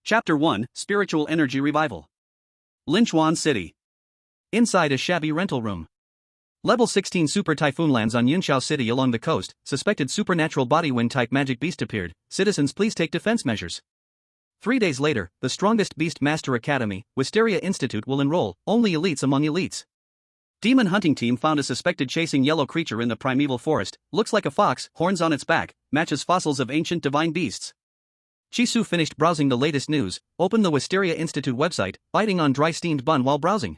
Chapter 1, Spiritual Energy Revival. Linchuan City. Inside a shabby rental room. Level 16 Super Typhoon lands on Yunxiao City along the coast. Suspected supernatural body wind type magic beast appeared. Citizens, please take defense measures. 3 days later, the strongest Beast Master Academy, Wisteria Institute will enroll, only elites among elites. Demon hunting team found a suspected chasing yellow creature in the primeval forest. Looks like a fox, horns on its back, matches fossils of ancient divine beasts. Chisu finished browsing the latest news, opened the Wisteria Institute website, biting on dry steamed bun while browsing.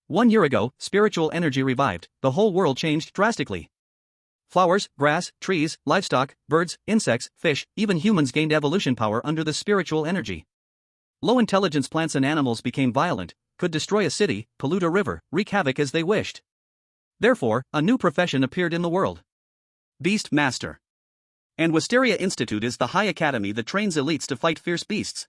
1 year ago, spiritual energy revived, the whole world changed drastically. Flowers, grass, trees, livestock, birds, insects, fish, even humans gained evolution power under the spiritual energy. Low intelligence plants and animals became violent, could destroy a city, pollute a river, wreak havoc as they wished. Therefore, a new profession appeared in the world. Beast Master. And Wisteria Institute is the high academy that trains elites to fight fierce beasts.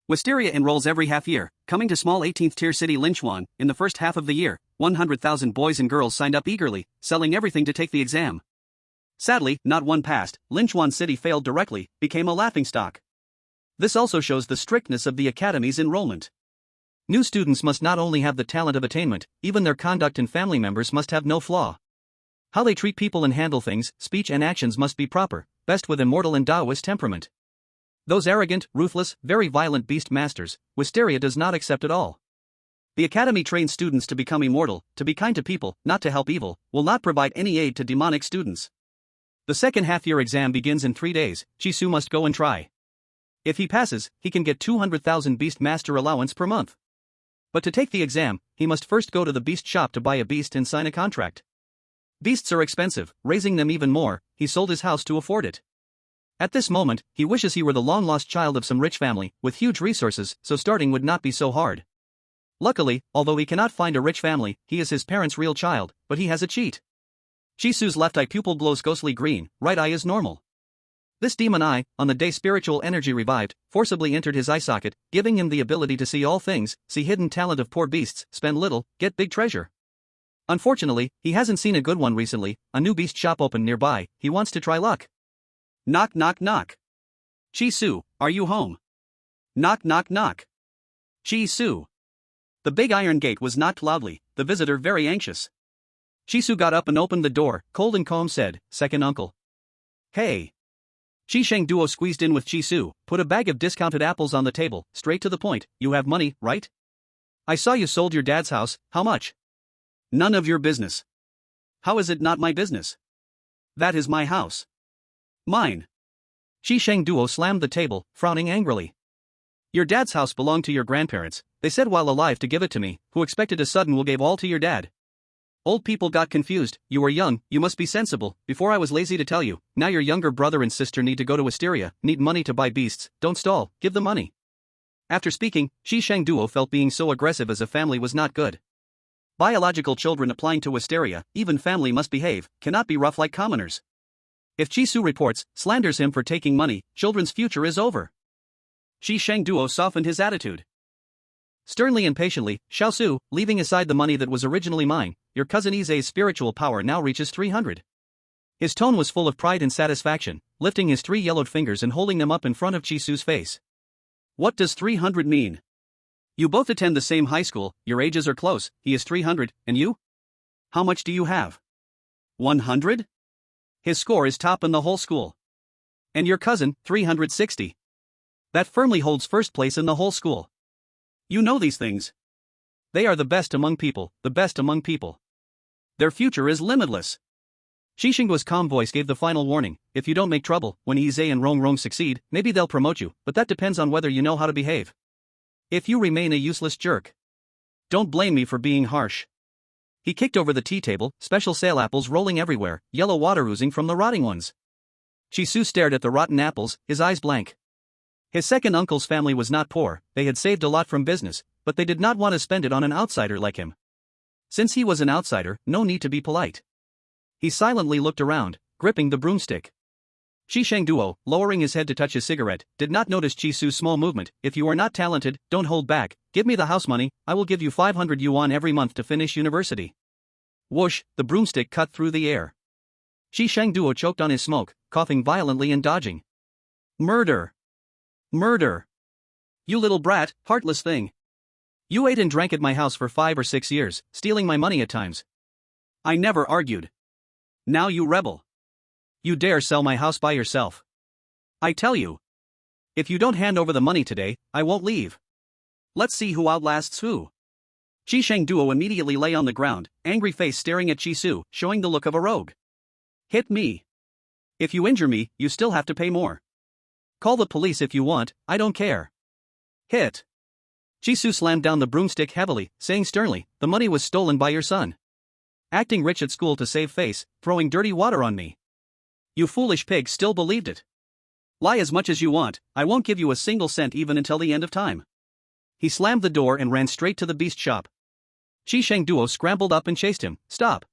Wisteria enrolls every half year, coming to small 18th tier city Linchuan. In the first half of the year, 100,000 boys and girls signed up eagerly, selling everything to take the exam. Sadly, not one passed. Linchuan City failed directly, became a laughingstock. This also shows the strictness of the academy's enrollment. New students must not only have the talent of attainment, even their conduct and family members must have no flaw. How they treat people and handle things, speech and actions must be proper, best with immortal and Taoist temperament. Those arrogant, ruthless, very violent beast masters, Wisteria does not accept at all. The academy trains students to become immortal, to be kind to people, not to help evil, will not provide any aid to demonic students. The second half-year exam begins in 3 days. Chisu must go and try. If he passes, he can get 200,000 beast master allowance per month. But to take the exam, he must first go to the beast shop to buy a beast and sign a contract. Beasts are expensive, raising them even more. He sold his house to afford it. At this moment, he wishes he were the long-lost child of some rich family, with huge resources, so starting would not be so hard. Luckily, although he cannot find a rich family, he is his parents' real child, but he has a cheat. Chisu's left eye pupil glows ghostly green, right eye is normal. This demon eye, on the day spiritual energy revived, forcibly entered his eye socket, giving him the ability to see all things, see hidden talent of poor beasts, spend little, get big treasure. Unfortunately, he hasn't seen a good one recently. A new beast shop opened nearby. He wants to try luck. Knock knock knock. Chisu, are you home? Knock knock knock. Chisu. The big iron gate was knocked loudly, the visitor very anxious. Chisu got up and opened the door. Cold and calm said, "Second uncle." "Hey." Chi Sheng duo squeezed in with Chisu, put a bag of discounted apples on the table, straight to the point. "You have money, right? I saw you sold your dad's house. How much?" "None of your business." "How is it not my business? That is my house. Mine." Chi Sheng duo slammed the table, frowning angrily. "Your dad's house belonged to your grandparents. They said while alive to give it to me. Who expected a sudden will gave all to your dad? Old people got confused. You were young, you must be sensible. Before I was lazy to tell you. Now your younger brother and sister need to go to Wisteria, need money to buy beasts. Don't stall, give the money." After speaking, Chi Sheng duo felt being so aggressive as a family was not good. Biological children applying to Wisteria, even family must behave, cannot be rough like commoners. If Chisu reports, slanders him for taking money, children's future is over. Chi Sheng duo softened his attitude. Sternly and patiently, "Xiaosu, leaving aside the money that was originally mine, your cousin Ize's spiritual power now reaches 300. His tone was full of pride and satisfaction, lifting his 3 yellowed fingers and holding them up in front of Chisu's face. "What does 300 mean? You both attend the same high school, your ages are close. He is 300, and you? How much do you have? 100? His score is top in the whole school. And your cousin, 360. That firmly holds first place in the whole school. You know these things. They are the best among people, the best among people. Their future is limitless." Xixingguo's calm voice gave the final warning. "If you don't make trouble, when Ize and Rong Rong succeed, maybe they'll promote you, but that depends on whether you know how to behave. If you remain a useless jerk, don't blame me for being harsh." He kicked over the tea table, special sale apples rolling everywhere, yellow water oozing from the rotting ones. Chisu stared at the rotten apples, his eyes blank. His second uncle's family was not poor, they had saved a lot from business, but they did not want to spend it on an outsider like him. Since he was an outsider, no need to be polite. He silently looked around, gripping the broomstick. Chi Sheng duo, lowering his head to touch his cigarette, did not notice Chisu's small movement. "If you are not talented, don't hold back, give me the house money, I will give you 500 yuan every month to finish university." Whoosh, the broomstick cut through the air. Chi Sheng duo choked on his smoke, coughing violently and dodging. "Murder! Murder! You little brat, heartless thing. You ate and drank at my house for 5 or 6 years, stealing my money at times. I never argued. Now you rebel. You dare sell my house by yourself. I tell you. If you don't hand over the money today, I won't leave. Let's see who outlasts who. Qi Sheng Duo immediately lay on the ground, angry face staring at Qi Su, showing the look of a rogue. Hit me. If you injure me, you still have to pay more. Call the police if you want, I don't care. Hit. Qi Su slammed down the broomstick heavily, saying sternly, the money was stolen by your son. Acting rich at school to save face, throwing dirty water on me. You foolish pig still believed it. Lie as much as you want, I won't give you a single cent even until the end of time. He slammed the door and ran straight to the beast shop. Qi Sheng Duo scrambled up and chased him. Stop.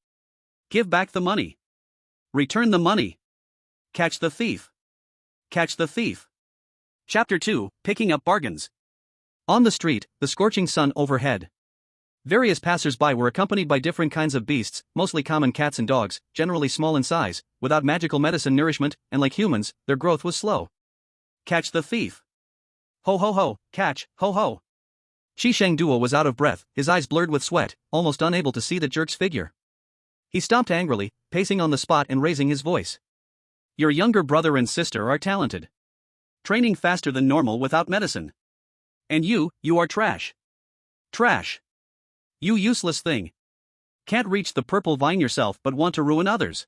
Give back the money. Return the money. Catch the thief. Catch the thief. Chapter 2, Picking Up Bargains. On the street, the scorching sun overhead. Various passers-by were accompanied by different kinds of beasts, mostly common cats and dogs, generally small in size, without magical medicine nourishment, and like humans, their growth was slow. Catch the thief. Ho ho ho, catch, ho ho. Qi Sheng Duo was out of breath, his eyes blurred with sweat, almost unable to see the jerk's figure. He stomped angrily, pacing on the spot and raising his voice. Your younger brother and sister are talented. Training faster than normal without medicine. And you are trash. Trash. You useless thing. Can't reach the purple vine yourself but want to ruin others.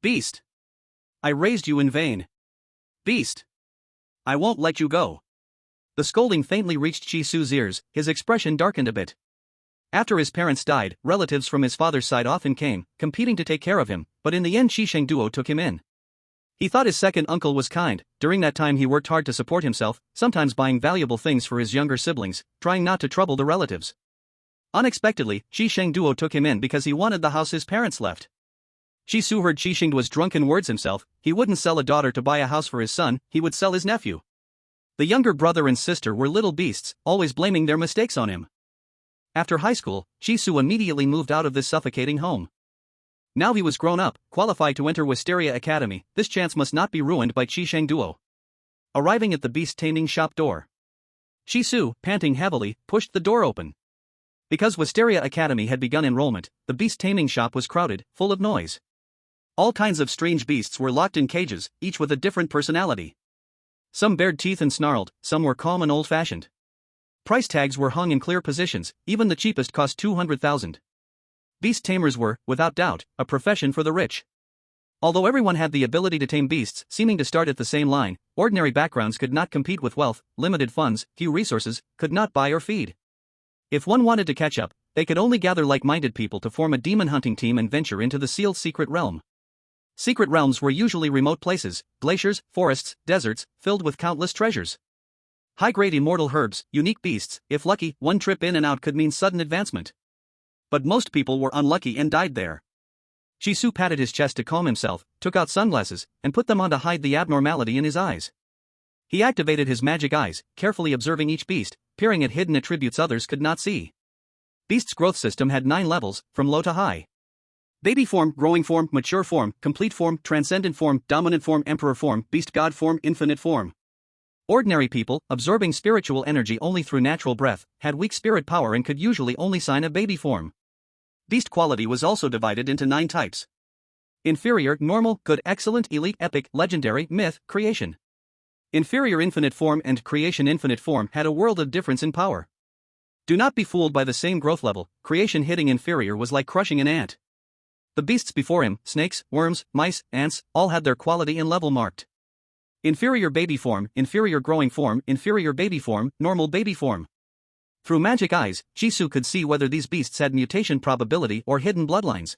Beast. I raised you in vain. Beast. I won't let you go. The scolding faintly reached Qi Su's ears, his expression darkened a bit. After his parents died, relatives from his father's side often came, competing to take care of him, but in the end Qi Sheng Duo took him in. He thought his second uncle was kind. During that time he worked hard to support himself, sometimes buying valuable things for his younger siblings, trying not to trouble the relatives. Unexpectedly, Qi Sheng Duo took him in because he wanted the house his parents left. Qi Su heard Qi Sheng Duo's drunken words himself. He wouldn't sell a daughter to buy a house for his son, he would sell his nephew. The younger brother and sister were little beasts, always blaming their mistakes on him. After high school, Qi Su immediately moved out of this suffocating home. Now he was grown up, qualified to enter Wisteria Academy. This chance must not be ruined by Qi Sheng Duo. Arriving at the beast taming shop door, Qi Su, panting heavily, pushed the door open. Because Wisteria Academy had begun enrollment, the beast taming shop was crowded, full of noise. All kinds of strange beasts were locked in cages, each with a different personality. Some bared teeth and snarled, some were calm and old-fashioned. Price tags were hung in clear positions, even the cheapest cost 200,000. Beast tamers were, without doubt, a profession for the rich. Although everyone had the ability to tame beasts, seeming to start at the same line, ordinary backgrounds could not compete with wealth, limited funds, few resources, could not buy or feed. If one wanted to catch up, they could only gather like-minded people to form a demon hunting team and venture into the sealed secret realm. Secret realms were usually remote places, glaciers, forests, deserts, filled with countless treasures. High-grade immortal herbs, unique beasts, if lucky, one trip in and out could mean sudden advancement. But most people were unlucky and died there. Qi Su patted his chest to calm himself, took out sunglasses, and put them on to hide the abnormality in his eyes. He activated his magic eyes, carefully observing each beast, peering at hidden attributes others could not see. Beast's growth system had 9 levels, from low to high. Baby form, growing form, mature form, complete form, transcendent form, dominant form, emperor form, beast god form, infinite form. Ordinary people, absorbing spiritual energy only through natural breath, had weak spirit power and could usually only sign a baby form. Beast quality was also divided into 9 types. Inferior, normal, good, excellent, elite, epic, legendary, myth, creation. Inferior infinite form and creation infinite form had a world of difference in power. Do not be fooled by the same growth level. Creation hitting inferior was like crushing an ant. The beasts before him, snakes, worms, mice, ants, all had their quality and level marked. Inferior baby form, inferior growing form, inferior baby form, normal baby form. Through magic eyes, Qi Su could see whether these beasts had mutation probability or hidden bloodlines.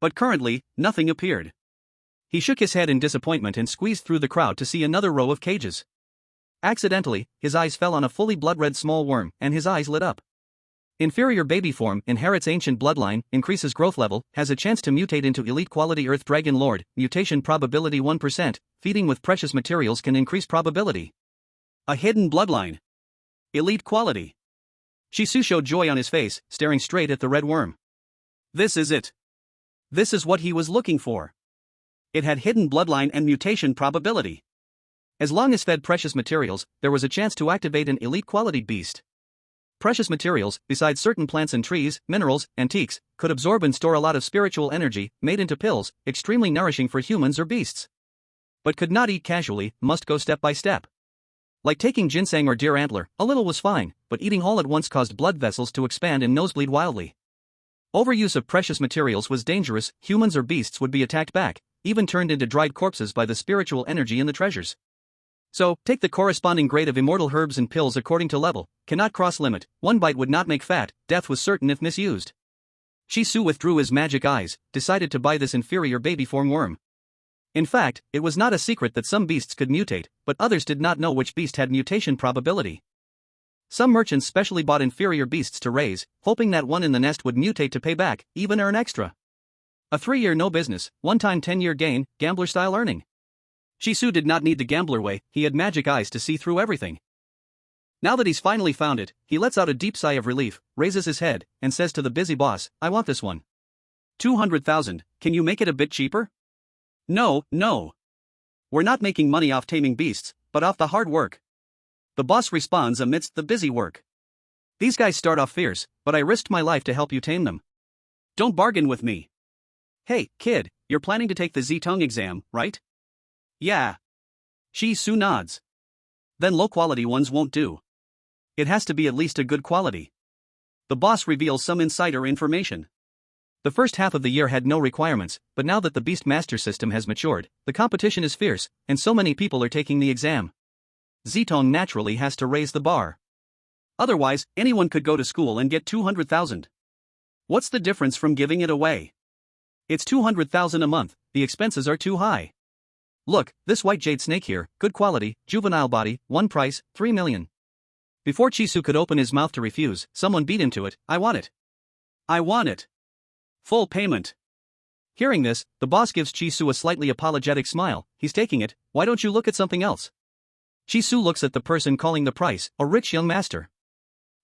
But currently, nothing appeared. He shook his head in disappointment and squeezed through the crowd to see another row of cages. Accidentally, his eyes fell on a fully blood-red small worm, and his eyes lit up. Inferior baby form, inherits ancient bloodline, increases growth level, has a chance to mutate into elite quality Earth Dragon Lord, mutation probability 1%, feeding with precious materials can increase probability. A hidden bloodline. Elite quality. Qi Su showed joy on his face, staring straight at the red worm. This is it. This is what he was looking for. It had hidden bloodline and mutation probability. As long as fed precious materials, there was a chance to activate an elite quality beast. Precious materials, besides certain plants and trees, minerals, antiques, could absorb and store a lot of spiritual energy, made into pills, extremely nourishing for humans or beasts. But could not eat casually, must go step by step. Like taking ginseng or deer antler, a little was fine, but eating all at once caused blood vessels to expand and nosebleed wildly. Overuse of precious materials was dangerous, humans or beasts would be attacked back, even turned into dried corpses by the spiritual energy in the treasures. So, take the corresponding grade of immortal herbs and pills according to level, cannot cross limit, one bite would not make fat, death was certain if misused. Shisu withdrew his magic eyes, decided to buy this inferior baby form worm. In fact, it was not a secret that some beasts could mutate, but others did not know which beast had mutation probability. Some merchants specially bought inferior beasts to raise, hoping that one in the nest would mutate to pay back, even earn extra. A 3-year no business, one-time 10-year gain, gambler-style earning. Shisu did not need the gambler way, he had magic eyes to see through everything. Now that he's finally found it, he lets out a deep sigh of relief, raises his head, and says to the busy boss, I want this one. 200,000, can you make it a bit cheaper? No. We're not making money off taming beasts, but off the hard work. The boss responds amidst the busy work. These guys start off fierce, but I risked my life to help you tame them. Don't bargain with me. Hey, kid, you're planning to take the Z-Tongue exam, right? Yeah. Shisu nods. Then low-quality ones won't do. It has to be at least a good quality. The boss reveals some insider information. The first half of the year had no requirements, but now that the Beast Master system has matured, the competition is fierce, and so many people are taking the exam. Z-Tongue naturally has to raise the bar. Otherwise, anyone could go to school and get 200,000. What's the difference from giving it away? It's 200,000 a month, the expenses are too high. Look, this white jade snake here, good quality, juvenile body, one price, 3 million. Before Shisu could open his mouth to refuse, someone beat him to it, I want it. I want it. Full payment. Hearing this, the boss gives Shisu a slightly apologetic smile, he's taking it, why don't you look at something else? Shisu looks at the person calling the price, a rich young master.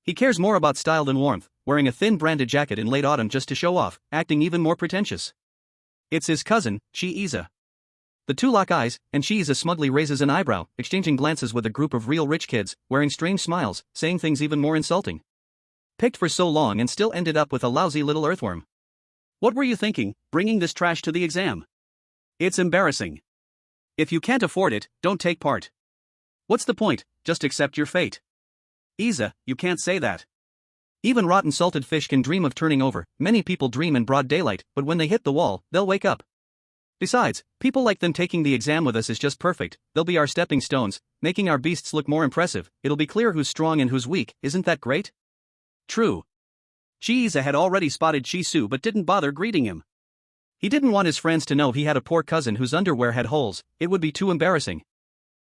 He cares more about style than warmth, wearing a thin branded jacket in late autumn just to show off, acting even more pretentious. It's his cousin, Shi-Iza. The two lock eyes, and Shi-Iza smugly raises an eyebrow, exchanging glances with a group of real rich kids, wearing strange smiles, saying things even more insulting. Picked for so long and still ended up with a lousy little earthworm. What were you thinking, bringing this trash to the exam? It's embarrassing. If you can't afford it, don't take part. What's the point, just accept your fate. Iza, you can't say that. Even rotten salted fish can dream of turning over, many people dream in broad daylight, but when they hit the wall, they'll wake up. Besides, people like them taking the exam with us is just perfect, they'll be our stepping stones, making our beasts look more impressive, it'll be clear who's strong and who's weak, isn't that great? True. Shi-Iza had already spotted Shisu but didn't bother greeting him. He didn't want his friends to know he had a poor cousin whose underwear had holes, it would be too embarrassing.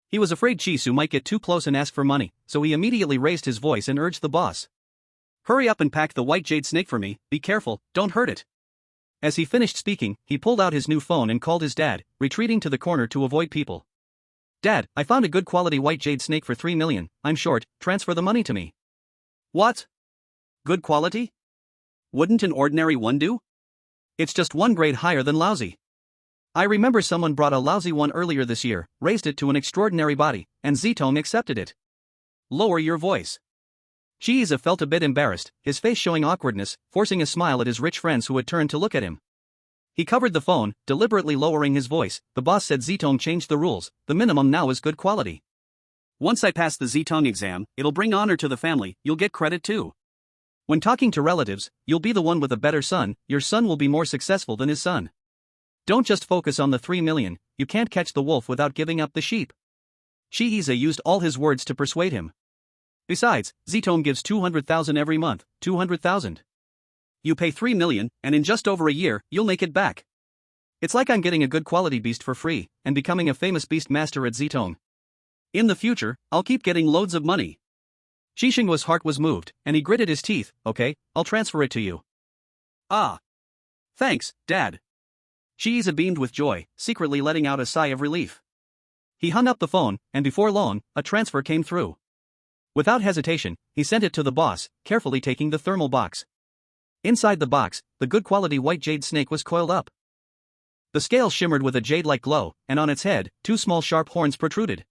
He was afraid Shisu might get too close and ask for money, so he immediately raised his voice and urged the boss. Hurry up and pack the white jade snake for me, be careful, don't hurt it. As he finished speaking, he pulled out his new phone and called his dad, retreating to the corner to avoid people. Dad, I found a good quality white jade snake for 3 million, I'm short, transfer the money to me. What? Good quality? Wouldn't an ordinary one do? It's just one grade higher than lousy. I remember someone brought a lousy one earlier this year, raised it to an extraordinary body, and Z-Tongue accepted it. Lower your voice. Shi-Iza felt a bit embarrassed, his face showing awkwardness, forcing a smile at his rich friends who had turned to look at him. He covered the phone, deliberately lowering his voice. The boss said Z-Tongue changed the rules, the minimum now is good quality. Once I pass the Z-Tongue exam, it'll bring honor to the family, you'll get credit too. When talking to relatives, you'll be the one with a better son, your son will be more successful than his son. Don't just focus on the 3 million, you can't catch the wolf without giving up the sheep. Shi-Iza used all his words to persuade him. Besides, Z-Tongue gives 200,000 every month, 200,000. You pay 3 million, and in just over a year, you'll make it back. It's like I'm getting a good quality beast for free, and becoming a famous beast master at Z-Tongue. In the future, I'll keep getting loads of money. Shishingwa's heart was moved, and he gritted his teeth, okay, I'll transfer it to you. Ah. Thanks, Dad. Shi-Iza beamed with joy, secretly letting out a sigh of relief. He hung up the phone, and before long, a transfer came through. Without hesitation, he sent it to the boss, carefully taking the thermal box. Inside the box, the good quality white jade snake was coiled up. The scales shimmered with a jade-like glow, and on its head, 2 small sharp horns protruded.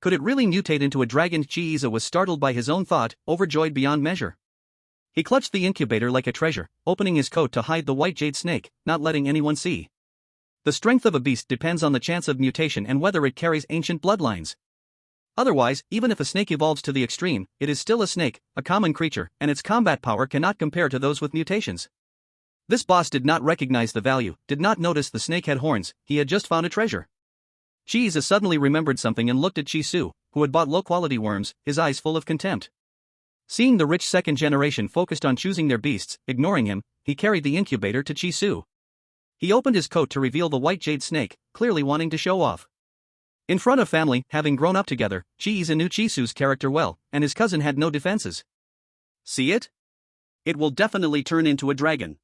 Could it really mutate into a dragon? Chiiza was startled by his own thought, overjoyed beyond measure. He clutched the incubator like a treasure, opening his coat to hide the white jade snake, not letting anyone see. The strength of a beast depends on the chance of mutation and whether it carries ancient bloodlines. Otherwise, even if a snake evolves to the extreme, it is still a snake, a common creature, and its combat power cannot compare to those with mutations. This boss did not recognize the value, did not notice the snake had horns, he had just found a treasure. Chiiza suddenly remembered something and looked at Chisu, who had bought low-quality worms, his eyes full of contempt. Seeing the rich second generation focused on choosing their beasts, ignoring him, he carried the incubator to Chisu. He opened his coat to reveal the white jade snake, clearly wanting to show off. In front of family, having grown up together, Chiiza knew Chisu's character well, and his cousin had no defenses. See it? It will definitely turn into a dragon.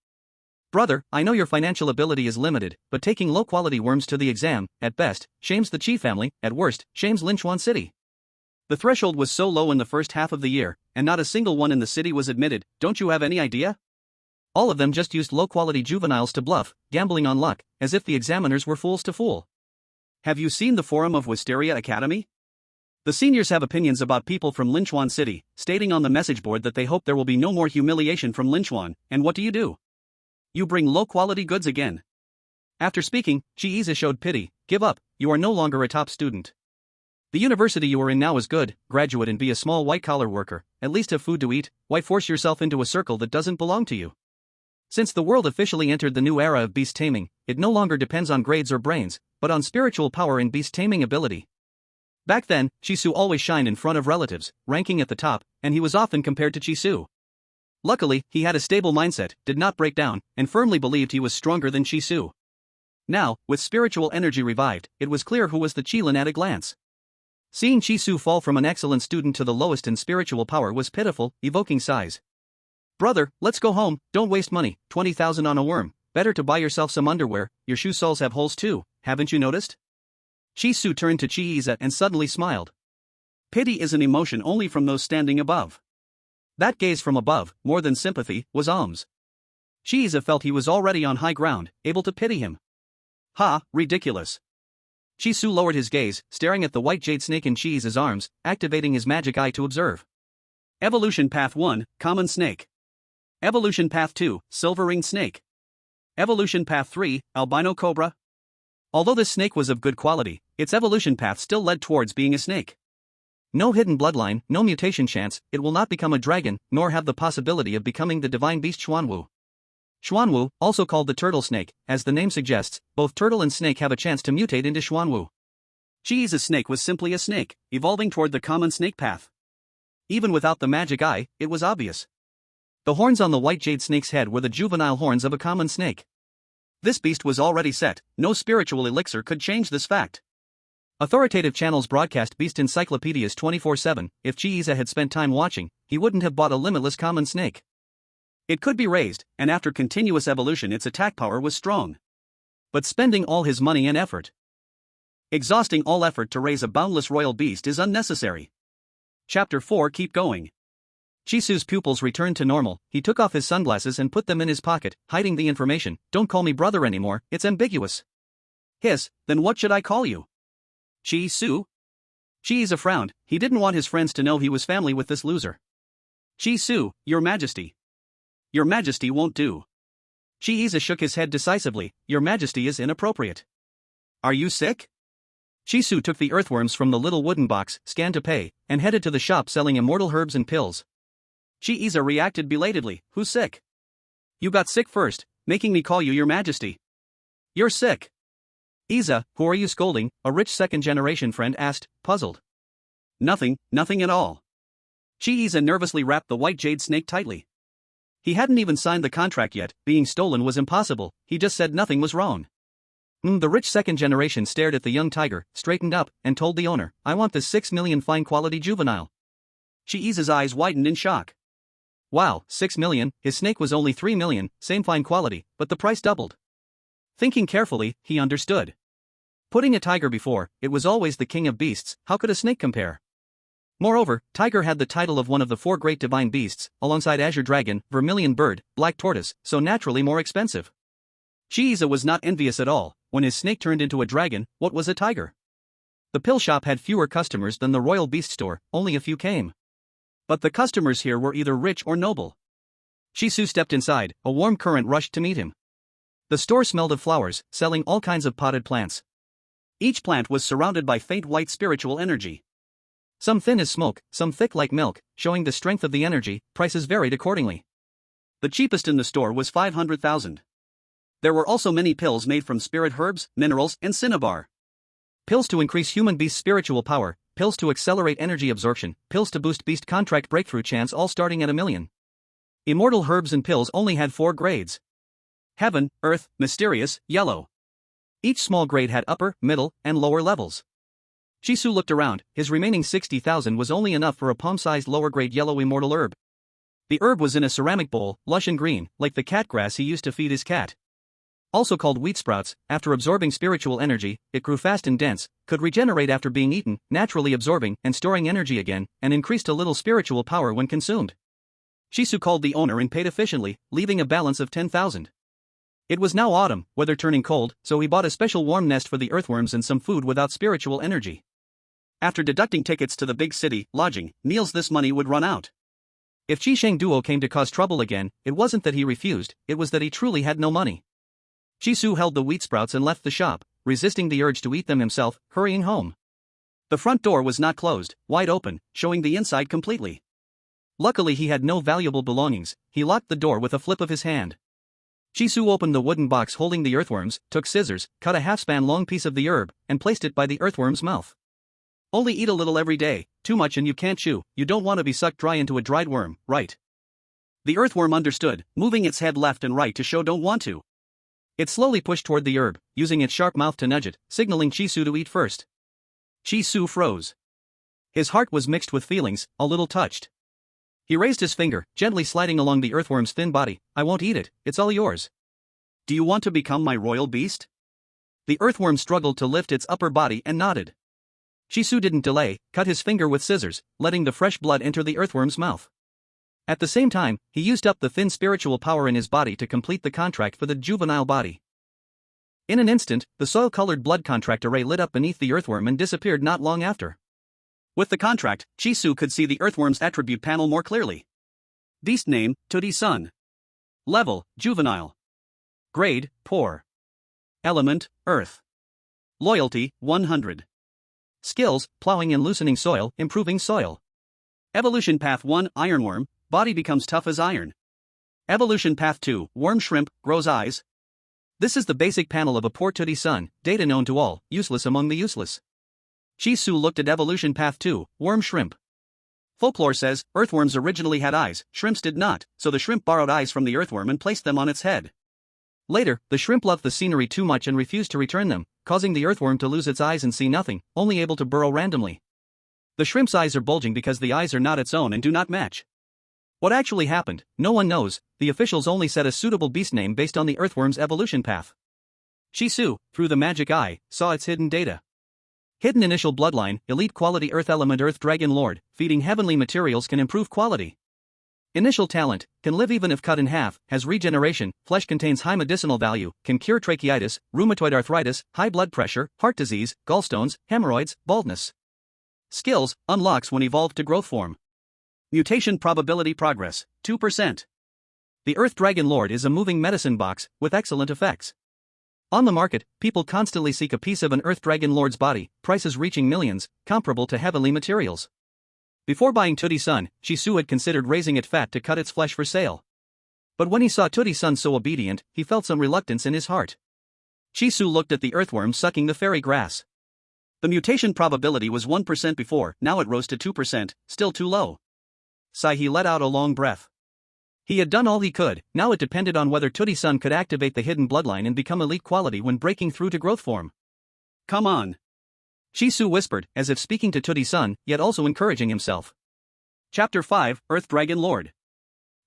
Brother, I know your financial ability is limited, but taking low-quality worms to the exam, at best, shames the Chi family, at worst, shames Linchuan City. The threshold was so low in the first half of the year, and not a single one in the city was admitted. Don't you have any idea? All of them just used low-quality juveniles to bluff, gambling on luck, as if the examiners were fools to fool. Have you seen the forum of Wisteria Academy? The seniors have opinions about people from Linchuan City, stating on the message board that they hope there will be no more humiliation from Linchuan, and what do? You bring low-quality goods again. After speaking, Chiiza showed pity. Give up, you are no longer a top student. The university you are in now is good, graduate and be a small white-collar worker, at least have food to eat, why force yourself into a circle that doesn't belong to you? Since the world officially entered the new era of beast taming, it no longer depends on grades or brains, but on spiritual power and beast taming ability. Back then, Chisu always shined in front of relatives, ranking at the top, and he was often compared to Chisu. Luckily, he had a stable mindset, did not break down, and firmly believed he was stronger than Chisu. Now, with spiritual energy revived, it was clear who was the Qilin at a glance. Seeing Chisu fall from an excellent student to the lowest in spiritual power was pitiful, evoking sighs. Brother, let's go home, don't waste money, 20,000 on a worm, better to buy yourself some underwear, your shoe soles have holes too, haven't you noticed? Chisu turned to Chiiza and suddenly smiled. Pity is an emotion only from those standing above. That gaze from above, more than sympathy, was alms. Chiiza felt he was already on high ground, able to pity him. Ha, ridiculous. Chisu lowered his gaze, staring at the white jade snake in Chiiza's arms, activating his magic eye to observe. Evolution Path 1, Common Snake. Evolution Path 2, Silver-ringed Snake. Evolution Path 3, Albino Cobra. Although this snake was of good quality, its evolution path still led towards being a snake. No hidden bloodline, no mutation chance, it will not become a dragon, nor have the possibility of becoming the divine beast Xuanwu. Xuanwu, also called the turtle snake, as the name suggests, both turtle and snake have a chance to mutate into Xuanwu. Chiiza's snake was simply a snake, evolving toward the common snake path. Even without the magic eye, it was obvious. The horns on the white jade snake's head were the juvenile horns of a common snake. This beast was already set, no spiritual elixir could change this fact. Authoritative channels broadcast beast encyclopedias 24/7, if Chiiza had spent time watching, he wouldn't have bought a limitless common snake. It could be raised, and after continuous evolution its attack power was strong. But spending all his money and effort, exhausting all effort to raise a boundless royal beast is unnecessary. Chapter 4 Keep going. Chisu's pupils returned to normal, he took off his sunglasses and put them in his pocket, hiding the information, don't call me brother anymore, it's ambiguous. Hiss, then what should I call you? Chisu? Chiiza frowned, he didn't want his friends to know he was family with this loser. Chisu, your majesty. Your majesty won't do. Chiiza shook his head decisively, your majesty is inappropriate. Are you sick? Chisu took the earthworms from the little wooden box, scanned to pay, and headed to the shop selling immortal herbs and pills. Chiiza reacted belatedly, who's sick? You got sick first, making me call you your majesty. You're sick. Iza, who are you scolding? A rich second-generation friend asked, puzzled. Nothing at all. Chiiza nervously wrapped the white jade snake tightly. He hadn't even signed the contract yet, being stolen was impossible, he just said nothing was wrong. The rich second generation stared at the young tiger, straightened up, and told the owner, I want this 6 million fine-quality juvenile. Chiiza's eyes widened in shock. Wow, 6 million, his snake was only 3 million, same fine quality, but the price doubled. Thinking carefully, he understood. Putting a tiger before, it was always the king of beasts, how could a snake compare? Moreover, tiger had the title of one of the 4 great divine beasts, alongside Azure Dragon, Vermilion Bird, Black Tortoise, so naturally more expensive. Chiiza was not envious at all, when his snake turned into a dragon, what was a tiger? The pill shop had fewer customers than the royal beast store, only a few came. But the customers here were either rich or noble. Shisu stepped inside, a warm current rushed to meet him. The store smelled of flowers, selling all kinds of potted plants. Each plant was surrounded by faint white spiritual energy. Some thin as smoke, some thick like milk, showing the strength of the energy. Prices varied accordingly. The cheapest in the store was 500,000. There were also many pills made from spirit herbs, minerals, and cinnabar. Pills to increase human beast spiritual power, pills to accelerate energy absorption, pills to boost beast contract breakthrough chance, all starting at $1 million. Immortal herbs and pills only had 4 grades. Heaven, Earth, Mysterious, Yellow. Each small grade had upper, middle, and lower levels. Shisu looked around. His remaining 60,000 was only enough for a palm-sized lower-grade yellow immortal herb. The herb was in a ceramic bowl, lush and green, like the cat grass he used to feed his cat. Also called wheat sprouts, after absorbing spiritual energy, it grew fast and dense, could regenerate after being eaten, naturally absorbing and storing energy again, and increased a little spiritual power when consumed. Shisu called the owner and paid efficiently, leaving a balance of 10,000. It was now autumn, weather turning cold, so he bought a special warm nest for the earthworms and some food without spiritual energy. After deducting tickets to the big city, lodging, meals, this money would run out. If Chi Shang Duo came to cause trouble again, it wasn't that he refused, it was that he truly had no money. Shisu held the wheat sprouts and left the shop, resisting the urge to eat them himself, hurrying home. The front door was not closed, wide open, showing the inside completely. Luckily he had no valuable belongings. He locked the door with a flip of his hand. Shisu opened the wooden box holding the earthworms, took scissors, cut a half-span long piece of the herb, and placed it by the earthworm's mouth. Only eat a little every day, too much and you can't chew, you don't want to be sucked dry into a dried worm, right? The earthworm understood, moving its head left and right to show don't want to. It slowly pushed toward the herb, using its sharp mouth to nudge it, signaling Shisu to eat first. Shisu froze. His heart was mixed with feelings, a little touched. He raised his finger, gently sliding along the earthworm's thin body. I won't eat it, it's all yours. Do you want to become my royal beast? The earthworm struggled to lift its upper body and nodded. Shisu didn't delay, cut his finger with scissors, letting the fresh blood enter the earthworm's mouth. At the same time, he used up the thin spiritual power in his body to complete the contract for the juvenile body. In an instant, the soil-colored blood contract array lit up beneath the earthworm and disappeared not long after. With the contract, Shisu could see the earthworm's attribute panel more clearly. Beast name, Tortoise. Level, juvenile. Grade, poor. Element, earth. Loyalty, 100. Skills, plowing and loosening soil, improving soil. Evolution Path 1, ironworm, body becomes tough as iron. Evolution Path 2, worm shrimp, grows eyes. This is the basic panel of a poor Tortoise, data known to all, useless among the useless. Shisu looked at Evolution Path 2, worm shrimp. Folklore says, earthworms originally had eyes, shrimps did not, so the shrimp borrowed eyes from the earthworm and placed them on its head. Later, the shrimp loved the scenery too much and refused to return them, causing the earthworm to lose its eyes and see nothing, only able to burrow randomly. The shrimp's eyes are bulging because the eyes are not its own and do not match. What actually happened, no one knows. The officials only set a suitable beast name based on the earthworm's evolution path. Shisu, through the magic eye, saw its hidden data. Hidden initial bloodline, elite quality earth element Earth Dragon Lord, feeding heavenly materials can improve quality. Initial talent, can live even if cut in half, has regeneration, flesh contains high medicinal value, can cure tracheitis, rheumatoid arthritis, high blood pressure, heart disease, gallstones, hemorrhoids, baldness. Skills, unlocks when evolved to growth form. Mutation probability progress, 2%. The Earth Dragon Lord is a moving medicine box, with excellent effects. On the market, people constantly seek a piece of an Earth Dragon Lord's body, prices reaching millions, comparable to heavenly materials. Before buying Tortoise, Shisu had considered raising it fat to cut its flesh for sale. But when he saw Tortoise so obedient, he felt some reluctance in his heart. Shisu looked at the earthworm sucking the fairy grass. The mutation probability was 1% before, now it rose to 2%, still too low. Sigh, he let out a long breath. He had done all he could, now it depended on whether Tortoise could activate the hidden bloodline and become elite quality when breaking through to growth form. Come on. Shisu whispered, as if speaking to Tortoise, yet also encouraging himself. Chapter 5, Earth Dragon Lord.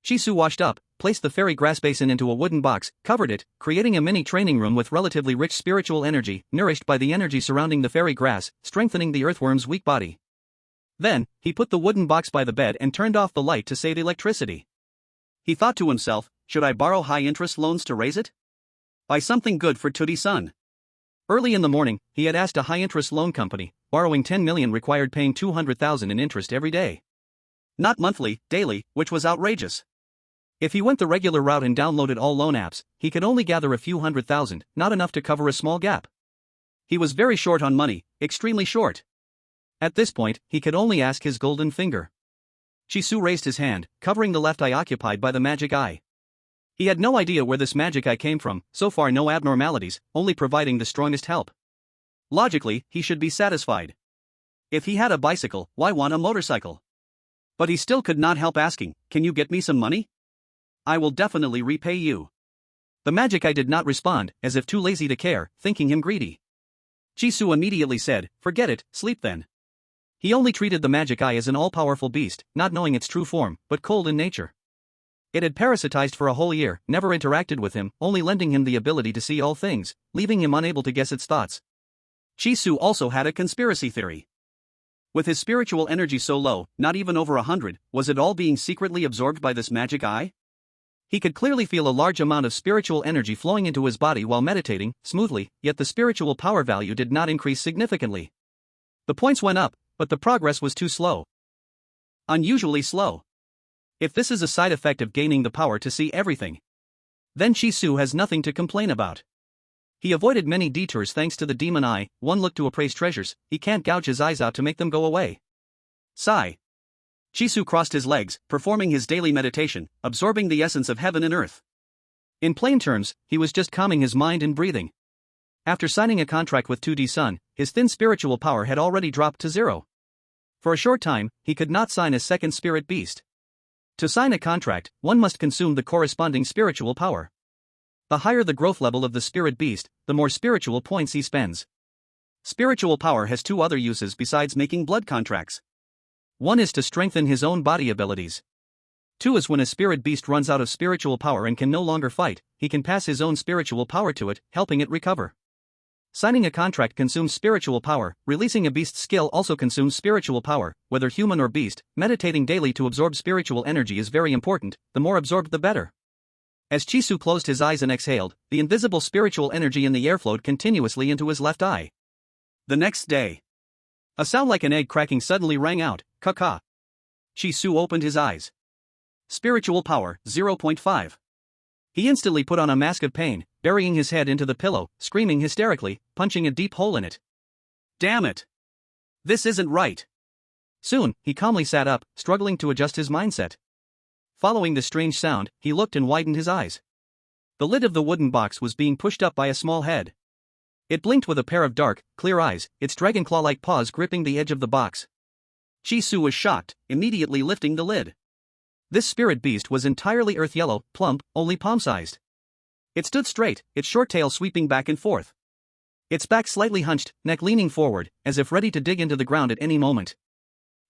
Shisu washed up, placed the fairy grass basin into a wooden box, covered it, creating a mini training room with relatively rich spiritual energy, nourished by the energy surrounding the fairy grass, strengthening the earthworm's weak body. Then, he put the wooden box by the bed and turned off the light to save electricity. He thought to himself, should I borrow high-interest loans to raise it? Buy something good for Tortoise. Early in the morning, he had asked a high-interest loan company, borrowing 10 million required paying 200,000 in interest every day. Not monthly, daily, which was outrageous. If he went the regular route and downloaded all loan apps, he could only gather a few 100,000, not enough to cover a small gap. He was very short on money, extremely short. At this point, he could only ask his golden finger. Jisoo raised his hand, covering the left eye occupied by the magic eye. He had no idea where this magic eye came from, so far no abnormalities, only providing the strongest help. Logically, he should be satisfied. If he had a bicycle, why want a motorcycle? But he still could not help asking, "Can you get me some money? I will definitely repay you." The magic eye did not respond, as if too lazy to care, thinking him greedy. Jisoo immediately said, "Forget it, sleep then." He only treated the magic eye as an all-powerful beast, not knowing its true form, but cold in nature. It had parasitized for a whole year, never interacted with him, only lending him the ability to see all things, leaving him unable to guess its thoughts. Jisoo also had a conspiracy theory. With his spiritual energy so low, not even over 100, was it all being secretly absorbed by this magic eye? He could clearly feel a large amount of spiritual energy flowing into his body while meditating, smoothly, yet the spiritual power value did not increase significantly. The points went up, but the progress was too slow. Unusually slow. If this is a side effect of gaining the power to see everything, then Jisoo has nothing to complain about. He avoided many detours thanks to the demon eye, one look to appraise treasures, he can't gouge his eyes out to make them go away. Sigh. Jisoo crossed his legs, performing his daily meditation, absorbing the essence of heaven and earth. In plain terms, he was just calming his mind and breathing. After signing a contract with 2D Sun, his thin spiritual power had already dropped to 0. For a short time, he could not sign a second spirit beast. To sign a contract, one must consume the corresponding spiritual power. The higher the growth level of the spirit beast, the more spiritual points he spends. Spiritual power has two other uses besides making blood contracts. One is to strengthen his own body abilities. Two is when a spirit beast runs out of spiritual power and can no longer fight, he can pass his own spiritual power to it, helping it recover. Signing a contract consumes spiritual power, releasing a beast's skill also consumes spiritual power, whether human or beast. Meditating daily to absorb spiritual energy is very important, the more absorbed the better. As Jisoo closed his eyes and exhaled, the invisible spiritual energy in the air flowed continuously into his left eye. The next day, a sound like an egg cracking suddenly rang out, "Caw-caw." Jisoo opened his eyes. Spiritual power, 0.5. He instantly put on a mask of pain, burying his head into the pillow, screaming hysterically, punching a deep hole in it. Damn it! This isn't right. Soon, he calmly sat up, struggling to adjust his mindset. Following the strange sound, he looked and widened his eyes. The lid of the wooden box was being pushed up by a small head. It blinked with a pair of dark, clear eyes, its dragon claw-like paws gripping the edge of the box. Jisoo was shocked, immediately lifting the lid. This spirit beast was entirely earth yellow, plump, only palm-sized. It stood straight, its short tail sweeping back and forth. Its back slightly hunched, neck leaning forward, as if ready to dig into the ground at any moment.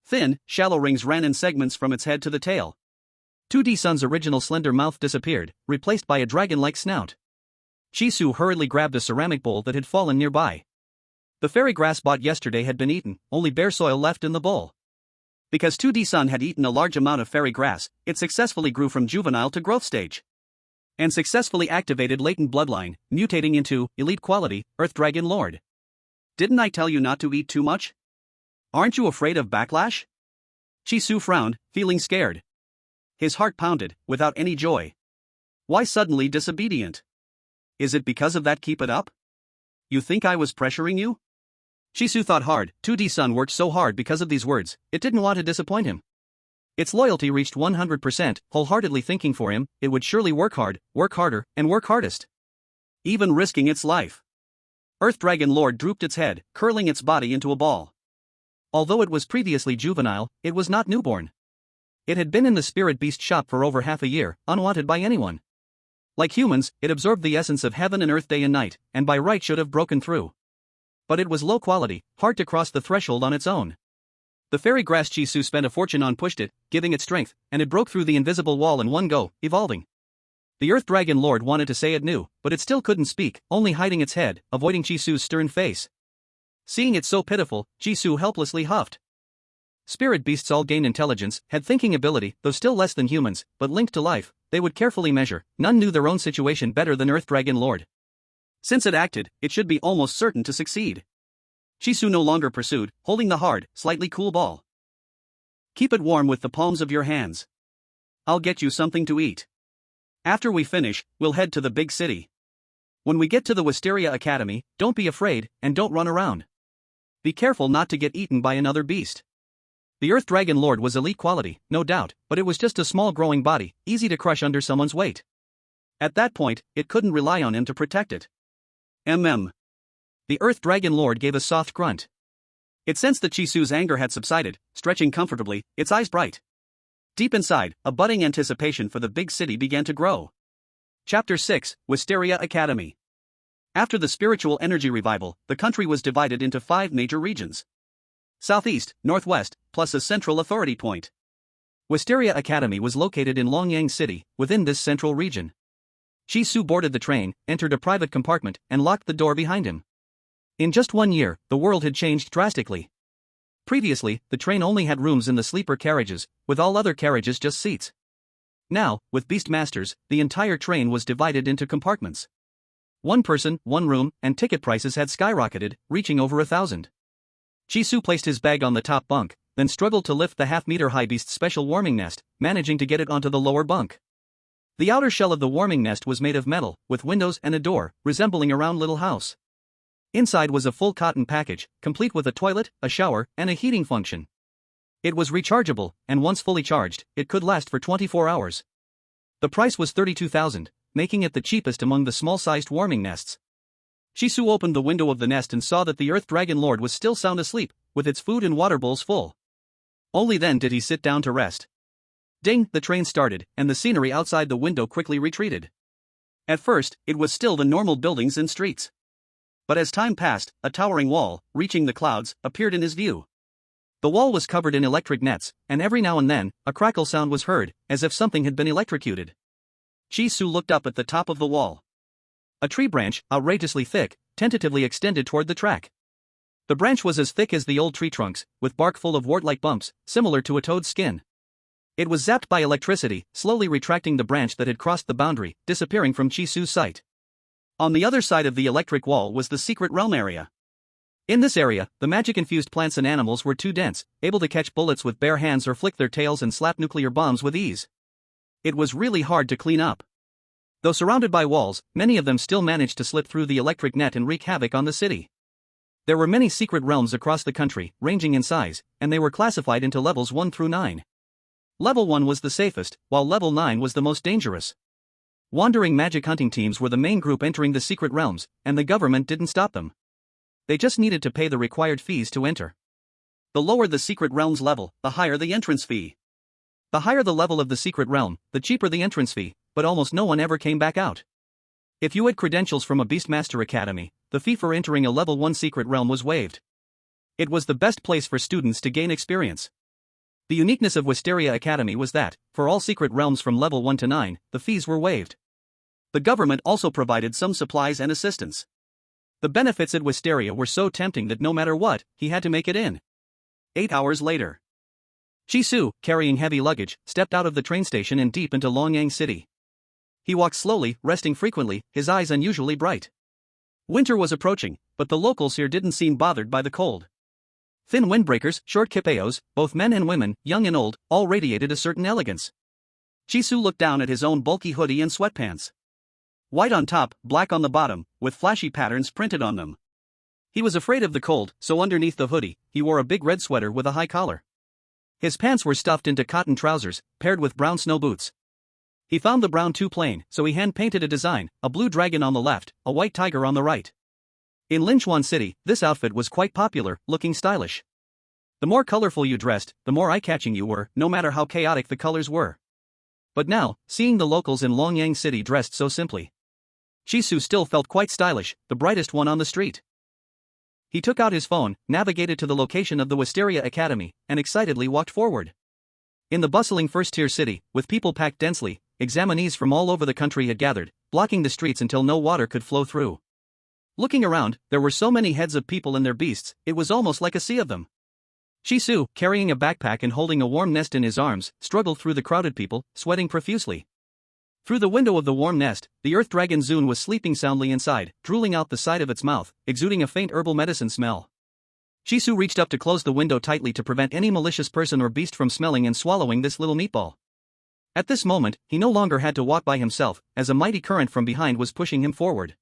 Thin, shallow rings ran in segments from its head to the tail. 2D Sun's original slender mouth disappeared, replaced by a dragon-like snout. Jisoo hurriedly grabbed a ceramic bowl that had fallen nearby. The fairy grass bought yesterday had been eaten, only bare soil left in the bowl. Because 2D Sun had eaten a large amount of fairy grass, it successfully grew from juvenile to growth stage. And successfully activated latent bloodline, mutating into elite quality, Earth Dragon Lord. Didn't I tell you not to eat too much? Aren't you afraid of backlash? Jisoo frowned, feeling scared. His heart pounded, without any joy. Why suddenly disobedient? Is it because of that keep it up? You think I was pressuring you? Jisoo thought hard. 2D Sun worked so hard because of these words, it didn't want to disappoint him. Its loyalty reached 100%, wholeheartedly thinking for him, it would surely work hard, work harder, and work hardest. Even risking its life. Earth Dragon Lord drooped its head, curling its body into a ball. Although it was previously juvenile, it was not newborn. It had been in the spirit beast shop for over half a year, unwanted by anyone. Like humans, it absorbed the essence of heaven and earth day and night, and by right should have broken through. But it was low quality, hard to cross the threshold on its own. The fairy grass Jisoo spent a fortune on pushed it, giving it strength, and it broke through the invisible wall in one go, evolving. The Earth Dragon Lord wanted to say it knew, but it still couldn't speak, only hiding its head, avoiding Jisoo's stern face. Seeing it so pitiful, Jisoo helplessly huffed. Spirit beasts all gain intelligence, had thinking ability, though still less than humans, but linked to life, they would carefully measure, none knew their own situation better than Earth Dragon Lord. Since it acted, it should be almost certain to succeed. Shisu no longer pursued, holding the hard, slightly cool ball. Keep it warm with the palms of your hands. I'll get you something to eat. After we finish, we'll head to the big city. When we get to the Wisteria Academy, don't be afraid, and don't run around. Be careful not to get eaten by another beast. The Earth Dragon Lord was elite quality, no doubt, but it was just a small growing body, easy to crush under someone's weight. At that point, it couldn't rely on him to protect it. The Earth Dragon Lord gave a soft grunt. It sensed that Chisu's anger had subsided, stretching comfortably, its eyes bright. Deep inside, a budding anticipation for the big city began to grow. Chapter 6, Wisteria Academy. After the spiritual energy revival, the country was divided into 5 major regions. Southeast, Northwest, plus a central authority point. Wisteria Academy was located in Longyang City, within this central region. Shisu boarded the train, entered a private compartment, and locked the door behind him. In just 1 year, the world had changed drastically. Previously, the train only had rooms in the sleeper carriages, with all other carriages just seats. Now, with Beastmasters, the entire train was divided into compartments. 1 person, 1 room, and ticket prices had skyrocketed, reaching over 1,000. Shisu placed his bag on the top bunk, then struggled to lift the half-meter-high beast's special warming nest, managing to get it onto the lower bunk. The outer shell of the warming nest was made of metal, with windows and a door, resembling a round little house. Inside was a full cotton package, complete with a toilet, a shower, and a heating function. It was rechargeable, and once fully charged, it could last for 24 hours. The price was 32,000, making it the cheapest among the small-sized warming nests. Shisu opened the window of the nest and saw that the Earth Dragon Lord was still sound asleep, with its food and water bowls full. Only then did he sit down to rest. Ding, the train started, and the scenery outside the window quickly retreated. At first, it was still the normal buildings and streets. But as time passed, a towering wall, reaching the clouds, appeared in his view. The wall was covered in electric nets, and every now and then, a crackle sound was heard, as if something had been electrocuted. Shisu looked up at the top of the wall. A tree branch, outrageously thick, tentatively extended toward the track. The branch was as thick as the old tree trunks, with bark full of wart-like bumps, similar to a toad's skin. It was zapped by electricity, slowly retracting the branch that had crossed the boundary, disappearing from Chisu's sight. On the other side of the electric wall was the secret realm area. In this area, the magic-infused plants and animals were too dense, able to catch bullets with bare hands or flick their tails and slap nuclear bombs with ease. It was really hard to clean up. Though surrounded by walls, many of them still managed to slip through the electric net and wreak havoc on the city. There were many secret realms across the country, ranging in size, and they were classified into levels 1 through 9. Level 1 was the safest, while level 9 was the most dangerous. Wandering magic hunting teams were the main group entering the secret realms, and the government didn't stop them. They just needed to pay the required fees to enter. The lower the secret realm's level, the higher the entrance fee. The higher the level of the secret realm, the cheaper the entrance fee, but almost no one ever came back out. If you had credentials from a Beastmaster Academy, the fee for entering a level 1 secret realm was waived. It was the best place for students to gain experience. The uniqueness of Wisteria Academy was that, for all secret realms from level 1 to 9, the fees were waived. The government also provided some supplies and assistance. The benefits at Wisteria were so tempting that no matter what, he had to make it in. 8 hours later. Shisu, carrying heavy luggage, stepped out of the train station and deep into Longyang City. He walked slowly, resting frequently, his eyes unusually bright. Winter was approaching, but the locals here didn't seem bothered by the cold. Thin windbreakers, short kipeos, both men and women, young and old, all radiated a certain elegance. Shisu looked down at his own bulky hoodie and sweatpants. White on top, black on the bottom, with flashy patterns printed on them. He was afraid of the cold, so underneath the hoodie, he wore a big red sweater with a high collar. His pants were stuffed into cotton trousers, paired with brown snow boots. He found the brown too plain, so he hand-painted a design, a blue dragon on the left, a white tiger on the right. In Lichuan City, this outfit was quite popular, looking stylish. The more colorful you dressed, the more eye-catching you were, no matter how chaotic the colors were. But now, seeing the locals in Longyang City dressed so simply, Shisu still felt quite stylish, the brightest one on the street. He took out his phone, navigated to the location of the Wisteria Academy, and excitedly walked forward. In the bustling first-tier city, with people packed densely, examinees from all over the country had gathered, blocking the streets until no water could flow through. Looking around, there were so many heads of people and their beasts, it was almost like a sea of them. Shisu, carrying a backpack and holding a warm nest in his arms, struggled through the crowded people, sweating profusely. Through the window of the warm nest, the Earth Dragon Zune was sleeping soundly inside, drooling out the side of its mouth, exuding a faint herbal medicine smell. Shisu reached up to close the window tightly to prevent any malicious person or beast from smelling and swallowing this little meatball. At this moment, he no longer had to walk by himself, as a mighty current from behind was pushing him forward.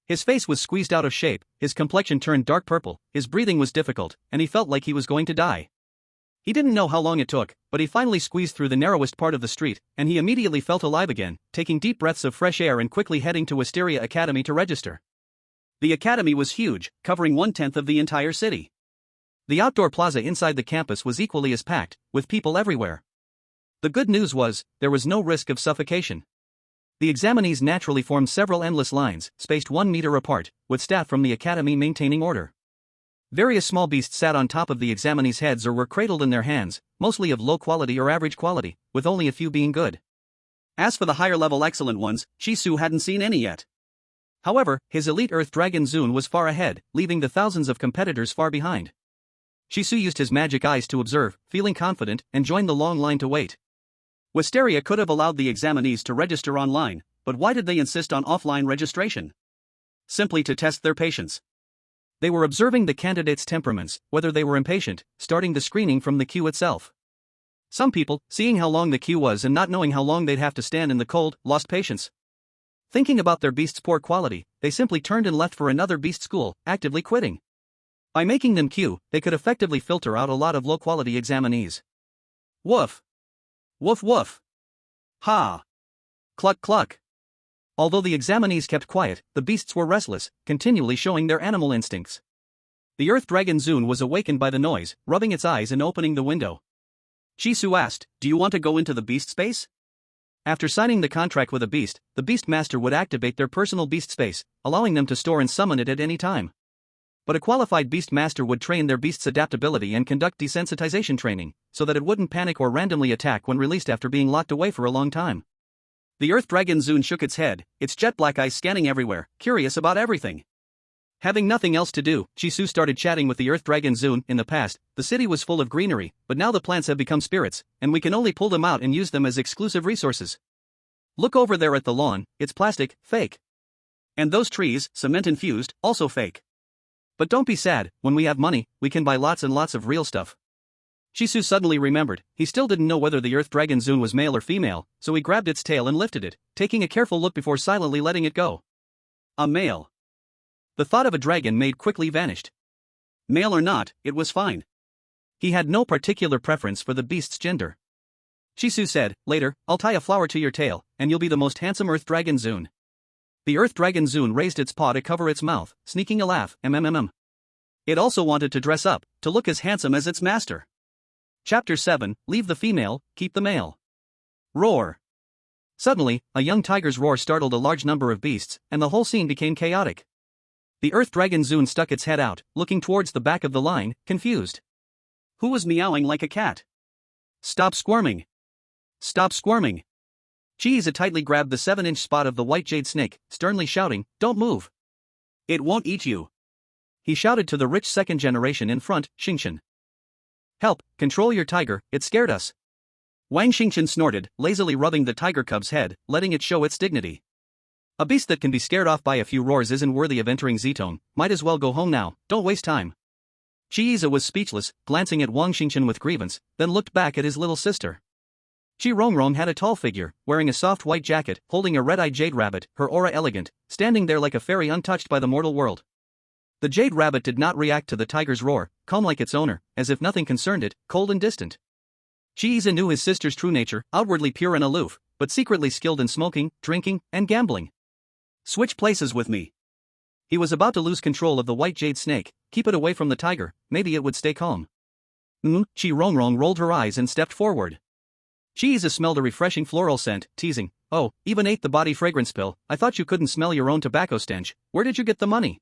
His face was squeezed out of shape, his complexion turned dark purple, his breathing was difficult, and he felt like he was going to die. He didn't know how long it took, but he finally squeezed through the narrowest part of the street, and he immediately felt alive again, taking deep breaths of fresh air and quickly heading to Wisteria Academy to register. The academy was huge, covering 1/10 of the entire city. The outdoor plaza inside the campus was equally as packed, with people everywhere. The good news was, there was no risk of suffocation. The examinees naturally formed several endless lines, spaced 1 meter apart, with staff from the academy maintaining order. Various small beasts sat on top of the examinees' heads or were cradled in their hands, mostly of low quality or average quality, with only a few being good. As for the higher-level excellent ones, Shisu hadn't seen any yet. However, his elite Earth Dragon Zune was far ahead, leaving the thousands of competitors far behind. Shisu used his magic eyes to observe, feeling confident, and joined the long line to wait. Wisteria could have allowed the examinees to register online, but why did they insist on offline registration? Simply to test their patience. They were observing the candidates' temperaments, whether they were impatient, starting the screening from the queue itself. Some people, seeing how long the queue was and not knowing how long they'd have to stand in the cold, lost patience. Thinking about their beast's poor quality, they simply turned and left for another beast school, actively quitting. By making them queue, they could effectively filter out a lot of low-quality examinees. Woof! Woof woof! Ha! Cluck cluck! Although the examinees kept quiet, the beasts were restless, continually showing their animal instincts. The Earth Dragon Zune was awakened by the noise, rubbing its eyes and opening the window. Shisu asked, "Do you want to go into the beast space?" After signing the contract with a beast, the beast master would activate their personal beast space, allowing them to store and summon it at any time. But a qualified beast master would train their beast's adaptability and conduct desensitization training, so that it wouldn't panic or randomly attack when released after being locked away for a long time. The Earth Dragon Zune shook its head, its jet black eyes scanning everywhere, curious about everything. Having nothing else to do, Shisu started chatting with the Earth Dragon Zune. In the past, the city was full of greenery, but now the plants have become spirits, and we can only pull them out and use them as exclusive resources. Look over there at the lawn, it's plastic, fake. And those trees, cement infused, also fake. But don't be sad, when we have money, we can buy lots and lots of real stuff. Shisu suddenly remembered, he still didn't know whether the Earth Dragon Zune was male or female, so he grabbed its tail and lifted it, taking a careful look before silently letting it go. A male. The thought of a dragon maid quickly vanished. Male or not, it was fine. He had no particular preference for the beast's gender. Shisu said, "Later, I'll tie a flower to your tail, and you'll be the most handsome Earth Dragon Zune." The Earth Dragon Zune raised its paw to cover its mouth, sneaking a laugh, mmm. It also wanted to dress up, to look as handsome as its master. Chapter 7, Leave the female, keep the male. Roar. Suddenly, a young tiger's roar startled a large number of beasts, and the whole scene became chaotic. The Earth Dragon Zune stuck its head out, looking towards the back of the line, confused. Who was meowing like a cat? Stop squirming. Stop squirming. Chiiza tightly grabbed the 7-inch spot of the white jade snake, sternly shouting, "Don't move. It won't eat you." He shouted to the rich second generation in front, Xingqian. "Help, control your tiger, it scared us." Wang Xingqian snorted, lazily rubbing the tiger cub's head, letting it show its dignity. A beast that can be scared off by a few roars isn't worthy of entering Zetone, might as well go home now, don't waste time. Chiiza was speechless, glancing at Wang Xingqian with grievance, then looked back at his little sister. Chi Rongrong had a tall figure, wearing a soft white jacket, holding a red-eyed jade rabbit, her aura elegant, standing there like a fairy untouched by the mortal world. The jade rabbit did not react to the tiger's roar, calm like its owner, as if nothing concerned it, cold and distant. Chiiza knew his sister's true nature, outwardly pure and aloof, but secretly skilled in smoking, drinking, and gambling. "Switch places with me." He was about to lose control of the white jade snake, keep it away from the tiger, maybe it would stay calm. Chi Rongrong rolled her eyes and stepped forward. Chiiza smelled a refreshing floral scent, teasing, "Oh, even ate the body fragrance pill, I thought you couldn't smell your own tobacco stench, where did you get the money?"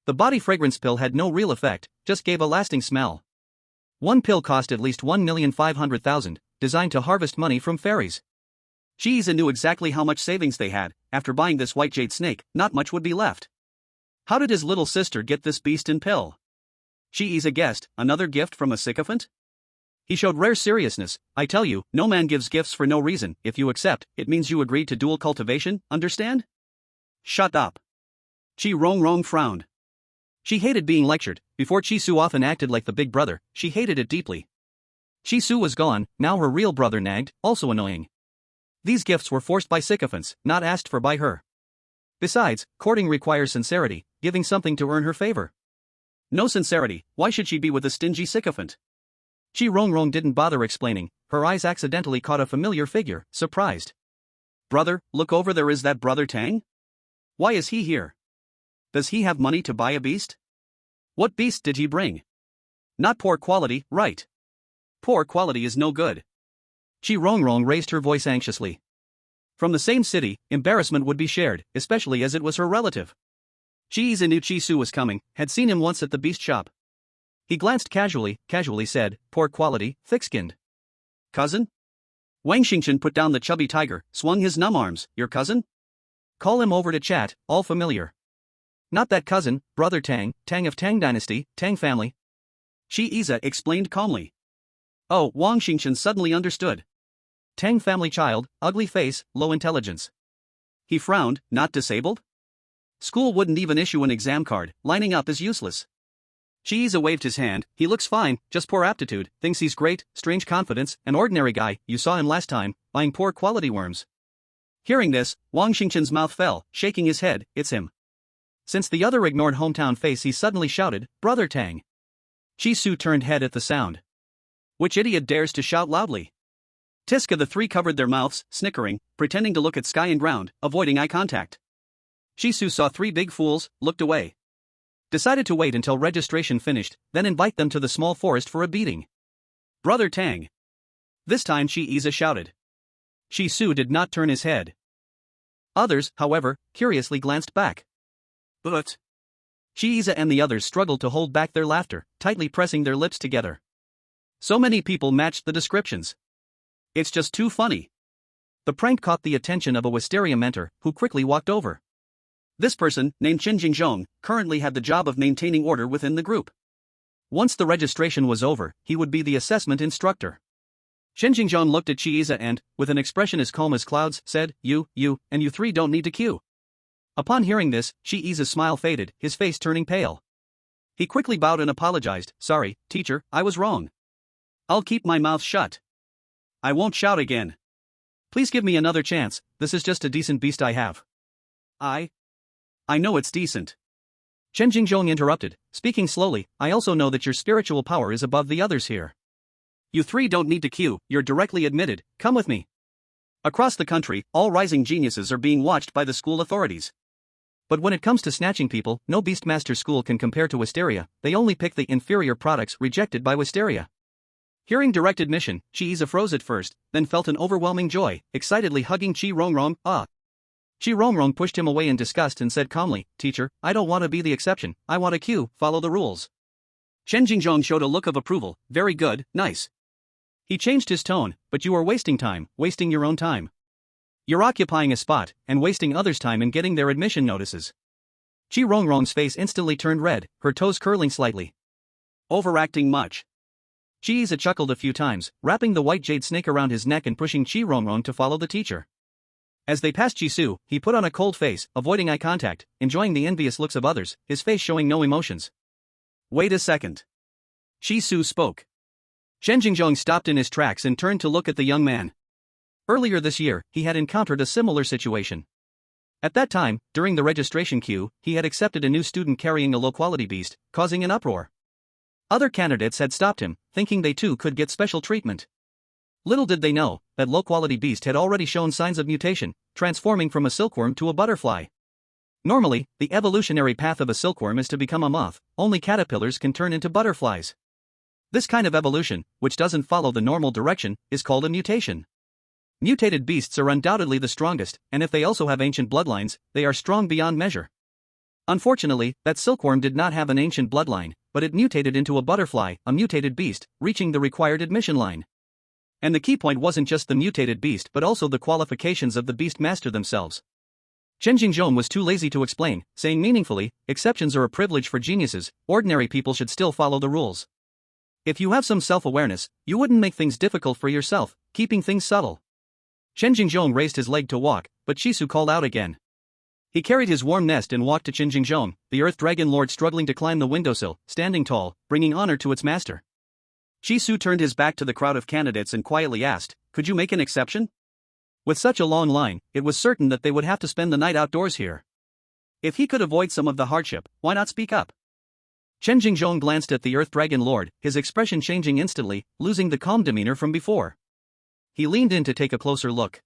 The body fragrance pill had no real effect, just gave a lasting smell. One pill cost at least 1,500,000, designed to harvest money from fairies. Chiiza knew exactly how much savings they had, after buying this white jade snake, not much would be left. How did his little sister get this beast and pill? Chiiza guessed, another gift from a sycophant? He showed rare seriousness. "I tell you, no man gives gifts for no reason. If you accept, it means you agreed to dual cultivation, understand?" "Shut up." Chi Rongrong frowned. She hated being lectured, Before Chisu often acted like the big brother, she hated it deeply. Chisu was gone, now her real brother nagged, also annoying. These gifts were forced by sycophants, not asked for by her. Besides, courting requires sincerity, giving something to earn her favor. No sincerity, why should she be with a stingy sycophant? Chi Rongrong didn't bother explaining, her eyes accidentally caught a familiar figure, surprised. Brother, look over there, is that Brother Tang? Why is he here? Does he have money to buy a beast? What beast did he bring? Not poor quality, right? Poor quality is no good. Chi Rongrong raised her voice anxiously. From the same city, embarrassment would be shared, especially as it was her relative. Chi's knew Chisu was coming, had seen him once at the beast shop. He glanced casually said, poor quality, thick-skinned. Cousin? Wang Xingchen put down the chubby tiger, swung his numb arms, your cousin? Call him over to chat, all familiar. Not that cousin, Brother Tang, Tang of Tang Dynasty, Tang family. Chi Iza explained calmly. Oh, Wang Xingchen suddenly understood. Tang family child, ugly face, low intelligence. He frowned, not disabled? School wouldn't even issue an exam card, lining up is useless. Chi Iza waved his hand, he looks fine, just poor aptitude, thinks he's great, strange confidence, an ordinary guy, you saw him last time, buying poor quality worms. Hearing this, Wang Xingchen's mouth fell, shaking his head, it's him. Since the other ignored hometown face, he suddenly shouted, Brother Tang. Chi Su turned head at the sound. Which idiot dares to shout loudly? Tiska the three covered their mouths, snickering, pretending to look at sky and ground, avoiding eye contact. Chi Su saw three big fools, looked away. Decided to wait until registration finished, then invite them to the small forest for a beating. Brother Tang. This time Chi Iza shouted. Chi Su did not turn his head. Others, however, curiously glanced back. But Chi Iza and the others struggled to hold back their laughter, tightly pressing their lips together. So many people matched the descriptions. It's just too funny. The prank caught the attention of a Wisteria mentor, who quickly walked over. This person, named Chen Jingzhong, currently had the job of maintaining order within the group. Once the registration was over, he would be the assessment instructor. Chen Jingzhong looked at Chi Iza and, with an expression as calm as clouds, said, you, and you three don't need to queue. Upon hearing this, Chi Iza's smile faded, his face turning pale. He quickly bowed and apologized, sorry, teacher, I was wrong. I'll keep my mouth shut. I won't shout again. Please give me another chance, this is just a decent beast I have. I know it's decent. Chen Jingzhong interrupted, speaking slowly, I also know that your spiritual power is above the others here. You three don't need to queue, you're directly admitted, come with me. Across the country, all rising geniuses are being watched by the school authorities. But when it comes to snatching people, no Beastmaster school can compare to Wisteria, they only pick the inferior products rejected by Wisteria. Hearing direct admission, Chi Iza froze at first, then felt an overwhelming joy, excitedly hugging Chi Rongrong, Chi Rongrong pushed him away in disgust and said calmly, teacher, I don't want to be the exception, I want to queue, follow the rules. Chen Jingzhong showed a look of approval, very good, nice. He changed his tone, but you are wasting time, wasting your own time. You're occupying a spot, and wasting others' time in getting their admission notices. Chi Rongrong's face instantly turned red, her toes curling slightly. Overacting much. Chi Iza chuckled a few times, wrapping the white jade snake around his neck and pushing Chi Rongrong to follow the teacher. As they passed Chi Su, he put on a cold face, avoiding eye contact, enjoying the envious looks of others, his face showing no emotions. Wait a second. Chi Su spoke. Chen Jingzhong stopped in his tracks and turned to look at the young man. Earlier this year, he had encountered a similar situation. At that time, during the registration queue, he had accepted a new student carrying a low-quality beast, causing an uproar. Other candidates had stopped him, thinking they too could get special treatment. Little did they know that low-quality beast had already shown signs of mutation, transforming from a silkworm to a butterfly. Normally, the evolutionary path of a silkworm is to become a moth, only caterpillars can turn into butterflies. This kind of evolution, which doesn't follow the normal direction, is called a mutation. Mutated beasts are undoubtedly the strongest, and if they also have ancient bloodlines, they are strong beyond measure. Unfortunately, that silkworm did not have an ancient bloodline, but it mutated into a butterfly, a mutated beast, reaching the required admission line. And the key point wasn't just the mutated beast but also the qualifications of the beast master themselves. Chen Jingzhong was too lazy to explain, saying meaningfully, exceptions are a privilege for geniuses, ordinary people should still follow the rules. If you have some self-awareness, you wouldn't make things difficult for yourself, keeping things subtle. Chen Jingzhong raised his leg to walk, but Chisu called out again. He carried his warm nest and walked to Qinjingzhong, the Earth Dragon Lord struggling to climb the windowsill, standing tall, bringing honor to its master. Shisu turned his back to the crowd of candidates and quietly asked, "Could you make an exception?" With such a long line, it was certain that they would have to spend the night outdoors here. If he could avoid some of the hardship, why not speak up? Chen Jingzhong glanced at the Earth Dragon Lord, his expression changing instantly, losing the calm demeanor from before. He leaned in to take a closer look.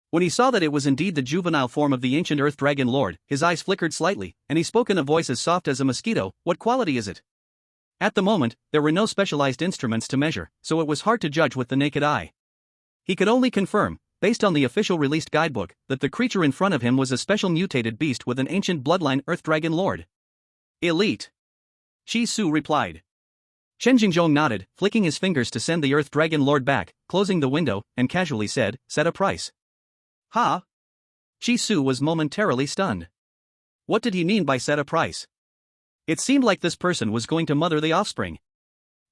When he saw that it was indeed the juvenile form of the ancient Earth Dragon Lord, his eyes flickered slightly, and he spoke in a voice as soft as a mosquito. "What quality is it?" At the moment, there were no specialized instruments to measure, so it was hard to judge with the naked eye. He could only confirm, based on the official released guidebook, that the creature in front of him was a special mutated beast with an ancient bloodline Earth Dragon Lord. Elite. Shisu replied. Chen Jingzhong nodded, flicking his fingers to send the Earth Dragon Lord back, closing the window, and casually said, "Set a price." "Ha?" Shisu was momentarily stunned. What did he mean by set a price? It seemed like this person was going to mother the offspring.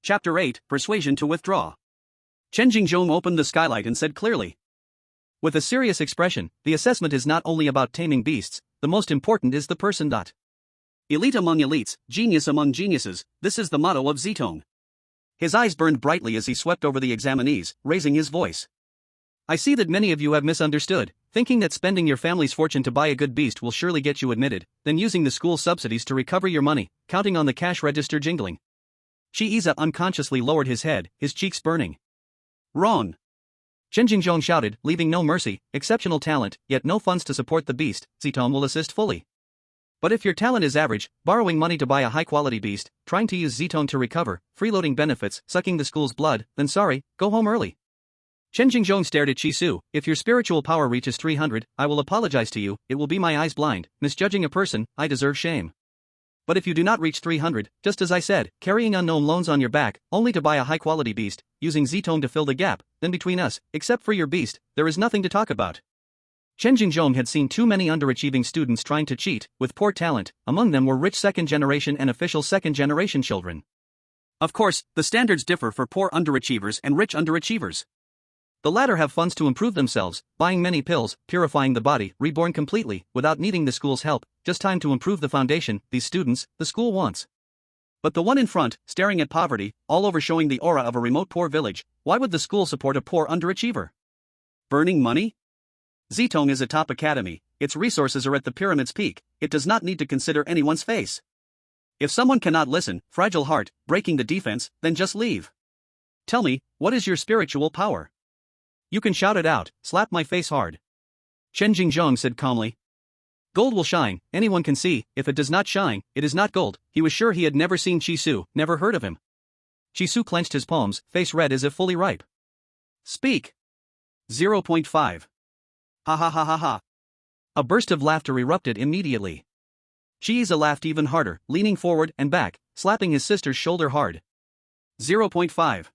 Chapter 8, Persuasion to Withdraw. Chen Jingzhong opened the skylight and said clearly. With a serious expression, the assessment is not only about taming beasts, the most important is the person. Elite among elites, genius among geniuses, this is the motto of Zitong. His eyes burned brightly as he swept over the examinees, raising his voice. I see that many of you have misunderstood, thinking that spending your family's fortune to buy a good beast will surely get you admitted, then using the school subsidies to recover your money, counting on the cash register jingling. Chi-Iza unconsciously lowered his head, his cheeks burning. Wrong. Chen Jingzhong shouted, leaving no mercy, exceptional talent, yet no funds to support the beast, Zitong will assist fully. But if your talent is average, borrowing money to buy a high-quality beast, trying to use Zitong to recover, freeloading benefits, sucking the school's blood, then sorry, go home early. Chen Jingzhong stared at Shisu. If your spiritual power reaches 300, I will apologize to you, it will be my eyes blind, misjudging a person, I deserve shame. But if you do not reach 300, just as I said, carrying unknown loans on your back, only to buy a high-quality beast, using Zitong to fill the gap, then between us, except for your beast, there is nothing to talk about. Chen Jingzhong had seen too many underachieving students trying to cheat, with poor talent, among them were rich second-generation and official second-generation children. Of course, the standards differ for poor underachievers and rich underachievers. The latter have funds to improve themselves, buying many pills, purifying the body, reborn completely, without needing the school's help, just time to improve the foundation, these students, the school wants. But the one in front, staring at poverty, all over showing the aura of a remote poor village, why would the school support a poor underachiever? Burning money? Zitong is a top academy, its resources are at the pyramid's peak, it does not need to consider anyone's face. If someone cannot listen, fragile heart, breaking the defense, then just leave. Tell me, what is your spiritual power? You can shout it out, slap my face hard. Chen Jingzhong said calmly. Gold will shine, anyone can see, if it does not shine, it is not gold. He was sure he had never seen Shisu, never heard of him. Shisu clenched his palms, face red as if fully ripe. Speak. 0.5. Ha ha ha ha ha. A burst of laughter erupted immediately. Chi-Iza laughed even harder, leaning forward and back, slapping his sister's shoulder hard. 0.5.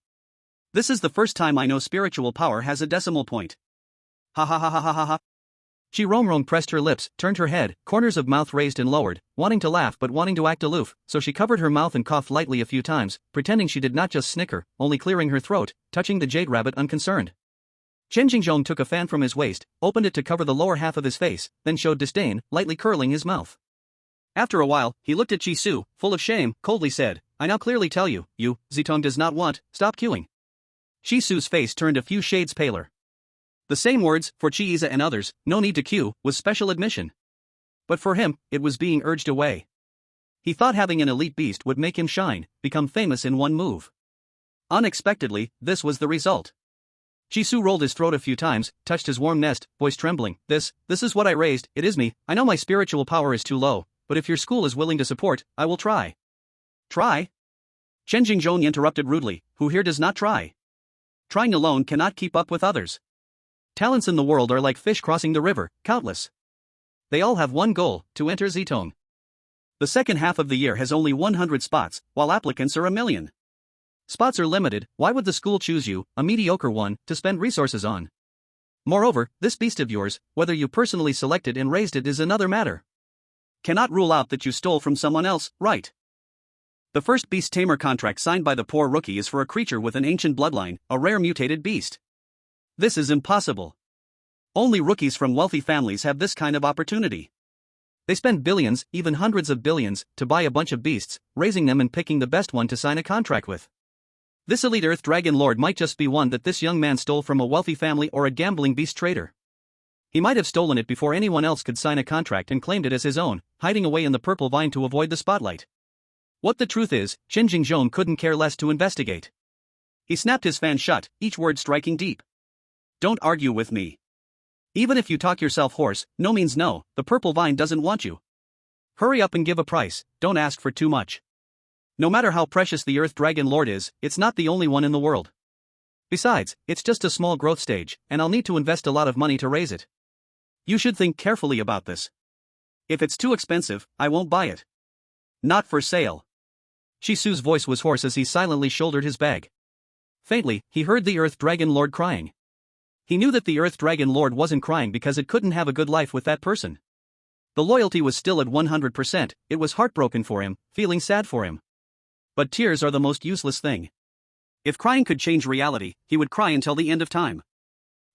This is the first time I know spiritual power has a decimal point. Ha ha ha ha ha ha ha. Chi Rongrong pressed her lips, turned her head, corners of mouth raised and lowered, wanting to laugh but wanting to act aloof, so she covered her mouth and coughed lightly a few times, pretending she did not just snicker, only clearing her throat, touching the jade rabbit unconcerned. Chen Jingzhong took a fan from his waist, opened it to cover the lower half of his face, then showed disdain, lightly curling his mouth. After a while, he looked at Shisu, full of shame, coldly said, I now clearly tell you, Zitong does not want, stop queuing. Shisu's face turned a few shades paler. The same words, for Chi-Iza and others, no need to queue, was special admission. But for him, it was being urged away. He thought having an elite beast would make him shine, become famous in one move. Unexpectedly, this was the result. Shisu rolled his throat a few times, touched his warm nest, voice trembling, This is what I raised, it is me, I know my spiritual power is too low, but if your school is willing to support, I will try. Try? Chen Jingzhong interrupted rudely, who here does not try? Trying alone cannot keep up with others. Talents in the world are like fish crossing the river, countless. They all have one goal, to enter Zitong. The second half of the year has only 100 spots, while applicants are 1,000,000. Spots are limited, why would the school choose you, a mediocre one, to spend resources on? Moreover, this beast of yours, whether you personally selected and raised it is another matter. Cannot rule out that you stole from someone else, right? The first beast tamer contract signed by the poor rookie is for a creature with an ancient bloodline, a rare mutated beast. This is impossible. Only rookies from wealthy families have this kind of opportunity. They spend billions, even hundreds of billions, to buy a bunch of beasts, raising them and picking the best one to sign a contract with. This elite Earth Dragon Lord might just be one that this young man stole from a wealthy family or a gambling beast trader. He might have stolen it before anyone else could sign a contract and claimed it as his own, hiding away in the purple vine to avoid the spotlight. What the truth is, Chen Jingzhong couldn't care less to investigate. He snapped his fan shut, each word striking deep. Don't argue with me. Even if you talk yourself hoarse, no means no, the purple vine doesn't want you. Hurry up and give a price, don't ask for too much. No matter how precious the Earth Dragon Lord is, it's not the only one in the world. Besides, it's just a small growth stage, and I'll need to invest a lot of money to raise it. You should think carefully about this. If it's too expensive, I won't buy it. Not for sale. Shisu's voice was hoarse as he silently shouldered his bag. Faintly, he heard the Earth Dragon Lord crying. He knew that the Earth Dragon Lord wasn't crying because it couldn't have a good life with that person. The loyalty was still at 100%, it was heartbroken for him, feeling sad for him. But tears are the most useless thing. If crying could change reality, he would cry until the end of time.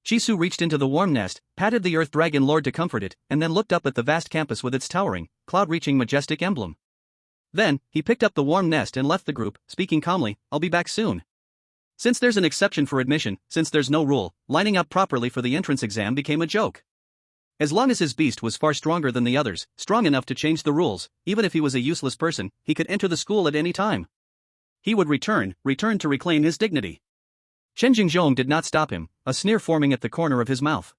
Shisu reached into the warm nest, patted the Earth Dragon Lord to comfort it, and then looked up at the vast campus with its towering, cloud-reaching majestic emblem. Then, he picked up the warm nest and left the group, speaking calmly, I'll be back soon. Since there's an exception for admission, since there's no rule, lining up properly for the entrance exam became a joke. As long as his beast was far stronger than the others, strong enough to change the rules, even if he was a useless person, he could enter the school at any time. He would return to reclaim his dignity. Chen Jingzhong did not stop him, a sneer forming at the corner of his mouth.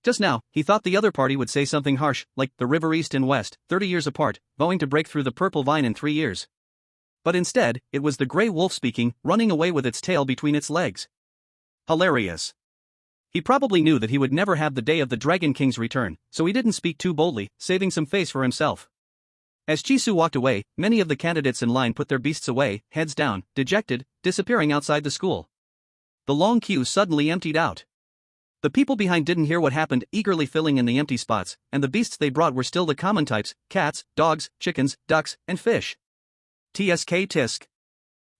Just now, he thought the other party would say something harsh, like the river east and west, 30 years apart, vowing to break through the purple vine in 3 years. But instead, it was the gray wolf speaking, running away with its tail between its legs. Hilarious. He probably knew that he would never have the day of the Dragon King's return, so he didn't speak too boldly, saving some face for himself. As Chisu walked away, many of the candidates in line put their beasts away, heads down, dejected, disappearing outside the school. The long queue suddenly emptied out. The people behind didn't hear what happened, eagerly filling in the empty spots, and the beasts they brought were still the common types, cats, dogs, chickens, ducks, and fish. TSK tisk.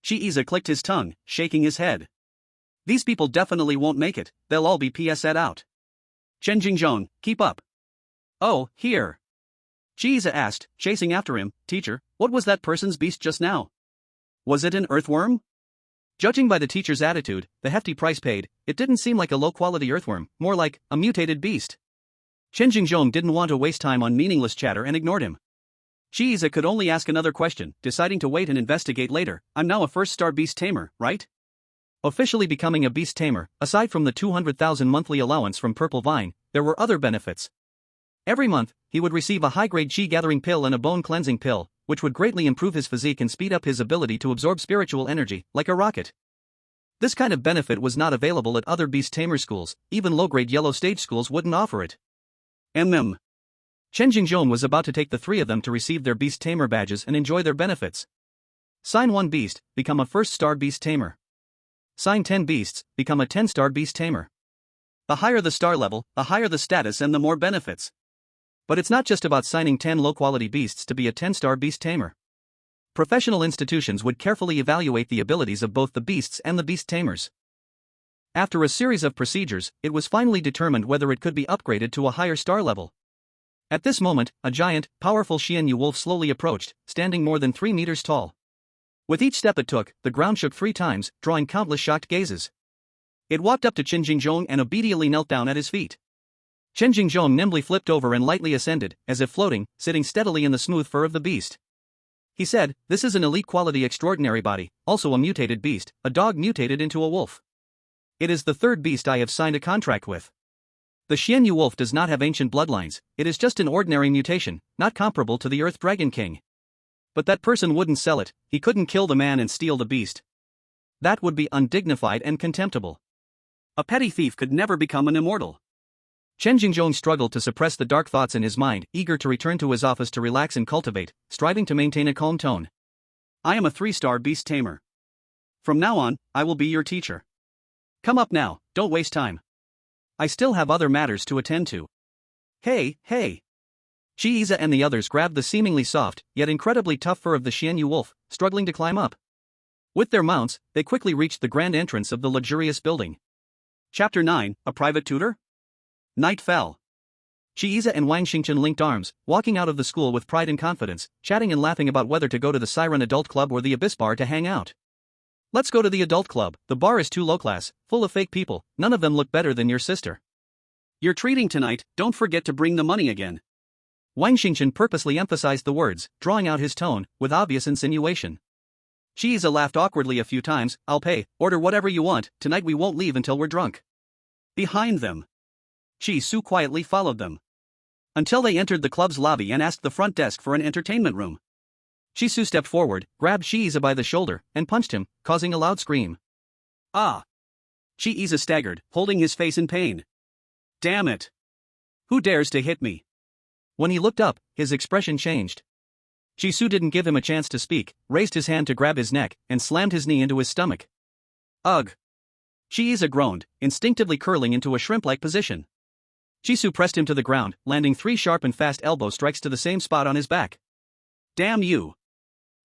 Chiiza clicked his tongue, shaking his head. These people definitely won't make it, they'll all be PS'd out. Chen Jingzhong, keep up. Oh, here. Chiiza asked, chasing after him, Teacher, what was that person's beast just now? Was it an earthworm? Judging by the teacher's attitude, the hefty price paid, it didn't seem like a low-quality earthworm, more like a mutated beast. Chen Jingzhong didn't want to waste time on meaningless chatter and ignored him. Chiiza could only ask another question, deciding to wait and investigate later. I'm now a first-star beast tamer, right? Officially becoming a beast tamer, aside from the 200,000 monthly allowance from Purple Vine, there were other benefits. Every month, he would receive a high-grade chi-gathering pill and a bone-cleansing pill, which would greatly improve his physique and speed up his ability to absorb spiritual energy, like a rocket. This kind of benefit was not available at other beast tamer schools, even low-grade yellow stage schools wouldn't offer it. Chen Jingzhong was about to take the 3 of them to receive their beast tamer badges and enjoy their benefits. Sign 1 beast, become a first-star beast tamer. Sign 10 beasts, become a 10-star beast tamer. The higher the star level, the higher the status and the more benefits. But it's not just about signing 10 low-quality beasts to be a 10-star beast tamer. Professional institutions would carefully evaluate the abilities of both the beasts and the beast tamers. After a series of procedures, it was finally determined whether it could be upgraded to a higher star level. At this moment, a giant, powerful Xianyu wolf slowly approached, standing more than 3 meters tall. With each step it took, the ground shook 3 times, drawing countless shocked gazes. It walked up to Chen Jingzhong and obediently knelt down at his feet. Chen Jingzhong nimbly flipped over and lightly ascended, as if floating, sitting steadily in the smooth fur of the beast. He said, This is an elite-quality extraordinary body, also a mutated beast, a dog mutated into a wolf. It is the 3rd beast I have signed a contract with. The Xianyu wolf does not have ancient bloodlines, it is just an ordinary mutation, not comparable to the Earth Dragon King. But that person wouldn't sell it, he couldn't kill the man and steal the beast. That would be undignified and contemptible. A petty thief could never become an immortal. Chen Jingzhong struggled to suppress the dark thoughts in his mind, eager to return to his office to relax and cultivate, striving to maintain a calm tone. I am a 3-star beast tamer. From now on, I will be your teacher. Come up now, don't waste time. I still have other matters to attend to. Hey. Chiiza and the others grabbed the seemingly soft, yet incredibly tough fur of the Xianyu wolf, struggling to climb up. With their mounts, they quickly reached the grand entrance of the luxurious building. Chapter 9, A Private Tutor? Night fell. Shiiza and Wang Xingchen linked arms, walking out of the school with pride and confidence, chatting and laughing about whether to go to the Siren Adult Club or the Abyss Bar to hang out. Let's go to the Adult Club, the bar is too low class, full of fake people, none of them look better than your sister. You're treating tonight, don't forget to bring the money again. Wang Xingchen purposely emphasized the words, drawing out his tone, with obvious insinuation. Shiiza laughed awkwardly a few times. I'll pay, order whatever you want, tonight we won't leave until we're drunk. Behind them. Shi-Su quietly followed them. Until they entered the club's lobby and asked the front desk for an entertainment room. Shi-Su stepped forward, grabbed Shiiza by the shoulder, and punched him, causing a loud scream. Ah! Shiiza staggered, holding his face in pain. Damn it! Who dares to hit me? When he looked up, his expression changed. Shi-Su didn't give him a chance to speak, raised his hand to grab his neck, and slammed his knee into his stomach. Ugh! Shiiza groaned, instinctively curling into a shrimp-like position. Shi-Su pressed him to the ground, landing 3 sharp and fast elbow strikes to the same spot on his back. Damn you!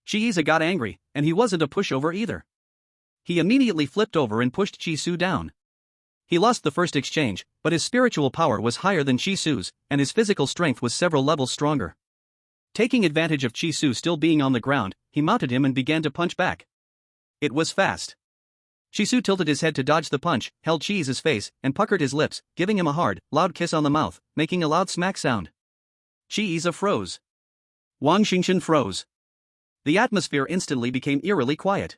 Shiiza got angry, and he wasn't a pushover either. He immediately flipped over and pushed Shi-Su down. He lost the first exchange, but his spiritual power was higher than Shi-Su's, and his physical strength was several levels stronger. Taking advantage of Shi-Su still being on the ground, he mounted him and began to punch back. It was fast. Shi-Su tilted his head to dodge the punch, held Shiiza's face, and puckered his lips, giving him a hard, loud kiss on the mouth, making a loud smack sound. Shiiza froze. Wang Xingchen froze. The atmosphere instantly became eerily quiet.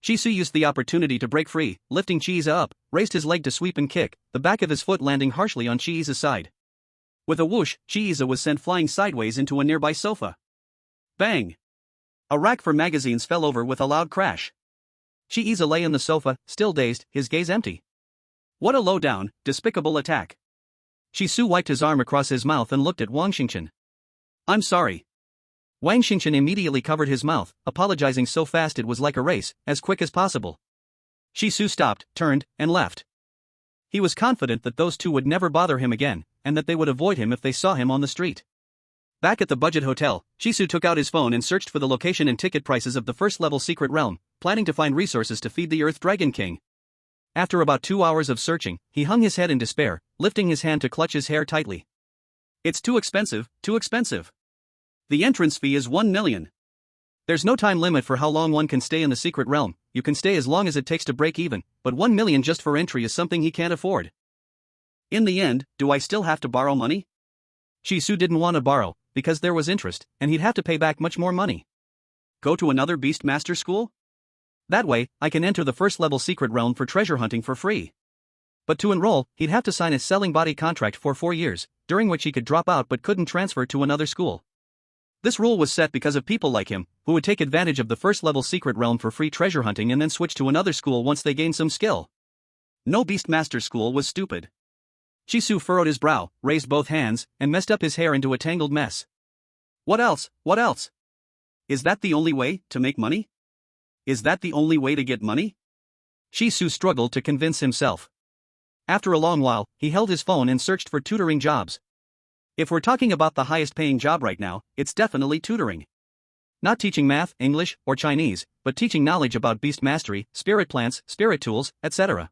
Shi-Su used the opportunity to break free, lifting Shiiza up, raised his leg to sweep and kick, the back of his foot landing harshly on Shiiza's side. With a whoosh, Shiiza was sent flying sideways into a nearby sofa. Bang! A rack for magazines fell over with a loud crash. Shiiza lay on the sofa, still dazed, his gaze empty. What a low-down, despicable attack. Shi-Su wiped his arm across his mouth and looked at Wang Xingchen. I'm sorry. Wang Xingchen immediately covered his mouth, apologizing so fast it was like a race, as quick as possible. Shi-Su stopped, turned, and left. He was confident that those two would never bother him again, and that they would avoid him if they saw him on the street. Back at the budget hotel, Shi-Su took out his phone and searched for the location and ticket prices of the first-level secret realm, planning to find resources to feed the Earth Dragon King. After about 2 hours of searching, he hung his head in despair, lifting his hand to clutch his hair tightly. It's too expensive, too expensive. The entrance fee is 1 million. There's no time limit for how long one can stay in the secret realm, you can stay as long as it takes to break even, but 1 million just for entry is something he can't afford. In the end, do I still have to borrow money? Shi-Su didn't want to borrow, because there was interest, and he'd have to pay back much more money. Go to another Beastmaster school? That way, I can enter the first-level secret realm for treasure hunting for free. But to enroll, he'd have to sign a selling body contract for 4 years, during which he could drop out but couldn't transfer to another school. This rule was set because of people like him, who would take advantage of the first-level secret realm for free treasure hunting and then switch to another school once they gained some skill. No Beastmaster school was stupid. Shi-Su furrowed his brow, raised both hands, and messed up his hair into a tangled mess. What else? What else? Is that the only way to make money? Is that the only way to get money? Shi-Su struggled to convince himself. After a long while, he held his phone and searched for tutoring jobs. If we're talking about the highest paying job right now, it's definitely tutoring. Not teaching math, English, or Chinese, but teaching knowledge about beast mastery, spirit plants, spirit tools, etc.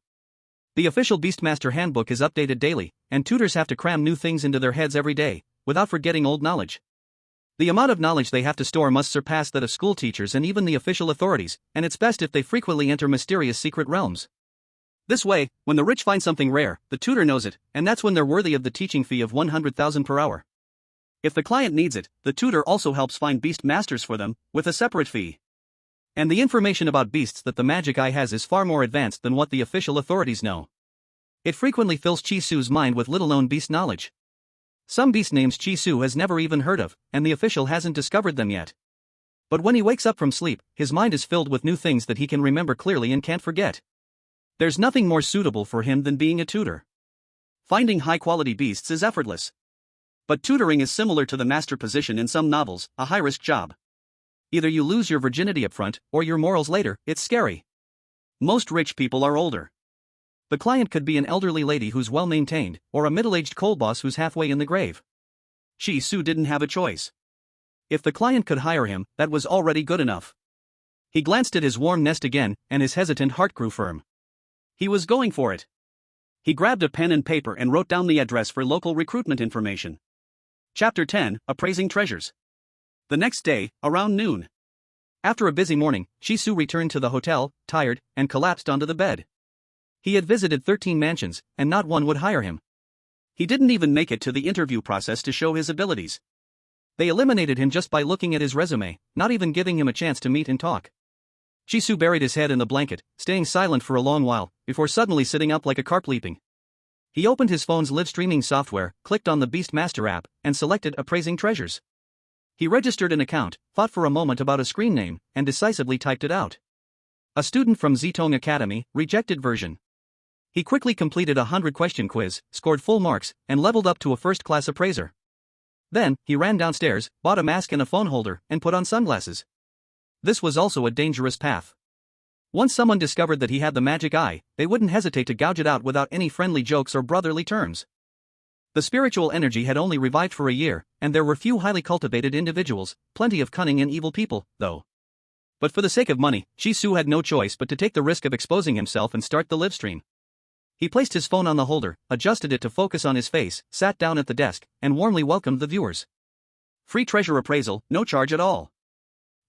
The official Beastmaster handbook is updated daily, and tutors have to cram new things into their heads every day, without forgetting old knowledge. The amount of knowledge they have to store must surpass that of school teachers and even the official authorities, and it's best if they frequently enter mysterious secret realms. This way, when the rich find something rare, the tutor knows it, and that's when they're worthy of the teaching fee of 100,000 per hour. If the client needs it, the tutor also helps find beast masters for them, with a separate fee. And the information about beasts that the Magic Eye has is far more advanced than what the official authorities know. It frequently fills Shi-Su's mind with little-known beast knowledge. Some beast names Shi-Su has never even heard of, and the official hasn't discovered them yet. But when he wakes up from sleep, his mind is filled with new things that he can remember clearly and can't forget. There's nothing more suitable for him than being a tutor. Finding high-quality beasts is effortless. But tutoring is similar to the master position in some novels, a high-risk job. Either you lose your virginity up front, or your morals later. It's scary. Most rich people are older. The client could be an elderly lady who's well-maintained, or a middle-aged coal boss who's halfway in the grave. Shi-Su didn't have a choice. If the client could hire him, that was already good enough. He glanced at his warm nest again, and his hesitant heart grew firm. He was going for it. He grabbed a pen and paper and wrote down the address for local recruitment information. Chapter 10, Appraising Treasures. The next day, around noon. After a busy morning, Shisu returned to the hotel, tired, and collapsed onto the bed. He had visited 13 mansions, and not one would hire him. He didn't even make it to the interview process to show his abilities. They eliminated him just by looking at his resume, not even giving him a chance to meet and talk. Shisu buried his head in the blanket, staying silent for a long while, before suddenly sitting up like a carp leaping. He opened his phone's live streaming software, clicked on the Beastmaster app, and selected Appraising Treasures. He registered an account, thought for a moment about a screen name, and decisively typed it out. A student from Zitong Academy, rejected version. He quickly completed a 100-question quiz, scored full marks, and leveled up to a first-class appraiser. Then, he ran downstairs, bought a mask and a phone holder, and put on sunglasses. This was also a dangerous path. Once someone discovered that he had the magic eye, they wouldn't hesitate to gouge it out without any friendly jokes or brotherly terms. The spiritual energy had only revived for a year, and there were few highly cultivated individuals, plenty of cunning and evil people, though. But for the sake of money, Shisu had no choice but to take the risk of exposing himself and start the live stream. He placed his phone on the holder, adjusted it to focus on his face, sat down at the desk, and warmly welcomed the viewers. Free treasure appraisal, no charge at all.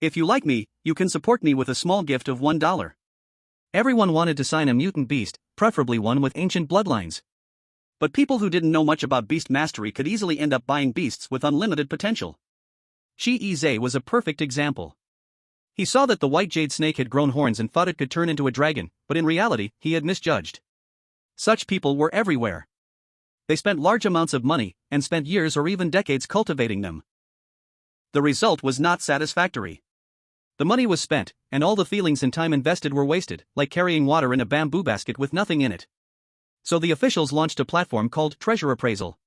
If you like me, you can support me with a small gift of $1. Everyone wanted to sign a mutant beast, preferably one with ancient bloodlines. But people who didn't know much about beast mastery could easily end up buying beasts with unlimited potential. Shi-Ze was a perfect example. He saw that the white jade snake had grown horns and thought it could turn into a dragon, but in reality, he had misjudged. Such people were everywhere. They spent large amounts of money, and spent years or even decades cultivating them. The result was not satisfactory. The money was spent, and all the feelings and time invested were wasted, like carrying water in a bamboo basket with nothing in it. So the officials launched a platform called Treasure Appraisal.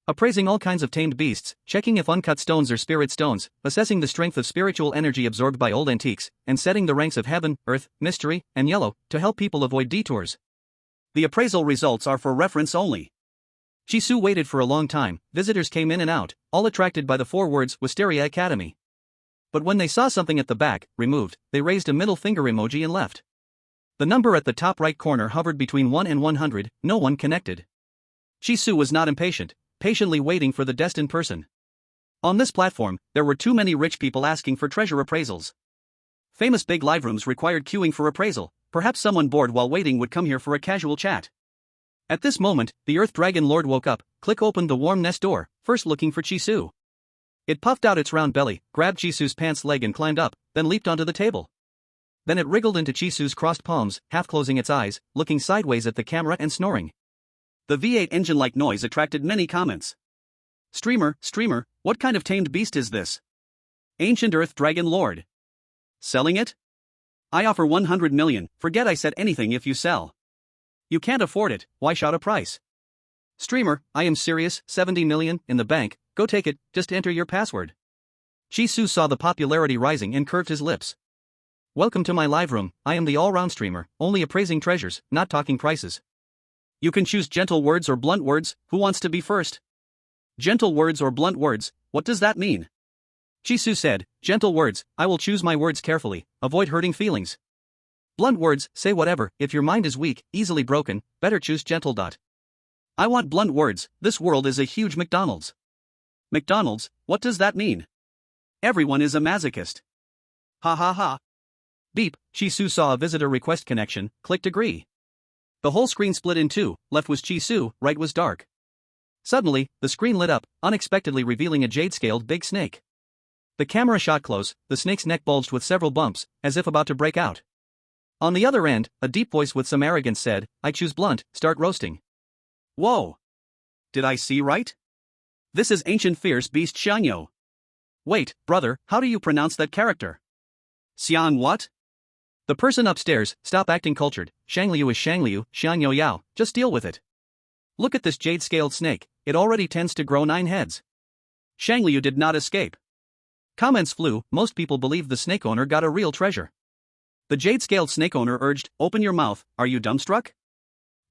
Appraising all kinds of tamed beasts, checking if uncut stones are spirit stones, assessing the strength of spiritual energy absorbed by old antiques, and setting the ranks of heaven, earth, mystery, and yellow, to help people avoid detours. The appraisal results are for reference only. Shisu waited for a long time, visitors came in and out, all attracted by the 4 words Wisteria Academy. But when they saw something at the back, removed, they raised a middle finger emoji and left. The number at the top right corner hovered between 1 and 100, no one connected. Shisu was not impatient, patiently waiting for the destined person. On this platform, there were too many rich people asking for treasure appraisals. Famous big live rooms required queuing for appraisal, perhaps someone bored while waiting would come here for a casual chat. At this moment, the Earth Dragon Lord woke up, opened the warm nest door, first looking for Shisu. It puffed out its round belly, grabbed Chisu's pants leg and climbed up, then leaped onto the table. Then it wriggled into Chisu's crossed palms, half closing its eyes, looking sideways at the camera and snoring. The V8 engine-like noise attracted many comments. Streamer, what kind of tamed beast is this? Ancient Earth Dragon Lord. Selling it? I offer 100 million, forget I said anything if you sell. You can't afford it, why shout a price? Streamer, I am serious, 70 million, in the bank, go take it, just enter your password. Shisu saw the popularity rising and curved his lips. Welcome to my live room, I am the all-round streamer, only appraising treasures, not talking prices. You can choose gentle words or blunt words, who wants to be first? Gentle words or blunt words, what does that mean? Shisu said, gentle words, I will choose my words carefully, avoid hurting feelings. Blunt words, say whatever, if your mind is weak, easily broken, better choose gentle. I want blunt words, this world is a huge McDonald's. McDonald's, what does that mean? Everyone is a masochist. Ha ha ha. Beep, Shisu saw a visitor request connection, clicked agree. The whole screen split in two, left was Shisu, right was dark. Suddenly, the screen lit up, unexpectedly revealing a jade-scaled big snake. The camera shot close, the snake's neck bulged with several bumps, as if about to break out. On the other end, a deep voice with some arrogance said, I choose blunt, start roasting. Whoa! Did I see right? This is ancient fierce beast Xiangyo. Wait, brother, how do you pronounce that character? Xiang what? The person upstairs, stop acting cultured, Shangliu is Shangliu, Xiangyo Yao, just deal with it. Look at this jade-scaled snake, it already tends to grow 9 heads. Shangliu did not escape. Comments flew, most people believed the snake owner got a real treasure. The jade-scaled snake owner urged, open your mouth, are you dumbstruck?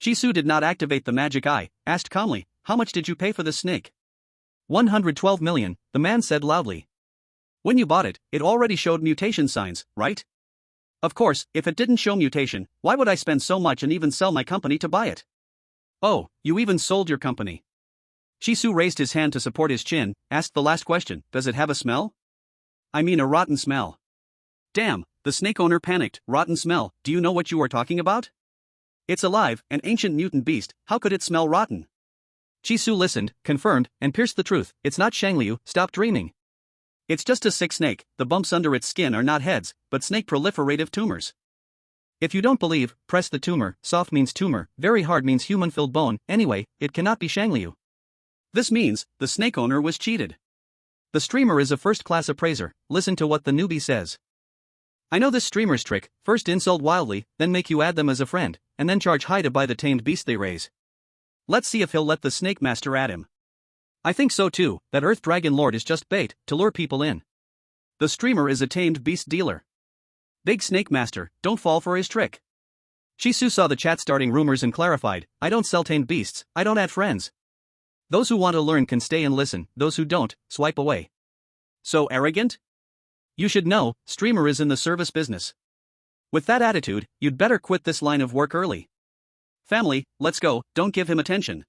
Shisu did not activate the magic eye, asked calmly, how much did you pay for this snake? 112 million, the man said loudly. When you bought it, it already showed mutation signs, right? Of course, if it didn't show mutation, why would I spend so much and even sell my company to buy it? Oh, you even sold your company. Shisu raised his hand to support his chin, asked the last question, does it have a smell? I mean a rotten smell. Damn, the snake owner panicked, rotten smell, do you know what you are talking about? It's alive, an ancient mutant beast, how could it smell rotten? Shisu listened, confirmed, and pierced the truth, it's not Shangliu, stop dreaming. It's just a sick snake, the bumps under its skin are not heads, but snake proliferative tumors. If you don't believe, press the tumor, soft means tumor, very hard means human-filled bone, anyway, it cannot be Shangliu. This means, the snake owner was cheated. The streamer is a first-class appraiser, listen to what the newbie says. I know this streamer's trick, first insult wildly, then make you add them as a friend, and then charge high to buy the tamed beast they raise. Let's see if he'll let the snake master add him. I think so too, that Earth Dragon Lord is just bait, to lure people in. The streamer is a tamed beast dealer. Big snake master, don't fall for his trick. Shisu saw the chat starting rumors and clarified, I don't sell tamed beasts, I don't add friends. Those who want to learn can stay and listen, those who don't, swipe away. So arrogant? You should know, streamer is in the service business. With that attitude, you'd better quit this line of work early. Family, let's go, don't give him attention.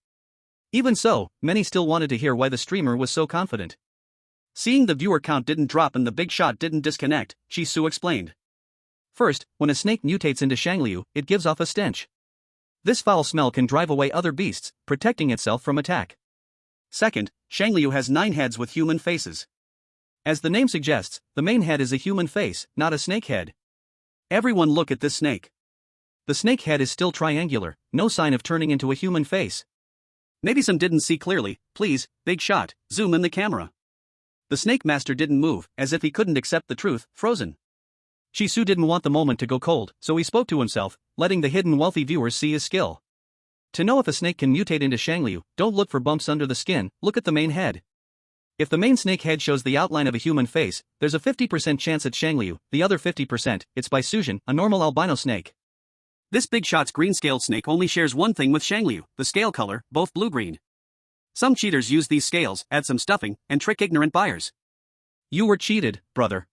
Even so, many still wanted to hear why the streamer was so confident. Seeing the viewer count didn't drop and the big shot didn't disconnect, Shisu explained. First, when a snake mutates into Shangliu, it gives off a stench. This foul smell can drive away other beasts, protecting itself from attack. Second, Shangliu has 9 heads with human faces. As the name suggests, the main head is a human face, not a snake head. Everyone look at this snake. The snake head is still triangular, no sign of turning into a human face. Maybe some didn't see clearly, please, big shot, zoom in the camera. The snake master didn't move, as if he couldn't accept the truth, frozen. Shisu didn't want the moment to go cold, so he spoke to himself, letting the hidden wealthy viewers see his skill. To know if a snake can mutate into Shangliu, don't look for bumps under the skin, look at the main head. If the main snake head shows the outline of a human face, there's a 50% chance it's Shangliu, the other 50%, it's Baisuzhen, a normal albino snake. This big shot's green-scaled snake only shares one thing with Shangliu, the scale color, both blue-green. Some cheaters use these scales, add some stuffing, and trick ignorant buyers. You were cheated, brother.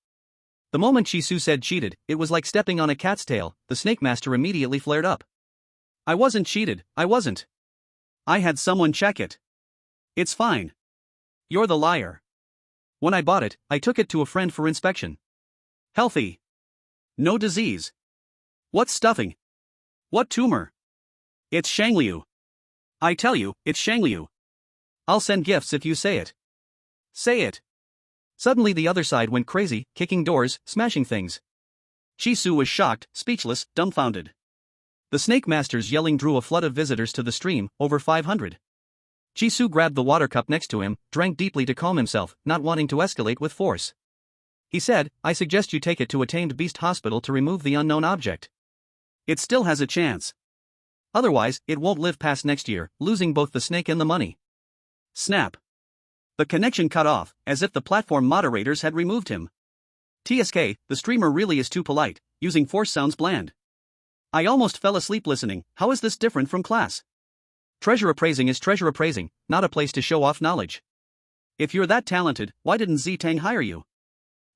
The moment Shisu said cheated, it was like stepping on a cat's tail, the snake master immediately flared up. I wasn't cheated, I wasn't. I had someone check it. It's fine. You're the liar. When I bought it, I took it to a friend for inspection. Healthy. No disease. What stuffing? What tumor? It's Shangliu. I tell you, it's Shangliu. I'll send gifts if you say it. Say it. Suddenly the other side went crazy, kicking doors, smashing things. Shisu was shocked, speechless, dumbfounded. The snake master's yelling drew a flood of visitors to the stream, over 500. Shisu grabbed the water cup next to him, drank deeply to calm himself, not wanting to escalate with force. He said, I suggest you take it to a tamed beast hospital to remove the unknown object. It still has a chance. Otherwise, it won't live past next year, losing both the snake and the money. Snap. The connection cut off, as if the platform moderators had removed him. TSK, the streamer really is too polite, using force sounds bland. I almost fell asleep listening, how is this different from class? Treasure appraising is treasure appraising, not a place to show off knowledge. If you're that talented, why didn't Z-Tang hire you?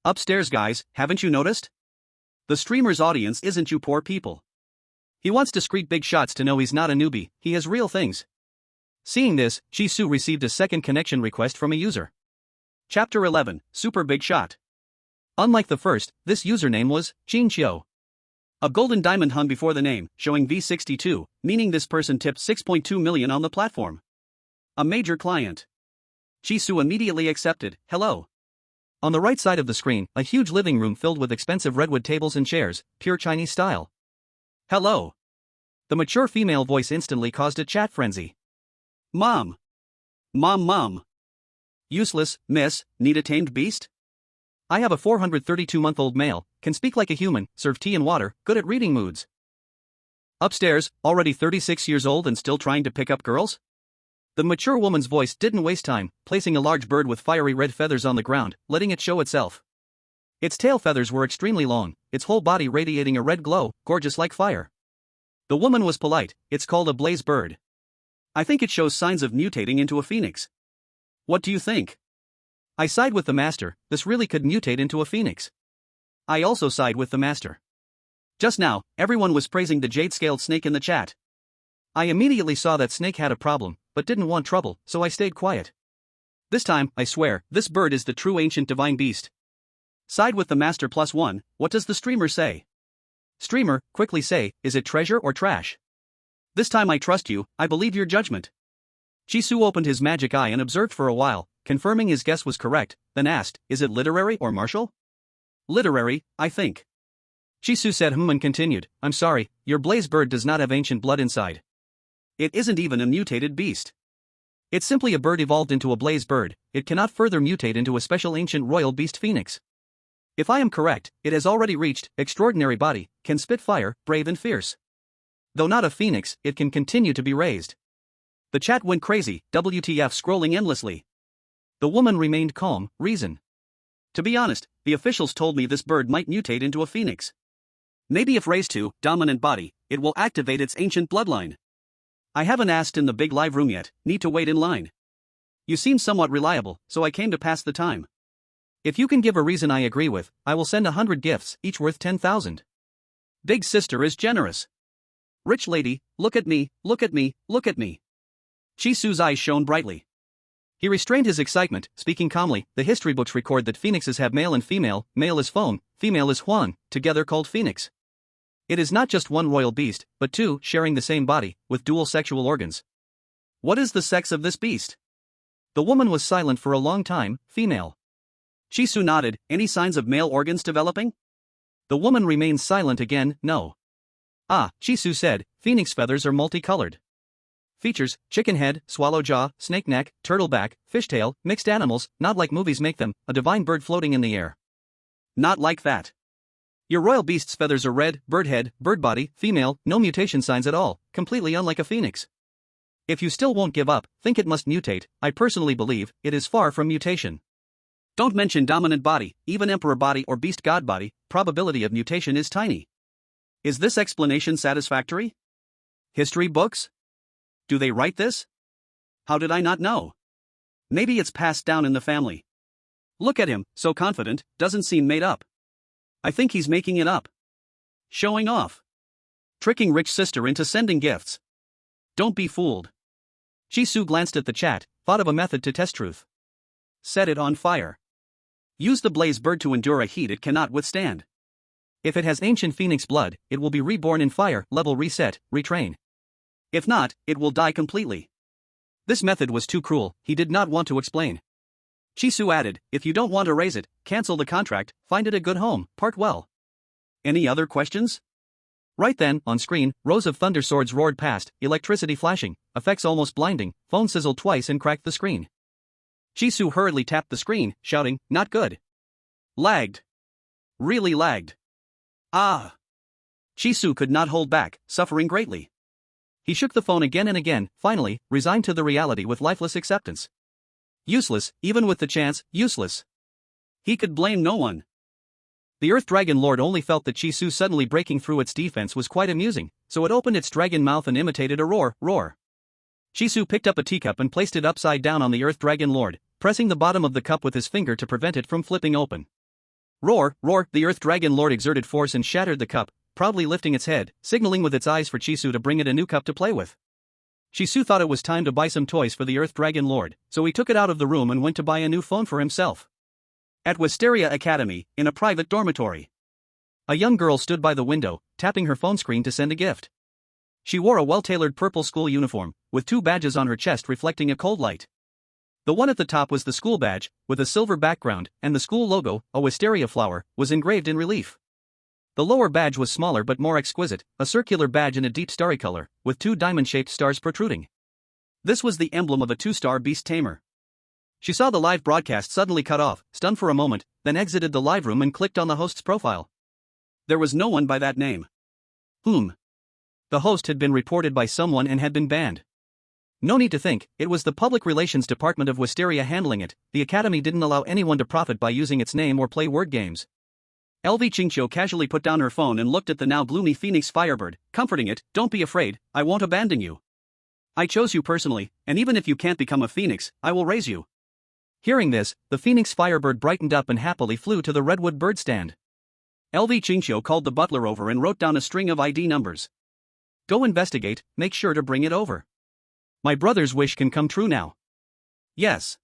Upstairs guys, haven't you noticed? The streamer's audience isn't you poor people. He wants discreet big shots to know he's not a newbie, he has real things. Seeing this, Shisu received a second connection request from a user. Chapter 11, Super Big Shot. Unlike the first, this username was Qingqiu. A golden diamond hung before the name, showing V62, meaning this person tipped 6.2 million on the platform. A major client. Shisu immediately accepted, hello. On the right side of the screen, a huge living room filled with expensive redwood tables and chairs, pure Chinese style. Hello. The mature female voice instantly caused a chat frenzy. Mom. Mom. Useless, miss, need a tamed beast? I have a 432-month-old male, can speak like a human, serve tea and water, good at reading moods. Upstairs, already 36 years old and still trying to pick up girls? The mature woman's voice didn't waste time, placing a large bird with fiery red feathers on the ground, letting it show itself. Its tail feathers were extremely long, its whole body radiating a red glow, gorgeous like fire. The woman was polite, it's called a blaze bird. I think it shows signs of mutating into a phoenix. What do you think? I side with the master, this really could mutate into a phoenix. I also side with the master. Just now, everyone was praising the jade-scaled snake in the chat. I immediately saw that Snake had a problem, but didn't want trouble, so I stayed quiet. This time, I swear, this bird is the true ancient divine beast. Side with the master +1, what does the streamer say? Streamer, quickly say, is it treasure or trash? This time I trust you, I believe your judgment. Chisu opened his magic eye and observed for a while, confirming his guess was correct, then asked, is it literary or martial? Literary, I think. Chisu said and continued, I'm sorry, your blaze bird does not have ancient blood inside. It isn't even a mutated beast. It's simply a bird evolved into a blaze bird, it cannot further mutate into a special ancient royal beast phoenix. If I am correct, it has already reached extraordinary body, can spit fire, brave and fierce. Though not a phoenix, it can continue to be raised. The chat went crazy, WTF scrolling endlessly. The woman remained calm, reason. To be honest, the officials told me this bird might mutate into a phoenix. Maybe if raised to dominant body, it will activate its ancient bloodline. I haven't asked in the big live room yet, need to wait in line. You seem somewhat reliable, so I came to pass the time. If you can give a reason I agree with, I will send 100 gifts, each worth 10,000. Big sister is generous. Rich lady, look at me, look at me, look at me. Chisu's eyes shone brightly. He restrained his excitement, speaking calmly, the history books record that phoenixes have male and female, male is Fon, female is Huan, together called phoenix. It is not just one royal beast, but two, sharing the same body, with dual sexual organs. What is the sex of this beast? The woman was silent for a long time, female. Chisu nodded, any signs of male organs developing? The woman remained silent again, no. Ah, Chisu said, phoenix feathers are multicolored. Features, chicken head, swallow jaw, snake neck, turtle back, fishtail, mixed animals, not like movies make them, a divine bird floating in the air. Not like that. Your royal beast's feathers are red, bird head, bird body, female, no mutation signs at all, completely unlike a phoenix. If you still won't give up, think it must mutate, I personally believe, it is far from mutation. Don't mention dominant body, even emperor body or beast god body, probability of mutation is tiny. Is this explanation satisfactory? History books? Do they write this? How did I not know? Maybe it's passed down in the family. Look at him, so confident, doesn't seem made up. I think he's making it up. Showing off. Tricking rich sister into sending gifts. Don't be fooled. Chisu glanced at the chat, thought of a method to test truth. Set it on fire. Use the blaze bird to endure a heat it cannot withstand. If it has ancient phoenix blood, it will be reborn in fire, level reset, retrain. If not, it will die completely. This method was too cruel, he did not want to explain. Chisu added, if you don't want to raise it, cancel the contract, find it a good home, part well. Any other questions? Right then, on screen, rows of thunder swords roared past, electricity flashing, effects almost blinding, phone sizzled twice and cracked the screen. Chisu hurriedly tapped the screen, shouting, not good. Lagged. Really lagged. Ah. Chisu could not hold back, suffering greatly. He shook the phone again and again, finally, resigned to the reality with lifeless acceptance. Useless, even with the chance, useless. He could blame no one. The Earth Dragon Lord only felt that Chisu suddenly breaking through its defense was quite amusing, so it opened its dragon mouth and imitated a roar. Chisu picked up a teacup and placed it upside down on the Earth Dragon Lord, pressing the bottom of the cup with his finger to prevent it from flipping open. Roar, the Earth Dragon Lord exerted force and shattered the cup, proudly lifting its head, signaling with its eyes for Chisu to bring it a new cup to play with. Chisu thought it was time to buy some toys for the Earth Dragon Lord, so he took it out of the room and went to buy a new phone for himself. At Wisteria Academy, in a private dormitory. A young girl stood by the window, tapping her phone screen to send a gift. She wore a well-tailored purple school uniform, with 2 badges on her chest reflecting a cold light. The one at the top was the school badge, with a silver background, and the school logo, a wisteria flower, was engraved in relief. The lower badge was smaller but more exquisite, a circular badge in a deep starry color, with 2 diamond-shaped stars protruding. This was the emblem of a 2-star beast tamer. She saw the live broadcast suddenly cut off, stunned for a moment, then exited the live room and clicked on the host's profile. There was no one by that name. The host had been reported by someone and had been banned. No need to think, it was the Public Relations Department of Wisteria handling it. The Academy didn't allow anyone to profit by using its name or play word games. LV Qingqiu casually put down her phone and looked at the now gloomy Phoenix Firebird, comforting it, don't be afraid, I won't abandon you. I chose you personally, and even if you can't become a phoenix, I will raise you. Hearing this, the Phoenix Firebird brightened up and happily flew to the redwood bird stand. LV Qingqiu called the butler over and wrote down a string of ID numbers. Go investigate, make sure to bring it over. My brother's wish can come true now. Yes.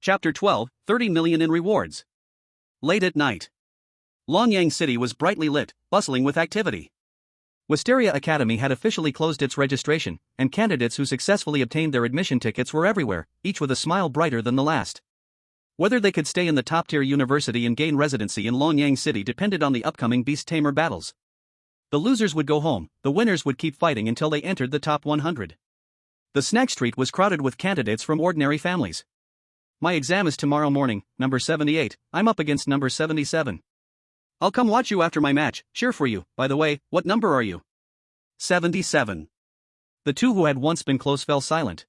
Chapter 12, 30 million in rewards. Late at night. Longyang City was brightly lit, bustling with activity. Wisteria Academy had officially closed its registration, and candidates who successfully obtained their admission tickets were everywhere, each with a smile brighter than the last. Whether they could stay in the top-tier university and gain residency in Longyang City depended on the upcoming Beast Tamer battles. The losers would go home, the winners would keep fighting until they entered the top 100. The snack street was crowded with candidates from ordinary families. My exam is tomorrow morning, number 78, I'm up against number 77. I'll come watch you after my match, cheer for you. By the way, what number are you? 77. The two who had once been close fell silent.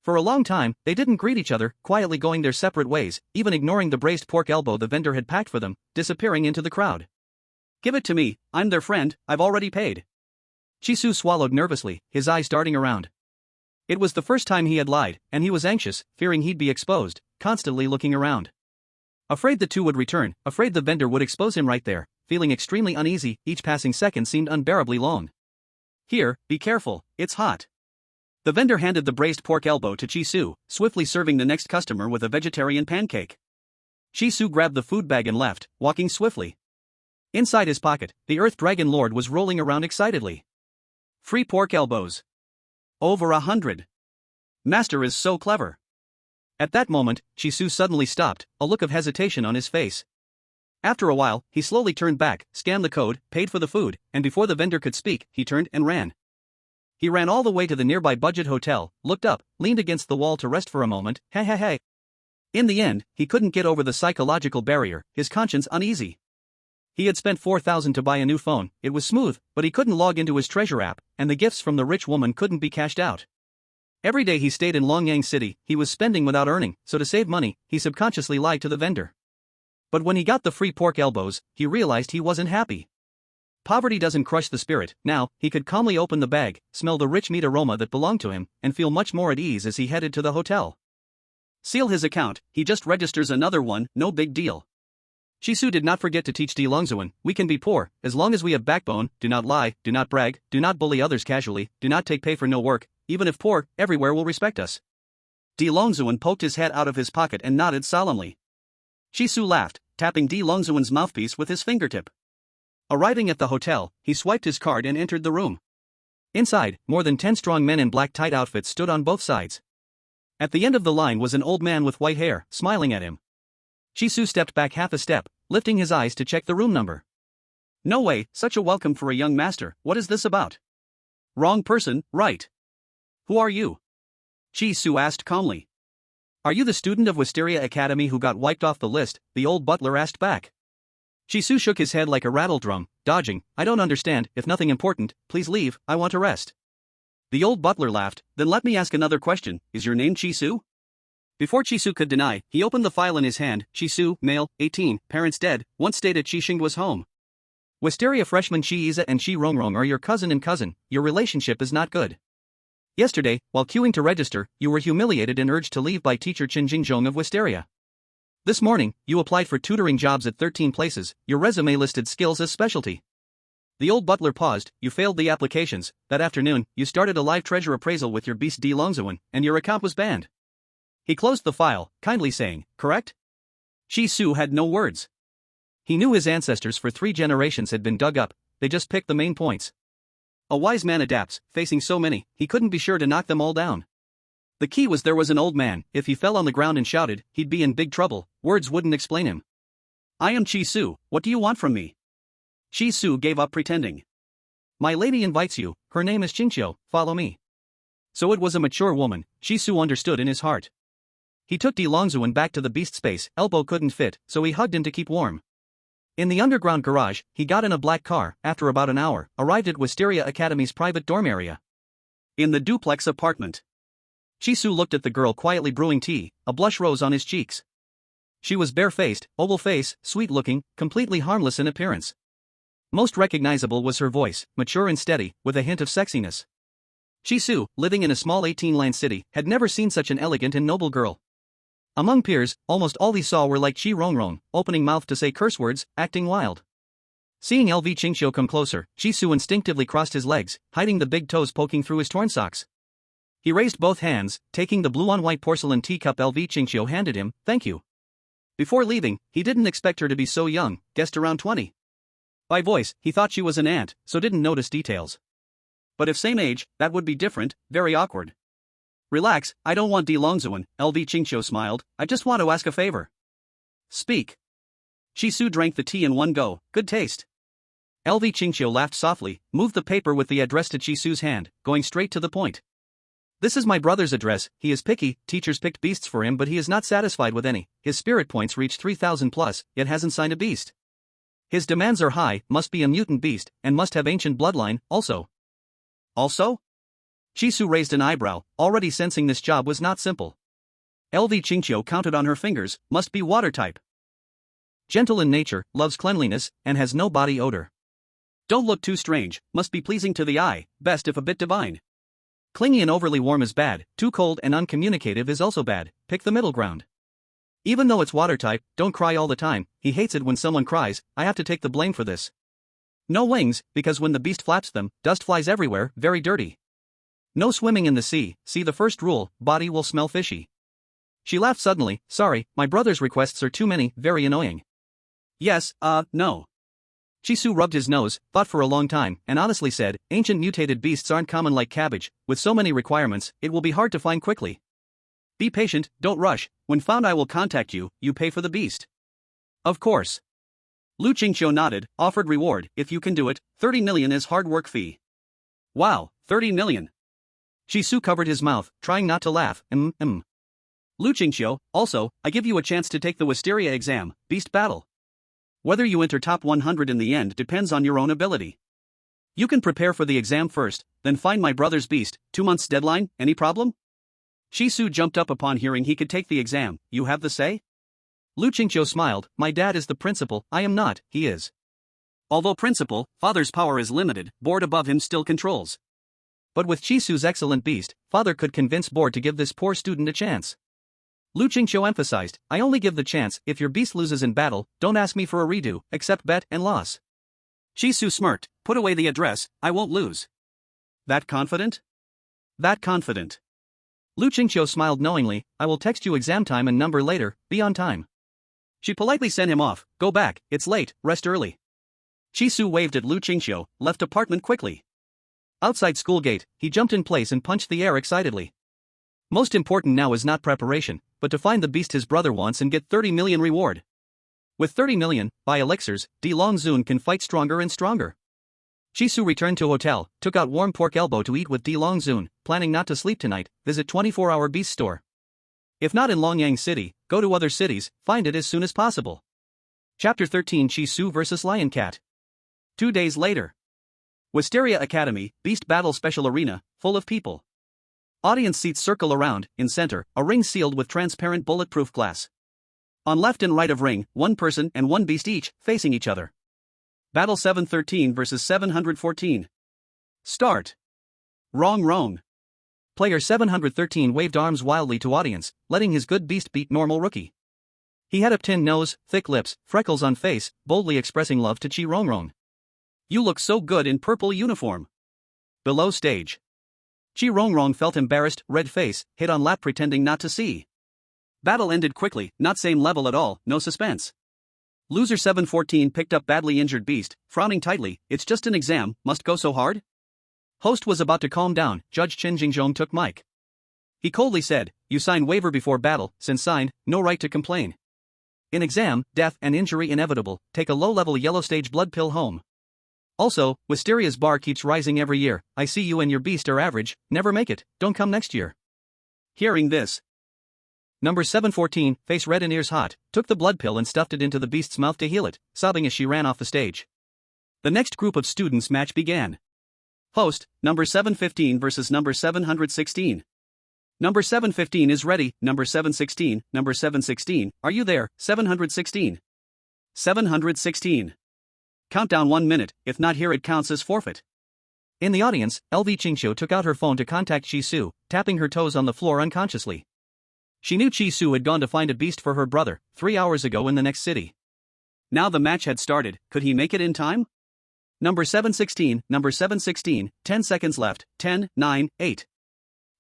For a long time, they didn't greet each other, quietly going their separate ways, even ignoring the braised pork elbow the vendor had packed for them, disappearing into the crowd. Give it to me, I'm their friend, I've already paid. Chisu swallowed nervously, his eyes darting around. It was the first time he had lied, and he was anxious, fearing he'd be exposed, constantly looking around. Afraid the two would return, afraid the vendor would expose him right there, feeling extremely uneasy, each passing second seemed unbearably long. Here, be careful, it's hot. The vendor handed the braised pork elbow to Chisu, swiftly serving the next customer with a vegetarian pancake. Chisu grabbed the food bag and left, walking swiftly. Inside his pocket, the Earth Dragon Lord was rolling around excitedly. Free pork elbows. Over 100. Master is so clever. At that moment, Chisu suddenly stopped, a look of hesitation on his face. After a while, he slowly turned back, scanned the code, paid for the food, and before the vendor could speak, he turned and ran. He ran all the way to the nearby budget hotel, looked up, leaned against the wall to rest for a moment, hey. In the end, he couldn't get over the psychological barrier, his conscience uneasy. He had spent 4,000 to buy a new phone, it was smooth, but he couldn't log into his treasure app, and the gifts from the rich woman couldn't be cashed out. Every day he stayed in Longyang City, he was spending without earning, so to save money, he subconsciously lied to the vendor. But when he got the free pork elbows, he realized he wasn't happy. Poverty doesn't crush the spirit. Now, he could calmly open the bag, smell the rich meat aroma that belonged to him, and feel much more at ease as he headed to the hotel. Seal his account, he just registers another one, no big deal. Chisu did not forget to teach Di Longzuan, we can be poor, as long as we have backbone, do not lie, do not brag, do not bully others casually, do not take pay for no work, even if poor, everywhere will respect us. Di Longzuan poked his head out of his pocket and nodded solemnly. Chisu laughed, tapping Di Longzuan's mouthpiece with his fingertip. Arriving at the hotel, he swiped his card and entered the room. Inside, more than 10 strong men in black tight outfits stood on both sides. At the end of the line was an old man with white hair, smiling at him. Chisu stepped back half a step, lifting his eyes to check the room number. No way, such a welcome for a young master, what is this about? Wrong person, right. Who are you? Chisu asked calmly. Are you the student of Wisteria Academy who got wiped off the list? The old butler asked back. Chisu shook his head like a rattle drum, dodging. I don't understand, if nothing important, please leave, I want to rest. The old butler laughed, then let me ask another question, is your name Chisu? Before Chisu could deny, he opened the file in his hand. Chisu, male, 18, parents dead, once stayed at Chixing was home. Wisteria freshman Chi Iza and Chi Rongrong are your cousin and cousin, your relationship is not good. Yesterday, while queuing to register, you were humiliated and urged to leave by teacher Chen Jingjong of Wisteria. This morning, you applied for tutoring jobs at 13 places, your resume listed skills as specialty. The old butler paused, you failed the applications, that afternoon, you started a live treasure appraisal with your beast Di Longzuan, and your account was banned. He closed the file, kindly saying, correct? Chisu had no words. He knew his ancestors for 3 generations had been dug up, they just picked the main points. A wise man adapts, facing so many, he couldn't be sure to knock them all down. The key was there was an old man, if he fell on the ground and shouted, he'd be in big trouble, words wouldn't explain him. I am Chisu, what do you want from me? Chisu gave up pretending. My lady invites you, her name is Qingqiu, follow me. So it was a mature woman, Chisu understood in his heart. He took Di Longzuan back to the beast space, elbow couldn't fit, so he hugged him to keep warm. In the underground garage, he got in a black car, after about an hour, arrived at Wisteria Academy's private dorm area. In the duplex apartment. Chisu looked at the girl quietly brewing tea, a blush rose on his cheeks. She was bare-faced, oval face, sweet-looking, completely harmless in appearance. Most recognizable was her voice, mature and steady, with a hint of sexiness. Chisu, living in a small 18-line city, had never seen such an elegant and noble girl. Among peers, almost all he saw were like Chi Rongrong, opening mouth to say curse words, acting wild. Seeing LV Qingxiu come closer, Jisoo instinctively crossed his legs, hiding the big toes poking through his torn socks. He raised both hands, taking the blue-on-white porcelain teacup LV Qingxiu handed him. Thank you. Before leaving, he didn't expect her to be so young, guessed around 20. By voice, he thought she was an aunt, so didn't notice details. But if same age, that would be different, very awkward. Relax, I don't want Longzuan, LV Qingxiu smiled, I just want to ask a favor. Speak. Jisoo drank the tea in one go, good taste. LV Qingxiu laughed softly, moved the paper with the address to Jisoo's hand, going straight to the point. This is my brother's address. He is picky, teachers picked beasts for him but he is not satisfied with any. His spirit points reach 3,000 plus, yet hasn't signed a beast. His demands are high, must be a mutant beast, and must have ancient bloodline, also. Also? Jisoo raised an eyebrow, already sensing this job was not simple. LV Qingxiu counted on her fingers, must be water type. Gentle in nature, loves cleanliness, and has no body odor. Don't look too strange, must be pleasing to the eye, best if a bit divine. Clingy and overly warm is bad, too cold and uncommunicative is also bad, pick the middle ground. Even though it's water type, don't cry all the time, he hates it when someone cries, I have to take the blame for this. No wings, because when the beast flaps them, dust flies everywhere, very dirty. No swimming in the sea, see the first rule, body will smell fishy. She laughed suddenly, sorry, my brother's requests are too many, very annoying. Yes, no. Jisoo rubbed his nose, thought for a long time, and honestly said, ancient mutated beasts aren't common like cabbage, with so many requirements, it will be hard to find quickly. Be patient, don't rush, when found I will contact you, you pay for the beast. Of course. Lu Qingxiu nodded, offered reward, if you can do it, 30 million is hard work fee. Wow, 30 million. Jisoo covered his mouth, trying not to laugh, Lu Qingxiu, also, I give you a chance to take the Wisteria exam, beast battle. Whether you enter top 100 in the end depends on your own ability. You can prepare for the exam first, then find my brother's beast, 2 months deadline, any problem? Jisoo jumped up upon hearing he could take the exam, you have the say? Lu Qingxiu smiled, my dad is the principal, I am not, he is. Although principal, father's power is limited, board above him still controls. But with Jisoo's excellent beast, father could convince board to give this poor student a chance. Lu Qingxiu emphasized, I only give the chance, if your beast loses in battle, don't ask me for a redo, accept bet and loss. Jisoo smirked, put away the address, I won't lose. That confident? That confident. Lu Qingxiu smiled knowingly, I will text you exam time and number later, be on time. She politely sent him off, go back, it's late, rest early. Jisoo waved at Lu Qingxiu, left apartment quickly. Outside school gate, he jumped in place and punched the air excitedly. Most important now is not preparation, but to find the beast his brother wants and get 30 million reward. With 30 million, buy elixirs, Longzuan can fight stronger and stronger. Jisoo returned to hotel, took out warm pork elbow to eat with Longzuan, planning not to sleep tonight, visit 24-hour beast store. If not in Longyang City, go to other cities, find it as soon as possible. Chapter 13 Jisoo vs Lion Cat. 2 days later. Wisteria Academy, Beast Battle Special Arena, full of people. Audience seats circle around, in center, a ring sealed with transparent bulletproof glass. On left and right of ring, one person and one beast each, facing each other. Battle 713 vs 714. Start. Wrong. Player 713 waved arms wildly to audience, letting his good beast beat normal rookie. He had a tin nose, thick lips, freckles on face, boldly expressing love to Chi Rongrong. You look so good in purple uniform. Below stage. Chi Rongrong felt embarrassed, red face, hit on lap pretending not to see. Battle ended quickly, not same level at all, no suspense. Loser 714 picked up badly injured beast, frowning tightly, it's just an exam, must go so hard? Host was about to calm down, Judge Chen Jingzhong took mic. He coldly said, you sign waiver before battle, since signed, no right to complain. In exam, death and injury inevitable, take a low-level yellow stage blood pill home. Also, Wisteria's bar keeps rising every year, I see you and your beast are average, never make it, don't come next year. Hearing this. Number 714, face red and ears hot, took the blood pill and stuffed it into the beast's mouth to heal it, sobbing as she ran off the stage. The next group of students match began. Host, number 715 versus number 716. Number 715 is ready, number 716, are you there, 716? 716. Countdown 1 minute, if not here it counts as forfeit. In the audience, LV Qingxiu took out her phone to contact Jisoo, tapping her toes on the floor unconsciously. She knew Jisoo had gone to find a beast for her brother, 3 hours ago in the next city. Now the match had started, could he make it in time? Number 716, number 716, 10 seconds left, 10, 9, 8.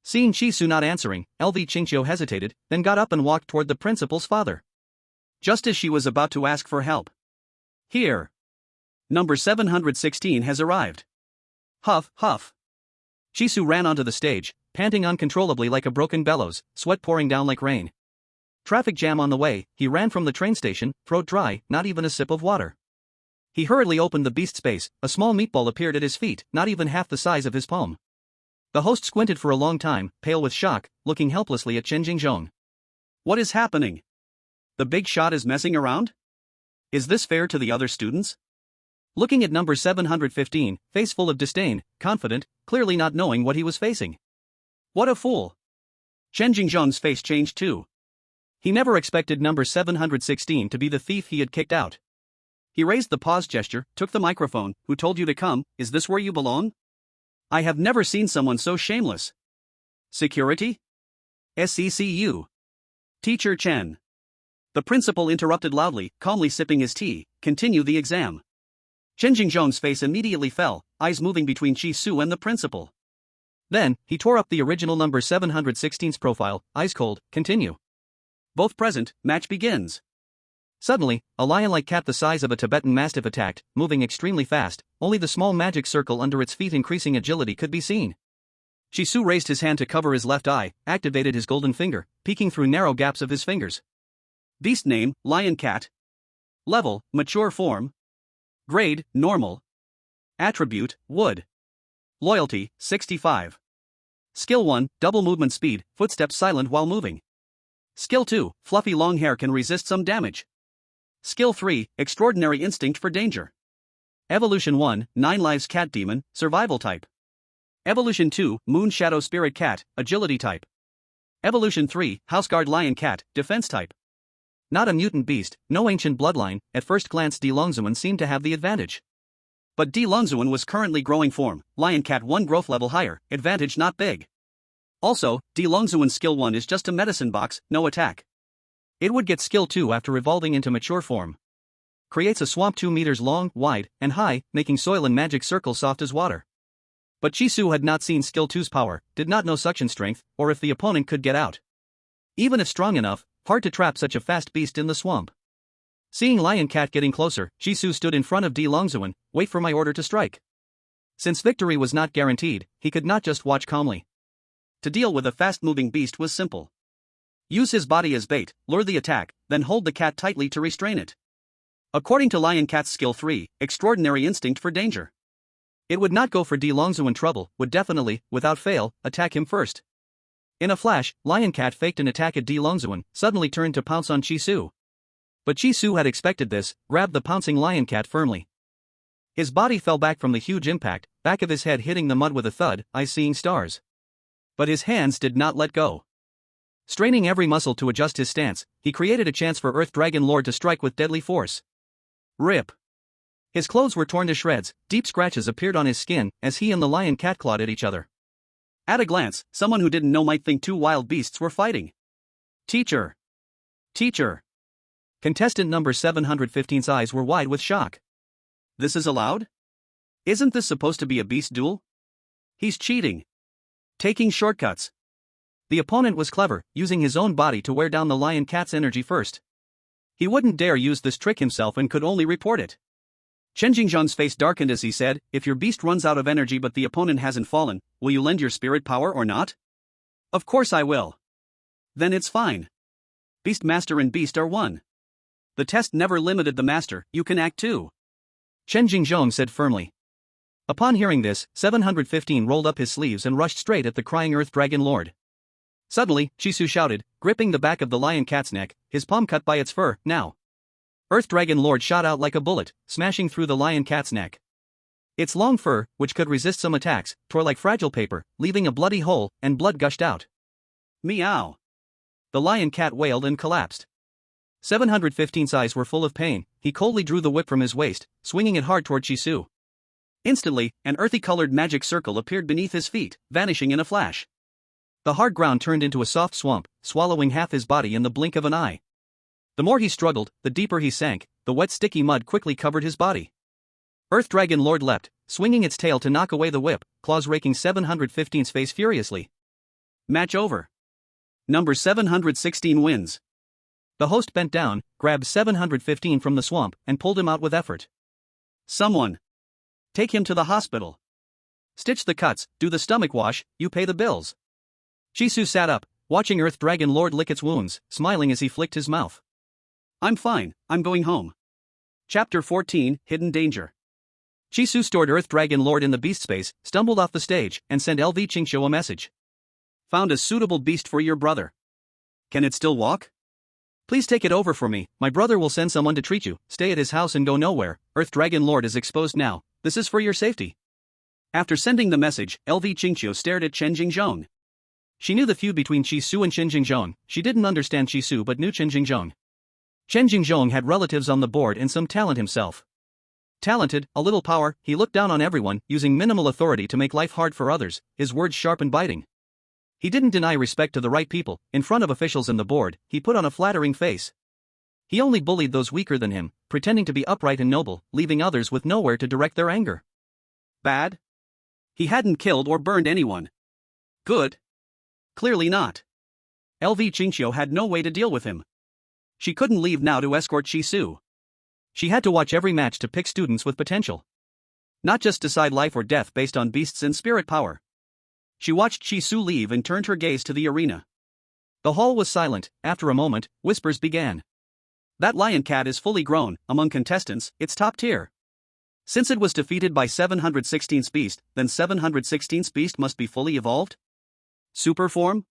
Seeing Chisu not answering, LV Qingqiu hesitated, then got up and walked toward the principal's father. Just as she was about to ask for help. Here. Number 716 has arrived. Huff, huff. Chisu ran onto the stage, panting uncontrollably like a broken bellows, sweat pouring down like rain. Traffic jam on the way, he ran from the train station, throat dry, not even a sip of water. He hurriedly opened the beast space, a small meatball appeared at his feet, not even half the size of his palm. The host squinted for a long time, pale with shock, looking helplessly at Chen Jingzhong. What is happening? The big shot is messing around? Is this fair to the other students? Looking at number 715, face full of disdain, confident, clearly not knowing what he was facing. What a fool! Chen Jingzhong's face changed too. He never expected number 716 to be the thief he had kicked out. He raised the pause gesture, took the microphone. Who told you to come? Is this where you belong? I have never seen someone so shameless. Security? SECU. Teacher Chen. The principal interrupted loudly, calmly sipping his tea. Continue the exam. Chen Jingzhong's face immediately fell, eyes moving between Chisu and the principal. Then, he tore up the original number 716's profile, eyes cold. Continue. Both present, match begins. Suddenly, a lion-like cat the size of a Tibetan mastiff attacked, moving extremely fast, only the small magic circle under its feet increasing agility could be seen. Chisu raised his hand to cover his left eye, activated his golden finger, peeking through narrow gaps of his fingers. Beast name, lion cat. Level, mature form. Grade, normal. Attribute, wood. Loyalty, 65. Skill 1, double movement speed, footsteps silent while moving. Skill 2, fluffy long hair can resist some damage. Skill 3, extraordinary instinct for danger. Evolution 1, 9 lives cat demon, survival type. Evolution 2, moon shadow spirit cat, agility type. Evolution 3, houseguard lion cat, defense type. Not a mutant beast, no ancient bloodline. At first glance Di Longzuan seemed to have the advantage. But Di Longzuan was currently growing form, lion cat 1 growth level higher, advantage not big. Also, Di Longzuan's skill 1 is just a medicine box, no attack. It would get skill 2 after evolving into mature form. Creates a swamp 2 meters long, wide, and high, making soil and magic circles soft as water. But Chisu had not seen skill 2's power, did not know suction strength, or if the opponent could get out. Even if strong enough, hard to trap such a fast beast in the swamp. Seeing lion cat getting closer, Chisu stood in front of Di Longzuan. Wait for my order to strike. Since victory was not guaranteed, he could not just watch calmly. To deal with a fast-moving beast was simple. Use his body as bait, lure the attack, then hold the cat tightly to restrain it. According to lion cat's skill 3, extraordinary instinct for danger. It would not go for Di Longzuan trouble, would definitely, without fail, attack him first. In a flash, lion cat faked an attack at Di Longzuan, suddenly turned to pounce on Chisu. But Chisu had expected this, grabbed the pouncing lion cat firmly. His body fell back from the huge impact, back of his head hitting the mud with a thud, eyes seeing stars. But his hands did not let go. Straining every muscle to adjust his stance, he created a chance for Earth Dragon Lord to strike with deadly force. Rip. His clothes were torn to shreds, deep scratches appeared on his skin as he and the lion cat clawed at each other. At a glance, someone who didn't know might think two wild beasts were fighting. Teacher! Teacher! Contestant number 715's eyes were wide with shock. This is allowed? Isn't this supposed to be a beast duel? He's cheating. Taking shortcuts. The opponent was clever, using his own body to wear down the lion cat's energy first. He wouldn't dare use this trick himself and could only report it. Chen Jingzhang's face darkened as he said, if your beast runs out of energy but the opponent hasn't fallen, will you lend your spirit power or not? Of course I will. Then it's fine. Beast Master and Beast are one. The test never limited the master, you can act too. Chen Jingzhang said firmly. Upon hearing this, 715 rolled up his sleeves and rushed straight at the crying Earth Dragon Lord. Suddenly, Chisu shouted, gripping the back of the lion cat's neck, his palm cut by its fur, now. Earth Dragon Lord shot out like a bullet, smashing through the lion cat's neck. Its long fur, which could resist some attacks, tore like fragile paper, leaving a bloody hole, and blood gushed out. Meow. The lion cat wailed and collapsed. 715's eyes were full of pain, he coldly drew the whip from his waist, swinging it hard toward Chisu. Instantly, an earthy-colored magic circle appeared beneath his feet, vanishing in a flash. The hard ground turned into a soft swamp, swallowing half his body in the blink of an eye. The more he struggled, the deeper he sank, the the wet sticky mud quickly covered his body. Earth Dragon Lord leapt, swinging its tail to knock away the whip, claws raking 715's face furiously. Match over. Number 716 wins. The host bent down, grabbed 715 from the swamp, and pulled him out with effort. Someone. Take him to the hospital. Stitch the cuts, do the stomach wash, you pay the bills. Chisu sat up, watching Earth Dragon Lord lick its wounds, smiling as he flicked his mouth. I'm fine, I'm going home. Chapter 14, Hidden Danger. Chisu stored Earth Dragon Lord in the beast space, stumbled off the stage, and sent LV Qingqiu a message. Found a suitable beast for your brother. Can it still walk? Please take it over for me, my brother will send someone to treat you, stay at his house and go nowhere, Earth Dragon Lord is exposed now, this is for your safety. After sending the message, LV Qingqiu stared at Chen Jingzhong. She knew the feud between Chisu and Chen Jingzhong, she didn't understand Chisu but knew Chen Jingzhong. Chen Jingzhong had relatives on the board and some talent himself. Talented, a little power, he looked down on everyone, using minimal authority to make life hard for others, his words sharp and biting. He didn't deny respect to the right people, in front of officials and the board, he put on a flattering face. He only bullied those weaker than him, pretending to be upright and noble, leaving others with nowhere to direct their anger. Bad? He hadn't killed or burned anyone. Good? Clearly not. LV Qingqiu had no way to deal with him. She couldn't leave now to escort Chisu. She had to watch every match to pick students with potential. Not just decide life or death based on beasts and spirit power. She watched Chisu leave and turned her gaze to the arena. The hall was silent. After a moment, whispers began. That lion cat is fully grown, among contestants, it's top tier. Since it was defeated by 716th beast, then 716th beast must be fully evolved? Super form?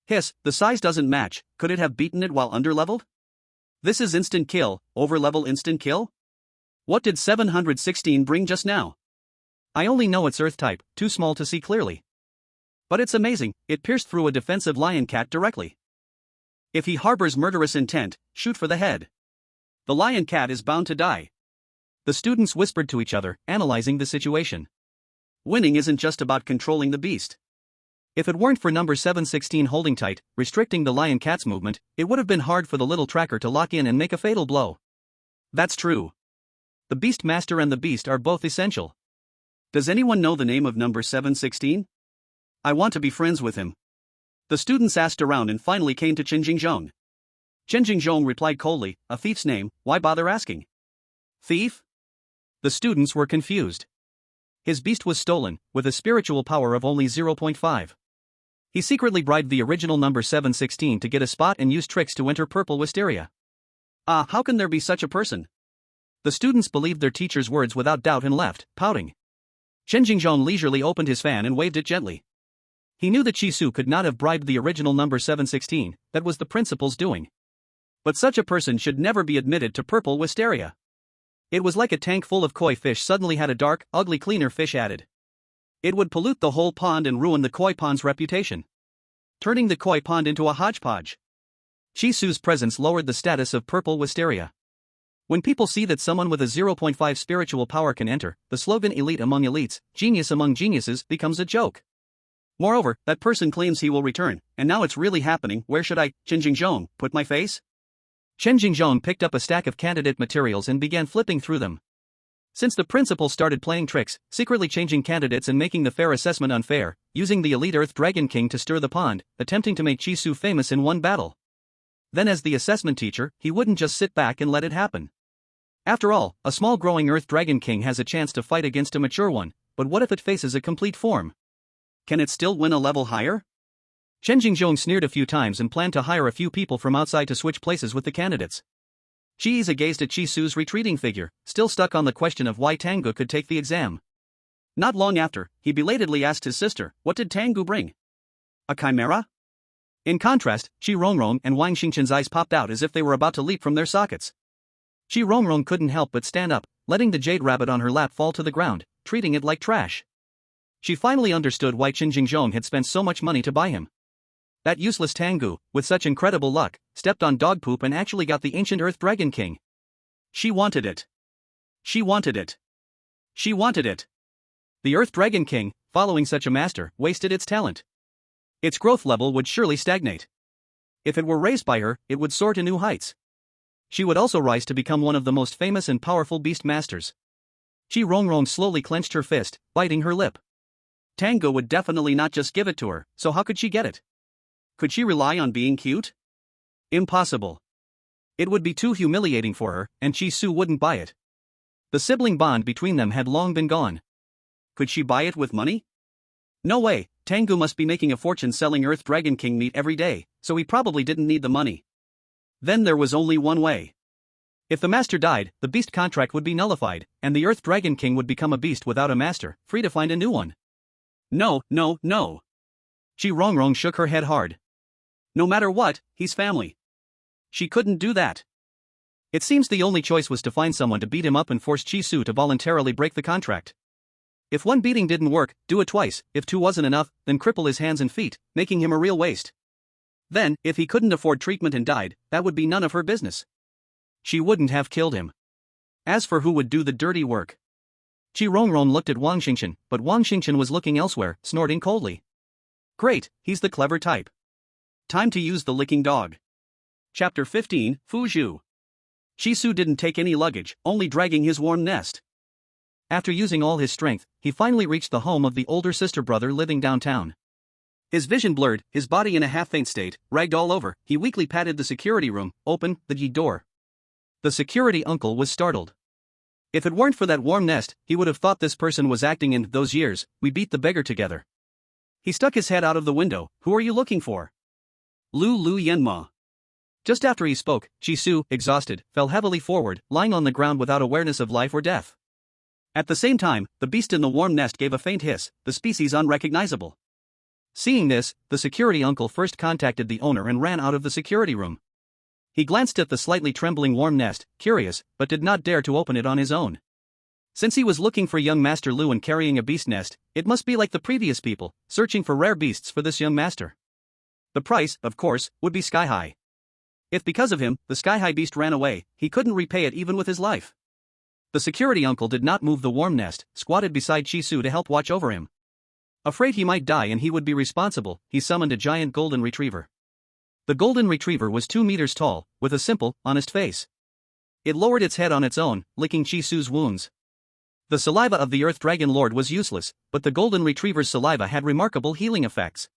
Hiss, the size doesn't match, could it have beaten it while underleveled? This is instant kill, overlevel instant kill? What did 716 bring just now? I only know it's earth type, too small to see clearly. But it's amazing, it pierced through a defensive lion cat directly. If he harbors murderous intent, shoot for the head. The lion cat is bound to die. The students whispered to each other, analyzing the situation. Winning isn't just about controlling the beast. If it weren't for number 716 holding tight, restricting the lion cat's movement, it would have been hard for the little tracker to lock in and make a fatal blow. That's true. The beast master and the beast are both essential. Does anyone know the name of number 716? I want to be friends with him. The students asked around and finally came to Chen Jingzhong. Chen Jingzhong replied coldly, a thief's name, why bother asking? Thief? The students were confused. His beast was stolen, with a spiritual power of only 0.5. He secretly bribed the original number 716 to get a spot and used tricks to enter purple wisteria. How can there be such a person? The students believed their teacher's words without doubt and left, pouting. Chen Jingzhong leisurely opened his fan and waved it gently. He knew that Chisu could not have bribed the original number 716, that was the principal's doing. But such a person should never be admitted to purple wisteria. It was like a tank full of koi fish suddenly had a dark, ugly cleaner fish added. It would pollute the whole pond and ruin the koi pond's reputation, turning the koi pond into a hodgepodge. Chisu's presence lowered the status of purple wisteria. When people see that someone with a 0.5 spiritual power can enter, the slogan elite among elites, genius among geniuses becomes a joke. Moreover, that person claims he will return, and now it's really happening. Where should I, Chen Jingzhong, put my face? Chen Jingzhong picked up a stack of candidate materials and began flipping through them. Since the principal started playing tricks, secretly changing candidates and making the fair assessment unfair, using the elite Earth Dragon King to stir the pond, attempting to make Chisu famous in one battle. Then as the assessment teacher, he wouldn't just sit back and let it happen. After all, a small growing Earth Dragon King has a chance to fight against a mature one, but what if it faces a complete form? Can it still win a level higher? Chen Jingzhong sneered a few times and planned to hire a few people from outside to switch places with the candidates. Chiiza gazed at Chisu's retreating figure, still stuck on the question of why Tangu could take the exam. Not long after, he belatedly asked his sister, what did Tangu bring? A chimera? In contrast, Chi Rongrong and Wang Xingchen's eyes popped out as if they were about to leap from their sockets. Chi Rongrong couldn't help but stand up, letting the jade rabbit on her lap fall to the ground, treating it like trash. She finally understood why Chen Jingzhong had spent so much money to buy him. That useless Tangu, with such incredible luck, stepped on dog poop and actually got the ancient Earth Dragon King. She wanted it. She wanted it. She wanted it. The Earth Dragon King, following such a master, wasted its talent. Its growth level would surely stagnate. If it were raised by her, it would soar to new heights. She would also rise to become one of the most famous and powerful beast masters. Chi Rongrong slowly clenched her fist, biting her lip. Tango would definitely not just give it to her, so how could she get it? Could she rely on being cute? Impossible. It would be too humiliating for her, and Chi Su wouldn't buy it. The sibling bond between them had long been gone. Could she buy it with money? No way. Tangu must be making a fortune selling Earth Dragon King meat every day, so he probably didn't need the money. Then there was only one way. If the master died, the beast contract would be nullified, and the Earth Dragon King would become a beast without a master, free to find a new one. No, no, no. Chi Rongrong shook her head hard. No matter what, he's family. She couldn't do that. It seems the only choice was to find someone to beat him up and force Chi Su to voluntarily break the contract. If one beating didn't work, do it twice. If two wasn't enough, then cripple his hands and feet, making him a real waste. Then, if he couldn't afford treatment and died, that would be none of her business. She wouldn't have killed him. As for who would do the dirty work, Chi Rongrong looked at Wang Xingqian, but Wang Xingqian was looking elsewhere, snorting coldly. Great, he's the clever type. Time to use the licking dog. Chapter 15, Fu Zhu. Chi Su didn't take any luggage, only dragging his warm nest. After using all his strength, he finally reached the home of the older sister brother living downtown. His vision blurred, his body in a half-faint state, ragged all over. He weakly patted the security room, opened the door. The security uncle was startled. If it weren't for that warm nest, he would have thought this person was acting in those years, we beat the beggar together. He stuck his head out of the window. Who are you looking for? Lu Yanma. Just after he spoke, Chi Su, exhausted, fell heavily forward, lying on the ground without awareness of life or death. At the same time, the beast in the warm nest gave a faint hiss, the species unrecognizable. Seeing this, the security uncle first contacted the owner and ran out of the security room. He glanced at the slightly trembling warm nest, curious, but did not dare to open it on his own. Since he was looking for young Master Lu and carrying a beast nest, it must be like the previous people, searching for rare beasts for this young master. The price, of course, would be sky-high. If because of him, the sky-high beast ran away, he couldn't repay it even with his life. The security uncle did not move the warm nest, squatted beside Chi Su to help watch over him. Afraid he might die and he would be responsible, he summoned a giant golden retriever. The golden retriever was 2 meters tall, with a simple, honest face. It lowered its head on its own, licking Chi Su's wounds. The saliva of the Earth Dragon Lord was useless, but the golden retriever's saliva had remarkable healing effects.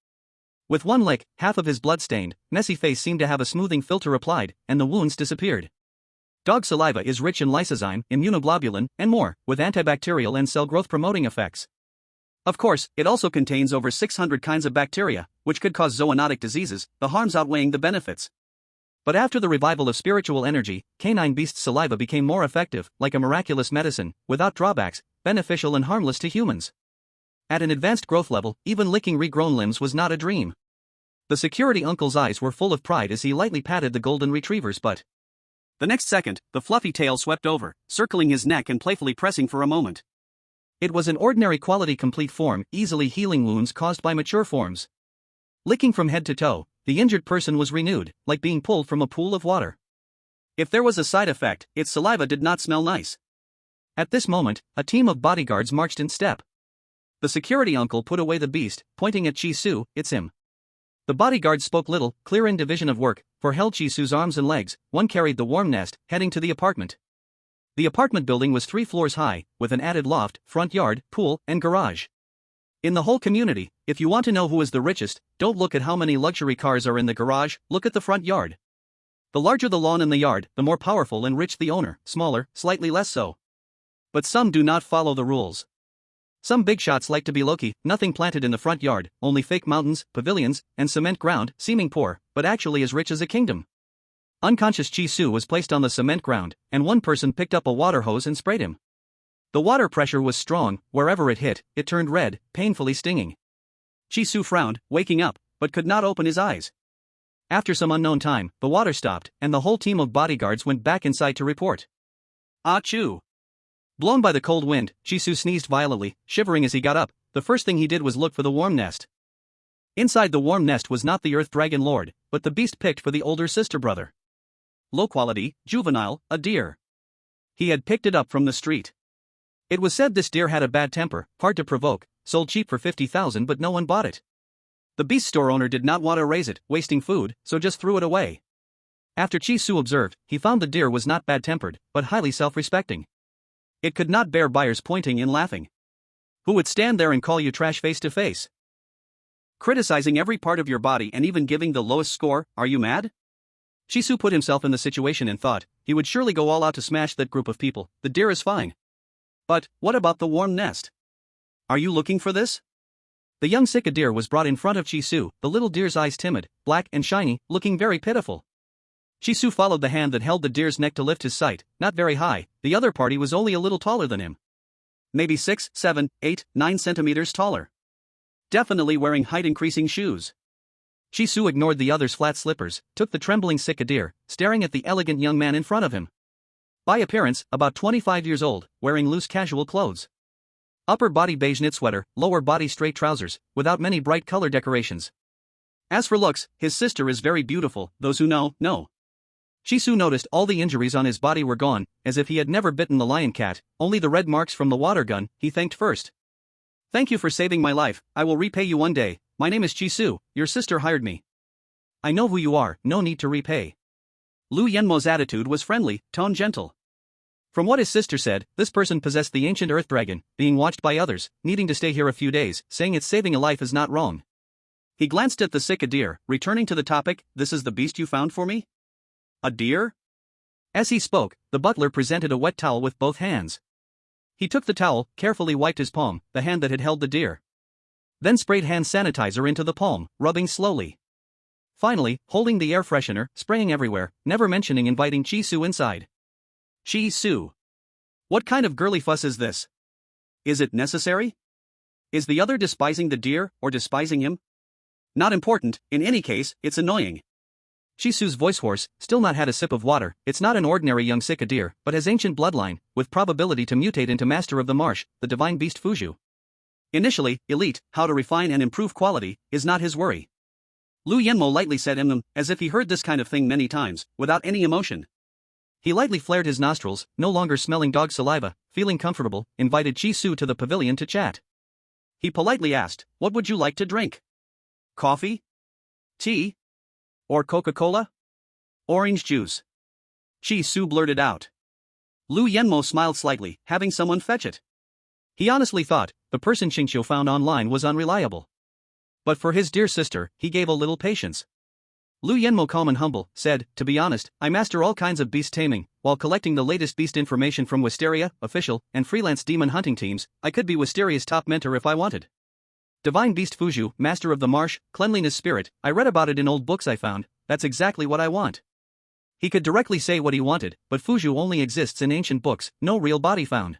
With one lick, half of his blood-stained, messy face seemed to have a smoothing filter applied, and the wounds disappeared. Dog saliva is rich in lysozyme, immunoglobulin, and more, with antibacterial and cell growth-promoting effects. Of course, it also contains over 600 kinds of bacteria, which could cause zoonotic diseases, the harms outweighing the benefits. But after the revival of spiritual energy, canine beast saliva became more effective, like a miraculous medicine, without drawbacks, beneficial and harmless to humans. At an advanced growth level, even licking regrown limbs was not a dream. The security uncle's eyes were full of pride as he lightly patted the golden retriever's butt. The next second, the fluffy tail swept over, circling his neck and playfully pressing for a moment. It was an ordinary quality complete form, easily healing wounds caused by mature forms. Licking from head to toe, the injured person was renewed, like being pulled from a pool of water. If there was a side effect, its saliva did not smell nice. At this moment, a team of bodyguards marched in step. The security uncle put away the beast, pointing at Chi Su, it's him. The bodyguards spoke little, clear in division of work, for held Chi Su's arms and legs, one carried the warm nest, heading to the apartment. The apartment building was 3 floors high, with an added loft, front yard, pool, and garage. In the whole community, if you want to know who is the richest, don't look at how many luxury cars are in the garage, look at the front yard. The larger the lawn in the yard, the more powerful and rich the owner, smaller, slightly less so. But some do not follow the rules. Some big shots like to be low-key, nothing planted in the front yard, only fake mountains, pavilions, and cement ground, seeming poor, but actually as rich as a kingdom. Unconscious Chi Su was placed on the cement ground, and one person picked up a water hose and sprayed him. The water pressure was strong, wherever it hit, it turned red, painfully stinging. Chi Su frowned, waking up, but could not open his eyes. After some unknown time, the water stopped, and the whole team of bodyguards went back inside to report. Achoo! Blown by the cold wind, Chi Su sneezed violently, shivering as he got up. The first thing he did was look for the warm nest. Inside the warm nest was not the Earth Dragon Lord, but the beast picked for the older sister brother. Low quality, juvenile, a deer. He had picked it up from the street. It was said this deer had a bad temper, hard to provoke, sold cheap for 50,000 but no one bought it. The beast store owner did not want to raise it, wasting food, so just threw it away. After Chi Su observed, he found the deer was not bad-tempered, but highly self-respecting. It could not bear buyers pointing and laughing. Who would stand there and call you trash face to face? Criticizing every part of your body and even giving the lowest score, are you mad? Chi Su put himself in the situation and thought, he would surely go all out to smash that group of people. The deer is fine. But, what about the warm nest? Are you looking for this? The young Sika deer was brought in front of Chi Su, the little deer's eyes timid, black and shiny, looking very pitiful. Chi Su followed the hand that held the deer's neck to lift his sight, not very high, the other party was only a little taller than him. Maybe 6, 7, 8, 9 centimeters taller. Definitely wearing height-increasing shoes. Chi Su ignored the other's flat slippers, took the trembling Sika deer, staring at the elegant young man in front of him. By appearance, about 25 years old, wearing loose casual clothes. Upper body beige knit sweater, lower body straight trousers, without many bright color decorations. As for looks, his sister is very beautiful, those who know. Chi Su noticed all the injuries on his body were gone, as if he had never bitten the lion cat, only the red marks from the water gun. He thanked first. Thank you for saving my life, I will repay you one day. My name is Chi Su, your sister hired me. I know who you are, no need to repay. Lu Yenmo's attitude was friendly, tone gentle. From what his sister said, this person possessed the ancient earth dragon, being watched by others, needing to stay here a few days, saying it's saving a life is not wrong. He glanced at the Sika deer, returning to the topic, this is the beast you found for me? A deer? As he spoke, the butler presented a wet towel with both hands. He took the towel, carefully wiped his palm, the hand that had held the deer. Then sprayed hand sanitizer into the palm, rubbing slowly. Finally, holding the air freshener, spraying everywhere, never mentioning inviting Chi Su inside. Chi Su. What kind of girly fuss is this? Is it necessary? Is the other despising the deer, or despising him? Not important, in any case, it's annoying. Chi Su's voice hoarse, still not had a sip of water. It's not an ordinary young Sika deer, but has ancient bloodline, with probability to mutate into master of the marsh, the divine beast Fuju. Initially, elite, how to refine and improve quality, is not his worry. Lu Yenmo lightly said as if he heard this kind of thing many times, without any emotion. He lightly flared his nostrils, no longer smelling dog saliva, feeling comfortable, invited Chi Su to the pavilion to chat. He politely asked, what would you like to drink? Coffee? Tea? Or Coca-Cola? Orange juice. Chi Su blurted out. Lu Yenmo smiled slightly, having someone fetch it. He honestly thought, the person Xingqiu found online was unreliable. But for his dear sister, he gave a little patience. Lu Yenmo, calm and humble, said, to be honest, I master all kinds of beast taming, while collecting the latest beast information from Wisteria, official, and freelance demon hunting teams. I could be Wisteria's top mentor if I wanted. Divine Beast Fuju, Master of the Marsh, Cleanliness Spirit, I read about it in old books I found, that's exactly what I want. He could directly say what he wanted, but Fuju only exists in ancient books, no real body found.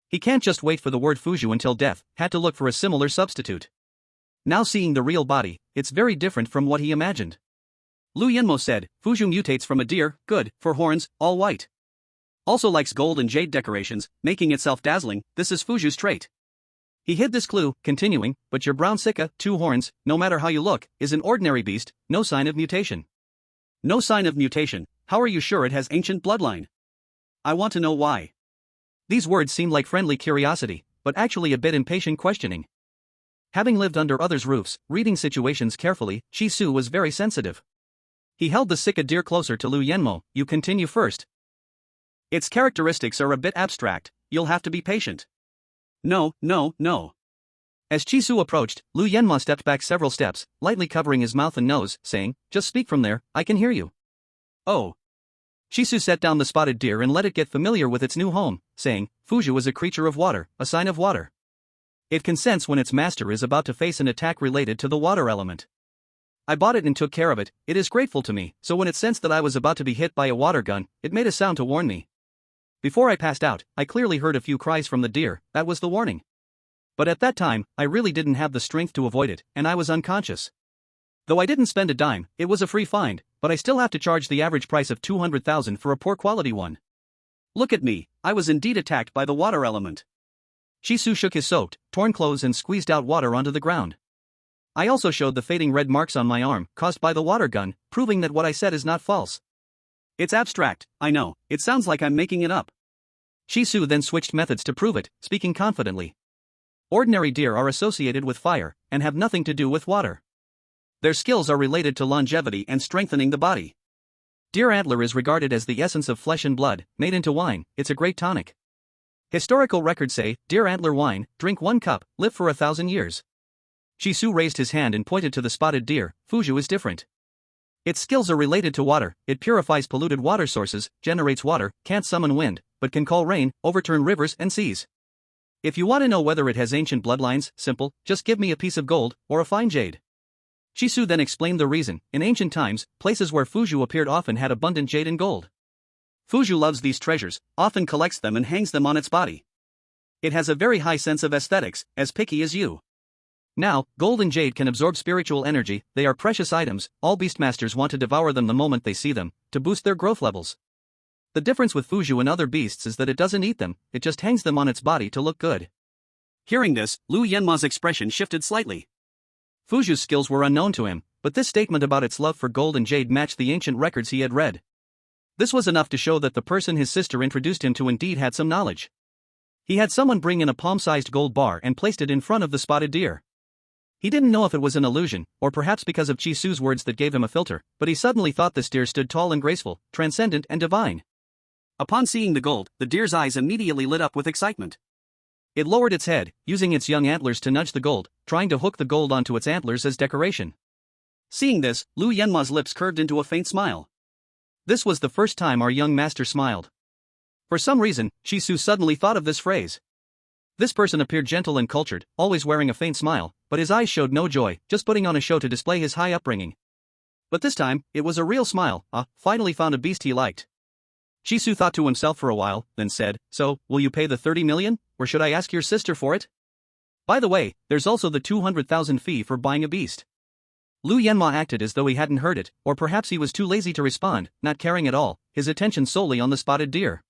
He can't just wait for the word Fuju until death, had to look for a similar substitute. Now seeing the real body, it's very different from what he imagined. Lu Yenmo said, Fuju mutates from a deer, good, for horns, all white. Also likes gold and jade decorations, making itself dazzling, this is Fuju's trait. He hid this clue, continuing, but your brown Sika, 2 horns, no matter how you look, is an ordinary beast, no sign of mutation. No sign of mutation, how are you sure it has ancient bloodline? I want to know why. These words seemed like friendly curiosity, but actually a bit impatient questioning. Having lived under others' roofs, reading situations carefully, Chi Su was very sensitive. He held the Sika deer closer to Lu Yenmo, you continue first. Its characteristics are a bit abstract, you'll have to be patient. No. As Chi Su approached, Lu Yenmo stepped back several steps, lightly covering his mouth and nose, saying, just speak from there, I can hear you. Oh. Chi Su set down the spotted deer and let it get familiar with its new home, saying, Fuju is a creature of water, a sign of water. It can sense when its master is about to face an attack related to the water element. I bought it and took care of it, it is grateful to me, so when it sensed that I was about to be hit by a water gun, it made a sound to warn me. Before I passed out, I clearly heard a few cries from the deer, that was the warning. But at that time, I really didn't have the strength to avoid it, and I was unconscious. Though I didn't spend a dime, it was a free find, but I still have to charge the average price of 200,000 for a poor quality one. Look at me, I was indeed attacked by the water element. Chi Su shook his soaked, torn clothes and squeezed out water onto the ground. I also showed the fading red marks on my arm, caused by the water gun, proving that what I said is not false. It's abstract, I know, it sounds like I'm making it up. Chi Su then switched methods to prove it, speaking confidently. Ordinary deer are associated with fire, and have nothing to do with water. Their skills are related to longevity and strengthening the body. Deer antler is regarded as the essence of flesh and blood, made into wine. It's a great tonic. Historical records say, deer antler wine, drink 1 cup, live for 1,000 years. Shisu raised his hand and pointed to the spotted deer. Fuju is different. Its skills are related to water. It purifies polluted water sources, generates water, can't summon wind, but can call rain, overturn rivers and seas. If you want to know whether it has ancient bloodlines, simple, just give me a piece of gold, or a fine jade. Shisu then explained the reason. In ancient times, places where Fuju appeared often had abundant jade and gold. Fuju loves these treasures, often collects them and hangs them on its body. It has a very high sense of aesthetics, as picky as you. Now, gold and jade can absorb spiritual energy. They are precious items. All beastmasters want to devour them the moment they see them, to boost their growth levels. The difference with Fuju and other beasts is that it doesn't eat them, it just hangs them on its body to look good. Hearing this, Lu Yanma's expression shifted slightly. Fuju's skills were unknown to him, but this statement about its love for gold and jade matched the ancient records he had read. This was enough to show that the person his sister introduced him to indeed had some knowledge. He had someone bring in a palm-sized gold bar and placed it in front of the spotted deer. He didn't know if it was an illusion, or perhaps because of Chisu's words that gave him a filter, but he suddenly thought this deer stood tall and graceful, transcendent and divine. Upon seeing the gold, the deer's eyes immediately lit up with excitement. It lowered its head, using its young antlers to nudge the gold, trying to hook the gold onto its antlers as decoration. Seeing this, Lu Yanma's lips curved into a faint smile. This was the first time our young master smiled. For some reason, Shisu suddenly thought of this phrase. This person appeared gentle and cultured, always wearing a faint smile, but his eyes showed no joy, just putting on a show to display his high upbringing. But this time, it was a real smile. Finally found a beast he liked. Shisu thought to himself for a while, then said, "So, will you pay the 30 million, or should I ask your sister for it? By the way, there's also the 200,000 fee for buying a beast." Lu Yanma acted as though he hadn't heard it, or perhaps he was too lazy to respond, not caring at all, his attention solely on the spotted deer.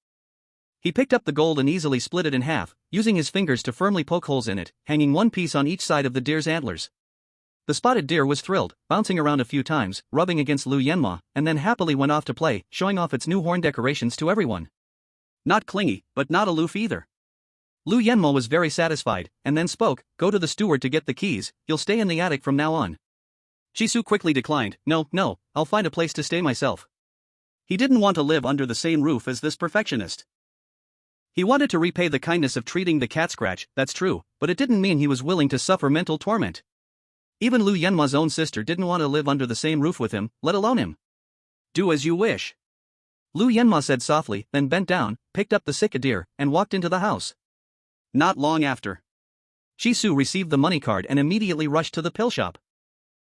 He picked up the gold and easily split it in half, using his fingers to firmly poke holes in it, hanging one piece on each side of the deer's antlers. The spotted deer was thrilled, bouncing around a few times, rubbing against Lu Yanma, and then happily went off to play, showing off its new horn decorations to everyone. Not clingy, but not aloof either. Lu Yanma was very satisfied, and then spoke, "Go to the steward to get the keys, you'll stay in the attic from now on." Shisu quickly declined, No, I'll find a place to stay myself." He didn't want to live under the same roof as this perfectionist. He wanted to repay the kindness of treating the cat scratch, that's true, but it didn't mean he was willing to suffer mental torment. Even Lu Yanma's own sister didn't want to live under the same roof with him, let alone him. "Do as you wish," Lu Yanma said softly, then bent down, picked up the sick deer, and walked into the house. Not long after, Shisu received the money card and immediately rushed to the pill shop.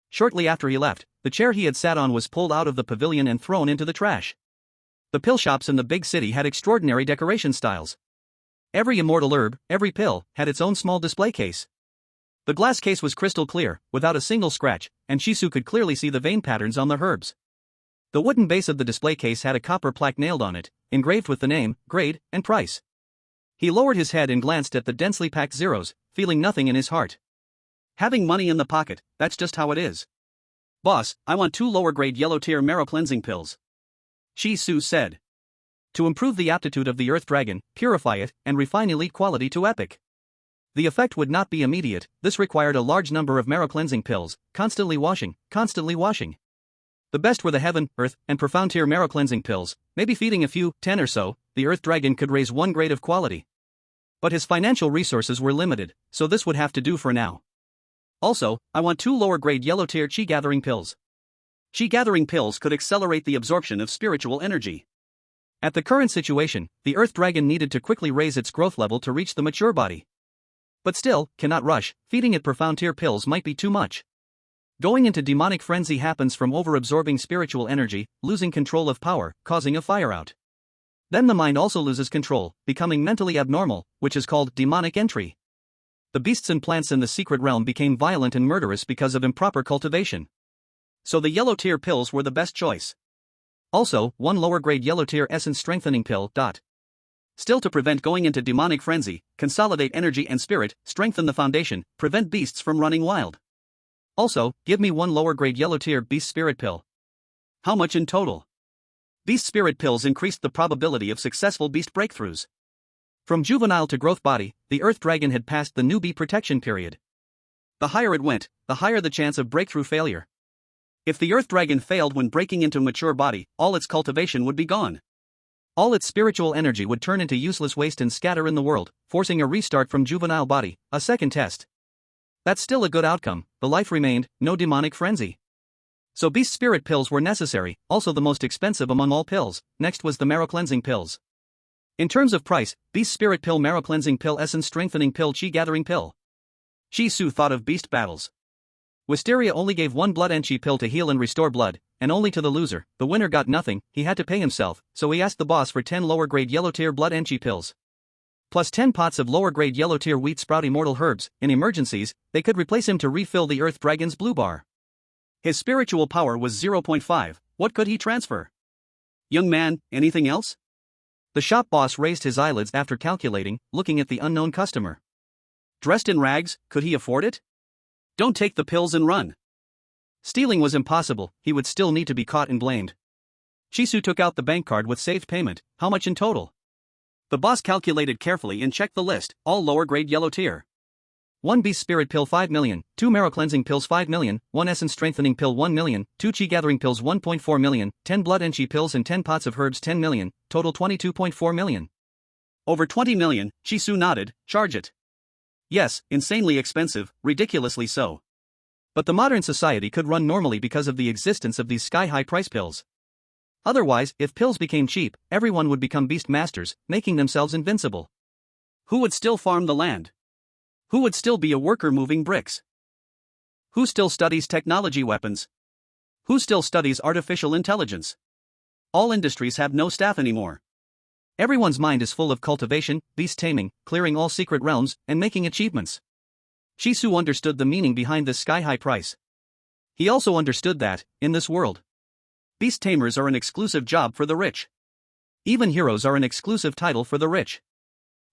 Shortly after he left, the chair he had sat on was pulled out of the pavilion and thrown into the trash. The pill shops in the big city had extraordinary decoration styles. Every immortal herb, every pill, had its own small display case. The glass case was crystal clear, without a single scratch, and Shisu could clearly see the vein patterns on the herbs. The wooden base of the display case had a copper plaque nailed on it, engraved with the name, grade, and price. He lowered his head and glanced at the densely packed zeros, feeling nothing in his heart. Having money in the pocket, that's just how it is. "Boss, I want 2 lower-grade yellow-tier marrow cleansing pills," Shisu said. "To improve the aptitude of the Earth Dragon, purify it, and refine elite quality to epic." The effect would not be immediate. This required a large number of marrow cleansing pills, constantly washing. The best were the Heaven, Earth, and Profound tier marrow cleansing pills, maybe feeding a few, 10 or so, the Earth Dragon could raise 1 grade of quality. But his financial resources were limited, so this would have to do for now. Also, I want 2 lower-grade yellow-tier chi-gathering pills. Chi-gathering pills could accelerate the absorption of spiritual energy. At the current situation, the Earth Dragon needed to quickly raise its growth level to reach the mature body. But still, cannot rush, feeding it profound-tier pills might be too much. Going into demonic frenzy happens from over-absorbing spiritual energy, losing control of power, causing a fire-out. Then the mind also loses control, becoming mentally abnormal, which is called demonic entry. The beasts and plants in the secret realm became violent and murderous because of improper cultivation. So the yellow-tier pills were the best choice. Also, 1 lower-grade yellow-tier essence strengthening pill. Still, to prevent going into demonic frenzy, consolidate energy and spirit, strengthen the foundation, prevent beasts from running wild. Also, give me 1 lower-grade yellow-tier beast spirit pill. How much in total? Beast spirit pills increased the probability of successful beast breakthroughs. From juvenile to growth body, the Earth Dragon had passed the newbie protection period. The higher it went, the higher the chance of breakthrough failure. If the Earth Dragon failed when breaking into a mature body, all its cultivation would be gone. All its spiritual energy would turn into useless waste and scatter in the world, forcing a restart from juvenile body, a second test. That's still a good outcome, the life remained, no demonic frenzy. So beast spirit pills were necessary, also the most expensive among all pills. Next was the marrow cleansing pills. In terms of price, beast spirit pill, marrow cleansing pill, essence strengthening pill, chi gathering pill. Chi Su thought of beast battles. Wisteria only gave one blood and chi pill to heal and restore blood, and only to the loser. The winner got nothing, he had to pay himself, so he asked the boss for 10 lower grade yellow tier blood and chi pills. Plus 10 pots of lower grade yellow tier wheat sprout immortal herbs. In emergencies, they could replace him to refill the Earth Dragon's blue bar. His spiritual power was 0.5, what could he transfer? Young man, anything else? The shop boss raised his eyelids after calculating, looking at the unknown customer. Dressed in rags, could he afford it? Don't take the pills and run. Stealing was impossible, he would still need to be caught and blamed. Chisu took out the bank card with saved payment. How much in total? The boss calculated carefully and checked the list, all lower grade yellow tier. 1 beast spirit pill 5 million, 2 marrow cleansing pills 5 million, 1 essence strengthening pill 1 million, 2 chi gathering pills 1.4 million, 10 blood and chi pills and 10 pots of herbs 10 million, total 22.4 million. Over 20 million, Chisu nodded. Charge it. Yes, insanely expensive, ridiculously so. But the modern society could run normally because of the existence of these sky-high price pills. Otherwise, if pills became cheap, everyone would become beast masters, making themselves invincible. Who would still farm the land? Who would still be a worker moving bricks? Who still studies technology weapons? Who still studies artificial intelligence? All industries have no staff anymore. Everyone's mind is full of cultivation, beast taming, clearing all secret realms, and making achievements. Chisu understood the meaning behind this sky-high price. He also understood that, in this world, beast tamers are an exclusive job for the rich. Even heroes are an exclusive title for the rich.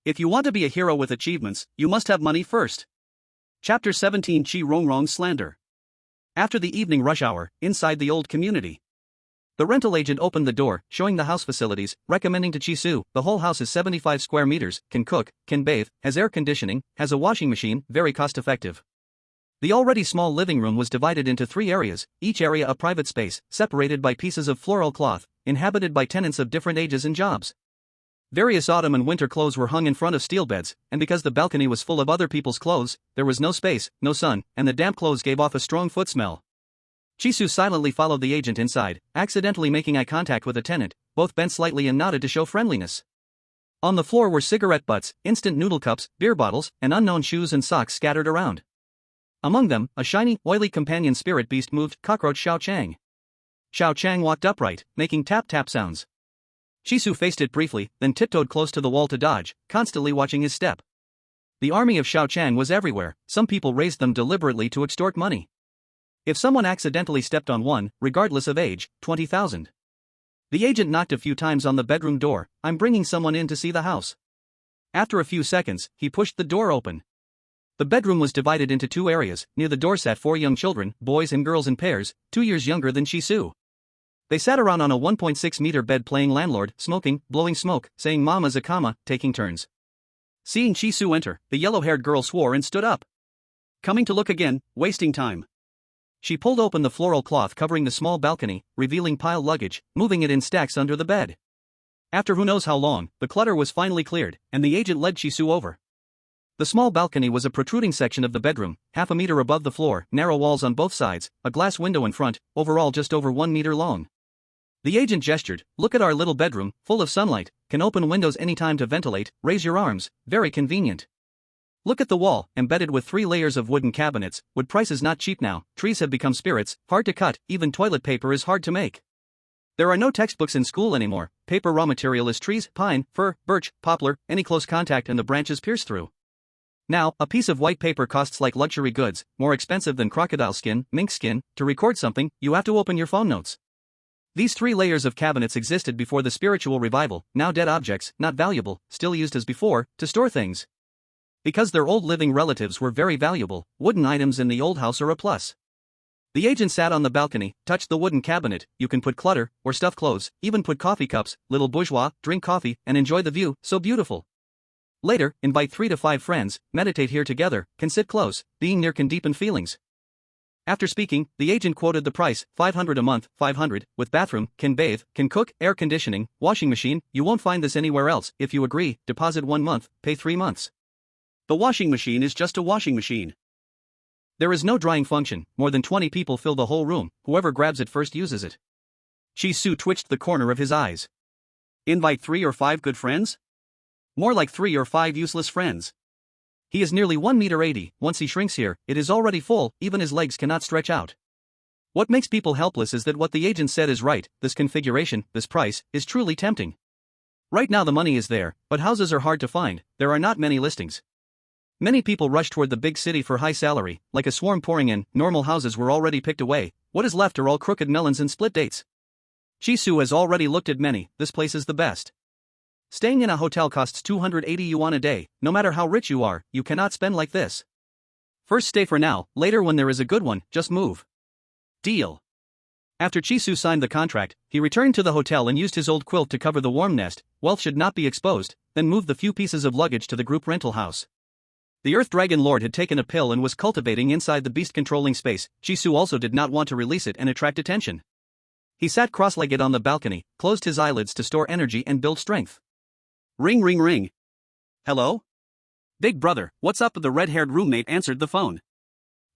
If you want to be a hero with achievements, you must have money first. Chapter 17 Chi Rongrong Slander. After the evening rush hour, inside the old community, the rental agent opened the door, showing the house facilities, recommending to Chisu, the whole house is 75 square meters, can cook, can bathe, has air conditioning, has a washing machine, very cost-effective. The already small living room was divided into 3 areas, each area a private space, separated by pieces of floral cloth, inhabited by tenants of different ages and jobs. Various autumn and winter clothes were hung in front of steel beds, and because the balcony was full of other people's clothes, there was no space, no sun, and the damp clothes gave off a strong foot smell. Chisu silently followed the agent inside, accidentally making eye contact with a tenant. Both bent slightly and nodded to show friendliness. On the floor were cigarette butts, instant noodle cups, beer bottles, and unknown shoes and socks scattered around. Among them, a shiny, oily companion spirit beast moved, cockroach Xiao Chang. Xiao Chang walked upright, making tap-tap sounds. Chisu faced it briefly, then tiptoed close to the wall to dodge, constantly watching his step. The army of Xiao Chang was everywhere, some people raised them deliberately to extort money. If someone accidentally stepped on one, regardless of age, 20,000. The agent knocked a few times on the bedroom door. I'm bringing someone in to see the house. After a few seconds, he pushed the door open. The bedroom was divided into 2 areas. Near the door sat 4 young children, boys and girls in pairs, 2 years younger than Chisu. They sat around on a 1.6-meter bed playing landlord, smoking, blowing smoke, saying mama zakama, taking turns. Seeing Chisu enter, the yellow-haired girl swore and stood up. Coming to look again, wasting time. She pulled open the floral cloth covering the small balcony, revealing piled luggage, moving it in stacks under the bed. After who knows how long, the clutter was finally cleared, and the agent led Chisu over. The small balcony was a protruding section of the bedroom, half a meter above the floor, narrow walls on both sides, a glass window in front, overall just over 1 meter long. The agent gestured. Look at our little bedroom, full of sunlight, can open windows anytime to ventilate, raise your arms, very convenient. Look at the wall, embedded with 3 layers of wooden cabinets. Wood price is not cheap now, trees have become spirits, hard to cut, even toilet paper is hard to make. There are no textbooks in school anymore, paper raw material is trees, pine, fir, birch, poplar, any close contact and the branches pierce through. Now, a piece of white paper costs like luxury goods, more expensive than crocodile skin, mink skin. To record something, you have to open your phone notes. These 3 layers of cabinets existed before the spiritual revival, now dead objects, not valuable, still used as before, to store things. Because their old living relatives were very valuable, wooden items in the old house are a plus. The agent sat on the balcony, touched the wooden cabinet. You can put clutter, or stuff clothes, even put coffee cups, little bourgeois, drink coffee, and enjoy the view, so beautiful. Later, invite 3 to 5 friends, meditate here together, can sit close, being near can deepen feelings. After speaking, the agent quoted the price, 500 a month, 500, with bathroom, can bathe, can cook, air conditioning, washing machine. You won't find this anywhere else. If you agree, deposit 1 month, pay 3 months. The washing machine is just a washing machine. There is no drying function. More than 20 people fill the whole room. Whoever grabs it first uses it. Chi-Su twitched the corner of his eyes. Invite 3 or 5 good friends? More like 3 or 5 useless friends. He is nearly 1 meter 80, once he shrinks here, it is already full, even his legs cannot stretch out. What makes people helpless is that what the agent said is right, this configuration, this price, is truly tempting. Right now the money is there, but houses are hard to find, there are not many listings. Many people rush toward the big city for high salary, like a swarm pouring in, normal houses were already picked away, what is left are all crooked melons and split dates. Chi-Su has already looked at many, this place is the best. Staying in a hotel costs 280 yuan a day, no matter how rich you are, you cannot spend like this. First stay for now, later when there is a good one, just move. Deal. After Chi-Su signed the contract, he returned to the hotel and used his old quilt to cover the warm nest, wealth should not be exposed, then moved the few pieces of luggage to the group rental house. The Earth Dragon Lord had taken a pill and was cultivating inside the beast-controlling space. Chi-Su also did not want to release it and attract attention. He sat cross-legged on the balcony, closed his eyelids to store energy and build strength. Ring ring ring. Hello? Big brother, what's up? The red-haired roommate answered the phone.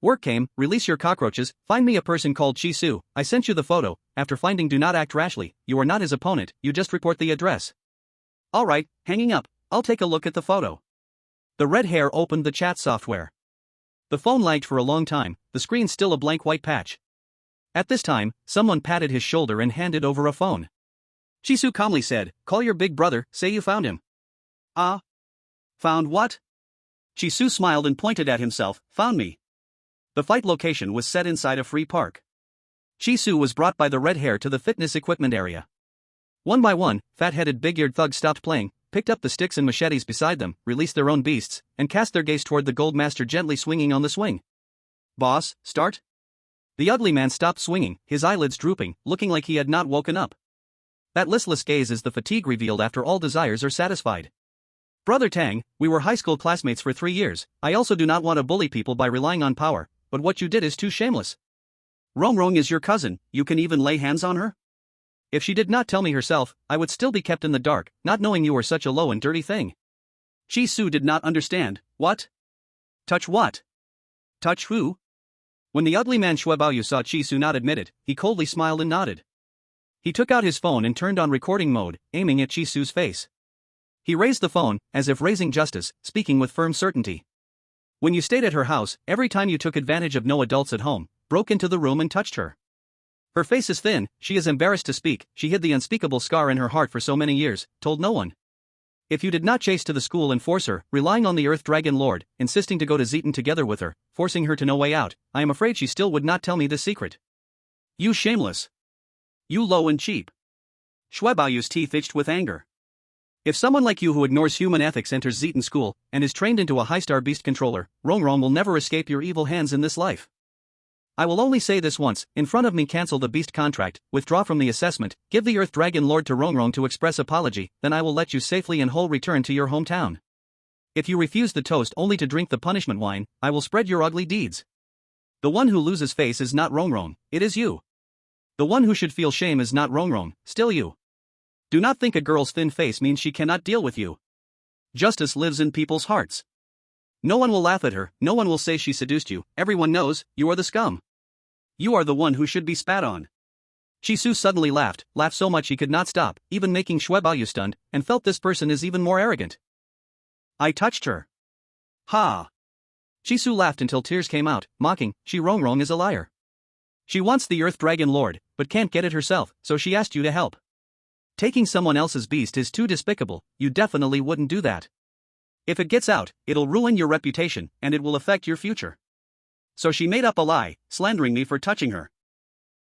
Work came, release your cockroaches, find me a person called Chi-Su, I sent you the photo, after finding do not act rashly, you are not his opponent, you just report the address. Alright, hanging up, I'll take a look at the photo. The red hair opened the chat software. The phone lagged for a long time, the screen still a blank white patch. At this time, someone patted his shoulder and handed over a phone. Chi-Su calmly said, call your big brother, say you found him. Ah? Found what? Chi-Su smiled and pointed at himself, found me. The fight location was set inside a free park. Chi-Su was brought by the red hair to the fitness equipment area. One by one, fat-headed big-eared thugs stopped playing, picked up the sticks and machetes beside them, released their own beasts, and cast their gaze toward the gold master gently swinging on the swing. Boss, start? The ugly man stopped swinging, his eyelids drooping, looking like he had not woken up. That listless gaze is the fatigue revealed after all desires are satisfied. Brother Tang, we were high school classmates for 3 years, I also do not want to bully people by relying on power, but what you did is too shameless. Rong is your cousin, you can even lay hands on her? If she did not tell me herself, I would still be kept in the dark, not knowing you were such a low and dirty thing. Chi-Su did not understand, what? Touch what? Touch who? When the ugly man Xue Baoyu saw Chi-Su not admit it, he coldly smiled and nodded. He took out his phone and turned on recording mode, aiming at Chi-Su's face. He raised the phone, as if raising justice, speaking with firm certainty. When you stayed at her house, every time you took advantage of no adults at home, broke into the room and touched her. Her face is thin, she is embarrassed to speak, she hid the unspeakable scar in her heart for so many years, told no one. If you did not chase to the school and force her, relying on the Earth Dragon Lord, insisting to go to Zeton together with her, forcing her to no way out, I am afraid she still would not tell me this secret. You shameless. You low and cheap. Xue Baoyu's teeth itched with anger. If someone like you who ignores human ethics enters Zeton school, and is trained into a high-star beast controller, Rong will never escape your evil hands in this life. I will only say this once, in front of me cancel the beast contract, withdraw from the assessment, give the Earth Dragon Lord to Rong to express apology, then I will let you safely and whole return to your hometown. If you refuse the toast only to drink the punishment wine, I will spread your ugly deeds. The one who loses face is not Rong, it is you. The one who should feel shame is not Rong, still you. Do not think a girl's thin face means she cannot deal with you. Justice lives in people's hearts. No one will laugh at her, no one will say she seduced you, everyone knows, you are the scum. You are the one who should be spat on. Chi-Su suddenly laughed so much he could not stop, even making Xue Baoyu stunned, and felt this person is even more arrogant. I touched her. Ha! Chi-Su laughed until tears came out, mocking, she Rong is a liar. She wants the Earth Dragon Lord, but can't get it herself, so she asked you to help. Taking someone else's beast is too despicable, you definitely wouldn't do that. If it gets out, it'll ruin your reputation, and it will affect your future. So she made up a lie, slandering me for touching her.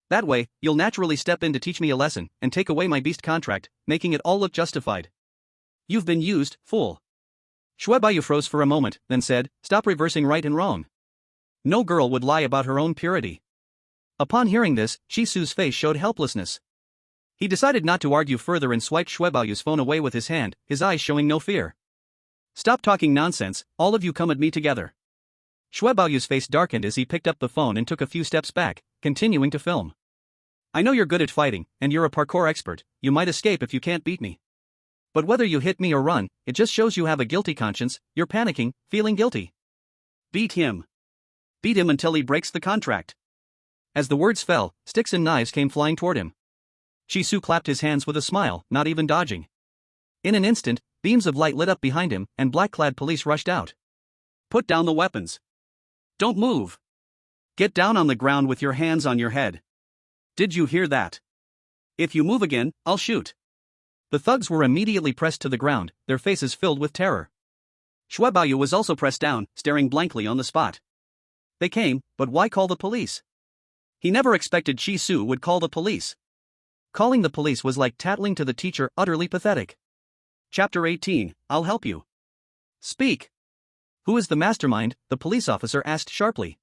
That way, you'll naturally step in to teach me a lesson, and take away my beast contract, making it all look justified. You've been used, fool. Xue Baoyu froze for a moment, then said, stop reversing right and wrong. No girl would lie about her own purity. Upon hearing this, Chi-Su's face showed helplessness. He decided not to argue further and swiped Xue Baoyu's phone away with his hand, his eyes showing no fear. Stop talking nonsense, all of you come at me together. Shui Baoyu's face darkened as he picked up the phone and took a few steps back, continuing to film. I know you're good at fighting, and you're a parkour expert, you might escape if you can't beat me. But whether you hit me or run, it just shows you have a guilty conscience, you're panicking, feeling guilty. Beat him. Beat him until he breaks the contract. As the words fell, sticks and knives came flying toward him. Chisu clapped his hands with a smile, not even dodging. In an instant, beams of light lit up behind him, and black-clad police rushed out. Put down the weapons. Don't move. Get down on the ground with your hands on your head. Did you hear that? If you move again, I'll shoot. The thugs were immediately pressed to the ground, their faces filled with terror. Shui Baoyu was also pressed down, staring blankly on the spot. They came, but why call the police? He never expected Chisu would call the police. Calling the police was like tattling to the teacher, utterly pathetic. Chapter 18, I'll help you. Speak. Who is the mastermind? The police officer asked sharply.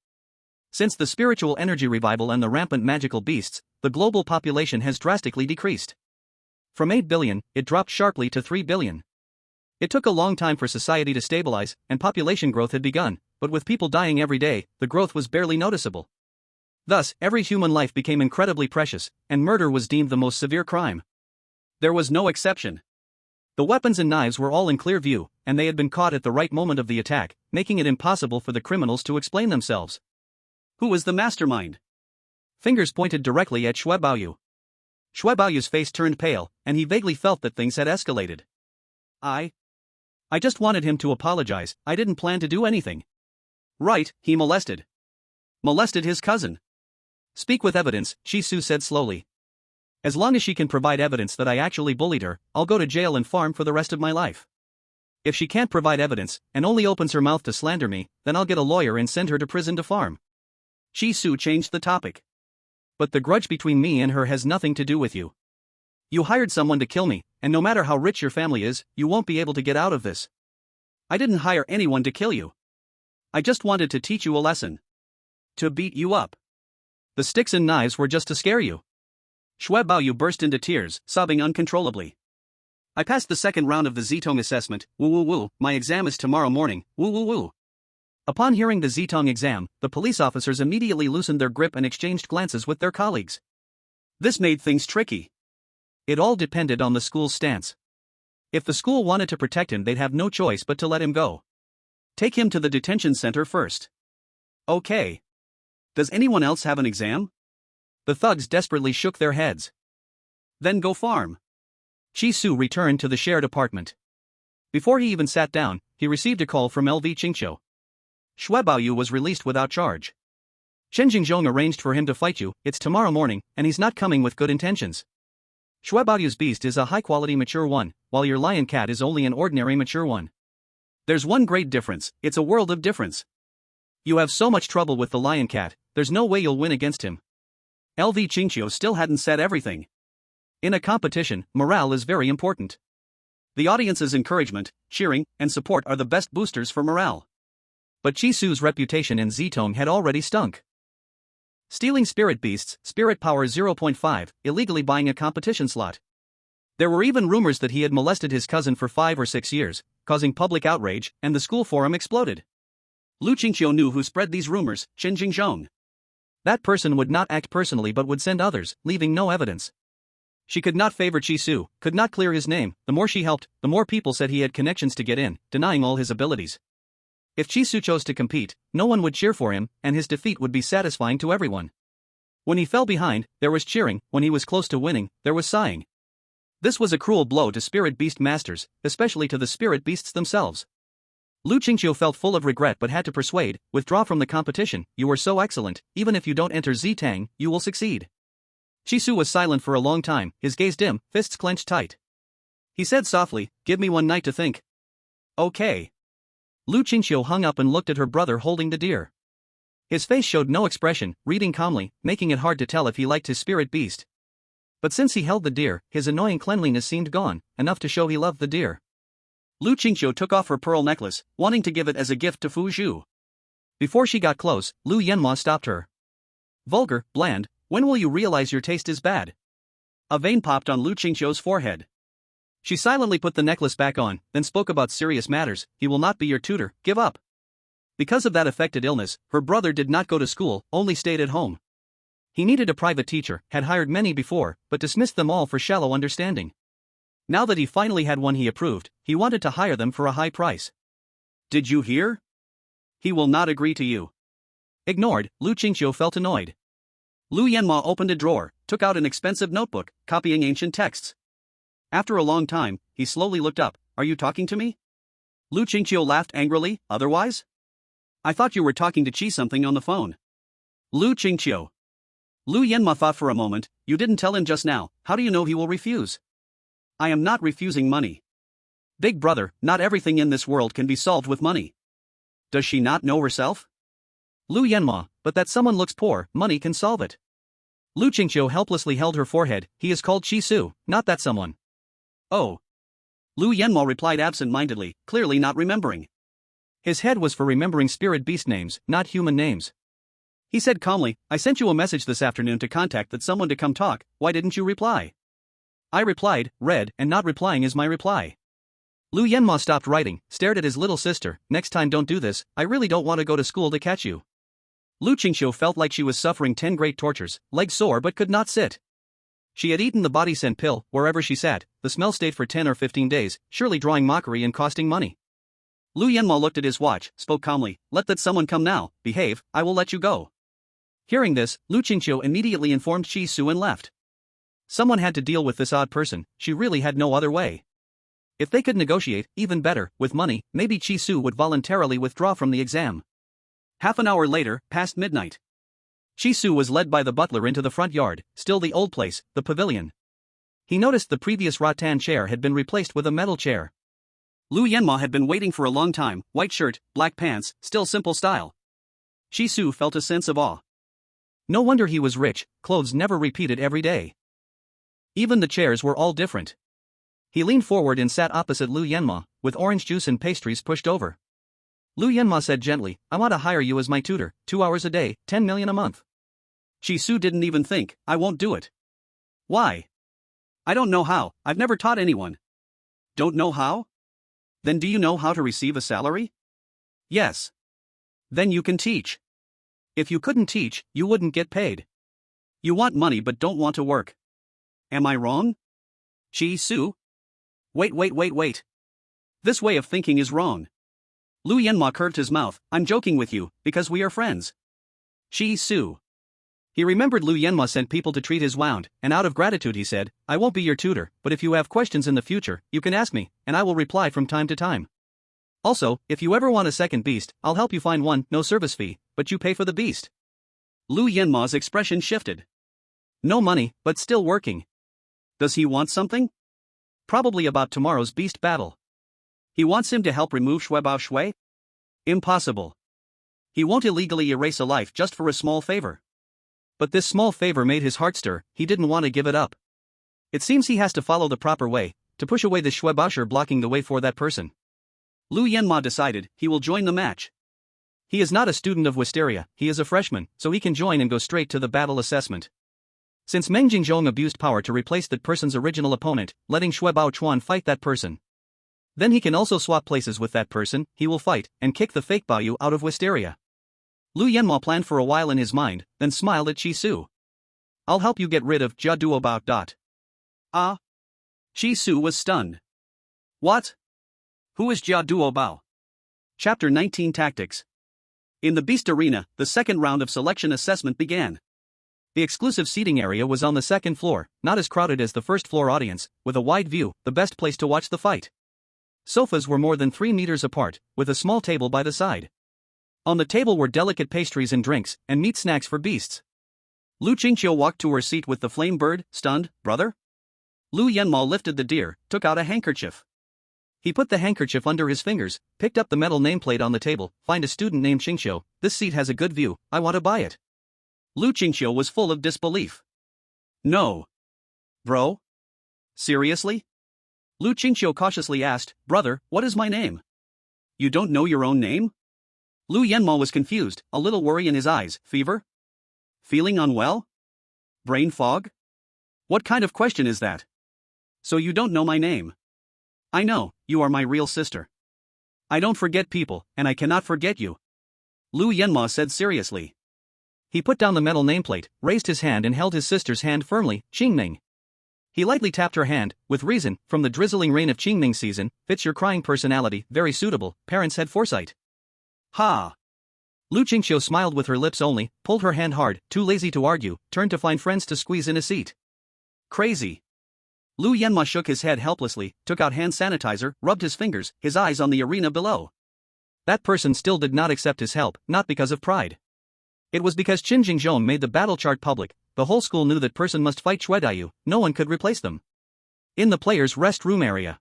Since the spiritual energy revival and the rampant magical beasts, the global population has drastically decreased. From 8 billion, it dropped sharply to 3 billion. It took a long time for society to stabilize, and population growth had begun, but with people dying every day, the growth was barely noticeable. Thus, every human life became incredibly precious, and murder was deemed the most severe crime. There was no exception. The weapons and knives were all in clear view, and they had been caught at the right moment of the attack, making it impossible for the criminals to explain themselves. Who was the mastermind? Fingers pointed directly at Shui Baoyu. Shui Baoyu's face turned pale, and he vaguely felt that things had escalated. I just wanted him to apologize, I didn't plan to do anything. Right, he molested his cousin. Speak with evidence, Chisu said slowly. As long as she can provide evidence that I actually bullied her, I'll go to jail and farm for the rest of my life. If she can't provide evidence, and only opens her mouth to slander me, then I'll get a lawyer and send her to prison to farm. Chisu changed the topic. But the grudge between me and her has nothing to do with you. You hired someone to kill me, and no matter how rich your family is, you won't be able to get out of this. I didn't hire anyone to kill you. I just wanted to teach you a lesson. To beat you up. The sticks and knives were just to scare you. Shui Baoyu burst into tears, sobbing uncontrollably. I passed the second round of the Zitong assessment, woo woo woo, my exam is tomorrow morning, woo woo woo. Upon hearing the Zitong exam, the police officers immediately loosened their grip and exchanged glances with their colleagues. This made things tricky. It all depended on the school's stance. If the school wanted to protect him, they'd have no choice but to let him go. Take him to the detention center first. Okay. Does anyone else have an exam? The thugs desperately shook their heads. Then go farm. Chisu returned to the shared apartment. Before he even sat down, he received a call from LV Qingqiu. Shui Baoyu was released without charge. Chen Jingzhong arranged for him to fight you, it's tomorrow morning, and he's not coming with good intentions. Shui Baoyu's beast is a high-quality mature one, while your lion cat is only an ordinary mature one. There's one great difference, it's a world of difference. You have so much trouble with the lion cat, there's no way you'll win against him. LV Qingqiu still hadn't said everything. In a competition, morale is very important. The audience's encouragement, cheering, and support are the best boosters for morale. But Chisu's reputation in Zitong had already stunk. Stealing spirit beasts, spirit power 0.5, illegally buying a competition slot. There were even rumors that he had molested his cousin for 5 or 6 years, causing public outrage, and the school forum exploded. Lu Qingqiu knew who spread these rumors, Chen Jingzhong. That person would not act personally but would send others, leaving no evidence. She could not favor Chisu, could not clear his name, the more she helped, the more people said he had connections to get in, denying all his abilities. If Chisu chose to compete, no one would cheer for him, and his defeat would be satisfying to everyone. When he fell behind, there was cheering, when he was close to winning, there was sighing. This was a cruel blow to spirit beast masters, especially to the spirit beasts themselves. Lu Qingqiu felt full of regret but had to persuade, withdraw from the competition, you were so excellent, even if you don't enter Zitang, you will succeed. Chisu was silent for a long time, his gaze dim, fists clenched tight. He said softly, give me one night to think. Okay. Lu Qingqiu hung up and looked at her brother holding the deer. His face showed no expression, reading calmly, making it hard to tell if he liked his spirit beast. But since he held the deer, his annoying cleanliness seemed gone, enough to show he loved the deer. Lu Qingqiu took off her pearl necklace, wanting to give it as a gift to Fu Zhu. Before she got close, Lu Yanhua stopped her. Vulgar, bland, when will you realize your taste is bad? A vein popped on Lu Qingqiu's forehead. She silently put the necklace back on, then spoke about serious matters, he will not be your tutor, give up. Because of that affected illness, her brother did not go to school, only stayed at home. He needed a private teacher, had hired many before, but dismissed them all for shallow understanding. Now that he finally had one he approved, he wanted to hire them for a high price. Did you hear? He will not agree to you. Ignored, Lu Qingqiu felt annoyed. Lu Yanma opened a drawer, took out an expensive notebook, copying ancient texts. After a long time, he slowly looked up. Are you talking to me? Lu Qingqiu laughed angrily. Otherwise? I thought you were talking to Qi something on the phone. Lu Qingqiu. Lu Yanma thought for a moment. You didn't tell him just now. How do you know he will refuse? I am not refusing money. Big brother, not everything in this world can be solved with money. Does she not know herself? Lu Yanma, but that someone looks poor, money can solve it. Lu Qingqiu helplessly held her forehead. He is called Qi Su, not that someone. Oh. Lu Yanma replied absent-mindedly, clearly not remembering. His head was for remembering spirit beast names, not human names. He said calmly, I sent you a message this afternoon to contact that someone to come talk, why didn't you reply? I replied, read, and not replying is my reply. Lu Yanma stopped writing, stared at his little sister. Next time don't do this, I really don't want to go to school to catch you. Lu Qingqiu felt like she was suffering 10 great tortures, legs sore but could not sit. She had eaten the body scent pill, wherever she sat, the smell stayed for 10 or 15 days, surely drawing mockery and costing money. Lu Yanma looked at his watch, spoke calmly, let that someone come now, behave, I will let you go. Hearing this, Lu Qingqiu immediately informed Qi Su and left. Someone had to deal with this odd person, she really had no other way. If they could negotiate, even better, with money, maybe Qi Su would voluntarily withdraw from the exam. Half an hour later, past midnight. Qi Su was led by the butler into the front yard, still the old place, the pavilion. He noticed the previous rattan chair had been replaced with a metal chair. Lu Yanma had been waiting for a long time, white shirt, black pants, still simple style. Qi Su felt a sense of awe. No wonder he was rich, clothes never repeated every day. Even the chairs were all different. He leaned forward and sat opposite Lu Yanma, with orange juice and pastries pushed over. Lu Yanma said gently, I want to hire you as my tutor, 2 hours a day, 10 million a month. Qi Su didn't even think, I won't do it. Why? I don't know how, I've never taught anyone. Don't know how? Then do you know how to receive a salary? Yes. Then you can teach. If you couldn't teach, you wouldn't get paid. You want money but don't want to work. Am I wrong? Qi Su? Wait. This way of thinking is wrong. Lu Yanma curved his mouth, I'm joking with you, because we are friends. Qi Su. He remembered Lu Yanma sent people to treat his wound, and out of gratitude he said, I won't be your tutor, but if you have questions in the future, you can ask me, and I will reply from time to time. Also, if you ever want a second beast, I'll help you find one, no service fee, but you pay for the beast. Lu Yanma's expression shifted. No money, but still working. Does he want something? Probably about tomorrow's beast battle. He wants him to help remove Shuebao Shui? Impossible. He won't illegally erase a life just for a small favor. But this small favor made his heart stir, he didn't want to give it up. It seems he has to follow the proper way, to push away the Shuebaosher blocking the way for that person. Lu Yanma decided, he will join the match. He is not a student of Wisteria, he is a freshman, so he can join and go straight to the battle assessment. Since Meng Jingzhong abused power to replace that person's original opponent, letting Shuebao Chuan fight that person. Then he can also swap places with that person, he will fight, and kick the fake Baoyu out of Wisteria. Lu Yanma planned for a while in his mind, then smiled at Qi Su. I'll help you get rid of Jia Duobao. Ah? Qi Su was stunned. What? Who is Jia Duobao? Chapter 19 Tactics. In the Beast Arena, the second round of selection assessment began. The exclusive seating area was on the second floor, not as crowded as the first floor audience, with a wide view, the best place to watch the fight. Sofas were more than 3 meters apart, with a small table by the side. On the table were delicate pastries and drinks, and meat snacks for beasts. Lu Qingqiu walked to her seat with the flame bird, stunned, brother? Lu Yanma lifted the deer, took out a handkerchief. He put the handkerchief under his fingers, picked up the metal nameplate on the table, find a student named Qingqiu, this seat has a good view, I want to buy it. Lu Qingqiu was full of disbelief. No. Bro? Seriously? Lu Qingqiu cautiously asked, brother, what is my name? You don't know your own name? Lu Yanma was confused, a little worry in his eyes. Fever? Feeling unwell? Brain fog? What kind of question is that? So you don't know my name? I know, you are my real sister. I don't forget people, and I cannot forget you. Lu Yanma said seriously. He put down the metal nameplate, raised his hand and held his sister's hand firmly. Qingming. He lightly tapped her hand, with reason, from the drizzling rain of Qingming season, fits your crying personality, very suitable, parents had foresight. Ha! Lu Qingqiu smiled with her lips only, pulled her hand hard, too lazy to argue, turned to find friends to squeeze in a seat. Crazy. Lu Yanma shook his head helplessly, took out hand sanitizer, rubbed his fingers, his eyes on the arena below. That person still did not accept his help, not because of pride. It was because Qin Jingzhong made the battle chart public. The whole school knew that person must fight Shuedayu, no one could replace them. In the players' rest room area,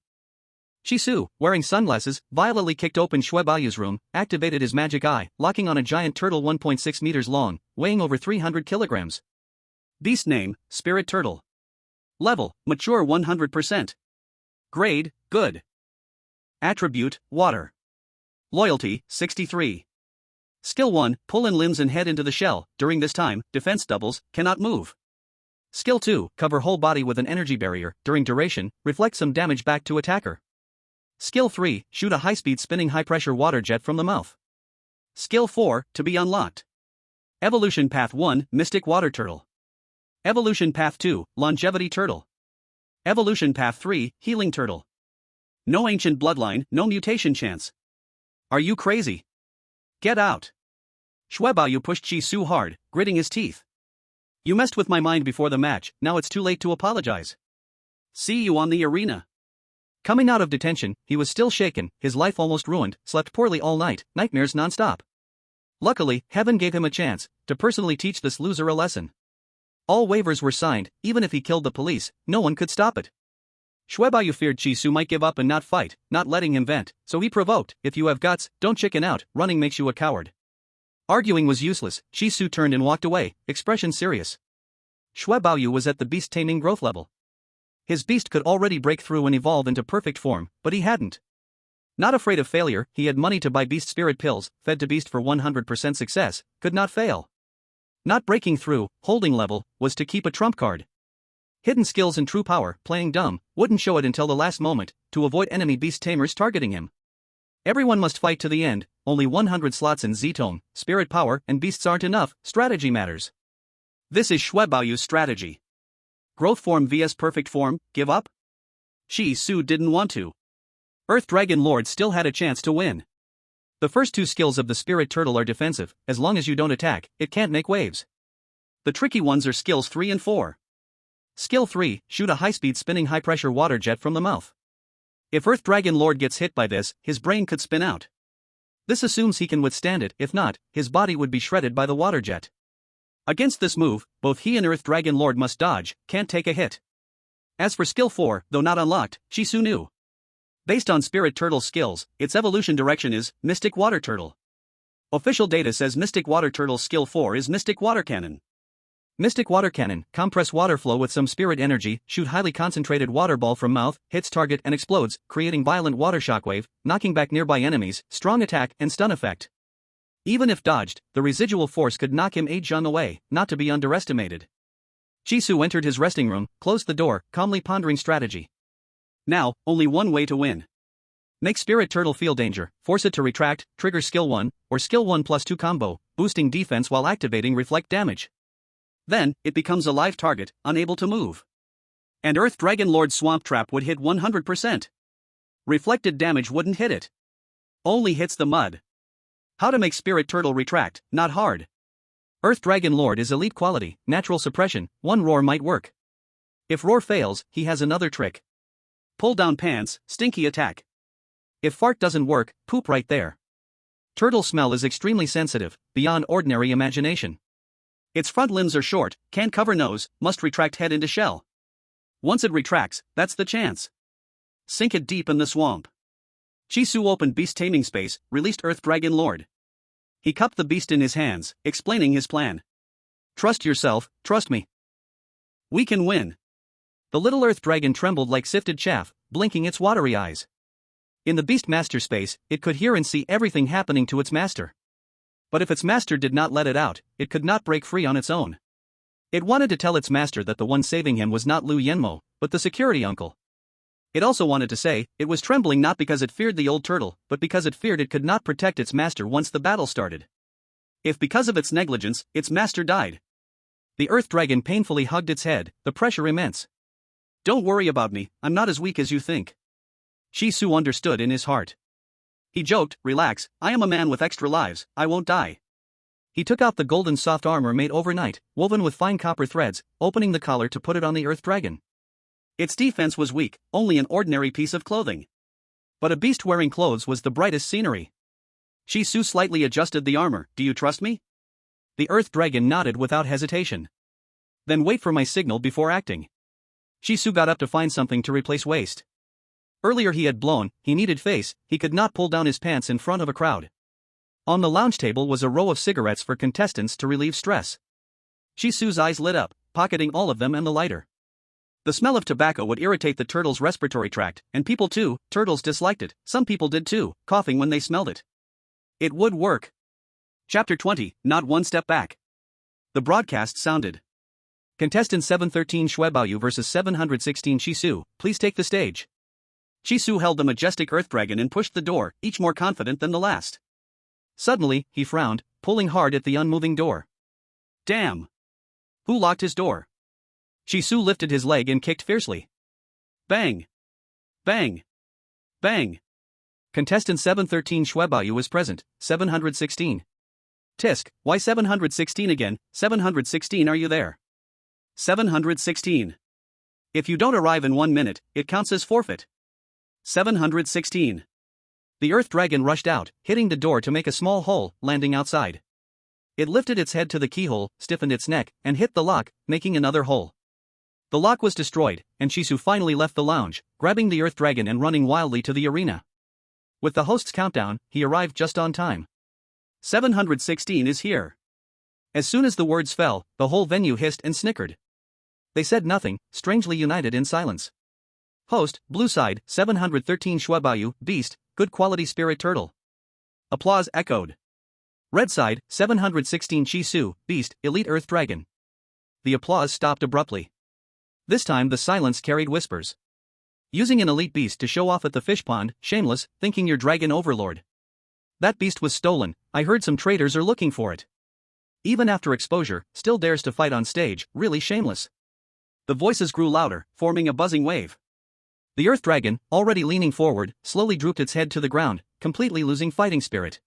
Shisu, wearing sunglasses, violently kicked open Shuebayu's room, activated his magic eye, locking on a giant turtle 1.6 meters long, weighing over 300 kilograms. Beast name, Spirit Turtle. Level, mature 100%. Grade, good. Attribute, water. Loyalty, 63. Skill 1, pull in limbs and head into the shell. During this time, defense doubles, cannot move. Skill 2, cover whole body with an energy barrier. During duration, reflect some damage back to attacker. Skill 3, shoot a high-speed spinning high-pressure water jet from the mouth. Skill 4, to be unlocked. Evolution Path 1, Mystic Water Turtle. Evolution Path 2, Longevity Turtle. Evolution Path 3, Healing Turtle. No ancient bloodline, no mutation chance. Are you crazy? Get out. Shuebaoyu pushed Qi Su hard, gritting his teeth. You messed with my mind before the match, now it's too late to apologize. See you on the arena. Coming out of detention, he was still shaken, his life almost ruined, slept poorly all night, nightmares non-stop. Luckily, heaven gave him a chance to personally teach this loser a lesson. All waivers were signed, even if he killed the police, no one could stop it. Shuebaoyu feared Qi Su might give up and not fight, not letting him vent, so he provoked, if you have guts, don't chicken out, running makes you a coward. Arguing was useless, Qi Su turned and walked away, expression serious. Shuebaoyu was at the beast taming growth level. His beast could already break through and evolve into perfect form, but he hadn't. Not afraid of failure, he had money to buy beast spirit pills, fed to beast for 100% success, could not fail. Not breaking through, holding level, was to keep a trump card. Hidden skills and true power, playing dumb, wouldn't show it until the last moment, to avoid enemy beast tamers targeting him. Everyone must fight to the end, only 100 slots in Z-Tome, spirit power and beasts aren't enough, strategy matters. This is Shuebaoyu's strategy. Growth form vs perfect form, give up? Qi Su didn't want to. Earth Dragon Lord still had a chance to win. The first two skills of the Spirit Turtle are defensive, as long as you don't attack, it can't make waves. The tricky ones are skills 3 and 4. Skill 3, shoot a high-speed spinning high-pressure water jet from the mouth. If Earth Dragon Lord gets hit by this, his brain could spin out. This assumes he can withstand it, if not, his body would be shredded by the water jet. Against this move, both he and Earth Dragon Lord must dodge, can't take a hit. As for Skill 4, though not unlocked, Qi Su knew. Based on Spirit Turtle's skills, its evolution direction is Mystic Water Turtle. Official data says Mystic Water Turtle's Skill 4 is Mystic Water Cannon. Mystic Water Cannon, compress water flow with some spirit energy, shoot highly concentrated water ball from mouth, hits target and explodes, creating violent water shockwave, knocking back nearby enemies, strong attack and stun effect. Even if dodged, the residual force could knock him 8 jun away, not to be underestimated. Qi Su entered his resting room, closed the door, calmly pondering strategy. Now, only one way to win. Make Spirit Turtle feel danger, force it to retract, trigger Skill 1, or Skill 1 plus 2 combo, boosting defense while activating reflect damage. Then, it becomes a live target, unable to move. And Earth Dragon Lord's Swamp Trap would hit 100%. Reflected damage wouldn't hit it. Only hits the mud. How to make Spirit Turtle retract, not hard. Earth Dragon Lord is elite quality, natural suppression, one roar might work. If roar fails, he has another trick. Pull down pants, stinky attack. If fart doesn't work, poop right there. Turtle smell is extremely sensitive, beyond ordinary imagination. Its front limbs are short, can't cover nose, must retract head into shell. Once it retracts, that's the chance. Sink it deep in the swamp. Qi Su opened beast taming space, released Earth Dragon Lord. He cupped the beast in his hands, explaining his plan. Trust yourself, trust me. We can win. The little Earth Dragon trembled like sifted chaff, blinking its watery eyes. In the beast master space, it could hear and see everything happening to its master. But if its master did not let it out, it could not break free on its own. It wanted to tell its master that the one saving him was not Lu Yanmo, but the security uncle. It also wanted to say, it was trembling not because it feared the old turtle, but because it feared it could not protect its master once the battle started. If because of its negligence, its master died. The Earth Dragon painfully hugged its head, the pressure immense. Don't worry about me, I'm not as weak as you think. Shisu understood in his heart. He joked, relax, I am a man with extra lives, I won't die. He took out the golden soft armor made overnight, woven with fine copper threads, opening the collar to put it on the Earth Dragon. Its defense was weak, only an ordinary piece of clothing. But a beast wearing clothes was the brightest scenery. Shisu slightly adjusted the armor, do you trust me? The Earth Dragon nodded without hesitation. Then wait for my signal before acting. Shisu got up to find something to replace waist. Earlier he had blown, he needed face, he could not pull down his pants in front of a crowd. On the lounge table was a row of cigarettes for contestants to relieve stress. Shisu's eyes lit up, pocketing all of them and the lighter. The smell of tobacco would irritate the turtle's respiratory tract, and people too, turtles disliked it, some people did too, coughing when they smelled it. It would work. Chapter 20, Not One Step Back. The broadcast sounded. Contestant 713 Shuebaoyu vs 716 Shisu, please take the stage. Shisu held the majestic Earth Dragon and pushed the door, each more confident than the last. Suddenly, he frowned, pulling hard at the unmoving door. Damn! Who locked his door? Shisu lifted his leg and kicked fiercely. Bang! Bang! Bang! Contestant 713 Shuebaoyu is present, 716. Tisk, why 716 again, 716 are you there? 716. If you don't arrive in 1 minute, it counts as forfeit. 716. The Earth Dragon rushed out, hitting the door to make a small hole, landing outside. It lifted its head to the keyhole, stiffened its neck, and hit the lock, making another hole. The lock was destroyed, and Shisu finally left the lounge, grabbing the Earth Dragon and running wildly to the arena. With the host's countdown, he arrived just on time. 716 is here. As soon as the words fell, the whole venue hissed and snickered. They said nothing, strangely united in silence. Host, Blue Side, 713 Shuebaoyu, Beast, Good Quality Spirit Turtle. Applause echoed. Red Side, 716 Shisu, Beast, Elite Earth Dragon. The applause stopped abruptly. This time the silence carried whispers. Using an elite beast to show off at the fish pond, shameless, thinking you're dragon overlord. That beast was stolen, I heard some traitors are looking for it. Even after exposure, still dares to fight on stage, really shameless. The voices grew louder, forming a buzzing wave. The Earth Dragon, already leaning forward, slowly drooped its head to the ground, completely losing fighting spirit.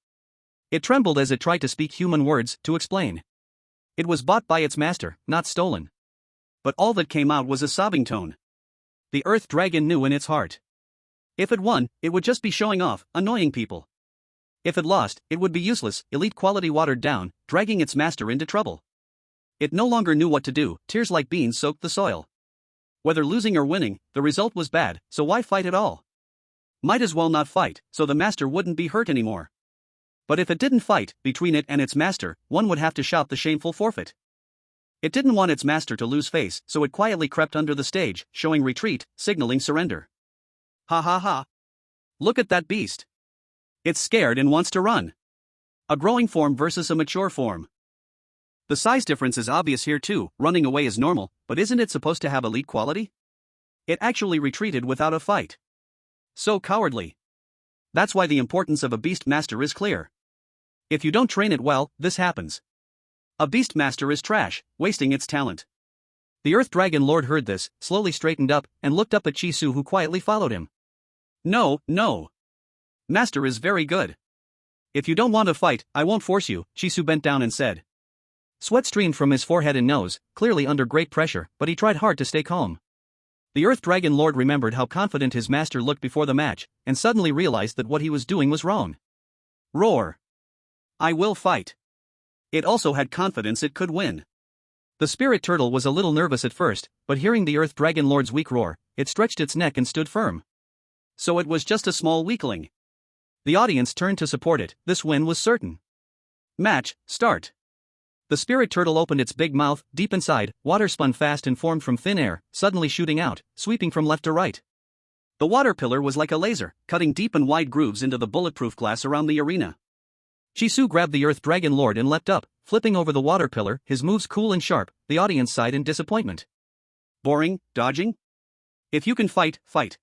It trembled as it tried to speak human words, to explain. It was bought by its master, not stolen. But all that came out was a sobbing tone. The Earth Dragon knew in its heart. If it won, it would just be showing off, annoying people. If it lost, it would be useless, elite quality watered down, dragging its master into trouble. It no longer knew what to do, tears like beans soaked the soil. Whether losing or winning, the result was bad, so why fight at all? Might as well not fight, so the master wouldn't be hurt anymore. But if it didn't fight, between it and its master, one would have to shout the shameful forfeit. It didn't want its master to lose face, so it quietly crept under the stage, showing retreat, signaling surrender. Ha ha ha. Look at that beast. It's scared and wants to run. A growing form versus a mature form. The size difference is obvious here too, running away is normal, but isn't it supposed to have elite quality? It actually retreated without a fight. So cowardly. That's why the importance of a beast master is clear. If you don't train it well, this happens. A beast master is trash, wasting its talent. The Earth Dragon Lord heard this, slowly straightened up, and looked up at Shisu who quietly followed him. No, no. Master is very good. If you don't want to fight, I won't force you, Shisu bent down and said. Sweat streamed from his forehead and nose, clearly under great pressure, but he tried hard to stay calm. The Earth Dragon Lord remembered how confident his master looked before the match, and suddenly realized that what he was doing was wrong. Roar. I will fight. It also had confidence it could win. The spirit turtle was a little nervous at first, but hearing the Earth Dragon Lord's weak roar, it stretched its neck and stood firm. So it was just a small weakling. The audience turned to support it, this win was certain. Match, start. The spirit turtle opened its big mouth, deep inside, water spun fast and formed from thin air, suddenly shooting out, sweeping from left to right. The water pillar was like a laser, cutting deep and wide grooves into the bulletproof glass around the arena. Shisu grabbed the Earth Dragon Lord and leapt up, flipping over the water pillar, his moves cool and sharp, the audience sighed in disappointment. Boring, dodging? If you can fight, fight.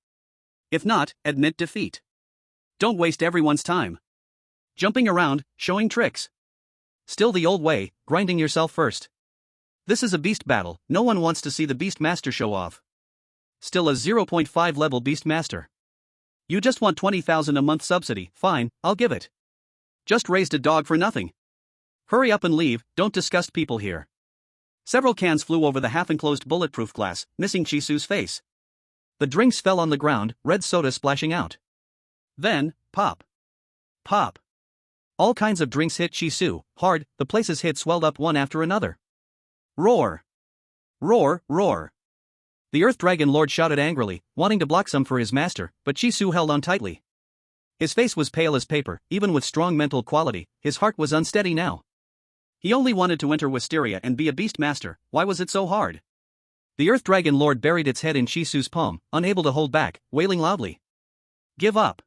If not, admit defeat. Don't waste everyone's time. Jumping around, showing tricks. Still the old way, grinding yourself first. This is a beast battle, no one wants to see the beast master show off. Still a 0.5 level beast master. You just want 20,000 a month subsidy, fine, I'll give it. Just raised a dog for nothing. Hurry up and leave, don't disgust people here. Several cans flew over the half-enclosed bulletproof glass, missing Chisu's face. The drinks fell on the ground, red soda splashing out. Then, pop. Pop. All kinds of drinks hit Chisu, hard, the places hit swelled up one after another. Roar. Roar, roar. The Earth Dragon Lord shouted angrily, wanting to block some for his master, but Chisu held on tightly. His face was pale as paper, even with strong mental quality, his heart was unsteady now. He only wanted to enter Wisteria and be a beast master, why was it so hard? The Earth Dragon Lord buried its head in Chisu's palm, unable to hold back, wailing loudly. Give up.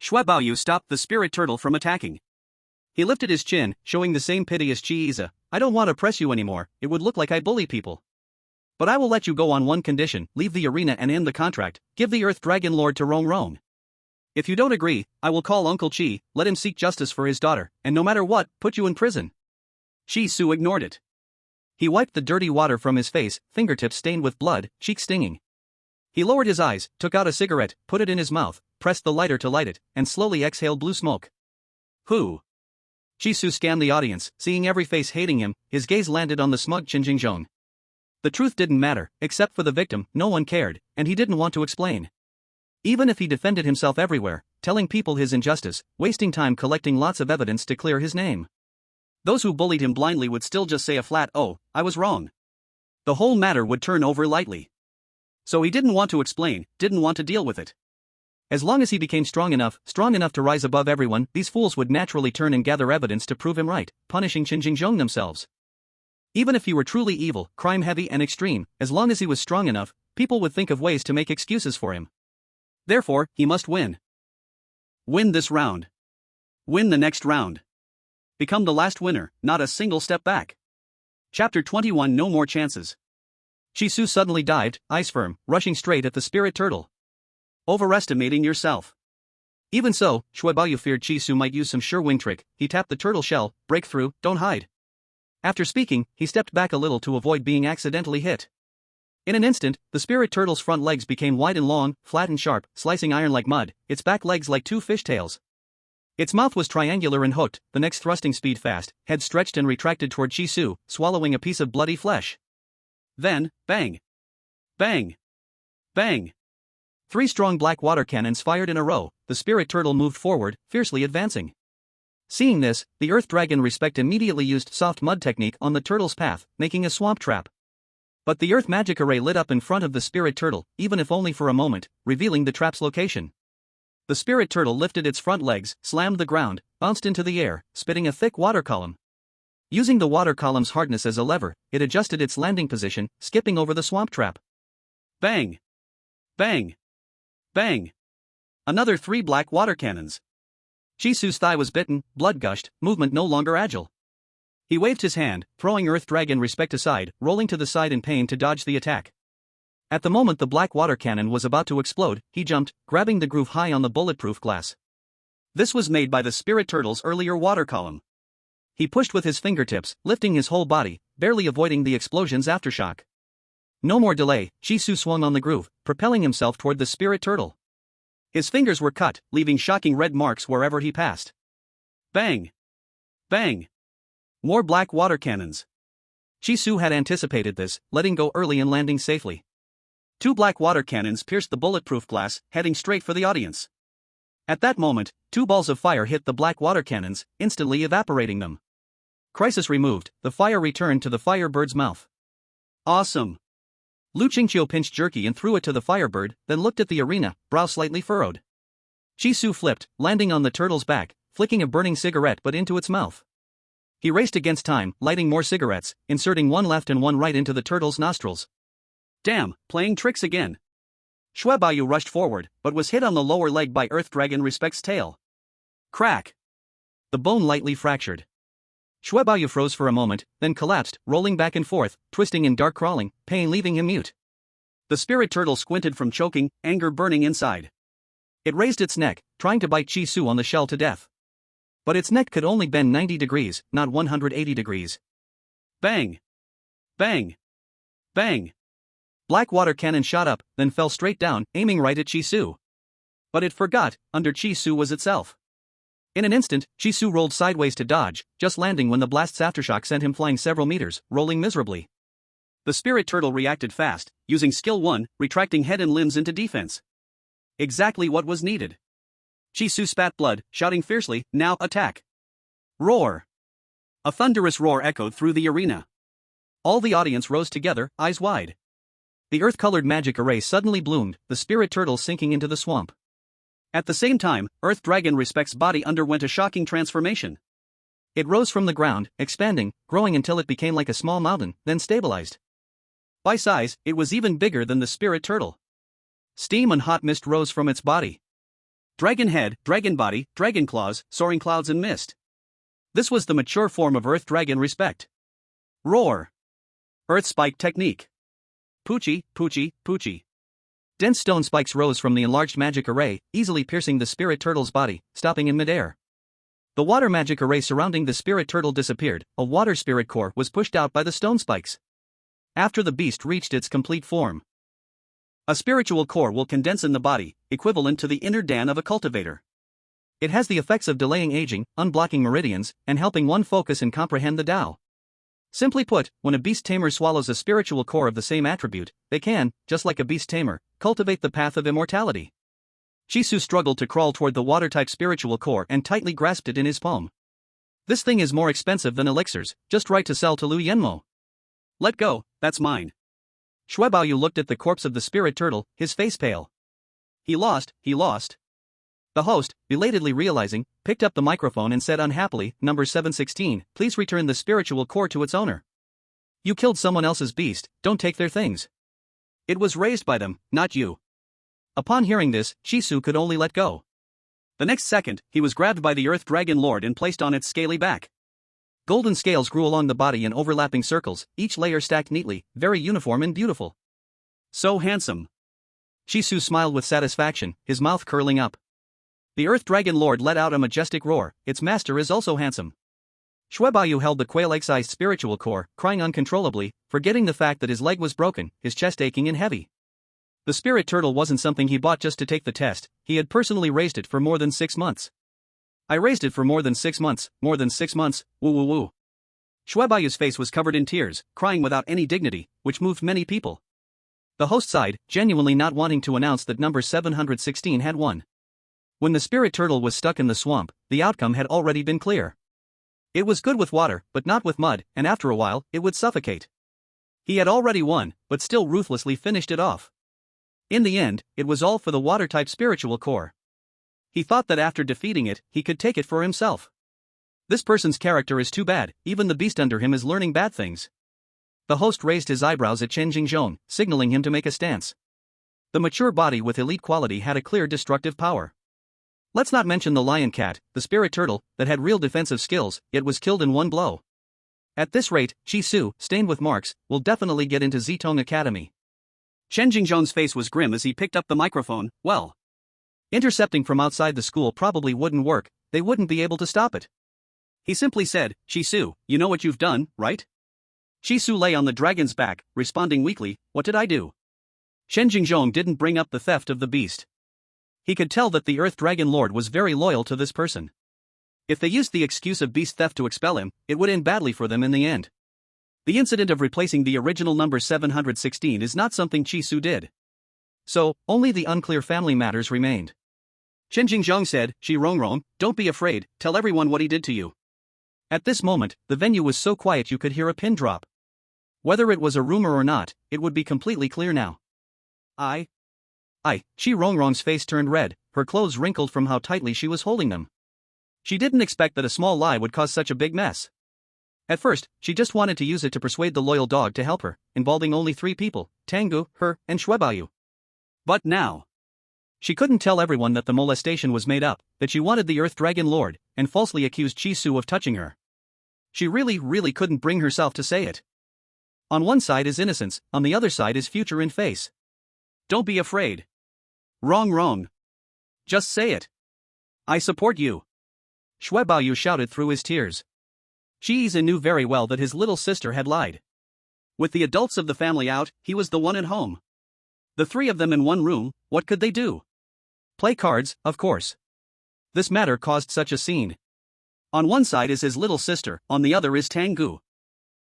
Shuebaoyu stopped the spirit turtle from attacking. He lifted his chin, showing the same pity as Chi-Iza. I don't want to press you anymore, it would look like I bully people. But I will let you go on one condition, leave the arena and end the contract, give the Earth Dragon Lord to Rong. If you don't agree, I will call Uncle Chi, let him seek justice for his daughter, and no matter what, put you in prison. Chi-Su ignored it. He wiped the dirty water from his face, fingertips stained with blood, cheeks stinging. He lowered his eyes, took out a cigarette, put it in his mouth, pressed the lighter to light it, and slowly exhaled blue smoke. Who? Chi-Su scanned the audience, seeing every face hating him, his gaze landed on the smug Qinjingzhong. The truth didn't matter, except for the victim, no one cared, and he didn't want to explain. Even if he defended himself everywhere, telling people his injustice, wasting time collecting lots of evidence to clear his name. Those who bullied him blindly would still just say a flat, oh, I was wrong. The whole matter would turn over lightly. So he didn't want to explain, didn't want to deal with it. As long as he became strong enough to rise above everyone, these fools would naturally turn and gather evidence to prove him right, punishing Qinjingzhong themselves. Even if he were truly evil, crime-heavy and extreme, as long as he was strong enough, people would think of ways to make excuses for him. Therefore, he must win. Win this round. Win the next round. Become the last winner, not a single step back. Chapter 21 No More Chances. Chisu suddenly dived, eyes firm, rushing straight at the spirit turtle. Overestimating yourself. Even so, Shuebaoyu feared Chisu might use some sure wing trick. He tapped the turtle shell, break through, don't hide. After speaking, he stepped back a little to avoid being accidentally hit. In an instant, the spirit turtle's front legs became wide and long, flat and sharp, slicing iron like mud, its back legs like two fishtails. Its mouth was triangular and hooked, the neck's thrusting speed fast, head stretched and retracted toward Chisu, swallowing a piece of bloody flesh. Then, bang! Bang! Bang! 3 strong black water cannons fired in a row, the spirit turtle moved forward, fiercely advancing. Seeing this, the Earth Dragon Respect immediately used soft mud technique on the turtle's path, making a swamp trap. But the Earth Magic Array lit up in front of the spirit turtle, even if only for a moment, revealing the trap's location. The spirit turtle lifted its front legs, slammed the ground, bounced into the air, spitting a thick water column. Using the water column's hardness as a lever, it adjusted its landing position, skipping over the swamp trap. Bang! Bang! Bang! Another 3 black water cannons. Chisu's thigh was bitten, blood gushed, movement no longer agile. He waved his hand, throwing Earth Dragon Respect aside, rolling to the side in pain to dodge the attack. At the moment the black water cannon was about to explode, he jumped, grabbing the groove high on the bulletproof glass. This was made by the spirit turtle's earlier water column. He pushed with his fingertips, lifting his whole body, barely avoiding the explosion's aftershock. No more delay, Chisu swung on the groove, propelling himself toward the spirit turtle. His fingers were cut, leaving shocking red marks wherever he passed. Bang! Bang! More black water cannons. Chisu had anticipated this, letting go early and landing safely. 2 black water cannons pierced the bulletproof glass, heading straight for the audience. At that moment, 2 balls of fire hit the black water cannons, instantly evaporating them. Crisis removed, the fire returned to the firebird's mouth. Awesome! Lu Qingqiu pinched Jerky and threw it to the firebird, then looked at the arena, brow slightly furrowed. Chisu flipped, landing on the turtle's back, flicking a burning cigarette butt into its mouth. He raced against time, lighting more cigarettes, inserting one left and one right into the turtle's nostrils. Damn, playing tricks again. Shuebaoyu rushed forward, but was hit on the lower leg by Earth Dragon Respect's tail. Crack! The bone lightly fractured. Shuebaoyu froze for a moment, then collapsed, rolling back and forth, twisting in dark crawling, pain leaving him mute. The spirit turtle squinted from choking, anger burning inside. It raised its neck, trying to bite Chisu on the shell to death. But its neck could only bend 90 degrees, not 180 degrees. Bang! Bang! Bang! Black water cannon shot up, then fell straight down, aiming right at Chisu. But it forgot, under Chisu was itself. In an instant, Chisu rolled sideways to dodge, just landing when the blast's aftershock sent him flying several meters, rolling miserably. The spirit turtle reacted fast, using skill 1, retracting head and limbs into defense. Exactly what was needed. Chisu spat blood, shouting fiercely, "Now attack!" Roar! A thunderous roar echoed through the arena. All the audience rose together, eyes wide. The earth-colored magic array suddenly bloomed, the spirit turtle sinking into the swamp. At the same time, Earth Dragon Respect's body underwent a shocking transformation. It rose from the ground, expanding, growing until it became like a small mountain, then stabilized. By size, it was even bigger than the spirit turtle. Steam and hot mist rose from its body. Dragon head, dragon body, dragon claws, soaring clouds and mist. This was the mature form of Earth Dragon Respect. Roar! Earth Spike Technique. Poochie, poochie, poochie. Dense stone spikes rose from the enlarged magic array, easily piercing the spirit turtle's body, stopping in midair. The water magic array surrounding the spirit turtle disappeared, a water spirit core was pushed out by the stone spikes. After the beast reached its complete form. A spiritual core will condense in the body, equivalent to the inner Dan of a cultivator. It has the effects of delaying aging, unblocking meridians, and helping one focus and comprehend the Tao. Simply put, when a beast tamer swallows a spiritual core of the same attribute, they can, just like a beast tamer, cultivate the path of immortality. Chisu struggled to crawl toward the water-type spiritual core and tightly grasped it in his palm. This thing is more expensive than elixirs, just right to sell to Lu Yenmo. Let go, that's mine. Shuebaoyu looked at the corpse of the spirit turtle, his face pale. He lost. The host, belatedly realizing, picked up the microphone and said unhappily, "Number 716, please return the spiritual core to its owner. You killed someone else's beast, don't take their things. It was raised by them, not you." Upon hearing this, Chisu could only let go. The next second, he was grabbed by the Earth Dragon Lord and placed on its scaly back. Golden scales grew along the body in overlapping circles, each layer stacked neatly, very uniform and beautiful. So handsome. Chisu smiled with satisfaction, his mouth curling up. The Earth Dragon Lord let out a majestic roar, its master is also handsome. Shuebaoyu held the quail-egg-sized spiritual core, crying uncontrollably, forgetting the fact that his leg was broken, his chest aching and heavy. The spirit turtle wasn't something he bought just to take the test, he had personally raised it for more than 6 months. I raised it for more than 6 months, woo woo woo. Shuebaoyu's face was covered in tears, crying without any dignity, which moved many people. The host sighed, genuinely not wanting to announce that number 716 had won. When the spirit turtle was stuck in the swamp, the outcome had already been clear. It was good with water, but not with mud, and after a while, it would suffocate. He had already won, but still ruthlessly finished it off. In the end, it was all for the water-type spiritual core. He thought that after defeating it, he could take it for himself. This person's character is too bad, even the beast under him is learning bad things. The host raised his eyebrows at Chen Jingzhong, signaling him to make a stance. The mature body with elite quality had a clear destructive power. Let's not mention the lion cat, the spirit turtle, that had real defensive skills, yet was killed in one blow. At this rate, Chisu, stained with marks, will definitely get into Zitong Academy. Chen Jingzhong's face was grim as he picked up the microphone. Well, intercepting from outside the school probably wouldn't work, they wouldn't be able to stop it. He simply said, "Chisu, you know what you've done, right?" Chisu lay on the dragon's back, responding weakly, "What did I do?" Chen Jingzhong didn't bring up the theft of the beast. He could tell that the Earth Dragon Lord was very loyal to this person. If they used the excuse of beast theft to expel him, it would end badly for them in the end. The incident of replacing the original number 716 is not something Chisu did. So, only the unclear family matters remained. Chen Jingzhong said, "Shi Rongrong, don't be afraid, tell everyone what he did to you." At this moment, the venue was so quiet you could hear a pin drop. Whether it was a rumor or not, it would be completely clear now. Shi Rongrong's face turned red, her clothes wrinkled from how tightly she was holding them. She didn't expect that a small lie would cause such a big mess. At first, she just wanted to use it to persuade the loyal dog to help her, involving only 3 people, Tengu, her, and Shuebaoyu. But now, she couldn't tell everyone that the molestation was made up, that she wanted the Earth Dragon Lord, and falsely accused Chisu of touching her. She really couldn't bring herself to say it. On one side is innocence, on the other side is future in face. Don't be afraid. Wrong. Just say it. I support you. Baoyu shouted through his tears. Shi Yize knew very well that his little sister had lied. With the adults of the family out, he was the one at home. The three of them in one room, what could they do? Play cards, of course. This matter caused such a scene. On one side is his little sister, on the other is Tengu.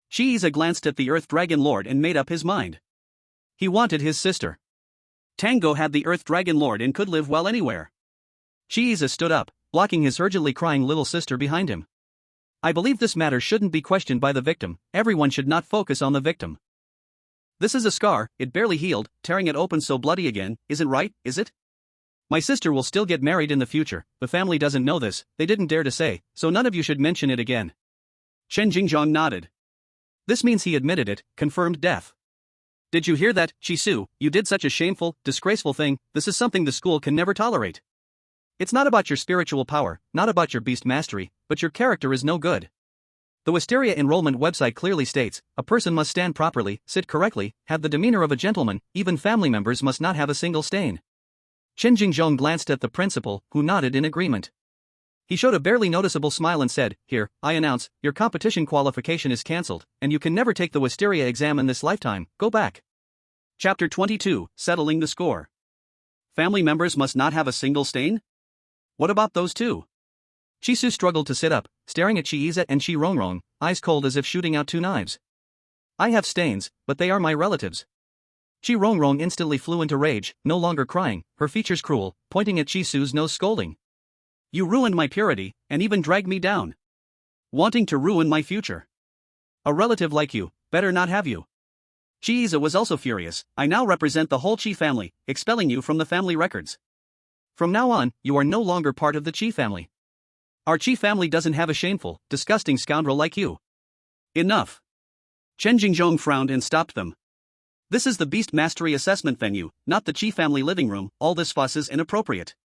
Shi Yize glanced at the Earth Dragon Lord and made up his mind. He wanted his sister. Tango had the Earth Dragon Lord and could live well anywhere. Shi Yize stood up, blocking his urgently crying little sister behind him. I believe this matter shouldn't be questioned by the victim, everyone should not focus on the victim. This is a scar, it barely healed, tearing it open so bloody again, isn't right, is it? My sister will still get married in the future, the family doesn't know this, they didn't dare to say, so none of you should mention it again. Chen Jingzhong nodded. This means he admitted it, confirmed death. Did you hear that, Chisu? You did such a shameful, disgraceful thing, this is something the school can never tolerate. It's not about your spiritual power, not about your beast mastery, but your character is no good. The Wisteria enrollment website clearly states, a person must stand properly, sit correctly, have the demeanor of a gentleman, even family members must not have a single stain. Chen Jingzhong glanced at the principal, who nodded in agreement. He showed a barely noticeable smile and said, Here, I announce, your competition qualification is cancelled, and you can never take the Wisteria exam in this lifetime, go back. Chapter 22, Settling the Score. Family members must not have a single stain? What about those two? Chisu struggled to sit up, staring at Shi Yize and Shi Rongrong, eyes cold as if shooting out two knives. I have stains, but they are my relatives. Shi Rongrong instantly flew into rage, no longer crying, her features cruel, pointing at Chisu's nose scolding. You ruined my purity, and even dragged me down. Wanting to ruin my future. A relative like you, better not have you. Shi Yize was also furious, I now represent the whole Qi family, expelling you from the family records. From now on, you are no longer part of the Qi family. Our Qi family doesn't have a shameful, disgusting scoundrel like you. Enough. Chen Jingzhong frowned and stopped them. This is the Beast Mastery Assessment venue, not the Qi family living room, all this fuss is inappropriate.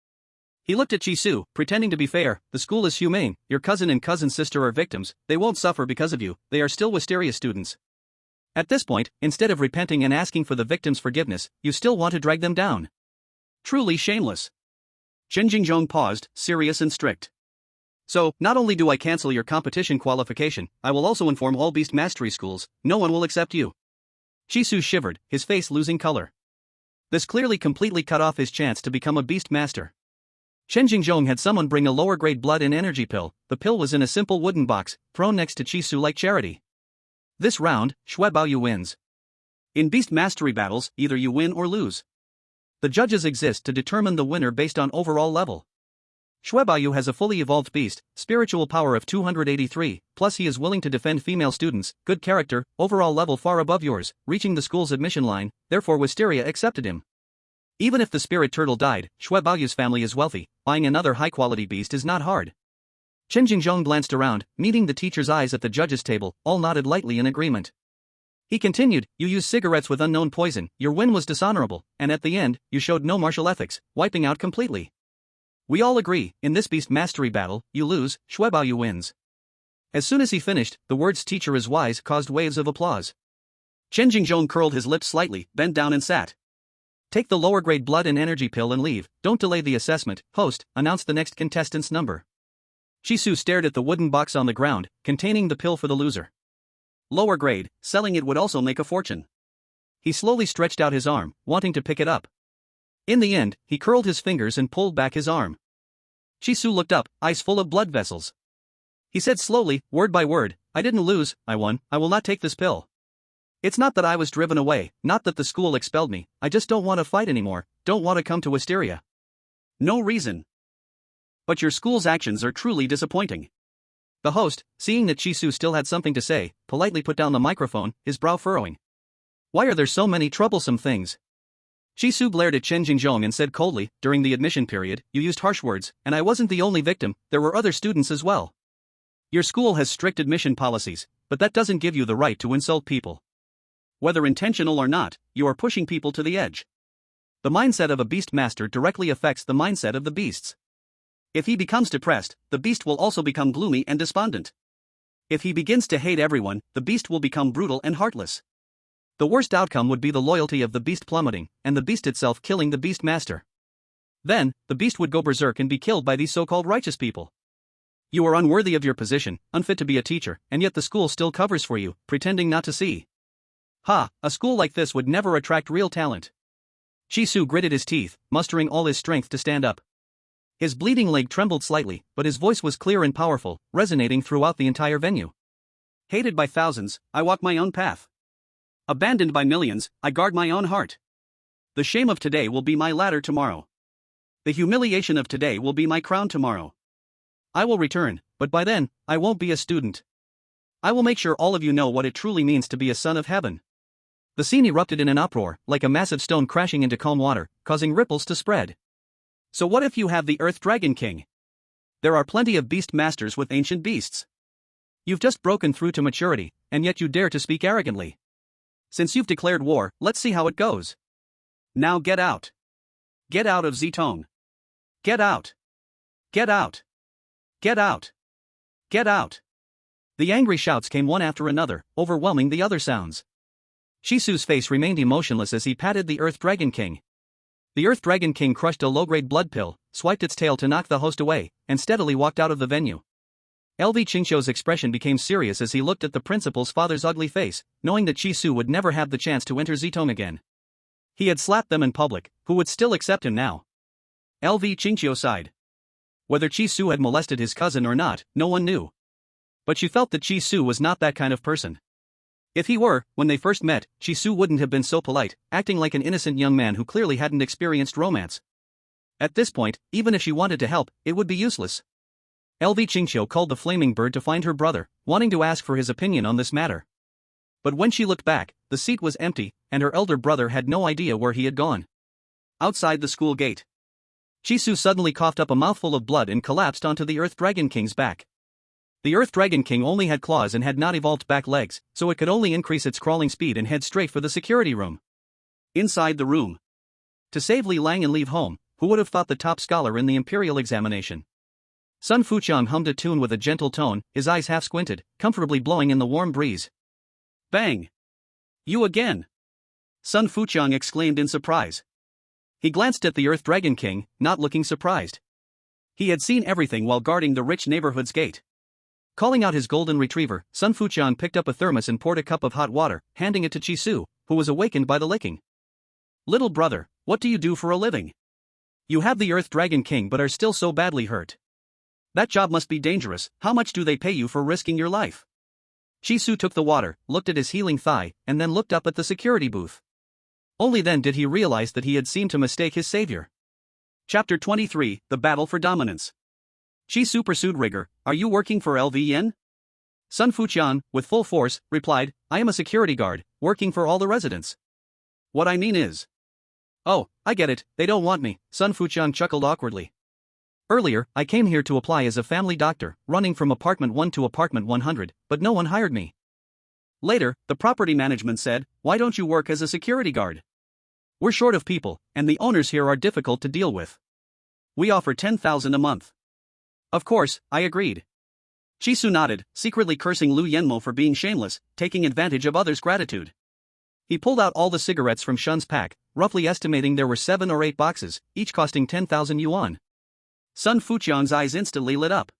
He looked at Chisu, pretending to be fair, the school is humane, your cousin and cousin sister are victims, they won't suffer because of you, they are still Wisteria students. At this point, instead of repenting and asking for the victims' forgiveness, you still want to drag them down. Truly shameless. Chen Jingzhong paused, serious and strict. So, not only do I cancel your competition qualification, I will also inform all Beast Mastery schools, no one will accept you. Chisu shivered, his face losing color. This clearly completely cut off his chance to become a Beast Master. Chen Jingzhong had someone bring a lower-grade blood and energy pill, the pill was in a simple wooden box, thrown next to Chisu like charity. This round, Baoyu wins. In Beast Mastery battles, either you win or lose. The judges exist to determine the winner based on overall level. Baoyu has a fully evolved beast, spiritual power of 283, plus he is willing to defend female students, good character, overall level far above yours, reaching the school's admission line, therefore Wisteria accepted him. Even if the spirit turtle died, Baoyu's family is wealthy, buying another high-quality beast is not hard. Chen Jingzhong glanced around, meeting the teacher's eyes at the judges' table, all nodded lightly in agreement. He continued, you used cigarettes with unknown poison, your win was dishonorable, and at the end, you showed no martial ethics, wiping out completely. We all agree, in this beast mastery battle, you lose, Baoyu wins. As soon as he finished, the words teacher is wise caused waves of applause. Chen Jingzhong curled his lips slightly, bent down and sat. Take the lower-grade blood and energy pill and leave, don't delay the assessment, host, announce the next contestant's number. Chisu stared at the wooden box on the ground, containing the pill for the loser. Lower grade, selling it would also make a fortune. He slowly stretched out his arm, wanting to pick it up. In the end, he curled his fingers and pulled back his arm. Chisu looked up, eyes full of blood vessels. He said slowly, word by word, I didn't lose, I won, I will not take this pill. It's not that I was driven away, not that the school expelled me, I just don't want to fight anymore, don't want to come to Wisteria. No reason. But your school's actions are truly disappointing. The host, seeing that Chisu still had something to say, politely put down the microphone, his brow furrowing. Why are there so many troublesome things? Chisu glared at Chen Jingzhong and said coldly, during the admission period, you used harsh words, and I wasn't the only victim, there were other students as well. Your school has strict admission policies, but that doesn't give you the right to insult people. Whether intentional or not, you are pushing people to the edge. The mindset of a beast master directly affects the mindset of the beasts. If he becomes depressed, the beast will also become gloomy and despondent. If he begins to hate everyone, the beast will become brutal and heartless. The worst outcome would be the loyalty of the beast plummeting, and the beast itself killing the beast master. Then, the beast would go berserk and be killed by these so-called righteous people. You are unworthy of your position, unfit to be a teacher, and yet the school still covers for you, pretending not to see. Ha, a school like this would never attract real talent. Chisu gritted his teeth, mustering all his strength to stand up. His bleeding leg trembled slightly, but his voice was clear and powerful, resonating throughout the entire venue. Hated by thousands, I walk my own path. Abandoned by millions, I guard my own heart. The shame of today will be my ladder tomorrow. The humiliation of today will be my crown tomorrow. I will return, but by then, I won't be a student. I will make sure all of you know what it truly means to be a son of heaven. The scene erupted in an uproar, like a massive stone crashing into calm water, causing ripples to spread. So what if you have the Earth Dragon King? There are plenty of beast masters with ancient beasts. You've just broken through to maturity, and yet you dare to speak arrogantly. Since you've declared war, let's see how it goes. Now get out. Get out of Zitong. Get out. Get out. Get out. Get out. The angry shouts came one after another, overwhelming the other sounds. Chisu's face remained emotionless as he patted the Earth Dragon King. The Earth Dragon King crushed a low-grade blood pill, swiped its tail to knock the host away, and steadily walked out of the venue. LV Qingqiu's expression became serious as he looked at the principal's father's ugly face, knowing that Chisu would never have the chance to enter Zitong again. He had slapped them in public, who would still accept him now? LV Qingqiu sighed. Whether Chisu had molested his cousin or not, no one knew. But she felt that Chisu was not that kind of person. If he were, when they first met, Chisu wouldn't have been so polite, acting like an innocent young man who clearly hadn't experienced romance. At this point, even if she wanted to help, it would be useless. LV Qingqiu called the Flaming Bird to find her brother, wanting to ask for his opinion on this matter. But when she looked back, the seat was empty, and her elder brother had no idea where he had gone. Outside the school gate, Chisu suddenly coughed up a mouthful of blood and collapsed onto the Earth Dragon King's back. The Earth Dragon King only had claws and had not evolved back legs, so it could only increase its crawling speed and head straight for the security room. Inside the room, to save Li Lang and leave home, who would have thought the top scholar in the imperial examination? Sun Fuqiang hummed a tune with a gentle tone, his eyes half squinted, comfortably blowing in the warm breeze. Bang! You again! Sun Fuqiang exclaimed in surprise. He glanced at the Earth Dragon King, not looking surprised. He had seen everything while guarding the rich neighborhood's gate. Calling out his golden retriever, Sun Fuqiang picked up a thermos and poured a cup of hot water, handing it to Chisu, who was awakened by the licking. Little brother, what do you do for a living? You have the Earth Dragon King but are still so badly hurt. That job must be dangerous. How much do they pay you for risking your life? Chisu took the water, looked at his healing thigh, and then looked up at the security booth. Only then did he realize that he had seemed to mistake his savior. Chapter 23, The Battle for Dominance. Chisu pursued rigor. Are you working for LV Yen? Sun Fuqiang, with full force, replied, I am a security guard, working for all the residents. What I mean is. Oh, I get it, they don't want me, Sun Fuqiang chuckled awkwardly. Earlier, I came here to apply as a family doctor, running from apartment 1 to apartment 100, but no one hired me. Later, the property management said, why don't you work as a security guard? We're short of people, and the owners here are difficult to deal with. We offer 10,000 a month. Of course, I agreed. Chisu nodded, secretly cursing Lu Yenmo for being shameless, taking advantage of others' gratitude. He pulled out all the cigarettes from Shun's pack, roughly estimating there were 7 or 8 boxes, each costing 10,000 yuan. Sun Fuqiang's eyes instantly lit up.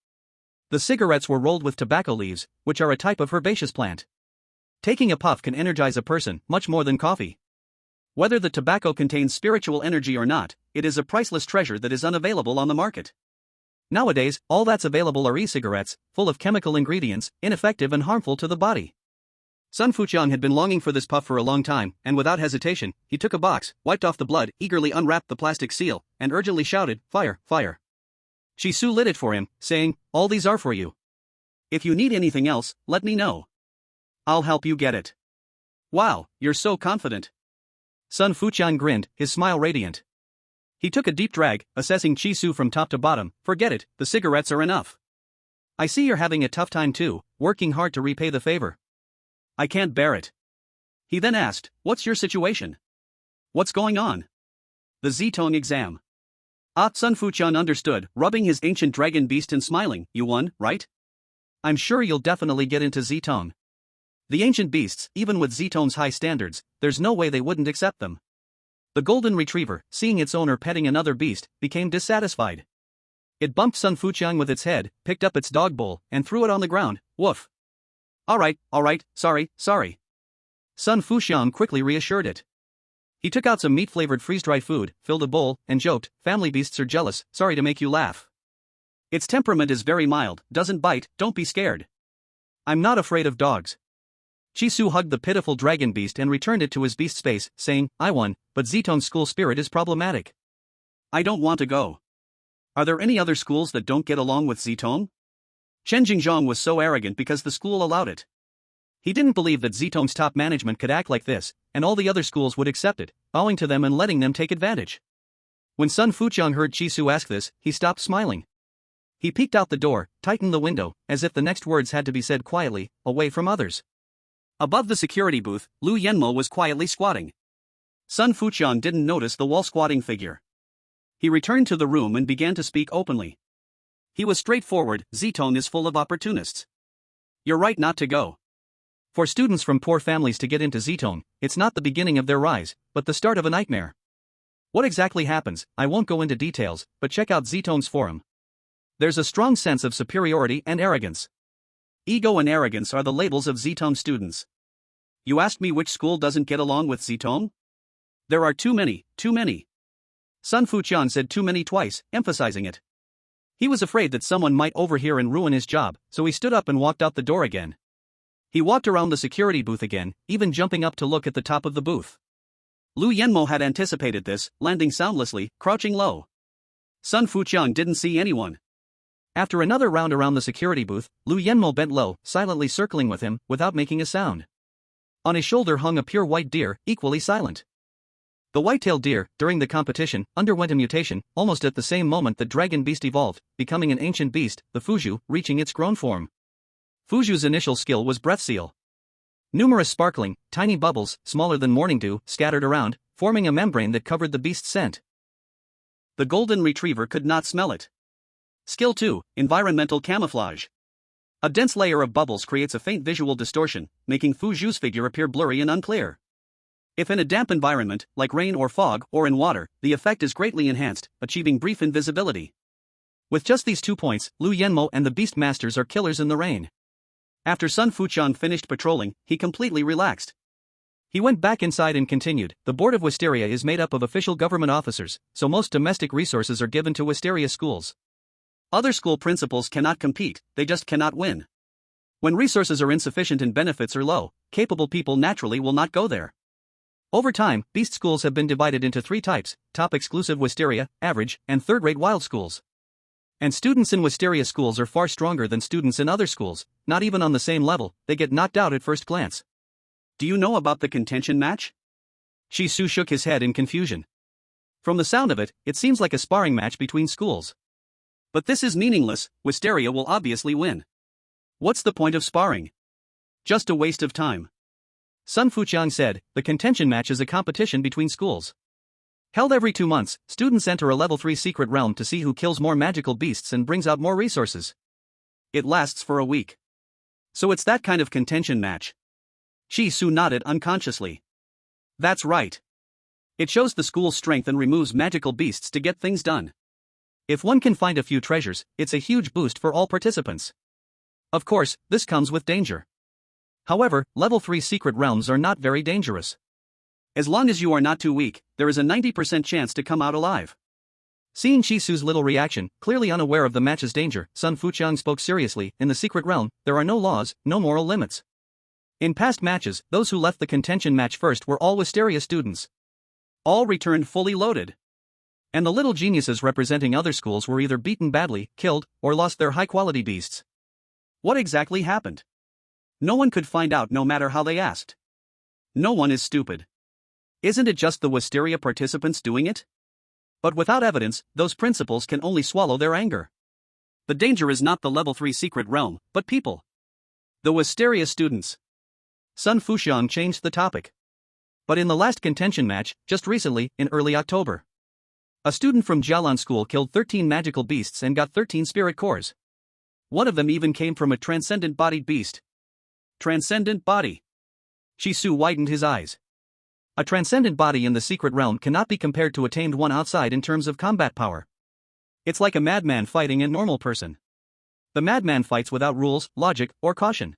The cigarettes were rolled with tobacco leaves, which are a type of herbaceous plant. Taking a puff can energize a person much more than coffee. Whether the tobacco contains spiritual energy or not, it is a priceless treasure that is unavailable on the market. Nowadays, all that's available are e-cigarettes, full of chemical ingredients, ineffective and harmful to the body. Sun Fuqiang had been longing for this puff for a long time, and without hesitation, he took a box, wiped off the blood, eagerly unwrapped the plastic seal, and urgently shouted, Fire, fire. Chisu lit it for him, saying, All these are for you. If you need anything else, let me know. I'll help you get it. Wow, you're so confident. Sun Fuqiang grinned, his smile radiant. He took a deep drag, assessing Chisu from top to bottom. Forget it, the cigarettes are enough. I see you're having a tough time too, working hard to repay the favor. I can't bear it. He then asked, What's your situation? What's going on? The Zitong exam. Sun Fuqiang understood, rubbing his ancient dragon beast and smiling. You won, right? I'm sure you'll definitely get into Zitong. The ancient beasts, even with Zitong's high standards, there's no way they wouldn't accept them. The golden retriever, seeing its owner petting another beast, became dissatisfied. It bumped Sun Fuqiang with its head, picked up its dog bowl, and threw it on the ground. Woof. Alright, sorry. Sun Fuqiang quickly reassured it. He took out some meat-flavored freeze-dried food, filled a bowl, and joked, family beasts are jealous, sorry to make you laugh. Its temperament is very mild, doesn't bite, don't be scared. I'm not afraid of dogs. Chisu hugged the pitiful dragon beast and returned it to his beast space, saying, I won, but Zitong's school spirit is problematic. I don't want to go. Are there any other schools that don't get along with Zitong? Chen Jingzhong was so arrogant because the school allowed it. He didn't believe that Zitong's top management could act like this, and all the other schools would accept it, bowing to them and letting them take advantage. When Sun Fuqiang heard Chisu ask this, he stopped smiling. He peeked out the door, tightened the window, as if the next words had to be said quietly, away from others. Above the security booth, Lu Yenmo was quietly squatting. Sun Fuqiang didn't notice the wall-squatting figure. He returned to the room and began to speak openly. He was straightforward, Zitong is full of opportunists. You're right not to go. For students from poor families to get into Zitong, it's not the beginning of their rise, but the start of a nightmare. What exactly happens, I won't go into details, but check out Zitong's forum. There's a strong sense of superiority and arrogance. Ego and arrogance are the labels of Zitong students. You asked me which school doesn't get along with Zitong? There are too many. Sun Fuqiang said too many twice, emphasizing it. He was afraid that someone might overhear and ruin his job, so he stood up and walked out the door again. He walked around the security booth again, even jumping up to look at the top of the booth. Lu Yenmo had anticipated this, landing soundlessly, crouching low. Sun Fuqiang didn't see anyone. After another round around the security booth, Lu Yenmo bent low, silently circling with him, without making a sound. On his shoulder hung a pure white deer, equally silent. The white-tailed deer, during the competition, underwent a mutation, almost at the same moment the dragon beast evolved, becoming an ancient beast, the Fuzhu, reaching its grown form. Fuzhu's initial skill was breath seal. Numerous sparkling, tiny bubbles, smaller than morning dew, scattered around, forming a membrane that covered the beast's scent. The golden retriever could not smell it. Skill 2, environmental camouflage. A dense layer of bubbles creates a faint visual distortion, making Fuzhu's figure appear blurry and unclear. If in a damp environment, like rain or fog, or in water, the effect is greatly enhanced, achieving brief invisibility. With just these 2 points, Lu Yenmo and the Beast Masters are killers in the rain. After Sun Fuqiang finished patrolling, he completely relaxed. He went back inside and continued, the Board of Wisteria is made up of official government officers, so most domestic resources are given to Wisteria schools. Other school principals cannot compete, they just cannot win. When resources are insufficient and benefits are low, capable people naturally will not go there. Over time, beast schools have been divided into 3 types, top exclusive Wisteria, average, and third-rate wild schools. And students in Wisteria schools are far stronger than students in other schools, not even on the same level, they get knocked out at first glance. Do you know about the contention match? Chisu shook his head in confusion. From the sound of it, it seems like a sparring match between schools. But this is meaningless, Wisteria will obviously win. What's the point of sparring? Just a waste of time. Sun Fuqiang said, the contention match is a competition between schools. Held every 2 months, students enter a level 3 secret realm to see who kills more magical beasts and brings out more resources. It lasts for a week. So it's that kind of contention match. Chisu nodded unconsciously. That's right. It shows the school's strength and removes magical beasts to get things done. If one can find a few treasures, it's a huge boost for all participants. Of course, this comes with danger. However, level 3 secret realms are not very dangerous. As long as you are not too weak, there is a 90% chance to come out alive. Seeing Chisu's little reaction, clearly unaware of the match's danger, Sun Fuqiang spoke seriously, in the secret realm, there are no laws, no moral limits. In past matches, those who left the contention match first were all Wisteria students. All returned fully loaded. And the little geniuses representing other schools were either beaten badly, killed, or lost their high-quality beasts. What exactly happened? No one could find out no matter how they asked. No one is stupid. Isn't it just the Wisteria participants doing it? But without evidence, those principals can only swallow their anger. The danger is not the level 3 secret realm, but people. The Wisteria students. Sun Fuqiang changed the topic. But in the last contention match, just recently, in early October, a student from Jialan School killed 13 magical beasts and got 13 spirit cores. One of them even came from a transcendent-bodied beast. Transcendent body. Chisu widened his eyes. A transcendent body in the secret realm cannot be compared to a tamed one outside in terms of combat power. It's like a madman fighting a normal person. The madman fights without rules, logic, or caution.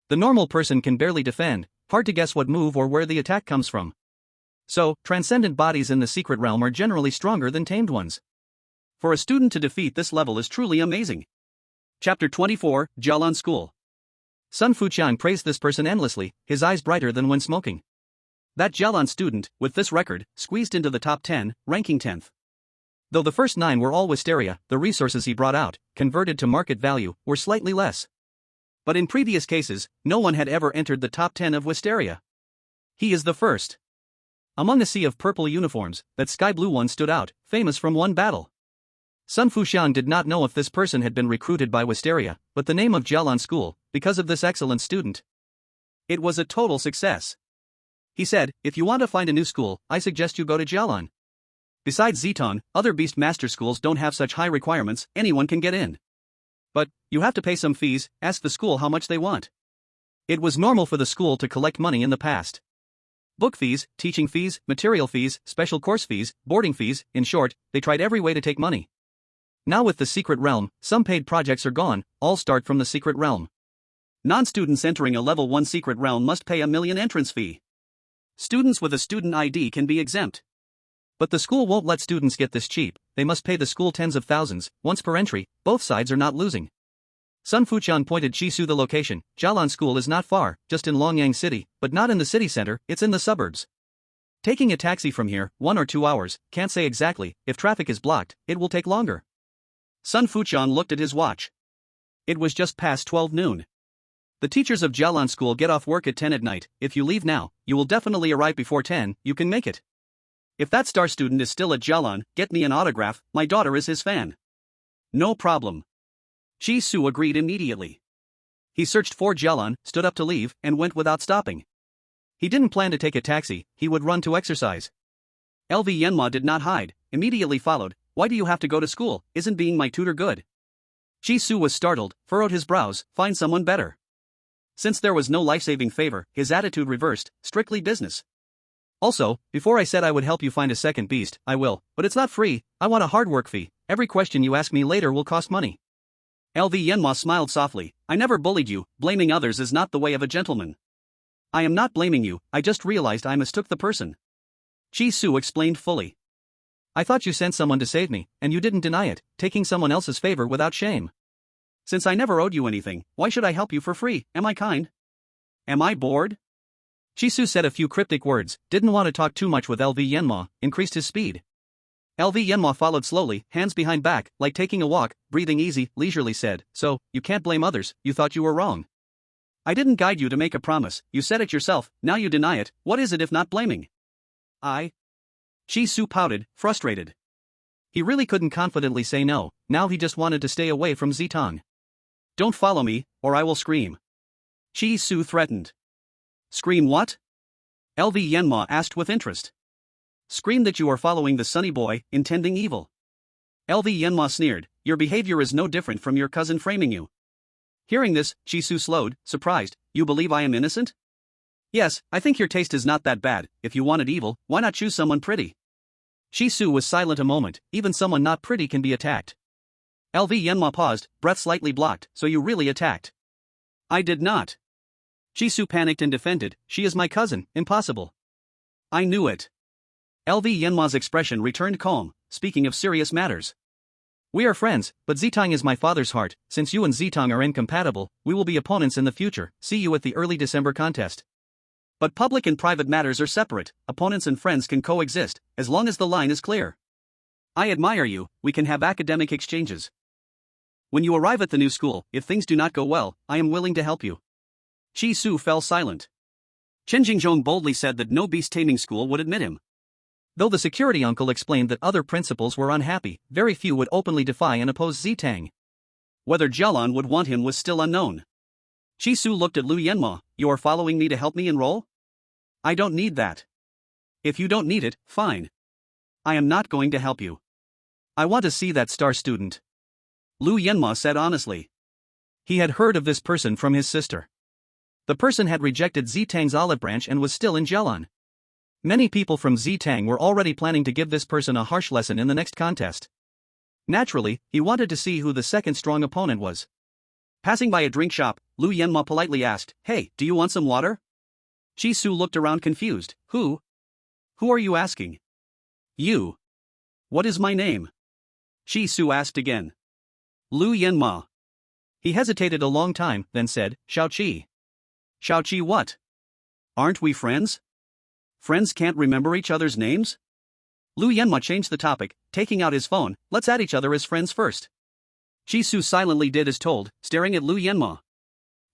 The normal person can barely defend, hard to guess what move or where the attack comes from. So, transcendent bodies in the secret realm are generally stronger than tamed ones. For a student to defeat this level is truly amazing. Chapter 24, Jialan School. Sun Fuqiang praised this person endlessly, his eyes brighter than when smoking. That Jialan student, with this record, squeezed into the top 10, ranking 10th. Though the first 9 were all Wisteria, the resources he brought out, converted to market value, were slightly less. But in previous cases, no one had ever entered the top 10 of Wisteria. He is the first. Among a sea of purple uniforms, that sky blue one stood out, famous from one battle. Sun Fuqiang did not know if this person had been recruited by Wisteria, but the name of Jialan School, because of this excellent student. It was a total success. He said, if you want to find a new school, I suggest you go to Jialan. Besides Zitong, other Beast Master schools don't have such high requirements, anyone can get in. But, you have to pay some fees, ask the school how much they want. It was normal for the school to collect money in the past. Book fees, teaching fees, material fees, special course fees, boarding fees, in short, they tried every way to take money. Now with the secret realm, some paid projects are gone, all start from the secret realm. Non-students entering a level 1 secret realm must pay $1 million entrance fee. Students with a student ID can be exempt. But the school won't let students get this cheap, they must pay the school tens of thousands, once per entry, both sides are not losing. Sun Fuqiang pointed Chisu the location. Jialan School is not far, just in Longyang City, but not in the city center, it's in the suburbs. Taking a taxi from here, 1 or 2 hours, can't say exactly, if traffic is blocked, it will take longer. Sun Fuqiang looked at his watch. It was just past 12 noon. The teachers of Jialan School get off work at 10 at night, if you leave now, you will definitely arrive before 10, you can make it. If that star student is still at Jialan, get me an autograph, my daughter is his fan. No problem. Chi Su agreed immediately. He searched for Jialan, stood up to leave, and went without stopping. He didn't plan to take a taxi, he would run to exercise. LV Yenma did not hide, immediately followed. Why do you have to go to school, isn't being my tutor good? Chi Su was startled, furrowed his brows, find someone better. Since there was no life-saving favor, his attitude reversed, strictly business. Also, before I said I would help you find a second beast, I will, but it's not free, I want a hard work fee, every question you ask me later will cost money. LV Yenma smiled softly, I never bullied you, blaming others is not the way of a gentleman. I am not blaming you, I just realized I mistook the person. Chi Su explained fully. I thought you sent someone to save me, and you didn't deny it, taking someone else's favor without shame. Since I never owed you anything, why should I help you for free, am I kind? Am I bored? Chi Su said a few cryptic words, didn't want to talk too much with LV Yenma, increased his speed. LV Yenma followed slowly, hands behind back, like taking a walk, breathing easy, leisurely said, so, you can't blame others, you thought you were wrong. I didn't guide you to make a promise, you said it yourself, now you deny it, what is it if not blaming? Chi Su pouted, frustrated. He really couldn't confidently say no, now he just wanted to stay away from Zitong. Don't follow me, or I will scream. Chi Su threatened. Scream what? LV Yenma asked with interest. Scream that you are following the sunny boy, intending evil. LV Yenma sneered, your behavior is no different from your cousin framing you. Hearing this, Chi Su slowed, surprised, you believe I am innocent? Yes, I think your taste is not that bad, if you wanted evil, why not choose someone pretty? Chi Su was silent a moment, even someone not pretty can be attacked. LV Yenma paused, breath slightly blocked, so you really attacked. I did not. Chi Su panicked and defended, she is my cousin, impossible. I knew it. LV Yenma's expression returned calm, speaking of serious matters. We are friends, but Zitong is my father's heart, since you and Zitong are incompatible, we will be opponents in the future, see you at the early December contest. But public and private matters are separate, opponents and friends can coexist, as long as the line is clear. I admire you, we can have academic exchanges. When you arrive at the new school, if things do not go well, I am willing to help you. Chi Su fell silent. Chen Jingzhong boldly said that no beast taming school would admit him. Though the security uncle explained that other principals were unhappy, very few would openly defy and oppose Zitang. Whether Jialan would want him was still unknown. Chi Su looked at Lu Yenma, you are following me to help me enroll? I don't need that. If you don't need it, fine. I am not going to help you. I want to see that star student. Lu Yenma said honestly. He had heard of this person from his sister. The person had rejected Zitang's olive branch and was still in Jialan. Many people from Zitang were already planning to give this person a harsh lesson in the next contest. Naturally, he wanted to see who the second strong opponent was. Passing by a drink shop, Lu Yenma politely asked, "Hey, do you want some water?" Chi Su looked around confused. Who are you asking? You. What is my name? Chi Su asked again. Lu Yenma. He hesitated a long time, then said, Xiao Qi. Xiao Qi what? Aren't we friends? Friends can't remember each other's names? Lu Yenma changed the topic, taking out his phone. Let's add each other as friends first. Chi Su silently did as told, staring at Lu Yenma.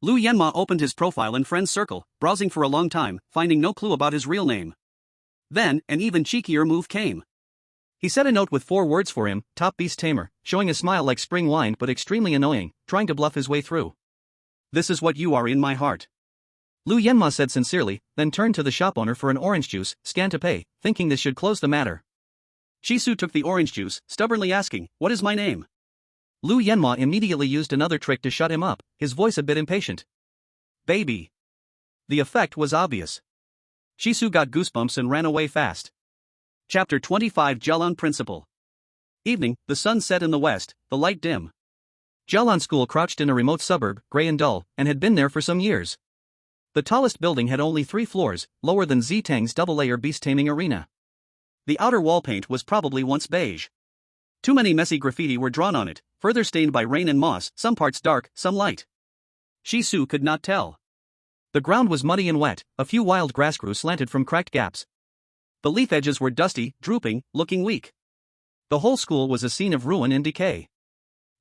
Lu Yenma opened his profile in friends circle, browsing for a long time, finding no clue about his real name. Then, an even cheekier move came. He set a note with 4 words for him, Top Beast Tamer, showing a smile like spring wine but extremely annoying, trying to bluff his way through. This is what you are in my heart. Lu Yenma said sincerely, then turned to the shop owner for an orange juice, scanned to pay, thinking this should close the matter. Chi Su took the orange juice, stubbornly asking, What is my name? Lu Yenma immediately used another trick to shut him up, his voice a bit impatient. Baby. The effect was obvious. Chi Su got goosebumps and ran away fast. Chapter 25 Jalan Principal. Evening, the sun set in the west, the light dim. Jalan School crouched in a remote suburb, grey and dull, and had been there for some years. The tallest building had only 3 floors, lower than Ztang's double-layer beast taming arena. The outer wall paint was probably once beige. Too many messy graffiti were drawn on it, further stained by rain and moss, some parts dark, some light. Chi Su could not tell. The ground was muddy and wet, a few wild grass grew slanted from cracked gaps. The leaf edges were dusty, drooping, looking weak. The whole school was a scene of ruin and decay.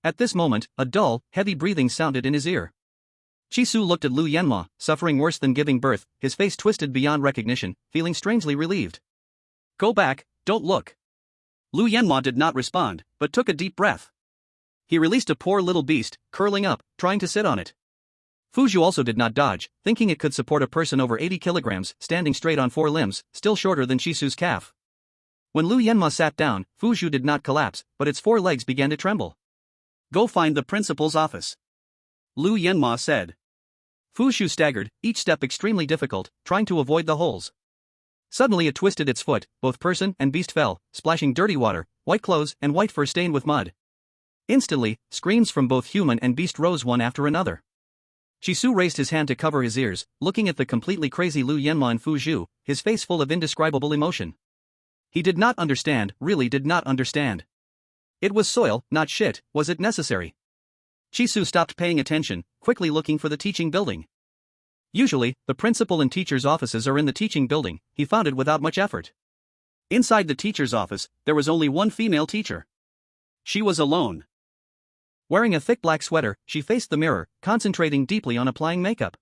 At this moment, a dull, heavy breathing sounded in his ear. Chi Su looked at Lu Yenma, suffering worse than giving birth, his face twisted beyond recognition, feeling strangely relieved. Go back, don't look. Lu Yenma did not respond, but took a deep breath. He released a poor little beast, curling up, trying to sit on it. Fuzhu also did not dodge, thinking it could support a person over 80 kilograms, standing straight on 4 limbs, still shorter than Chi Su's calf. When Lu Yenma sat down, Fuzhu did not collapse, but its 4 legs began to tremble. Go find the principal's office. Lu Yenma said. Fuzhu staggered, each step extremely difficult, trying to avoid the holes. Suddenly it twisted its foot, both person and beast fell, splashing dirty water, white clothes and white fur stained with mud. Instantly, screams from both human and beast rose one after another. Chi Su raised his hand to cover his ears, looking at the completely crazy Lu Yenma and Fuzhu, his face full of indescribable emotion. He did not understand, really did not understand. It was soil, not shit, was it necessary? Chi Su stopped paying attention, quickly looking for the teaching building. Usually, the principal and teacher's offices are in the teaching building, he found it without much effort. Inside the teacher's office, there was only one female teacher. She was alone. Wearing a thick black sweater, she faced the mirror, concentrating deeply on applying makeup.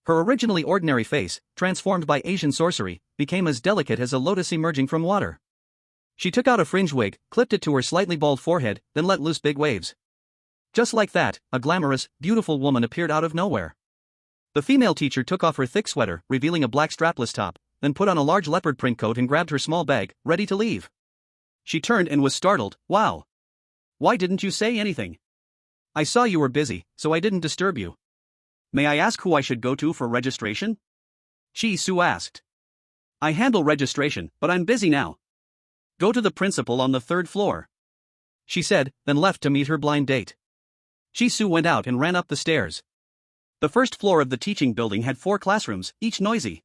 Her originally ordinary face, transformed by Asian sorcery, became as delicate as a lotus emerging from water. She took out a fringe wig, clipped it to her slightly bald forehead, then let loose big waves. Just like that, a glamorous, beautiful woman appeared out of nowhere. The female teacher took off her thick sweater, revealing a black strapless top, then put on a large leopard print coat and grabbed her small bag, ready to leave. She turned and was startled. Wow. Why didn't you say anything? I saw you were busy, so I didn't disturb you. May I ask who I should go to for registration? Chi Su asked. I handle registration, but I'm busy now. Go to the principal on the 3rd floor. She said, then left to meet her blind date. Chi Su went out and ran up the stairs. The 1st floor of the teaching building had 4 classrooms, each noisy.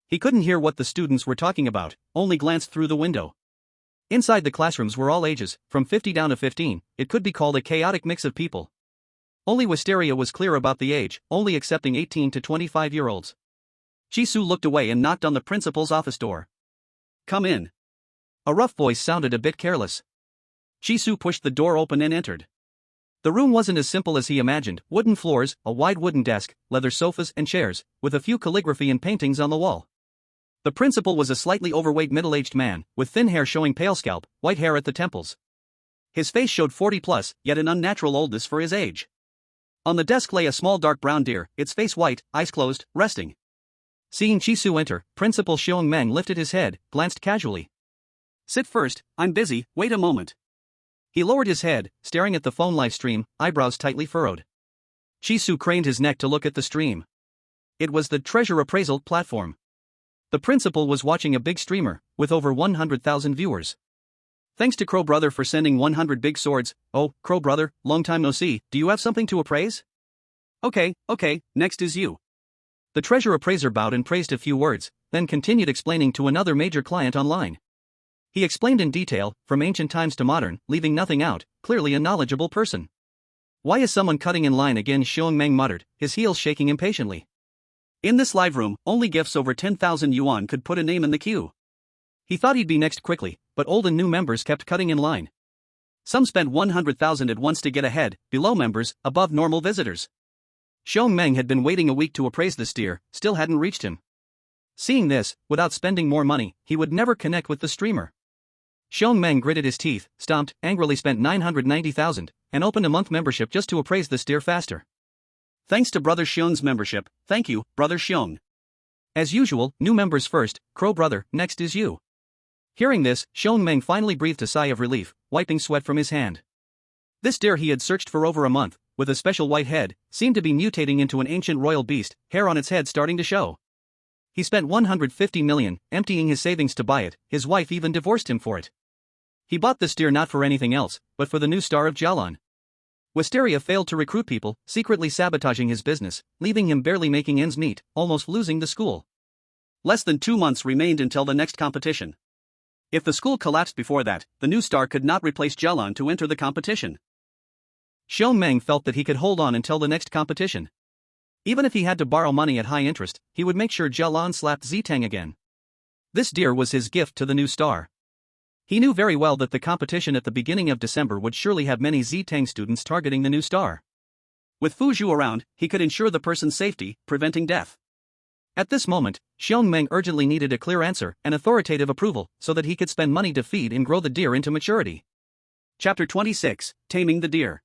He couldn't hear what the students were talking about, only glanced through the window. Inside the classrooms were all ages, from 50 down to 15, it could be called a chaotic mix of people. Only Wisteria was clear about the age, only accepting 18 to 25-year-olds. Chi Su looked away and knocked on the principal's office door. Come in. A rough voice sounded a bit careless. Chi Su pushed the door open and entered. The room wasn't as simple as he imagined, wooden floors, a wide wooden desk, leather sofas and chairs, with a few calligraphy and paintings on the wall. The principal was a slightly overweight middle-aged man, with thin hair showing pale scalp, white hair at the temples. His face showed 40+, yet an unnatural oldness for his age. On the desk lay a small dark brown deer, its face white, eyes closed, resting. Seeing Chi Su enter, Principal Xiong Meng lifted his head, glanced casually. Sit first, I'm busy, wait a moment. He lowered his head, staring at the phone live stream, eyebrows tightly furrowed. Chi Su craned his neck to look at the stream. It was the treasure appraisal platform. The principal was watching a big streamer, with over 100,000 viewers. Thanks to Crow Brother for sending 100 big swords. Oh, Crow Brother, long time no see, do you have something to appraise? Okay, next is you. The treasure appraiser bowed and praised a few words, then continued explaining to another major client online. He explained in detail, from ancient times to modern, leaving nothing out, clearly a knowledgeable person. Why is someone cutting in line again? Xiong Meng muttered, his heels shaking impatiently. In this live room, only gifts over 10,000 yuan could put a name in the queue. He thought he'd be next quickly, but old and new members kept cutting in line. Some spent 100,000 at once to get ahead, below members, above normal visitors. Xiong Meng had been waiting a week to appraise the steer, still hadn't reached him. Seeing this, without spending more money, he would never connect with the streamer. Xiong Meng gritted his teeth, stomped, angrily spent 990,000, and opened a month membership just to appraise the steer faster. Thanks to Brother Xiong's membership, thank you, Brother Xiong. As usual, new members first, Crow Brother, next is you. Hearing this, Xiong Meng finally breathed a sigh of relief, wiping sweat from his hand. This deer he had searched for over a month, with a special white head, seemed to be mutating into an ancient royal beast, hair on its head starting to show. He spent 150 million, emptying his savings to buy it, his wife even divorced him for it. He bought this deer not for anything else, but for the new star of Jialan. Wisteria failed to recruit people, secretly sabotaging his business, leaving him barely making ends meet, almost losing the school. Less than 2 months remained until the next competition. If the school collapsed before that, the new star could not replace Jialan to enter the competition. Xiong Meng felt that he could hold on until the next competition. Even if he had to borrow money at high interest, he would make sure Jialan slapped Zitang again. This deer was his gift to the new star. He knew very well that the competition at the beginning of December would surely have many Zitang students targeting the new star. With Fu Zhu around, he could ensure the person's safety, preventing death. At this moment, Xiong Meng urgently needed a clear answer and authoritative approval so that he could spend money to feed and grow the deer into maturity. Chapter 26, Taming the Deer.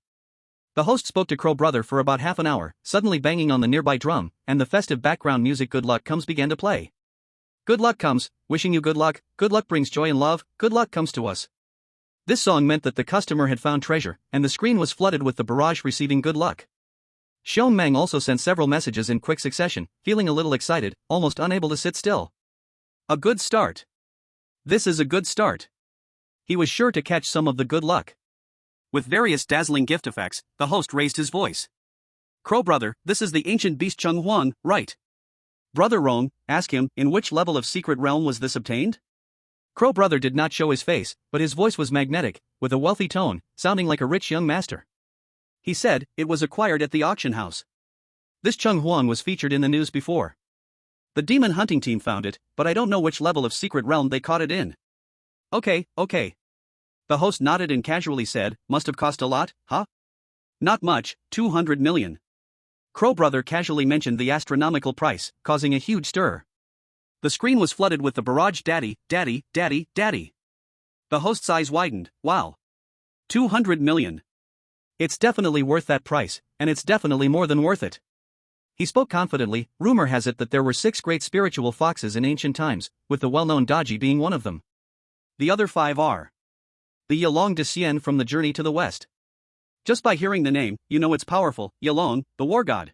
The host spoke to Crow Brother for about half an hour, suddenly banging on the nearby drum, and the festive background music Good Luck Comes began to play. Good luck comes, wishing you good luck brings joy and love, good luck comes to us. This song meant that the customer had found treasure, and the screen was flooded with the barrage receiving good luck. Xiong Meng also sent several messages in quick succession, feeling a little excited, almost unable to sit still. A good start. This is a good start. He was sure to catch some of the good luck. With various dazzling gift effects, the host raised his voice. Crow Brother, this is the ancient beast Cheng Huang, right? Brother Rong, ask him, in which level of secret realm was this obtained? Crow Brother did not show his face, but his voice was magnetic, with a wealthy tone, sounding like a rich young master. He said, it was acquired at the auction house. This Cheng Huang was featured in the news before. The demon hunting team found it, but I don't know which level of secret realm they caught it in. Okay. The host nodded and casually said, must have cost a lot, huh? Not much, 200 million. Crow Brother casually mentioned the astronomical price, causing a huge stir. The screen was flooded with the barrage daddy. The host's eyes widened, wow. 200 million. It's definitely worth that price, and it's definitely more than worth it. He spoke confidently. Rumor has it that there were 6 great spiritual foxes in ancient times, with the well-known Daji being one of them. The other 5 are the Yalong de Xian from the Journey to the West. Just by hearing the name, you know it's powerful, Yalong, the war god.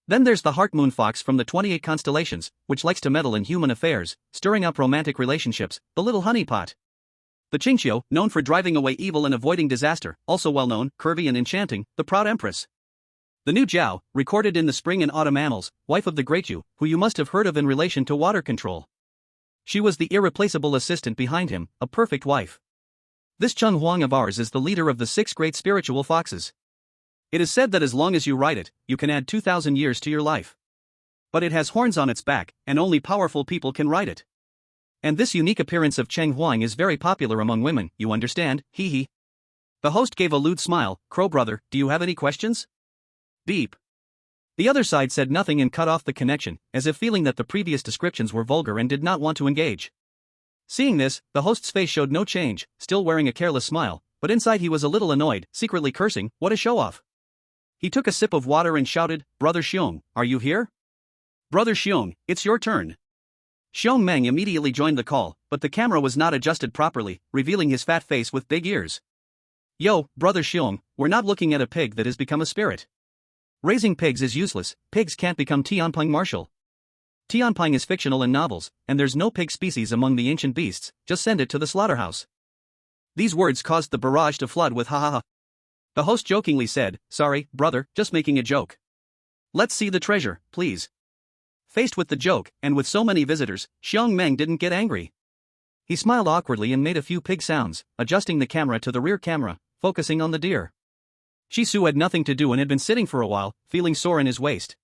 Then there's the Heart Moon Fox from the 28 constellations, which likes to meddle in human affairs, stirring up romantic relationships, the little honeypot. The Qingqiu, known for driving away evil and avoiding disaster, also well known, curvy and enchanting, the proud empress. The new Jiao, recorded in the spring and autumn annals, wife of the Great Ju, who you must have heard of in relation to water control. She was the irreplaceable assistant behind him, a perfect wife. This Cheng Huang of ours is the leader of the 6 great spiritual foxes. It is said that as long as you ride it, you can add 2,000 years to your life. But it has horns on its back, and only powerful people can ride it. And this unique appearance of Cheng Huang is very popular among women, you understand, hee hee. The host gave a lewd smile. Crow Brother, do you have any questions? Beep. The other side said nothing and cut off the connection, as if feeling that the previous descriptions were vulgar and did not want to engage. Seeing this, the host's face showed no change, still wearing a careless smile, but inside he was a little annoyed, secretly cursing, what a show-off. He took a sip of water and shouted, Brother Xiong, are you here? Brother Xiong, it's your turn. Xiong Meng immediately joined the call, but the camera was not adjusted properly, revealing his fat face with big ears. Yo, Brother Xiong, we're not looking at a pig that has become a spirit. Raising pigs is useless, pigs can't become Tianping martial. Tianping is fictional in novels, and there's no pig species among the ancient beasts, just send it to the slaughterhouse. These words caused the barrage to flood with ha ha ha. The host jokingly said, "Sorry, brother, just making a joke. Let's see the treasure, please." Faced with the joke, and with so many visitors, Xiong Meng didn't get angry. He smiled awkwardly and made a few pig sounds, adjusting the camera to the rear camera, focusing on the deer. Shisu had nothing to do and had been sitting for a while, feeling sore in his waist.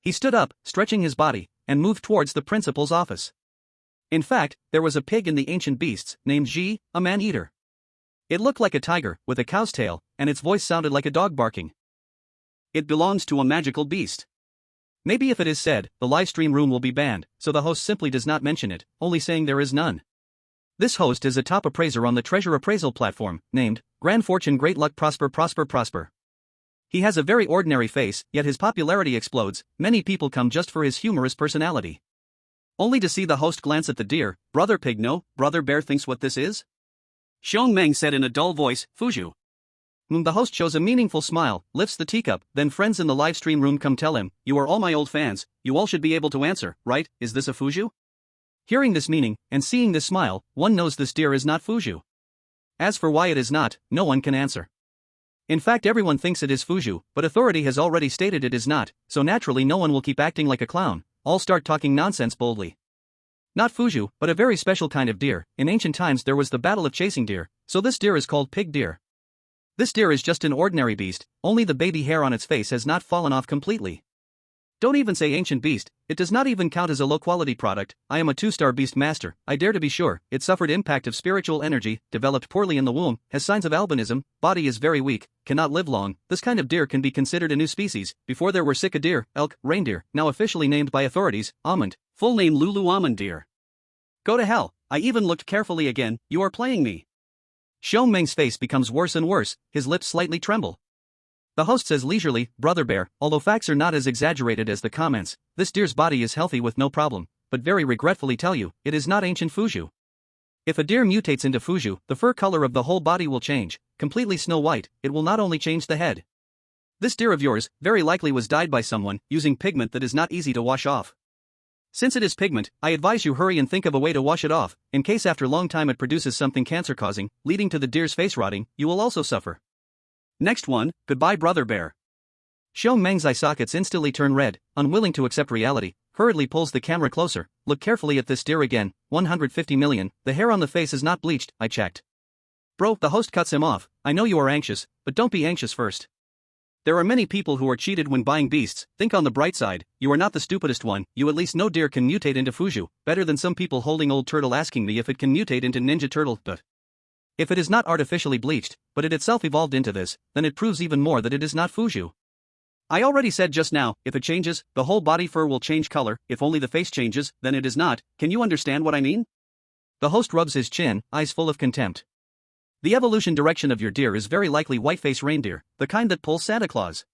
He stood up, stretching his body, and moved towards the principal's office. In fact, there was a pig in the ancient beasts, named Ji, a man-eater. It looked like a tiger, with a cow's tail, and its voice sounded like a dog barking. It belongs to a magical beast. Maybe if it is said, the livestream room will be banned, so the host simply does not mention it, only saying there is none. This host is a top appraiser on the treasure appraisal platform, named Grand Fortune Great Luck Prosper Prosper Prosper. He has a very ordinary face, yet his popularity explodes. Many people come just for his humorous personality. Only to see the host glance at the deer. "Brother Pig, no, Brother Bear thinks what this is?" Xiong Meng said in a dull voice, "Fuju." The host shows a meaningful smile, lifts the teacup, then friends in the live stream room come tell him, "You are all my old fans, you all should be able to answer, right? Is this a Fuju?" Hearing this meaning, and seeing this smile, one knows this deer is not Fuju. As for why it is not, no one can answer. In fact, everyone thinks it is Fuju, but authority has already stated it is not, so naturally no one will keep acting like a clown, all start talking nonsense boldly. Not Fuju, but a very special kind of deer. In ancient times there was the battle of chasing deer, so this deer is called pig deer. This deer is just an ordinary beast, only the baby hair on its face has not fallen off completely. Don't even say ancient beast, it does not even count as a low-quality product. I am a 2-star beast master, I dare to be sure. It suffered impact of spiritual energy, developed poorly in the womb, has signs of albinism, body is very weak, cannot live long. This kind of deer can be considered a new species. Before there were sika deer, elk, reindeer, now officially named by authorities, almond, full name Lulu almond deer. Go to hell, I even looked carefully again. You are playing me. Xiong Meng's face becomes worse and worse, his lips slightly tremble. The host says leisurely, "Brother Bear, although facts are not as exaggerated as the comments, this deer's body is healthy with no problem, but very regretfully tell you, it is not ancient Fuju. If a deer mutates into Fuju, the fur color of the whole body will change, completely snow white. It will not only change the head. This deer of yours, very likely was dyed by someone, using pigment that is not easy to wash off. Since it is pigment, I advise you hurry and think of a way to wash it off, in case after long time it produces something cancer-causing, leading to the deer's face rotting, you will also suffer." Next one, "Goodbye Brother Bear." Xiong Meng's eye sockets instantly turn red, unwilling to accept reality, hurriedly pulls the camera closer. "Look carefully at this deer again, 150 million, the hair on the face is not bleached, I checked." "Bro," the host cuts him off, "I know you are anxious, but don't be anxious first. There are many people who are cheated when buying beasts. Think on the bright side, you are not the stupidest one. You at least know deer can mutate into Fuju, better than some people holding old turtle asking me if it can mutate into ninja turtle. But if it is not artificially bleached, but it itself evolved into this, then it proves even more that it is not Fuju. I already said just now, if it changes, the whole body fur will change color. If only the face changes, then it is not. Can you understand what I mean?" The host rubs his chin, eyes full of contempt. "The evolution direction of your deer is very likely white-face reindeer, the kind that pulls Santa Claus.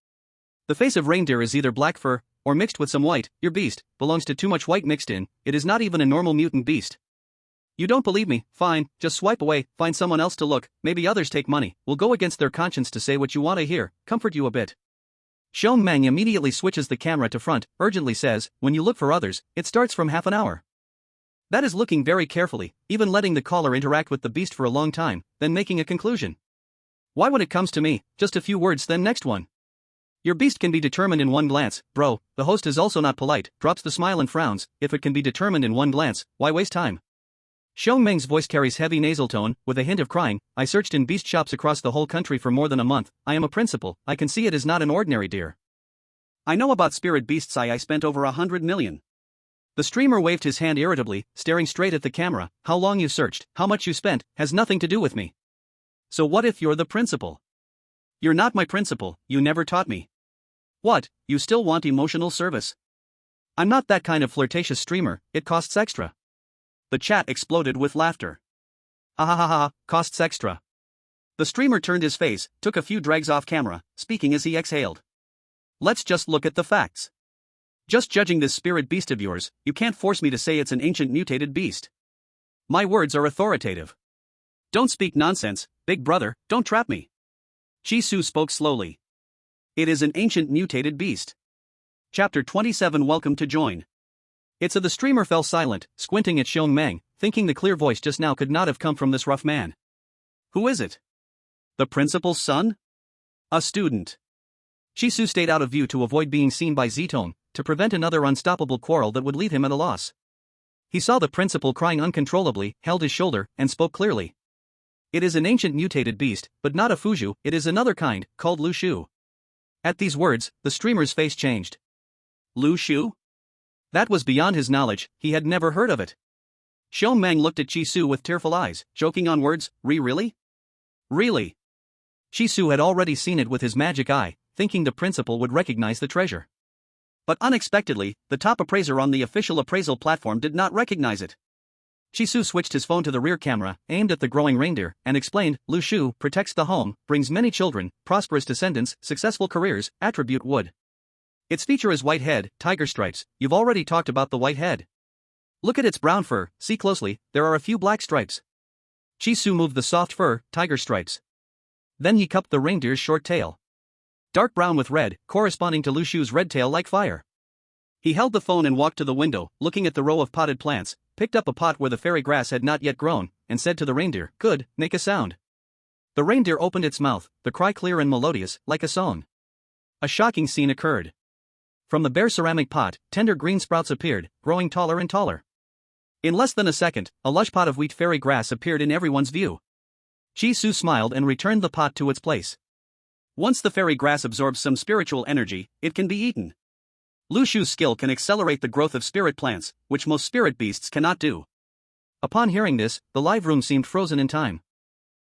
The face of reindeer is either black fur, or mixed with some white. Your beast belongs to too much white mixed in. It is not even a normal mutant beast. You don't believe me? Fine, just swipe away, find someone else to look. Maybe others take money, will go against their conscience to say what you want to hear, comfort you a bit." Xiong Meng immediately switches the camera to front, urgently says, "When you look for others, it starts from half an hour. That is looking very carefully, even letting the caller interact with the beast for a long time, then making a conclusion. Why when it comes to me, just a few words then next one. Your beast can be determined in one glance, bro." The host is also not polite, drops the smile and frowns. "If it can be determined in one glance, why waste time?" Xiong Meng's voice carries heavy nasal tone, with a hint of crying. "I searched in beast shops across the whole country for more than a month. I am a principal, I can see it is not an ordinary deer. I know about spirit beasts. I spent over 100 million. The streamer waved his hand irritably, staring straight at the camera. "How long you searched, how much you spent, has nothing to do with me. So what if you're the principal? You're not my principal, you never taught me. What, you still want emotional service? I'm not that kind of flirtatious streamer, it costs extra." The chat exploded with laughter. "Ha ha ha ha, costs extra." The streamer turned his face, took a few drags off camera, speaking as he exhaled. "Let's just look at the facts. Just judging this spirit beast of yours, you can't force me to say it's an ancient mutated beast. My words are authoritative. Don't speak nonsense, big brother, don't trap me." Shisu spoke slowly. "It is an ancient mutated beast." Chapter 27. Welcome to join. The streamer fell silent, squinting at Xiong Meng, thinking the clear voice just now could not have come from this rough man. Who is it? The principal's son? A student. Shisu stayed out of view to avoid being seen by Zetone, to prevent another unstoppable quarrel that would leave him at a loss. He saw the principal crying uncontrollably, held his shoulder, and spoke clearly. It is an ancient mutated beast, but not a Fuju, it is another kind, called Lu Shu. At these words, the streamer's face changed. Lu Shu? That was beyond his knowledge, he had never heard of it. Xiong Meng looked at Shisu with tearful eyes, joking on words, really? Really? Shisu had already seen it with his magic eye, thinking the principal would recognize the treasure. But unexpectedly, the top appraiser on the official appraisal platform did not recognize it. Shisu switched his phone to the rear camera, aimed at the growing reindeer, and explained, Lu Shu protects the home, brings many children, prosperous descendants, successful careers, attribute wood. Its feature is white head, tiger stripes, you've already talked about the white head. Look at its brown fur, see closely, there are a few black stripes. Shisu moved the soft fur, tiger stripes. Then he cupped the reindeer's short tail. Dark brown with red, corresponding to Lu Shu's red tail like fire. He held the phone and walked to the window, looking at the row of potted plants, picked up a pot where the fairy grass had not yet grown, and said to the reindeer, Good, make a sound. The reindeer opened its mouth, the cry clear and melodious, like a song. A shocking scene occurred. From the bare ceramic pot, tender green sprouts appeared, growing taller and taller. In less than a second, a lush pot of wheat fairy grass appeared in everyone's view. Shisu smiled and returned the pot to its place. Once the fairy grass absorbs some spiritual energy, it can be eaten. Lu Shu's skill can accelerate the growth of spirit plants, which most spirit beasts cannot do. Upon hearing this, the live room seemed frozen in time.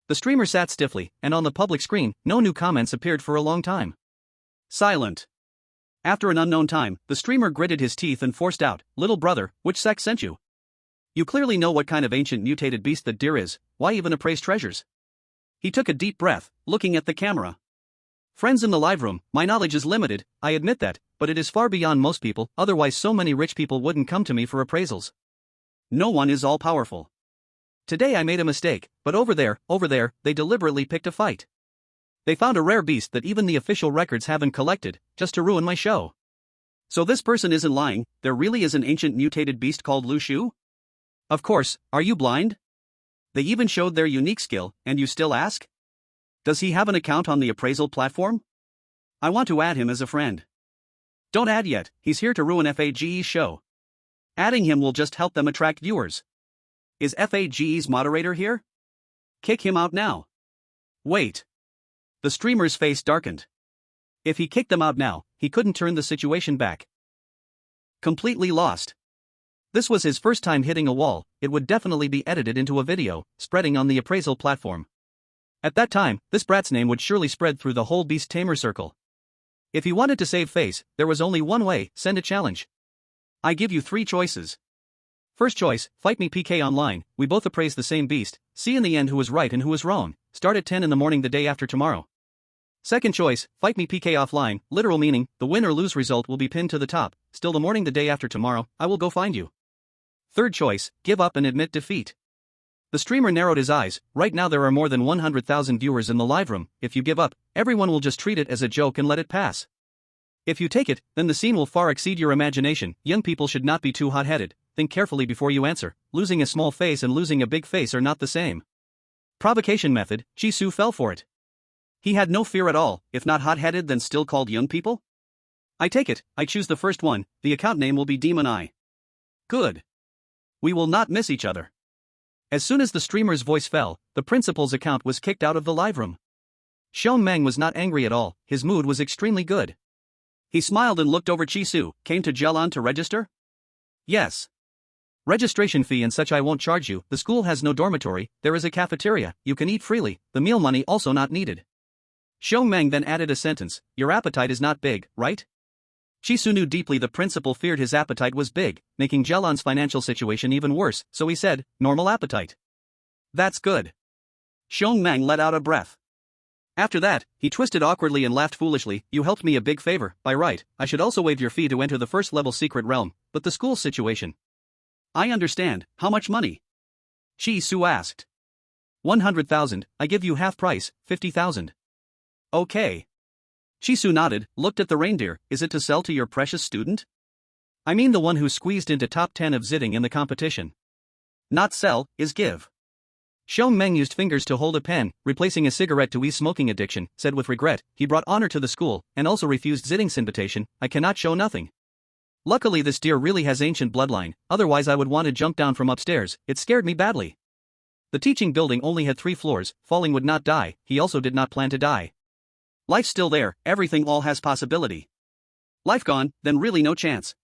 The streamer sat stiffly, and on the public screen, no new comments appeared for a long time. Silent. After an unknown time, the streamer gritted his teeth and forced out, Little brother, which sect sent you? You clearly know what kind of ancient mutated beast that deer is, why even appraise treasures? He took a deep breath, looking at the camera. Friends in the live room, my knowledge is limited, I admit that, but it is far beyond most people, otherwise so many rich people wouldn't come to me for appraisals. No one is all-powerful. Today I made a mistake, but over there, they deliberately picked a fight. They found a rare beast that even the official records haven't collected, just to ruin my show. So this person isn't lying, there really is an ancient mutated beast called Lu Shu? Of course, are you blind? They even showed their unique skill, and you still ask? Does he have an account on the appraisal platform? I want to add him as a friend. Don't add yet, he's here to ruin FAGE's show. Adding him will just help them attract viewers. Is FAGE's moderator here? Kick him out now. Wait. The streamer's face darkened. If he kicked them out now, he couldn't turn the situation back. Completely lost. This was his first time hitting a wall, it would definitely be edited into a video, spreading on the appraisal platform. At that time, this brat's name would surely spread through the whole beast tamer circle. If he wanted to save face, there was only one way, send a challenge. I give you 3 choices. First choice, fight me PK online, we both appraise the same beast, see in the end who was right and who was wrong, start at 10 in the morning the day after tomorrow. Second choice, fight me PK offline, literal meaning, the win or lose result will be pinned to the top, still the morning the day after tomorrow, I will go find you. Third choice, give up and admit defeat. The streamer narrowed his eyes, right now there are more than 100,000 viewers in the live room, if you give up, everyone will just treat it as a joke and let it pass. If you take it, then the scene will far exceed your imagination, young people should not be too hot-headed, think carefully before you answer, losing a small face and losing a big face are not the same. Provocation method, Shisu fell for it. He had no fear at all, if not hot-headed then still called young people? I take it, I choose the first one, the account name will be Demon Eye. Good. We will not miss each other. As soon as the streamer's voice fell, the principal's account was kicked out of the live room. Xiong Meng was not angry at all, his mood was extremely good. He smiled and looked over Shisu, came to Jelon to register? Yes. Registration fee and such I won't charge you, the school has no dormitory, there is a cafeteria, you can eat freely, the meal money also not needed. Xiong Meng then added a sentence, your appetite is not big, right? Shisu knew deeply the principal feared his appetite was big, making Jelon's financial situation even worse, so he said, normal appetite. That's good. Xiong Meng let out a breath. After that, he twisted awkwardly and laughed foolishly, you helped me a big favor, by right, I should also waive your fee to enter the first level secret realm, but the school's situation. I understand, how much money? Shisu asked. 100,000, I give you half price, 50,000. Okay. Shisu nodded, looked at the reindeer, is it to sell to your precious student? I mean the one who squeezed into top 10 of Zitting in the competition. Not sell, is give. Xiong Meng used fingers to hold a pen, replacing a cigarette to ease smoking addiction, said with regret, he brought honor to the school, and also refused Zitting's invitation, I cannot show nothing. Luckily this deer really has ancient bloodline, otherwise I would want to jump down from upstairs, it scared me badly. The teaching building only had 3 floors, falling would not die, he also did not plan to die. Life's still there, everything all has possibility. Life gone, then really no chance.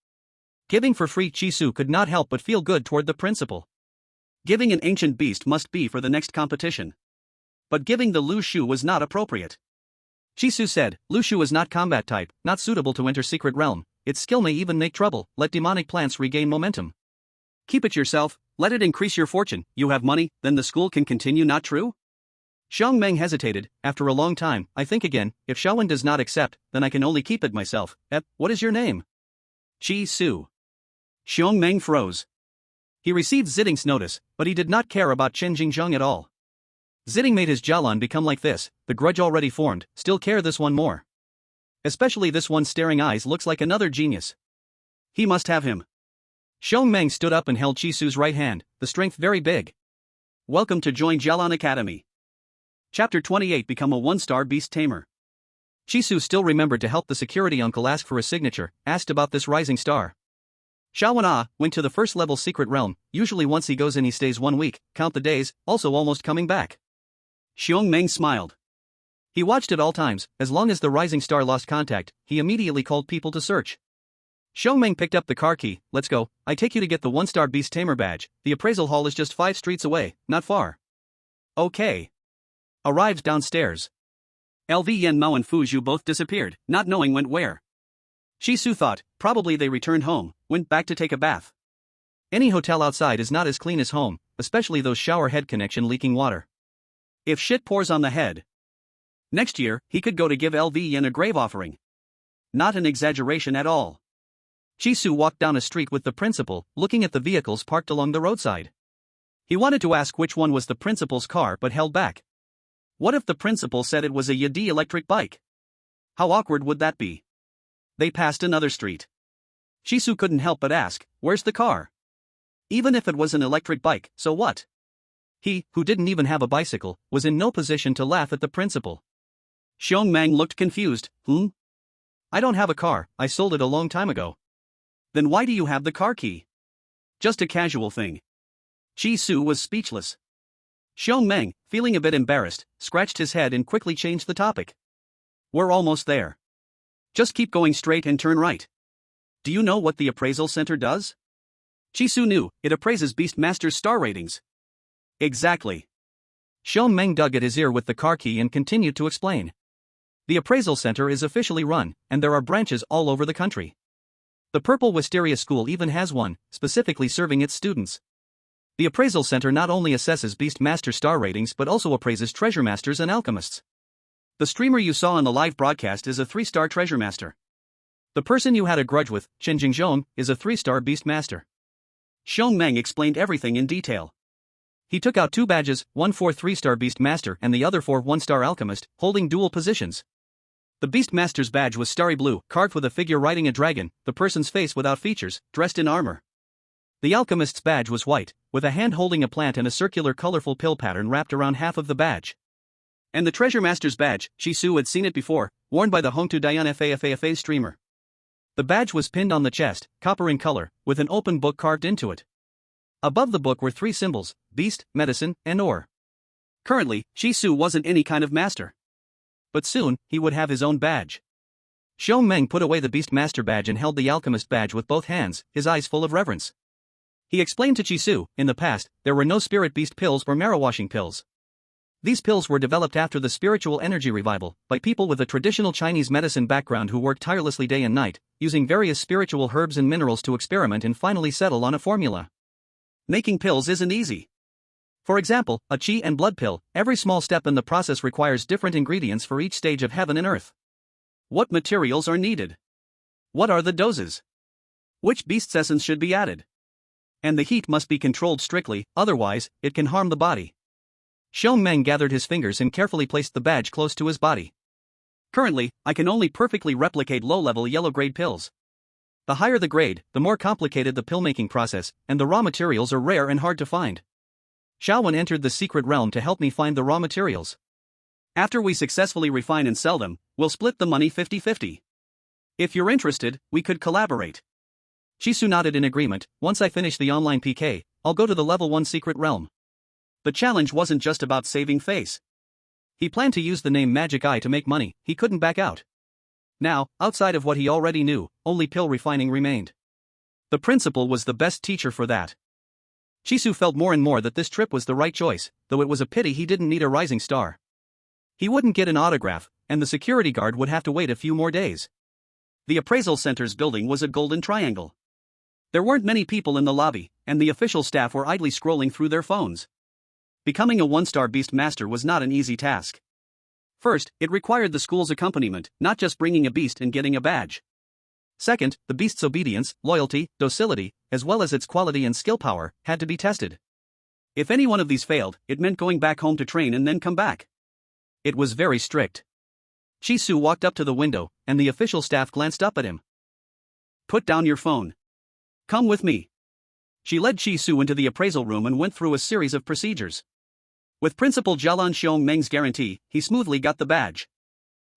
Giving for free, Chi Su could not help but feel good toward the principal. Giving an ancient beast must be for the next competition. But giving the Lu Shu was not appropriate. Chi Su said, Lu Shu is not combat type, not suitable to enter secret realm, its skill may even make trouble, let demonic plants regain momentum. Keep it yourself, let it increase your fortune, you have money, then the school can continue, not true? Xiong Meng hesitated, after a long time, I think again, if Shaowen does not accept, then I can only keep it myself. What is your name? Chi Su. Xiong Meng froze. He received Zitting's notice, but he did not care about Chen Jingzheng at all. Zitting made his Jialan become like this, the grudge already formed, still care this one more. Especially this one's staring eyes looks like another genius. He must have him. Xiong Meng stood up and held Chi Su's right hand, the strength very big. Welcome to join Jialan Academy. Chapter 28 Become a 1-star beast tamer. Chi Su still remembered to help the security uncle ask for a signature, asked about this rising star. Shaowen went to the first level secret realm, usually once he goes in he stays 1 week, count the days, also almost coming back. Xiong Meng smiled. He watched at all times, as long as the rising star lost contact, he immediately called people to search. Xiong Meng picked up the car key, let's go, I take you to get the 1-star beast tamer badge, the appraisal hall is just 5 streets away, not far. Okay. Arrived downstairs. LV Yen Mao and Fu Zhu both disappeared, not knowing went where. Chi Su thought, probably they returned home, went back to take a bath. Any hotel outside is not as clean as home, especially those shower head connection leaking water. If shit pours on the head. Next year, he could go to give LV Yen a grave offering. Not an exaggeration at all. Chi Su walked down a street with the principal, looking at the vehicles parked along the roadside. He wanted to ask which one was the principal's car but held back. What if the principal said it was a Yadi electric bike? How awkward would that be? They passed another street. Chi Su couldn't help but ask, where's the car? Even if it was an electric bike, so what? He, who didn't even have a bicycle, was in no position to laugh at the principal. Xiong Meng looked confused, I don't have a car, I sold it a long time ago. Then why do you have the car key? Just a casual thing. Chi Su was speechless. Xiong Meng, feeling a bit embarrassed, scratched his head and quickly changed the topic. We're almost there. Just keep going straight and turn right. Do you know what the appraisal center does? Chi Su knew, it appraises Beastmaster's star ratings. Exactly. Xiong Meng dug at his ear with the car key and continued to explain. The appraisal center is officially run, and there are branches all over the country. The Purple Wisteria School even has one, specifically serving its students. The appraisal center not only assesses Beastmaster star ratings but also appraises treasure masters and alchemists. The streamer you saw on the live broadcast is a 3-star treasure master. The person you had a grudge with, Chen Jingzhong, is a 3-star Beastmaster. Xiong Meng explained everything in detail. He took out 2 badges, one for 3-star Beastmaster and the other for 1-star alchemist, holding dual positions. The Beastmaster's badge was starry blue, carved with a figure riding a dragon, the person's face without features, dressed in armor. The alchemist's badge was white, with a hand holding a plant and a circular colorful pill pattern wrapped around half of the badge. And the treasure master's badge, Chi Su had seen it before, worn by the Hongtu Dayan Fafa streamer. The badge was pinned on the chest, copper in color, with an open book carved into it. Above the book were 3 symbols, beast, medicine, and ore. Currently, Chi Su wasn't any kind of master. But soon, he would have his own badge. Xiong Meng put away the Beastmaster badge and held the alchemist badge with both hands, his eyes full of reverence. He explained to Chi Su, in the past, there were no spirit beast pills or marrow washing pills. These pills were developed after the spiritual energy revival, by people with a traditional Chinese medicine background who worked tirelessly day and night, using various spiritual herbs and minerals to experiment and finally settle on a formula. Making pills isn't easy. For example, a qi and blood pill, every small step in the process requires different ingredients for each stage of heaven and earth. What materials are needed? What are the doses? Which beast's essence should be added? And the heat must be controlled strictly, otherwise, it can harm the body. Xiong Meng gathered his fingers and carefully placed the badge close to his body. Currently, I can only perfectly replicate low-level yellow-grade pills. The higher the grade, the more complicated the pill-making process, and the raw materials are rare and hard to find. Xiaowen entered the secret realm to help me find the raw materials. After we successfully refine and sell them, we'll split the money 50-50. If you're interested, we could collaborate. Shisu nodded in agreement. Once I finish the online PK, I'll go to the level 1 secret realm. The challenge wasn't just about saving face. He planned to use the name Magic Eye to make money. He couldn't back out. Now, outside of what he already knew, only pill refining remained. The principal was the best teacher for that. Shisu felt more and more that this trip was the right choice, though it was a pity he didn't need a rising star. He wouldn't get an autograph, and the security guard would have to wait a few more days. The appraisal center's building was a golden triangle. There weren't many people in the lobby, and the official staff were idly scrolling through their phones. Becoming a one-star beast master was not an easy task. First, it required the school's accompaniment, not just bringing a beast and getting a badge. Second, the beast's obedience, loyalty, docility, as well as its quality and skill power, had to be tested. If any one of these failed, it meant going back home to train and then come back. It was very strict. Shisu walked up to the window, and the official staff glanced up at him. "Put down your phone. Come with me." She led Shisu into the appraisal room and went through a series of procedures. With Principal Jialan Xiongmeng's guarantee, he smoothly got the badge.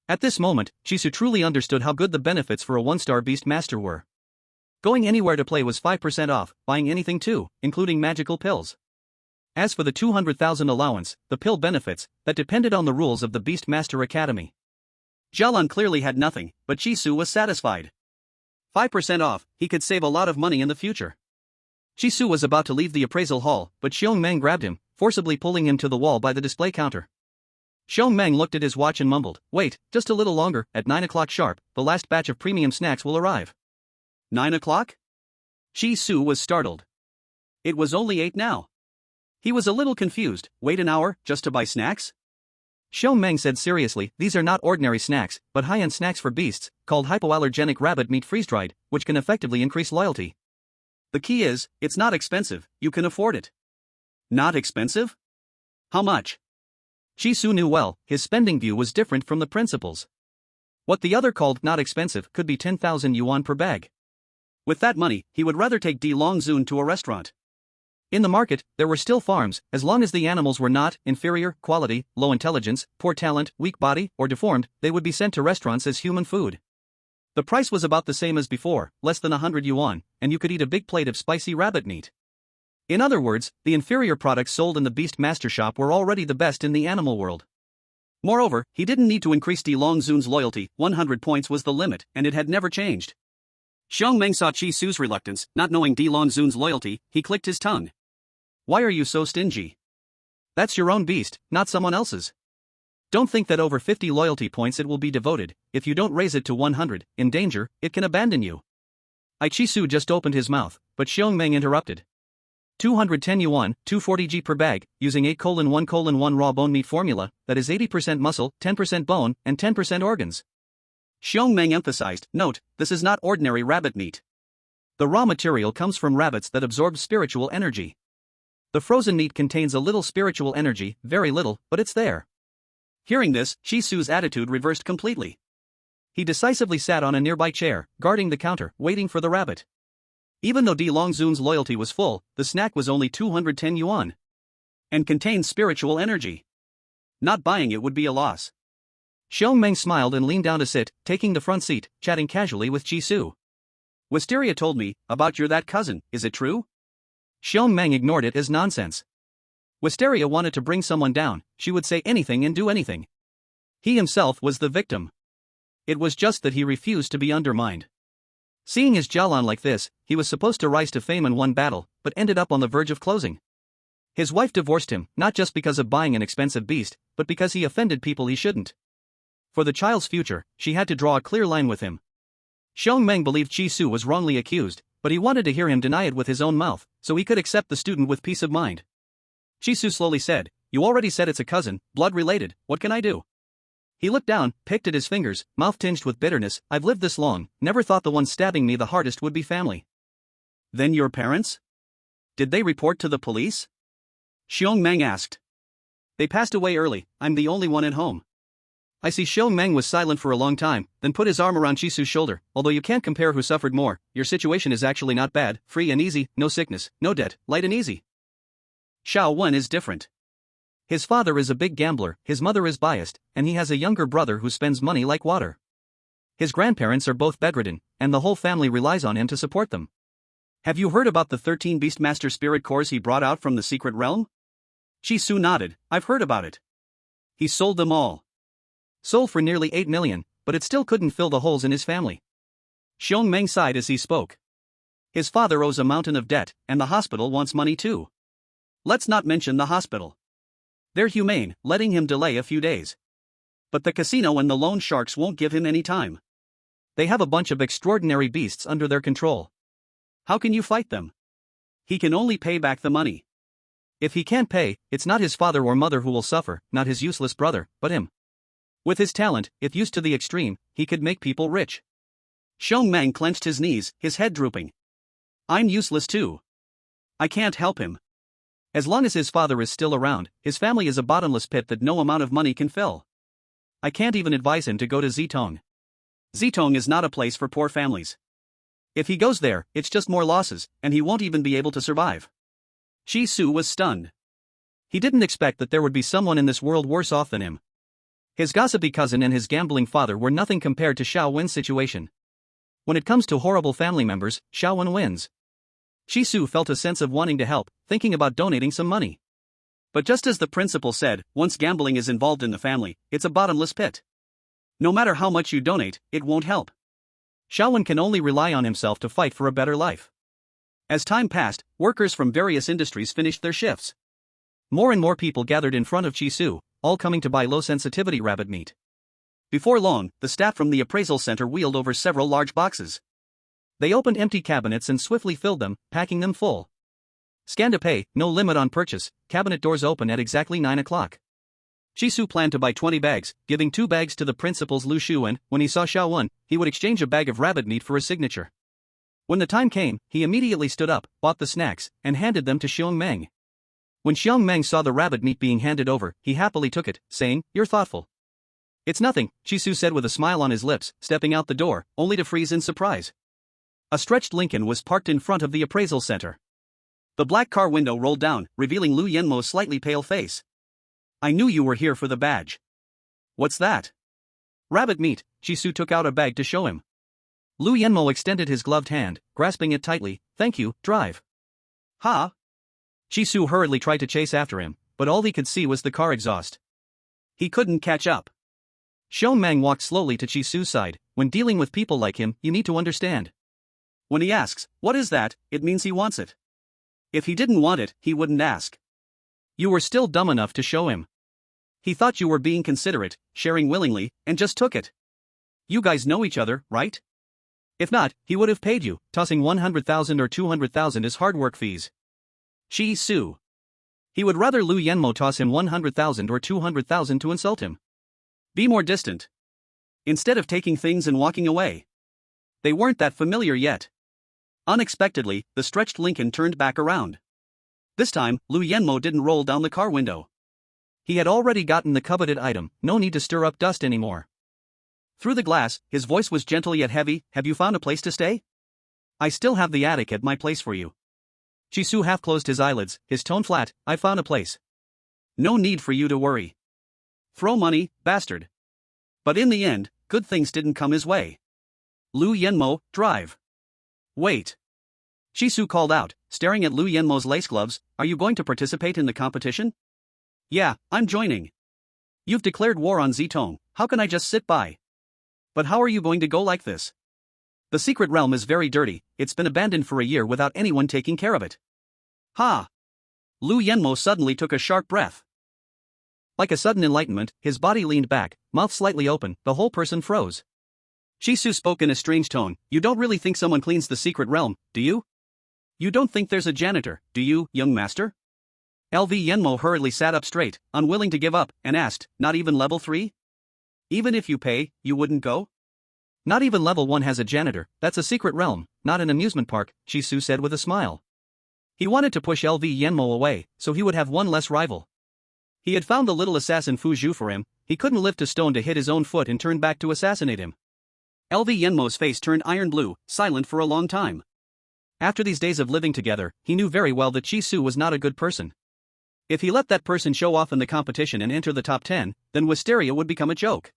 At this moment, Shisu truly understood how good the benefits for a one-star beast master were. Going anywhere to play was 5% off, buying anything too, including magical pills. As for the 200,000 allowance, the pill benefits, that depended on the rules of the Beast Master Academy. Jialan clearly had nothing, but Shisu was satisfied. 5% off, he could save a lot of money in the future. Shisu was about to leave the appraisal hall, but Xiongmeng grabbed him, forcibly pulling him to the wall by the display counter. Xiongmeng looked at his watch and mumbled, "Wait, just a little longer, at 9 o'clock sharp, the last batch of premium snacks will arrive." 9 o'clock? Shisu was startled. It was only 8 now. He was a little confused. Wait an hour, just to buy snacks? Xiongmeng said seriously, "These are not ordinary snacks, but high-end snacks for beasts, called hypoallergenic rabbit meat freeze-dried, which can effectively increase loyalty. The key is, it's not expensive, you can afford it." Not expensive? How much? Shisu knew well, his spending view was different from the principal's. What the other called not expensive could be 10,000 yuan per bag. With that money, he would rather take Di Longzun to a restaurant. In the market, there were still farms, as long as the animals were not inferior quality, low intelligence, poor talent, weak body, or deformed, they would be sent to restaurants as human food. The price was about the same as before, less than 100 yuan, and you could eat a big plate of spicy rabbit meat. In other words, the inferior products sold in the Beast Master shop were already the best in the animal world. Moreover, he didn't need to increase Di Longzun's loyalty, 100 points was the limit, and it had never changed. Xiongmeng saw Chisu's reluctance, not knowing Di Longzun's loyalty, he clicked his tongue. "Why are you so stingy? That's your own beast, not someone else's. Don't think that over 50 loyalty points it will be devoted. If you don't raise it to 100, in danger, it can abandon you." Chisu just opened his mouth, but Xiongmeng interrupted. 210 yuan, 240 G per bag, using 8:1:1 raw bone meat formula, that is 80% muscle, 10% bone, and 10% organs. Xiongmeng emphasized, "Note, this is not ordinary rabbit meat. The raw material comes from rabbits that absorb spiritual energy. The frozen meat contains a little spiritual energy, very little, but it's there." Hearing this, Shisu's attitude reversed completely. He decisively sat on a nearby chair, guarding the counter, waiting for the rabbit. Even though Di Longzun's loyalty was full, the snack was only 210 yuan. And contained spiritual energy. Not buying it would be a loss. Xiongmeng smiled and leaned down to sit, taking the front seat, chatting casually with Chisu. "Wisteria told me about your that cousin, is it true?" Xiongmeng ignored it as nonsense. Wisteria wanted to bring someone down, she would say anything and do anything. He himself was the victim. It was just that he refused to be undermined. Seeing his Jialan like this, he was supposed to rise to fame in one battle, but ended up on the verge of closing. His wife divorced him, not just because of buying an expensive beast, but because he offended people he shouldn't. For the child's future, she had to draw a clear line with him. Xiongmeng believed Chisu was wrongly accused, but he wanted to hear him deny it with his own mouth, so he could accept the student with peace of mind. Chisu slowly said, "You already said it's a cousin, blood-related, what can I do?" He looked down, picked at his fingers, mouth tinged with bitterness. "I've lived this long, never thought the one stabbing me the hardest would be family." "Then your parents? Did they report to the police?" Xiongmeng asked. "They passed away early, I'm the only one at home." I see. Xiongmeng was silent for a long time, then put his arm around Chisu's shoulder. "Although you can't compare who suffered more, your situation is actually not bad, free and easy, no sickness, no debt, light and easy." Xiao Wen is different. His father is a big gambler, his mother is biased, and he has a younger brother who spends money like water. His grandparents are both bedridden, and the whole family relies on him to support them. Have you heard about the 13 Beastmaster spirit cores he brought out from the secret realm? Chi-Su nodded. I've heard about it. He sold them all. Sold for nearly 8 million, but it still couldn't fill the holes in his family. Xiong Meng sighed as he spoke. His father owes a mountain of debt, and the hospital wants money too. Let's not mention the hospital. They're humane, letting him delay a few days. But the casino and the loan sharks won't give him any time. They have a bunch of extraordinary beasts under their control. How can you fight them? He can only pay back the money. If he can't pay, it's not his father or mother who will suffer, not his useless brother, but him. With his talent, if used to the extreme, he could make people rich. Xiong Meng clenched his knees, his head drooping. I'm useless too. I can't help him. As long as his father is still around, his family is a bottomless pit that no amount of money can fill. I can't even advise him to go to Zitong. Zitong is not a place for poor families. If he goes there, it's just more losses, and he won't even be able to survive. Chi-Su was stunned. He didn't expect that there would be someone in this world worse off than him. His gossipy cousin and his gambling father were nothing compared to Xiao Wen's situation. When it comes to horrible family members, Xiao Wen wins. Chi-Su felt a sense of wanting to help, thinking about donating some money. But just as the principal said, once gambling is involved in the family, it's a bottomless pit. No matter how much you donate, it won't help. Xiao Wen can only rely on himself to fight for a better life. As time passed, workers from various industries finished their shifts. More and more people gathered in front of Chi-Su, all coming to buy low-sensitivity rabbit meat. Before long, the staff from the appraisal center wheeled over several large boxes. They opened empty cabinets and swiftly filled them, packing them full. Scan to pay, no limit on purchase, cabinet doors open at exactly 9 o'clock. Chi-Su planned to buy 20 bags, giving 2 bags to the principal's Lu Shu, and, when he saw Xiao Wen, he would exchange a bag of rabbit meat for a signature. When the time came, he immediately stood up, bought the snacks, and handed them to Xiong Meng. When Xiong Meng saw the rabbit meat being handed over, he happily took it, saying, "You're thoughtful." "It's nothing," Chi-Su said with a smile on his lips, stepping out the door, only to freeze in surprise. A stretched Lincoln was parked in front of the appraisal center. The black car window rolled down, revealing Lu Yenmo's slightly pale face. "I knew you were here for the badge." "What's that?" "Rabbit meat." Chi-Su took out a bag to show him. Lu Yenmo extended his gloved hand, grasping it tightly. "Thank you, drive." "Ha!" Chi-Su hurriedly tried to chase after him, but all he could see was the car exhaust. He couldn't catch up. Xiong Meng walked slowly to Chi-Su's side. When dealing with people like him, you need to understand. When he asks, "What is that?" it means he wants it. If he didn't want it, he wouldn't ask. You were still dumb enough to show him. He thought you were being considerate, sharing willingly, and just took it. You guys know each other, right? If not, he would have paid you, tossing 100,000 or 200,000 as hard work fees. Chi-Su. He would rather Lu Yenmo toss him 100,000 or 200,000 to insult him. Be more distant. Instead of taking things and walking away. They weren't that familiar yet. Unexpectedly, the stretched Lincoln turned back around. This time, Lu Yenmo didn't roll down the car window. He had already gotten the coveted item, no need to stir up dust anymore. Through the glass, his voice was gentle yet heavy. "Have you found a place to stay? I still have the attic at my place for you." Chi-Su half closed his eyelids, his tone flat. "I found a place. No need for you to worry. Throw money, bastard." But in the end, good things didn't come his way. Lu Yenmo, drive. Wait. Chi-Su called out, staring at Lu Yenmo's lace gloves. "Are you going to participate in the competition?" "Yeah, I'm joining." "You've declared war on Zitong, how can I just sit by?" "But how are you going to go like this? The secret realm is very dirty, it's been abandoned for a year without anyone taking care of it." "Ha!" Lu Yenmo suddenly took a sharp breath. Like a sudden enlightenment, his body leaned back, mouth slightly open, the whole person froze. Chi-Su spoke in a strange tone. "You don't really think someone cleans the secret realm, do you? You don't think there's a janitor, do you, young master?" LV Yenmo hurriedly sat up straight, unwilling to give up, and asked, "Not even level 3? Even if you pay, you wouldn't go?" "Not even level 1 has a janitor, that's a secret realm, not an amusement park," Chi-Su said with a smile. He wanted to push LV Yenmo away, so he would have one less rival. He had found the little assassin Fu Zhu for him, he couldn't lift a stone to hit his own foot and turn back to assassinate him. LV Yenmo's face turned iron blue, silent for a long time. After these days of living together, he knew very well that Chi-Su was not a good person. If he let that person show off in the competition and enter the top 10, then Wisteria would become a joke.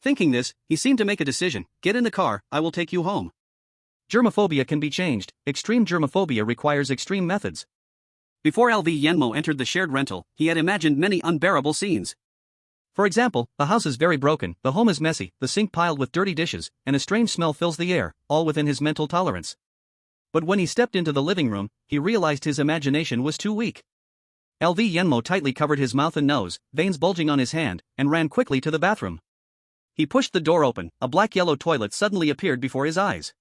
Thinking this, he seemed to make a decision. Get in the car, I will take you home. Germophobia can be changed. Extreme germophobia requires extreme methods. Before LV Yenmo entered the shared rental, he had imagined many unbearable scenes. For example, the house is very broken, the home is messy, the sink piled with dirty dishes, and a strange smell fills the air, all within his mental tolerance. But when he stepped into the living room, he realized his imagination was too weak. LV Yenmo tightly covered his mouth and nose, veins bulging on his hand, and ran quickly to the bathroom. He pushed the door open, a black-yellow toilet suddenly appeared before his eyes.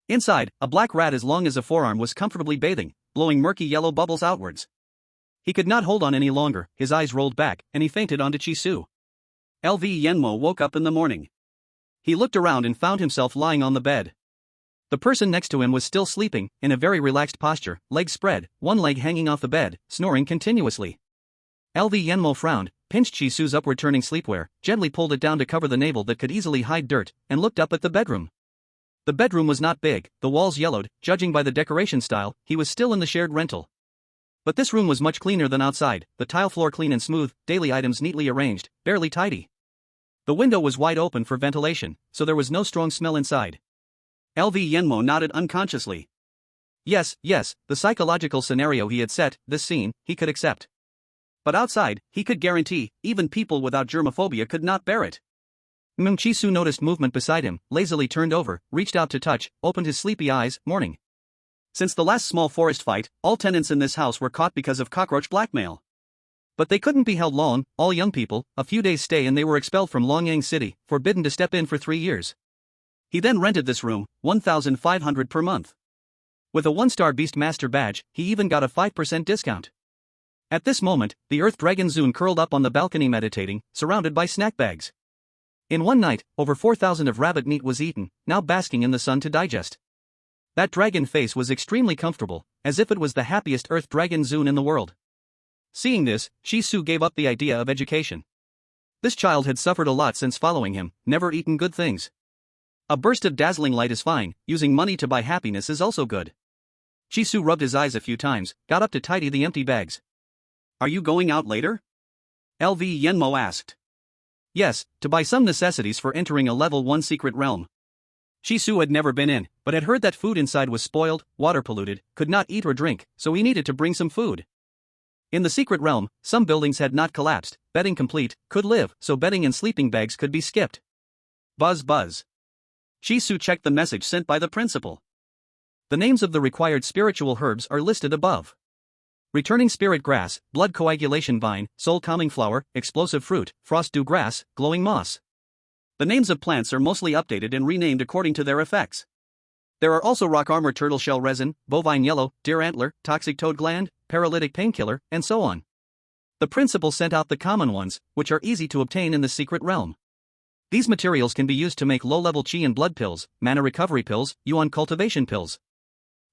Inside, a black rat as long as a forearm was comfortably bathing, blowing murky yellow bubbles outwards. He could not hold on any longer, his eyes rolled back, and he fainted onto Chisu. LV Yenmo woke up in the morning. He looked around and found himself lying on the bed. The person next to him was still sleeping, in a very relaxed posture, legs spread, one leg hanging off the bed, snoring continuously. LV Yenmo frowned, pinched Chisu's upward turning sleepwear, gently pulled it down to cover the navel that could easily hide dirt, and looked up at the bedroom. The bedroom was not big, the walls yellowed, judging by the decoration style, he was still in the shared rental. But this room was much cleaner than outside, the tile floor clean and smooth, daily items neatly arranged, barely tidy. The window was wide open for ventilation, so there was no strong smell inside. LV Yenmo nodded unconsciously. Yes, the psychological scenario he had set, this scene, he could accept. But outside, he could guarantee, even people without germophobia could not bear it. Chisu noticed movement beside him, lazily turned over, reached out to touch, opened his sleepy eyes, morning. Since the last small forest fight, all tenants in this house were caught because of cockroach blackmail. But they couldn't be held long, all young people, a few days stay and they were expelled from Longyang City, forbidden to step in for 3 years. He then rented this room, 1,500 per month. With a 1-star Beastmaster badge, he even got a 5% discount. At this moment, the Earth Dragon Zune curled up on the balcony meditating, surrounded by snack bags. In one night, over 4,000 of rabbit meat was eaten, now basking in the sun to digest. That dragon face was extremely comfortable, as if it was the happiest Earth Dragon Zune in the world. Seeing this, Chisu gave up the idea of education. This child had suffered a lot since following him, never eaten good things. A burst of dazzling light is fine, using money to buy happiness is also good. Chisu rubbed his eyes a few times, got up to tidy the empty bags. Are you going out later? LV Yenmo asked. Yes, to buy some necessities for entering a level 1 secret realm. Chisu had never been in, but had heard that food inside was spoiled, water polluted, could not eat or drink, so he needed to bring some food. In the secret realm, some buildings had not collapsed, bedding complete, could live, so bedding and sleeping bags could be skipped. Buzz buzz. Chisu checked the message sent by the principal. The names of the required spiritual herbs are listed above. Returning spirit grass, blood coagulation vine, soul calming flower, explosive fruit, frost dew grass, glowing moss. The names of plants are mostly updated and renamed according to their effects. There are also rock armor turtle shell resin, bovine yellow, deer antler, toxic toad gland, paralytic painkiller, and so on. The principal sent out the common ones, which are easy to obtain in the secret realm. These materials can be used to make low-level chi and blood pills, mana recovery pills, yuan cultivation pills.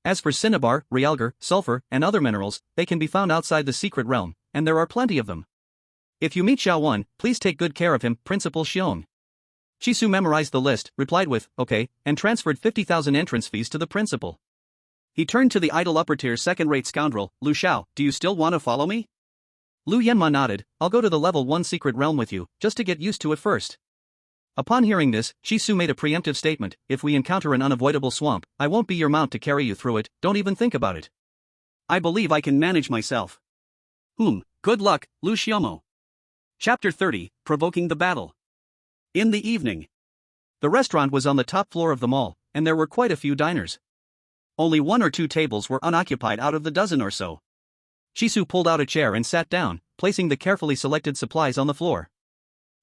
As for cinnabar, realgar, sulfur, and other minerals, they can be found outside the secret realm, and there are plenty of them. If you meet Xiao, please take good care of him, Principal Xiong. Chisu memorized the list, replied with, okay, and transferred 50,000 entrance fees to the principal. He turned to the idle upper-tier second-rate scoundrel, Lu Xiao, do you still want to follow me? Lu Yenma nodded, I'll go to the level 1 secret realm with you, just to get used to it first. Upon hearing this, Chisu made a preemptive statement, if we encounter an unavoidable swamp, I won't be your mount to carry you through it, don't even think about it. I believe I can manage myself. Good luck, Lu Xiaomo. Chapter 30, Provoking the Battle. In the evening. The restaurant was on the top floor of the mall, and there were quite a few diners. Only 1 or 2 tables were unoccupied out of the dozen or so. Chisu pulled out a chair and sat down, placing the carefully selected supplies on the floor.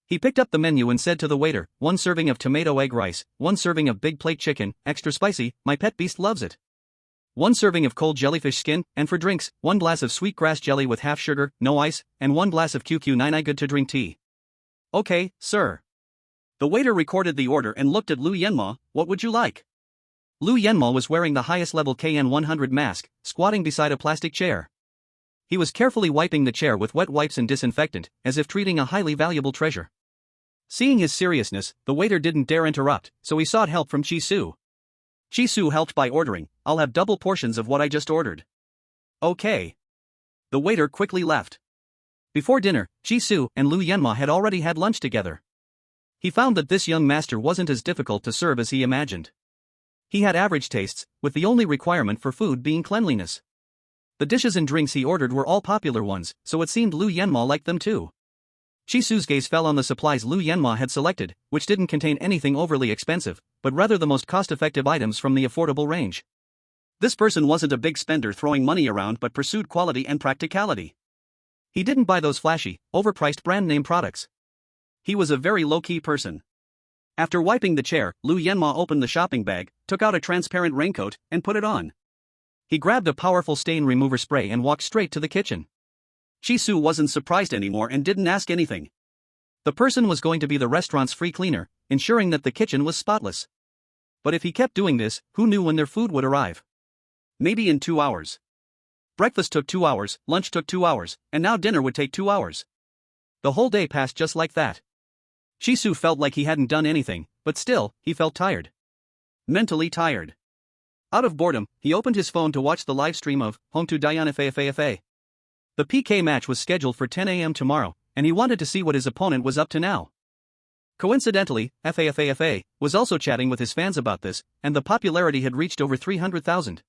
He picked up the menu and said to the waiter, 1 serving of tomato egg rice, 1 serving of big plate chicken, extra spicy, my pet beast loves it. 1 serving of cold jellyfish skin, and for drinks, 1 glass of sweet grass jelly with half sugar, no ice, and 1 glass of QQ99 good to drink tea. Okay, sir. The waiter recorded the order and looked at Lu Yenma, what would you like? Lu Yenma was wearing the highest level KN100 mask, squatting beside a plastic chair. He was carefully wiping the chair with wet wipes and disinfectant, as if treating a highly valuable treasure. Seeing his seriousness, the waiter didn't dare interrupt, so he sought help from Chisu. Chisu helped by ordering, I'll have double portions of what I just ordered. Okay. The waiter quickly left. Before dinner, Chi-Su and Lu Yanma had already had lunch together. He found that this young master wasn't as difficult to serve as he imagined. He had average tastes, with the only requirement for food being cleanliness. The dishes and drinks he ordered were all popular ones, so it seemed Lu Yanma liked them too. Chi-Su's gaze fell on the supplies Lu Yanma had selected, which didn't contain anything overly expensive, but rather the most cost-effective items from the affordable range. This person wasn't a big spender throwing money around but pursued quality and practicality. He didn't buy those flashy, overpriced brand-name products. He was a very low-key person. After wiping the chair, Lu Yanma opened the shopping bag, took out a transparent raincoat, and put it on. He grabbed a powerful stain remover spray and walked straight to the kitchen. Chi-Su wasn't surprised anymore and didn't ask anything. The person was going to be the restaurant's free cleaner, ensuring that the kitchen was spotless. But if he kept doing this, who knew when their food would arrive? Maybe in 2 hours. Breakfast took 2 hours, lunch took 2 hours, and now dinner would take 2 hours. The whole day passed just like that. Chi-Su felt like he hadn't done anything, but still, he felt tired. Mentally tired. Out of boredom, he opened his phone to watch the live stream of Home to Diana Fafa. The PK match was scheduled for 10 a.m. tomorrow, and he wanted to see what his opponent was up to now. Coincidentally, Fafa was also chatting with his fans about this, and the popularity had reached over 300,000.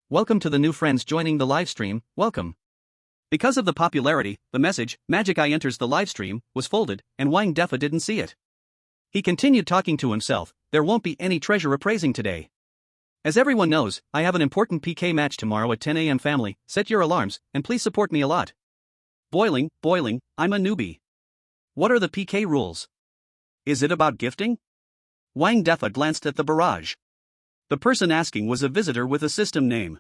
Welcome to the new friends joining the live stream, welcome. Because of the popularity, the message, Magic Eye enters the live stream, was folded, and Wang Defa didn't see it. He continued talking to himself, there won't be any treasure appraising today. As everyone knows, I have an important PK match tomorrow at 10 a.m. family, set your alarms, and please support me a lot. Boiling, I'm a newbie. What are the PK rules? Is it about gifting? Wang Defa glanced at the barrage. The person asking was a visitor with a system name.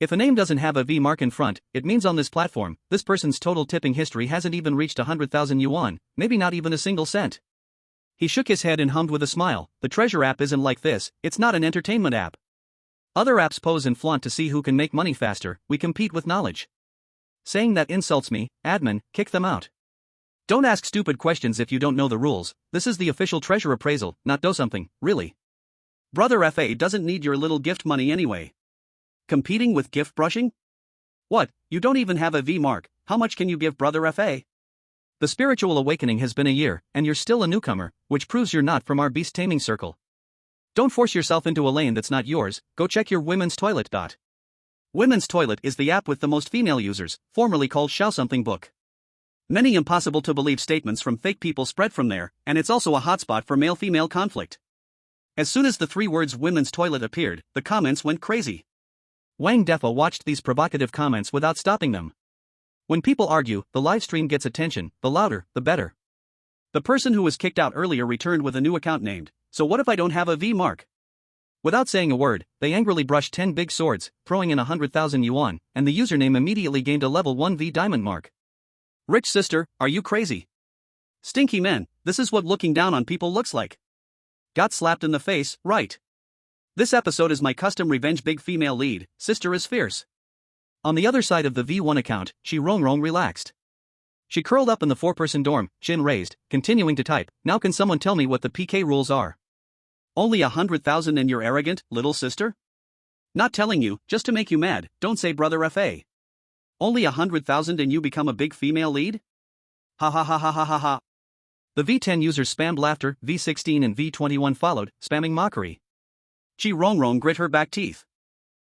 If a name doesn't have a V mark in front, it means on this platform, this person's total tipping history hasn't even reached 100,000 yuan, maybe not even a single cent. He shook his head and hummed with a smile, the treasure app isn't like this, it's not an entertainment app. Other apps pose and flaunt to see who can make money faster, we compete with knowledge. Saying that insults me, admin, kick them out. Don't ask stupid questions if you don't know the rules, this is the official treasure appraisal, not do something, really. Brother FA doesn't need your little gift money anyway. Competing with gift brushing? What, you don't even have a V mark, how much can you give Brother FA? The spiritual awakening has been a year, and you're still a newcomer, which proves you're not from our beast taming circle. Don't force yourself into a lane that's not yours, go check your women's toilet. Women's Toilet is the app with the most female users, formerly called Xiao Something Book. Many impossible to believe statements from fake people spread from there, and it's also a hotspot for male-female conflict. As soon as the 3 words women's toilet appeared, the comments went crazy. Wang Defa watched these provocative comments without stopping them. When people argue, the live stream gets attention, the louder, the better. The person who was kicked out earlier returned with a new account named, so what if I don't have a V mark? Without saying a word, they angrily brushed 10 big swords, throwing in 100,000 yuan, and the username immediately gained a level 1 V diamond mark. Rich sister, are you crazy? Stinky men, this is what looking down on people looks like. Got slapped in the face, right? This episode is my custom revenge big female lead, sister is fierce. On the other side of the V1 account, Shi Rongrong relaxed. She curled up in the 4-person dorm, chin raised, continuing to type, now can someone tell me what the PK rules are? Only 100,000 and you're arrogant, little sister? Not telling you, just to make you mad, don't say Brother FA. Only 100,000 and you become a big female lead? Ha ha ha ha ha ha ha. The V10 users spammed laughter, V16 and V21 followed, spamming mockery. Chi Rongrong grit her back teeth.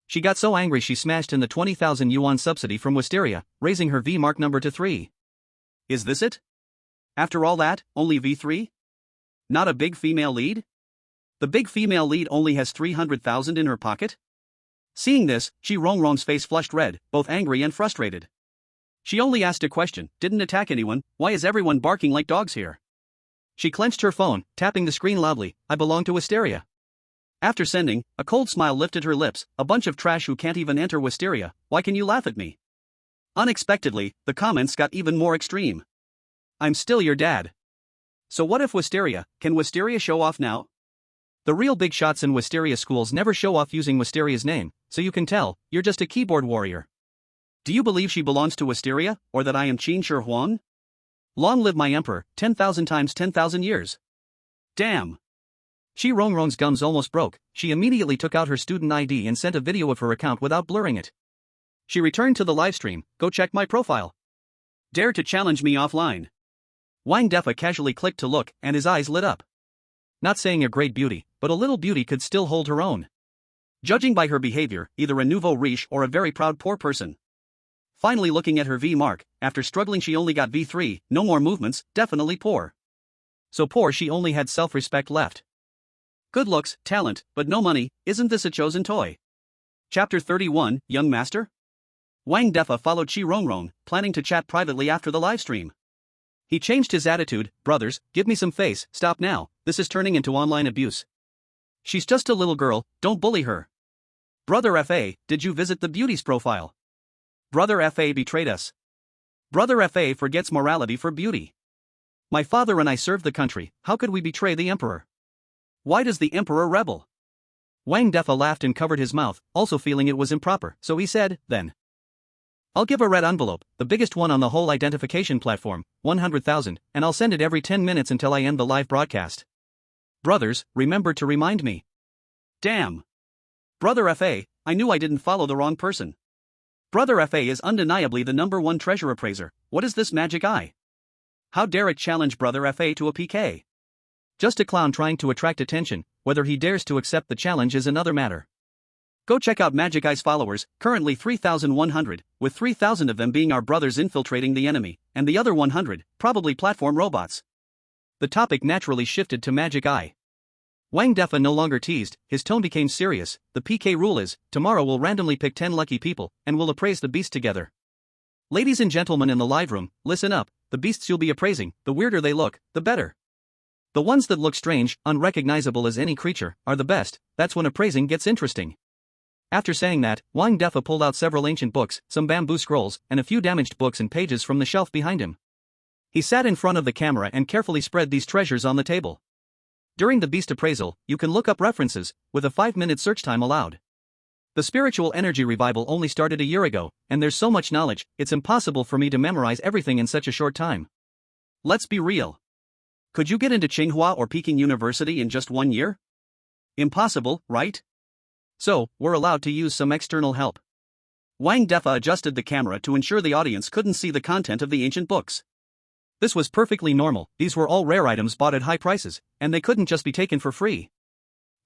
She got so angry she smashed in the 20,000 yuan subsidy from Wisteria, raising her V mark number to 3. Is this it? After all that, only V3? Not a big female lead? The big female lead only has 300,000 in her pocket? Seeing this, Chi Rongrong's face flushed red, both angry and frustrated. She only asked a question, didn't attack anyone, why is everyone barking like dogs here? She clenched her phone, tapping the screen loudly, I belong to Wisteria. After sending, a cold smile lifted her lips, a bunch of trash who can't even enter Wisteria, why can you laugh at me? Unexpectedly, the comments got even more extreme. I'm still your dad. So what if Wisteria, can Wisteria show off now? The real big shots in Wisteria schools never show off using Wisteria's name, so you can tell, you're just a keyboard warrior. Do you believe she belongs to Wisteria, or that I am Qin Shi Huang? Long live my emperor, 10,000 times 10,000 years. Damn. Shi Rongrong's gums almost broke, she immediately took out her student ID and sent a video of her account without blurring it. She returned to the livestream. Go check my profile. Dare to challenge me offline. Wang Defa casually clicked to look, and his eyes lit up. Not saying a great beauty, but a little beauty could still hold her own. Judging by her behavior, either a nouveau riche or a very proud poor person. Finally looking at her V mark, after struggling she only got V3, no more movements, definitely poor. So poor she only had self-respect left. Good looks, talent, but no money, isn't this a chosen toy? Chapter 31, Young Master? Wang Defa followed Chi Rongrong, planning to chat privately after the livestream. He changed his attitude. Brothers, give me some face, stop now, this is turning into online abuse. She's just a little girl, don't bully her. Brother FA, did you visit the beauty's profile? Brother FA betrayed us. Brother FA forgets morality for beauty. My father and I served the country, how could we betray the emperor? Why does the emperor rebel? Wang Defa laughed and covered his mouth, also feeling it was improper, so he said, then. I'll give a red envelope, the biggest one on the whole identification platform, 100,000, and I'll send it every 10 minutes until I end the live broadcast. Brothers, remember to remind me. Damn. Brother FA, I knew I didn't follow the wrong person. Brother FA is undeniably the #1 treasure appraiser. What is this magic eye? How dare it challenge Brother FA to a PK? Just a clown trying to attract attention, whether he dares to accept the challenge is another matter. Go check out Magic Eye's followers, currently 3,100, with 3,000 of them being our brothers infiltrating the enemy, and the other 100, probably platform robots. The topic naturally shifted to Magic Eye. Wang Defa no longer teased, his tone became serious. The PK rule is, tomorrow we'll randomly pick 10 lucky people, and we'll appraise the beast together. Ladies and gentlemen in the live room, listen up, the beasts you'll be appraising, the weirder they look, the better. The ones that look strange, unrecognizable as any creature, are the best, that's when appraising gets interesting. After saying that, Wang Defa pulled out several ancient books, some bamboo scrolls, and a few damaged books and pages from the shelf behind him. He sat in front of the camera and carefully spread these treasures on the table. During the beast appraisal, you can look up references, with a 5-minute search time allowed. The spiritual energy revival only started a year ago, and there's so much knowledge, it's impossible for me to memorize everything in such a short time. Let's be real. Could you get into Tsinghua or Peking University in just 1 year? Impossible, right? So, we're allowed to use some external help. Wang Defa adjusted the camera to ensure the audience couldn't see the content of the ancient books. This was perfectly normal, these were all rare items bought at high prices, and they couldn't just be taken for free.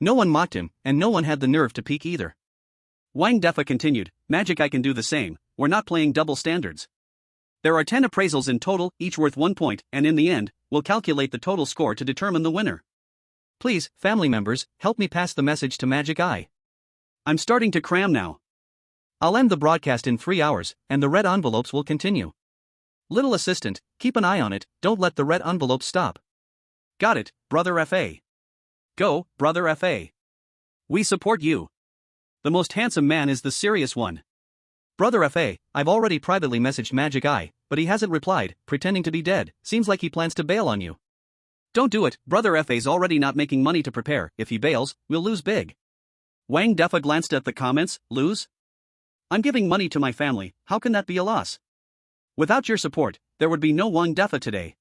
No one mocked him, and no one had the nerve to peek either. Wang Defa continued, Magic Eye can do the same, we're not playing double standards. There are 10 appraisals in total, each worth 1 point, and in the end, we'll calculate the total score to determine the winner. Please, family members, help me pass the message to Magic Eye. I'm starting to cram now. I'll end the broadcast in 3 hours, and the red envelopes will continue. Little assistant, keep an eye on it, don't let the red envelopes stop. Got it, Brother FA. Go, Brother FA. We support you. The most handsome man is the serious one. Brother FA, I've already privately messaged Magic Eye, but he hasn't replied, pretending to be dead, seems like he plans to bail on you. Don't do it, Brother FA's already not making money to prepare, if he bails, we'll lose big. Wang Defa glanced at the comments, lose? I'm giving money to my family, how can that be a loss? Without your support, there would be no Wang Defa today.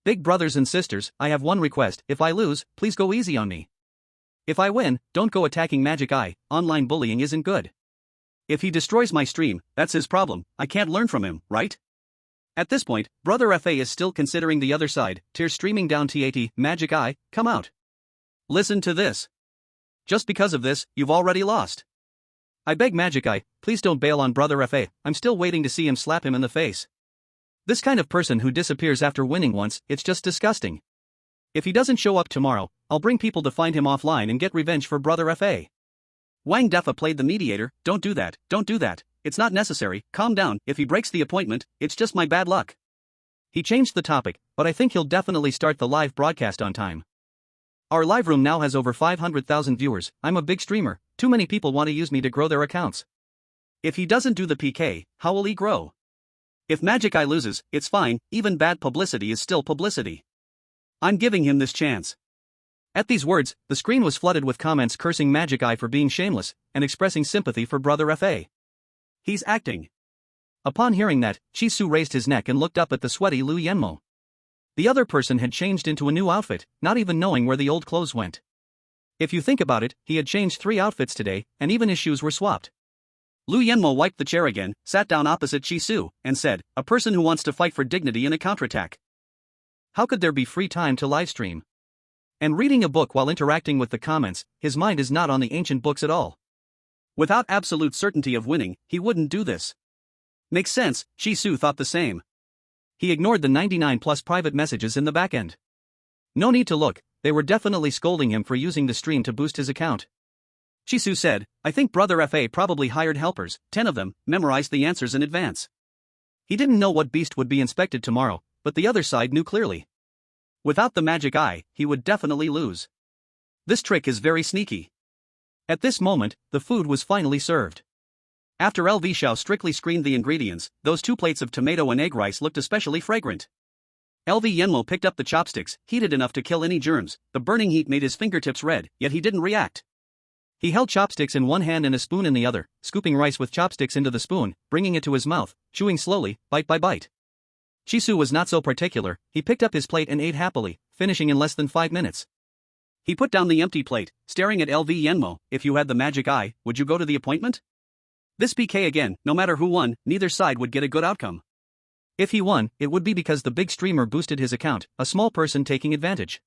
Big brothers and sisters, I have one request, if I lose, please go easy on me. If I win, don't go attacking Magic Eye, online bullying isn't good. If he destroys my stream, that's his problem, I can't learn from him, right? At this point, Brother FA is still considering the other side, tears streaming down TAT, Magic Eye, come out. Listen to this. Just because of this, you've already lost. I beg Magic Eye, please don't bail on Brother FA, I'm still waiting to see him slap him in the face. This kind of person who disappears after winning once, it's just disgusting. If he doesn't show up tomorrow, I'll bring people to find him offline and get revenge for Brother FA. Wang Defa played the mediator, don't do that, it's not necessary, calm down, if he breaks the appointment, it's just my bad luck. He changed the topic, but I think he'll definitely start the live broadcast on time. Our live room now has over 500,000 viewers, I'm a big streamer, too many people want to use me to grow their accounts. If he doesn't do the PK, how will he grow? If Magic Eye loses, it's fine, even bad publicity is still publicity. I'm giving him this chance. At these words, the screen was flooded with comments cursing Magic Eye for being shameless, and expressing sympathy for Brother FA. He's acting. Upon hearing that, Chisu raised his neck and looked up at the sweaty Lu Yenmo. The other person had changed into a new outfit, not even knowing where the old clothes went. If you think about it, he had changed 3 outfits today, and even his shoes were swapped. Lu Yenmo wiped the chair again, sat down opposite Chi-Su, and said, a person who wants to fight for dignity in a counterattack. How could there be free time to livestream? And reading a book while interacting with the comments, his mind is not on the ancient books at all. Without absolute certainty of winning, he wouldn't do this. Makes sense, Chi-Su thought the same. He ignored the 99+ private messages in the backend. No need to look, they were definitely scolding him for using the stream to boost his account. Chi-Su said, I think Brother FA probably hired helpers, 10 of them, memorized the answers in advance. He didn't know what beast would be inspected tomorrow, but the other side knew clearly. Without the magic eye, he would definitely lose. This trick is very sneaky. At this moment, the food was finally served. After LV Xiao strictly screened the ingredients, those 2 plates of tomato and egg rice looked especially fragrant. LV Yenmo picked up the chopsticks, heated enough to kill any germs. The burning heat made his fingertips red, yet he didn't react. He held chopsticks in one hand and a spoon in the other, scooping rice with chopsticks into the spoon, bringing it to his mouth, chewing slowly, bite by bite. Chi-Su was not so particular, he picked up his plate and ate happily, finishing in less than 5 minutes. He put down the empty plate, staring at LV Yenmo. If you had the magic eye, would you go to the appointment? This PK again, no matter who won, neither side would get a good outcome. If he won, it would be because the big streamer boosted his account, a small person taking advantage.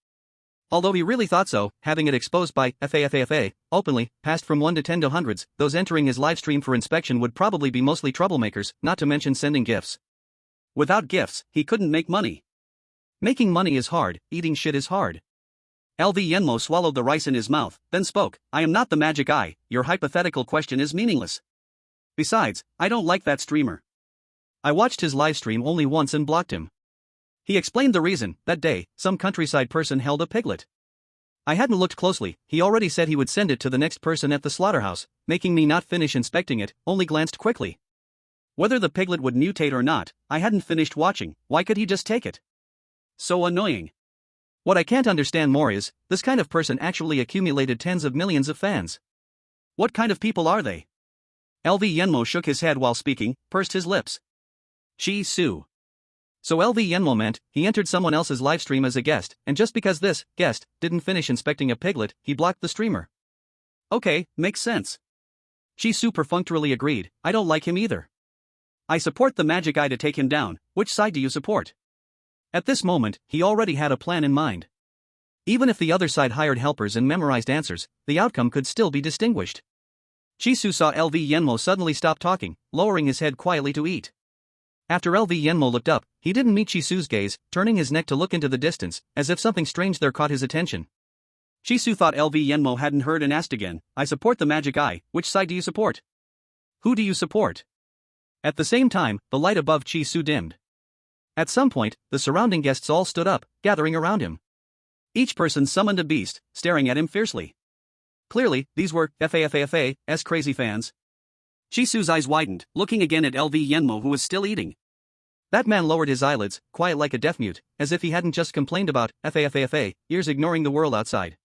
Although he really thought so, having it exposed by FAFAFA, openly, passed from 1 to 10 to hundreds, those entering his livestream for inspection would probably be mostly troublemakers, not to mention sending gifts. Without gifts, he couldn't make money. Making money is hard, eating shit is hard. LV Yenmo swallowed the rice in his mouth, then spoke, I am not the magic eye, your hypothetical question is meaningless. Besides, I don't like that streamer. I watched his livestream only once and blocked him. He explained the reason. That day, some countryside person held a piglet. I hadn't looked closely, he already said he would send it to the next person at the slaughterhouse, making me not finish inspecting it, only glanced quickly. Whether the piglet would mutate or not, I hadn't finished watching. Why could he just take it? So annoying. What I can't understand more is, this kind of person actually accumulated tens of millions of fans. What kind of people are they? LV Yenmo shook his head while speaking, pursed his lips. Chi-Su. So LV Yenmo meant, he entered someone else's livestream as a guest, and just because this guest didn't finish inspecting a piglet, he blocked the streamer. Okay, makes sense. Chi-Su perfunctorily agreed, I don't like him either. I support the magic eye to take him down. Which side do you support? At this moment, he already had a plan in mind. Even if the other side hired helpers and memorized answers, the outcome could still be distinguished. Chi-Su saw LV Yenmo suddenly stop talking, lowering his head quietly to eat. After LV Yenmo looked up, he didn't meet Chi-Su's gaze, turning his neck to look into the distance, as if something strange there caught his attention. Chi-Su thought LV Yenmo hadn't heard and asked again, I support the magic eye, which side do you support? Who do you support? At the same time, the light above Chi-Su dimmed. At some point, the surrounding guests all stood up, gathering around him. Each person summoned a beast, staring at him fiercely. Clearly, these were FAFAFA's crazy fans. Chi-Su's eyes widened, looking again at LV Yenmo who was still eating. That man lowered his eyelids, quiet like a deaf mute, as if he hadn't just complained about FAFAFA, ears ignoring the world outside.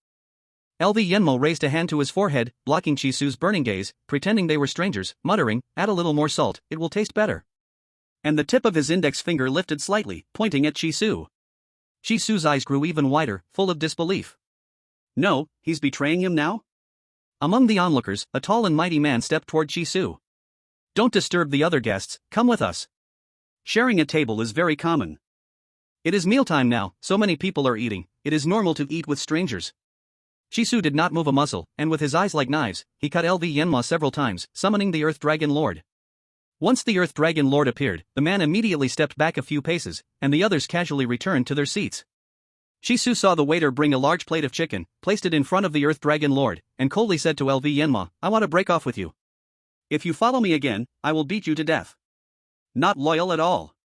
LV Yenmo raised a hand to his forehead, blocking Chi-Su's burning gaze, pretending they were strangers, muttering, add a little more salt, it will taste better. And the tip of his index finger lifted slightly, pointing at Chi-Su. Chi-Su's eyes grew even wider, full of disbelief. No, he's betraying him now? Among the onlookers, a tall and mighty man stepped toward Chi-Su. Don't disturb the other guests, come with us. Sharing a table is very common. It is mealtime now, so many people are eating, it is normal to eat with strangers. Chi-Su did not move a muscle, and with his eyes like knives, he cut LV Yenmo several times, summoning the Earth Dragon Lord. Once the Earth Dragon Lord appeared, the man immediately stepped back a few paces, and the others casually returned to their seats. Chi-Su saw the waiter bring a large plate of chicken, placed it in front of the Earth Dragon Lord, and coldly said to LV Yenmo, I want to break off with you. If you follow me again, I will beat you to death. Not loyal at all.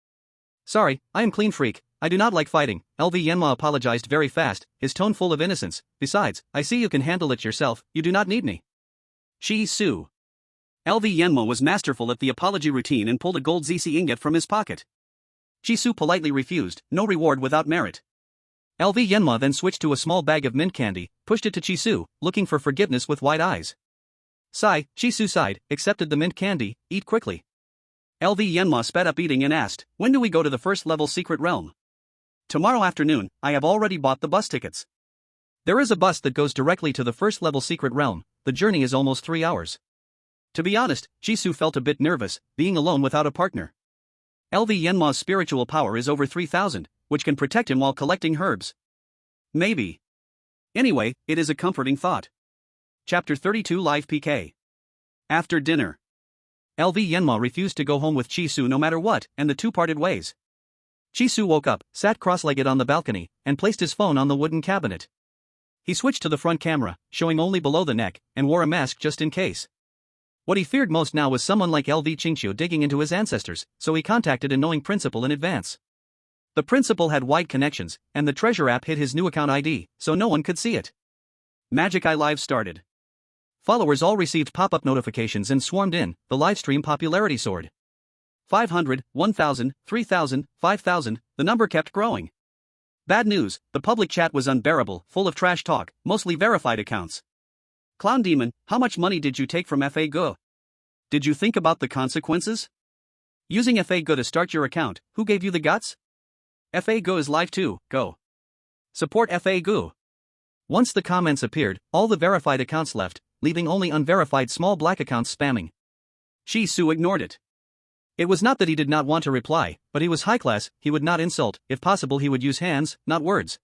Sorry, I am clean freak, I do not like fighting. LV Yenmo apologized very fast, his tone full of innocence. Besides, I see you can handle it yourself, you do not need me. Chi-Su. LV Yenmo was masterful at the apology routine and pulled a gold ZC ingot from his pocket. Chi-Su politely refused, no reward without merit. LV Yenmo then switched to a small bag of mint candy, pushed it to Chi-Su, looking for forgiveness with wide eyes. Sigh, Chi-Su sighed, accepted the mint candy, eat quickly. LV Yenmo sped up eating and asked, when do we go to the first level secret realm? Tomorrow afternoon, I have already bought the bus tickets. There is a bus that goes directly to the first level secret realm, the journey is almost 3 hours. To be honest, Jisoo felt a bit nervous, being alone without a partner. LV Yenma's spiritual power is over 3,000, which can protect him while collecting herbs. Maybe. Anyway, it is a comforting thought. Chapter 32 Live PK. After dinner. LV Yenma refused to go home with Jisoo no matter what, and the two parted ways. Jisoo woke up, sat cross-legged on the balcony, and placed his phone on the wooden cabinet. He switched to the front camera, showing only below the neck, and wore a mask just in case. What he feared most now was someone like LV Qingqiu digging into his ancestors, so he contacted a knowing principal in advance. The principal had wide connections, and the treasure app hid his new account ID, so no one could see it. Magic Eye Live started. Followers all received pop-up notifications and swarmed in. The livestream popularity soared. 500, 1,000, 3,000, 5,000, the number kept growing. Bad news, the public chat was unbearable, full of trash talk, mostly verified accounts. Clown Demon, how much money did you take from FA Go? Did you think about the consequences? Using FA Go to start your account, who gave you the guts? FA Go is live too, go. Support FA Go. Once the comments appeared, all the verified accounts left, leaving only unverified small black accounts spamming. Jisoo ignored it. It was not that he did not want to reply, but he was high class, he would not insult, if possible he would use hands, not words.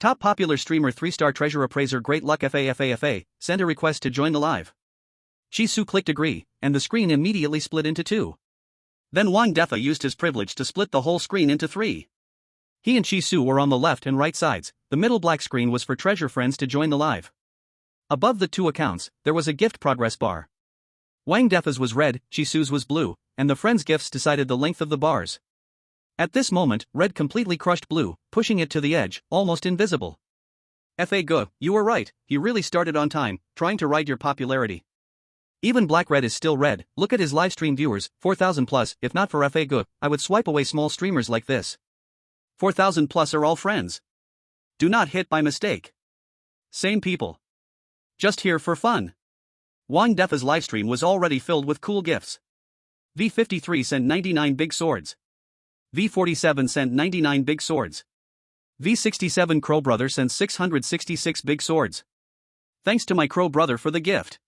Top popular streamer 3-star treasure appraiser Great Luck FA sent a request to join the live. Jisoo clicked agree, and the screen immediately split into two. Then Wang Defa used his privilege to split the whole screen into three. He and Jisoo were on the left and right sides, the middle black screen was for treasure friends to join the live. Above the two accounts, there was a gift progress bar. Wang Defa's was red, Jisoo's was blue, and the friends' gifts decided the length of the bars. At this moment, red completely crushed blue, pushing it to the edge, almost invisible. FA Go, you were right, he really started on time, trying to ride your popularity. Even black red is still red, look at his livestream viewers, 4,000 plus, if not for FA Go, I would swipe away small streamers like this. 4,000 plus are all friends. Do not hit by mistake. Same people. Just here for fun. Wang Defa's livestream was already filled with cool gifts. V53 sent 99 big swords. V47 sent 99 big swords. V67 Crow Brother sent 666 big swords. Thanks to my Crow Brother for the gift.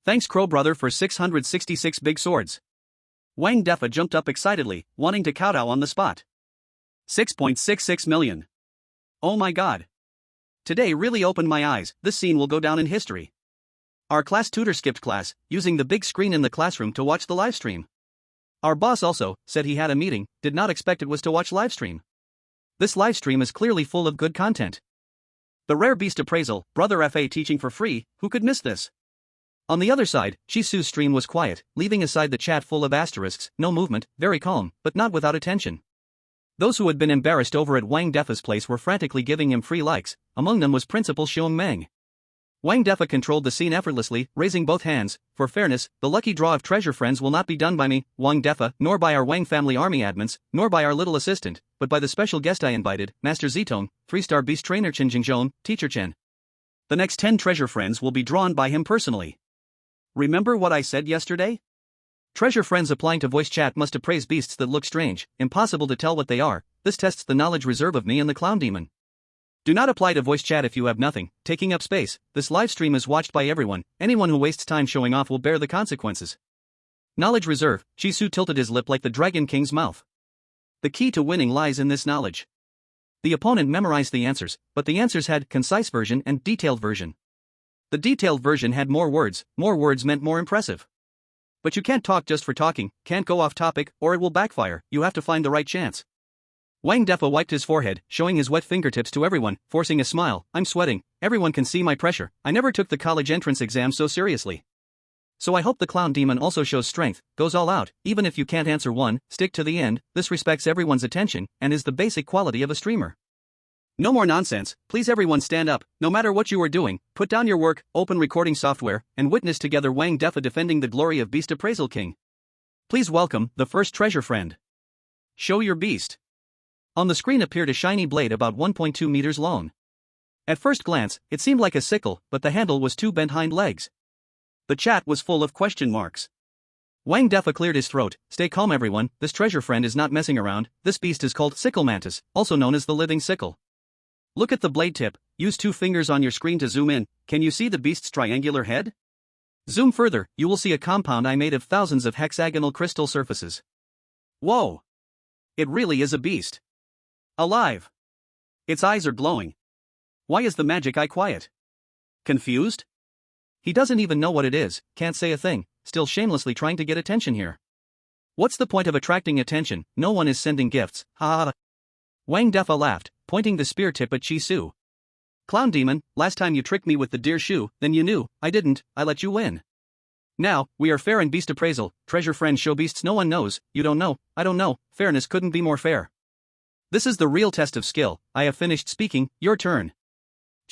Thanks Crow Brother for 666 big swords. Wang Defa jumped up excitedly, wanting to kowtow on the spot. 6.66 million. Oh my god. Today really opened my eyes, this scene will go down in history. Our class tutor skipped class, using the big screen in the classroom to watch the livestream. Our boss also said he had a meeting, did not expect it was to watch livestream. This livestream is clearly full of good content. The rare beast appraisal, Brother FA teaching for free, who could miss this? On the other side, Jisoo's stream was quiet, leaving aside the chat full of asterisks, no movement, very calm, but not without attention. Those who had been embarrassed over at Wang Defa's place were frantically giving him free likes, among them was Principal Xiong Meng. Wang Defa controlled the scene effortlessly, raising both hands. For fairness, the lucky draw of treasure friends will not be done by me, Wang Defa, nor by our Wang family army admins, nor by our little assistant, but by the special guest I invited, Master Zitong, 3-star beast trainer Chen Jingzhong, Teacher Chen. The next 10 treasure friends will be drawn by him personally. Remember what I said yesterday? Treasure friends applying to voice chat must appraise beasts that look strange, impossible to tell what they are. This tests the knowledge reserve of me and the clown demon. Do not apply to voice chat if you have nothing, taking up space. This live stream is watched by everyone, anyone who wastes time showing off will bear the consequences. Knowledge reserve, Jisoo tilted his lip like the Dragon King's mouth. The key to winning lies in this knowledge. The opponent memorized the answers, but the answers had concise version and detailed version. The detailed version had more words meant more impressive. But you can't talk just for talking, can't go off topic, or it will backfire, you have to find the right chance. Wang Defa wiped his forehead, showing his wet fingertips to everyone, forcing a smile. I'm sweating, everyone can see my pressure, I never took the college entrance exam so seriously. So I hope the clown demon also shows strength, goes all out, even if you can't answer one, stick to the end, this respects everyone's attention, and is the basic quality of a streamer. No more nonsense, please everyone stand up, no matter what you are doing, put down your work, open recording software, and witness together Wang Defa defending the glory of Beast Appraisal King. Please welcome, the first treasure friend. Show your beast. On the screen appeared a shiny blade about 1.2 meters long. At first glance, it seemed like a sickle, but the handle was 2 bent hind legs. The chat was full of question marks. Wang Defa cleared his throat. Stay calm everyone, this treasure friend is not messing around, this beast is called Sickle Mantis, also known as the living sickle. Look at the blade tip, use 2 fingers on your screen to zoom in, can you see the beast's triangular head? Zoom further, you will see a compound eye made of thousands of hexagonal crystal surfaces. Whoa! It really is a beast. Alive. Its eyes are glowing. Why is the magic eye quiet? Confused? He doesn't even know what it is, can't say a thing, still shamelessly trying to get attention here. What's the point of attracting attention? No one is sending gifts, ha ha. Wang Defa laughed, pointing the spear tip at Chi Su. Clown demon, last time you tricked me with the deer shoe, then you knew, I didn't, I let you win. Now, we are fair in beast appraisal, treasure friend show beasts no one knows, you don't know, I don't know, fairness couldn't be more fair. This is the real test of skill, I have finished speaking, your turn.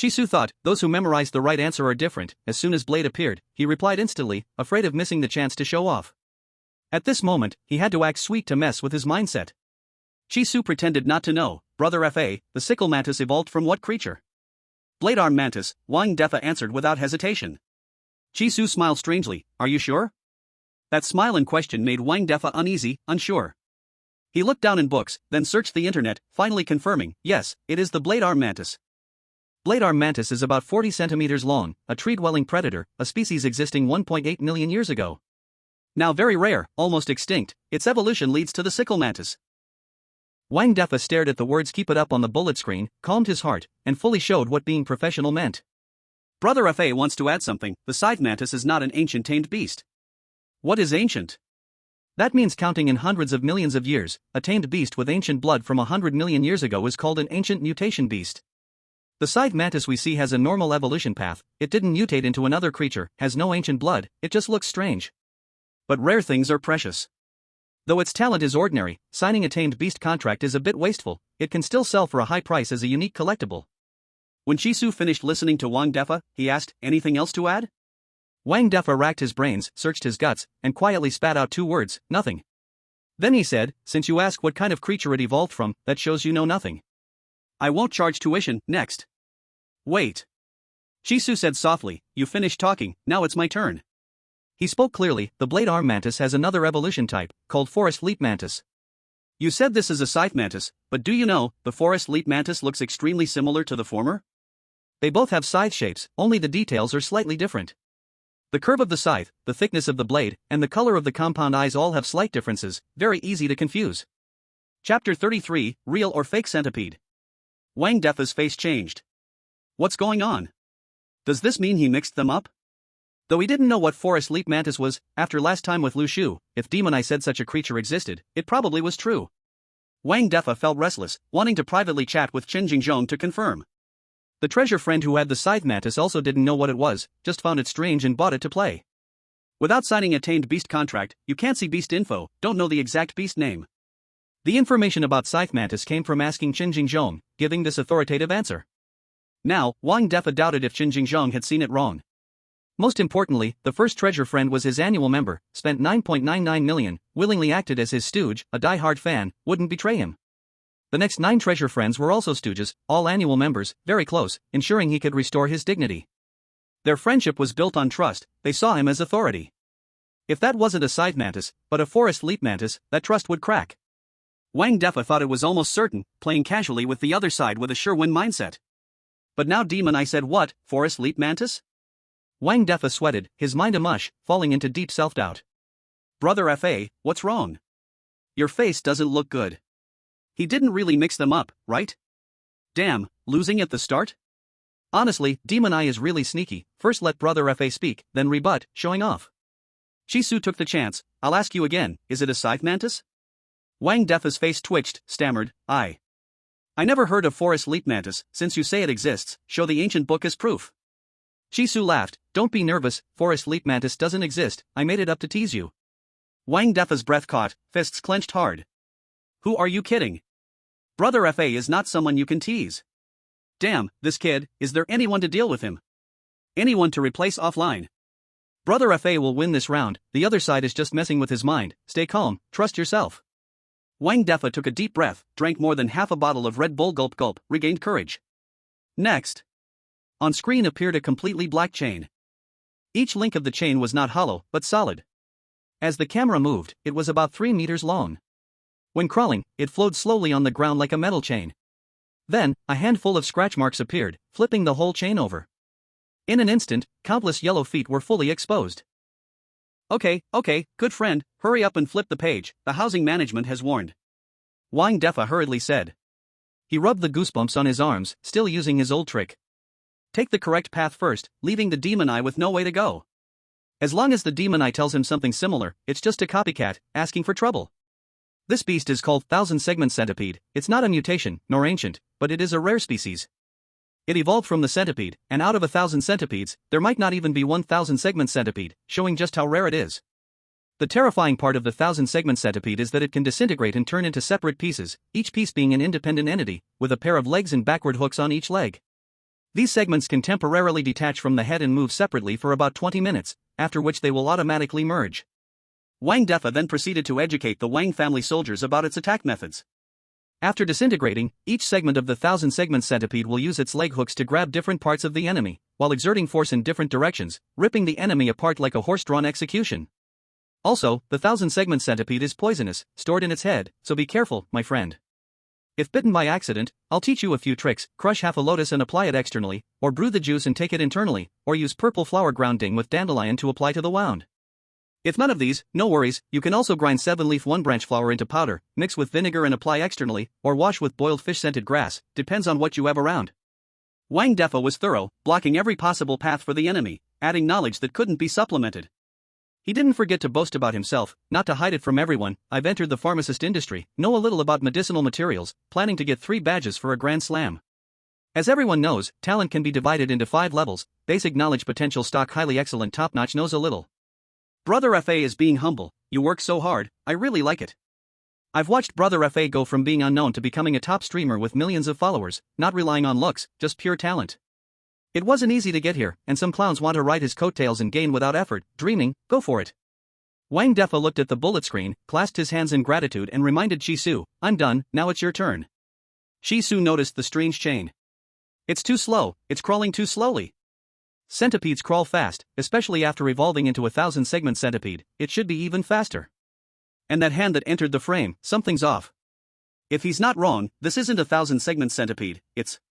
Chi Su thought, those who memorize the right answer are different. As soon as Blade appeared, he replied instantly, afraid of missing the chance to show off. At this moment, he had to act sweet to mess with his mindset. Chi Su pretended not to know, Brother Fa, the sickle mantis evolved from what creature? Blade arm mantis, Wang Defa answered without hesitation. Chi Su smiled strangely, are you sure? That smile in question made Wang Defa uneasy, unsure. He looked down in books, then searched the internet, finally confirming, yes, it is the blade arm mantis. Blade arm mantis is about 40 centimeters long, a tree-dwelling predator, a species existing 1.8 million years ago. Now very rare, almost extinct, its evolution leads to the sickle mantis. Wang Defa stared at the words keep it up on the bullet screen, calmed his heart, and fully showed what being professional meant. Brother Fa wants to add something, the scythe mantis is not an ancient tamed beast. What is ancient? That means counting in hundreds of millions of years, a tamed beast with ancient blood from 100 million years ago is called an ancient mutation beast. The scythe mantis we see has a normal evolution path, it didn't mutate into another creature, has no ancient blood, it just looks strange. But rare things are precious. Though its talent is ordinary, signing a tamed beast contract is a bit wasteful, it can still sell for a high price as a unique collectible. When Chi Su finished listening to Wang Defa, he asked, anything else to add? Wang Defa racked his brains, searched his guts, and quietly spat out 2 words, nothing. Then he said, since you ask what kind of creature it evolved from, that shows you know nothing. I won't charge tuition, next. Wait. Chi Su said softly, you finished talking, now it's my turn. He spoke clearly, the blade arm mantis has another evolution type, called forest leap mantis. You said this is a scythe mantis, but do you know, the forest leap mantis looks extremely similar to the former? They both have scythe shapes, only the details are slightly different. The curve of the scythe, the thickness of the blade, and the color of the compound eyes all have slight differences, very easy to confuse. Chapter 33, Real or Fake Centipede. Wang Defa's face changed. What's going on? Does this mean he mixed them up? Though he didn't know what forest leap mantis was, after last time with Lu Shu, if Demon Eye said such a creature existed, it probably was true. Wang Defa felt restless, wanting to privately chat with Chen Jingzhong to confirm. The treasure friend who had the scythe mantis also didn't know what it was, just found it strange and bought it to play. Without signing a tamed beast contract, you can't see beast info, don't know the exact beast name. The information about scythe mantis came from asking Chen Jingzhong, giving this authoritative answer. Now, Wang Defa doubted if Chen Jingzhong had seen it wrong. Most importantly, the first treasure friend was his annual member, spent 9.99 million, willingly acted as his stooge, a die-hard fan, wouldn't betray him. The next 9 treasure friends were also stooges, all annual members, very close, ensuring he could restore his dignity. Their friendship was built on trust, they saw him as authority. If that wasn't a scythe mantis, but a forest leap mantis, that trust would crack. Wang Defa thought it was almost certain, playing casually with the other side with a sure-win mindset. But now Demon Eye said what, forest leap mantis? Wang Defa sweated, his mind a mush, falling into deep self-doubt. Brother Fa, what's wrong? Your face doesn't look good. He didn't really mix them up, right? Damn, losing at the start? Honestly, Demon Eye is really sneaky, first let Brother Fa speak, then rebut, showing off. Chi Su took the chance, I'll ask you again, is it a scythe mantis? Wang Defa's face twitched, stammered, I never heard of forest leap mantis, since you say it exists, show the ancient book as proof. Chi Su laughed, don't be nervous, forest leap mantis doesn't exist, I made it up to tease you. Wang Defa's breath caught, fists clenched hard. Who are you kidding? Brother Fa is not someone you can tease. Damn, this kid, is there anyone to deal with him? Anyone to replace offline? Brother Fa will win this round, the other side is just messing with his mind, stay calm, trust yourself. Wang Defa took a deep breath, drank more than half a bottle of Red Bull gulp gulp, regained courage. Next. On screen appeared a completely black chain. Each link of the chain was not hollow, but solid. As the camera moved, it was about 3 meters long. When crawling, it flowed slowly on the ground like a metal chain. Then, a handful of scratch marks appeared, flipping the whole chain over. In an instant, countless yellow feet were fully exposed. Okay, good friend, hurry up and flip the page, the housing management has warned. Wang Defa hurriedly said. He rubbed the goosebumps on his arms, still using his old trick. Take the correct path first, leaving the demon eye with no way to go. As long as the demon eye tells him something similar, it's just a copycat, asking for trouble. This beast is called thousand-segment centipede. It's not a mutation, nor ancient, but it is a rare species. It evolved from the centipede, and out of 1,000 centipedes, there might not even be 1,000-segment centipede, showing just how rare it is. The terrifying part of the 1,000-segment centipede is that it can disintegrate and turn into separate pieces, each piece being an independent entity, with a pair of legs and backward hooks on each leg. These segments can temporarily detach from the head and move separately for about 20 minutes, after which they will automatically merge. Wang Defa then proceeded to educate the Wang family soldiers about its attack methods. After disintegrating, each segment of the 1,000-segment centipede will use its leg hooks to grab different parts of the enemy, while exerting force in different directions, ripping the enemy apart like a horse-drawn execution. Also, the 1,000-segment centipede is poisonous, stored in its head, so be careful, my friend. If bitten by accident, I'll teach you a few tricks: crush half a lotus and apply it externally, or brew the juice and take it internally, or use purple flower grounding with dandelion to apply to the wound. If none of these, no worries, you can also grind 7-leaf 1-branch flower into powder, mix with vinegar and apply externally, or wash with boiled fish-scented grass, depends on what you have around. Wang Defa was thorough, blocking every possible path for the enemy, adding knowledge that couldn't be supplemented. He didn't forget to boast about himself, not to hide it from everyone. I've entered the pharmacist industry, know a little about medicinal materials, planning to get 3 badges for a grand slam. As everyone knows, talent can be divided into 5 levels: basic knowledge, potential, stock, highly excellent, top-notch, knows a little. Brother FA is being humble. You work so hard, I really like it. I've watched Brother FA go from being unknown to becoming a top streamer with millions of followers, not relying on looks, just pure talent. It wasn't easy to get here, and some clowns want to ride his coattails and gain without effort, dreaming, go for it. Wang Defa looked at the bullet screen, clasped his hands in gratitude and reminded Shisu, I'm done, now it's your turn. Shisu noticed the strange chain. It's too slow, it's crawling too slowly. Centipedes crawl fast, especially after evolving into a 1,000-segment centipede, it should be even faster. And that hand that entered the frame, something's off. If he's not wrong, this isn't a 1,000-segment centipede, it's...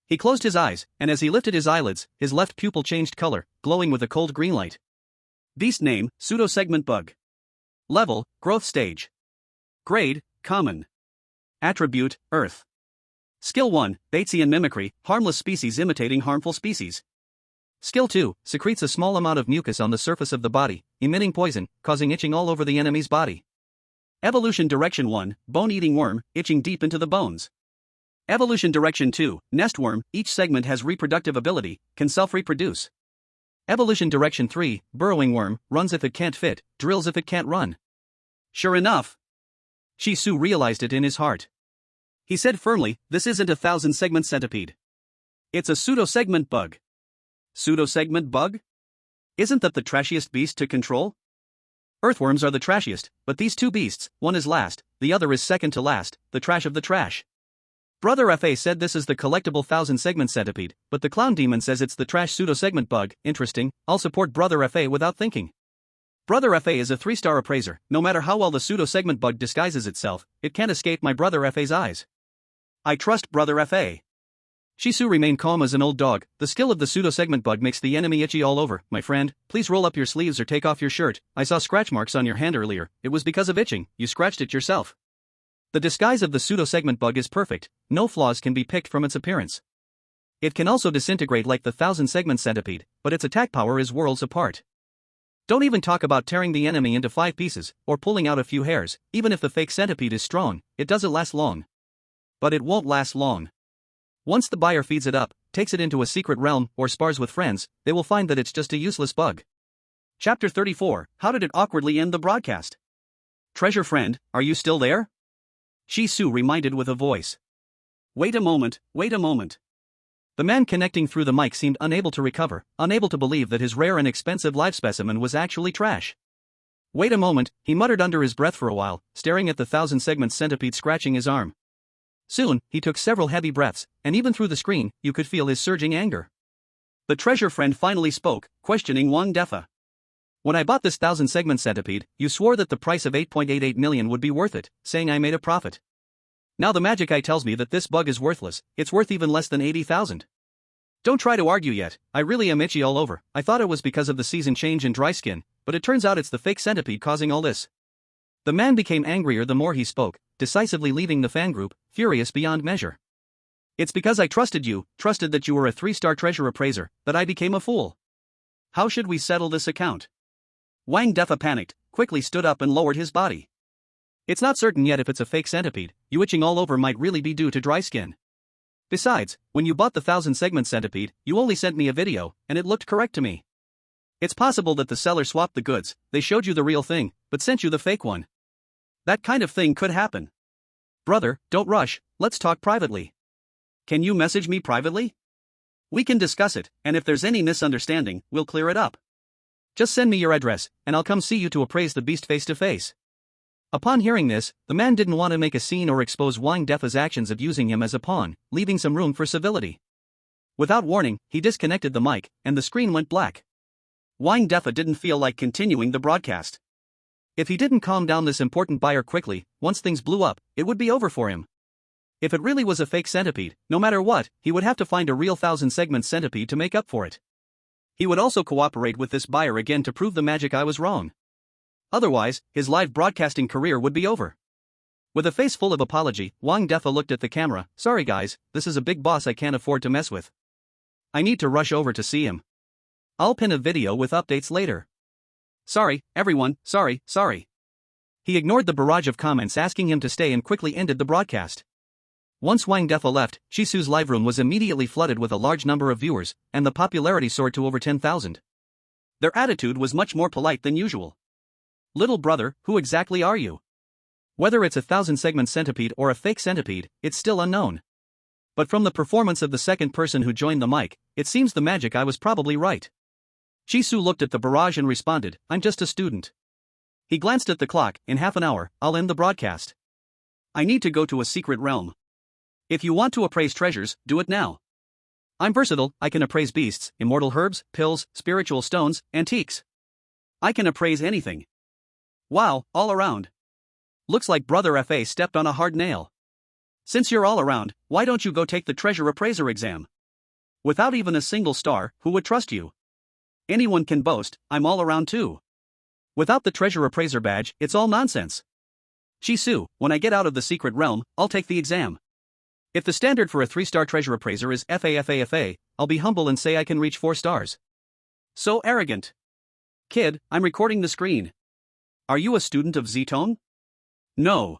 He closed his eyes, and as he lifted his eyelids, his left pupil changed color, glowing with a cold green light. Beast name, pseudo-segment bug. Level, growth stage. Grade, common. Attribute, earth. Skill 1, Batesian mimicry, harmless species imitating harmful species. Skill 2, secretes a small amount of mucus on the surface of the body, emitting poison, causing itching all over the enemy's body. Evolution Direction 1, bone-eating worm, itching deep into the bones. Evolution Direction 2, nest worm, each segment has reproductive ability, can self-reproduce. Evolution Direction 3, burrowing worm, runs if it can't fit, drills if it can't run. Sure enough. Shisu realized it in his heart. He said firmly, this isn't a 1,000-segment centipede. It's a pseudo-segment bug. Pseudo-segment bug? Isn't that the trashiest beast to control? Earthworms are the trashiest, but these 2 beasts, one is last, the other is second to last, the trash of the trash. Brother FA said this is the collectible 1,000-segment centipede, but the clown demon says it's the trash pseudo-segment bug. Interesting, I'll support Brother FA without thinking. Brother FA is a 3-star appraiser. No matter how well the pseudo-segment bug disguises itself, it can't escape my Brother FA's eyes. I trust Brother FA. Shisu remained calm as an old dog. The skill of the pseudo-segment bug makes the enemy itchy all over. My friend, please roll up your sleeves or take off your shirt. I saw scratch marks on your hand earlier. It was because of itching, you scratched it yourself. The disguise of the pseudo-segment bug is perfect, no flaws can be picked from its appearance. It can also disintegrate like the 1,000-segment centipede, but its attack power is worlds apart. Don't even talk about tearing the enemy into 5 pieces, or pulling out a few hairs. Even if the fake centipede is strong, it doesn't last long. But it won't last long. Once the buyer feeds it up, takes it into a secret realm, or spars with friends, they will find that it's just a useless bug. Chapter 34, How did it awkwardly end the broadcast? Treasure friend, are you still there? Shisu reminded with a voice. Wait a moment. The man connecting through the mic seemed unable to recover, unable to believe that his rare and expensive live specimen was actually trash. Wait a moment, he muttered under his breath for a while, staring at the 1,000-segment centipede scratching his arm. Soon, he took several heavy breaths, and even through the screen, you could feel his surging anger. The treasure friend finally spoke, questioning Wang Defa. When I bought this 1,000-segment centipede, you swore that the price of 8.88 million would be worth it, saying I made a profit. Now the magic eye tells me that this bug is worthless, it's worth even less than 80,000. Don't try to argue yet, I really am itchy all over. I thought it was because of the season change in dry skin, but it turns out it's the fake centipede causing all this. The man became angrier the more he spoke, decisively leaving the fan group, furious beyond measure. It's because I trusted you, trusted that you were a 3-star treasure appraiser, that I became a fool. How should we settle this account? Wang Defa panicked, quickly stood up and lowered his body. It's not certain yet if it's a fake centipede, you itching all over might really be due to dry skin. Besides, when you bought the 1000-segment centipede, you only sent me a video, and it looked correct to me. It's possible that the seller swapped the goods, they showed you the real thing, but sent you the fake one. That kind of thing could happen. Brother, don't rush, let's talk privately. Can you message me privately? We can discuss it, and if there's any misunderstanding, we'll clear it up. Just send me your address, and I'll come see you to appraise the beast face to face. Upon hearing this, the man didn't want to make a scene or expose Wang Defa's actions of using him as a pawn, leaving some room for civility. Without warning, he disconnected the mic, and the screen went black. Wang Defa didn't feel like continuing the broadcast. If he didn't calm down this important buyer quickly, once things blew up, it would be over for him. If it really was a fake centipede, no matter what, he would have to find a real 1000-segment centipede to make up for it. He would also cooperate with this buyer again to prove the magic I was wrong. Otherwise, his live broadcasting career would be over. With a face full of apology, Wang Defa looked at the camera. Sorry guys, this is a big boss I can't afford to mess with. I need to rush over to see him. I'll pin a video with updates later. Sorry, everyone, sorry. He ignored the barrage of comments asking him to stay and quickly ended the broadcast. Once Wang Defa left, Chisu's live room was immediately flooded with a large number of viewers, and the popularity soared to over 10,000. Their attitude was much more polite than usual. Little brother, who exactly are you? Whether it's a 1000-segment centipede or a fake centipede, it's still unknown. But from the performance of the second person who joined the mic, it seems the magic I was probably right. Chisu looked at the barrage and responded, I'm just a student. He glanced at the clock, in half an hour, I'll end the broadcast. I need to go to a secret realm. If you want to appraise treasures, do it now. I'm versatile, I can appraise beasts, immortal herbs, pills, spiritual stones, antiques. I can appraise anything. Wow, all around. Looks like Brother FA stepped on a hard nail. Since you're all around, why don't you go take the treasure appraiser exam? Without even a single star, who would trust you? Anyone can boast, I'm all around too. Without the treasure appraiser badge, it's all nonsense. Chisu, when I get out of the secret realm, I'll take the exam. If the standard for a 3-star treasure appraiser is FA, I'll be humble and say I can reach 4 stars. So arrogant. Kid, I'm recording the screen. Are you a student of Zetone? No.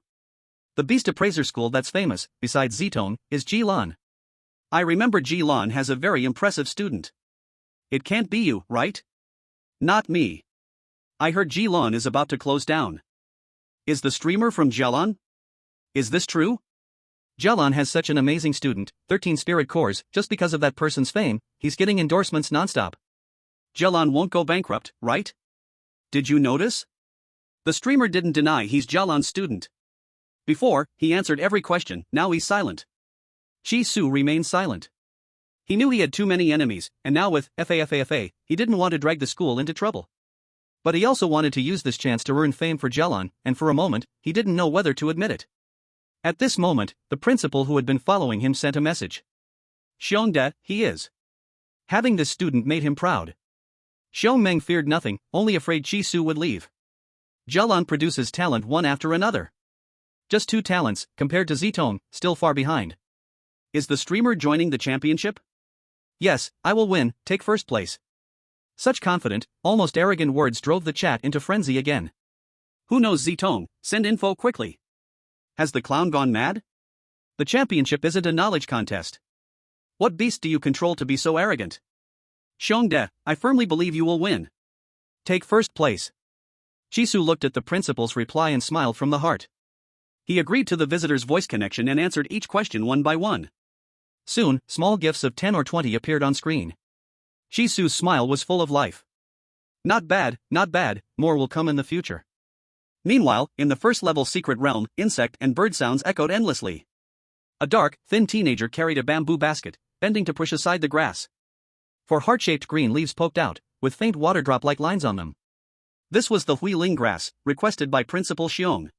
The beast appraiser school that's famous, besides Zetone, is Jilan. I remember Jilan has a very impressive student. It can't be you, right? Not me. I heard Jilan is about to close down. Is the streamer from Jilan? Is this true? Jilan has such an amazing student, 13 spirit cores, just because of that person's fame, he's getting endorsements nonstop. Jilan won't go bankrupt, right? Did you notice? The streamer didn't deny he's Jilan's student. Before, he answered every question, now he's silent. Chisu remained silent. He knew he had too many enemies, and now with FA, he didn't want to drag the school into trouble. But he also wanted to use this chance to earn fame for Jilan, and for a moment, he didn't know whether to admit it. At this moment, the principal who had been following him sent a message. Xiongde, he is. Having this student made him proud. Xiongmeng feared nothing, only afraid Chisu would leave. Jilan produces talent one after another. Just 2 talents, compared to Zetone, still far behind. Is the streamer joining the championship? Yes, I will win, take first place. Such confident, almost arrogant words drove the chat into frenzy again. Who knows Zetone? Send info quickly. Has the clown gone mad? The championship isn't a knowledge contest. What beast do you control to be so arrogant? Xiongde, I firmly believe you will win. Take first place. Chisu looked at the principal's reply and smiled from the heart. He agreed to the visitor's voice connection and answered each question one by one. Soon, small gifts of 10 or 20 appeared on screen. Chisu's smile was full of life. Not bad, more will come in the future. Meanwhile, in the first-level secret realm, insect and bird sounds echoed endlessly. A dark, thin teenager carried a bamboo basket, bending to push aside the grass. 4 heart-shaped green leaves poked out, with faint water drop-like lines on them. This was the Huiling grass, requested by Principal Xiong.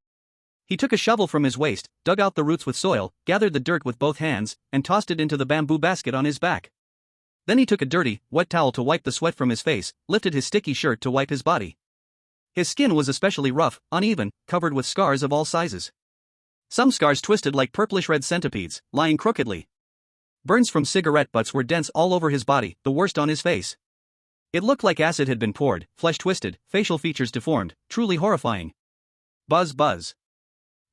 He took a shovel from his waist, dug out the roots with soil, gathered the dirt with both hands, and tossed it into the bamboo basket on his back. Then he took a dirty, wet towel to wipe the sweat from his face, lifted his sticky shirt to wipe his body. His skin was especially rough, uneven, covered with scars of all sizes. Some scars twisted like purplish-red centipedes, lying crookedly. Burns from cigarette butts were dense all over his body, the worst on his face. It looked like acid had been poured, flesh twisted, facial features deformed, truly horrifying. Buzz buzz.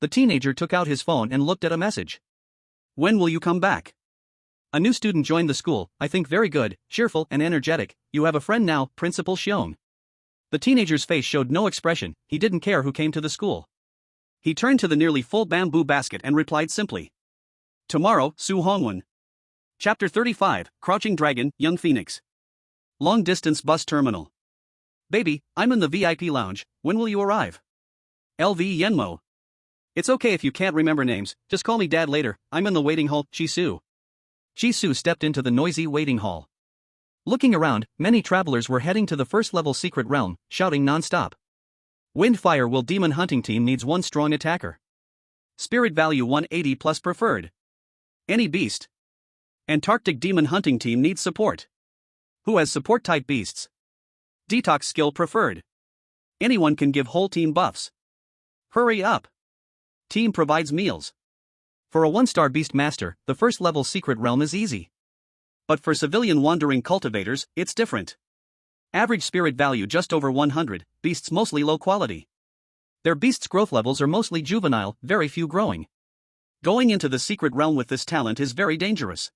The teenager took out his phone and looked at a message. When will you come back? A new student joined the school, I think very good, cheerful and energetic. You have a friend now, Principal Xiong. The teenager's face showed no expression, he didn't care who came to the school. He turned to the nearly full bamboo basket and replied simply. Tomorrow, Su Hongwen. Chapter 35, Crouching Dragon, Young Phoenix. Long Distance Bus Terminal. Baby, I'm in the VIP lounge, when will you arrive? LV Yenmo. It's okay if you can't remember names, just call me Dad later, I'm in the waiting hall, Jisoo. Jisoo stepped into the noisy waiting hall. Looking around, many travelers were heading to the first-level secret realm, shouting non-stop. Windfire Will Demon Hunting Team needs one strong attacker. Spirit value 180 plus preferred. Any beast. Antarctic Demon Hunting Team needs support. Who has support-type beasts? Detox skill preferred. Anyone can give whole team buffs. Hurry up. Team provides meals. For a one-star beast master, the first-level secret realm is easy. But for civilian wandering cultivators, it's different. Average spirit value just over 100, beasts mostly low quality. Their beasts' growth levels are mostly juvenile, very few growing. Going into the secret realm with this talent is very dangerous.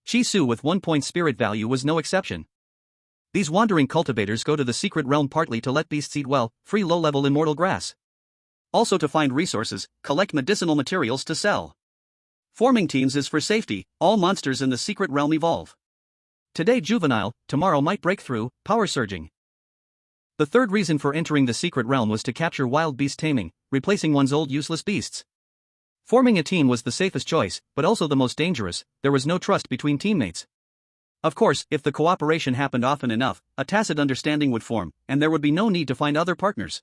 Jisoo with 1 point spirit value was no exception. These wandering cultivators go to the secret realm partly to let beasts eat well, free low-level immortal grass. Also to find resources, collect medicinal materials to sell. Forming teams is for safety, all monsters in the secret realm evolve. Today juvenile, tomorrow might break through, power surging. The third reason for entering the secret realm was to capture wild beast taming, replacing one's old useless beasts. Forming a team was the safest choice, but also the most dangerous, there was no trust between teammates. Of course, if the cooperation happened often enough, a tacit understanding would form, and there would be no need to find other partners.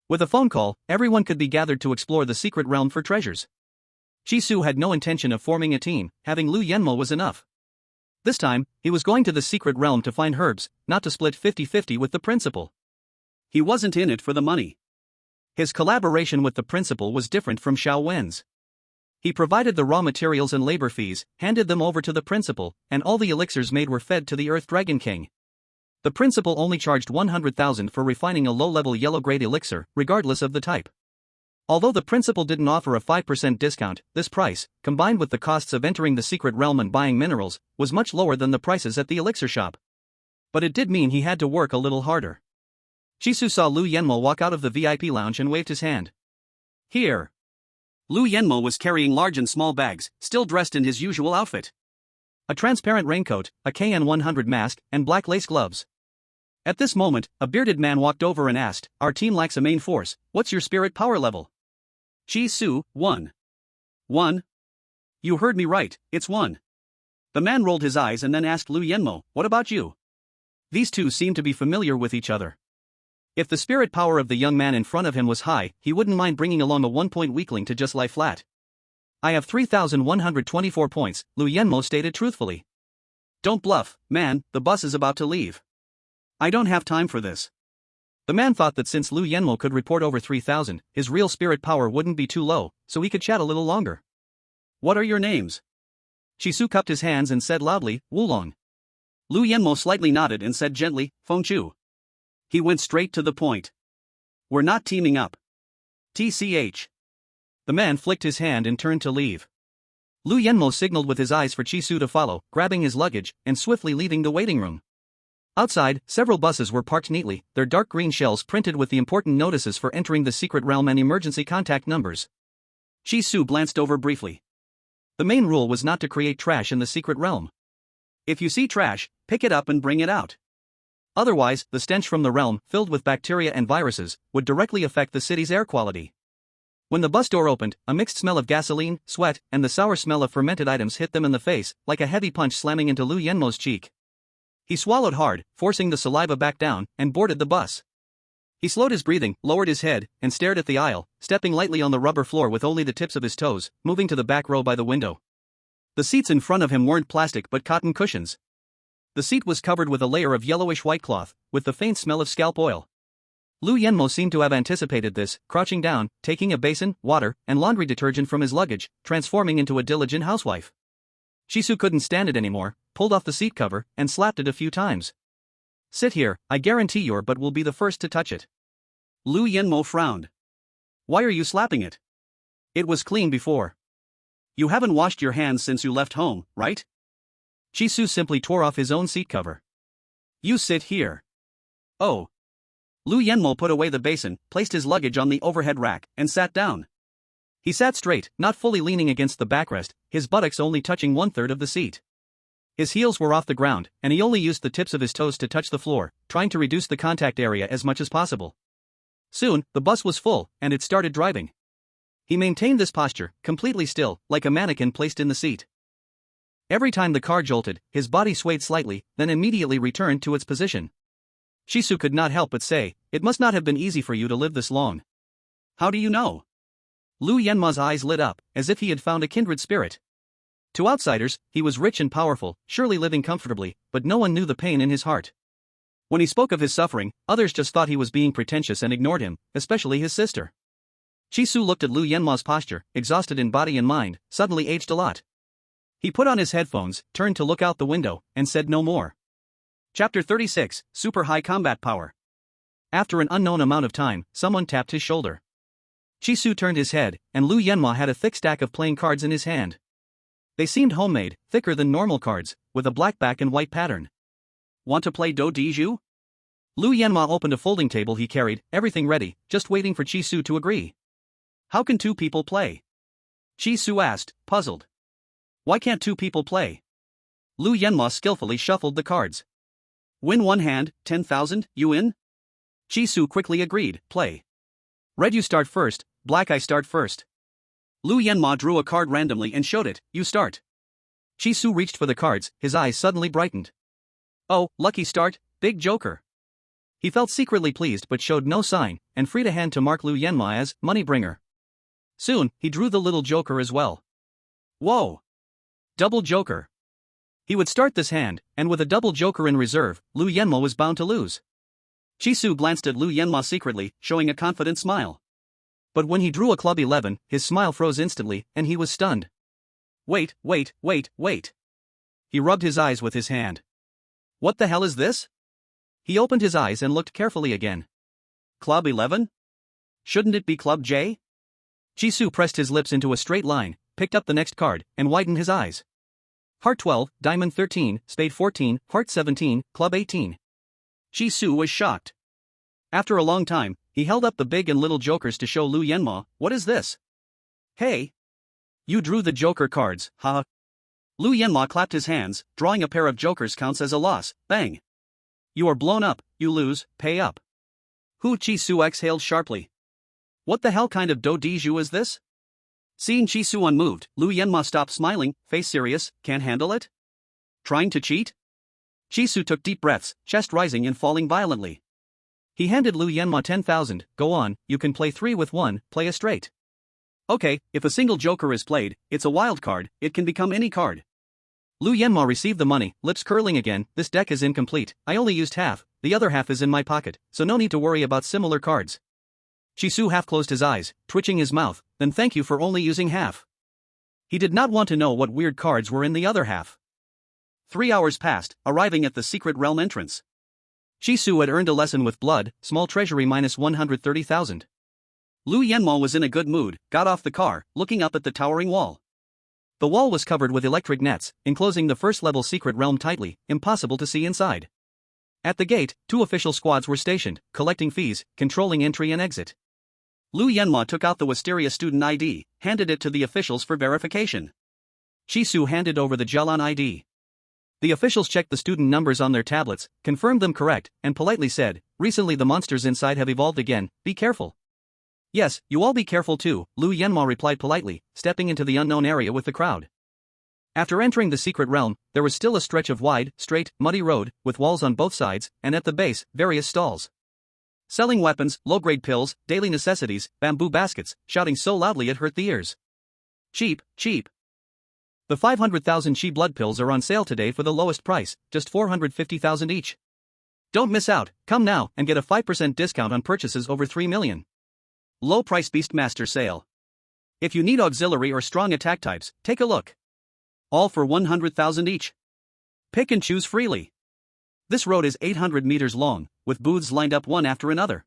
With a phone call, everyone could be gathered to explore the secret realm for treasures. Jisoo had no intention of forming a team, having Lu Yenmo was enough. This time, he was going to the secret realm to find herbs, not to split 50-50 with the principal. He wasn't in it for the money. His collaboration with the principal was different from Xiao Wen's. He provided the raw materials and labor fees, handed them over to the principal, and all the elixirs made were fed to the Earth Dragon King. The principal only charged 100,000 for refining a low-level yellow-grade elixir, regardless of the type. Although the principal didn't offer a 5% discount, this price, combined with the costs of entering the secret realm and buying minerals, was much lower than the prices at the elixir shop. But it did mean he had to work a little harder. Jisoo saw Lu Yenmo walk out of the VIP lounge and waved his hand. Here. Lu Yenmo was carrying large and small bags, still dressed in his usual outfit. A transparent raincoat, a KN-100 mask, and black lace gloves. At this moment, a bearded man walked over and asked, Our team lacks a main force, what's your spirit power level? Jisoo, 1. 1? You heard me right, it's 1. The man rolled his eyes and then asked Lu Yenmo, what about you? These two seemed to be familiar with each other. If the spirit power of the young man in front of him was high, he wouldn't mind bringing along a 1-point weakling to just lie flat. I have 3,124 points, Lu Yenmo stated truthfully. Don't bluff, man, the bus is about to leave. I don't have time for this. The man thought that since Lu Yenmo could report over 3,000, his real spirit power wouldn't be too low, so he could chat a little longer. What are your names? Jisoo cupped his hands and said loudly, Wulong. Lu Yenmo slightly nodded and said gently, Fengchu. He went straight to the point. We're not teaming up. TCH. The man flicked his hand and turned to leave. Lu Yenmo signaled with his eyes for Jisoo to follow, grabbing his luggage, and swiftly leaving the waiting room. Outside, several buses were parked neatly, their dark green shells printed with the important notices for entering the secret realm and emergency contact numbers. Jisoo glanced over briefly. The main rule was not to create trash in the secret realm. If you see trash, pick it up and bring it out. Otherwise, the stench from the realm, filled with bacteria and viruses, would directly affect the city's air quality. When the bus door opened, a mixed smell of gasoline, sweat, and the sour smell of fermented items hit them in the face, like a heavy punch slamming into Lu Yenmo's cheek. He swallowed hard, forcing the saliva back down, and boarded the bus. He slowed his breathing, lowered his head, and stared at the aisle, stepping lightly on the rubber floor with only the tips of his toes, moving to the back row by the window. The seats in front of him weren't plastic but cotton cushions. The seat was covered with a layer of yellowish white cloth, with the faint smell of scalp oil. Lu Yenmo seemed to have anticipated this, crouching down, taking a basin, water, and laundry detergent from his luggage, transforming into a diligent housewife. Chisu couldn't stand it anymore, pulled off the seat cover, and slapped it a few times. "Sit here, I guarantee your butt will be the first to touch it." Lu Yenmo frowned. "Why are you slapping it? It was clean before. You haven't washed your hands since you left home, right?" Chisu simply tore off his own seat cover. "You sit here." "Oh." Lu Yenmo put away the basin, placed his luggage on the overhead rack, and sat down. He sat straight, not fully leaning against the backrest, his buttocks only touching 1/3 of the seat. His heels were off the ground, and he only used the tips of his toes to touch the floor, trying to reduce the contact area as much as possible. Soon, the bus was full, and it started driving. He maintained this posture, completely still, like a mannequin placed in the seat. Every time the car jolted, his body swayed slightly, then immediately returned to its position. Chisu could not help but say, "It must not have been easy for you to live this long." "How do you know?" Lu Yenma's eyes lit up, as if he had found a kindred spirit. To outsiders, he was rich and powerful, surely living comfortably, but no one knew the pain in his heart. When he spoke of his suffering, others just thought he was being pretentious and ignored him, especially his sister. Chisu looked at Lu Yenma's posture, exhausted in body and mind, suddenly aged a lot. He put on his headphones, turned to look out the window, and said no more. Chapter 36, Super High Combat Power. After an unknown amount of time, someone tapped his shoulder. Chisu turned his head, and Lu Yenma had a thick stack of playing cards in his hand. They seemed homemade, thicker than normal cards, with a black back and white pattern. "Want to play Do Diju?" Lu Yenma opened a folding table he carried, everything ready, just waiting for Chisu to agree. "How can two people play?" Chisu asked, puzzled. "Why can't two people play?" Lu Yenma skillfully shuffled the cards. "Win one hand, 10,000, you in?" Chisu quickly agreed, "Play. Red you start first, black I start first." Lu Yenma drew a card randomly and showed it, "You start." Chisu reached for the cards, his eyes suddenly brightened. "Oh, lucky start, big joker." He felt secretly pleased but showed no sign, and freed a hand to mark Lu Yenma as moneybringer. Soon, he drew the little joker as well. Whoa! Double joker. He would start this hand, and with a double joker in reserve, Lu Yenma was bound to lose. Chisu glanced at Lu Yenma secretly, showing a confident smile. But when he drew a club 11, his smile froze instantly, and he was stunned. Wait. He rubbed his eyes with his hand. What the hell is this? He opened his eyes and looked carefully again. Club 11? Shouldn't it be Club J? Chisu pressed his lips into a straight line, picked up the next card, and widened his eyes. Heart 12, Diamond 13, Spade 14, Heart 17, Club 18. Chisu was shocked. After a long time, he held up the big and little jokers to show Lu Yenma, "What is this?" "Hey! You drew the joker cards, huh?" Lu Yenma clapped his hands, "Drawing a pair of jokers counts as a loss, bang. You are blown up, you lose, pay up." Hu Chisu exhaled sharply. What the hell kind of do diju is this? Seeing Chisu unmoved, Lu Yenma stopped smiling, face serious, "Can't handle it? Trying to cheat?" Chisu took deep breaths, chest rising and falling violently. He handed Lu Yenma 10,000, "Go on, you can play 3 with 1, play a straight." "Okay, if a single joker is played, it's a wild card, it can become any card." Lu Yenma received the money, lips curling again, "This deck is incomplete, I only used half, the other half is in my pocket, so no need to worry about similar cards." Chisu half closed his eyes, twitching his mouth, "Then thank you for only using half." He did not want to know what weird cards were in the other half. 3 hours passed, arriving at the secret realm entrance. Chisu had earned a lesson with blood, small treasury minus 130,000. Lu Yenma was in a good mood, got off the car, looking up at the towering wall. The wall was covered with electric nets, enclosing the first-level secret realm tightly, impossible to see inside. At the gate, 2 official squads were stationed, collecting fees, controlling entry and exit. Lu Yenma took out the Wisteria student ID, handed it to the officials for verification. Chisu handed over the Jalan ID. The officials checked the student numbers on their tablets, confirmed them correct, and politely said, "Recently the monsters inside have evolved again, be careful." "Yes, you all be careful too," Lu Yenma replied politely, stepping into the unknown area with the crowd. After entering the secret realm, there was still a stretch of wide, straight, muddy road, with walls on both sides, and at the base, various stalls. Selling weapons, low-grade pills, daily necessities, bamboo baskets, shouting so loudly it hurt the ears. Cheap, cheap. The 500,000 Shi blood pills are on sale today for the lowest price, just 450,000 each. Don't miss out, come now and get a 5% discount on purchases over 3 million. Low price Beastmaster sale. If you need auxiliary or strong attack types, take a look. All for 100,000 each. Pick and choose freely. This road is 800 meters long, with booths lined up one after another.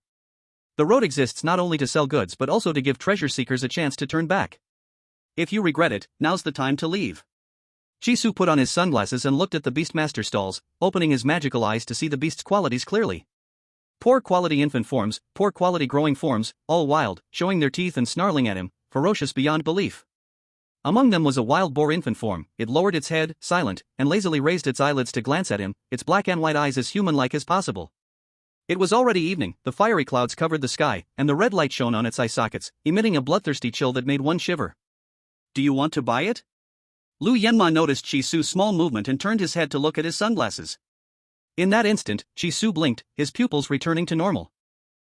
The road exists not only to sell goods but also to give treasure seekers a chance to turn back. If you regret it, now's the time to leave. Chisu put on his sunglasses and looked at the Beastmaster stalls, opening his magical eyes to see the beast's qualities clearly. Poor quality infant forms, poor quality growing forms, all wild, showing their teeth and snarling at him, ferocious beyond belief. Among them was a wild boar infant form. It lowered its head, silent, and lazily raised its eyelids to glance at him, its black and white eyes as human-like as possible. It was already evening, the fiery clouds covered the sky, and the red light shone on its eye sockets, emitting a bloodthirsty chill that made one shiver. Do you want to buy it? Lu Yenma noticed Chisu's small movement and turned his head to look at his sunglasses. In that instant, Chisu blinked, his pupils returning to normal.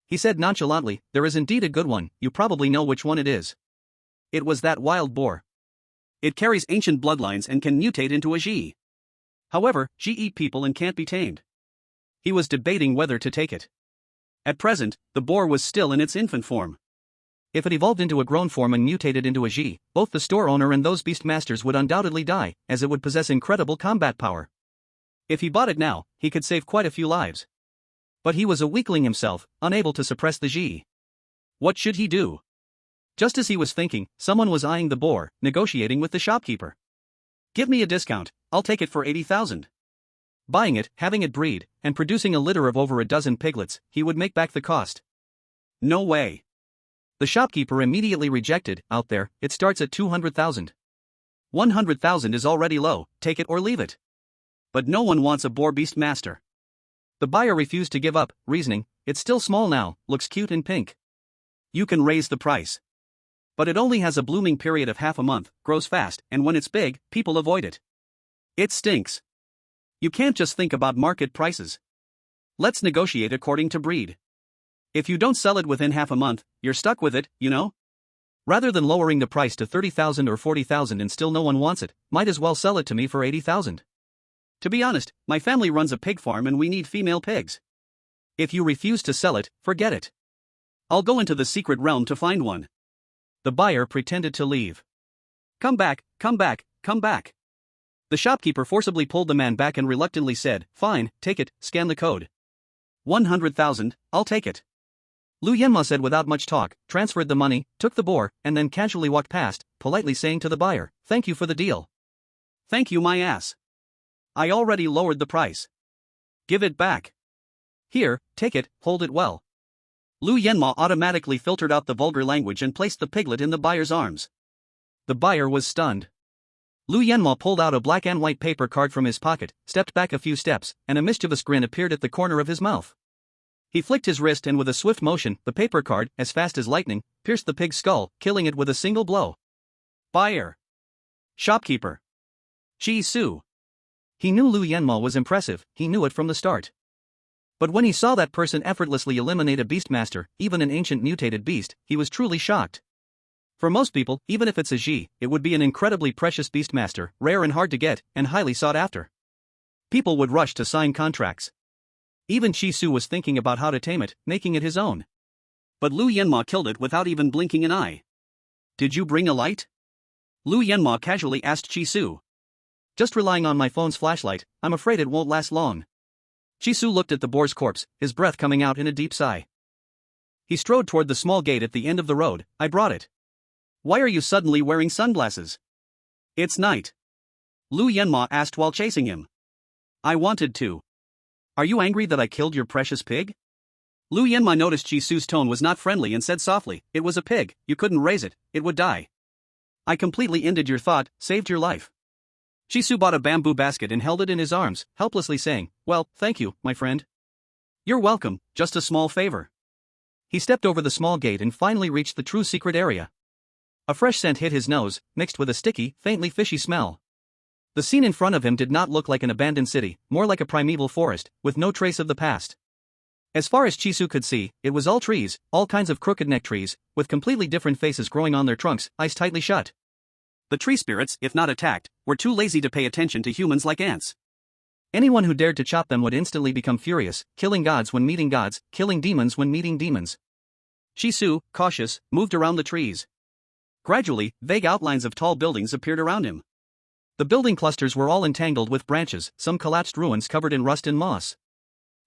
He said nonchalantly, "There is indeed a good one, you probably know which one it is." It was that wild boar. It carries ancient bloodlines and can mutate into a Ji. However, Ji eat people and can't be tamed. He was debating whether to take it. At present, the boar was still in its infant form. If it evolved into a grown form and mutated into a Ji, both the store owner and those beastmasters would undoubtedly die, as it would possess incredible combat power. If he bought it now, he could save quite a few lives. But he was a weakling himself, unable to suppress the Ji. What should he do? Just as he was thinking, someone was eyeing the boar, negotiating with the shopkeeper. "Give me a discount, I'll take it for 80,000. Buying it, having it breed, and producing a litter of over a dozen piglets, he would make back the cost. No way. The shopkeeper immediately rejected. "Out there, it starts at 200,000. 100,000 is already low, take it or leave it." But no one wants a boar beastmaster. The buyer refused to give up, reasoning, "It's still small now, looks cute in pink. You can raise the price. But it only has a blooming period of half a month, grows fast, and when it's big, people avoid it. It stinks. You can't just think about market prices. Let's negotiate according to breed. If you don't sell it within half a month, you're stuck with it, you know? Rather than lowering the price to 30,000 or 40,000 and still no one wants it, might as well sell it to me for 80,000. To be honest, my family runs a pig farm and we need female pigs. If you refuse to sell it, forget it. I'll go into the secret realm to find one." The buyer pretended to leave. Come back, come back, come back." The shopkeeper forcibly pulled the man back and reluctantly said, "Fine, take it, scan the code. 100,000, I'll take it." Lu Yenma said without much talk, transferred the money, took the boar, and then casually walked past, politely saying to the buyer, "Thank you for the deal." "Thank you my ass. I already lowered the price. Give it back." "Here, take it, hold it well." Lu Yenma automatically filtered out the vulgar language and placed the piglet in the buyer's arms. The buyer was stunned. Lu Yenma pulled out a black and white paper card from his pocket, stepped back a few steps, and a mischievous grin appeared at the corner of his mouth. He flicked his wrist and with a swift motion, the paper card, as fast as lightning, pierced the pig's skull, killing it with a single blow. Buyer. Shopkeeper. Chi Su. He knew Lu Yenma was impressive, he knew it from the start. But when he saw that person effortlessly eliminate a beastmaster, even an ancient mutated beast, he was truly shocked. For most people, even if it's a Ji, it would be an incredibly precious beastmaster, rare and hard to get, and highly sought after. People would rush to sign contracts. Even Chi Su was thinking about how to tame it, making it his own. But Lu Yenma killed it without even blinking an eye. "Did you bring a light?" Lu Yenma casually asked Chi Su. "Just relying on my phone's flashlight, I'm afraid it won't last long." Chi Su looked at the boar's corpse, his breath coming out in a deep sigh. He strode toward the small gate at the end of the road. "I brought it." "Why are you suddenly wearing sunglasses?" "It's night." Lu Yenma asked while chasing him. "I wanted to." "Are you angry that I killed your precious pig?" Lu Yenma noticed Chi Su's tone was not friendly and said softly, "It was a pig, you couldn't raise it, it would die. I completely ended your thought, saved your life." Chi Su bought a bamboo basket and held it in his arms, helplessly saying, "Well, thank you, my friend." "You're welcome, just a small favor." He stepped over the small gate and finally reached the true secret area. A fresh scent hit his nose, mixed with a sticky, faintly fishy smell. The scene in front of him did not look like an abandoned city, more like a primeval forest, with no trace of the past. As far as Chi Su could see, it was all trees, all kinds of crooked neck trees, with completely different faces growing on their trunks, eyes tightly shut. The tree spirits, if not attacked, were too lazy to pay attention to humans like ants. Anyone who dared to chop them would instantly become furious, killing gods when meeting gods, killing demons when meeting demons. Shisu, cautious, moved around the trees. Gradually, vague outlines of tall buildings appeared around him. The building clusters were all entangled with branches, some collapsed ruins covered in rust and moss.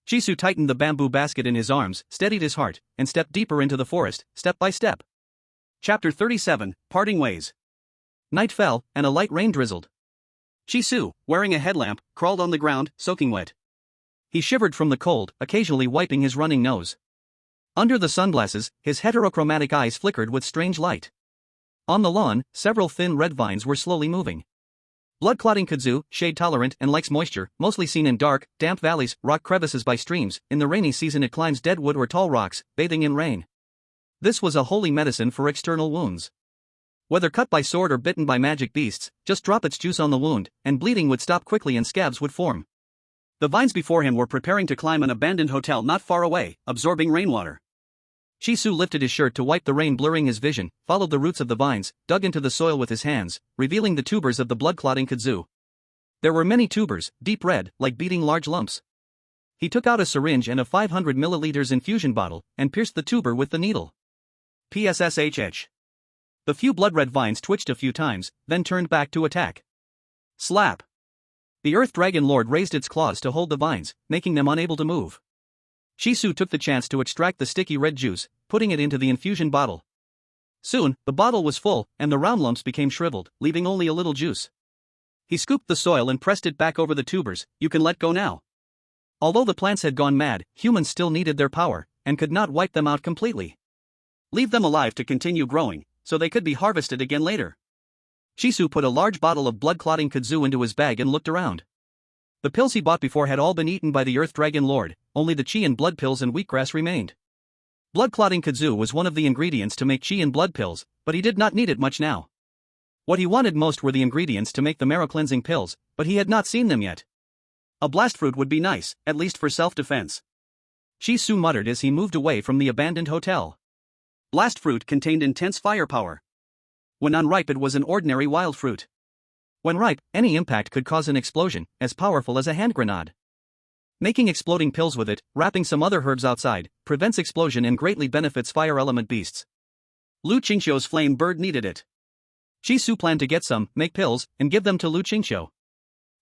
Shisu tightened the bamboo basket in his arms, steadied his heart, and stepped deeper into the forest, step by step. Chapter 37, Parting Ways. Night fell, and a light rain drizzled. Shisu, wearing a headlamp, crawled on the ground, soaking wet. He shivered from the cold, occasionally wiping his running nose. Under the sunglasses, his heterochromatic eyes flickered with strange light. On the lawn, several thin red vines were slowly moving. Blood-clotting kudzu, shade-tolerant and likes moisture, mostly seen in dark, damp valleys, rock crevices by streams. In the rainy season it climbs dead wood or tall rocks, bathing in rain. This was a holy medicine for external wounds. Whether cut by sword or bitten by magic beasts, just drop its juice on the wound, and bleeding would stop quickly and scabs would form. The vines before him were preparing to climb an abandoned hotel not far away, absorbing rainwater. Shisu lifted his shirt to wipe the rain blurring his vision, followed the roots of the vines, dug into the soil with his hands, revealing the tubers of the blood-clotting kudzu. There were many tubers, deep red, like beating large lumps. He took out a syringe and a 500 milliliters infusion bottle, and pierced the tuber with the needle. PSSHH. The few blood-red vines twitched a few times, then turned back to attack. Slap! The Earth Dragon Lord raised its claws to hold the vines, making them unable to move. Shisu took the chance to extract the sticky red juice, putting it into the infusion bottle. Soon, the bottle was full, and the round lumps became shriveled, leaving only a little juice. He scooped the soil and pressed it back over the tubers. You can let go now. Although the plants had gone mad, humans still needed their power, and could not wipe them out completely. Leave them alive to continue growing, so they could be harvested again later. Shisu put a large bottle of blood-clotting kudzu into his bag and looked around. The pills he bought before had all been eaten by the Earth Dragon Lord, only the chi and blood pills and wheatgrass remained. Blood-clotting kudzu was one of the ingredients to make chi and blood pills, but he did not need it much now. What he wanted most were the ingredients to make the marrow-cleansing pills, but he had not seen them yet. A blast fruit would be nice, at least for self-defense. Shisu muttered as he moved away from the abandoned hotel. Blast fruit contained intense firepower. When unripe it was an ordinary wild fruit. When ripe, any impact could cause an explosion, as powerful as a hand grenade. Making exploding pills with it, wrapping some other herbs outside, prevents explosion and greatly benefits fire element beasts. Lu Qingxiu's flame bird needed it. Shisu planned to get some, make pills, and give them to Lu Qingxiu.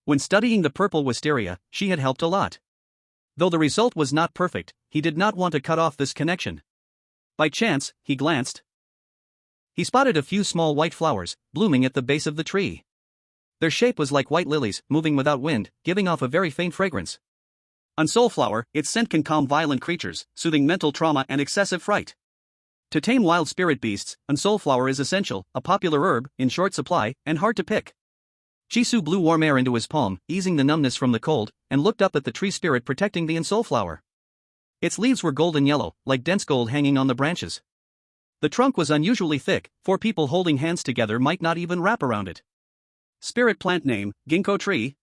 When studying the purple wisteria, she had helped a lot. Though the result was not perfect, he did not want to cut off this connection. By chance, he glanced. He spotted a few small white flowers, blooming at the base of the tree. Their shape was like white lilies, moving without wind, giving off a very faint fragrance. Unsoulflower, its scent can calm violent creatures, soothing mental trauma and excessive fright. To tame wild spirit beasts, unsoulflower is essential, a popular herb, in short supply, and hard to pick. Shisu blew warm air into his palm, easing the numbness from the cold, and looked up at the tree spirit protecting the unsoulflower. Its leaves were golden yellow, like dense gold hanging on the branches. The trunk was unusually thick, 4 people holding hands together might not even wrap around it. Spirit plant name, ginkgo tree.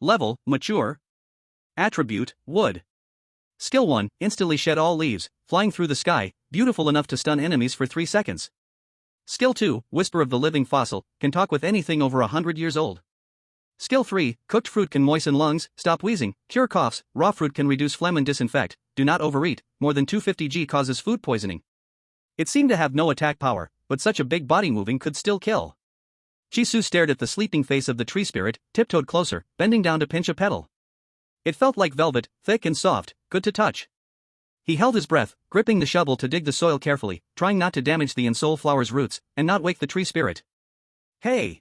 Level, mature. Attribute, wood. Skill 1, instantly shed all leaves, flying through the sky, beautiful enough to stun enemies for 3 seconds. Skill 2, whisper of the living fossil, can talk with anything over 100 years old. Skill 3, cooked fruit can moisten lungs, stop wheezing, cure coughs, raw fruit can reduce phlegm and disinfect, do not overeat, more than 250 G causes food poisoning. It seemed to have no attack power, but such a big body moving could still kill. Shisu stared at the sleeping face of the tree spirit, tiptoed closer, bending down to pinch a petal. It felt like velvet, thick and soft, good to touch. He held his breath, gripping the shovel to dig the soil carefully, trying not to damage the unsoulflower's roots, and not wake the tree spirit. Hey!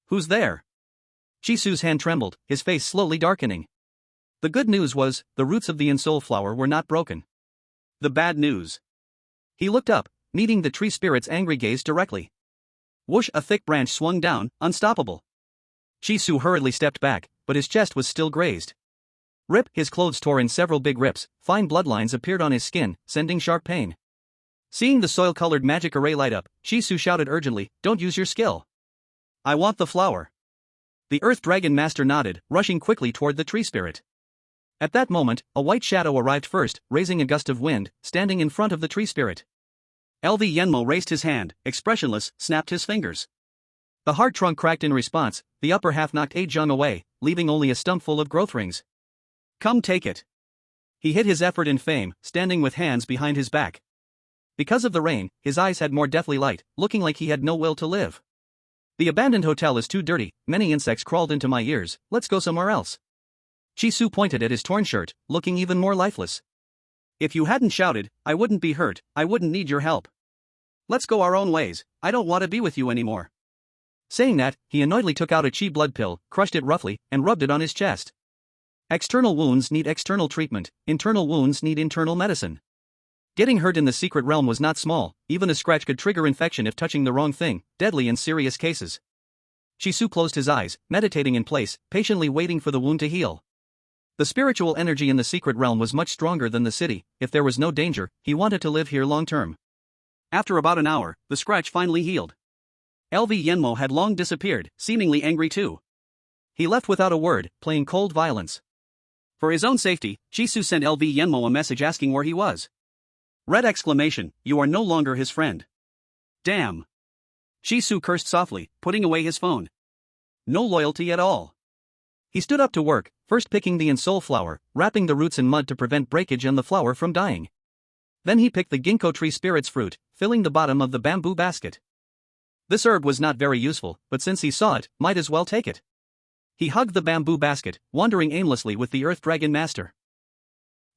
Who's there? Shisu's hand trembled, his face slowly darkening. The good news was, the roots of the unsoulflower were not broken. The bad news. He looked up, meeting the tree spirit's angry gaze directly. Whoosh! A thick branch swung down, unstoppable. Shisu hurriedly stepped back, but his chest was still grazed. Rip! His clothes tore in several big rips, fine bloodlines appeared on his skin, sending sharp pain. Seeing the soil-colored magic array light up, Shisu shouted urgently, "Don't use your skill. I want the flower." The Earth Dragon Master nodded, rushing quickly toward the tree spirit. At that moment, a white shadow arrived first, raising a gust of wind, standing in front of the tree spirit. LV Yenmo raised his hand, expressionless, snapped his fingers. The hard trunk cracked in response, the upper half knocked Ajung away, leaving only a stump full of growth rings. Come take it. He hid his effort in fame, standing with hands behind his back. Because of the rain, his eyes had more deathly light, looking like he had no will to live. The abandoned hotel is too dirty, many insects crawled into my ears, let's go somewhere else. Chisu pointed at his torn shirt, looking even more lifeless. If you hadn't shouted, I wouldn't be hurt, I wouldn't need your help. Let's go our own ways, I don't want to be with you anymore. Saying that, he annoyedly took out a chi blood pill, crushed it roughly, and rubbed it on his chest. External wounds need external treatment, internal wounds need internal medicine. Getting hurt in the secret realm was not small, even a scratch could trigger infection if touching the wrong thing, deadly in serious cases. Chisu closed his eyes, meditating in place, patiently waiting for the wound to heal. The spiritual energy in the secret realm was much stronger than the city. If there was no danger, he wanted to live here long term. After about an hour, the scratch finally healed. LV Yenmo had long disappeared, seemingly angry too. He left without a word, playing cold violence. For his own safety, Chisu sent LV Yenmo a message asking where he was. Red exclamation, you are no longer his friend. Damn. Chisu cursed softly, putting away his phone. No loyalty at all. He stood up to work, first picking the insole flower, wrapping the roots in mud to prevent breakage and the flower from dying. Then he picked the ginkgo tree spirit's fruit, filling the bottom of the bamboo basket. This herb was not very useful, but since he saw it, might as well take it. He hugged the bamboo basket, wandering aimlessly with the Earth Dragon Master.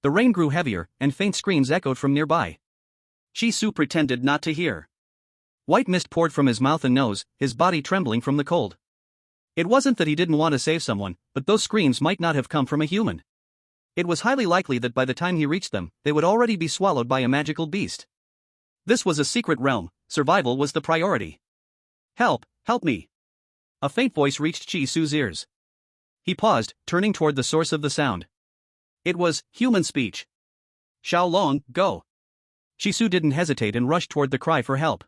The rain grew heavier, and faint screams echoed from nearby. Chisu pretended not to hear. White mist poured from his mouth and nose, his body trembling from the cold. It wasn't that he didn't want to save someone, but those screams might not have come from a human. It was highly likely that by the time he reached them, they would already be swallowed by a magical beast. This was a secret realm, survival was the priority. Help, help me. A faint voice reached Chisu's ears. He paused, turning toward the source of the sound. It was human speech. Xiaolong, go. Chisu didn't hesitate and rushed toward the cry for help.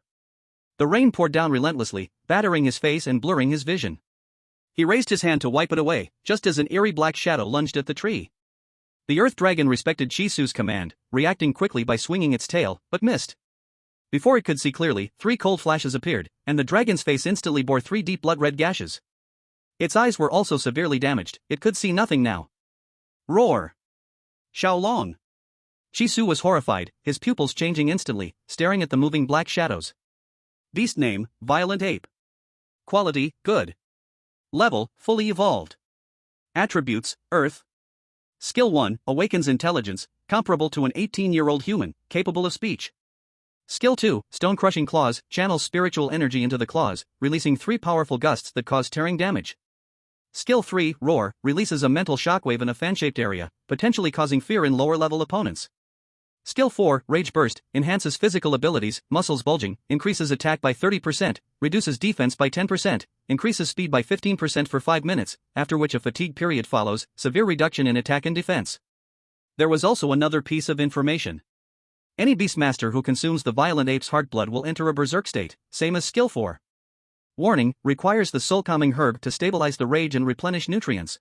The rain poured down relentlessly, battering his face and blurring his vision. He raised his hand to wipe it away, just as an eerie black shadow lunged at the tree. The Earth Dragon respected Chisu's command, reacting quickly by swinging its tail, but missed. Before it could see clearly, 3 cold flashes appeared, and the dragon's face instantly bore 3 deep blood-red gashes. Its eyes were also severely damaged, it could see nothing now. Roar! Xiaolong! Chisu was horrified, his pupils changing instantly, staring at the moving black shadows. Beast name, Violent Ape. Quality, good. Level, fully evolved. Attributes, Earth. Skill 1, awakens intelligence, comparable to an 18-year-old human, capable of speech. Skill 2, stone-crushing claws, channels spiritual energy into the claws, releasing 3 powerful gusts that cause tearing damage. Skill 3, roar, releases a mental shockwave in a fan-shaped area, potentially causing fear in lower-level opponents. Skill 4, rage burst, enhances physical abilities, muscles bulging, increases attack by 30%, reduces defense by 10%, increases speed by 15% for 5 minutes, after which a fatigue period follows, severe reduction in attack and defense. There was also another piece of information. Any beastmaster who consumes the violent ape's heartblood will enter a berserk state, same as skill 4. Warning, requires the soul-calming herb to stabilize the rage and replenish nutrients.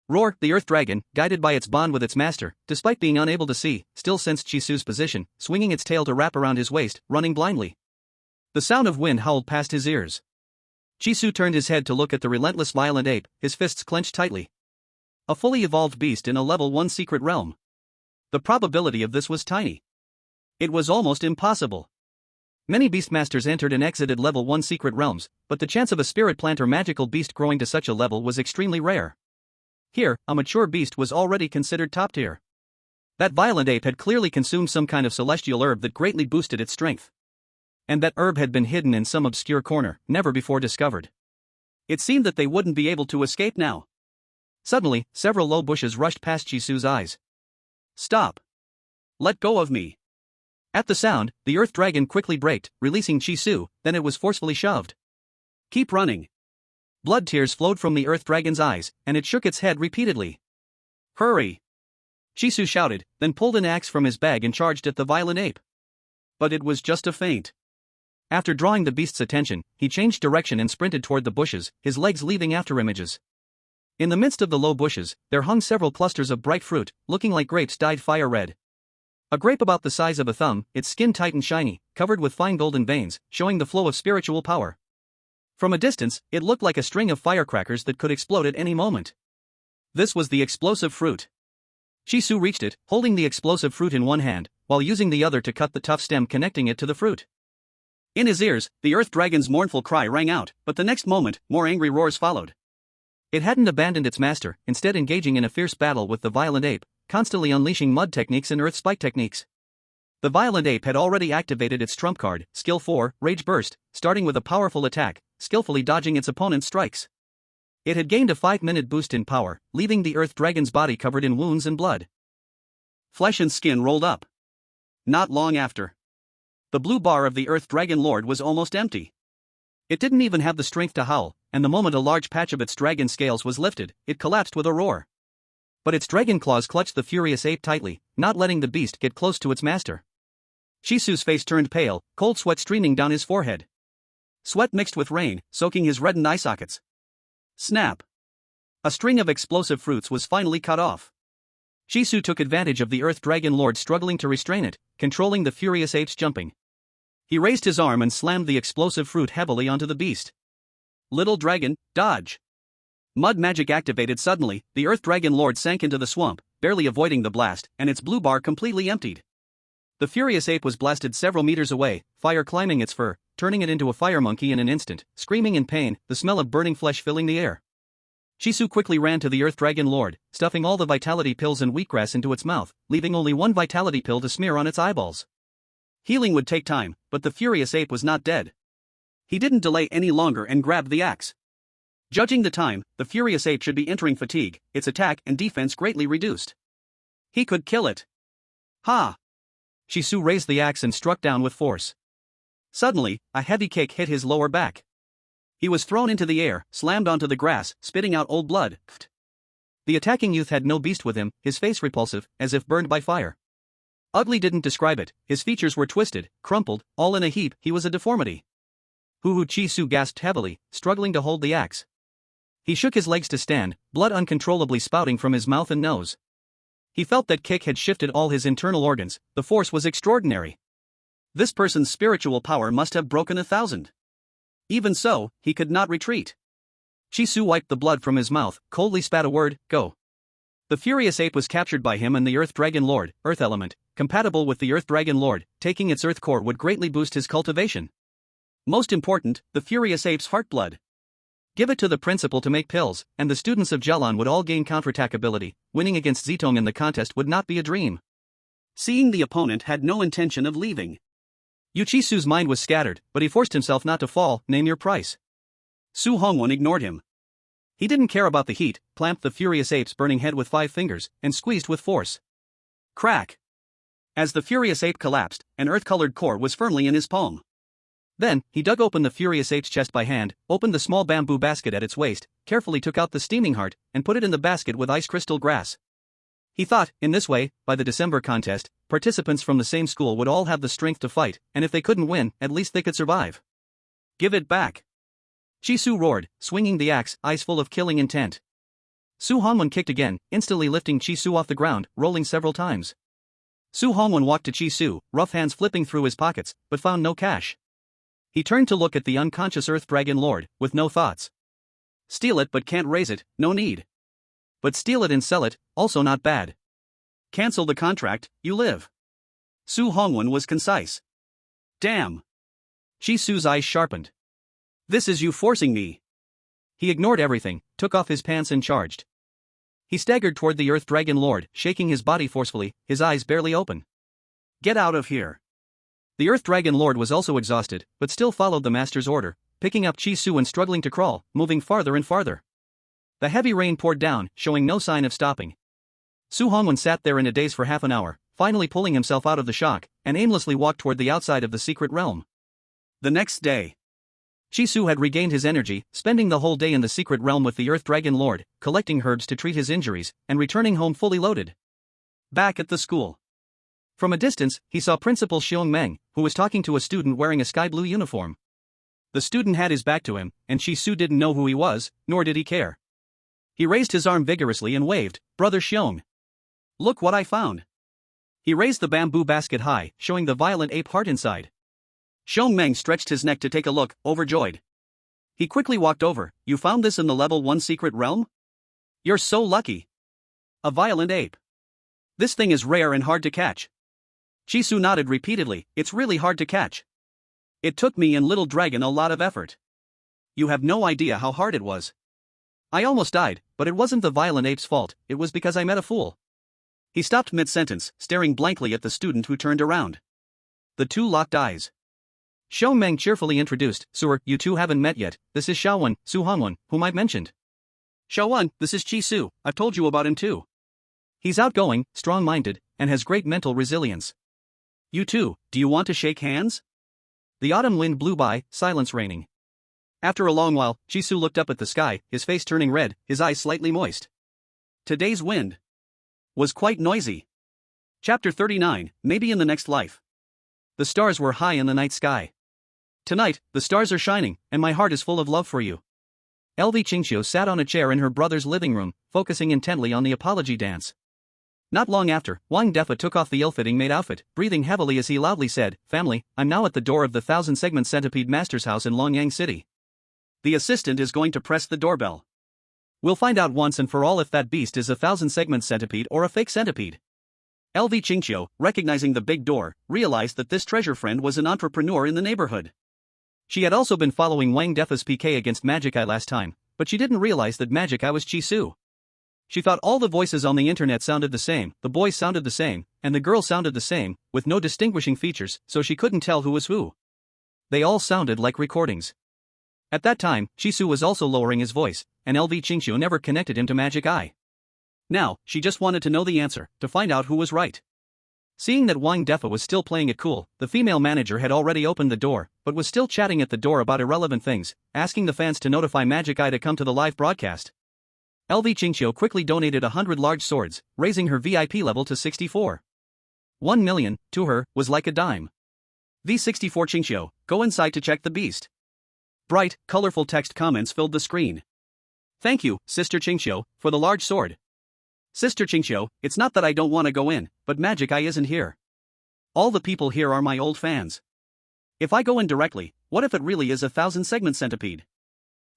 Roar, the Earth Dragon, guided by its bond with its master, despite being unable to see, still sensed Chisu's position, swinging its tail to wrap around his waist, running blindly. The sound of wind howled past his ears. Chisu turned his head to look at the relentless violent ape, his fists clenched tightly. A fully evolved beast in a level 1 secret realm. The probability of this was tiny. It was almost impossible. Many beastmasters entered and exited level 1 secret realms, but the chance of a spirit plant or magical beast growing to such a level was extremely rare. Here, a mature beast was already considered top tier. That violent ape had clearly consumed some kind of celestial herb that greatly boosted its strength. And that herb had been hidden in some obscure corner, never before discovered. It seemed that they wouldn't be able to escape now. Suddenly, several low bushes rushed past Chisu's eyes. Stop! Let go of me! At the sound, the Earth Dragon quickly braked, releasing Chisu, then it was forcefully shoved. Keep running! Blood tears flowed from the Earth Dragon's eyes, and it shook its head repeatedly. Hurry! Chisu shouted, then pulled an axe from his bag and charged at the violent ape. But it was just a feint. After drawing the beast's attention, he changed direction and sprinted toward the bushes, his legs leaving after images. In the midst of the low bushes, there hung several clusters of bright fruit, looking like grapes dyed fire red. A grape about the size of a thumb, its skin tight and shiny, covered with fine golden veins, showing the flow of spiritual power. From a distance, it looked like a string of firecrackers that could explode at any moment. This was the explosive fruit. Shisu reached it, holding the explosive fruit in one hand, while using the other to cut the tough stem connecting it to the fruit. In his ears, the Earth Dragon's mournful cry rang out, but the next moment, more angry roars followed. It hadn't abandoned its master, instead engaging in a fierce battle with the violent ape, constantly unleashing mud techniques and earth spike techniques. The violent ape had already activated its trump card, Skill 4, Rage Burst, starting with a powerful attack, skillfully dodging its opponent's strikes. It had gained a 5-minute boost in power, leaving the Earth Dragon's body covered in wounds and blood. Flesh and skin rolled up. Not long after, the blue bar of the Earth Dragon Lord was almost empty. It didn't even have the strength to howl, and the moment a large patch of its dragon scales was lifted, it collapsed with a roar. But its dragon claws clutched the furious ape tightly, not letting the beast get close to its master. Shisu's face turned pale, cold sweat streaming down his forehead. Sweat mixed with rain, soaking his reddened eye sockets. Snap! A string of explosive fruits was finally cut off. Shisu took advantage of the Earth Dragon Lord struggling to restrain it, controlling the furious apes jumping. He raised his arm and slammed the explosive fruit heavily onto the beast. Little dragon, dodge! Mud magic activated suddenly, the Earth Dragon Lord sank into the swamp, barely avoiding the blast, and its blue bar completely emptied. The furious ape was blasted several meters away, fire climbing its fur, turning it into a fire monkey in an instant, screaming in pain, the smell of burning flesh filling the air. Shisu quickly ran to the Earth Dragon Lord, stuffing all the vitality pills and wheatgrass into its mouth, leaving only one vitality pill to smear on its eyeballs. Healing would take time, but the furious ape was not dead. He didn't delay any longer and grabbed the axe. Judging the time, the furious ape should be entering fatigue, its attack and defense greatly reduced. He could kill it. Ha! Shisu raised the axe and struck down with force. Suddenly, a heavy kick hit his lower back. He was thrown into the air, slammed onto the grass, spitting out old blood. The attacking youth had no beast with him, his face repulsive, as if burned by fire. Ugly didn't describe it, his features were twisted, crumpled, all in a heap, he was a deformity. Shisu gasped heavily, struggling to hold the axe. He shook his legs to stand, blood uncontrollably spouting from his mouth and nose. He felt that kick had shifted all his internal organs, the force was extraordinary. This person's spiritual power must have broken 1,000. Even so, he could not retreat. Shisu wiped the blood from his mouth, coldly spat a word, go. The furious ape was captured by him and the Earth Dragon Lord, Earth Element, compatible with the Earth Dragon Lord, taking its Earth core would greatly boost his cultivation. Most important, the furious ape's heart blood. Give it to the principal to make pills, and the students of Jelon would all gain counterattack ability, winning against Zitong in the contest would not be a dream. Seeing the opponent had no intention of leaving, Uchisu's mind was scattered, but he forced himself not to fall, name your price. Su Hongwon ignored him. He didn't care about the heat, clamped the furious ape's burning head with 5 fingers, and squeezed with force. Crack! As the furious ape collapsed, an earth-colored core was firmly in his palm. Then, he dug open the furious ape's chest by hand, opened the small bamboo basket at its waist, carefully took out the steaming heart, and put it in the basket with ice crystal grass. He thought, in this way, by the December contest, participants from the same school would all have the strength to fight, and if they couldn't win, at least they could survive. Give it back! Shisu roared, swinging the axe, eyes full of killing intent. Su Hongwon kicked again, instantly lifting Shisu off the ground, rolling several times. Su Hongwon walked to Shisu, rough hands flipping through his pockets, but found no cash. He turned to look at the unconscious Earth Dragon Lord, with no thoughts. Steal it but can't raise it, no need. But steal it and sell it, also not bad. Cancel the contract, you live. Su Hongwon was concise. Damn. Shisu's eyes sharpened. This is you forcing me. He ignored everything, took off his pants and charged. He staggered toward the Earth Dragon Lord, shaking his body forcefully, his eyes barely open. Get out of here. The Earth Dragon Lord was also exhausted, but still followed the master's order, picking up Shisu and struggling to crawl, moving farther and farther. The heavy rain poured down, showing no sign of stopping. Su Hongwon sat there in a daze for half an hour, finally pulling himself out of the shock, and aimlessly walked toward the outside of the secret realm. The next day, Shisu had regained his energy, spending the whole day in the secret realm with the Earth Dragon Lord, collecting herbs to treat his injuries, and returning home fully loaded. Back at the school. From a distance, he saw Principal Xiong Meng, who was talking to a student wearing a sky blue uniform. The student had his back to him, and Shisu didn't know who he was, nor did he care. He raised his arm vigorously and waved, "Brother Xiong. Look what I found." He raised the bamboo basket high, showing the violent ape heart inside. Xiong Meng stretched his neck to take a look, overjoyed. He quickly walked over. You found this in the level 1 secret realm? You're so lucky. A violent ape. This thing is rare and hard to catch. Chisu nodded repeatedly. It's really hard to catch. It took me and Little Dragon a lot of effort. You have no idea how hard it was. I almost died, but it wasn't the violent ape's fault, it was because I met a fool. He stopped mid-sentence, staring blankly at the student who turned around. The two locked eyes. Xiao Meng cheerfully introduced, Sir, you two haven't met yet, this is Xiaowen, Su Hanwen, whom I've mentioned. Xiaowen, this is Chi Su, I've told you about him too. He's outgoing, strong-minded, and has great mental resilience. You two, do you want to shake hands? The autumn wind blew by, silence reigning. After a long while, Chi Su looked up at the sky, his face turning red, his eyes slightly moist. Today's wind was quite noisy. Chapter 39, Maybe in the Next Life. The stars were high in the night sky. Tonight, the stars are shining, and my heart is full of love for you. LV Qingxiu sat on a chair in her brother's living room, focusing intently on the apology dance. Not long after, Wang Defa took off the ill-fitting maid outfit, breathing heavily as he loudly said, Family, I'm now at the door of the 1,000-segment centipede master's house in Longyang City. The assistant is going to press the doorbell. We'll find out once and for all if that beast is a 1,000-segment centipede or a fake centipede. LV Qingxiu, recognizing the big door, realized that this treasure friend was an entrepreneur in the neighborhood. She had also been following Wang Defa's PK against Magic Eye last time, but she didn't realize that Magic Eye was Chi Su. She thought all the voices on the internet sounded the same, the boys sounded the same, and the girls sounded the same, with no distinguishing features, so she couldn't tell who was who. They all sounded like recordings. At that time, Chi Su was also lowering his voice, and LV Qingxiu never connected him to Magic Eye. Now, she just wanted to know the answer, to find out who was right. Seeing that Wang Defa was still playing it cool, the female manager had already opened the door, but was still chatting at the door about irrelevant things, asking the fans to notify Magic Eye to come to the live broadcast. LV Qingxiu quickly donated 100 large swords, raising her VIP level to 64. 1 million, to her, was like a dime. V64 Qingxiu, go inside to check the beast. Bright, colorful text comments filled the screen. Thank you, Sister Qingxiu, for the large sword. Sister Qingxiu, it's not that I don't want to go in, but Magic Eye isn't here. All the people here are my old fans. If I go in directly, what if it really is a 1,000-segment centipede?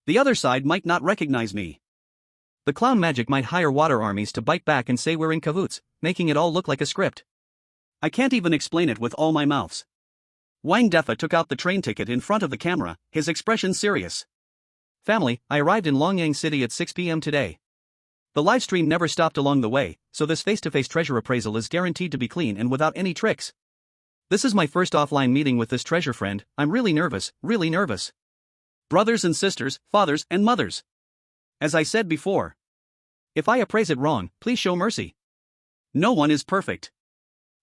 The other side might not recognize me. The clown magic might hire water armies to bite back and say we're in cahoots, making it all look like a script. I can't even explain it with all my mouths. Wang Defa took out the train ticket in front of the camera, his expression serious. Family, I arrived in Longyang City at 6 p.m. today. The livestream never stopped along the way, so this face-to-face treasure appraisal is guaranteed to be clean and without any tricks. This is my first offline meeting with this treasure friend, I'm really nervous, really nervous. Brothers and sisters, fathers and mothers. As I said before, if I appraise it wrong, please show mercy. No one is perfect.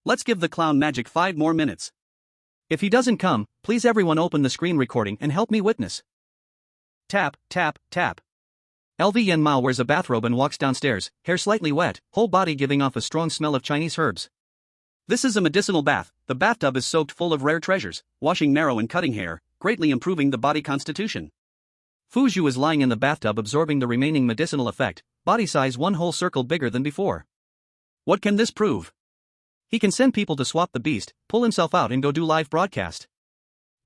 Let's give the clown magic 5 more minutes. If he doesn't come, please everyone open the screen recording and help me witness. Tap, tap, tap. LV Yen Mao wears a bathrobe and walks downstairs, hair slightly wet, whole body giving off a strong smell of Chinese herbs. This is a medicinal bath, the bathtub is soaked full of rare treasures, washing marrow and cutting hair, greatly improving the body constitution. Fu Zhu is lying in the bathtub absorbing the remaining medicinal effect, body size 1 whole circle bigger than before. What can this prove? He can send people to swap the beast, pull himself out and go do live broadcast.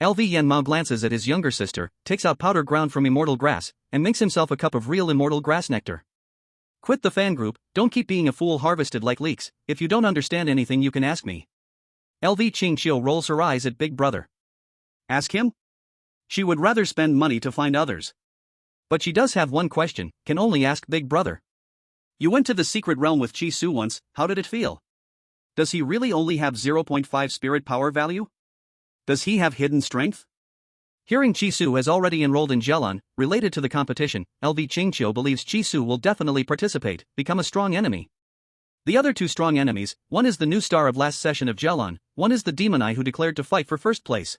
LV Yen Mao glances at his younger sister, takes out powder ground from immortal grass, and makes himself a cup of real immortal grass nectar. Quit the fan group, don't keep being a fool harvested like leeks, if you don't understand anything you can ask me. LV Qingxiu rolls her eyes at Big Brother. Ask him? She would rather spend money to find others. But she does have one question, can only ask Big Brother. You went to the secret realm with Chi Su once, how did it feel? Does he really only have 0.5 spirit power value? Does he have hidden strength? Hearing Chi Su has already enrolled in Jialan, related to the competition, LV Qingxiu believes Chi Su will definitely participate, become a strong enemy. The other 2 strong enemies, one is the new star of last session of Jialan, one is the demon eye who declared to fight for first place.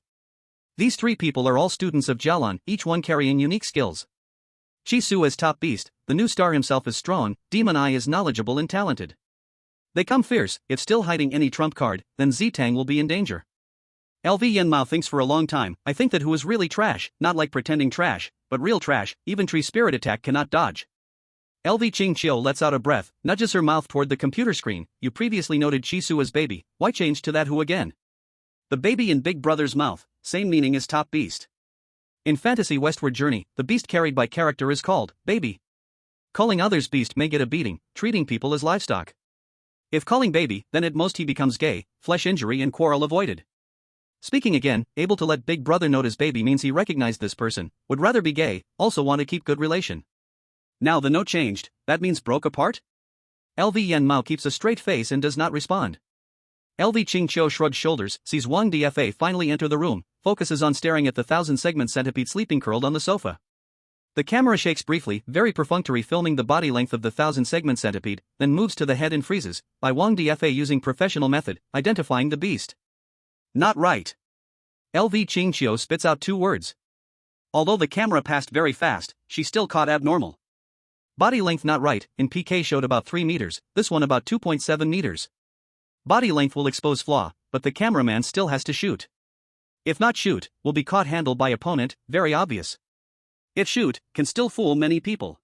These 3 people are all students of Jialan, each one carrying unique skills. Chi Su as top beast, the new star himself is strong, demon eye is knowledgeable and talented. They come fierce, if still hiding any trump card, then Zitang will be in danger. LV Yen Mao thinks for a long time, I think that who is really trash, not like pretending trash, but real trash, even tree spirit attack cannot dodge. LV Qingxiu lets out a breath, nudges her mouth toward the computer screen, you previously noted Chi Su as baby, why change to that who again? The baby in Big Brother's mouth, same meaning as top beast. In fantasy westward journey, the beast carried by character is called baby. Calling others beast may get a beating, treating people as livestock. If calling baby, then at most he becomes gay, flesh injury and quarrel avoided. Speaking again, able to let big brother note his baby means he recognized this person, would rather be gay, also want to keep good relation. Now the note changed, that means broke apart? LV Yen Mao keeps a straight face and does not respond. LV Ching Chiu shrugs shoulders, sees Wang Dfa finally enter the room, focuses on staring at the 1,000-segment centipede sleeping curled on the sofa. The camera shakes briefly, very perfunctory, filming the body length of the 1,000-segment centipede, then moves to the head and freezes, by Wang Dfa using professional method, identifying the beast. Not right. LV Ching Chiu spits out 2 words. Although the camera passed very fast, she still caught abnormal. Body length not right, in PK showed about 3 meters, this one about 2.7 meters. Body length will expose flaw, but the cameraman still has to shoot. If not shoot, will be caught handled by opponent, very obvious. If shoot, can still fool many people.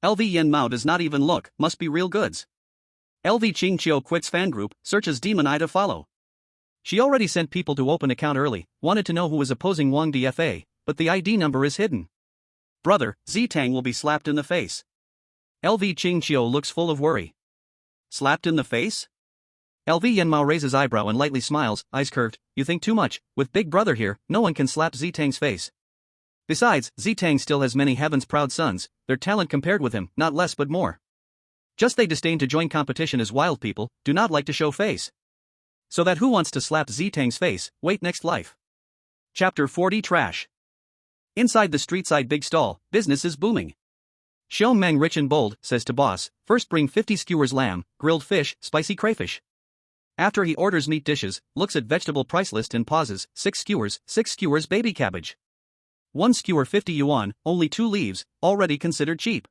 LV Yen Mao does not even look, must be real goods. LV Ching Chiu quits fan group, searches Demon Eye to follow. She already sent people to open account early, wanted to know who was opposing Wang Dfa, but the ID number is hidden. Brother, Z-Tang will be slapped in the face. LV Ching Chiu looks full of worry. Slapped in the face? LV Yen Mao raises eyebrow and lightly smiles, eyes curved. You think too much, with big brother here, no one can slap Z-Tang's face. Besides, Z-Tang still has many heaven's proud sons, their talent compared with him, not less but more. Just they disdain to join competition as wild people, do not like to show face. So that who wants to slap Z-Tang's face, wait next life. Chapter 40 Trash. Inside the street-side big stall, business is booming. Xiao Meng rich and bold, says to boss, first bring 50 skewers lamb, grilled fish, spicy crayfish. After he orders meat dishes, looks at vegetable price list and pauses, 6 skewers baby cabbage. 1 skewer 50 yuan, only 2 leaves, already considered cheap.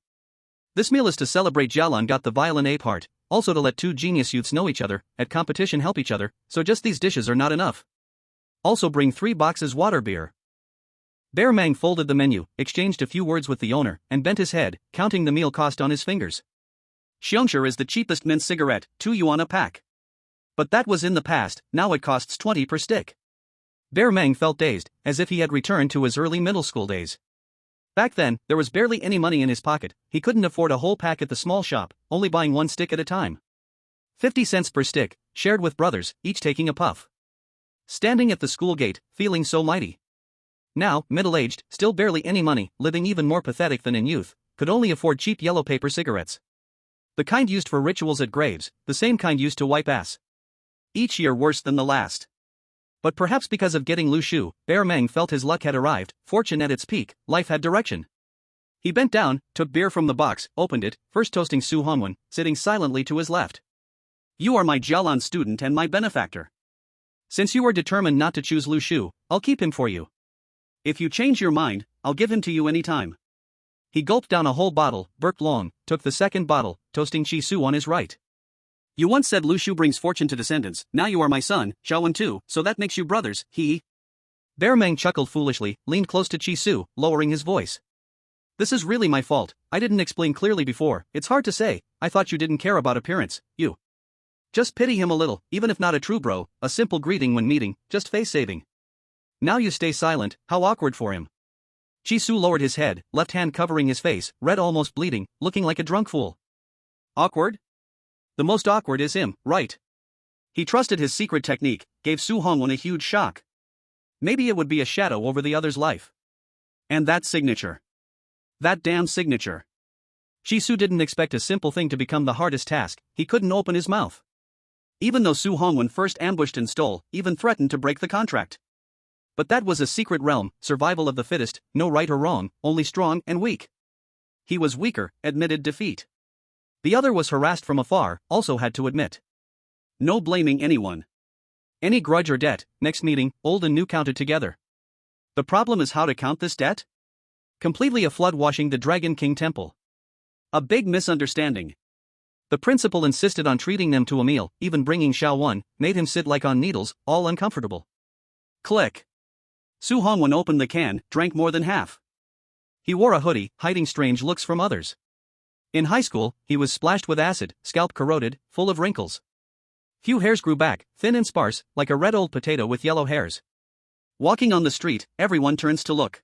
This meal is to celebrate Jialan got the violin A part, also to let 2 genius youths know each other, at competition help each other, so just these dishes are not enough. Also bring 3 boxes water beer. Bear Meng folded the menu, exchanged a few words with the owner, and bent his head, counting the meal cost on his fingers. Xiongshi is the cheapest mint cigarette, 2 yuan a pack. But that was in the past, now it costs 20 per stick. Bear Meng felt dazed, as if he had returned to his early middle school days. Back then, there was barely any money in his pocket, he couldn't afford a whole pack at the small shop, only buying 1 stick at a time. 50 cents per stick, shared with brothers, each taking a puff. Standing at the school gate, feeling so mighty. Now, middle-aged, still barely any money, living even more pathetic than in youth, could only afford cheap yellow paper cigarettes. The kind used for rituals at graves, the same kind used to wipe ass. Each year worse than the last. But perhaps because of getting Lu Shu, Bear Meng felt his luck had arrived, fortune at its peak, life had direction. He bent down, took beer from the box, opened it, first toasting Su Honwen, sitting silently to his left. You are my Jialan student and my benefactor. Since you are determined not to choose Lu Shu, I'll keep him for you. If you change your mind, I'll give him to you any time. He gulped down a whole bottle, burped long, took the second bottle, toasting Chi Su on his right. You once said Lu Shu brings fortune to descendants, now you are my son, Xiaowen too, so that makes you brothers, he. Bear Meng chuckled foolishly, leaned close to Chi Su, lowering his voice. This is really my fault, I didn't explain clearly before, it's hard to say, I thought you didn't care about appearance, you. Just pity him a little, even if not a true bro, a simple greeting when meeting, just face saving. Now you stay silent, how awkward for him. Chi Su lowered his head, left hand covering his face, red almost bleeding, looking like a drunk fool. Awkward? The most awkward is him, right? He trusted his secret technique, gave Su Hongwen a huge shock. Maybe it would be a shadow over the other's life. And that signature. That damn signature. Chi Su didn't expect a simple thing to become the hardest task, he couldn't open his mouth. Even though Su Hongwen first ambushed and stole, even threatened to break the contract. But that was a secret realm, survival of the fittest, no right or wrong, only strong and weak. He was weaker, admitted defeat. The other was harassed from afar, also had to admit. No blaming anyone. Any grudge or debt, next meeting, old and new counted together. The problem is how to count this debt? Completely a flood washing the Dragon King temple. A big misunderstanding. The principal insisted on treating them to a meal, even bringing Xiaowen, made him sit like on needles, all uncomfortable. Click. Su Hongwen opened the can, drank more than half. He wore a hoodie, hiding strange looks from others. In high school, he was splashed with acid, scalp corroded, full of wrinkles. Few hairs grew back, thin and sparse, like a red old potato with yellow hairs. Walking on the street, everyone turns to look.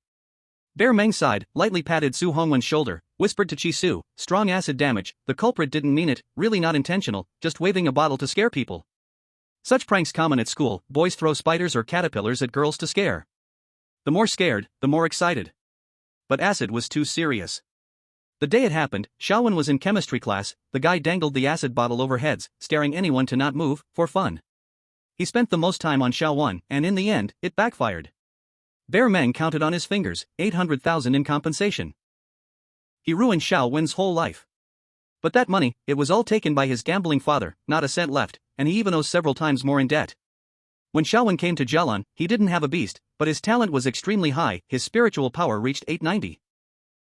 Bear Meng sighed, lightly patted Su Hongwen's shoulder, whispered to Chi Su, strong acid damage, the culprit didn't mean it, really not intentional, just waving a bottle to scare people. Such pranks common at school, boys throw spiders or caterpillars at girls to scare. The more scared, the more excited. But acid was too serious. The day it happened, Xiaowen was in chemistry class, the guy dangled the acid bottle over heads, staring anyone to not move, for fun. He spent the most time on Xiaowen, and in the end, it backfired. Bear Meng counted on his fingers, 800,000 in compensation. He ruined Xiaowen's whole life. But that money, it was all taken by his gambling father, not a cent left, and he even owes several times more in debt. When Xiaowen came to Jialan, he didn't have a beast, but his talent was extremely high, his spiritual power reached 890.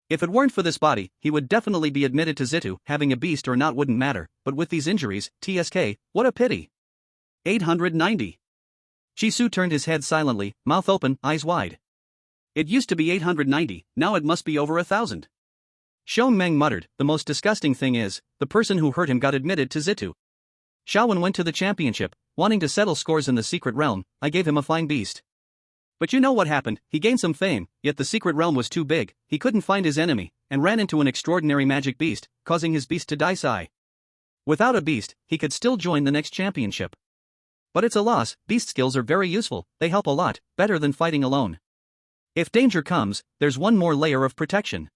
If it weren't for this body, he would definitely be admitted to Zitu, having a beast or not wouldn't matter, but with these injuries, TSK, what a pity. 890. Chi Su turned his head silently, mouth open, eyes wide. It used to be 890, now it must be over 1,000. Xiong Meng muttered, the most disgusting thing is, the person who hurt him got admitted to Zitu. Xiaowen went to the championship, wanting to settle scores in the secret realm, I gave him a fine beast. But you know what happened, he gained some fame, yet the secret realm was too big, he couldn't find his enemy, and ran into an extraordinary magic beast, causing his beast to die sigh. Without a beast, he could still join the next championship. But it's a loss, beast skills are very useful, they help a lot, better than fighting alone. If danger comes, there's one more layer of protection.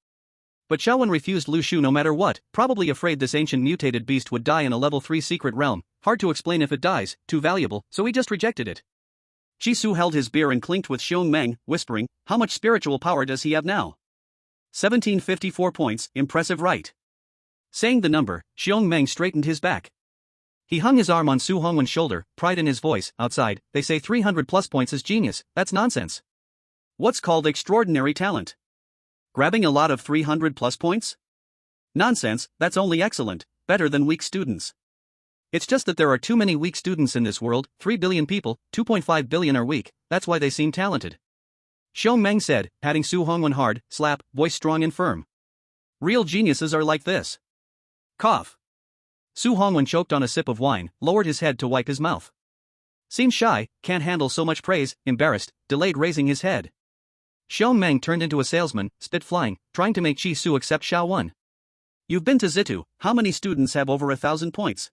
But Xiaowen refused Lu Shu no matter what, probably afraid this ancient mutated beast would die in a level 3 secret realm, hard to explain if it dies, too valuable, so he just rejected it. Chi Su held his beer and clinked with Xiong Meng, whispering, how much spiritual power does he have now? 1754 points, impressive right? Saying the number, Xiong Meng straightened his back. He hung his arm on Su Hongwen's shoulder, pride in his voice, outside, they say 300 plus points is genius, that's nonsense. What's called extraordinary talent? Grabbing a lot of 300 plus points? Nonsense, that's only excellent, better than weak students. It's just that there are too many weak students in this world, 3 billion people, 2.5 billion are weak, that's why they seem talented. Xiong Meng said, patting Su Hongwen hard, slap, voice strong and firm. Real geniuses are like this. Cough. Su Hongwen choked on a sip of wine, lowered his head to wipe his mouth. Seems shy, can't handle so much praise, embarrassed, delayed raising his head. Xiong Meng turned into a salesman, spit flying, trying to make Chi Su accept Xiaowen. You've been to Zitu, how many students have over 1,000 points?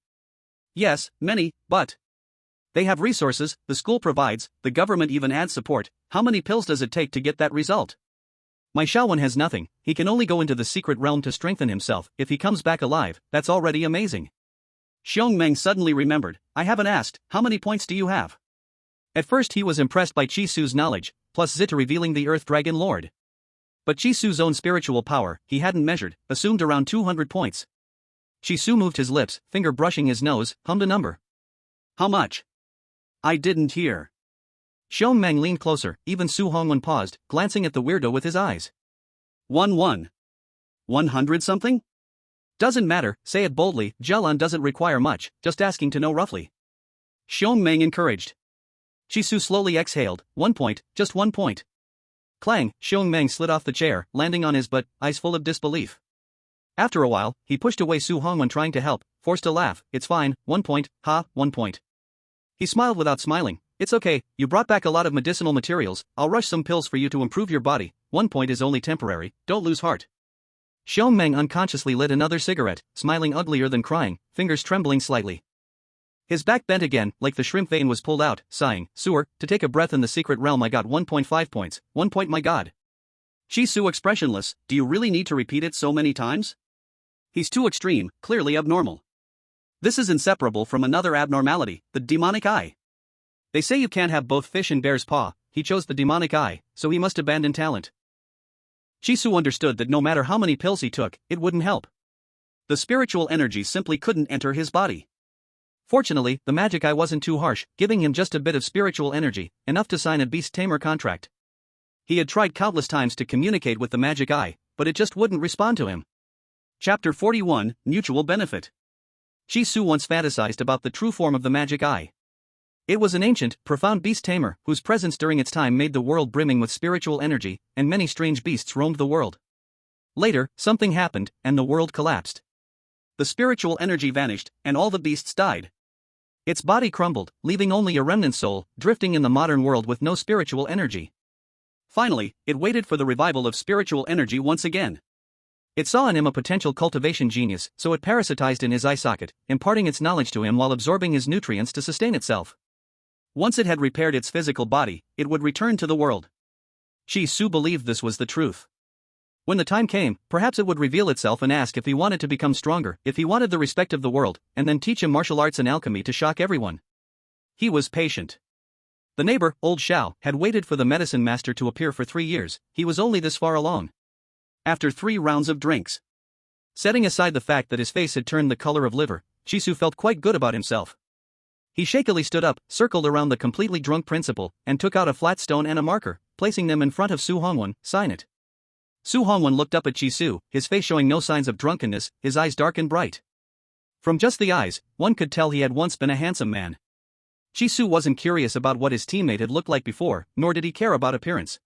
Yes, many, but they have resources, the school provides, the government even adds support, how many pills does it take to get that result? My Xiaowen has nothing, he can only go into the secret realm to strengthen himself, if he comes back alive, that's already amazing. Xiong Meng suddenly remembered, I haven't asked, how many points do you have? At first he was impressed by Chi Su's knowledge, plus Zitu revealing the Earth Dragon Lord. But Chi Su's own spiritual power, he hadn't measured, assumed around 200 points. Chi Su moved his lips, finger brushing his nose, hummed a number. How much? I didn't hear. Xiong Meng leaned closer, even Su Hongwen paused, glancing at the weirdo with his eyes. 100 something? Doesn't matter, say it boldly, Jialan doesn't require much, just asking to know roughly. Xiong Meng encouraged. Chi Su slowly exhaled, 1 point, just 1 point. Clang, Xiong Meng slid off the chair, landing on his butt, eyes full of disbelief. After a while, he pushed away Su Hongwen trying to help, forced a laugh, it's fine, 1 point, ha, 1 point. He smiled without smiling, it's okay, you brought back a lot of medicinal materials, I'll rush some pills for you to improve your body, 1 point is only temporary, don't lose heart. Xiong Meng unconsciously lit another cigarette, smiling uglier than crying, fingers trembling slightly. His back bent again, like the shrimp vein was pulled out, sighing, sewer, to take a breath in the secret realm I got 1.5 points, 1 point my god. Chi Su expressionless, do you really need to repeat it so many times? He's too extreme, clearly abnormal. This is inseparable from another abnormality, the demonic eye. They say you can't have both fish and bear's paw, he chose the demonic eye, so he must abandon talent. Chi Su understood that no matter how many pills he took, it wouldn't help. The spiritual energy simply couldn't enter his body. Fortunately, the magic eye wasn't too harsh, giving him just a bit of spiritual energy, enough to sign a beast tamer contract. He had tried countless times to communicate with the magic eye, but it just wouldn't respond to him. Chapter 41, Mutual Benefit. Chi Su once fantasized about the true form of the magic eye. It was an ancient, profound beast tamer, whose presence during its time made the world brimming with spiritual energy, and many strange beasts roamed the world. Later, something happened, and the world collapsed. The spiritual energy vanished, and all the beasts died. Its body crumbled, leaving only a remnant soul, drifting in the modern world with no spiritual energy. Finally, it waited for the revival of spiritual energy once again. It saw in him a potential cultivation genius, so it parasitized in his eye socket, imparting its knowledge to him while absorbing his nutrients to sustain itself. Once it had repaired its physical body, it would return to the world. Chi-Su believed this was the truth. When the time came, perhaps it would reveal itself and ask if he wanted to become stronger, if he wanted the respect of the world, and then teach him martial arts and alchemy to shock everyone. He was patient. The neighbor, old Xiao, had waited for the medicine master to appear for 3 years. He was only this far along. After 3 rounds of drinks. Setting aside the fact that his face had turned the color of liver, Chi-Su felt quite good about himself. He shakily stood up, circled around the completely drunk principal, and took out a flat stone and a marker, placing them in front of Su Hongwen. Sign it. Su Hongwen looked up at Chi-Su, his face showing no signs of drunkenness, his eyes dark and bright. From just the eyes, one could tell he had once been a handsome man. Chi-Su wasn't curious about what his teammate had looked like before, nor did he care about appearance.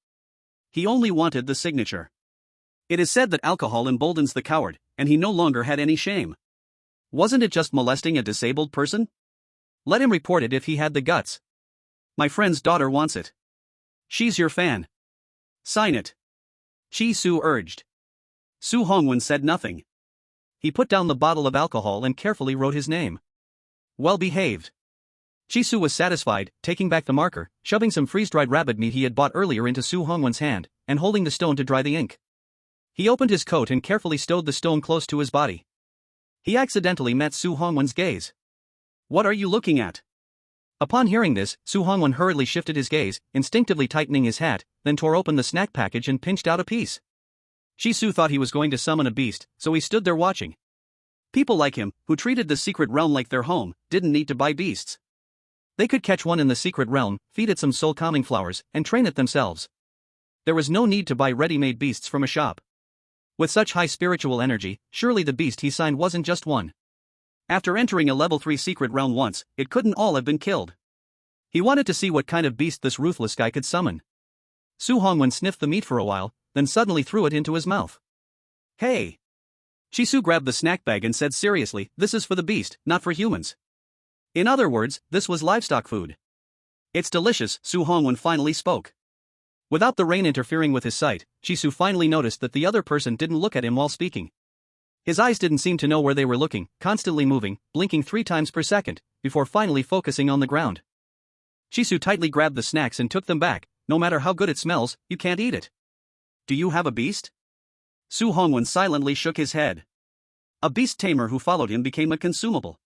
He only wanted the signature. It is said that alcohol emboldens the coward, and he no longer had any shame. Wasn't it just molesting a disabled person? Let him report it if he had the guts. My friend's daughter wants it. She's your fan. Sign it. Chi-Su urged. Su Hongwen said nothing. He put down the bottle of alcohol and carefully wrote his name. Well behaved. Chi-Su was satisfied, taking back the marker, shoving some freeze-dried rabbit meat he had bought earlier into Su Hongwen's hand, and holding the stone to dry the ink. He opened his coat and carefully stowed the stone close to his body. He accidentally met Su Hongwen's gaze. What are you looking at? Upon hearing this, Su Hongwen hurriedly shifted his gaze, instinctively tightening his hat, then tore open the snack package and pinched out a piece. Chi-Su thought he was going to summon a beast, so he stood there watching. People like him, who treated the secret realm like their home, didn't need to buy beasts. They could catch one in the secret realm, feed it some soul-calming flowers, and train it themselves. There was no need to buy ready-made beasts from a shop. With such high spiritual energy, surely the beast he signed wasn't just one. After entering a level 3 secret realm once, it couldn't all have been killed. He wanted to see what kind of beast this ruthless guy could summon. Su Hongwen sniffed the meat for a while, then suddenly threw it into his mouth. Hey! Chi-Su grabbed the snack bag and said seriously, this is for the beast, not for humans. In other words, this was livestock food. It's delicious, Su Hongwen finally spoke. Without the rain interfering with his sight, Chi-Su finally noticed that the other person didn't look at him while speaking. His eyes didn't seem to know where they were looking, constantly moving, blinking 3 times per second, before finally focusing on the ground. Chi-Su tightly grabbed the snacks and took them back. No matter how good it smells, you can't eat it. Do you have a beast? Su Hongwen silently shook his head. A beast tamer who followed him became a consumable.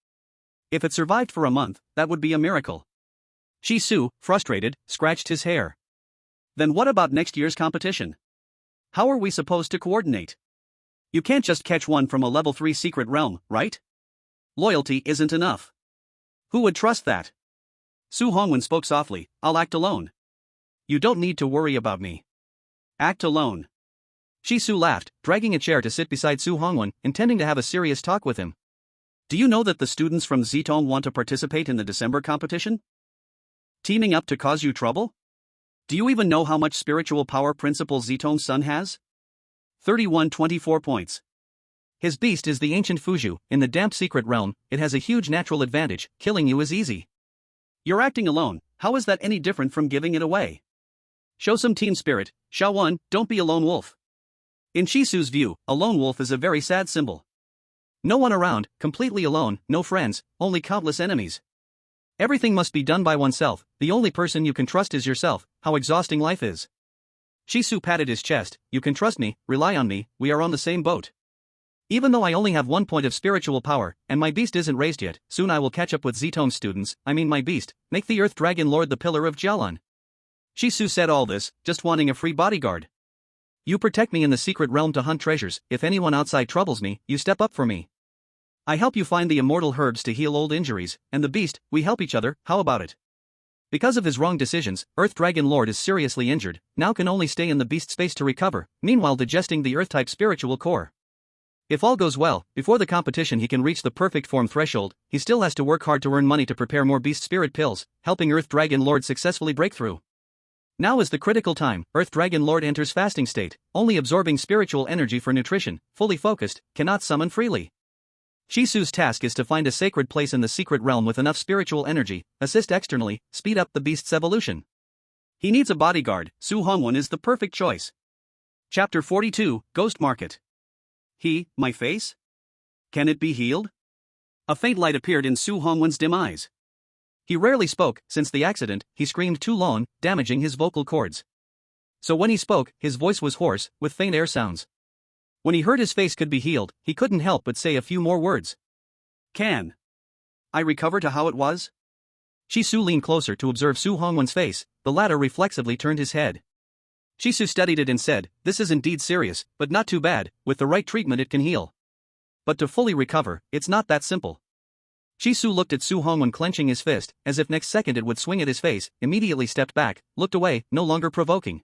If it survived for a month, that would be a miracle. Chi-Su, frustrated, scratched his hair. Then what about next year's competition? How are we supposed to coordinate? You can't just catch one from a level 3 secret realm, right? Loyalty isn't enough. Who would trust that? Su Hongwen spoke softly, I'll act alone. You don't need to worry about me. Act alone. Chi-Su laughed, dragging a chair to sit beside Su Hongwen, intending to have a serious talk with him. Do you know that the students from Zitong want to participate in the December competition? Teaming up to cause you trouble? Do you even know how much spiritual power Principal Zitong's son has? 3124 points. His beast is the ancient Fuju. In the damp secret realm, it has a huge natural advantage, killing you is easy. You're acting alone, how is that any different from giving it away? Show some team spirit, Xiaowen, don't be a lone wolf. In Chi-Su's view, a lone wolf is a very sad symbol. No one around, completely alone, no friends, only countless enemies. Everything must be done by oneself, the only person you can trust is yourself, how exhausting life is. Chi-Su patted his chest, you can trust me, rely on me, we are on the same boat. Even though I only have 1 point of spiritual power, and my beast isn't raised yet, soon I will catch up with Zitong's students, my beast, make the Earth Dragon Lord the Pillar of Jialan. Chi-Su said all this, just wanting a free bodyguard. You protect me in the secret realm to hunt treasures, if anyone outside troubles me, you step up for me. I help you find the immortal herbs to heal old injuries, and the beast, we help each other, how about it? Because of his wrong decisions, Earth Dragon Lord is seriously injured, now can only stay in the beast space to recover, meanwhile digesting the Earth-type spiritual core. If all goes well, before the competition he can reach the perfect form threshold, he still has to work hard to earn money to prepare more beast spirit pills, helping Earth Dragon Lord successfully break through. Now is the critical time, Earth Dragon Lord enters fasting state, only absorbing spiritual energy for nutrition, fully focused, cannot summon freely. Chi-Su's task is to find a sacred place in the secret realm with enough spiritual energy, assist externally, speed up the beast's evolution. He needs a bodyguard. Su Hongwen is the perfect choice. Chapter 42, Ghost Market. My face? Can it be healed? A faint light appeared in Su Hongwen's dim eyes. He rarely spoke. Since the accident, he screamed too long, damaging his vocal cords. So when he spoke, his voice was hoarse, with faint air sounds. When he heard his face could be healed, he couldn't help but say a few more words. Can I recover to how it was? Shisu leaned closer to observe Su Hongwen's face. The latter reflexively turned his head. Shisu studied it and said, "This is indeed serious, but not too bad. With the right treatment it can heal. But to fully recover, it's not that simple." Shisu looked at Su Hongwen clenching his fist, as if next second it would swing at his face, immediately stepped back, looked away, no longer provoking.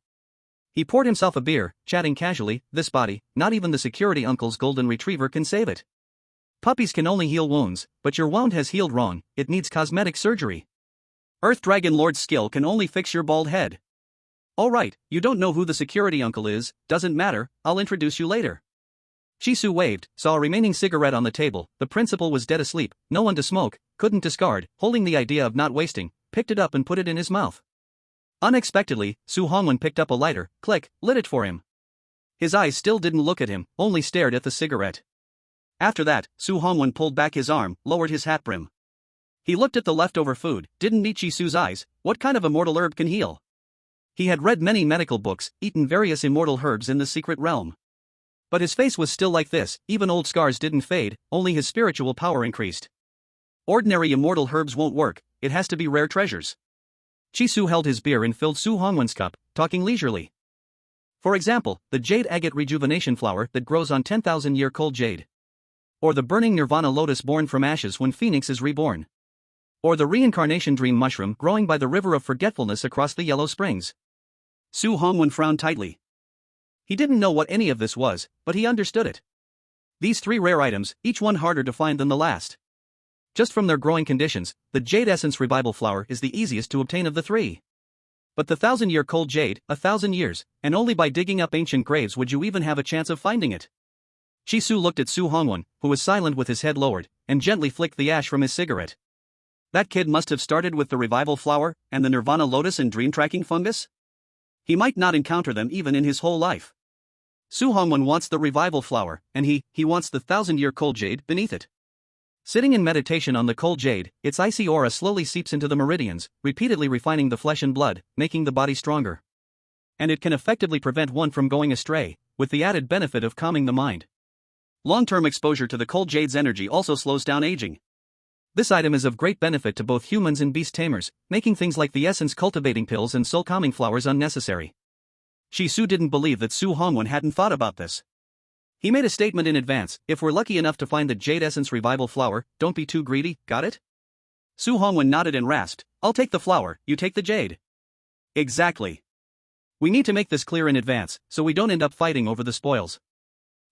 He poured himself a beer, chatting casually, "This body, not even the security uncle's golden retriever can save it. Puppies can only heal wounds, but your wound has healed wrong, it needs cosmetic surgery. Earth Dragon Lord's skill can only fix your bald head. Alright, you don't know who the security uncle is, doesn't matter, I'll introduce you later." Shisu waved, saw a remaining cigarette on the table. The principal was dead asleep, no one to smoke, couldn't discard, holding the idea of not wasting, picked it up and put it in his mouth. Unexpectedly, Su Hongwen picked up a lighter, click, lit it for him. His eyes still didn't look at him, only stared at the cigarette. After that, Su Hongwen pulled back his arm, lowered his hat brim. He looked at the leftover food, didn't meet Shisu's eyes. What kind of immortal herb can heal? He had read many medical books, eaten various immortal herbs in the secret realm. But his face was still like this, even old scars didn't fade, only his spiritual power increased. Ordinary immortal herbs won't work, it has to be rare treasures. Shisu held his beer and filled Su Hongwen's cup, talking leisurely. For example, the jade agate rejuvenation flower that grows on 10,000-year cold jade. Or the burning nirvana lotus born from ashes when Phoenix is reborn. Or the reincarnation dream mushroom growing by the river of forgetfulness across the Yellow Springs. Su Hongwen frowned tightly. He didn't know what any of this was, but he understood it. These three rare items, each one harder to find than the last. Just from their growing conditions, the jade essence revival flower is the easiest to obtain of the three. But the 1,000-year cold jade, 1,000 years, and only by digging up ancient graves would you even have a chance of finding it. Shisu looked at Su Hongwen, who was silent with his head lowered, and gently flicked the ash from his cigarette. That kid must have started with the revival flower, and the nirvana lotus and dream tracking fungus? He might not encounter them even in his whole life. Su Hongwen wants the revival flower, and he wants the 1,000-year cold jade beneath it. Sitting in meditation on the cold jade, its icy aura slowly seeps into the meridians, repeatedly refining the flesh and blood, making the body stronger. And it can effectively prevent one from going astray, with the added benefit of calming the mind. Long-term exposure to the cold jade's energy also slows down aging. This item is of great benefit to both humans and beast tamers, making things like the essence cultivating pills and soul calming flowers unnecessary. Shisu didn't believe that Su Hongwen hadn't thought about this. He made a statement in advance, "If we're lucky enough to find the jade essence revival flower, don't be too greedy, got it?" Su Hongwen nodded and rasped, "I'll take the flower, you take the jade." Exactly. We need to make this clear in advance, so we don't end up fighting over the spoils.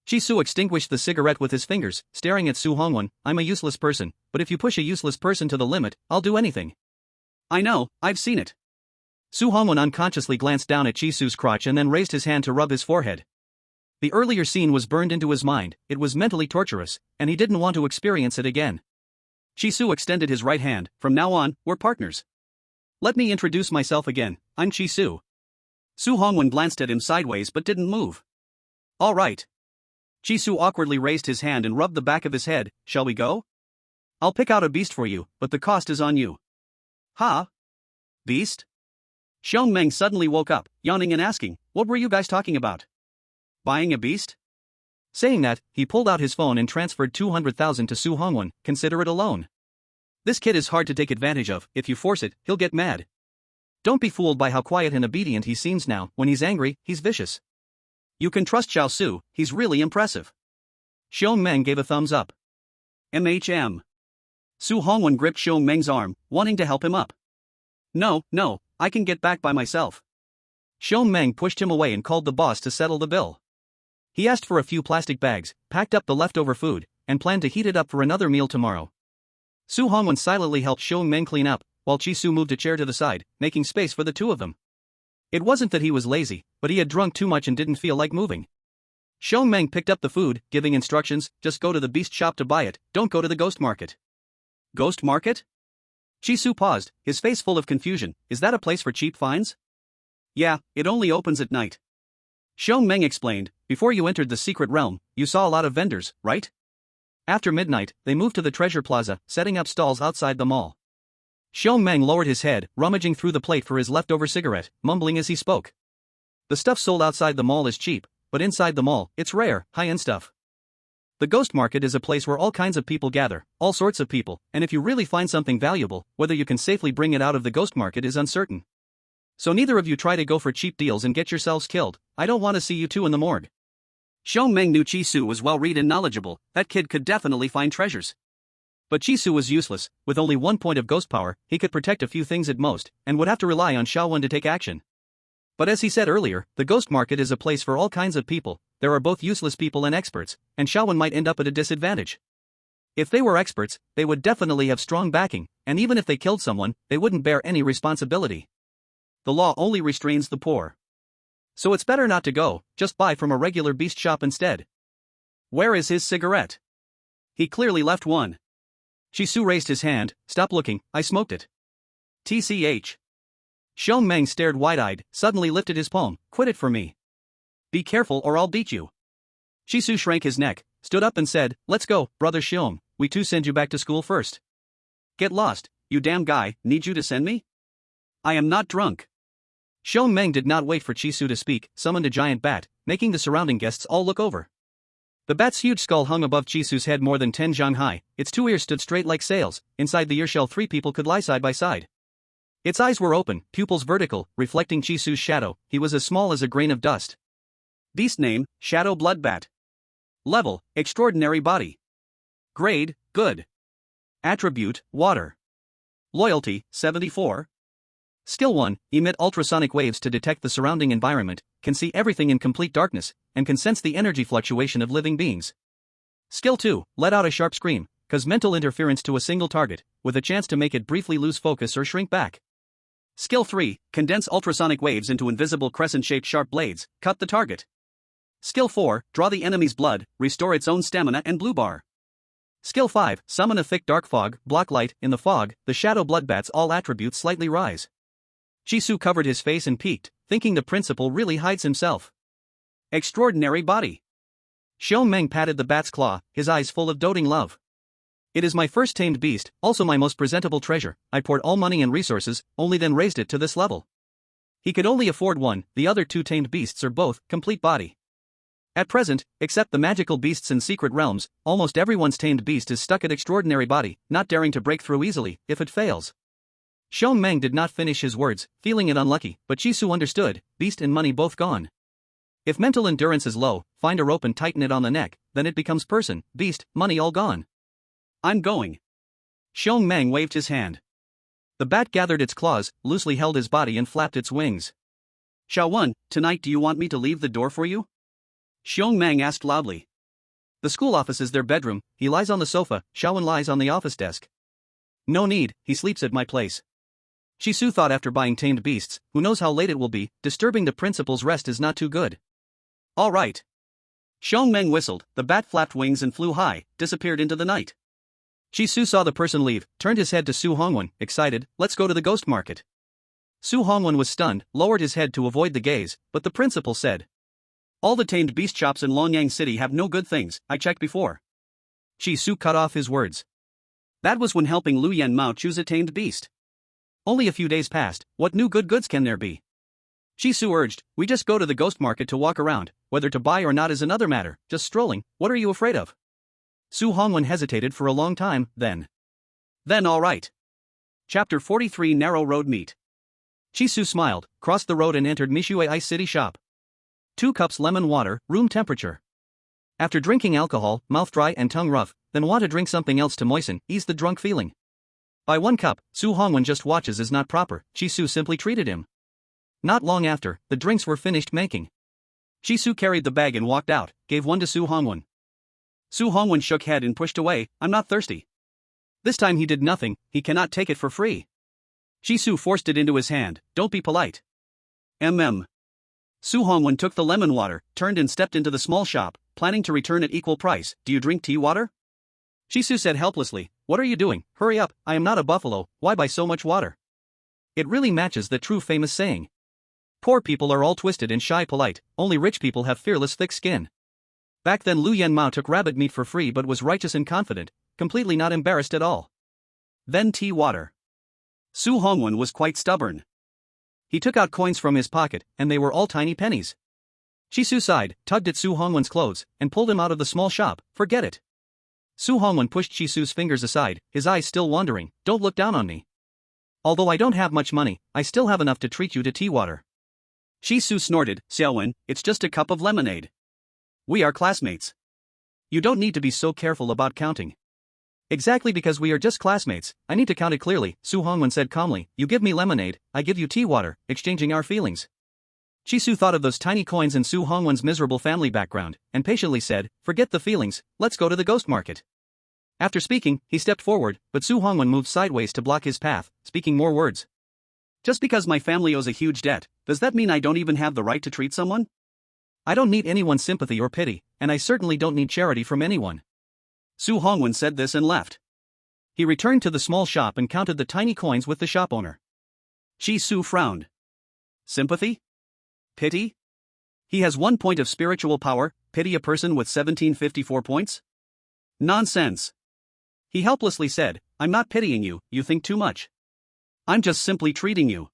Shisu extinguished the cigarette with his fingers, staring at Su Hongwen. "I'm a useless person, but if you push a useless person to the limit, I'll do anything." "I know, I've seen it." Su Hongwen unconsciously glanced down at Shisu's crotch and then raised his hand to rub his forehead. The earlier scene was burned into his mind, it was mentally torturous, and he didn't want to experience it again. Shisu extended his right hand. "From now on, we're partners. Let me introduce myself again, I'm Shisu." Su Hongwen glanced at him sideways but didn't move. "All right." Shisu awkwardly raised his hand and rubbed the back of his head. "Shall we go? I'll pick out a beast for you, but the cost is on you." "Huh? Beast?" Xiong Meng suddenly woke up, yawning and asking, "What were you guys talking about? Buying a beast?" Saying that, he pulled out his phone and transferred 200,000 to Su Hongwen. "Consider it a loan. This kid is hard to take advantage of, if you force it, he'll get mad. Don't be fooled by how quiet and obedient he seems now. When he's angry, he's vicious. You can trust Xiao Su, he's really impressive." Xiong Meng gave a thumbs up. "MHM." Su Hongwen gripped Xiong Meng's arm, wanting to help him up. No, I can get back by myself." Xiong Meng pushed him away and called the boss to settle the bill. He asked for a few plastic bags, packed up the leftover food, and planned to heat it up for another meal tomorrow. Su Hongwen silently helped Xiong Meng clean up, while Shisu moved a chair to the side, making space for the two of them. It wasn't that he was lazy, but he had drunk too much and didn't feel like moving. Xiong Meng picked up the food, giving instructions, "Just go to the beast shop to buy it, don't go to the ghost market." "Ghost market?" Shisu paused, his face full of confusion. "Is that a place for cheap finds?" Yeah, it only opens at night. Xiong Meng explained, before you entered the secret realm, you saw a lot of vendors, right? After midnight, they moved to the treasure plaza, setting up stalls outside the mall. Xiong Meng lowered his head, rummaging through the plate for his leftover cigarette, mumbling as he spoke. The stuff sold outside the mall is cheap, but inside the mall, it's rare, high-end stuff. The ghost market is a place where all kinds of people gather, all sorts of people, and if you really find something valuable, whether you can safely bring it out of the ghost market is uncertain. So neither of you try to go for cheap deals and get yourselves killed. I don't want to see you two in the morgue. Xiong Meng knew Chi-Su was well-read and knowledgeable. That kid could definitely find treasures. But Chi-Su was useless. With only 1 point of ghost power, he could protect a few things at most, and would have to rely on Xiaowen to take action. But as he said earlier, the ghost market is a place for all kinds of people. There are both useless people and experts, and Xiaowen might end up at a disadvantage. If they were experts, they would definitely have strong backing, and even if they killed someone, they wouldn't bear any responsibility. The law only restrains the poor. So it's better not to go, just buy from a regular beast shop instead. Where is his cigarette? He clearly left one. Chi-Su raised his hand. Stop looking, I smoked it. TCH. Xiong Meng stared wide-eyed, suddenly lifted his palm. Quit it for me. Be careful or I'll beat you. Chi-Su shrank his neck, stood up and said, let's go, brother Xiong, we two send you back to school first. Get lost, you damn guy, need you to send me? I am not drunk. Xiong Meng did not wait for Chi-Su to speak, summoned a giant bat, making the surrounding guests all look over. The bat's huge skull hung above Chi-Su's head more than 10 zhang high, its 2 ears stood straight like sails, inside the earshell 3 people could lie side by side. Its eyes were open, pupils vertical, reflecting Chi-Su's shadow. He was as small as a grain of dust. Beast name, Shadow Bloodbat. Level, Extraordinary Body. Grade, Good. Attribute, Water. Loyalty, 74. Skill 1, emit ultrasonic waves to detect the surrounding environment, can see everything in complete darkness, and can sense the energy fluctuation of living beings. Skill 2, let out a sharp scream, cause mental interference to a single target, with a chance to make it briefly lose focus or shrink back. Skill 3, condense ultrasonic waves into invisible crescent-shaped sharp blades, cut the target. Skill 4, draw the enemy's blood, restore its own stamina and blue bar. Skill 5, summon a thick dark fog, block light. In the fog, the shadow bloodbats all attributes slightly rise. Chi-Su covered his face and peeked, thinking the principal really hides himself. Extraordinary Body. Xiong Meng patted the bat's claw, his eyes full of doting love. It is my first tamed beast, also my most presentable treasure. I poured all money and resources, only then raised it to this level. He could only afford one, the other 2 tamed beasts are both complete body. At present, except the magical beasts in secret realms, almost everyone's tamed beast is stuck at extraordinary body, not daring to break through easily. If it fails. Xiong Meng did not finish his words, feeling it unlucky, but Chi-Su understood, beast and money both gone. If mental endurance is low, find a rope and tighten it on the neck, then it becomes person, beast, money all gone. I'm going. Xiong Meng waved his hand. The bat gathered its claws, loosely held his body and flapped its wings. Xiaowen, tonight do you want me to leave the door for you? Xiong Meng asked loudly. The school office is their bedroom, he lies on the sofa, Xiaowen lies on the office desk. No need, he sleeps at my place. Chi-Su thought after buying tamed beasts, who knows how late it will be, disturbing the principal's rest is not too good. All right. Xiong Meng whistled, the bat flapped wings and flew high, disappeared into the night. Chi-Su saw the person leave, turned his head to Su Hongwen, excited, let's go to the ghost market. Su Hongwen was stunned, lowered his head to avoid the gaze, but the principal said. All the tamed beast shops in Longyang City have no good things, I checked before. Chi-Su cut off his words. That was when helping Lu Yanmao choose a tamed beast. Only a few days passed, what new good goods can there be? Chi-Su urged, we just go to the ghost market to walk around, whether to buy or not is another matter, just strolling, what are you afraid of? Su Hongwen hesitated for a long time, then all right. Chapter 43 Narrow Road Meet. Chi-Su smiled, crossed the road and entered Mishue Ice City shop. 2 cups lemon water, room temperature. After drinking alcohol, mouth dry and tongue rough, then want to drink something else to moisten, ease the drunk feeling. By 1 cup, Su Hongwen just watches is not proper, Chi-Su simply treated him. Not long after, the drinks were finished making. Chi-Su carried the bag and walked out, gave one to Su Hongwen. Su Hongwen shook head and pushed away, I'm not thirsty. This time he did nothing, he cannot take it for free. Chi-Su forced it into his hand, don't be polite. Su Hongwen took the lemon water, turned and stepped into the small shop, planning to return at equal price. Do you drink tea water? Chi-Su said helplessly, what are you doing? Hurry up, I am not a buffalo, why buy so much water? It really matches the true famous saying. Poor people are all twisted and shy polite, only rich people have fearless thick skin. Back then Lu Yanmao took rabbit meat for free but was righteous and confident, completely not embarrassed at all. Then tea water. Su Hongwen was quite stubborn. He took out coins from his pocket, and they were all tiny pennies. Chisu sighed, tugged at Su Hongwen's clothes, and pulled him out of the small shop. Forget it. Su Hongwen pushed Chisu's fingers aside, his eyes still wandering. Don't look down on me. Although I don't have much money, I still have enough to treat you to tea water. Chisu snorted, Xiaowen, it's just a cup of lemonade. We are classmates. You don't need to be so careful about counting. Exactly, because we are just classmates, I need to count it clearly, Su Hongwen said calmly. You give me lemonade, I give you tea water, exchanging our feelings. Chisu thought of those tiny coins and Su Hongwen's miserable family background, and patiently said, forget the feelings, let's go to the ghost market. After speaking, he stepped forward, but Su Hongwen moved sideways to block his path, speaking more words. Just because my family owes a huge debt, does that mean I don't even have the right to treat someone? I don't need anyone's sympathy or pity, and I certainly don't need charity from anyone. Su Hongwen said this and left. He returned to the small shop and counted the tiny coins with the shop owner. Chi Su frowned. Sympathy? Pity? He has 1 point of spiritual power, pity a person with 1754 points? Nonsense. He helplessly said, I'm not pitying you, you think too much. I'm just simply treating you.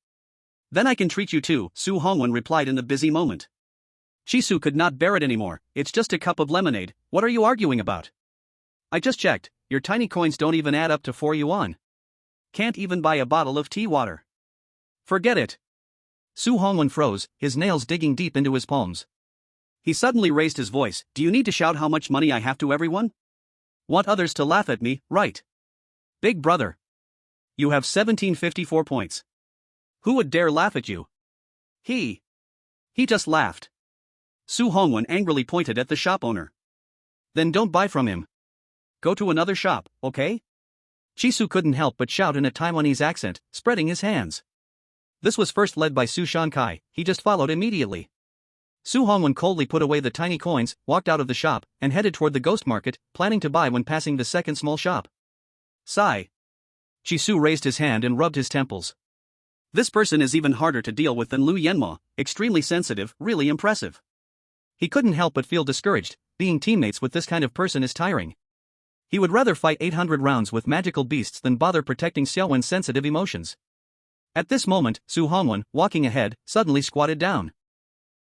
Then I can treat you too, Su Hongwen replied in the busy moment. Chisu could not bear it anymore. It's just a cup of lemonade, what are you arguing about? I just checked, your tiny coins don't even add up to 4 yuan. Can't even buy a bottle of tea water. Forget it. Su Hongwen froze, his nails digging deep into his palms. He suddenly raised his voice, do you need to shout how much money I have to everyone? Want others to laugh at me, right? Big brother. You have 1754 points. Who would dare laugh at you? He just laughed. Su Hongwen angrily pointed at the shop owner. Then don't buy from him. Go to another shop, okay? Chisu couldn't help but shout in a Taiwanese accent, spreading his hands. This was first led by Su Shankai, he just followed immediately. Su Hongwen coldly put away the tiny coins, walked out of the shop, and headed toward the ghost market, planning to buy when passing the second small shop. Sigh. Chisu raised his hand and rubbed his temples. This person is even harder to deal with than Lu Yanmao, extremely sensitive, really impressive. He couldn't help but feel discouraged, being teammates with this kind of person is tiring. He would rather fight 800 rounds with magical beasts than bother protecting Xiaowen's sensitive emotions. At this moment, Su Hongwen, walking ahead, suddenly squatted down.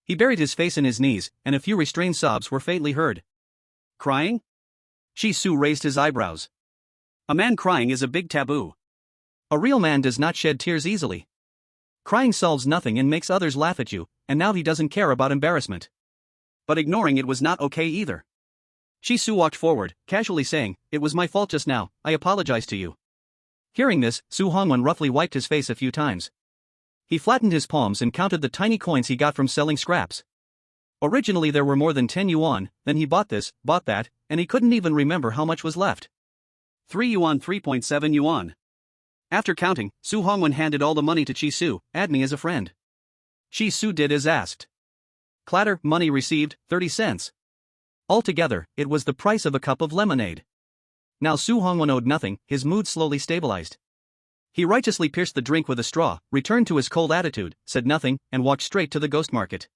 He buried his face in his knees, and a few restrained sobs were faintly heard. Crying? Chi Su raised his eyebrows. A man crying is a big taboo. A real man does not shed tears easily. Crying solves nothing and makes others laugh at you, and now he doesn't care about embarrassment. But ignoring it was not okay either. Chi Su walked forward, casually saying, it was my fault just now, I apologize to you. Hearing this, Su Hongwen roughly wiped his face a few times. He flattened his palms and counted the tiny coins he got from selling scraps. Originally there were more than 10 yuan, then he bought this, bought that, and he couldn't even remember how much was left. 3 yuan, 3.7 yuan. After counting, Su Hongwen handed all the money to Chi Su, add me as a friend. Chi Su did as asked. Clatter, money received, 30 cents. Altogether, it was the price of a cup of lemonade. Now Su Hongwen owed nothing, his mood slowly stabilized. He righteously pierced the drink with a straw, returned to his cold attitude, said nothing, and walked straight to the ghost market.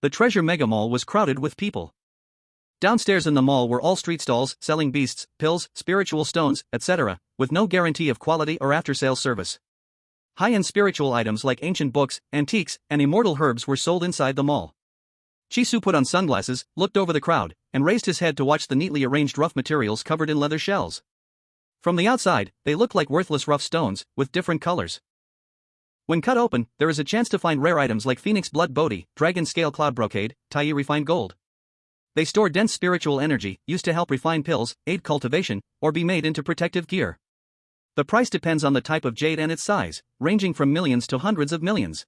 The Treasure Mega Mall was crowded with people. Downstairs in the mall were all street stalls selling beasts, pills, spiritual stones, etc., with no guarantee of quality or after-sales service. High-end spiritual items like ancient books, antiques, and immortal herbs were sold inside the mall. Chisu put on sunglasses, looked over the crowd, and raised his head to watch the neatly arranged rough materials covered in leather shells. From the outside, they looked like worthless rough stones, with different colors. When cut open, there is a chance to find rare items like Phoenix Blood Bodhi, Dragon Scale Cloud Brocade, Tai Refined Gold. They store dense spiritual energy, used to help refine pills, aid cultivation, or be made into protective gear. The price depends on the type of jade and its size, ranging from millions to hundreds of millions.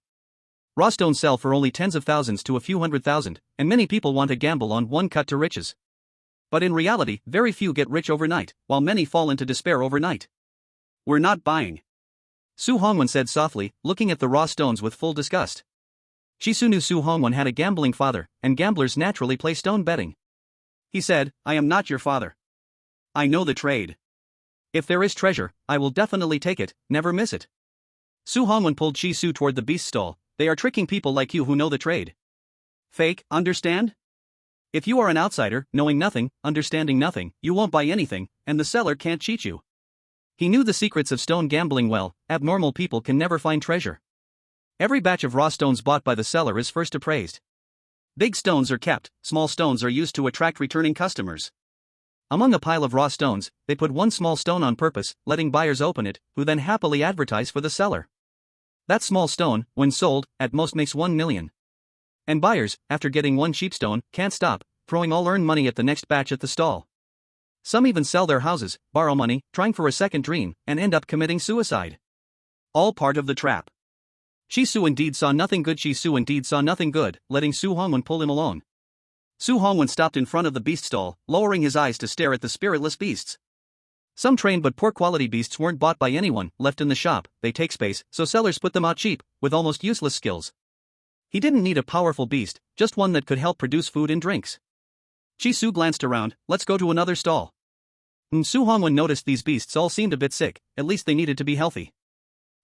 Raw stones sell for only tens of thousands to a few hundred thousand, and many people want to gamble on one cut to riches. But in reality, very few get rich overnight, while many fall into despair overnight. We're not buying. Su Hongwen said softly, looking at the raw stones with full disgust. Chisu knew Su Hongwen had a gambling father, and gamblers naturally play stone betting. He said, I am not your father. I know the trade. If there is treasure, I will definitely take it, never miss it. Su Hongwen pulled Chisu toward the beast stall. They are tricking people like you who know the trade. Fake, understand? If you are an outsider, knowing nothing, understanding nothing, you won't buy anything, and the seller can't cheat you. He knew the secrets of stone gambling well. Abnormal people can never find treasure. Every batch of raw stones bought by the seller is first appraised. Big stones are kept, small stones are used to attract returning customers. Among a pile of raw stones, they put one small stone on purpose, letting buyers open it, who then happily advertise for the seller. That small stone, when sold, at most makes 1 million. And buyers, after getting one cheap stone, can't stop, throwing all earned money at the next batch at the stall. Some even sell their houses, borrow money, trying for a second dream, and end up committing suicide. All part of the trap. Su indeed saw nothing good. Su indeed saw nothing good, letting Su Hongwen pull him alone. Su Hongwen stopped in front of the beast stall, lowering his eyes to stare at the spiritless beasts. Some trained but poor quality beasts weren't bought by anyone, left in the shop. They take space, so sellers put them out cheap, with almost useless skills. He didn't need a powerful beast, just one that could help produce food and drinks. Su glanced around. Let's go to another stall. Su Hongwen noticed these beasts all seemed a bit sick, at least they needed to be healthy.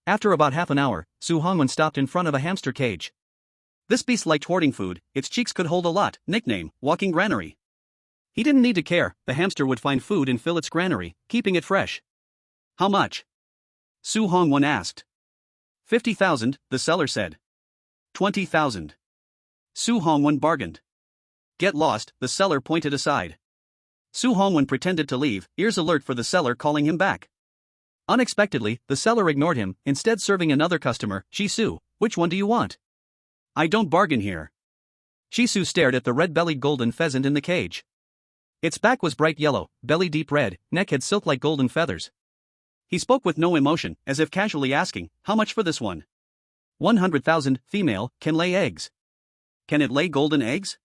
After about half an hour, Su Hongwen stopped in front of a hamster cage. This beast liked hoarding food, its cheeks could hold a lot, nickname, walking granary. He didn't need to care, the hamster would find food and fill its granary, keeping it fresh. How much? Su Hongwen asked. 50,000, the seller said. 20,000. Su Hongwen bargained. Get lost, the seller pointed aside. Su Hongwen pretended to leave, ears alert for the seller calling him back. Unexpectedly, the seller ignored him, instead serving another customer. Su, which one do you want? I don't bargain here. Su stared at the red-bellied golden pheasant in the cage. Its back was bright yellow, belly deep red, neck had silk-like golden feathers. He spoke with no emotion, as if casually asking, how much for this one? 100,000, female, can lay eggs. Can it lay golden eggs?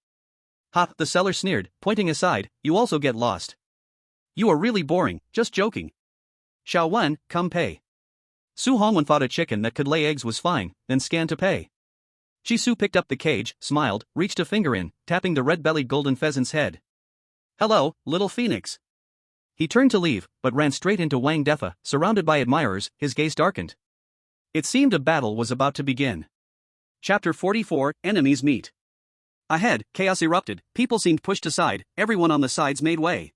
Ha, the seller sneered, pointing aside, you also get lost. You are really boring, just joking. Xiao Wen, come pay. Su Hongwen thought a chicken that could lay eggs was fine, then scanned to pay. Su picked up the cage, smiled, reached a finger in, tapping the red-bellied golden pheasant's head. Hello, little phoenix. He turned to leave, but ran straight into Wang Defa, surrounded by admirers, his gaze darkened. It seemed a battle was about to begin. Chapter 44, Enemies Meet. Ahead, chaos erupted, people seemed pushed aside, everyone on the sides made way.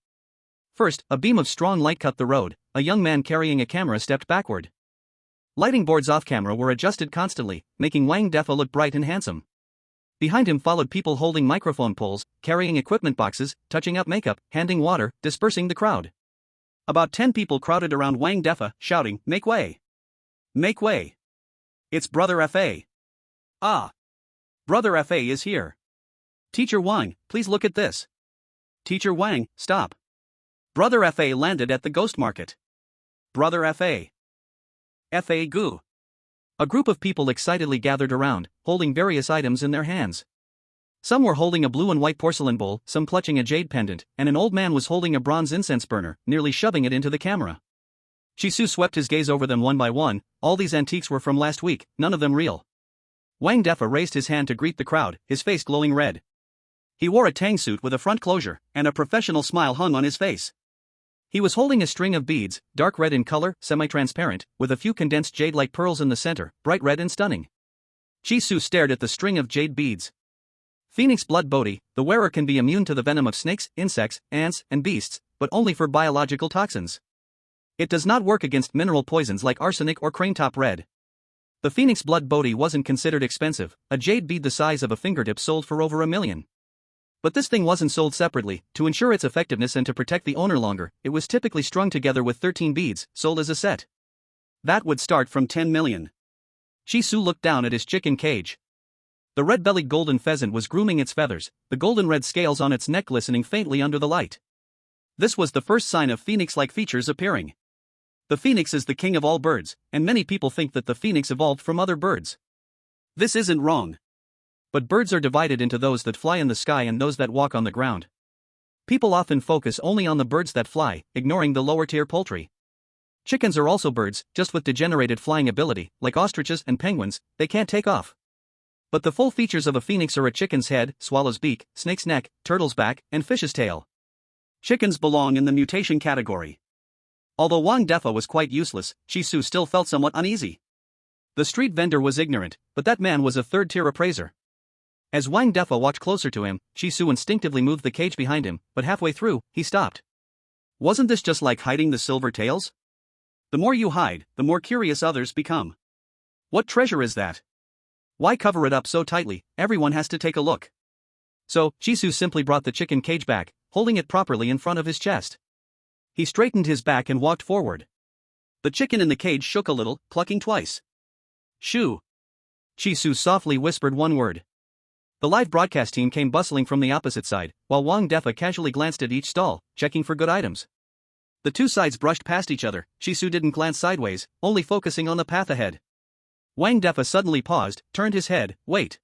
First, a beam of strong light cut the road, a young man carrying a camera stepped backward. Lighting boards off camera were adjusted constantly, making Wang Defa look bright and handsome. Behind him followed people holding microphone poles, carrying equipment boxes, touching up makeup, handing water, dispersing the crowd. About 10 people crowded around Wang Defa, shouting, "Make way! Make way! It's Brother Fa! Ah! Brother Fa is here! Teacher Wang, please look at this! Teacher Wang, stop! Brother Fa landed at the ghost market! Brother Fa! Fa Gu!" A group of people excitedly gathered around, holding various items in their hands. Some were holding a blue and white porcelain bowl, some clutching a jade pendant, and an old man was holding a bronze incense burner, nearly shoving it into the camera. Su swept his gaze over them one by one. All these antiques were from last week, none of them real. Wang Defa raised his hand to greet the crowd, his face glowing red. He wore a tang suit with a front closure, and a professional smile hung on his face. He was holding a string of beads, dark red in color, semi-transparent, with a few condensed jade-like pearls in the center, bright red and stunning. Su stared at the string of jade beads. Phoenix blood Bodhi, the wearer can be immune to the venom of snakes, insects, ants, and beasts, but only for biological toxins. It does not work against mineral poisons like arsenic or cranetop red. The Phoenix blood Bodhi wasn't considered expensive, a jade bead the size of a fingertip sold for over $1 million. But this thing wasn't sold separately. To ensure its effectiveness and to protect the owner longer, it was typically strung together with 13 beads, sold as a set. That would start from 10 million. Su looked down at his chicken cage. The red-bellied golden pheasant was grooming its feathers, the golden-red scales on its neck glistening faintly under the light. This was the first sign of phoenix-like features appearing. The phoenix is the king of all birds, and many people think that the phoenix evolved from other birds. This isn't wrong. But birds are divided into those that fly in the sky and those that walk on the ground. People often focus only on the birds that fly, ignoring the lower-tier poultry. Chickens are also birds, just with degenerated flying ability, like ostriches and penguins, they can't take off. But the full features of a phoenix are a chicken's head, swallow's beak, snake's neck, turtle's back, and fish's tail. Chickens belong in the mutation category. Although Wang Defa was quite useless, Su still felt somewhat uneasy. The street vendor was ignorant, but that man was a third-tier appraiser. As Wang Defa walked closer to him, Shisu instinctively moved the cage behind him, but halfway through, he stopped. Wasn't this just like hiding the silver tails? The more you hide, the more curious others become. What treasure is that? Why cover it up so tightly? Everyone has to take a look. So, Shisu simply brought the chicken cage back, holding it properly in front of his chest. He straightened his back and walked forward. The chicken in the cage shook a little, clucking twice. Shoo! Shisu softly whispered one word. The live broadcast team came bustling from the opposite side, while Wang Defa casually glanced at each stall, checking for good items. The two sides brushed past each other. Shisu didn't glance sideways, only focusing on the path ahead. Wang Defa suddenly paused, turned his head. Wait.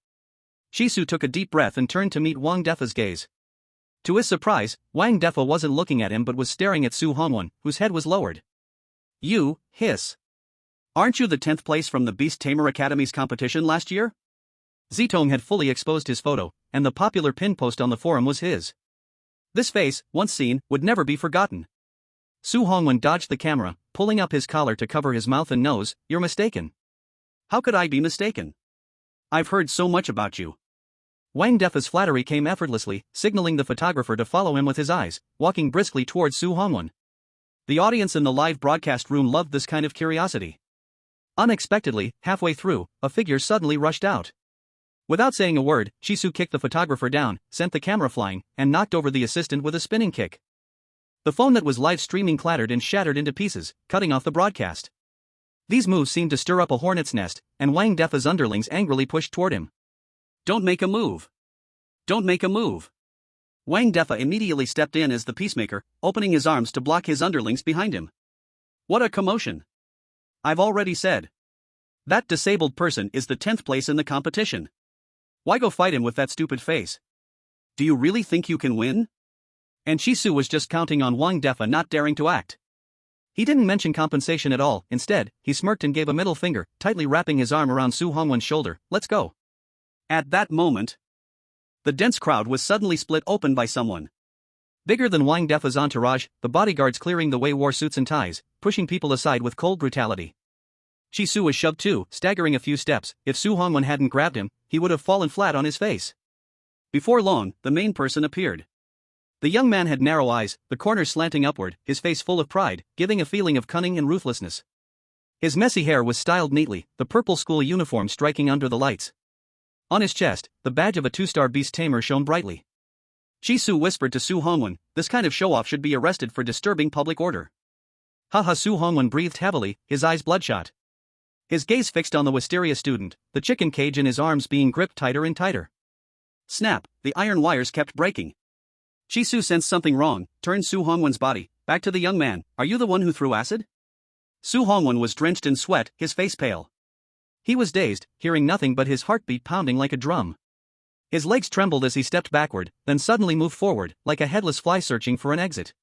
Shisu took a deep breath and turned to meet Wang Defa's gaze. To his surprise, Wang Defa wasn't looking at him but was staring at Su Hongwen, whose head was lowered. You, hiss. Aren't you the 10th place from the Beast Tamer Academy's competition last year? Zitong had fully exposed his photo, and the popular pin post on the forum was his. This face, once seen, would never be forgotten. Su Hongwen dodged the camera, pulling up his collar to cover his mouth and nose. You're mistaken. How could I be mistaken? I've heard so much about you. Wang Defa's flattery came effortlessly, signaling the photographer to follow him with his eyes, walking briskly towards Su Hongwen. The audience in the live broadcast room loved this kind of curiosity. Unexpectedly, halfway through, a figure suddenly rushed out. Without saying a word, Shisu kicked the photographer down, sent the camera flying, and knocked over the assistant with a spinning kick. The phone that was live streaming clattered and shattered into pieces, cutting off the broadcast. These moves seemed to stir up a hornet's nest, and Wang Defa's underlings angrily pushed toward him. Don't make a move. Don't make a move. Wang Defa immediately stepped in as the peacemaker, opening his arms to block his underlings behind him. What a commotion. I've already said. That disabled person is the 10th place in the competition. Why go fight him with that stupid face? Do you really think you can win? And Shisu was just counting on Wang Defa not daring to act. He didn't mention compensation at all. Instead, he smirked and gave a middle finger, tightly wrapping his arm around Su Hongwen's shoulder. Let's go. At that moment, the dense crowd was suddenly split open by someone bigger than Wang Defa's entourage, the bodyguards clearing the way wore suits and ties, pushing people aside with cold brutality. Shisu was shoved too, staggering a few steps. If Su Hongwen hadn't grabbed him, he would have fallen flat on his face. Before long, the main person appeared. The young man had narrow eyes, the corners slanting upward, his face full of pride, giving a feeling of cunning and ruthlessness. His messy hair was styled neatly, the purple school uniform striking under the lights. On his chest, the badge of a 2-star beast tamer shone brightly. Shisu whispered to Su Hongwen, this kind of show-off should be arrested for disturbing public order. Haha. Su Hongwen breathed heavily, his eyes bloodshot. His gaze fixed on the wisteria student, the chicken cage in his arms being gripped tighter and tighter. Snap, the iron wires kept breaking. Shisu sensed something wrong, turned Su Hongwen's body back to the young man. Are you the one who threw acid? Su Hongwen was drenched in sweat, his face pale. He was dazed, hearing nothing but his heartbeat pounding like a drum. His legs trembled as he stepped backward, then suddenly moved forward, like a headless fly searching for an exit.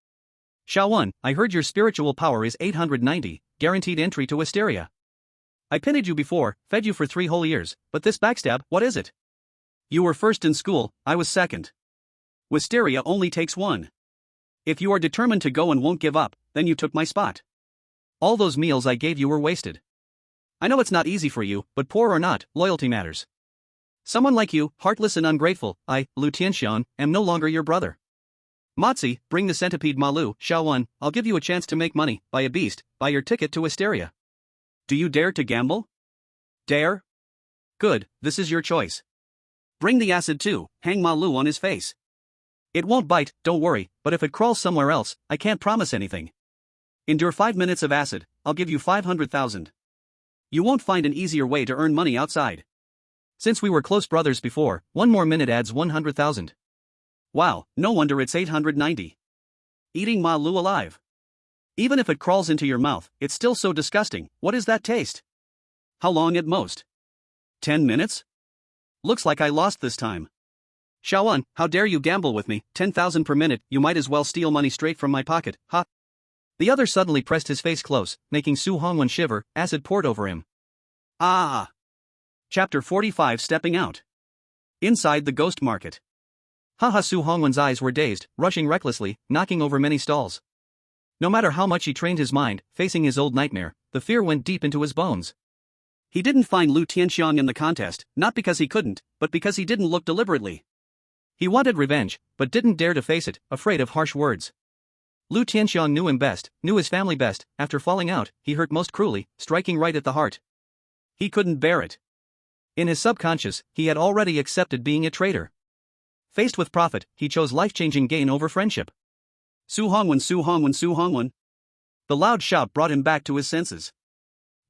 Shawan, I heard your spiritual power is 890, guaranteed entry to Wisteria. I pinned you before, fed you for 3 whole years, but this backstab, what is it? You were first in school, I was second. Wisteria only takes 1. If you are determined to go and won't give up, then you took my spot. All those meals I gave you were wasted. I know it's not easy for you, but poor or not, loyalty matters. Someone like you, heartless and ungrateful, I, Lu Tianxian, am no longer your brother. Motzi, bring the centipede Malu. Xiaowan, I'll give you a chance to make money, buy a beast, buy your ticket to Wisteria. Do you dare to gamble? Dare? Good, this is your choice. Bring the acid too, hang Malu on his face. It won't bite, don't worry, but if it crawls somewhere else, I can't promise anything. Endure 5 minutes of acid, I'll give you 500,000. You won't find an easier way to earn money outside. Since we were close brothers before, 1 more minute adds 100,000. Wow, no wonder it's 890. Eating Malu alive. Even if it crawls into your mouth, it's still so disgusting. What is that taste? How long at most? 10 minutes? Looks like I lost this time. Shaowan, how dare you gamble with me? 10,000 per minute, you might as well steal money straight from my pocket, ha! The other suddenly pressed his face close, making Su Hongwen shiver. Acid poured over him. Ah! Chapter 45. Stepping out. Inside the ghost market. Haha. Su Hongwen's eyes were dazed, rushing recklessly, knocking over many stalls. No matter how much he trained his mind, facing his old nightmare, the fear went deep into his bones. He didn't find Lu Tianxiang in the contest, not because he couldn't, but because he didn't look deliberately. He wanted revenge, but didn't dare to face it, afraid of harsh words. Lu Tianxiang knew him best, knew his family best. After falling out, he hurt most cruelly, striking right at the heart. He couldn't bear it. In his subconscious, he had already accepted being a traitor. Faced with profit, he chose life-changing gain over friendship. Su Hongwen, Su Hongwen, Su Hongwen. The loud shout brought him back to his senses.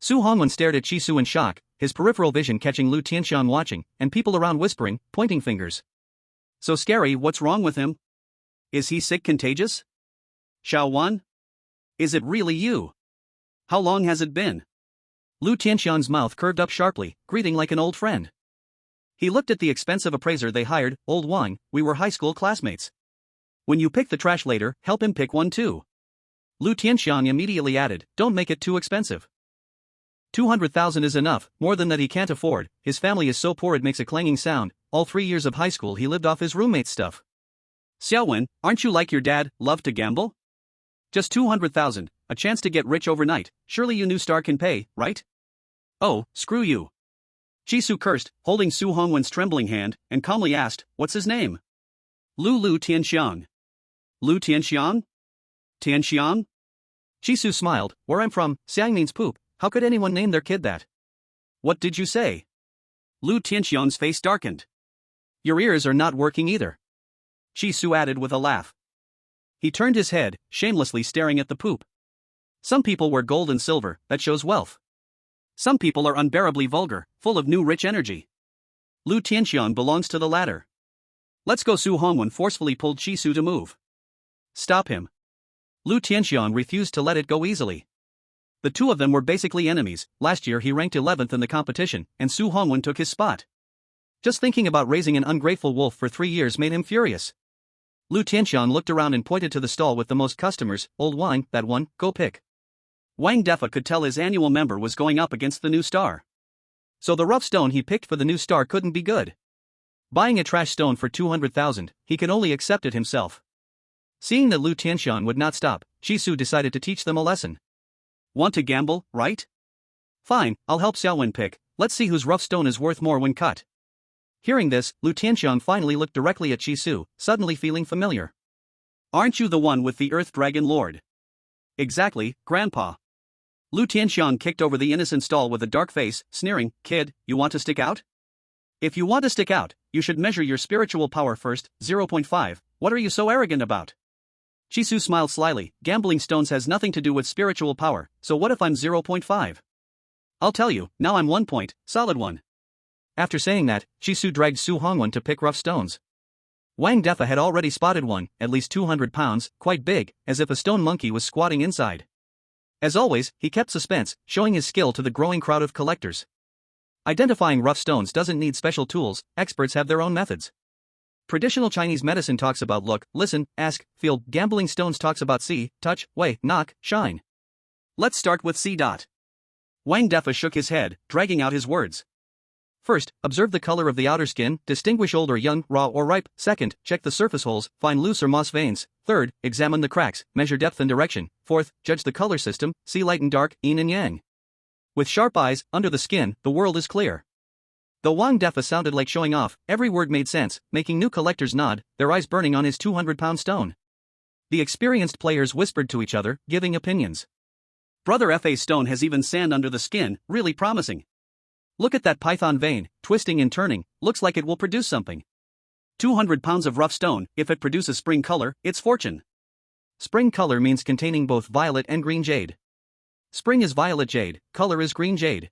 Su Hongwen stared at Chi Su in shock, his peripheral vision catching Lu Tianxiang watching, and people around whispering, pointing fingers. So scary, what's wrong with him? Is he sick, contagious? Xiao Wan? Is it really you? How long has it been? Lu Tianxiang's mouth curved up sharply, greeting like an old friend. He looked at the expensive appraiser they hired. Old Wang, we were high school classmates. When you pick the trash later, help him pick one too. Lu Tianxiang immediately added, don't make it too expensive. 200,000 is enough, more than that he can't afford. His family is so poor it makes a clanging sound. All 3 years of high school he lived off his roommate's stuff. Xiaowen, aren't you like your dad, love to gamble? Just 200,000, a chance to get rich overnight. Surely you new star can pay, right? Oh, screw you. Chi Su cursed, holding Su Hongwen's trembling hand, and calmly asked, what's his name? Lu Tianxiang. Lu Tianxiang? Tianxiang? Chi Su smiled, where I'm from, Xiang means poop. How could anyone name their kid that? What did you say? Lu Tianxiang's face darkened. Your ears are not working either. Chi Su added with a laugh. He turned his head, shamelessly staring at the poop. Some people wear gold and silver, that shows wealth. Some people are unbearably vulgar, full of new rich energy. Lu Tianxiang belongs to the latter. Let's go. Su Hongwen forcefully pulled Chi Su to move. Stop him. Lu Tianxiang refused to let it go easily. The two of them were basically enemies. Last year he ranked 11th in the competition, and Su Hongwen took his spot. Just thinking about raising an ungrateful wolf for 3 years made him furious. Lu Tianxiang looked around and pointed to the stall with the most customers. Old Wang, that one, go pick. Wang Defa could tell his annual member was going up against the new star. So the rough stone he picked for the new star couldn't be good. Buying a trash stone for 200,000, he could only accept it himself. Seeing that Lu Tianxiang would not stop, Chi Su decided to teach them a lesson. Want to gamble, right? Fine, I'll help Xiaowen pick. Let's see whose rough stone is worth more when cut. Hearing this, Lu Tianxiang finally looked directly at Chi Su, suddenly feeling familiar. Aren't you the one with the Earth Dragon Lord? Exactly, Grandpa. Lu Tianxiang kicked over the innocent stall with a dark face, sneering, kid, you want to stick out? If you want to stick out, you should measure your spiritual power first. 0.5, what are you so arrogant about? Chi Su smiled slyly, gambling stones has nothing to do with spiritual power, so what if I'm 0.5? I'll tell you, now I'm 1 point, solid one. After saying that, Chi Su dragged Su Hongwen to pick rough stones. Wang Defa had already spotted one, at least 200 pounds, quite big, as if a stone monkey was squatting inside. As always, he kept suspense, showing his skill to the growing crowd of collectors. Identifying rough stones doesn't need special tools, experts have their own methods. Traditional Chinese medicine talks about look, listen, ask, feel. Gambling stones talks about see, touch, weigh, knock, shine. Let's start with C. Wang Defa shook his head, dragging out his words. First, observe the color of the outer skin, distinguish old or young, raw or ripe. Second, check the surface holes, find loose or moss veins. Third, examine the cracks, measure depth and direction. Fourth, judge the color system, see light and dark, yin and yang. With sharp eyes, under the skin, the world is clear. Though Wang Defa sounded like showing off, every word made sense, making new collectors nod, their eyes burning on his 200-pound stone. The experienced players whispered to each other, giving opinions. Brother Fa's stone has even sand under the skin, really promising. Look at that python vein, twisting and turning, looks like it will produce something. 200 pounds of rough stone, if it produces spring color, it's fortune. Spring color means containing both violet and green jade. Spring is violet jade, color is green jade.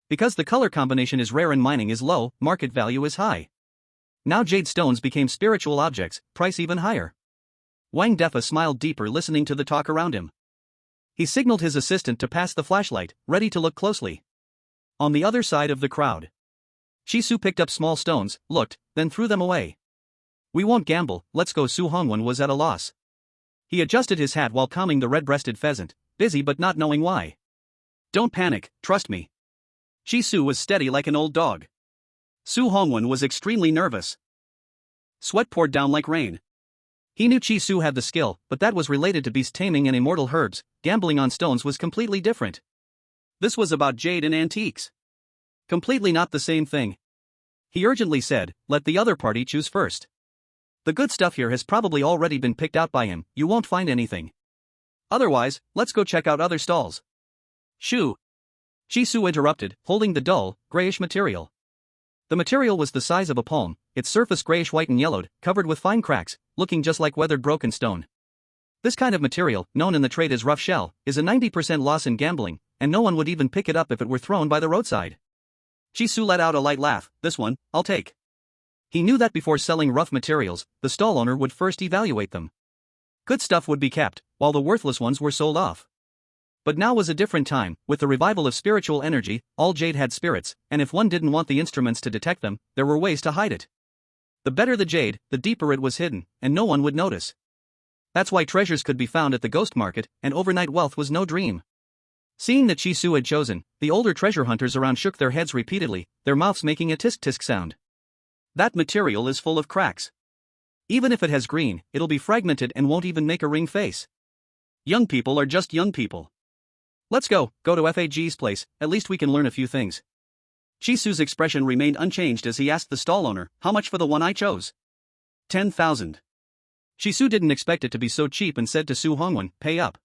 Because the color combination is rare and mining is low, market value is high. Now jade stones became spiritual objects, price even higher. Wang Defa smiled deeper listening to the talk around him. He signaled his assistant to pass the flashlight, ready to look closely. On the other side of the crowd, Chi Su picked up small stones, looked, then threw them away. We won't gamble, let's go. Su Hongwen was at a loss. He adjusted his hat while calming the red-breasted pheasant, busy but not knowing why. Don't panic, trust me. Chi Su was steady like an old dog. Su Hongwen was extremely nervous. Sweat poured down like rain. He knew Chi Su had the skill, but that was related to beast taming and immortal herbs. Gambling on stones was completely different. This was about jade and antiques. Completely not the same thing. He urgently said, let the other party choose first. The good stuff here has probably already been picked out by him, you won't find anything. Otherwise, let's go check out other stalls. Shoo! Jisoo interrupted, holding the dull, grayish material. The material was the size of a palm, its surface grayish-white and yellowed, covered with fine cracks, looking just like weathered broken stone. This kind of material, known in the trade as rough shell, is a 90% loss in gambling, and no one would even pick it up if it were thrown by the roadside. Jisoo let out a light laugh, this one, I'll take. He knew that before selling rough materials, the stall owner would first evaluate them. Good stuff would be kept, while the worthless ones were sold off. But now was a different time, with the revival of spiritual energy, all jade had spirits, and if one didn't want the instruments to detect them, there were ways to hide it. The better the jade, the deeper it was hidden, and no one would notice. That's why treasures could be found at the ghost market, and overnight wealth was no dream. Seeing that Jisoo had chosen, the older treasure hunters around shook their heads repeatedly, their mouths making a tisk-tisk sound. That material is full of cracks. Even if it has green, it'll be fragmented and won't even make a ring face. Young people are just young people. Let's go to FAG's place, at least we can learn a few things. Jisoo's expression remained unchanged as he asked the stall owner, how much for the one I chose? 10,000. Jisoo didn't expect it to be so cheap and said to Su Hongwon, pay up.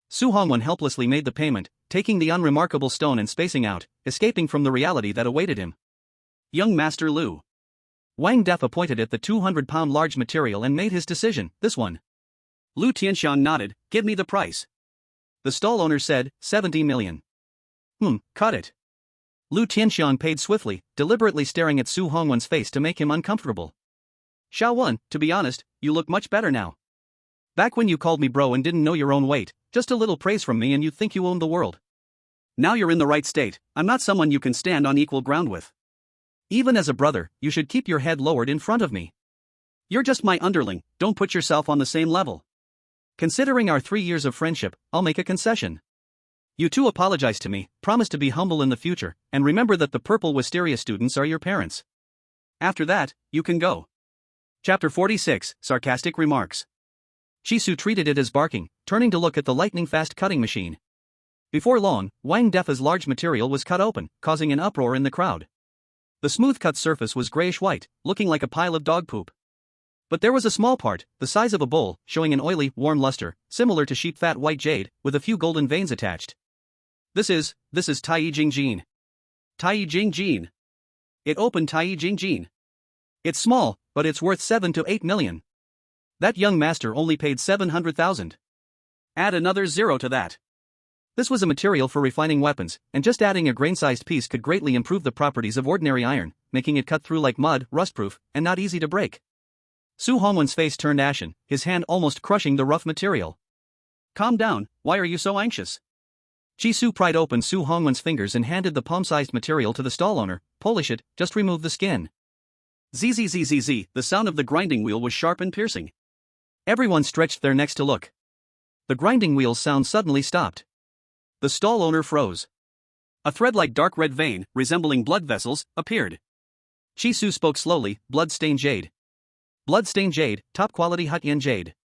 Su Hongwon helplessly made the payment, taking the unremarkable stone and spacing out, escaping from the reality that awaited him. Young Master Lu. Wang Def pointed at the 200-pound large material and made his decision, this one. Lu Tianxian nodded, give me the price. The stall owner said, 70 million. Cut it. Lu Tianxian paid swiftly, deliberately staring at Su Hongwon's face to make him uncomfortable. Xiaowen, to be honest, you look much better now. Back when you called me bro and didn't know your own weight, just a little praise from me and you'd think you owned the world. Now you're in the right state, I'm not someone you can stand on equal ground with. Even as a brother, you should keep your head lowered in front of me. You're just my underling, don't put yourself on the same level. Considering our 3 years of friendship, I'll make a concession. You two apologize to me, promise to be humble in the future, and remember that the purple wisteria students are your parents. After that, you can go. Chapter 46, Sarcastic Remarks. Jisoo treated it as barking, turning to look at the lightning-fast cutting machine. Before long, Wang Def's large material was cut open, causing an uproar in the crowd. The smooth-cut surface was grayish-white, looking like a pile of dog poop. But there was a small part, the size of a bowl, showing an oily, warm luster, similar to sheep-fat white jade, with a few golden veins attached. This is Tai Jing Jin. Tai Jing Jin. It opened Tai Jing Jin. It's small, but it's worth 7 to 8 million. That young master only paid 700,000. Add another zero to that. This was a material for refining weapons, and just adding a grain-sized piece could greatly improve the properties of ordinary iron, making it cut through like mud, rust-proof, and not easy to break. Su Hongwon's face turned ashen, his hand almost crushing the rough material. Calm down, why are you so anxious? Jisoo pried open Su Hongwon's fingers and handed the palm-sized material to the stall owner, polish it, just remove the skin. Zzzzz, the sound of the grinding wheel was sharp and piercing. Everyone stretched their necks to look. The grinding wheel's sound suddenly stopped. The stall owner froze. A thread-like dark red vein, resembling blood vessels, appeared. Jisoo spoke slowly, blood-stained jade. Blood-stained jade, top-quality Hutyan jade.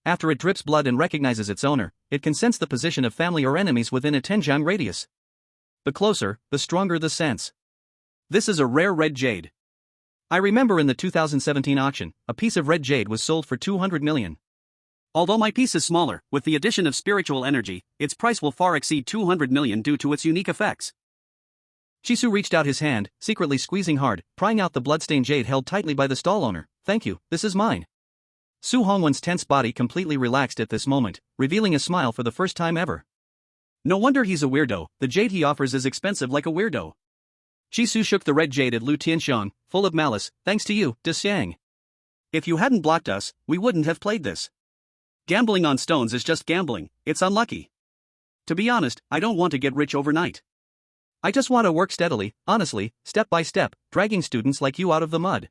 After it drips blood and recognizes its owner, it can sense the position of family or enemies within a 10-jiang radius. The closer, the stronger the sense. This is a rare red jade. I remember in the 2017 auction, a piece of red jade was sold for 200 million. Although my piece is smaller, with the addition of spiritual energy, its price will far exceed 200 million due to its unique effects. Jisoo reached out his hand, secretly squeezing hard, prying out the bloodstained jade held tightly by the stall owner. Thank you, this is mine. Su Hongwon's tense body completely relaxed at this moment, revealing a smile for the first time ever. No wonder he's a weirdo, the jade he offers is expensive like a weirdo. Jisoo shook the red jade at Lu Tianxian, full of malice, thanks to you, De Xiang. If you hadn't blocked us, we wouldn't have played this. Gambling on stones is just gambling, it's unlucky. To be honest, I don't want to get rich overnight. I just want to work steadily, honestly, step by step, dragging students like you out of the mud.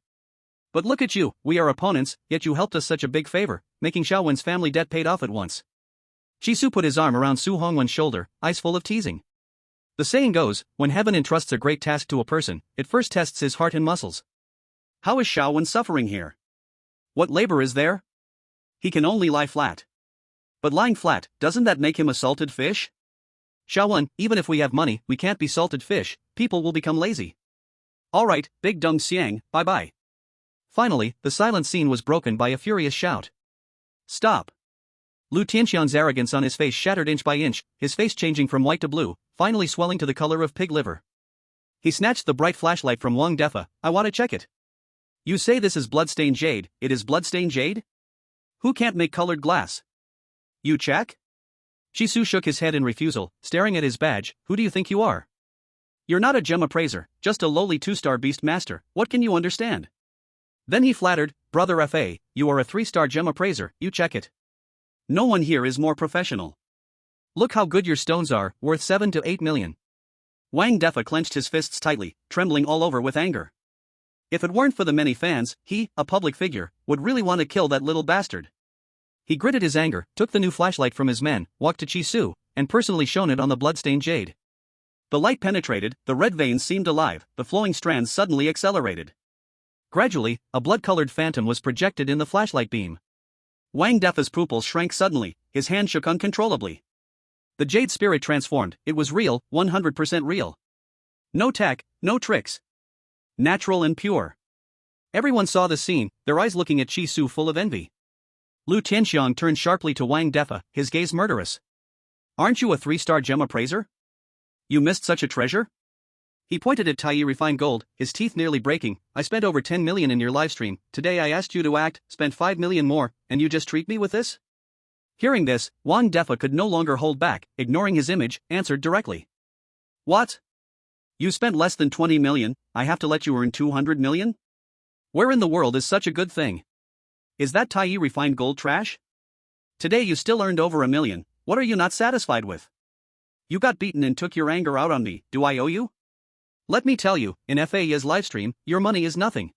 But look at you, we are opponents, yet you helped us such a big favor, making Xiaowen's family debt paid off at once. Jisoo put his arm around Su Hongwon's shoulder, eyes full of teasing. The saying goes, when heaven entrusts a great task to a person, it first tests his heart and muscles. How is Xiaowen suffering here? What labor is there? He can only lie flat. But lying flat, doesn't that make him a salted fish? Xiaowen, even if we have money, we can't be salted fish, people will become lazy. Alright, Big Dung Xiang, bye-bye. Finally, the silent scene was broken by a furious shout. Stop! Lu Tianxiang's arrogance on his face shattered inch by inch, his face changing from white to blue, finally swelling to the color of pig liver. He snatched the bright flashlight from Wang Defa. I want to check it. You say this is bloodstained jade, it is bloodstained jade? Who can't make colored glass? You check? Shisu shook his head in refusal, staring at his badge. Who do you think you are? You're not a gem appraiser, just a lowly 2-star beast master, what can you understand? Then he flattered, Brother Fa, you are a 3-star gem appraiser, you check it. No one here is more professional. Look how good your stones are, worth 7 to 8 million. Wang Defa clenched his fists tightly, trembling all over with anger. If it weren't for the many fans, he, a public figure, would really want to kill that little bastard. He gritted his anger, took the new flashlight from his men, walked to Shisu, and personally shone it on the bloodstained jade. The light penetrated, the red veins seemed alive, the flowing strands suddenly accelerated. Gradually, a blood-colored phantom was projected in the flashlight beam. Wang Defa's pupils shrank suddenly, his hand shook uncontrollably. The jade spirit transformed, it was real, 100% real. No tech, no tricks. Natural and pure. Everyone saw the scene, their eyes looking at Shisu full of envy. Lu Tianxiang turned sharply to Wang Defa, his gaze murderous. Aren't you a 3-star gem appraiser? You missed such a treasure? He pointed at Tai refined gold, his teeth nearly breaking. I spent over 10 million in your livestream, today I asked you to act, spent 5 million more, and you just treat me with this? Hearing this, Wang Defa could no longer hold back, ignoring his image, answered directly. What? You spent less than 20 million, I have to let you earn 200 million? Where in the world is such a good thing? Is that Tai refined gold trash? Today you still earned over 1 million, what are you not satisfied with? You got beaten and took your anger out on me, do I owe you? Let me tell you, in FA's livestream, your money is nothing.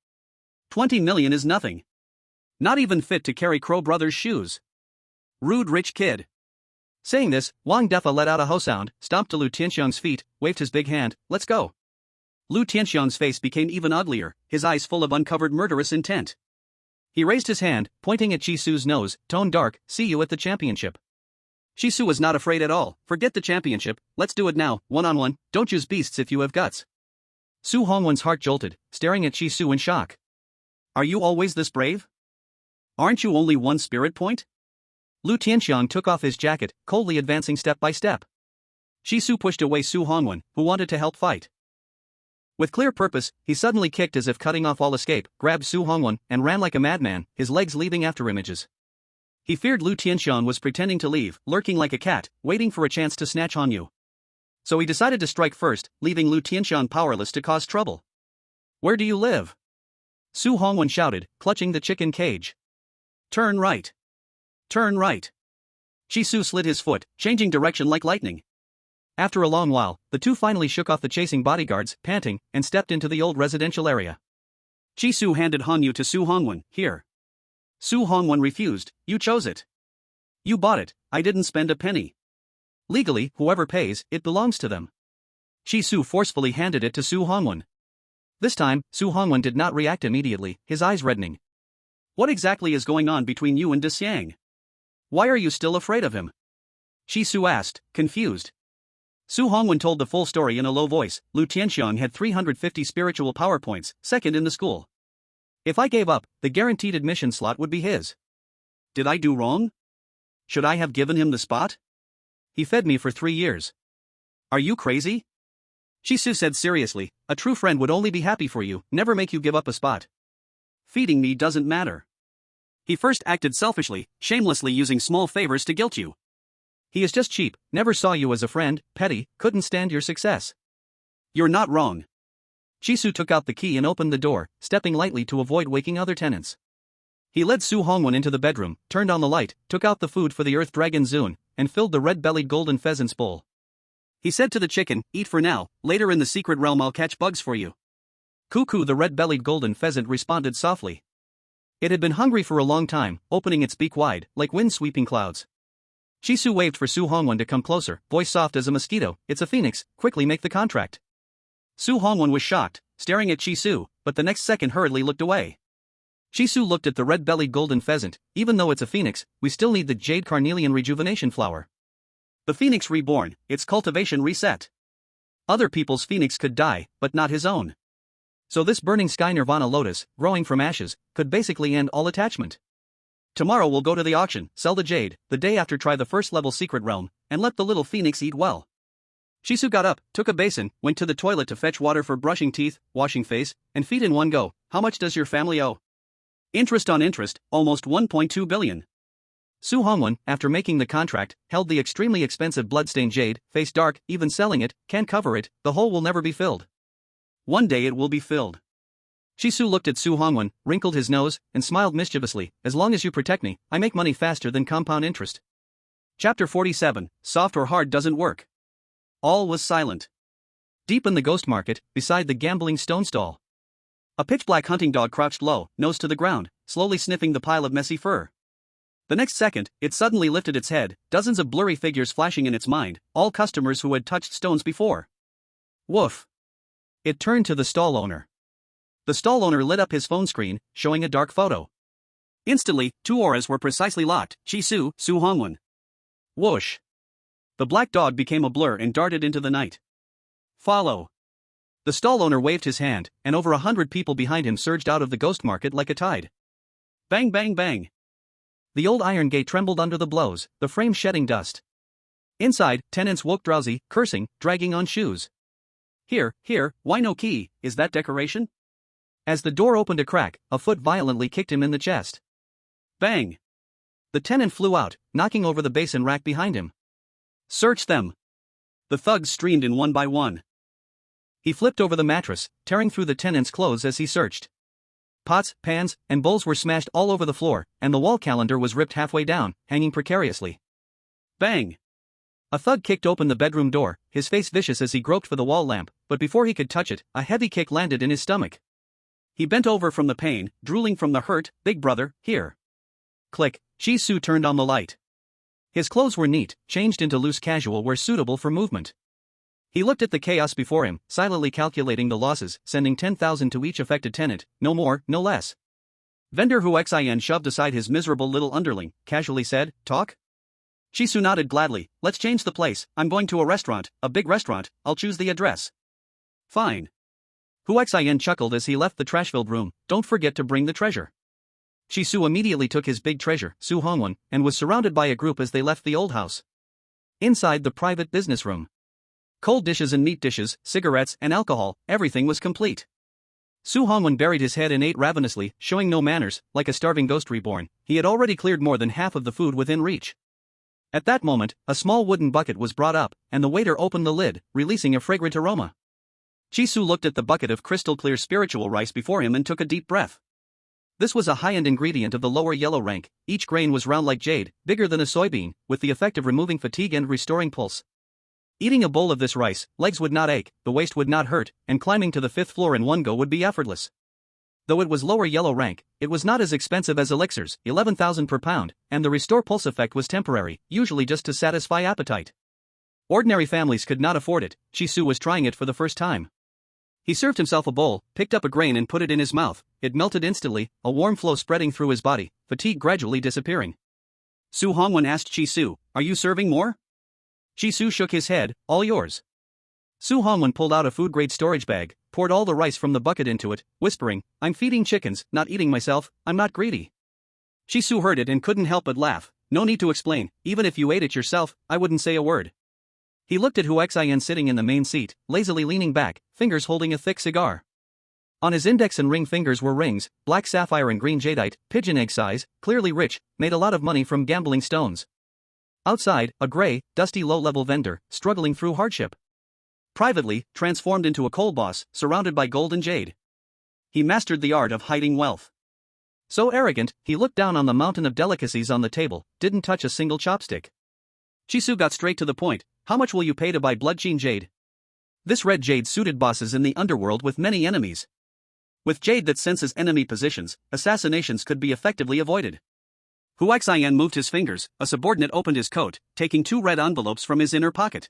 20 million is nothing. Not even fit to carry Crow Brothers' shoes. Rude rich kid. Saying this, Wang Defa let out a ho sound, stomped to Lu Tianxiang's feet, waved his big hand, let's go. Lu Tianxiang's face became even uglier, his eyes full of uncovered murderous intent. He raised his hand, pointing at Shisu's nose, tone dark, see you at the championship. Shisu was not afraid at all, forget the championship, let's do it now, one-on-one, don't use beasts if you have guts. Su Hongwen's heart jolted, staring at Shisu in shock. Are you always this brave? Aren't you only 1 spirit point? Lu Tianxiang took off his jacket, coldly advancing step by step. Shisu pushed away Su Hongwen, who wanted to help fight. With clear purpose, he suddenly kicked as if cutting off all escape, grabbed Su Hongwen, and ran like a madman, his legs leaving after images. He feared Lu Tianxiang was pretending to leave, lurking like a cat, waiting for a chance to snatch Hanyu. So he decided to strike first, leaving Lu Tianxiang powerless to cause trouble. Where do you live? Su Hongwen shouted, clutching the chicken cage. Turn right. Turn right. Shisu slid his foot, changing direction like lightning. After a long while, the two finally shook off the chasing bodyguards, panting, and stepped into the old residential area. Shisu handed Hanyu to Su Hongwen, here. Su Hongwen refused, you chose it. You bought it, I didn't spend a penny. Legally, whoever pays, it belongs to them. Shisu forcefully handed it to Su Hongwen. This time, Su Hongwen did not react immediately, his eyes reddening. What exactly is going on between you and De Xiang? Why are you still afraid of him? Shisu asked, confused. Su Hongwen told the full story in a low voice. Lu Tianxiang had 350 spiritual power points, second in the school. If I gave up, the guaranteed admission slot would be his. Did I do wrong? Should I have given him the spot? He fed me for 3 years. Are you crazy? Shisu said seriously, a true friend would only be happy for you, never make you give up a spot. Feeding me doesn't matter. He first acted selfishly, shamelessly using small favors to guilt you. He is just cheap, never saw you as a friend, petty, couldn't stand your success. You're not wrong. Shisu took out the key and opened the door, stepping lightly to avoid waking other tenants. He led Su Hongwen into the bedroom, turned on the light, took out the food for the Earth Dragon Zune, and filled the red-bellied golden pheasant's bowl. He said to the chicken, eat for now, later in the secret realm I'll catch bugs for you. Cuckoo, the red-bellied golden pheasant responded softly. It had been hungry for a long time, opening its beak wide, like wind-sweeping clouds. Shisu waved for Su Hongwen to come closer, voice soft as a mosquito, it's a phoenix, quickly make the contract. Su Hongwen was shocked, staring at Shisu, but the next second hurriedly looked away. Shisu looked at the red-bellied golden pheasant, even though it's a phoenix, we still need the jade carnelian rejuvenation flower. The phoenix reborn, its cultivation reset. Other people's phoenix could die, but not his own. So this burning sky nirvana lotus, growing from ashes, could basically end all attachment. Tomorrow we'll go to the auction, sell the jade, the day after try the first level secret realm, and let the little phoenix eat well. Shisu got up, took a basin, went to the toilet to fetch water for brushing teeth, washing face, and feet in one go. How much does your family owe? Interest on interest, almost 1.2 billion. Su Hongwen, after making the contract, held the extremely expensive bloodstained jade, face dark, even selling it, can't cover it, the hole will never be filled. One day it will be filled. Shisu looked at Su Hongwen, wrinkled his nose, and smiled mischievously. As long as you protect me, I make money faster than compound interest. Chapter 47, Soft or Hard Doesn't Work. All was silent. Deep in the ghost market, beside the gambling stone stall, a pitch-black hunting dog crouched low, nose to the ground, slowly sniffing the pile of messy fur. The next second, it suddenly lifted its head, dozens of blurry figures flashing in its mind, all customers who had touched stones before. Woof. It turned to the stall owner. The stall owner lit up his phone screen, showing a dark photo. Instantly, two auras were precisely locked, Shisu, Su Hongwen. Whoosh. The black dog became a blur and darted into the night. Follow. The stall owner waved his hand, and over 100 people behind him surged out of the ghost market like a tide. Bang bang bang. The old iron gate trembled under the blows, the frame shedding dust. Inside, tenants woke drowsy, cursing, dragging on shoes. Here, why no key, is that decoration? As the door opened a crack, a foot violently kicked him in the chest. Bang! The tenant flew out, knocking over the basin rack behind him. Search them! The thugs streamed in one by one. He flipped over the mattress, tearing through the tenant's clothes as he searched. Pots, pans, and bowls were smashed all over the floor, and the wall calendar was ripped halfway down, hanging precariously. Bang! A thug kicked open the bedroom door, his face vicious as he groped for the wall lamp, but before he could touch it, a heavy kick landed in his stomach. He bent over from the pain, drooling from the hurt. Big brother, here. Click, Shisu turned on the light. His clothes were neat, changed into loose casual where suitable for movement. He looked at the chaos before him, silently calculating the losses, sending 10,000 to each affected tenant, no more, no less. Vendor Hu Xin shoved aside his miserable little underling, casually said, talk? Shisu nodded gladly. Let's change the place, I'm going to a restaurant, a big restaurant, I'll choose the address. Fine. Hu Xin chuckled as he left the trash-filled room, don't forget to bring the treasure. Shisu immediately took his big treasure, Su Hongwen, and was surrounded by a group as they left the old house. Inside the private business room. Cold dishes and meat dishes, cigarettes and alcohol, everything was complete. Su Hongwen buried his head and ate ravenously, showing no manners, like a starving ghost reborn. He had already cleared more than half of the food within reach. At that moment, a small wooden bucket was brought up, and the waiter opened the lid, releasing a fragrant aroma. Shisu looked at the bucket of crystal-clear spiritual rice before him and took a deep breath. This was a high-end ingredient of the lower yellow rank. Each grain was round like jade, bigger than a soybean, with the effect of removing fatigue and restoring pulse. Eating a bowl of this rice, legs would not ache, the waist would not hurt, and climbing to the 5th floor in one go would be effortless. Though it was lower yellow rank, it was not as expensive as elixirs, 11,000 per pound, and the restore pulse effect was temporary, usually just to satisfy appetite. Ordinary families could not afford it. Shisu was trying it for the first time. He served himself a bowl, picked up a grain and put it in his mouth. It melted instantly, a warm flow spreading through his body, fatigue gradually disappearing. Su Hongwen asked Shisu, are you serving more? Shisu shook his head, all yours. Su Hongwen pulled out a food-grade storage bag, poured all the rice from the bucket into it, whispering, I'm feeding chickens, not eating myself, I'm not greedy. Shisu heard it and couldn't help but laugh. No need to explain, even if you ate it yourself, I wouldn't say a word. He looked at Hu Xin sitting in the main seat, lazily leaning back, fingers holding a thick cigar. On his index and ring fingers were rings, black sapphire and green jadeite, pigeon egg size, clearly rich, made a lot of money from gambling stones. Outside, a gray, dusty low-level vendor, struggling through hardship. Privately, transformed into a coal boss, surrounded by gold and jade. He mastered the art of hiding wealth. So arrogant, he looked down on the mountain of delicacies on the table, didn't touch a single chopstick. Shisu got straight to the point. How much will you pay to buy bloodsheen jade? This red jade suited bosses in the underworld with many enemies. With jade that senses enemy positions, assassinations could be effectively avoided. Hu Xin moved his fingers, a subordinate opened his coat, taking 2 red envelopes from his inner pocket.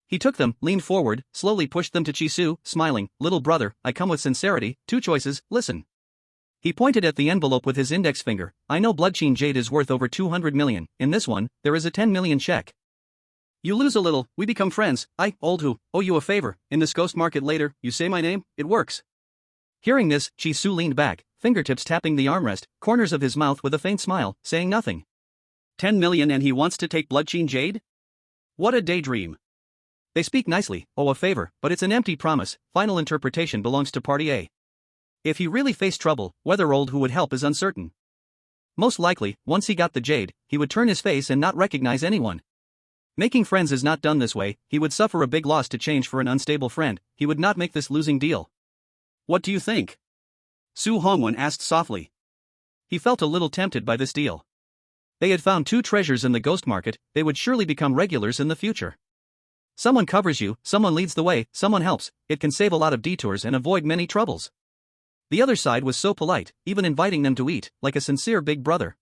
He took them, leaned forward, slowly pushed them to Shisu, smiling, little brother, I come with sincerity, 2 choices, listen. He pointed at the envelope with his index finger, I know bloodsheen jade is worth over 200 million, in this one, there is a 10 million check. You lose a little, we become friends. I, old who, owe you a favor. In this ghost market later, you say my name, it works. Hearing this, Chi-Su leaned back, fingertips tapping the armrest, corners of his mouth with a faint smile, saying nothing. 10 million and he wants to take Bloodsheen Jade? What a daydream. They speak nicely, owe a favor, but it's an empty promise. Final interpretation belongs to Party A. If he really faced trouble, whether old who would help is uncertain. Most likely, once he got the jade, he would turn his face and not recognize anyone. Making friends is not done this way. He would suffer a big loss to change for an unstable friend. He would not make this losing deal. What do you think? Su Hongwen asked softly. He felt a little tempted by this deal. They had found 2 treasures in the ghost market, they would surely become regulars in the future. Someone covers you, someone leads the way, someone helps, it can save a lot of detours and avoid many troubles. The other side was so polite, even inviting them to eat, like a sincere big brother.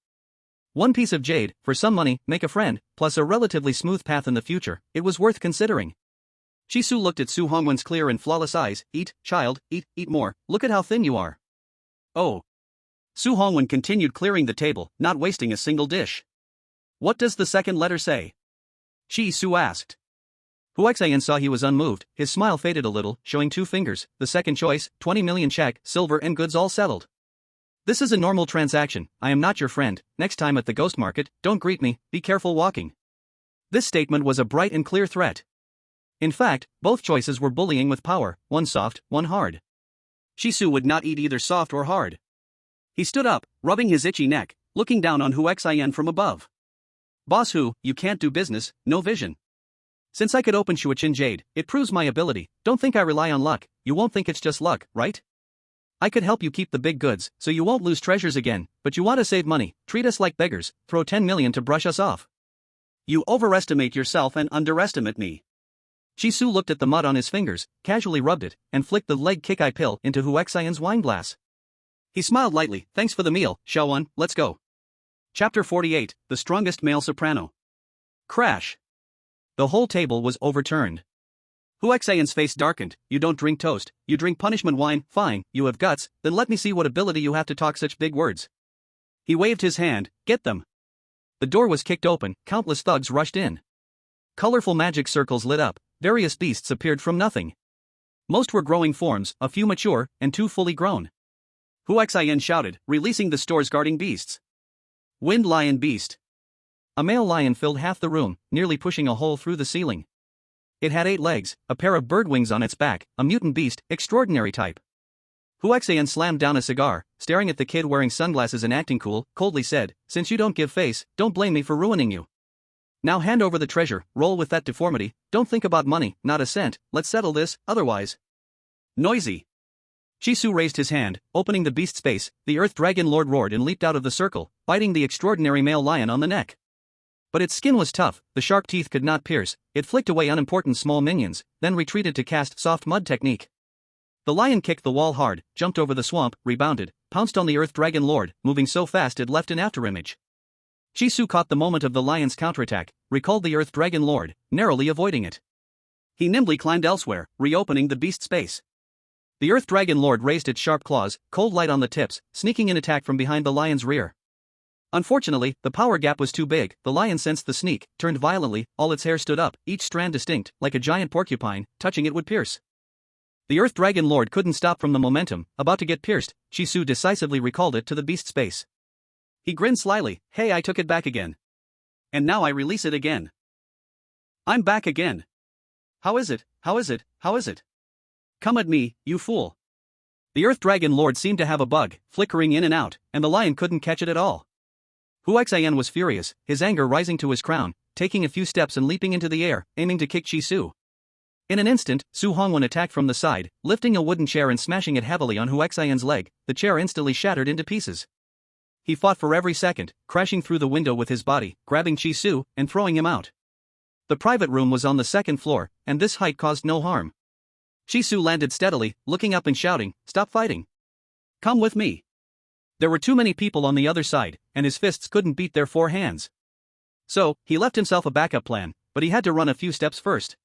1 piece of jade, for some money, make a friend, plus a relatively smooth path in the future, it was worth considering. Chi-Su looked at Su Hongwen's clear and flawless eyes. Eat, child, eat more, look at how thin you are. Oh. Su Hongwen continued clearing the table, not wasting a single dish. What does the second letter say? Chi-Su asked. Huaxian saw he was unmoved, his smile faded a little, showing 2 fingers. The second choice, 20 million check, silver and goods all settled. This is a normal transaction, I am not your friend, next time at the ghost market, don't greet me, be careful walking. This statement was a bright and clear threat. In fact, both choices were bullying with power, one soft, one hard. Chi-Su would not eat either soft or hard. He stood up, rubbing his itchy neck, looking down on Huaxian from above. Boss Hu, you can't do business, no vision. Since I could open Shuachin Jade, it proves my ability, don't think I rely on luck, you won't think it's just luck, right? I could help you keep the big goods, so you won't lose treasures again, but you want to save money, treat us like beggars, throw 10 million to brush us off. You overestimate yourself and underestimate me. Chi-Su looked at the mud on his fingers, casually rubbed it, and flicked the leg kick-eye pill into Huaxian's wineglass. He smiled lightly, thanks for the meal, Xiaowan, let's go. Chapter 48, The Strongest Male Soprano. Crash. The whole table was overturned. Huaxian's face darkened. You don't drink toast, you drink punishment wine, fine, you have guts, then let me see what ability you have to talk such big words. He waved his hand, get them. The door was kicked open, countless thugs rushed in. Colorful magic circles lit up, various beasts appeared from nothing. Most were growing forms, a few mature, and 2 fully grown. Huaxian shouted, releasing the store's guarding beasts. Wind Lion Beast. A male lion filled half the room, nearly pushing a hole through the ceiling. It had 8 legs, a pair of bird wings on its back, a mutant beast, extraordinary type. Huaxian slammed down a cigar, staring at the kid wearing sunglasses and acting cool, coldly said, since you don't give face, don't blame me for ruining you. Now hand over the treasure, roll with that deformity, don't think about money, not a cent, let's settle this, otherwise. Noisy. Chi-Su raised his hand, opening the beast's face, the Earth Dragon Lord roared and leaped out of the circle, biting the extraordinary male lion on the neck. But its skin was tough, the sharp teeth could not pierce, it flicked away unimportant small minions, then retreated to cast soft mud technique. The lion kicked the wall hard, jumped over the swamp, rebounded, pounced on the Earth Dragon Lord, moving so fast it left an afterimage. Chi-Su caught the moment of the lion's counterattack, recalled the Earth Dragon Lord, narrowly avoiding it. He nimbly climbed elsewhere, reopening the beast's space. The Earth Dragon Lord raised its sharp claws, cold light on the tips, sneaking in attack from behind the lion's rear. Unfortunately, the power gap was too big, the lion sensed the sneak, turned violently, all its hair stood up, each strand distinct, like a giant porcupine, touching it would pierce. The Earth Dragon Lord couldn't stop from the momentum, about to get pierced, Chi-Su decisively recalled it to the beast's space. He grinned slyly, hey, I took it back again. And now I release it again. I'm back again. How is it, how is it, how is it? Come at me, you fool. The Earth Dragon Lord seemed to have a bug, flickering in and out, and the lion couldn't catch it at all. Huaxian was furious, his anger rising to his crown, taking a few steps and leaping into the air, aiming to kick Chi-Su. In an instant, Su Hongwen attacked from the side, lifting a wooden chair and smashing it heavily on Huaxian's leg, the chair instantly shattered into pieces. He fought for every second, crashing through the window with his body, grabbing Chi-Su, and throwing him out. The private room was on the 2nd floor, and this height caused no harm. Chi-Su landed steadily, looking up and shouting, stop fighting. Come with me. There were too many people on the other side, and his fists couldn't beat their 4 hands. So, he left himself a backup plan, but he had to run a few steps first.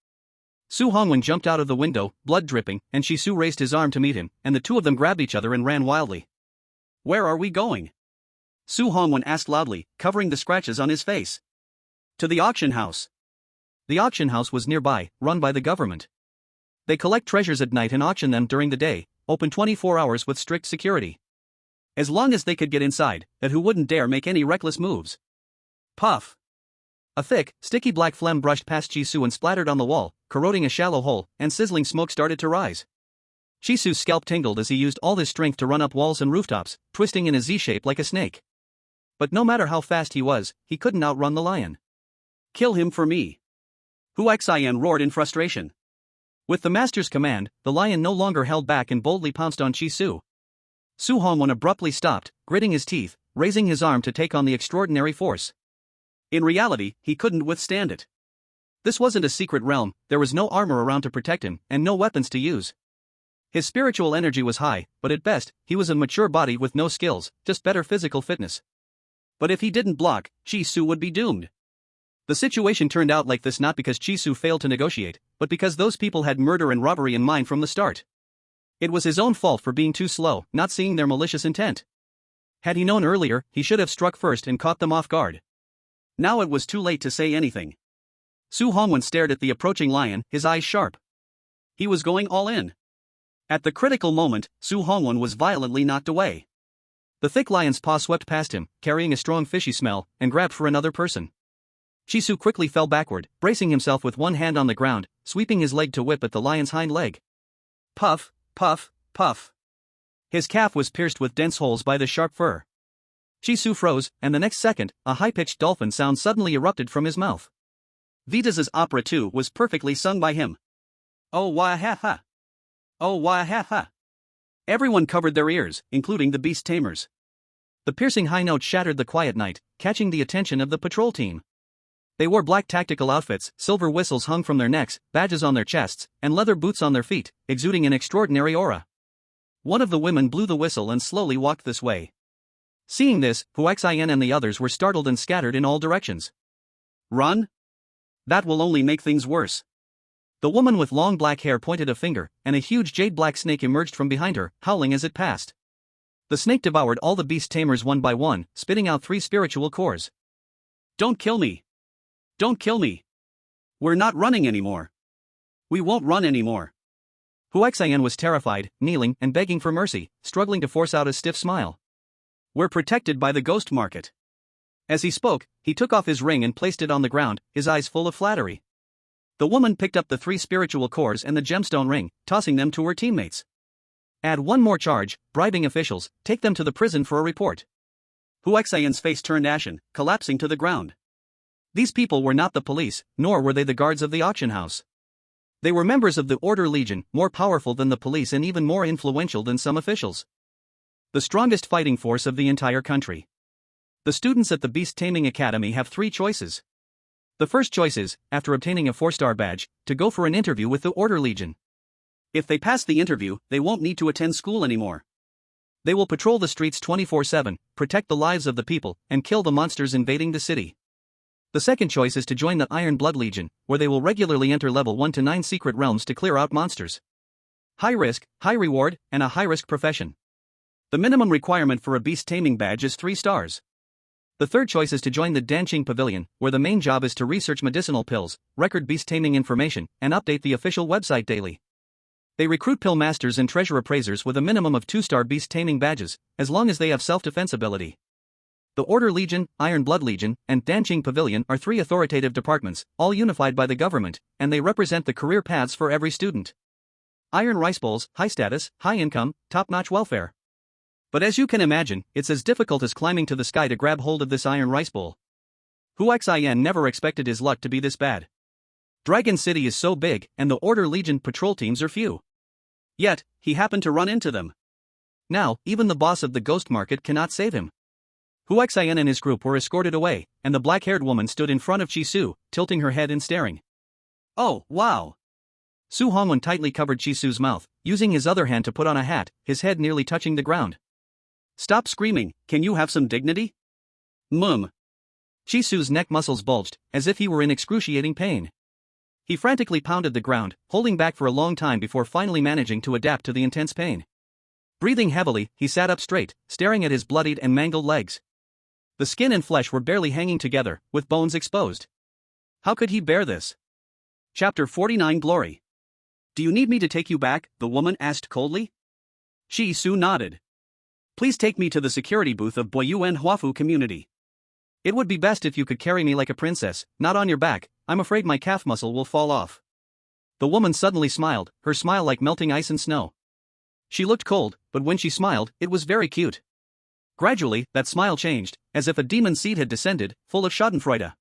Su Hongwen jumped out of the window, blood dripping, and Chi-Su raised his arm to meet him, and the two of them grabbed each other and ran wildly. Where are we going? Su Hongwen asked loudly, covering the scratches on his face. To the auction house. The auction house was nearby, run by the government. They collect treasures at night and auction them during the day, open 24 hours with strict security. As long as they could get inside, that who wouldn't dare make any reckless moves. Puff! A thick, sticky black phlegm brushed past Jisoo and splattered on the wall, corroding a shallow hole, and sizzling smoke started to rise. Jisoo's scalp tingled as he used all his strength to run up walls and rooftops, twisting in a Z-shape like a snake. But no matter how fast he was, he couldn't outrun the lion. Kill him for me! Huaxian roared in frustration. With the master's command, the lion no longer held back and boldly pounced on Jisoo. Su Hongwen abruptly stopped, gritting his teeth, raising his arm to take on the extraordinary force. In reality, he couldn't withstand it. This wasn't a secret realm, there was no armor around to protect him, and no weapons to use. His spiritual energy was high, but at best, he was a mature body with no skills, just better physical fitness. But if he didn't block, Jisoo would be doomed. The situation turned out like this not because Jisoo failed to negotiate, but because those people had murder and robbery in mind from the start. It was his own fault for being too slow, not seeing their malicious intent. Had he known earlier, he should have struck first and caught them off guard. Now it was too late to say anything. Su Hongwen stared at the approaching lion, his eyes sharp. He was going all in. At the critical moment, Su Hongwen was violently knocked away. The thick lion's paw swept past him, carrying a strong fishy smell, and grabbed for another person. Jisoo quickly fell backward, bracing himself with one hand on the ground, sweeping his leg to whip at the lion's hind leg. Puff, puff, puff. His calf was pierced with dense holes by the sharp fur. Jisoo froze, and the next second, a high-pitched dolphin sound suddenly erupted from his mouth. Vitas's opera too was perfectly sung by him. Oh wah ha ha. Oh wah ha ha. Everyone covered their ears, including the beast tamers. The piercing high note shattered the quiet night, catching the attention of the patrol team. They wore black tactical outfits, silver whistles hung from their necks, badges on their chests, and leather boots on their feet, exuding an extraordinary aura. One of the women blew the whistle and slowly walked this way. Seeing this, Huaxian and the others were startled and scattered in all directions. Run? That will only make things worse. The woman with long black hair pointed a finger, and a huge jade-black snake emerged from behind her, howling as it passed. The snake devoured all the beast tamers one by one, spitting out 3 spiritual cores. Don't kill me! Don't kill me! We're not running anymore. We won't run anymore. Huaxian was terrified, kneeling and begging for mercy, struggling to force out a stiff smile. We're protected by the ghost market. As he spoke, he took off his ring and placed it on the ground, his eyes full of flattery. The woman picked up the 3 spiritual cores and the gemstone ring, tossing them to her teammates. Add one more charge, bribing officials, take them to the prison for a report. Huaxian's face turned ashen, collapsing to the ground. These people were not the police, nor were they the guards of the auction house. They were members of the Order Legion, more powerful than the police and even more influential than some officials. The strongest fighting force of the entire country. The students at the Beast Taming Academy have 3 choices. The first choice is, after obtaining a 4-star badge, to go for an interview with the Order Legion. If they pass the interview, they won't need to attend school anymore. They will patrol the streets 24/7, protect the lives of the people, and kill the monsters invading the city. The second choice is to join the Iron Blood Legion, where they will regularly enter level 1 to 9 secret realms to clear out monsters. High risk, high reward, and a high-risk profession. The minimum requirement for a beast taming badge is 3 stars. The third choice is to join the Danqing Pavilion, where the main job is to research medicinal pills, record beast taming information, and update the official website daily. They recruit pill masters and treasure appraisers with a minimum of 2-star beast taming badges, as long as they have self-defense ability. The Order Legion, Iron Blood Legion, and Danqing Pavilion are 3 authoritative departments, all unified by the government, and they represent the career paths for every student. Iron rice bowls, high status, high income, top-notch welfare. But as you can imagine, it's as difficult as climbing to the sky to grab hold of this iron rice bowl. Huaxian never expected his luck to be this bad. Dragon City is so big, and the Order Legion patrol teams are few. Yet, he happened to run into them. Now, even the boss of the ghost market cannot save him. Huaxian and his group were escorted away, and the black-haired woman stood in front of Jisoo, tilting her head and staring. Oh, wow! Su Hongwen tightly covered Jisoo's mouth, using his other hand to put on a hat, his head nearly touching the ground. Stop screaming, can you have some dignity? Jisoo's neck muscles bulged, as if he were in excruciating pain. He frantically pounded the ground, holding back for a long time before finally managing to adapt to the intense pain. Breathing heavily, he sat up straight, staring at his bloodied and mangled legs. The skin and flesh were barely hanging together, with bones exposed. How could he bear this? Chapter 49 Glory. Do you need me to take you back? The woman asked coldly. Shi Su nodded. Please take me to the security booth of Boyuan Huafu community. It would be best if you could carry me like a princess, not on your back. I'm afraid my calf muscle will fall off. The woman suddenly smiled, her smile like melting ice and snow. She looked cold, but when she smiled, it was very cute. Gradually, that smile changed, as if a demon seed had descended, full of schadenfreude.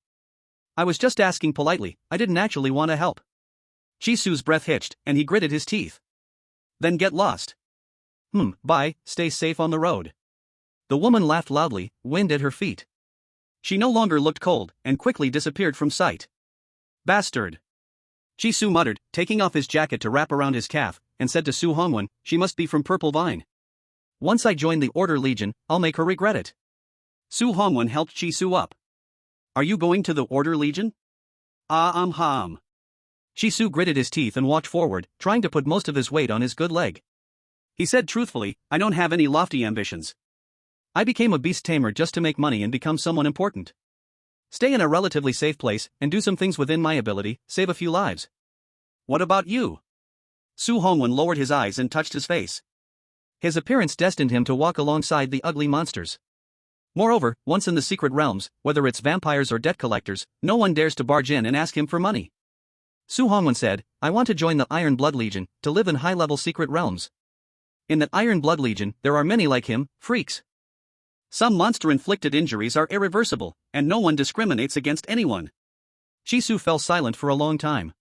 I was just asking politely, I didn't actually want to help. Chisu's breath hitched, and he gritted his teeth. Then get lost. Bye, stay safe on the road. The woman laughed loudly, wind at her feet. She no longer looked cold, and quickly disappeared from sight. Bastard. Chisu muttered, taking off his jacket to wrap around his calf, and said to Su Hongwen, she must be from Purple Vine. Once I join the Order Legion, I'll make her regret it. Su Hongwen helped Chisu up. Are you going to the Order Legion? Chisu gritted his teeth and walked forward, trying to put most of his weight on his good leg. He said truthfully, I don't have any lofty ambitions. I became a beast tamer just to make money and become someone important. Stay in a relatively safe place, and do some things within my ability, save a few lives. What about you? Su Hongwen lowered his eyes and touched his face. His appearance destined him to walk alongside the ugly monsters. Moreover, once in the secret realms, whether it's vampires or debt collectors, no one dares to barge in and ask him for money. Su Hongwen said, I want to join the Iron Blood Legion, to live in high-level secret realms. In that Iron Blood Legion, there are many like him, freaks. Some monster-inflicted injuries are irreversible, and no one discriminates against anyone. Chisu fell silent for a long time.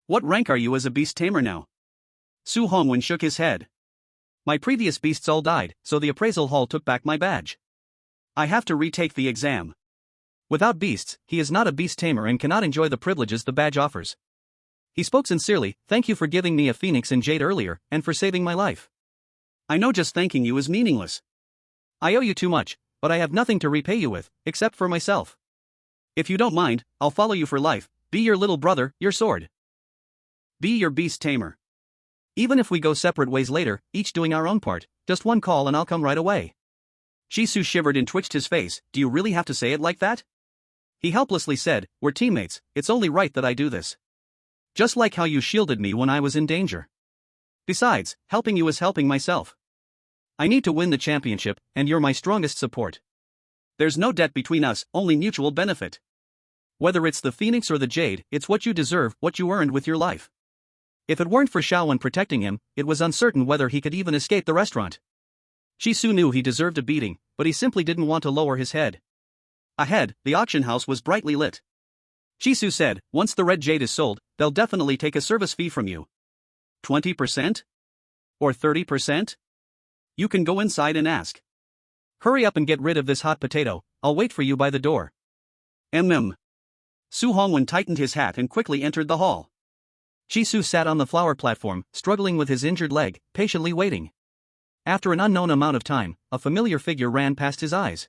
What rank are you as a beast tamer now? Su Hongwen shook his head. My previous beasts all died, so the appraisal hall took back my badge. I have to retake the exam. Without beasts, he is not a beast tamer and cannot enjoy the privileges the badge offers. He spoke sincerely, thank you for giving me a phoenix and jade earlier, and for saving my life. I know just thanking you is meaningless. I owe you too much, but I have nothing to repay you with, except for myself. If you don't mind, I'll follow you for life, be your little brother, your sword. Be your beast tamer. Even if we go separate ways later, each doing our own part, just one call and I'll come right away. Shisu shivered and twitched his face, do you really have to say it like that? He helplessly said, we're teammates, it's only right that I do this. Just like how you shielded me when I was in danger. Besides, helping you is helping myself. I need to win the championship, and you're my strongest support. There's no debt between us, only mutual benefit. Whether it's the phoenix or the jade, it's what you deserve, what you earned with your life. If it weren't for Shaowen protecting him, it was uncertain whether he could even escape the restaurant. Shisu knew he deserved a beating, but he simply didn't want to lower his head. Ahead, the auction house was brightly lit. Shisu said, once the red jade is sold, they'll definitely take a service fee from you. 20%? Or 30%? You can go inside and ask. Hurry up and get rid of this hot potato, I'll wait for you by the door. Su Hongwen tightened his hat and quickly entered the hall. Chisu sat on the flower platform, struggling with his injured leg, patiently waiting. After an unknown amount of time, a familiar figure ran past his eyes.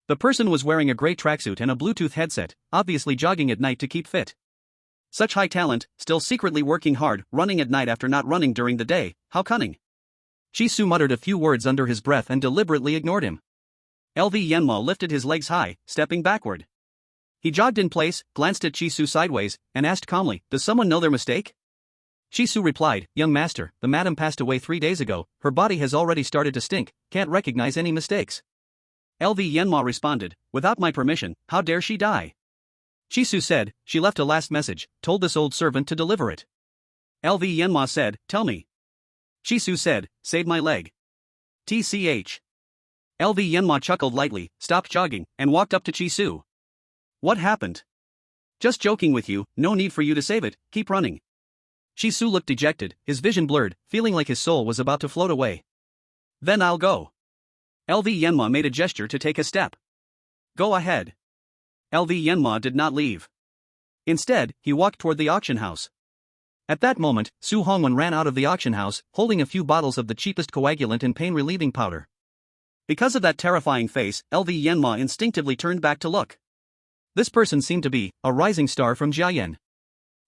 The person was wearing a gray tracksuit and a Bluetooth headset, obviously jogging at night to keep fit. Such high talent, still secretly working hard, running at night after not running during the day, how cunning. Chisu muttered a few words under his breath and deliberately ignored him. LV Yenma lifted his legs high, stepping backward. He jogged in place, glanced at Chisu sideways, and asked calmly, does someone know their mistake? Chisu replied, young master, the madam passed away 3 days ago, her body has already started to stink, can't recognize any mistakes. LV Yenma responded, without my permission, how dare she die? Chisu said, she left a last message, told this old servant to deliver it. LV Yenma said, tell me. Chisu said, save my leg. TCH. LV Yenma chuckled lightly, stopped jogging, and walked up to Chisu. What happened? Just joking with you, no need for you to save it, keep running. Chisu looked dejected, his vision blurred, feeling like his soul was about to float away. Then I'll go. LV Yenma made a gesture to take a step. Go ahead. LV Yenma did not leave. Instead, he walked toward the auction house. At that moment, Su Hongwen ran out of the auction house, holding a few bottles of the cheapest coagulant and pain-relieving powder. Because of that terrifying face, LV Yenma instinctively turned back to look. This person seemed to be a rising star from Jiayan.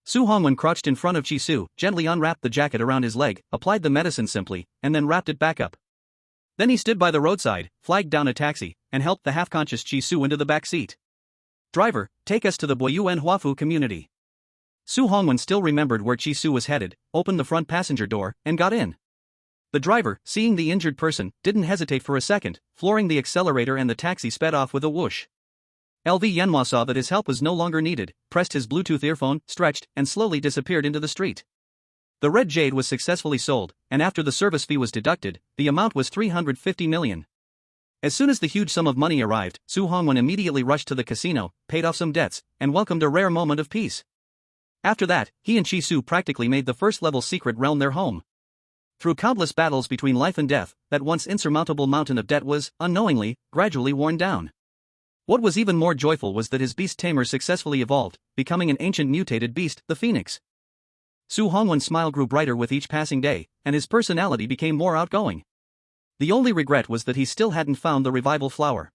Su Hongwen crouched in front of Chisu, gently unwrapped the jacket around his leg, applied the medicine simply, and then wrapped it back up. Then he stood by the roadside, flagged down a taxi, and helped the half-conscious Chisu into the back seat. Driver, take us to the Boyuan Huafu community. Su Hongwen still remembered where Chi Su was headed, opened the front passenger door, and got in. The driver, seeing the injured person, didn't hesitate for a second, flooring the accelerator, and the taxi sped off with a whoosh. LV Yanhua saw that his help was no longer needed, pressed his Bluetooth earphone, stretched, and slowly disappeared into the street. The red jade was successfully sold, and after the service fee was deducted, the amount was 350 million. As soon as the huge sum of money arrived, Su Hongwen immediately rushed to the casino, paid off some debts, and welcomed a rare moment of peace. After that, he and Chi Su practically made the first-level secret realm their home. Through countless battles between life and death, that once insurmountable mountain of debt was, unknowingly, gradually worn down. What was even more joyful was that his beast tamer successfully evolved, becoming an ancient mutated beast, the Phoenix. Su Hongwen's smile grew brighter with each passing day, and his personality became more outgoing. The only regret was that he still hadn't found the revival flower.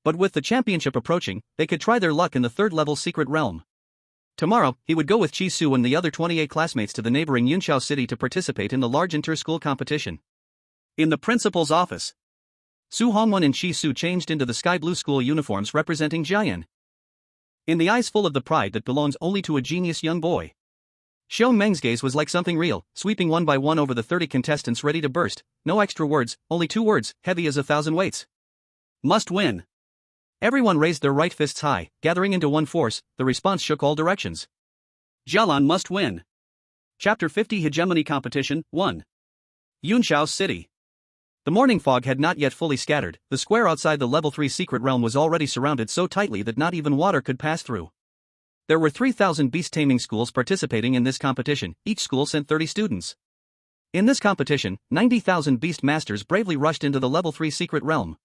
But with the championship approaching, they could try their luck in the third-level secret realm. Tomorrow, he would go with Chi Su and the other 28 classmates to the neighboring Yunqiao city to participate in the large inter-school competition. In the principal's office, Su Hongwen and Chi Su changed into the sky blue school uniforms representing Jiayan. In the eyes full of the pride that belongs only to a genius young boy, Xiao Meng's gaze was like something real, sweeping one by one over the 30 contestants ready to burst. No extra words, only 2 words, heavy as 1,000 weights. Must win. Everyone raised their right fists high, gathering into one force. The response shook all directions. Jialan must win. Chapter 50 Hegemony Competition 1. Yunqiao City. The morning fog had not yet fully scattered. The square outside the level 3 secret realm was already surrounded so tightly that not even water could pass through. There were 3,000 beast taming schools participating in this competition. Each school sent 30 students. In this competition, 90,000 beast masters bravely rushed into the level 3 secret realm.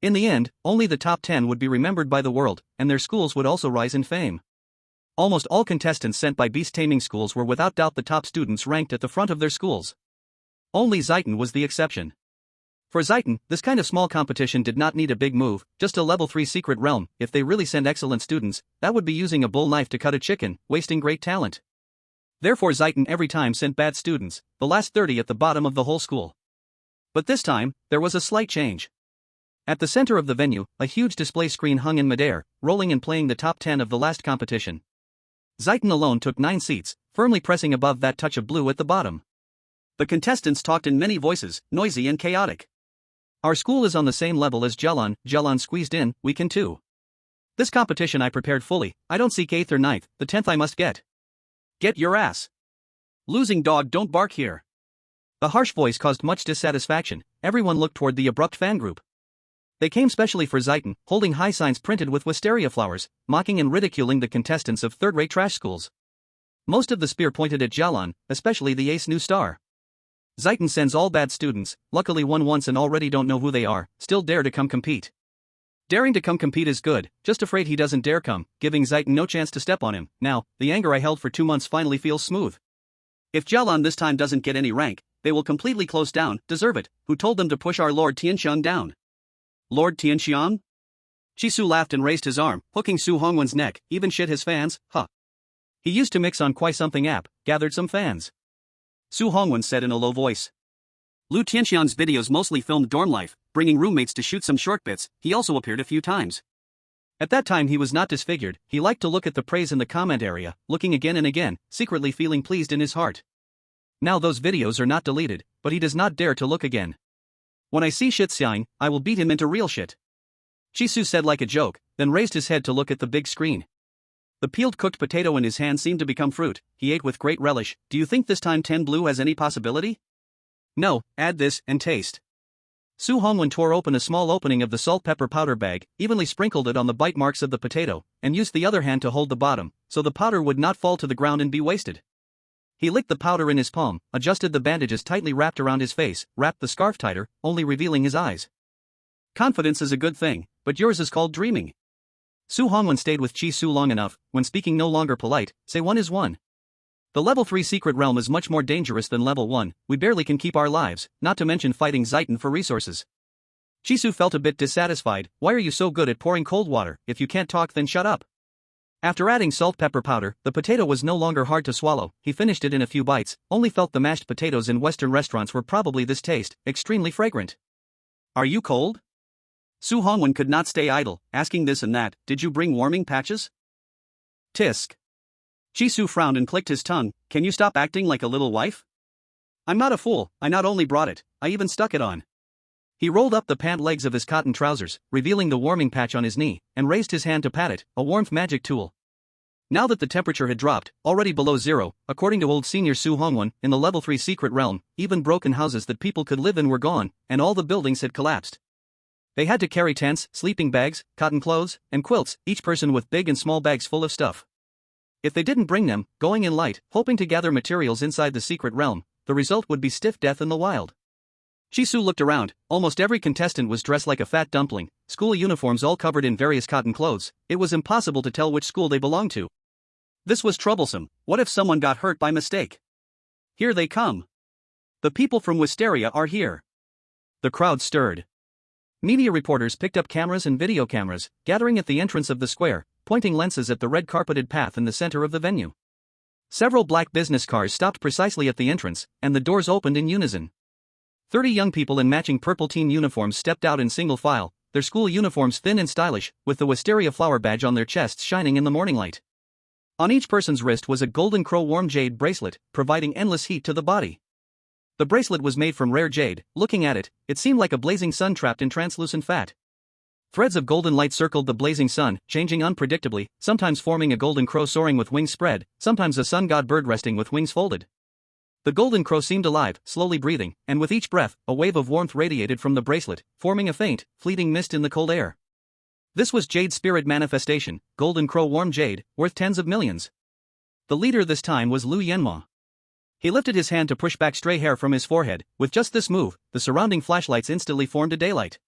In the end, only the top 10 would be remembered by the world, and their schools would also rise in fame. Almost all contestants sent by beast taming schools were without doubt the top students ranked at the front of their schools. Only Zaitan was the exception. For Zaitan, this kind of small competition did not need a big move, just a level 3 secret realm. If they really sent excellent students, that would be using a bull knife to cut a chicken, wasting great talent. Therefore Zaitan every time sent bad students, the last 30 at the bottom of the whole school. But this time, there was a slight change. At the center of the venue, a huge display screen hung in midair, rolling and playing the top 10 of the last competition. Zaitan alone took 9 seats, firmly pressing above that touch of blue at the bottom. The contestants talked in many voices, noisy and chaotic. Our school is on the same level as Jialan. Jialan squeezed in, we can too. This competition I prepared fully. I don't seek 8th or 9th, the 10th I must get. Get your ass. Losing dog don't bark here. The harsh voice caused much dissatisfaction. Everyone looked toward the abrupt fan group. They came specially for Zaitan, holding high signs printed with wisteria flowers, mocking and ridiculing the contestants of third-rate trash schools. Most of the spear pointed at Jialan, especially the ace new star. Zaitan sends all bad students, luckily won once and already don't know who they are, still dare to come compete. Daring to come compete is good, just afraid he doesn't dare come, giving Zaitan no chance to step on him. Now, the anger I held for 2 months finally feels smooth. If Jialan this time doesn't get any rank, they will completely close down, deserve it. Who told them to push our Lord Tianxiang down? Lord Tianxiang? Chi Su laughed and raised his arm, hooking Su Hongwen's neck, even shit his fans, huh. He used to mix on Quai Something app, gathered some fans. Su Hongwen said in a low voice. Lu Tianxiang's videos mostly filmed dorm life, bringing roommates to shoot some short bits. He also appeared a few times. At that time he was not disfigured. He liked to look at the praise in the comment area, looking again and again, secretly feeling pleased in his heart. Now those videos are not deleted, but he does not dare to look again. When I see shit Xiang, I will beat him into real shit. Chi Su said like a joke, then raised his head to look at the big screen. The peeled cooked potato in his hand seemed to become fruit. He ate with great relish. Do you think this time 10 blue has any possibility? No, add this, and taste. Su Hongwen tore open a small opening of the salt pepper powder bag, evenly sprinkled it on the bite marks of the potato, and used the other hand to hold the bottom, so the powder would not fall to the ground and be wasted. He licked the powder in his palm, adjusted the bandages tightly wrapped around his face, wrapped the scarf tighter, only revealing his eyes. Confidence is a good thing, but yours is called dreaming. Su Hongwen stayed with Chi Su long enough, when speaking no longer polite, say one is one. The level 3 secret realm is much more dangerous than level 1, we barely can keep our lives, not to mention fighting Zaitan for resources. Chi Su felt a bit dissatisfied. Why are you so good at pouring cold water? If you can't talk then shut up. After adding salt pepper powder, the potato was no longer hard to swallow. He finished it in a few bites, only felt the mashed potatoes in Western restaurants were probably this taste, extremely fragrant. Are you cold? Su Hongwen could not stay idle, asking this and that. Did you bring warming patches? Tisk. Chisu frowned and clicked his tongue. Can you stop acting like a little wife? I'm not a fool, I not only brought it, I even stuck it on. He rolled up the pant legs of his cotton trousers, revealing the warming patch on his knee, and raised his hand to pat it, a warmth magic tool. Now that the temperature had dropped, already below zero, according to old senior Su Hongwon, in the level 3 secret realm, even broken houses that people could live in were gone, and all the buildings had collapsed. They had to carry tents, sleeping bags, cotton clothes, and quilts, each person with big and small bags full of stuff. If they didn't bring them, going in light, hoping to gather materials inside the secret realm, the result would be stiff death in the wild. Chisu looked around. Almost every contestant was dressed like a fat dumpling, school uniforms all covered in various cotton clothes. It was impossible to tell which school they belonged to. This was troublesome. What if someone got hurt by mistake? Here they come. The people from Wisteria are here. The crowd stirred. Media reporters picked up cameras and video cameras, gathering at the entrance of the square, pointing lenses at the red carpeted path in the center of the venue. Several black business cars stopped precisely at the entrance, and the doors opened in unison. 30 young people in matching purple team uniforms stepped out in single file, their school uniforms thin and stylish, with the Wisteria flower badge on their chests shining in the morning light. On each person's wrist was a golden crow warm jade bracelet, providing endless heat to the body. The bracelet was made from rare jade. Looking at it, it seemed like a blazing sun trapped in translucent fat. Threads of golden light circled the blazing sun, changing unpredictably, sometimes forming a golden crow soaring with wings spread, sometimes a sun god bird resting with wings folded. The golden crow seemed alive, slowly breathing, and with each breath, a wave of warmth radiated from the bracelet, forming a faint, fleeting mist in the cold air. This was Jade's spirit manifestation, golden crow warm jade, worth tens of millions. The leader this time was Lu Yenma. He lifted his hand to push back stray hair from his forehead. With just this move, the surrounding flashlights instantly formed a daylight.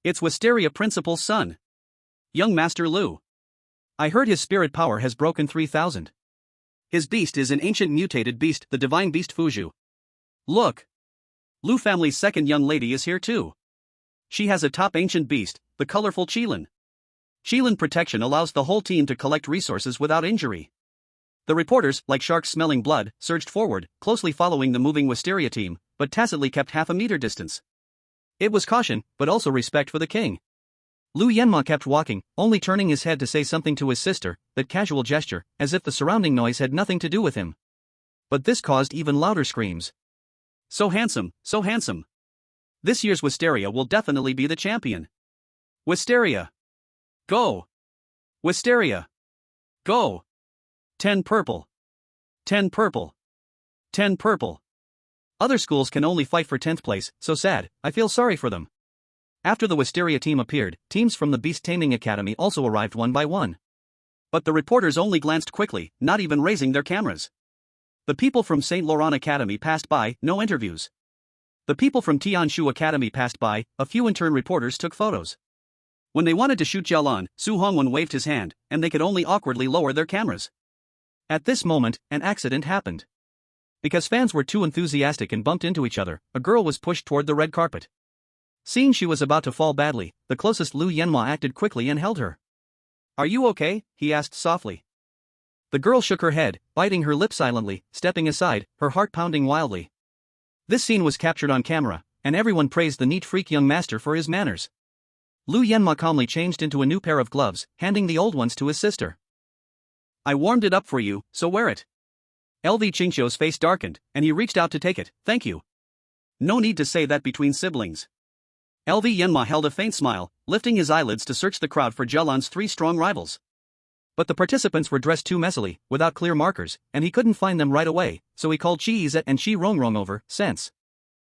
It's Wisteria Principal's son. Young Master Lu. I heard his spirit power has broken 3,000. His beast is an ancient mutated beast, the divine beast Fuju. Look. Lu family's second young lady is here too. She has a top ancient beast, the colorful Qilin. Qilin protection allows the whole team to collect resources without injury. The reporters, like sharks smelling blood, surged forward, closely following the moving Wisteria team, but tacitly kept half a meter distance. It was caution, but also respect for the king. Lu Yenma kept walking, only turning his head to say something to his sister, that casual gesture, as if the surrounding noise had nothing to do with him. But this caused even louder screams. So handsome, so handsome. This year's Wisteria will definitely be the champion. Wisteria. Go. Wisteria. Go. 10 purple. 10 purple. 10 purple. Other schools can only fight for 10th place, so sad, I feel sorry for them. After the Wisteria team appeared, teams from the Beast Taming Academy also arrived one by one. But the reporters only glanced quickly, not even raising their cameras. The people from St. Laurent Academy passed by, no interviews. The people from Tianshu Academy passed by, a few intern reporters took photos. When they wanted to shoot Jialan, Su Hongwon waved his hand, and they could only awkwardly lower their cameras. At this moment, an accident happened. Because fans were too enthusiastic and bumped into each other, a girl was pushed toward the red carpet. Seeing she was about to fall badly, the closest Lu Yenma acted quickly and held her. Are you okay? He asked softly. The girl shook her head, biting her lip silently, stepping aside, her heart pounding wildly. This scene was captured on camera, and everyone praised the neat freak young master for his manners. Lu Yenma calmly changed into a new pair of gloves, handing the old ones to his sister. I warmed it up for you, so wear it. LV Qingqiu's face darkened, and he reached out to take it. Thank you. No need to say that between siblings. LV Yenma held a faint smile, lifting his eyelids to search the crowd for Jialan's 3 strong rivals. But the participants were dressed too messily, without clear markers, and he couldn't find them right away, so he called Qi Yizet and Qi Rongrong over, since.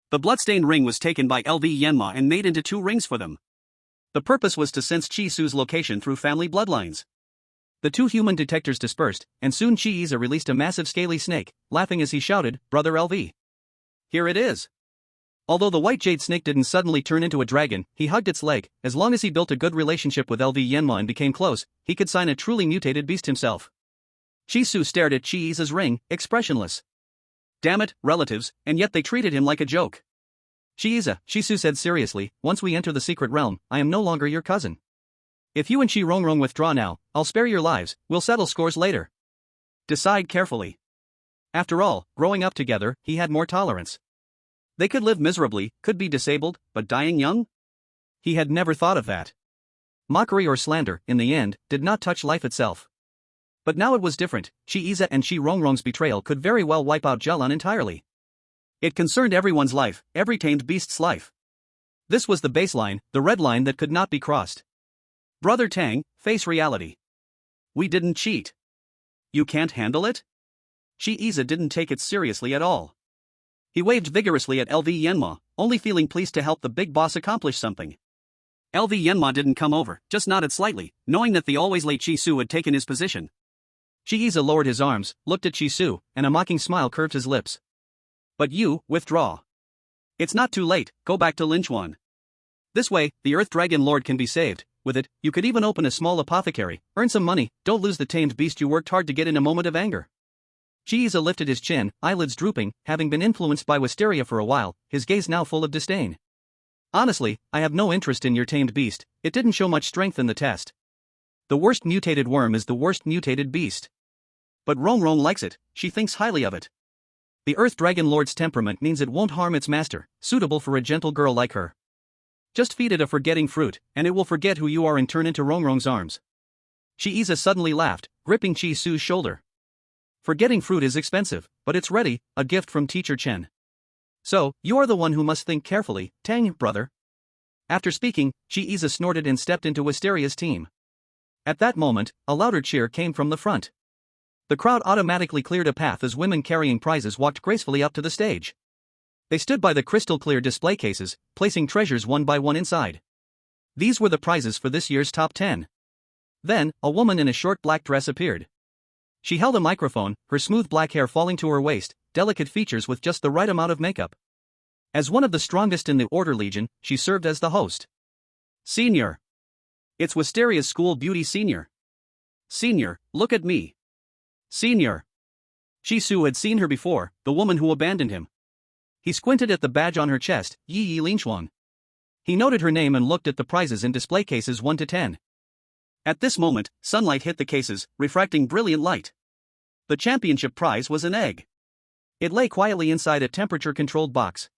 The bloodstained ring was taken by LV Yenma and made into 2 rings for them. The purpose was to sense Qi Su's location through family bloodlines. The 2 human detectors dispersed, and soon Qi Yiza released a massive scaly snake, laughing as he shouted, Brother LV. Here it is. Although the white jade snake didn't suddenly turn into a dragon, he hugged its leg. As long as he built a good relationship with LV Yenma and became close, he could sign a truly mutated beast himself. Qi Su stared at Qi Yiza's ring, expressionless. Damn it, relatives, and yet they treated him like a joke. Qi Yiza, Qi Su said seriously, once we enter the secret realm, I am no longer your cousin. If you and Qi Rongrong withdraw now, I'll spare your lives, we'll settle scores later. Decide carefully. After all, growing up together, he had more tolerance. They could live miserably, could be disabled, but dying young? He had never thought of that. Mockery or slander, in the end, did not touch life itself. But now it was different. Chi-Iza and Shi-Rongrong's betrayal could very well wipe out Jialan entirely. It concerned everyone's life, every tamed beast's life. This was the baseline, the red line that could not be crossed. Brother Tang, face reality. We didn't cheat. You can't handle it? Chi-Iza didn't take it seriously at all. He waved vigorously at LV Yenma, only feeling pleased to help the big boss accomplish something. LV Yenma didn't come over, just nodded slightly, knowing that the always late Chi-Su had taken his position. Chi-Iza lowered his arms, looked at Chi-Su, and a mocking smile curved his lips. But you, withdraw. It's not too late, go back to Linchuan. This way, the Earth Dragon Lord can be saved. With it, you could even open a small apothecary, earn some money, don't lose the tamed beast you worked hard to get in a moment of anger. Chi-Iza lifted his chin, eyelids drooping, having been influenced by wisteria for a while, his gaze now full of disdain. Honestly, I have no interest in your tamed beast, it didn't show much strength in the test. The worst mutated worm is the worst mutated beast. But Rongrong likes it, she thinks highly of it. The Earth Dragon Lord's temperament means it won't harm its master, suitable for a gentle girl like her. Just feed it a forgetting fruit, and it will forget who you are and turn into Rongrong's arms. Chi-Iza suddenly laughed, gripping Chi-Su's shoulder. Forgetting fruit is expensive, but it's ready, a gift from Teacher Chen. So, you are the one who must think carefully, Tang, brother. After speaking, Chi-Iza snorted and stepped into Wisteria's team. At that moment, a louder cheer came from the front. The crowd automatically cleared a path as women carrying prizes walked gracefully up to the stage. They stood by the crystal-clear display cases, placing treasures one by one inside. These were the prizes for this year's top 10. Then, a woman in a short black dress appeared. She held a microphone, her smooth black hair falling to her waist, delicate features with just the right amount of makeup. As one of the strongest in the Order Legion, she served as the host. Senior. It's Wisteria's school beauty senior. Senior, look at me. Senior. Chi-Su had seen her before, the woman who abandoned him. He squinted at the badge on her chest, Yi Linchuan. He noted her name and looked at the prizes in display cases 1 to 10. At this moment, sunlight hit the cases, refracting brilliant light. The championship prize was an egg. It lay quietly inside a temperature-controlled box.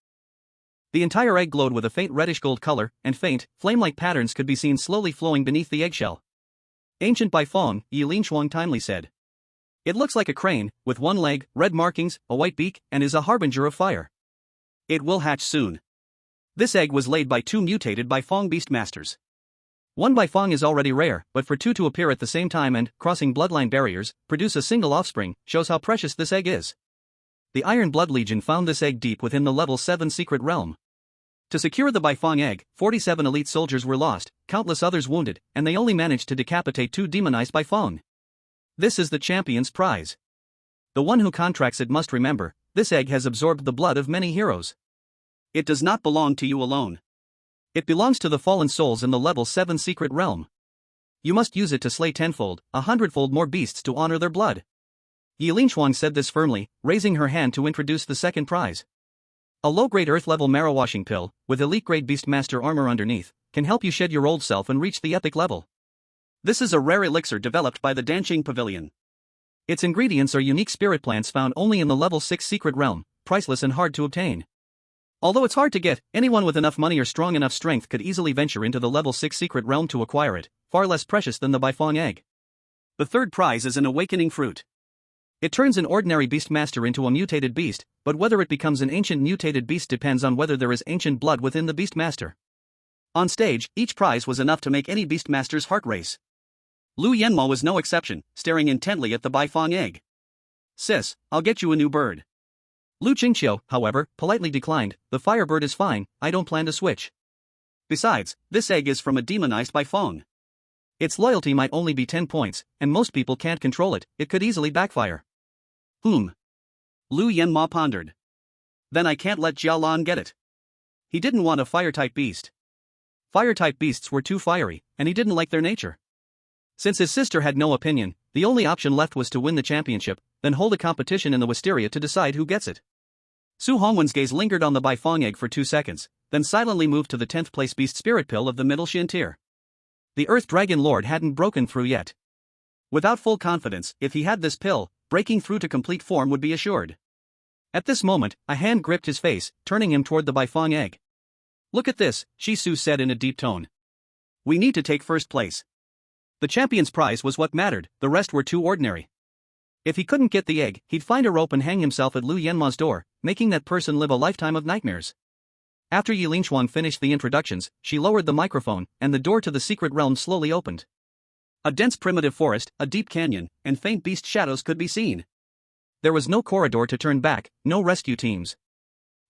The entire egg glowed with a faint reddish-gold color, and faint, flame-like patterns could be seen slowly flowing beneath the eggshell. Ancient Baifeng, Yi Linchuan timely said. It looks like a crane, with one leg, red markings, a white beak, and is a harbinger of fire. It will hatch soon. This egg was laid by 2 mutated Baifeng Beastmasters. One Baifeng is already rare, but for 2 to appear at the same time and, crossing bloodline barriers, produce a single offspring, shows how precious this egg is. The Iron Blood Legion found this egg deep within the level 7 secret realm. To secure the Baifeng egg, 47 elite soldiers were lost, countless others wounded, and they only managed to decapitate 2 demonized Baifeng. This is the champion's prize. The one who contracts it must remember, this egg has absorbed the blood of many heroes. It does not belong to you alone. It belongs to the fallen souls in the level 7 secret realm. You must use it to slay 10-fold, 100-fold more beasts to honor their blood. Yi Linchuan said this firmly, raising her hand to introduce the second prize. A low-grade earth-level marrow-washing pill, with elite-grade Beastmaster armor underneath, can help you shed your old self and reach the epic level. This is a rare elixir developed by the Danqing Pavilion. Its ingredients are unique spirit plants found only in the level 6 secret realm, priceless and hard to obtain. Although it's hard to get, anyone with enough money or strong enough strength could easily venture into the level 6 secret realm to acquire it, far less precious than the Baifeng egg. The third prize is an awakening fruit. It turns an ordinary Beastmaster into a mutated beast, but whether it becomes an ancient mutated beast depends on whether there is ancient blood within the Beastmaster. On stage, each prize was enough to make any Beastmaster's heart race. Lu Yenma was no exception, staring intently at the Baifeng egg. Sis, I'll get you a new bird. Lu Qingqiu, however, politely declined, the firebird is fine, I don't plan to switch. Besides, this egg is from a demonized Baifeng. Its loyalty might only be 10 points, and most people can't control it, it could easily backfire. Lu Yenma pondered. Then I can't let Jialan get it. He didn't want a fire-type beast. Fire-type beasts were too fiery, and he didn't like their nature. Since his sister had no opinion, the only option left was to win the championship, then hold a competition in the wisteria to decide who gets it. Su Hongwen's gaze lingered on the Baifeng egg for 2 seconds, then silently moved to the 10th place beast spirit pill of the middle Shin tier. The Earth Dragon Lord hadn't broken through yet. Without full confidence, if he had this pill, breaking through to complete form would be assured. At this moment, a hand gripped his face, turning him toward the Baifeng egg. Look at this, Shi Su said in a deep tone. We need to take first place. The champion's prize was what mattered, the rest were too ordinary. If he couldn't get the egg, he'd find a rope and hang himself at Lu Yanma's door, making that person live a lifetime of nightmares. After Yi Lingchuan finished the introductions, she lowered the microphone, and the door to the secret realm slowly opened. A dense primitive forest, a deep canyon, and faint beast shadows could be seen. There was no corridor to turn back, no rescue teams.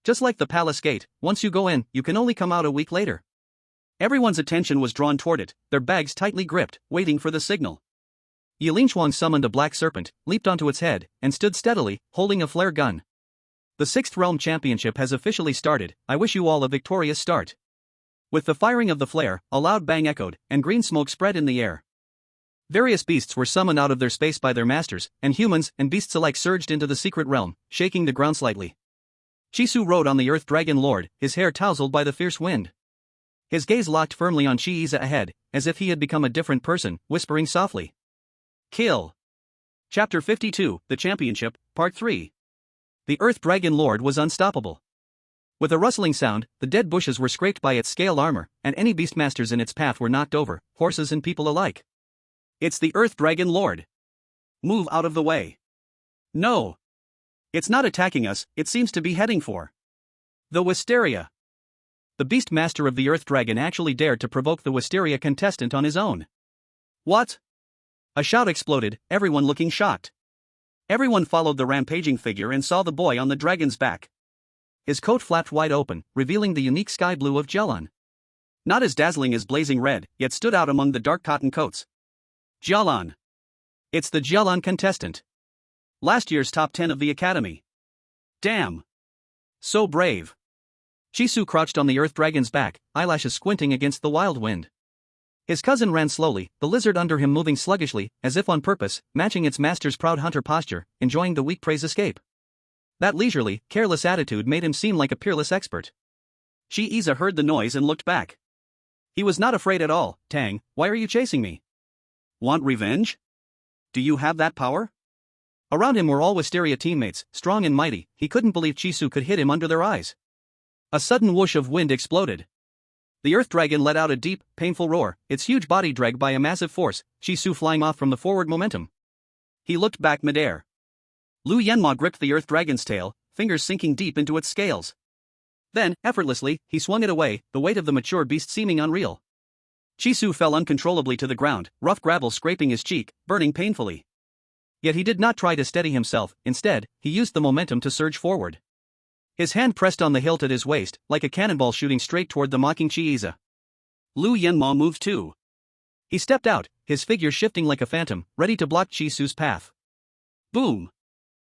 Just like the palace gate, once you go in, you can only come out a week later. Everyone's attention was drawn toward it, their bags tightly gripped, waiting for the signal. Yi Lingchuan summoned a black serpent, leaped onto its head, and stood steadily, holding a flare gun. The 6th Realm Championship has officially started, I wish you all a victorious start. With the firing of the flare, a loud bang echoed, and green smoke spread in the air. Various beasts were summoned out of their space by their masters, and humans and beasts alike surged into the secret realm, shaking the ground slightly. Chisu rode on the Earth Dragon Lord, his hair tousled by the fierce wind. His gaze locked firmly on Chi-Iza ahead, as if he had become a different person, whispering softly. Kill. Chapter 52, The Championship, Part 3. The Earth Dragon Lord was unstoppable. With a rustling sound, the dead bushes were scraped by its scale armor, and any beastmasters in its path were knocked over, horses and people alike. It's the Earth Dragon Lord. Move out of the way. No. It's not attacking us, it seems to be heading for the Wisteria. The Beastmaster of the Earth Dragon actually dared to provoke the Wisteria contestant on his own. What? A shout exploded, everyone looking shocked. Everyone followed the rampaging figure and saw the boy on the dragon's back. His coat flapped wide open, revealing the unique sky blue of Jialan. Not as dazzling as blazing red, yet stood out among the dark cotton coats. Jialan. It's the Jialan contestant. Last year's top 10 of the academy. Damn. So brave. Chisu crouched on the Earth Dragon's back, eyelashes squinting against the wild wind. His cousin ran slowly, the lizard under him moving sluggishly, as if on purpose, matching its master's proud hunter posture, enjoying the weak prey's escape. That leisurely, careless attitude made him seem like a peerless expert. Chi-Iza heard the noise and looked back. He was not afraid at all. Tang, why are you chasing me? Want revenge? Do you have that power? Around him were all Wisteria teammates, strong and mighty. He couldn't believe Chisu could hit him under their eyes. A sudden whoosh of wind exploded. The Earth Dragon let out a deep, painful roar, its huge body dragged by a massive force, Chisu flying off from the forward momentum. He looked back midair. Lu Yanma gripped the Earth Dragon's tail, fingers sinking deep into its scales. Then, effortlessly, he swung it away, the weight of the mature beast seeming unreal. Chisu fell uncontrollably to the ground, rough gravel scraping his cheek, burning painfully. Yet he did not try to steady himself, instead, he used the momentum to surge forward. His hand pressed on the hilt at his waist, like a cannonball shooting straight toward the mocking Chi-Iza. Lu Yanma moved too. He stepped out, his figure shifting like a phantom, ready to block Chisu's path. Boom!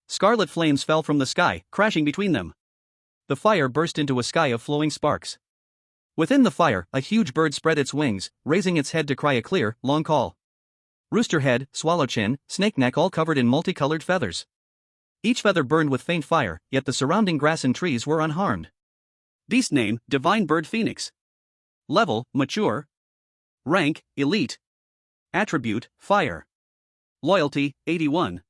Scarlet flames fell from the sky, crashing between them. The fire burst into a sky of flowing sparks. Within the fire, a huge bird spread its wings, raising its head to cry a clear, long call. Rooster head, swallow chin, snake neck all covered in multicolored feathers. Each feather burned with faint fire, yet the surrounding grass and trees were unharmed. Beast name, Divine Bird Phoenix. Level, Mature. Rank, Elite. Attribute, Fire. Loyalty, 81.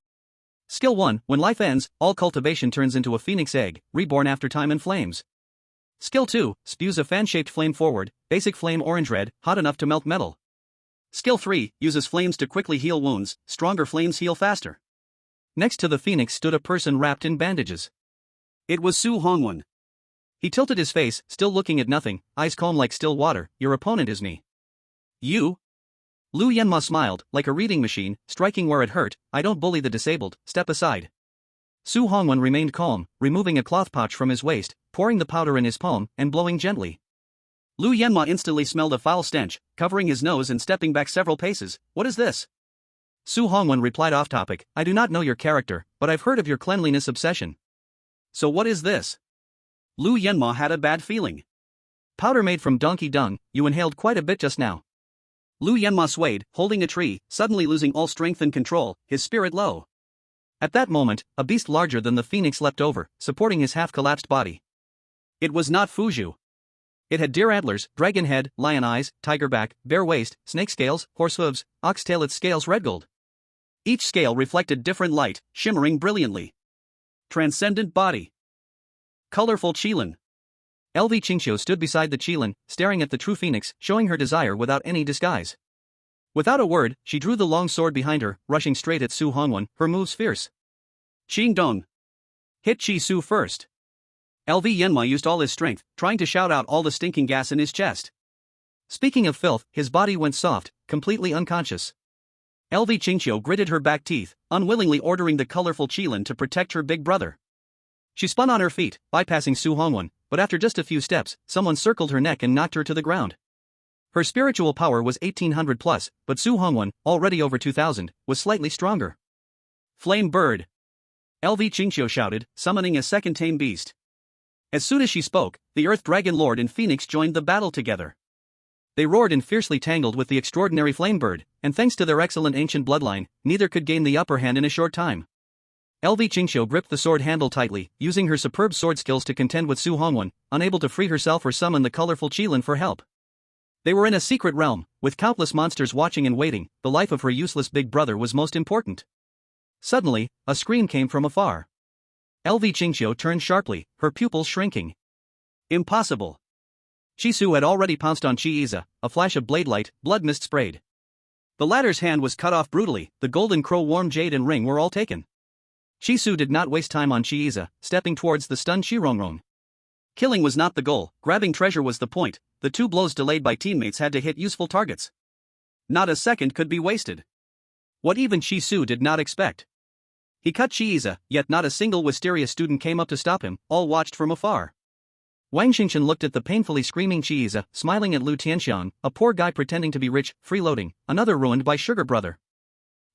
Skill 1, when life ends, all cultivation turns into a phoenix egg, reborn after time and flames. Skill 2, spews a fan-shaped flame forward, basic flame orange-red, hot enough to melt metal. Skill 3, uses flames to quickly heal wounds, stronger flames heal faster. Next to the phoenix stood a person wrapped in bandages. It was Su Hongwen. He tilted his face, still looking at nothing, eyes calm like still water. Your opponent is me. You? Lu Yanma smiled, like a reading machine, striking where it hurt. I don't bully the disabled, step aside. Su Hongwen remained calm, removing a cloth pouch from his waist, pouring the powder in his palm, and blowing gently. Lu Yanma instantly smelled a foul stench, covering his nose and stepping back several paces. What is this? Su Hongwen replied off-topic, I do not know your character, but I've heard of your cleanliness obsession. So what is this? Lu Yanma had a bad feeling. Powder made from donkey dung, you inhaled quite a bit just now. Lu Yanma swayed, holding a tree, suddenly losing all strength and control, his spirit low. At that moment, a beast larger than the phoenix leapt over, supporting his half-collapsed body. It was not Fuju. It had deer antlers, dragon head, lion eyes, tiger back, bear waist, snake scales, horse hooves, ox tail, its scales red gold. Each scale reflected different light, shimmering brilliantly. Transcendent body. Colorful Qilin. LV Qingxiu stood beside the Qilin, staring at the true phoenix, showing her desire without any disguise. Without a word, she drew the long sword behind her, rushing straight at Su Hongwen, her moves fierce. Qing Dong. Hit Chi Su first. LV Yenma used all his strength, trying to shout out all the stinking gas in his chest. Speaking of filth, his body went soft, completely unconscious. LV Qingqiu gritted her back teeth, unwillingly ordering the colorful Qilin to protect her big brother. She spun on her feet, bypassing Su Hongwen, but after just a few steps, someone circled her neck and knocked her to the ground. Her spiritual power was 1800 plus, but Su Hongwen, already over 2000, was slightly stronger. Flame Bird. LV Qingqiu shouted, summoning a second tame beast. As soon as she spoke, the Earth Dragon Lord and Phoenix joined the battle together. They roared and fiercely tangled with the extraordinary Flame Bird, and thanks to their excellent ancient bloodline, neither could gain the upper hand in a short time. LV Qingqiu gripped the sword handle tightly, using her superb sword skills to contend with Su Hongwen, unable to free herself or summon the colorful Qilin for help. They were in a secret realm, with countless monsters watching and waiting. The life of her useless big brother was most important. Suddenly, a scream came from afar. LV Qingqiu turned sharply, her pupils shrinking. Impossible. Chi Su had already pounced on Chi Iza, a flash of blade light, blood mist sprayed. The latter's hand was cut off brutally, the golden crow warm jade and ring were all taken. Chi Su did not waste time on Chi Iza, stepping towards the stunned Chi Rongrong. Killing was not the goal, grabbing treasure was the point. The 2 blows delayed by teammates had to hit useful targets. Not a second could be wasted. What even Chi Su did not expect. He cut Chi Iza, yet not a single Wisteria student came up to stop him, all watched from afar. Wang Xingchen looked at the painfully screaming Chi Iza, smiling at Lu Tianxiang, a poor guy pretending to be rich, freeloading, another ruined by Sugar Brother.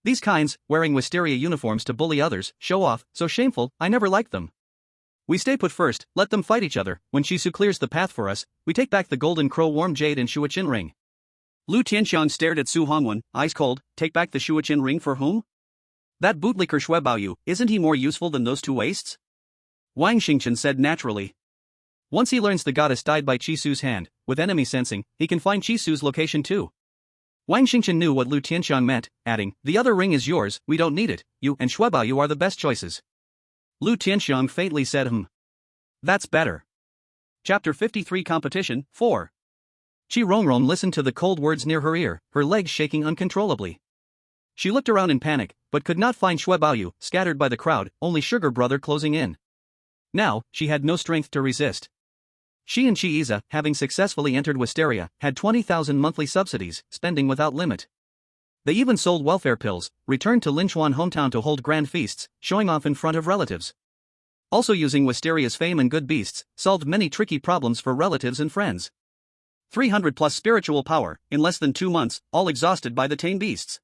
These kinds, wearing Wisteria uniforms to bully others, show off, so shameful, I never liked them. We stay put first, let them fight each other. When Shisu clears the path for us, we take back the golden crow warm jade and Shuachin ring. Lu Tianxiang stared at Su Hongwen, eyes cold. Take back the Shuachin ring for whom? That bootlicker Xue Baoyu, isn't he more useful than those 2 wastes? Wang Xingchen said naturally. Once he learns the goddess died by Chi Su's hand, with enemy sensing, he can find Chi Su's location too. Wang Xingchen knew what Lu Tianxiang meant, adding, the other ring is yours, we don't need it, you and Xue Baoyu are the best choices. Lu Tianxiang faintly said That's better. Chapter 53 Competition, 4. Chi Rongrong listened to the cold words near her ear, her legs shaking uncontrollably. She looked around in panic, but could not find Xue Baoyu, scattered by the crowd, only Sugar Brother closing in. Now, she had no strength to resist. She and Chi Iza, having successfully entered Wisteria, had 20,000 monthly subsidies, spending without limit. They even sold welfare pills, returned to Linchuan hometown to hold grand feasts, showing off in front of relatives. Also using Wisteria's fame and good beasts, solved many tricky problems for relatives and friends. 300 plus spiritual power, in less than 2 months, all exhausted by the tame beasts.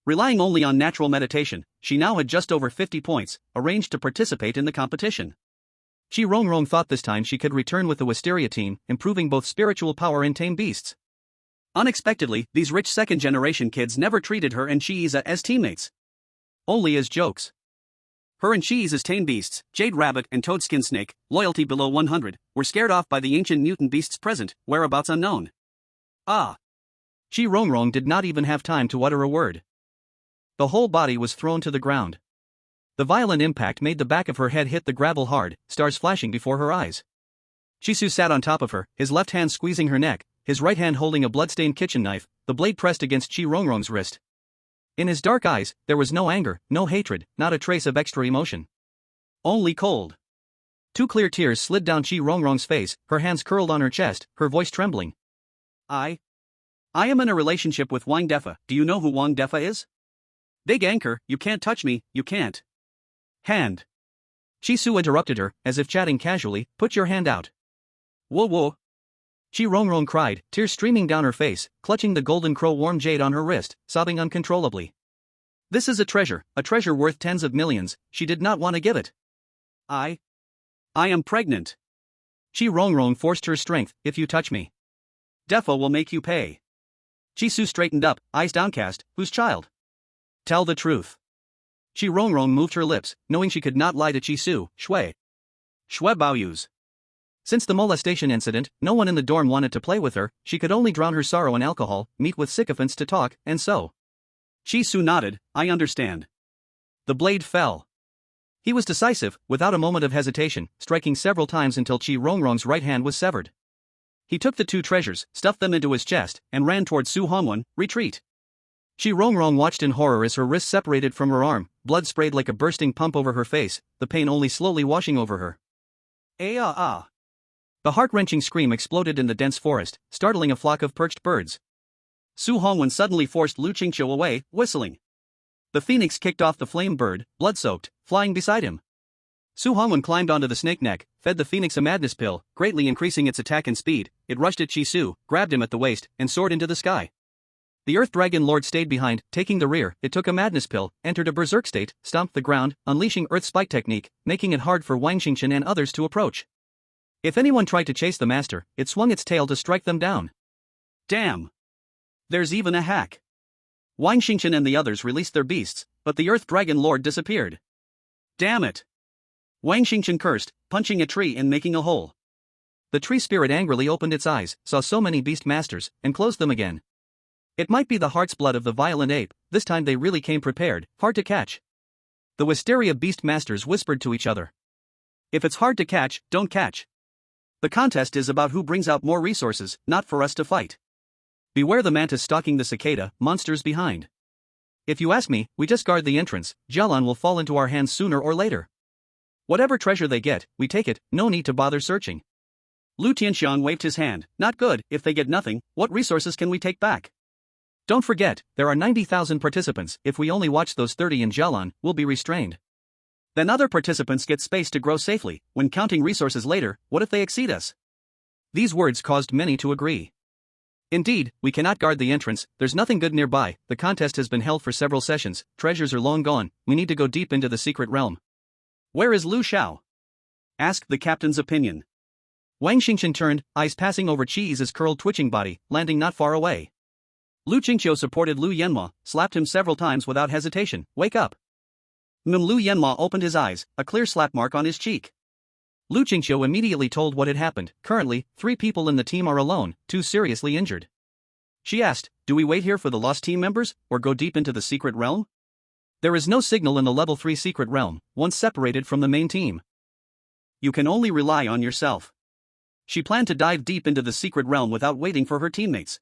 Relying only on natural meditation, she now had just over 50 points, arranged to participate in the competition. Chi Rongrong thought this time she could return with the Wisteria team, improving both spiritual power and tame beasts. Unexpectedly, these rich second-generation kids never treated her and Chi Iza as teammates. Only as jokes. Her and Chi Iza's tame beasts, Jade Rabbit and Toadskin Snake, loyalty below 100, were scared off by the ancient mutant beasts present, whereabouts unknown. Ah! Chi Rongrong did not even have time to utter a word. The whole body was thrown to the ground. The violent impact made the back of her head hit the gravel hard, stars flashing before her eyes. Shisu sat on top of her, his left hand squeezing her neck, his right hand holding a bloodstained kitchen knife, the blade pressed against Chi Rongrong's wrist. In his dark eyes, there was no anger, no hatred, not a trace of extra emotion. Only cold. 2 clear tears slid down Chi Rongrong's face, her hands curled on her chest, her voice trembling. I am in a relationship with Wang Defa. Do you know who Wang Defa is? Big anchor, you can't touch me, you can't. Hand. Chi Su interrupted her, as if chatting casually, put your hand out. Whoa whoa. Chi Rongrong cried, tears streaming down her face, clutching the golden crow warm jade on her wrist, sobbing uncontrollably. This is a treasure worth tens of millions, she did not want to give it. I am pregnant. Chi Rongrong forced her strength, if you touch me. Defa will make you pay. Chi Su straightened up, eyes downcast, whose child? Tell the truth. Chi Rongrong moved her lips, knowing she could not lie to Chi Su, Xue Baoyu's. Since the molestation incident, no one in the dorm wanted to play with her, she could only drown her sorrow in alcohol, meet with sycophants to talk, and so. Chi Su nodded, I understand. The blade fell. He was decisive, without a moment of hesitation, striking several times until Chi Rongrong's right hand was severed. He took the 2 treasures, stuffed them into his chest, and ran towards Su Hongwen, retreat. Xi Rongrong watched in horror as her wrist separated from her arm, blood sprayed like a bursting pump over her face, the pain only slowly washing over her. Ah! The heart-wrenching scream exploded in the dense forest, startling a flock of perched birds. Su Hongwen suddenly forced Lu Qingqiu away, whistling. The phoenix kicked off the flame bird, blood-soaked, flying beside him. Su Hongwen climbed onto the snake neck, fed the phoenix a madness pill, greatly increasing its attack and speed. It rushed at Chi Su, grabbed him at the waist, and soared into the sky. The Earth Dragon Lord stayed behind, taking the rear. It took a madness pill, entered a berserk state, stomped the ground, unleashing Earth Spike technique, making it hard for Wang Xingqian and others to approach. If anyone tried to chase the master, it swung its tail to strike them down. Damn! There's even a hack. Wang Xingqian and the others released their beasts, but the Earth Dragon Lord disappeared. Damn it! Wang Xingqian cursed, punching a tree and making a hole. The tree spirit angrily opened its eyes, saw so many beast masters, and closed them again. It might be the heart's blood of the violent ape, this time they really came prepared, hard to catch. The wisteria beast masters whispered to each other. If it's hard to catch, don't catch. The contest is about who brings out more resources, not for us to fight. Beware the mantis stalking the cicada, monsters behind. If you ask me, we just guard the entrance, Jialan will fall into our hands sooner or later. Whatever treasure they get, we take it, no need to bother searching. Lu Tianxiang waved his hand. Not good. If they get nothing, what resources can we take back? Don't forget, there are 90,000 participants. If we only watch those 30 in Jialan, we'll be restrained. Then other participants get space to grow safely. When counting resources later, what if they exceed us? These words caused many to agree. Indeed, we cannot guard the entrance, there's nothing good nearby, the contest has been held for several sessions, treasures are long gone, we need to go deep into the secret realm. Where is Lu Xiao? Asked the captain's opinion. Wang Xingqian turned, eyes passing over Chi's curled twitching body, landing not far away. Lu Qingqiu supported Lu Yanma, slapped him several times without hesitation. Wake up! Lu Yanma opened his eyes, a clear slap mark on his cheek. Lu Qingqiu immediately told what had happened. Currently, 3 people in the team are alone, 2 seriously injured. She asked, do we wait here for the lost team members, or go deep into the secret realm? There is no signal in the level 3 secret realm, once separated from the main team. You can only rely on yourself. She planned to dive deep into the secret realm without waiting for her teammates.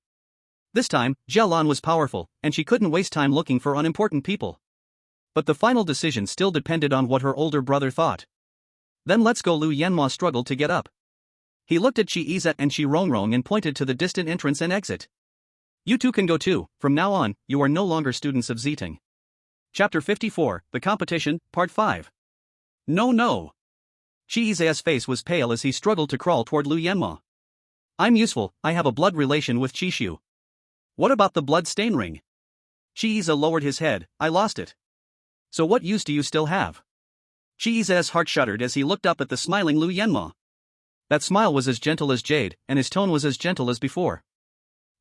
This time, Jialan was powerful, and she couldn't waste time looking for unimportant people. But the final decision still depended on what her older brother thought. Then let's go. Lu Yanma struggled to get up. He looked at Chi Iza and Xi Rongrong and pointed to the distant entrance and exit. You two can go too, from now on, you are no longer students of Ziting. Chapter 54, The Competition, Part 5. No. Chi Iza's face was pale as he struggled to crawl toward Lu Yanma. I'm useful, I have a blood relation with Chi Shu. What about the blood stain ring? Chi Iza lowered his head. I lost it. So what use do you still have? Chi Iza's heart shuddered as he looked up at the smiling Lu Yanma. That smile was as gentle as jade, and his tone was as gentle as before.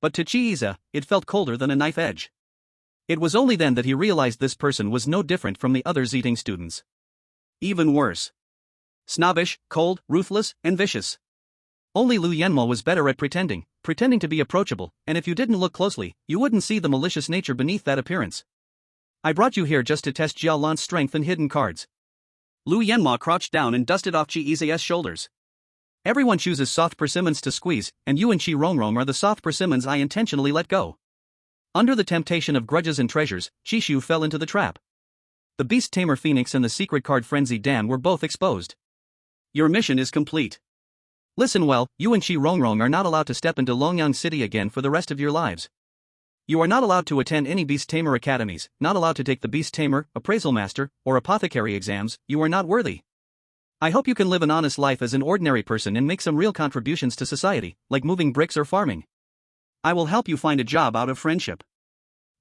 But to Chi Iza, it felt colder than a knife edge. It was only then that he realized this person was no different from the other Ziting students. Even worse. Snobbish, cold, ruthless, and vicious. Only Lu Yanma was better at pretending to be approachable, and if you didn't look closely, you wouldn't see the malicious nature beneath that appearance. I brought you here just to test Jialan's strength and hidden cards. Lu Yanma crouched down and dusted off Chi Iza's shoulders. Everyone chooses soft persimmons to squeeze, and you and Xi Rongrong are the soft persimmons I intentionally let go. Under the temptation of grudges and treasures, Chi Shu fell into the trap. The beast tamer Phoenix and the secret card frenzy Dan were both exposed. Your mission is complete. Listen well, you and Xi Rongrong are not allowed to step into Longyang City again for the rest of your lives. You are not allowed to attend any beast tamer academies, not allowed to take the beast tamer, appraisal master, or apothecary exams. You are not worthy. I hope you can live an honest life as an ordinary person and make some real contributions to society, like moving bricks or farming. I will help you find a job out of friendship.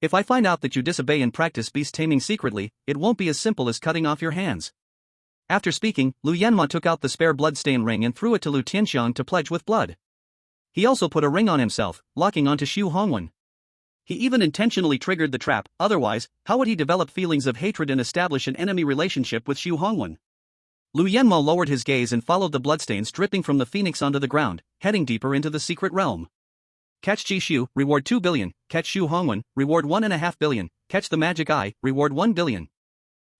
If I find out that you disobey and practice beast taming secretly, it won't be as simple as cutting off your hands. After speaking, Lu Yanma took out the spare bloodstain ring and threw it to Lu Tianxiang to pledge with blood. He also put a ring on himself, locking onto Xu Hongwen. He even intentionally triggered the trap, otherwise, how would he develop feelings of hatred and establish an enemy relationship with Xu Hongwen? Lu Yanma lowered his gaze and followed the bloodstains dripping from the phoenix onto the ground, heading deeper into the secret realm. Catch Chi Shu, reward 2 billion, catch Xu Hongwen, reward 1.5 billion, catch the magic eye, reward 1 billion.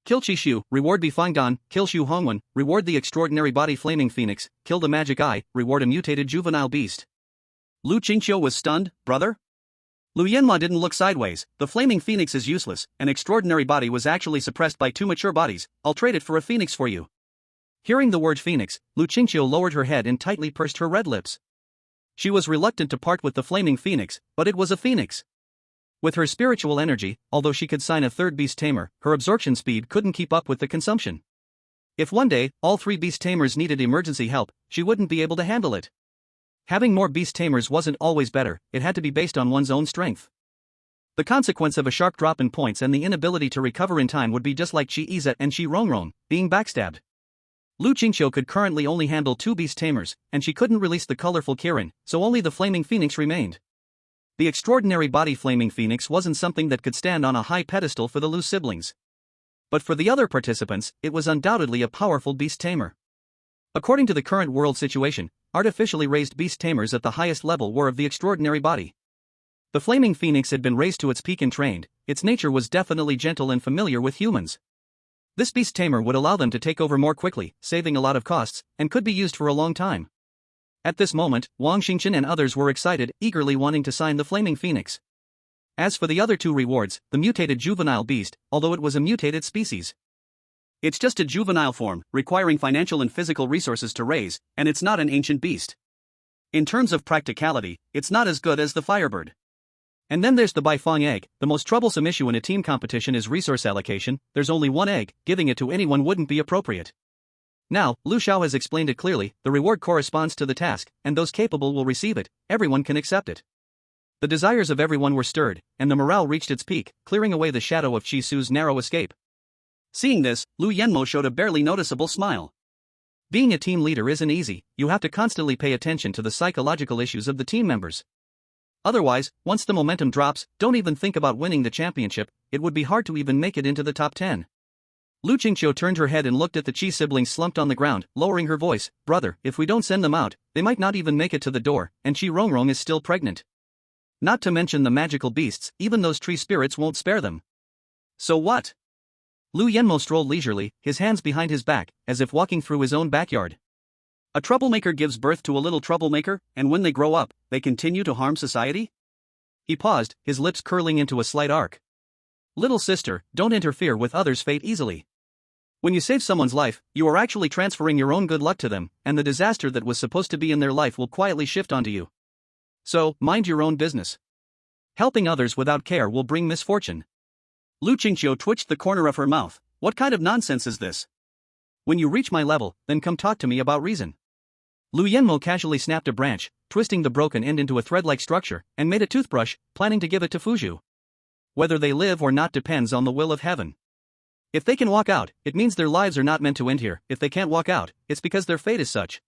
Kill Chi Shu, reward Bifangan, kill Xu Hongwen, reward the extraordinary body flaming phoenix, kill the magic eye, reward a mutated juvenile beast. Lu Qingqiu was stunned. Brother? Lu Yanma didn't look sideways. The flaming phoenix is useless. An extraordinary body was actually suppressed by 2 mature bodies. I'll trade it for a phoenix for you. Hearing the word phoenix, Lu Qingqiu lowered her head and tightly pursed her red lips. She was reluctant to part with the flaming phoenix, but it was a phoenix. With her spiritual energy, although she could sign a 3rd beast tamer, her absorption speed couldn't keep up with the consumption. If one day, all 3 beast tamers needed emergency help, she wouldn't be able to handle it. Having more beast tamers wasn't always better, it had to be based on one's own strength. The consequence of a sharp drop in points and the inability to recover in time would be just like Qi Iza and Qi Rongrong, being backstabbed. Lu Qingqiu could currently only handle 2 beast tamers, and she couldn't release the colorful Kirin, so only the flaming phoenix remained. The extraordinary body flaming phoenix wasn't something that could stand on a high pedestal for the Lu siblings. But for the other participants, it was undoubtedly a powerful beast tamer. According to the current world situation, artificially raised beast tamers at the highest level were of the extraordinary body. The flaming phoenix had been raised to its peak and trained, its nature was definitely gentle and familiar with humans. This beast tamer would allow them to take over more quickly, saving a lot of costs, and could be used for a long time. At this moment, Wang Xingchen and others were excited, eagerly wanting to sign the flaming phoenix. As for the other 2 rewards, the mutated juvenile beast, although it was a mutated species. It's just a juvenile form, requiring financial and physical resources to raise, and it's not an ancient beast. In terms of practicality, it's not as good as the Firebird. And then there's the Baifeng egg. The most troublesome issue in a team competition is resource allocation. There's only 1 egg, giving it to anyone wouldn't be appropriate. Now, Lu Xiao has explained it clearly, the reward corresponds to the task, and those capable will receive it, everyone can accept it. The desires of everyone were stirred, and the morale reached its peak, clearing away the shadow of Qi Su's narrow escape. Seeing this, Lu Yanmo showed a barely noticeable smile. Being a team leader isn't easy, you have to constantly pay attention to the psychological issues of the team members. Otherwise, once the momentum drops, don't even think about winning the championship, it would be hard to even make it into the top 10. Lu Qingqiu turned her head and looked at the Qi siblings slumped on the ground, lowering her voice, "Brother, if we don't send them out, they might not even make it to the door, and Qi Rongrong is still pregnant. Not to mention the magical beasts, even those tree spirits won't spare them." "So what?" Lu Yanmo strolled leisurely, his hands behind his back, as if walking through his own backyard. "A troublemaker gives birth to a little troublemaker, and when they grow up, they continue to harm society?" He paused, his lips curling into a slight arc. "Little sister, don't interfere with others' fate easily. When you save someone's life, you are actually transferring your own good luck to them, and the disaster that was supposed to be in their life will quietly shift onto you. So, mind your own business. Helping others without care will bring misfortune." Lu Qingqiu twitched the corner of her mouth. "What kind of nonsense is this? When you reach my level, then come talk to me about reason." Lu Yanmo casually snapped a branch, twisting the broken end into a thread-like structure, and made a toothbrush, planning to give it to Fuzhu. Whether they live or not depends on the will of heaven. If they can walk out, it means their lives are not meant to end here. If they can't walk out, it's because their fate is such.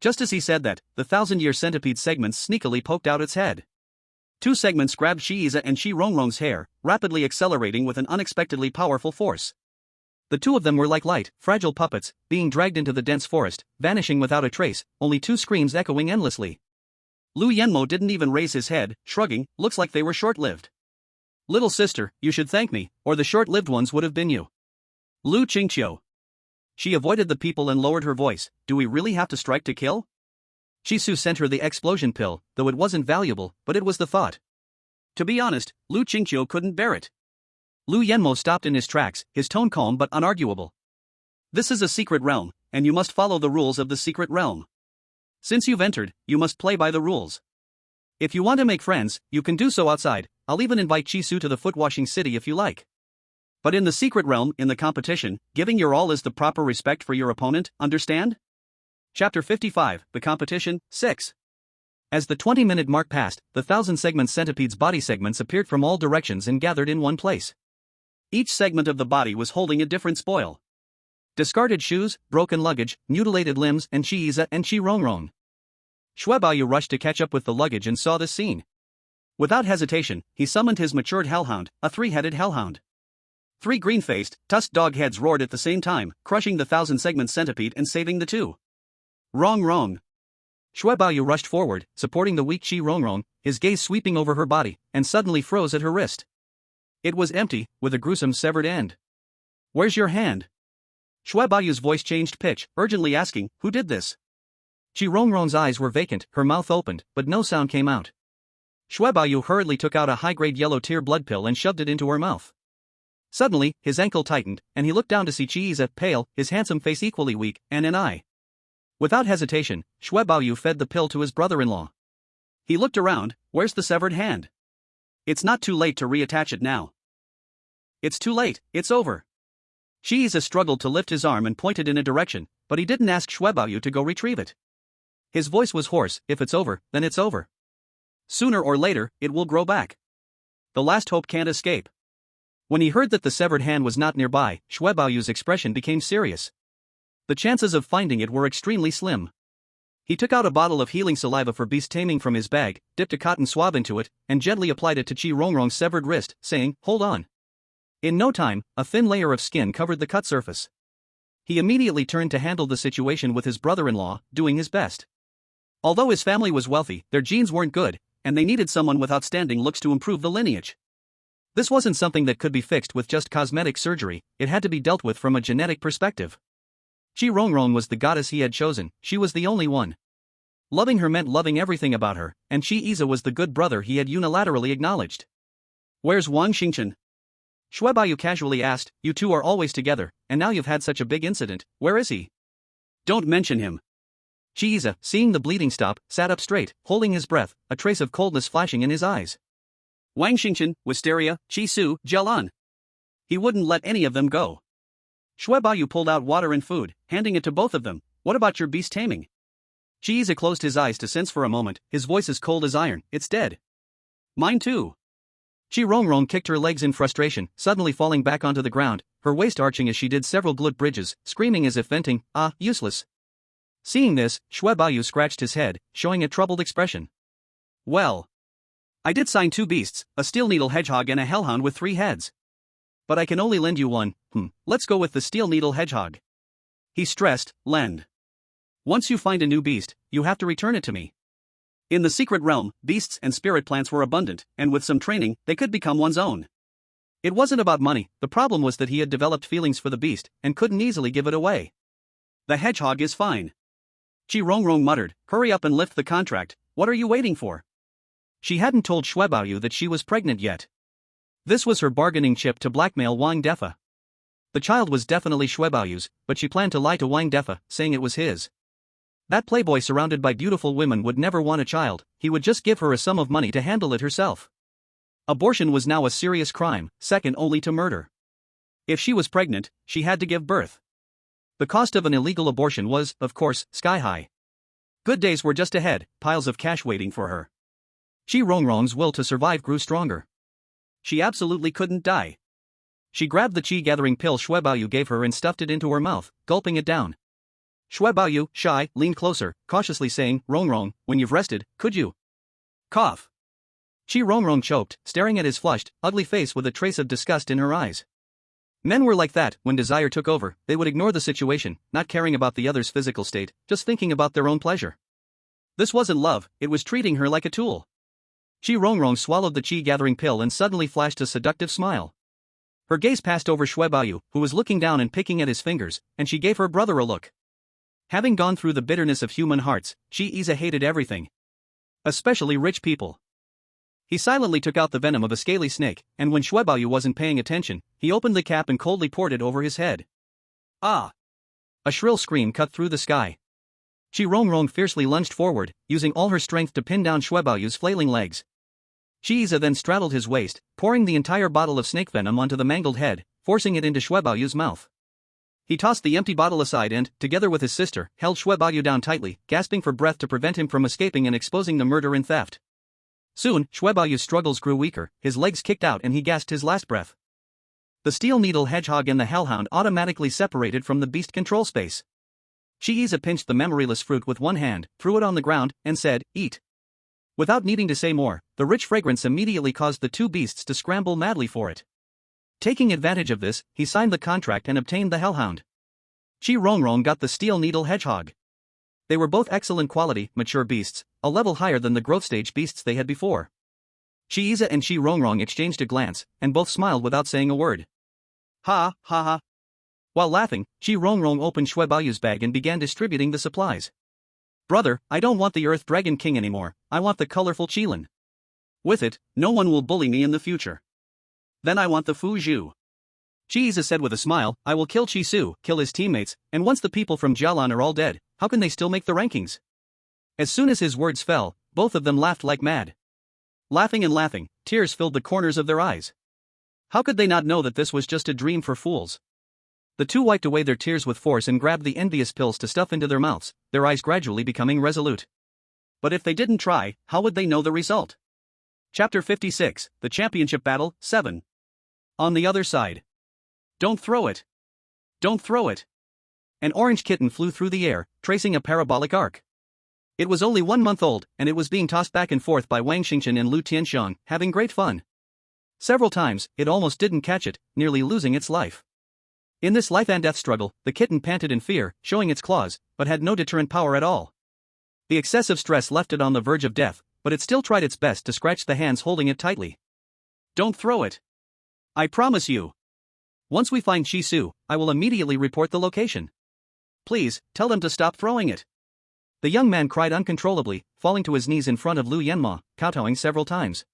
Just as he said that, the 1,000-year centipede segments sneakily poked out its head. 2 segments grabbed Shiiza and Shi Rongrong's hair, rapidly accelerating with an unexpectedly powerful force. The 2 of them were like light, fragile puppets, being dragged into the dense forest, vanishing without a trace, only 2 screams echoing endlessly. Lu Yanmo didn't even raise his head, shrugging, "Looks like they were short-lived." "Little sister, you should thank me, or the short-lived ones would have been you." Lu Qingqiu. She avoided the people and lowered her voice. "Do we really have to strike to kill?" Shisu sent her the explosion pill, though it wasn't valuable, but it was the thought. To be honest, Lu Qingqiu couldn't bear it. Lu Yanmo stopped in his tracks, his tone calm but unarguable. "This is a secret realm, and you must follow the rules of the secret realm. Since you've entered, you must play by the rules. If you want to make friends, you can do so outside. I'll even invite Chisu to the foot-washing city if you like. But in the secret realm, in the competition, giving your all is the proper respect for your opponent, understand?" Chapter 55, The Competition, 6. As the 20-minute mark passed, the 1,000-segment centipede's body segments appeared from all directions and gathered in one place. Each segment of the body was holding a different spoil. Discarded shoes, broken luggage, mutilated limbs, and Shiiza and Shi Rongrong. Shuebaoyu rushed to catch up with the luggage and saw this scene. Without hesitation, he summoned his matured hellhound, a 3-headed hellhound. 3 green-faced, tusked dog heads roared at the same time, crushing the 1,000-segment centipede and saving the 2. Wrong. Shuebaoyu rushed forward, supporting the weak Shi Rongrong, his gaze sweeping over her body, and suddenly froze at her wrist. It was empty, with a gruesome severed end. "Where's your hand?" Shuebaoyu's voice changed pitch, urgently asking, "Who did this?" Shi Rongrong's eyes were vacant, her mouth opened, but no sound came out. Baoyu hurriedly took out a high-grade yellow tear blood pill and shoved it into her mouth. Suddenly, his ankle tightened, and he looked down to see Chiiza, pale, his handsome face equally weak, and an eye. Without hesitation, Baoyu fed the pill to his brother-in-law. He looked around. Where's the severed hand? It's not too late to reattach it now. It's too late, it's over. Chiiza struggled to lift his arm and pointed in a direction, but he didn't ask Baoyu to go retrieve it. His voice was hoarse. If it's over, then it's over. Sooner or later, it will grow back. The last hope can't escape. When he heard that the severed hand was not nearby, Baoyu's expression became serious. The chances of finding it were extremely slim. He took out a bottle of healing saliva for beast taming from his bag, dipped a cotton swab into it, and gently applied it to Chi Rongrong's severed wrist, saying, "Hold on." In no time, a thin layer of skin covered the cut surface. He immediately turned to handle the situation with his brother-in-law, doing his best. Although his family was wealthy, their genes weren't good, and they needed someone with outstanding looks to improve the lineage. This wasn't something that could be fixed with just cosmetic surgery, it had to be dealt with from a genetic perspective. Chi Rongrong was the goddess he had chosen, she was the only one. Loving her meant loving everything about her, and Chiiza was the good brother he had unilaterally acknowledged. "Where's Wang Xingchen?" Baoyu casually asked. "You two are always together, and now you've had such a big incident, where is he?" "Don't mention him." Chiiza, seeing the bleeding stop, sat up straight, holding his breath, a trace of coldness flashing in his eyes. "Wang Xingchen, Wisteria, Chi Su, Jialan. He wouldn't let any of them go." Baoyu pulled out water and food, handing it to both of them. "What about your beast taming?" Chiiza closed his eyes to sense for a moment, his voice as cold as iron. "It's dead." "Mine too." Chi Rongrong kicked her legs in frustration, suddenly falling back onto the ground, her waist arching as she did several glut bridges, screaming as if venting, "Ah, useless." Seeing this, Baoyu scratched his head, showing a troubled expression. "Well, I did sign 2 beasts, a steel needle hedgehog and a hellhound with 3 heads. But I can only lend you one. Let's go with the steel needle hedgehog." He stressed, "Lend. Once you find a new beast, you have to return it to me." In the secret realm, beasts and spirit plants were abundant, and with some training, they could become one's own. It wasn't about money, the problem was that he had developed feelings for the beast, and couldn't easily give it away. "The hedgehog is fine." Chi Rongrong muttered, "Hurry up and lift the contract, what are you waiting for?" She hadn't told Baoyu that she was pregnant yet. This was her bargaining chip to blackmail Wang Defa. The child was definitely Baoyu's, but she planned to lie to Wang Defa, saying it was his. That playboy surrounded by beautiful women would never want a child, he would just give her a sum of money to handle it herself. Abortion was now a serious crime, second only to murder. If she was pregnant, she had to give birth. The cost of an illegal abortion was, of course, sky-high. Good days were just ahead, piles of cash waiting for her. Chi Rongrong's will to survive grew stronger. She absolutely couldn't die. She grabbed the chi-gathering pill Baoyu gave her and stuffed it into her mouth, gulping it down. Baoyu, shy, leaned closer, cautiously saying, "Rongrong, when you've rested, could you cough?" Chi Rongrong choked, staring at his flushed, ugly face with a trace of disgust in her eyes. Men were like that. When desire took over, they would ignore the situation, not caring about the other's physical state, just thinking about their own pleasure. This wasn't love, it was treating her like a tool. Chi Rongrong swallowed the chi-gathering pill and suddenly flashed a seductive smile. Her gaze passed over Baoyu, who was looking down and picking at his fingers, and she gave her brother a look. Having gone through the bitterness of human hearts, Chiiza hated everything. Especially rich people. He silently took out the venom of a scaly snake, and when Baoyu wasn't paying attention, he opened the cap and coldly poured it over his head. "Ah!" A shrill scream cut through the sky. Chi Rongrong fiercely lunged forward, using all her strength to pin down Baoyu's flailing legs. Chiiza then straddled his waist, pouring the entire bottle of snake venom onto the mangled head, forcing it into Baoyu's mouth. He tossed the empty bottle aside and, together with his sister, held Baoyu down tightly, gasping for breath to prevent him from escaping and exposing the murder and theft. Soon, Baoyu's struggles grew weaker, his legs kicked out and he gasped his last breath. The steel needle hedgehog and the hellhound automatically separated from the beast control space. Chiiza pinched the memoryless fruit with one hand, threw it on the ground, and said, "Eat." Without needing to say more, the rich fragrance immediately caused the 2 beasts to scramble madly for it. Taking advantage of this, he signed the contract and obtained the hellhound. Chi Rongrong got the steel needle hedgehog. They were both excellent quality, mature beasts, a level higher than the growth stage beasts they had before. Chiiza and Chi Rongrong exchanged a glance, and both smiled without saying a word. "Ha, ha, ha." While laughing, Chi Rongrong opened Baoyu's bag and began distributing the supplies. "Brother, I don't want the Earth Dragon King anymore, I want the colorful Qilin." With it, no one will bully me in the future. Then I want the Fu Zhu. Jesus said with a smile, I will kill Chi-Su, kill his teammates, and once the people from Jialan are all dead, how can they still make the rankings? As soon as his words fell, both of them laughed like mad. Laughing and laughing, tears filled the corners of their eyes. How could they not know that this was just a dream for fools? The two wiped away their tears with force and grabbed the envious pills to stuff into their mouths, their eyes gradually becoming resolute. But if they didn't try, how would they know the result? Chapter 56, The Championship Battle, 7. On the other side. Don't throw it. Don't throw it. An orange kitten flew through the air, tracing a parabolic arc. It was only 1 month old, and it was being tossed back and forth by Wang Xingchen and Lu Tianxiang, having great fun. Several times, it almost didn't catch it, nearly losing its life. In this life and death struggle, the kitten panted in fear, showing its claws, but had no deterrent power at all. The excessive stress left it on the verge of death, but it still tried its best to scratch the hands holding it tightly. Don't throw it. I promise you. Once we find Chi-Su, I will immediately report the location. Please, tell them to stop throwing it. The young man cried uncontrollably, falling to his knees in front of Lu Yanma, kowtowing several times.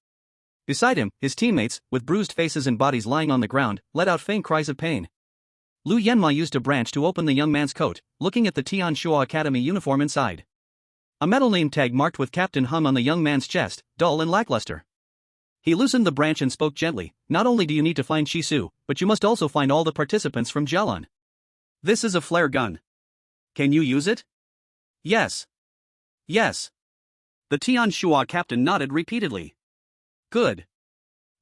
Beside him, his teammates, with bruised faces and bodies lying on the ground, let out faint cries of pain. Lu Yanma used a branch to open the young man's coat, looking at the Tianxua Academy uniform inside. A metal name tag marked with Captain hung on the young man's chest, dull and lackluster. He loosened the branch and spoke gently, not only do you need to find Chi-Su, but you must also find all the participants from Jialan. This is a flare gun. Can you use it? Yes. Yes. The Tianxua captain nodded repeatedly. Good.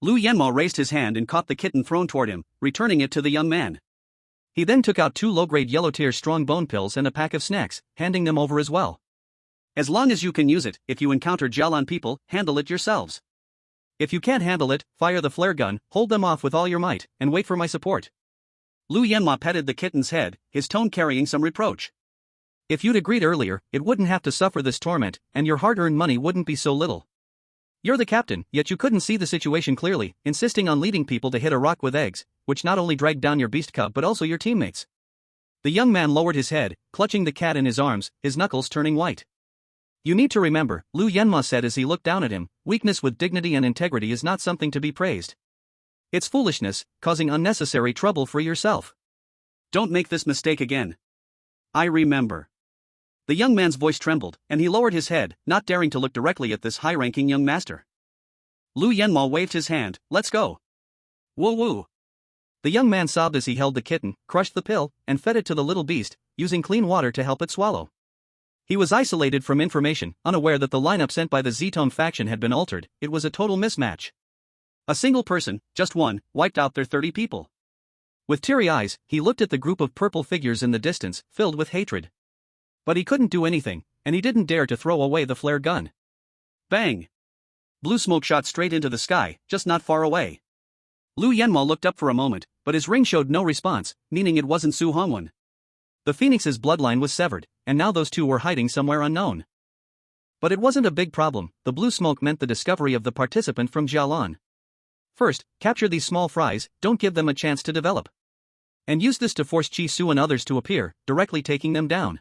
Lu Yanma raised his hand and caught the kitten thrown toward him, returning it to the young man. He then took out 2 low-grade yellow-tier strong bone pills and a pack of snacks, handing them over as well. As long as you can use it, if you encounter Jialan people, handle it yourselves. If you can't handle it, fire the flare gun, hold them off with all your might, and wait for my support. Lu Yanma petted the kitten's head, his tone carrying some reproach. If you'd agreed earlier, it wouldn't have to suffer this torment, and your hard-earned money wouldn't be so little. You're the captain, yet you couldn't see the situation clearly, insisting on leading people to hit a rock with eggs, which not only dragged down your beast cub but also your teammates. The young man lowered his head, clutching the cat in his arms, his knuckles turning white. You need to remember, Lu Yanma said as he looked down at him, weakness with dignity and integrity is not something to be praised. It's foolishness, causing unnecessary trouble for yourself. Don't make this mistake again. I remember. The young man's voice trembled, and he lowered his head, not daring to look directly at this high-ranking young master. Lu Yanma waved his hand, let's go. Woo woo. The young man sobbed as he held the kitten, crushed the pill, and fed it to the little beast, using clean water to help it swallow. He was isolated from information, unaware that the lineup sent by the Zetone faction had been altered. It was a total mismatch. A single person, just one, wiped out their 30 people. With teary eyes, he looked at the group of purple figures in the distance, filled with hatred. But he couldn't do anything, and he didn't dare to throw away the flare gun. Bang! Blue smoke shot straight into the sky, just not far away. Lu Yanma looked up for a moment, but his ring showed no response, meaning it wasn't Su Hongwen. The Phoenix's bloodline was severed, and now those two were hiding somewhere unknown. But it wasn't a big problem. The blue smoke meant the discovery of the participant from Jialan. First, capture these small fries, don't give them a chance to develop. And use this to force Chi-Su and others to appear, directly taking them down.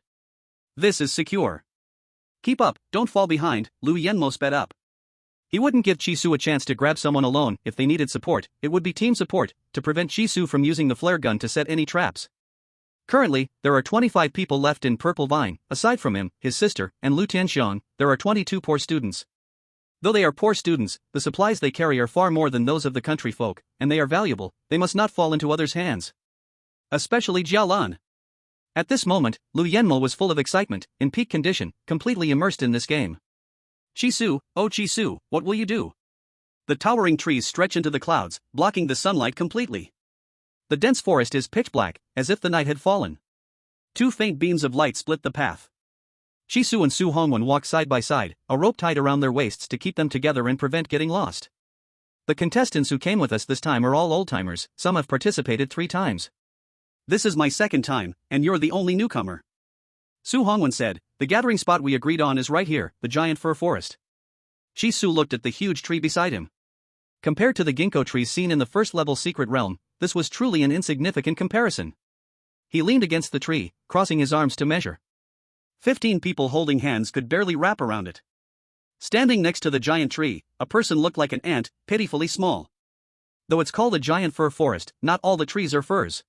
This is secure. Keep up, don't fall behind, Lu Yanma sped up. He wouldn't give Chi-Su a chance to grab someone alone. If they needed support, it would be team support, to prevent Chi-Su from using the flare gun to set any traps. Currently, there are 25 people left in Purple Vine. Aside from him, his sister, and Lu Tianxiang, there are 22 poor students. Though they are poor students, the supplies they carry are far more than those of the country folk, and they are valuable. They must not fall into others' hands. Especially Jialan. At this moment, Lu Yanma was full of excitement, in peak condition, completely immersed in this game. Chi-Su, oh Chi-Su, what will you do? The towering trees stretch into the clouds, blocking the sunlight completely. The dense forest is pitch black, as if the night had fallen. 2 faint beams of light split the path. Chi-Su and Su Hongwen walk side by side, a rope tied around their waists to keep them together and prevent getting lost. The contestants who came with us this time are all old-timers, some have participated 3 times. This is my 2nd time, and you're the only newcomer. Su Hongwen said, the gathering spot we agreed on is right here, the giant fir forest. Chi-Su looked at the huge tree beside him. Compared to the ginkgo trees seen in the first-level secret realm, this was truly an insignificant comparison. He leaned against the tree, crossing his arms to measure. 15 people holding hands could barely wrap around it. Standing next to the giant tree, a person looked like an ant, pitifully small. Though it's called a giant fir forest, not all the trees are firs.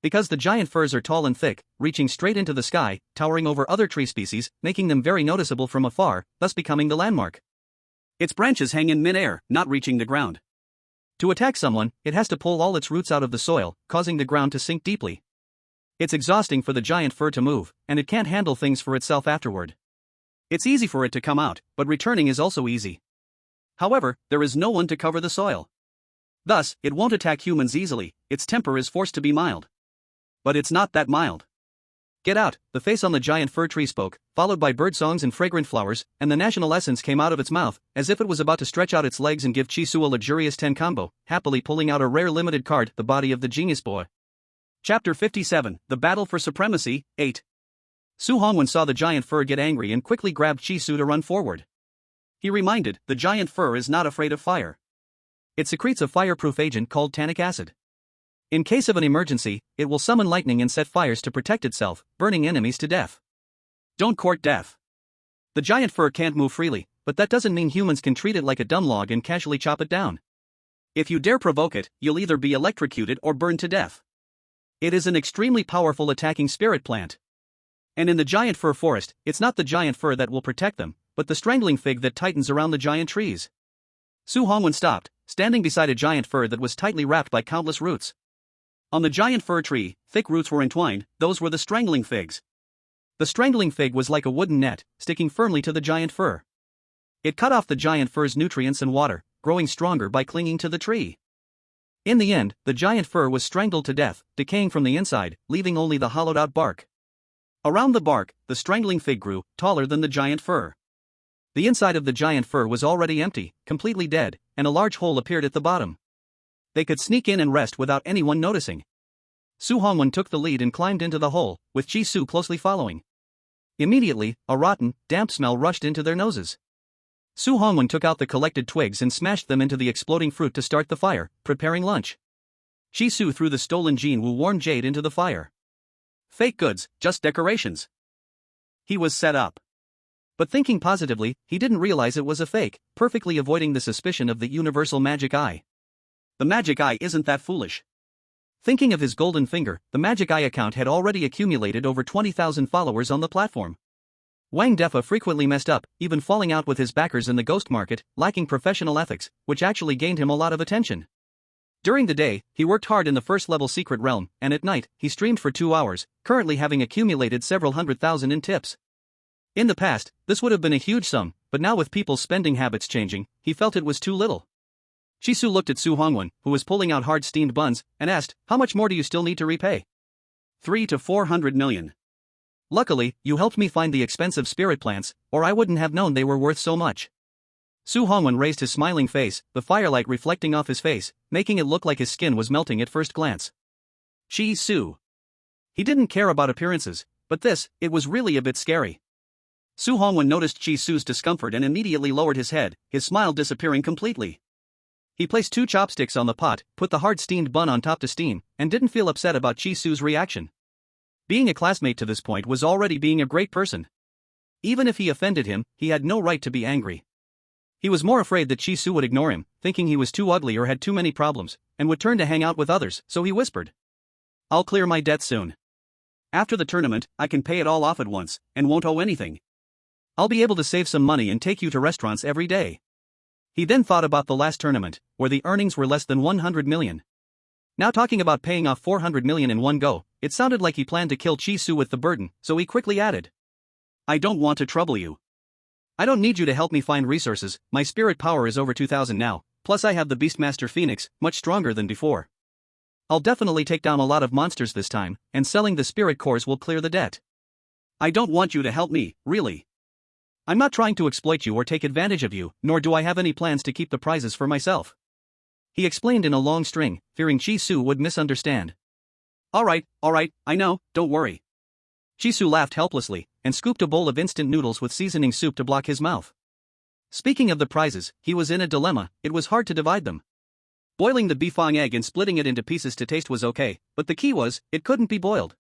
Because the giant firs are tall and thick, reaching straight into the sky, towering over other tree species, making them very noticeable from afar, thus becoming the landmark. Its branches hang in mid-air, not reaching the ground. To attack someone, it has to pull all its roots out of the soil, causing the ground to sink deeply. It's exhausting for the giant fir to move, and it can't handle things for itself afterward. It's easy for it to come out, but returning is also easy. However, there is no one to cover the soil. Thus, it won't attack humans easily, its temper is forced to be mild. But it's not that mild. Get out, the face on the giant fir tree spoke, followed by bird songs and fragrant flowers, and the national essence came out of its mouth, as if it was about to stretch out its legs and give Chisu a luxurious 10 combo, happily pulling out a rare limited card, the body of the genius boy. Chapter 57, The Battle for Supremacy, 8. Su Hongwen saw the giant fir get angry and quickly grabbed Chisu to run forward. He reminded, the giant fir is not afraid of fire. It secretes a fireproof agent called tannic acid. In case of an emergency, it will summon lightning and set fires to protect itself, burning enemies to death. Don't court death. The giant fir can't move freely, but that doesn't mean humans can treat it like a dumb log and casually chop it down. If you dare provoke it, you'll either be electrocuted or burned to death. It is an extremely powerful attacking spirit plant. And in the giant fir forest, it's not the giant fir that will protect them, but the strangling fig that tightens around the giant trees. Su Hongwen stopped, standing beside a giant fir that was tightly wrapped by countless roots. On the giant fir tree, thick roots were entwined, those were the strangling figs. The strangling fig was like a wooden net, sticking firmly to the giant fir. It cut off the giant fir's nutrients and water, growing stronger by clinging to the tree. In the end, the giant fir was strangled to death, decaying from the inside, leaving only the hollowed-out bark. Around the bark, the strangling fig grew, taller than the giant fir. The inside of the giant fir was already empty, completely dead, and a large hole appeared at the bottom. They could sneak in and rest without anyone noticing. Su Hongwen took the lead and climbed into the hole, with Chisu closely following. Immediately, a rotten, damp smell rushed into their noses. Su Hongwen took out the collected twigs and smashed them into the exploding fruit to start the fire, preparing lunch. Chisu threw the stolen Jin Wu warm jade into the fire. Fake goods, just decorations. He was set up. But thinking positively, he didn't realize it was a fake, perfectly avoiding the suspicion of the universal magic eye. The magic eye isn't that foolish. Thinking of his golden finger, the magic eye account had already accumulated over 20,000 followers on the platform. Wang Defa frequently messed up, even falling out with his backers in the ghost market, lacking professional ethics, which actually gained him a lot of attention. During the day, he worked hard in the first-level secret realm, and at night, he streamed for 2 hours, currently having accumulated several 100,000 in tips. In the past, this would have been a huge sum, but now with people's spending habits changing, he felt it was too little. Chisu looked at Su Hongwen, who was pulling out hard steamed buns, and asked, how much more do you still need to repay? 3 to 400 million. Luckily, you helped me find the expensive spirit plants, or I wouldn't have known they were worth so much. Su Hongwen raised his smiling face, the firelight reflecting off his face, making it look like his skin was melting at first glance. Chisu. He didn't care about appearances, but this, it was really a bit scary. Su Hongwen noticed Chisu's discomfort and immediately lowered his head, his smile disappearing completely. He placed 2 chopsticks on the pot, put the hard steamed bun on top to steam, and didn't feel upset about Chisu's reaction. Being a classmate to this point was already being a great person. Even if he offended him, he had no right to be angry. He was more afraid that Chisu would ignore him, thinking he was too ugly or had too many problems, and would turn to hang out with others, so he whispered. I'll clear my debt soon. After the tournament, I can pay it all off at once, and won't owe anything. I'll be able to save some money and take you to restaurants every day. He then thought about the last tournament, where the earnings were less than 100 million. Now talking about paying off 400 million in one go, it sounded like he planned to kill Chisu with the burden, so he quickly added. I don't want to trouble you. I don't need you to help me find resources, my spirit power is over 2,000 now, plus I have the Beastmaster Phoenix, much stronger than before. I'll definitely take down a lot of monsters this time, and selling the spirit cores will clear the debt. I don't want you to help me, really. I'm not trying to exploit you or take advantage of you, nor do I have any plans to keep the prizes for myself. He explained in a long string, fearing Chisu would misunderstand. Alright, I know, don't worry. Chisu laughed helplessly, and scooped a bowl of instant noodles with seasoning soup to block his mouth. Speaking of the prizes, he was in a dilemma, it was hard to divide them. Boiling the bifang egg and splitting it into pieces to taste was okay, but the key was, it couldn't be boiled.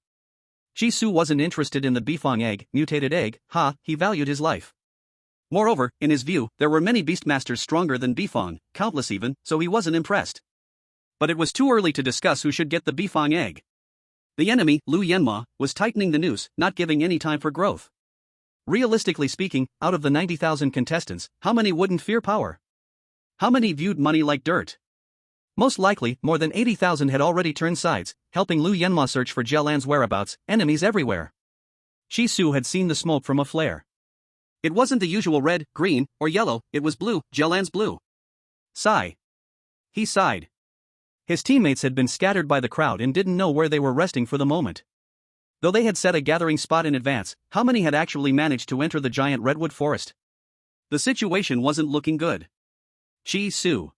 Chisu wasn't interested in the bifang egg, mutated egg, he valued his life. Moreover, in his view, there were many beastmasters stronger than Bifong, countless even, so he wasn't impressed. But it was too early to discuss who should get the Bifong egg. The enemy, Lu Yanma, was tightening the noose, not giving any time for growth. Realistically speaking, out of the 90,000 contestants, how many wouldn't fear power? How many viewed money like dirt? Most likely, more than 80,000 had already turned sides, helping Lu Yanma search for Jelan's whereabouts, enemies everywhere. Shi Su had seen the smoke from a flare. It wasn't the usual red, green, or yellow, it was blue, Jelan's blue. Sigh. He sighed. His teammates had been scattered by the crowd and didn't know where they were resting for the moment. Though they had set a gathering spot in advance, how many had actually managed to enter the giant redwood forest? The situation wasn't looking good. Shi Su.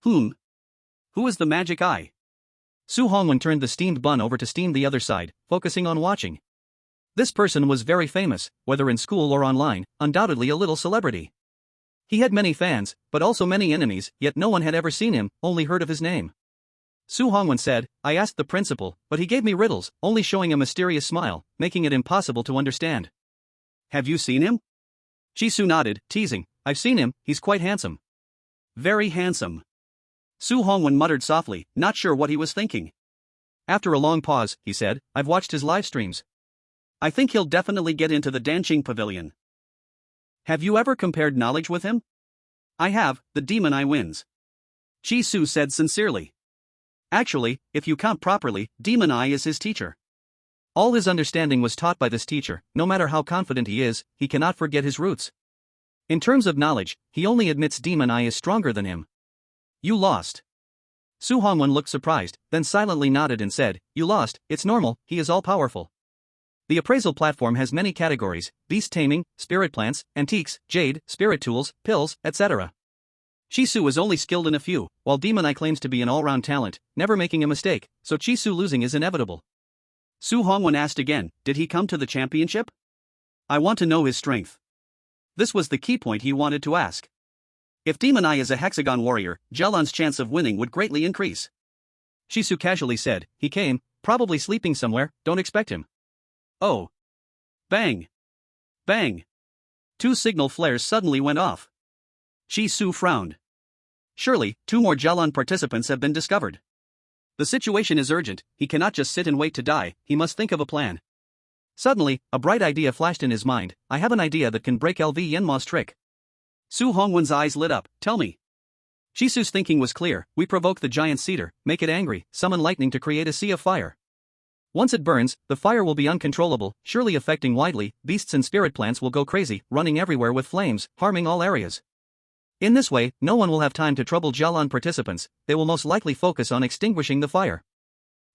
Who is the magic eye? Su Hongwen turned the steamed bun over to steam the other side, focusing on watching. This person was very famous, whether in school or online, undoubtedly a little celebrity. He had many fans, but also many enemies, yet no one had ever seen him, only heard of his name. Su Hongwen said, I asked the principal, but he gave me riddles, only showing a mysterious smile, making it impossible to understand. Have you seen him? Shi Su nodded, teasing, I've seen him, he's quite handsome. Very handsome. Su Hongwen muttered softly, not sure what he was thinking. After a long pause, he said, I've watched his live streams. I think he'll definitely get into the Danqing Pavilion. Have you ever compared knowledge with him? I have, the demon eye wins. Shi Su said sincerely. Actually, if you count properly, Demon Eye is his teacher. All his understanding was taught by this teacher, no matter how confident he is, he cannot forget his roots. In terms of knowledge, he only admits Demon Eye is stronger than him. You lost. Su Hongwen looked surprised, then silently nodded and said, You lost, it's normal, he is all-powerful. The appraisal platform has many categories, beast taming, spirit plants, antiques, jade, spirit tools, pills, etc. Shi Su is only skilled in a few, while Demon Eye claims to be an all-round talent, never making a mistake, so Shi Su losing is inevitable. Su Hongwen asked again, did he come to the championship? I want to know his strength. This was the key point he wanted to ask. If Demon Eye is a hexagon warrior, Jelan's chance of winning would greatly increase. Shi Su casually said, he came, probably sleeping somewhere, don't expect him. Oh. Bang. Bang. 2 signal flares suddenly went off. Shi Su frowned. Surely, 2 more Jelan participants have been discovered. The situation is urgent, he cannot just sit and wait to die, he must think of a plan. Suddenly, a bright idea flashed in his mind, I have an idea that can break LV Yanma's trick. Su Hongwen's eyes lit up, tell me. Shi Su's thinking was clear, we provoke the giant cedar, make it angry, summon lightning to create a sea of fire. Once it burns, the fire will be uncontrollable, surely affecting widely, beasts and spirit plants will go crazy, running everywhere with flames, harming all areas. In this way, no one will have time to trouble Jelan participants, they will most likely focus on extinguishing the fire.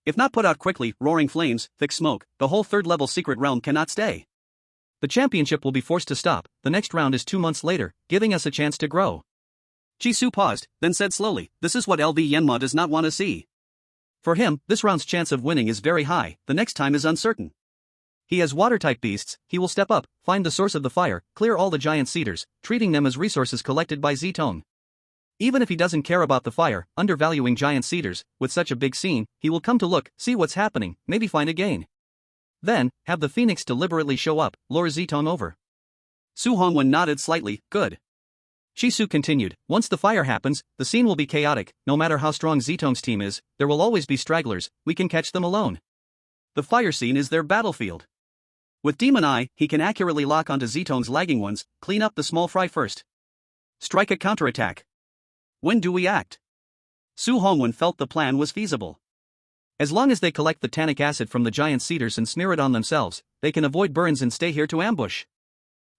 If not put out quickly, roaring flames, thick smoke, the whole third-level secret realm cannot stay. The championship will be forced to stop, the next round is 2 months later, giving us a chance to grow. Shi Su paused, then said slowly, this is what LV Yanma does not want to see. For him, this round's chance of winning is very high, the next time is uncertain. He has water-type beasts, he will step up, find the source of the fire, clear all the giant cedars, treating them as resources collected by Zitong. Even if he doesn't care about the fire, undervaluing giant cedars, with such a big scene, he will come to look, see what's happening, maybe find a gain. Then, have the phoenix deliberately show up, lure Zitong over. Su Hongwen nodded slightly, good. Shi Su continued, once the fire happens, the scene will be chaotic, no matter how strong Zitong's team is, there will always be stragglers, we can catch them alone. The fire scene is their battlefield. With Demon Eye, he can accurately lock onto Zitong's lagging ones, clean up the small fry first. Strike a counterattack. When do we act? Su Hongwen felt the plan was feasible. As long as they collect the tannic acid from the giant cedars and smear it on themselves, they can avoid burns and stay here to ambush.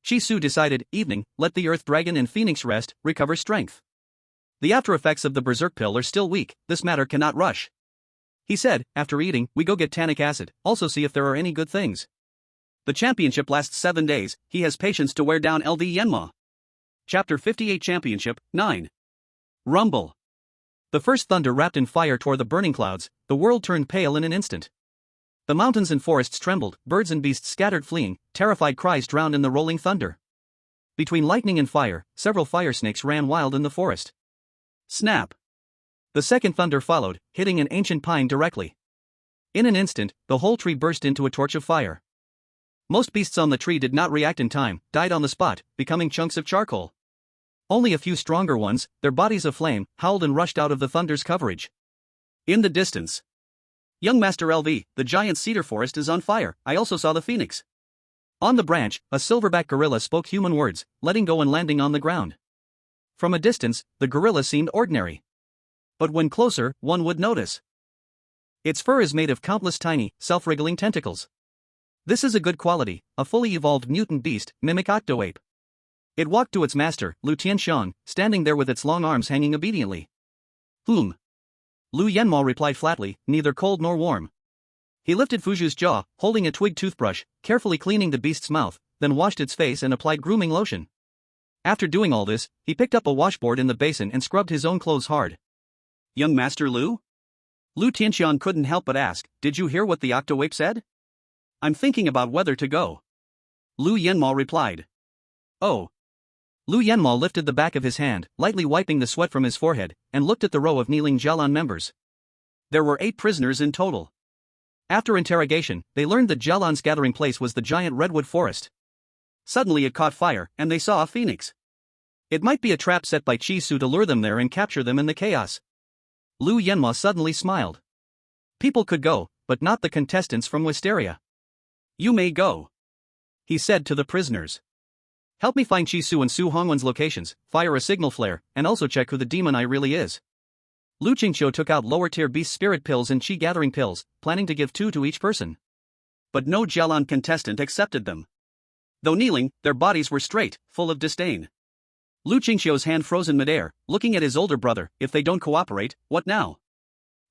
Shi Su decided, evening, let the Earth Dragon and Phoenix rest, recover strength. The after effects of the Berserk pill are still weak, this matter cannot rush. He said, after eating, we go get tannic acid, also see if there are any good things. The championship lasts 7 days, he has patience to wear down LV Yanma. Chapter 58 Championship, 9. Rumble. The first thunder wrapped in fire tore the burning clouds, the world turned pale in an instant. The mountains and forests trembled, birds and beasts scattered fleeing, terrified cries drowned in the rolling thunder. Between lightning and fire, several fire snakes ran wild in the forest. Snap. The second thunder followed, hitting an ancient pine directly. In an instant, the whole tree burst into a torch of fire. Most beasts on the tree did not react in time, died on the spot, becoming chunks of charcoal. Only a few stronger ones, their bodies aflame, howled and rushed out of the thunder's coverage. In the distance. Young Master LV, the giant cedar forest is on fire. I also saw the phoenix. On the branch, a silverback gorilla spoke human words, letting go and landing on the ground. From a distance, the gorilla seemed ordinary. But when closer, one would notice. Its fur is made of countless tiny, self-wriggling tentacles. This is a good quality, a fully evolved mutant beast, mimic octoape. It walked to its master, Lu Tianxiang, standing there with its long arms hanging obediently. Lu Yanmo replied flatly, neither cold nor warm. He lifted Fuju's jaw, holding a twig toothbrush, carefully cleaning the beast's mouth, then washed its face and applied grooming lotion. After doing all this, he picked up a washboard in the basin and scrubbed his own clothes hard. Young Master Lu? Lu Tianxiang couldn't help but ask, did you hear what the octoape said? I'm thinking about whether to go. Lu Yanmo replied. Oh. Lu Yanmo lifted the back of his hand, lightly wiping the sweat from his forehead, and looked at the row of kneeling Jialan members. There were 8 prisoners in total. After interrogation, they learned that Jialan's gathering place was the giant redwood forest. Suddenly it caught fire, and they saw a phoenix. It might be a trap set by Chi Su to lure them there and capture them in the chaos. Lu Yanmo suddenly smiled. People could go, but not the contestants from Wisteria. You may go, he said to the prisoners. Help me find Chi Su and Su Hongwen's locations, fire a signal flare, and also check who the demon eye really is. Lu Qingqiu took out lower-tier beast spirit pills and chi-gathering pills, planning to give 2 to each person. But no Jialan contestant accepted them. Though kneeling, their bodies were straight, full of disdain. Lu Qingqiu's hand froze in midair, looking at his older brother. If they don't cooperate, what now?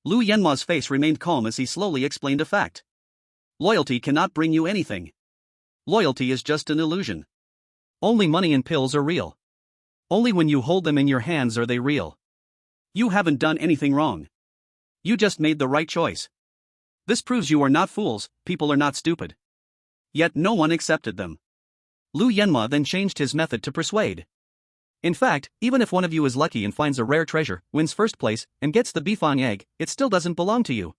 Lu Yanma's face remained calm as he slowly explained a fact. Loyalty cannot bring you anything. Loyalty is just an illusion. Only money and pills are real. Only when you hold them in your hands are they real. You haven't done anything wrong. You just made the right choice. This proves you are not fools, people are not stupid. Yet no one accepted them. Lu Yanma then changed his method to persuade. In fact, even if one of you is lucky and finds a rare treasure, wins first place, and gets the Bifang egg, it still doesn't belong to you.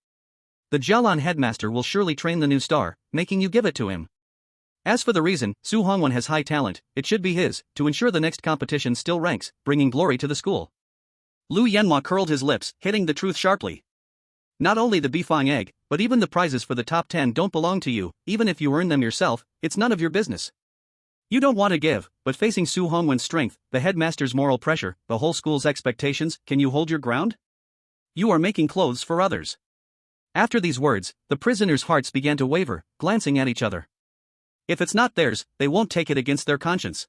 The Jialan headmaster will surely train the new star, making you give it to him. As for the reason, Su Hongwen has high talent, it should be his, to ensure the next competition still ranks, bringing glory to the school. Lu Yanma curled his lips, hitting the truth sharply. Not only the Bifang egg, but even the prizes for the top 10 don't belong to you, even if you earn them yourself, it's none of your business. You don't want to give, but facing Su Hongwen's strength, the headmaster's moral pressure, the whole school's expectations, can you hold your ground? You are making clothes for others. After these words, the prisoners' hearts began to waver, glancing at each other. If it's not theirs, they won't take it against their conscience.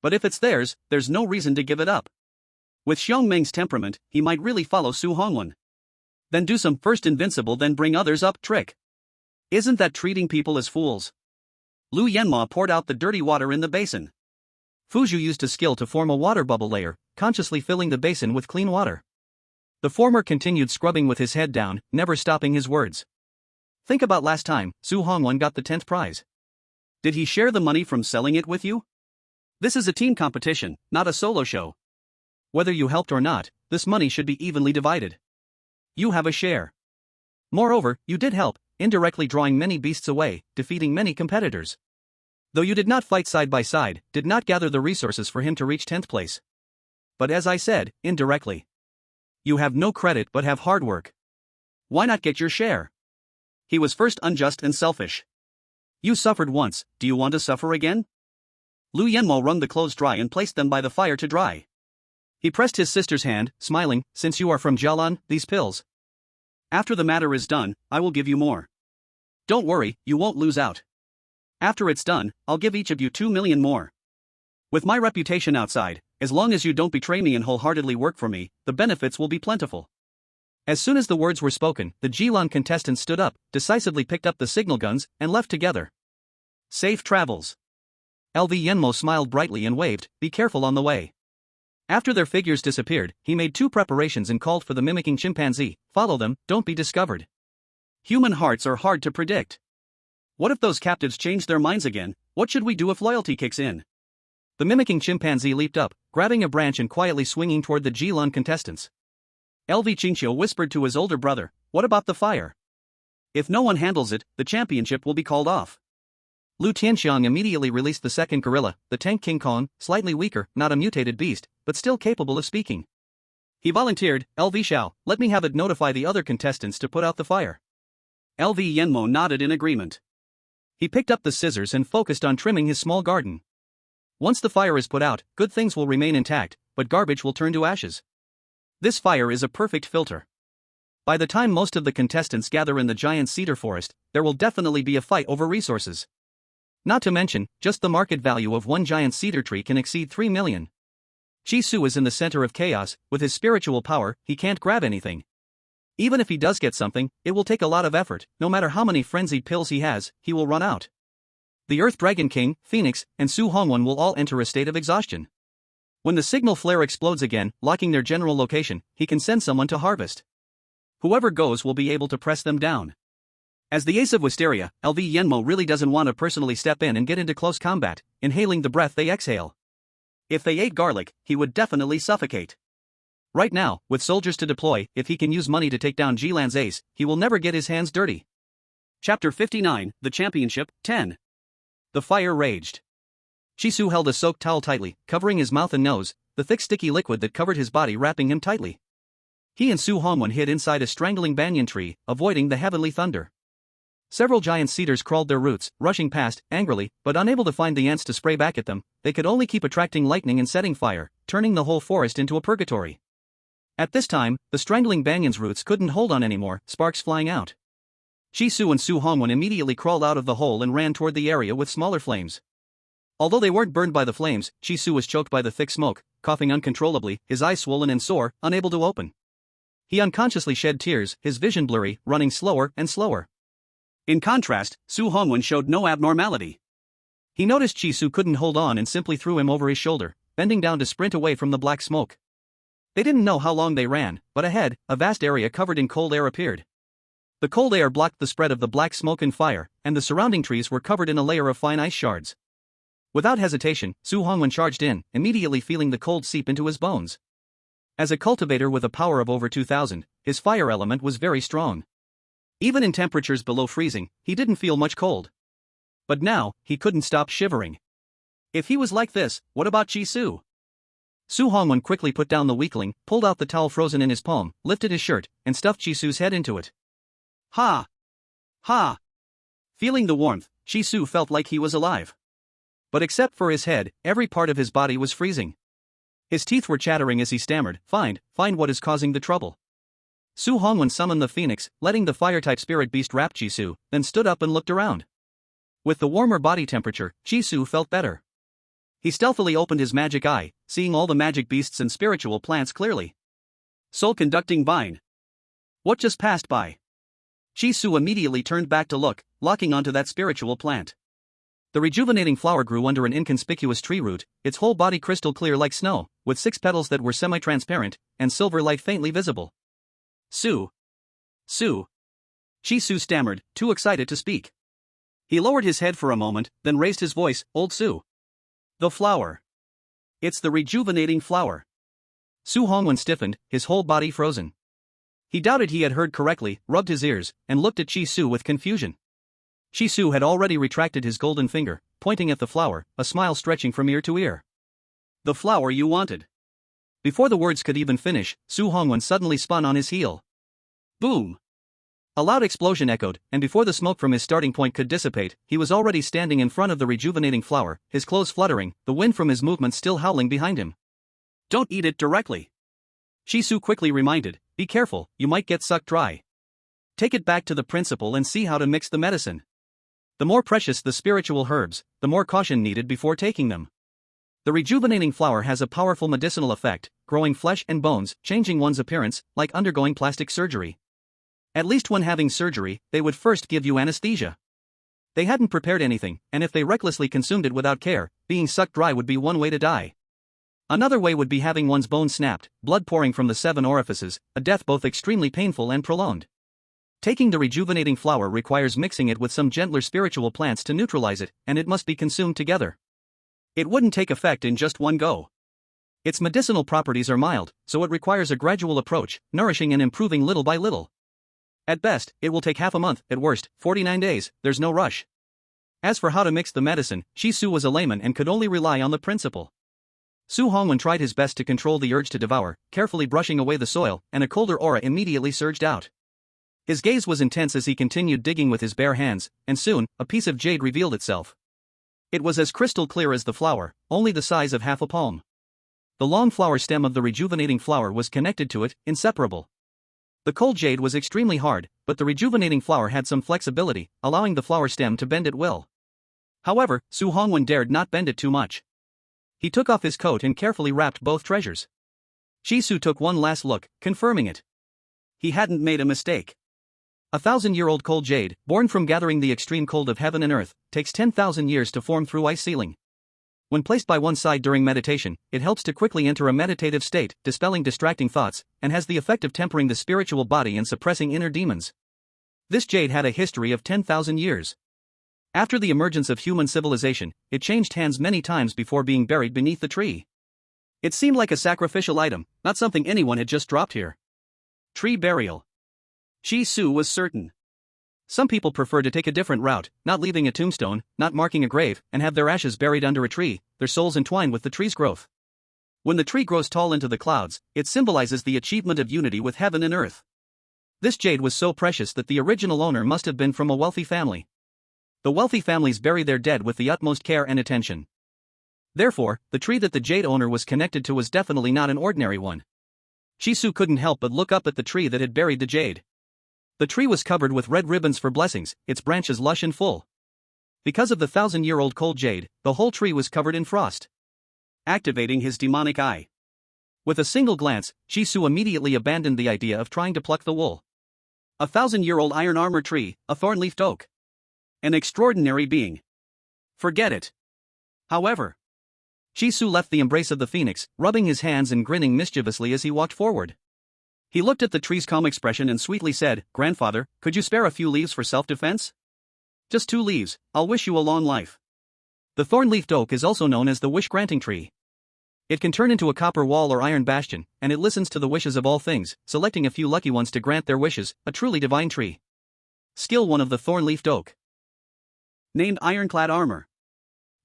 But if it's theirs, there's no reason to give it up. With Xiong Meng's temperament, he might really follow Su Hongwen. Then do some first invincible then bring others up trick. Isn't that treating people as fools? Lu Yanma poured out the dirty water in the basin. Fuju used a skill to form a water bubble layer, consciously filling the basin with clean water. The former continued scrubbing with his head down, never stopping his words. Think about last time, Su Hongwen got the 10th prize. Did he share the money from selling it with you? This is a team competition, not a solo show. Whether you helped or not, this money should be evenly divided. You have a share. Moreover, you did help, indirectly drawing many beasts away, defeating many competitors. Though you did not fight side by side, did not gather the resources for him to reach 10th place. But as I said, indirectly. You have no credit but have hard work. Why not get your share? He was first unjust and selfish. You suffered once, do you want to suffer again? Lu Yanmo wrung the clothes dry and placed them by the fire to dry. He pressed his sister's hand, smiling, since you are from Jialan, these pills. After the matter is done, I will give you more. Don't worry, you won't lose out. After it's done, I'll give each of you 2 million more. With my reputation outside, as long as you don't betray me and wholeheartedly work for me, the benefits will be plentiful. As soon as the words were spoken, the Jialan contestants stood up, decisively picked up the signal guns, and left together. Safe travels. LV Yanmo smiled brightly and waved, be careful on the way. After their figures disappeared, he made 2 preparations and called for the mimicking chimpanzee, follow them, don't be discovered. Human hearts are hard to predict. What if those captives change their minds again? What should we do if loyalty kicks in? The mimicking chimpanzee leaped up, grabbing a branch and quietly swinging toward the Jialan contestants. LV Qingqiu whispered to his older brother, what about the fire? If no one handles it, the championship will be called off. Lu Tianxiang immediately released the second gorilla, the tank King Kong, slightly weaker, not a mutated beast, but still capable of speaking. He volunteered, "LV Xiao, let me have it notify the other contestants to put out the fire." LV Yenmo nodded in agreement. He picked up the scissors and focused on trimming his small garden. Once the fire is put out, good things will remain intact, but garbage will turn to ashes. This fire is a perfect filter. By the time most of the contestants gather in the giant cedar forest, there will definitely be a fight over resources. Not to mention, just the market value of one giant cedar tree can exceed 3 million. Chi Su is in the center of chaos. With his spiritual power, he can't grab anything. Even if he does get something, it will take a lot of effort. No matter how many frenzied pills he has, he will run out. The Earth Dragon King, Phoenix, and Su Hongwen will all enter a state of exhaustion. When the signal flare explodes again, locking their general location, he can send someone to harvest. Whoever goes will be able to press them down. As the Ace of Wisteria, LV Yenmo really doesn't want to personally step in and get into close combat, inhaling the breath they exhale. If they ate garlic, he would definitely suffocate. Right now, with soldiers to deploy, if he can use money to take down Jilan's ace, he will never get his hands dirty. Chapter 59, The Championship, 10. The fire raged. Chi Su held a soaked towel tightly, covering his mouth and nose, the thick sticky liquid that covered his body wrapping him tightly. He and Su Hongwen hid inside a strangling banyan tree, avoiding the heavenly thunder. Several giant cedars crawled their roots, rushing past, angrily, but unable to find the ants to spray back at them. They could only keep attracting lightning and setting fire, turning the whole forest into a purgatory. At this time, the strangling banyan's roots couldn't hold on anymore, sparks flying out. Chi Su and Su Hongwen immediately crawled out of the hole and ran toward the area with smaller flames. Although they weren't burned by the flames, Chi Su was choked by the thick smoke, coughing uncontrollably, his eyes swollen and sore, unable to open. He unconsciously shed tears, his vision blurry, running slower and slower. In contrast, Su Hongwen showed no abnormality. He noticed Chi Su couldn't hold on and simply threw him over his shoulder, bending down to sprint away from the black smoke. They didn't know how long they ran, but ahead, a vast area covered in cold air appeared. The cold air blocked the spread of the black smoke and fire, and the surrounding trees were covered in a layer of fine ice shards. Without hesitation, Su Hongwen charged in, immediately feeling the cold seep into his bones. As a cultivator with a power of over 2,000, his fire element was very strong. Even in temperatures below freezing, he didn't feel much cold. But now, he couldn't stop shivering. If he was like this, what about Chi Su? Su Hongwen quickly put down the weakling, pulled out the towel frozen in his palm, lifted his shirt, and stuffed Chi Su's head into it. Ha! Ha! Feeling the warmth, Chi Su felt like he was alive. But except for his head, every part of his body was freezing. His teeth were chattering as he stammered, find what is causing the trouble. Su Hongwen summoned the phoenix, letting the fire-type spirit beast wrap Chi Su, then stood up and looked around. With the warmer body temperature, Chi Su felt better. He stealthily opened his magic eye, seeing all the magic beasts and spiritual plants clearly. Soul-conducting vine. What just passed by? Chi Su immediately turned back to look, locking onto that spiritual plant. The rejuvenating flower grew under an inconspicuous tree root, its whole body crystal clear like snow, with 6 petals that were semi-transparent, and silver light faintly visible. Su. Chi Su stammered, too excited to speak. He lowered his head for a moment, then raised his voice, Old Su. The flower. It's the rejuvenating flower. Su Hongwen stiffened, his whole body frozen. He doubted he had heard correctly, rubbed his ears, and looked at Chi Su with confusion. Chi Su had already retracted his golden finger, pointing at the flower, a smile stretching from ear to ear. The flower you wanted. Before the words could even finish, Su Hongwen suddenly spun on his heel. Boom! A loud explosion echoed, and before the smoke from his starting point could dissipate, he was already standing in front of the rejuvenating flower, his clothes fluttering, the wind from his movements still howling behind him. Don't eat it directly. Chi Su quickly reminded, be careful, you might get sucked dry. Take it back to the principal and see how to mix the medicine. The more precious the spiritual herbs, the more caution needed before taking them. The rejuvenating flower has a powerful medicinal effect, growing flesh and bones, changing one's appearance, like undergoing plastic surgery. At least when having surgery, they would first give you anesthesia. They hadn't prepared anything, and if they recklessly consumed it without care, being sucked dry would be one way to die. Another way would be having one's bones snapped, blood pouring from the 7 orifices, a death both extremely painful and prolonged. Taking the rejuvenating flower requires mixing it with some gentler spiritual plants to neutralize it, and it must be consumed together. It wouldn't take effect in just one go. Its medicinal properties are mild, so it requires a gradual approach, nourishing and improving little by little. At best, it will take half a month, at worst, 49 days, there's no rush. As for how to mix the medicine, Shi Su was a layman and could only rely on the principle. Su Hongwen tried his best to control the urge to devour, carefully brushing away the soil, and a colder aura immediately surged out. His gaze was intense as he continued digging with his bare hands, and soon, a piece of jade revealed itself. It was as crystal clear as the flower, only the size of half a palm. The long flower stem of the rejuvenating flower was connected to it, inseparable. The cold jade was extremely hard, but the rejuvenating flower had some flexibility, allowing the flower stem to bend at will. However, Su Hongwen dared not bend it too much. He took off his coat and carefully wrapped both treasures. Shi Su took one last look, confirming it. He hadn't made a mistake. 1,000-year-old cold jade, born from gathering the extreme cold of heaven and earth, takes 10,000 years to form through ice sealing. When placed by one side during meditation, it helps to quickly enter a meditative state, dispelling distracting thoughts, and has the effect of tempering the spiritual body and suppressing inner demons. This jade had a history of 10,000 years. After the emergence of human civilization, it changed hands many times before being buried beneath the tree. It seemed like a sacrificial item, not something anyone had just dropped here. Tree burial. Shi Su was certain. Some people prefer to take a different route, not leaving a tombstone, not marking a grave, and have their ashes buried under a tree, their souls entwined with the tree's growth. When the tree grows tall into the clouds, it symbolizes the achievement of unity with heaven and earth. This jade was so precious that the original owner must have been from a wealthy family. The wealthy families bury their dead with the utmost care and attention. Therefore, the tree that the jade owner was connected to was definitely not an ordinary one. Shi Su couldn't help but look up at the tree that had buried the jade. The tree was covered with red ribbons for blessings, its branches lush and full. Because of the 1,000-year-old cold jade, the whole tree was covered in frost. Activating his demonic eye. With a single glance, Shi Su immediately abandoned the idea of trying to pluck the wool. 1,000-year-old iron armor tree, a thorn-leafed oak. An extraordinary being. Forget it. However, Shi Su left the embrace of the phoenix, rubbing his hands and grinning mischievously as he walked forward. He looked at the tree's calm expression and sweetly said, "Grandfather, could you spare a few leaves for self-defense?" "Just 2 leaves, I'll wish you a long life." The thorn-leafed oak is also known as the wish-granting tree. It can turn into a copper wall or iron bastion, and it listens to the wishes of all things, selecting a few lucky ones to grant their wishes, a truly divine tree. Skill 1 of the thorn-leafed oak. Named Ironclad Armor.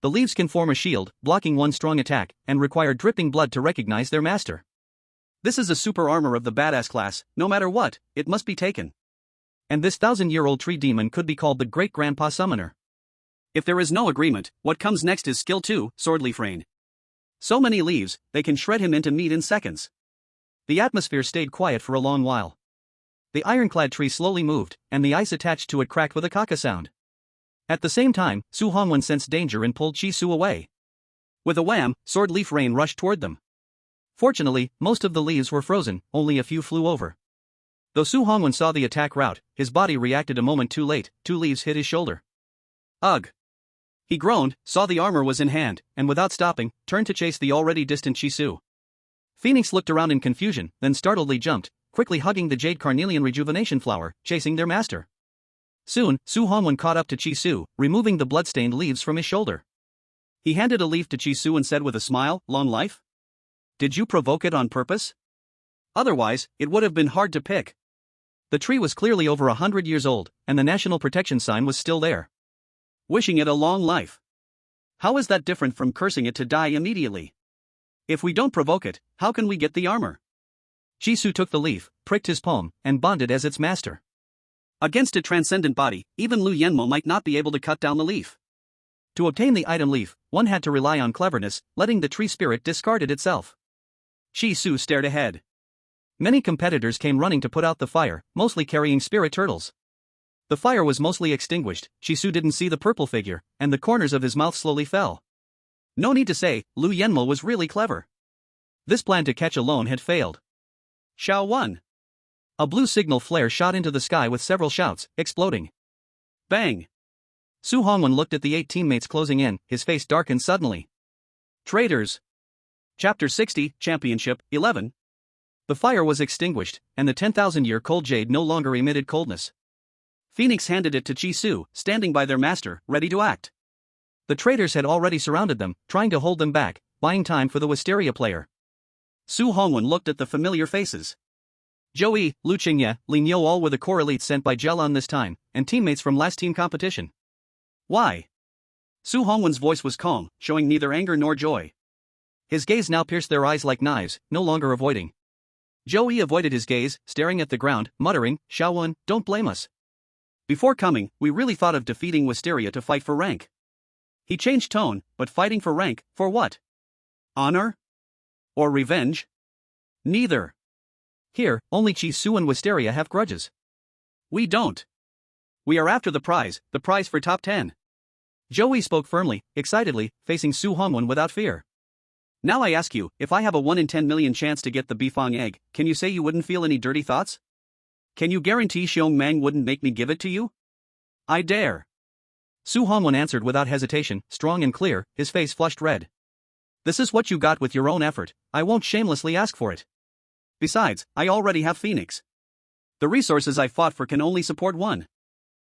The leaves can form a shield, blocking one strong attack, and require dripping blood to recognize their master. This is a super armor of the badass class, no matter what, it must be taken. And this 1,000-year-old tree demon could be called the Great-Grandpa Summoner. If there is no agreement, what comes next is Skill 2, Swordleaf Rain. So many leaves, they can shred him into meat in seconds. The atmosphere stayed quiet for a long while. The ironclad tree slowly moved, and the ice attached to it cracked with a caca sound. At the same time, Su Hongwen sensed danger and pulled Shi Su away. With a wham, Swordleaf Rain rushed toward them. Fortunately, most of the leaves were frozen, only a few flew over. Though Su Hongwen saw the attack route, his body reacted a moment too late, 2 leaves hit his shoulder. Ugh! He groaned, saw the armor was in hand, and without stopping, turned to chase the already distant Shi Su. Phoenix looked around in confusion, then startledly jumped, quickly hugging the jade carnelian rejuvenation flower, chasing their master. Soon, Su Hongwen caught up to Shi Su, removing the blood-stained leaves from his shoulder. He handed a leaf to Shi Su and said with a smile, "Long life? Did you provoke it on purpose? Otherwise, it would have been hard to pick." The tree was clearly over 100 years old, and the national protection sign was still there. Wishing it a long life. How is that different from cursing it to die immediately? If we don't provoke it, how can we get the armor? Shi Su took the leaf, pricked his palm, and bonded as its master. Against a transcendent body, even Lu Yenmo might not be able to cut down the leaf. To obtain the item leaf, one had to rely on cleverness, letting the tree spirit discard it itself. Shi Su stared ahead. Many competitors came running to put out the fire, mostly carrying spirit turtles. The fire was mostly extinguished, Shi Su didn't see the purple figure, and the corners of his mouth slowly fell. No need to say, Lu Yenmo was really clever. This plan to catch alone had failed. Xiao 1. A blue signal flare shot into the sky with several shouts, exploding. Bang! Su Hongwen looked at the 8 teammates closing in, his face darkened suddenly. Traitors! Chapter 60, Championship, 11. The fire was extinguished, and the 10,000-year cold jade no longer emitted coldness. Phoenix handed it to Shi Su, standing by their master, ready to act. The traitors had already surrounded them, trying to hold them back, buying time for the Wisteria player. Su Hongwen looked at the familiar faces. Joey, Lu Qingye, Lin Yo all were the core elite sent by Jelon this time, and teammates from last team competition. Why? Su Hongwen's voice was calm, showing neither anger nor joy. His gaze now pierced their eyes like knives, no longer avoiding. Zhou Yi avoided his gaze, staring at the ground, muttering, "Xiaowen, don't blame us. Before coming, we really thought of defeating Wisteria to fight for rank." He changed tone, but fighting for rank, for what? Honor? Or revenge? Neither. Here, only Chi Su and Wisteria have grudges. We don't. We are after the prize for top 10. Zhou Yi spoke firmly, excitedly, facing Su Hongwen without fear. Now I ask you, if I have a 1 in 10 million chance to get the Bifang egg, can you say you wouldn't feel any dirty thoughts? Can you guarantee Xiong Mang wouldn't make me give it to you? I dare. Su Hongwen answered without hesitation, strong and clear, his face flushed red. This is what you got with your own effort, I won't shamelessly ask for it. Besides, I already have Phoenix. The resources I fought for can only support one.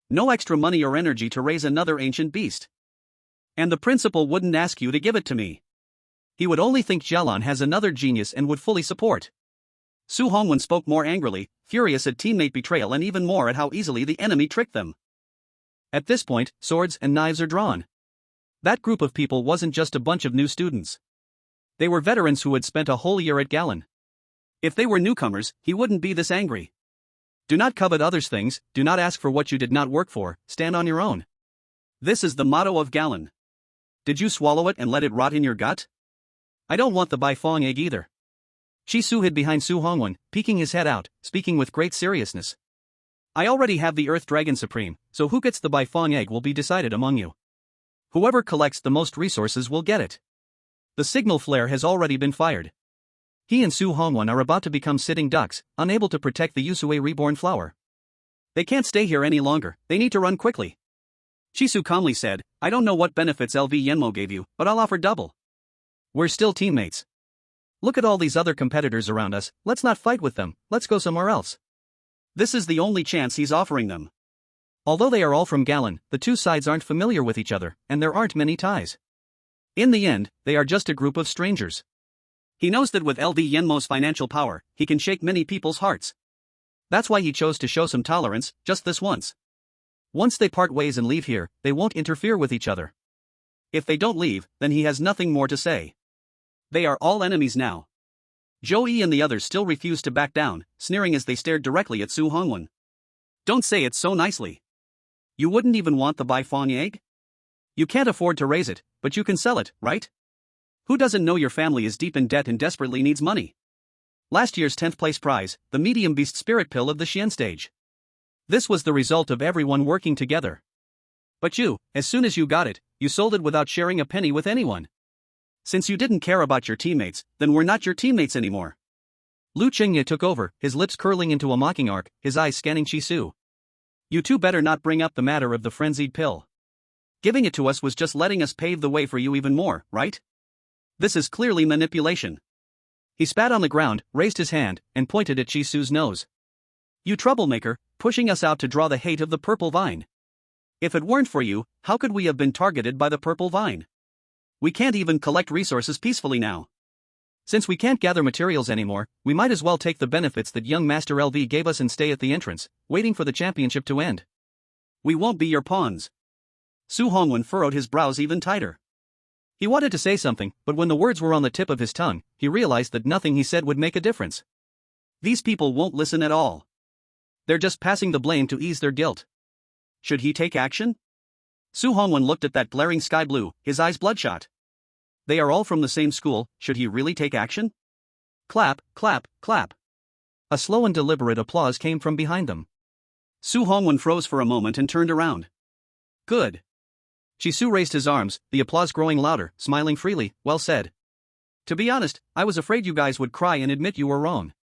No extra money or energy to raise another ancient beast. And the principal wouldn't ask you to give it to me. He would only think Jialan has another genius and would fully support. Su Hongwen spoke more angrily, furious at teammate betrayal and even more at how easily the enemy tricked them. At this point, swords and knives are drawn. That group of people wasn't just a bunch of new students. They were veterans who had spent a whole year at Galan. If they were newcomers, he wouldn't be this angry. Do not covet others' things, do not ask for what you did not work for, stand on your own. This is the motto of Galan. Did you swallow it and let it rot in your gut? I don't want the Bifang egg either. Chi Su hid behind Su Hongwen, peeking his head out, speaking with great seriousness. I already have the Earth Dragon Supreme, so who gets the Bifang egg will be decided among you. Whoever collects the most resources will get it. The signal flare has already been fired. He and Su Hongwen are about to become sitting ducks, unable to protect the Yusui reborn flower. They can't stay here any longer, they need to run quickly. Chi Su calmly said, I don't know what benefits LV Yenmo gave you, but I'll offer double. We're still teammates. Look at all these other competitors around us, let's not fight with them, let's go somewhere else. This is the only chance he's offering them. Although they are all from Galan, the two sides aren't familiar with each other, and there aren't many ties. In the end, they are just a group of strangers. He knows that with LV Yenmo's financial power, he can shake many people's hearts. That's why he chose to show some tolerance, just this once. Once they part ways and leave here, they won't interfere with each other. If they don't leave, then he has nothing more to say. They are all enemies now. Zhou Yi and the others still refused to back down, sneering as they stared directly at Su Hongwen. Don't say it so nicely. You wouldn't even want the Bifang egg? You can't afford to raise it, but you can sell it, right? Who doesn't know your family is deep in debt and desperately needs money? Last year's 10th place prize, the medium beast spirit pill of the Xian stage. This was the result of everyone working together. But you, as soon as you got it, you sold it without sharing a penny with anyone. Since you didn't care about your teammates, then we're not your teammates anymore. Lu Qingye took over, his lips curling into a mocking arc, his eyes scanning Chi Su. You two better not bring up the matter of the frenzied pill. Giving it to us was just letting us pave the way for you even more, right? This is clearly manipulation. He spat on the ground, raised his hand, and pointed at Chi Su's nose. You troublemaker, pushing us out to draw the hate of the purple vine. If it weren't for you, how could we have been targeted by the purple vine? We can't even collect resources peacefully now. Since we can't gather materials anymore, we might as well take the benefits that young Master LV gave us and stay at the entrance, waiting for the championship to end. We won't be your pawns. Su Hongwen furrowed his brows even tighter. He wanted to say something, but when the words were on the tip of his tongue, he realized that nothing he said would make a difference. These people won't listen at all. They're just passing the blame to ease their guilt. Should he take action? Su Hongwen looked at that glaring sky blue, his eyes bloodshot. They are all from the same school, should he really take action? Clap, clap, clap. A slow and deliberate applause came from behind them. Su Hongwen froze for a moment and turned around. Good. Chi Su raised his arms, the applause growing louder, smiling freely, well said. To be honest, I was afraid you guys would cry and admit you were wrong.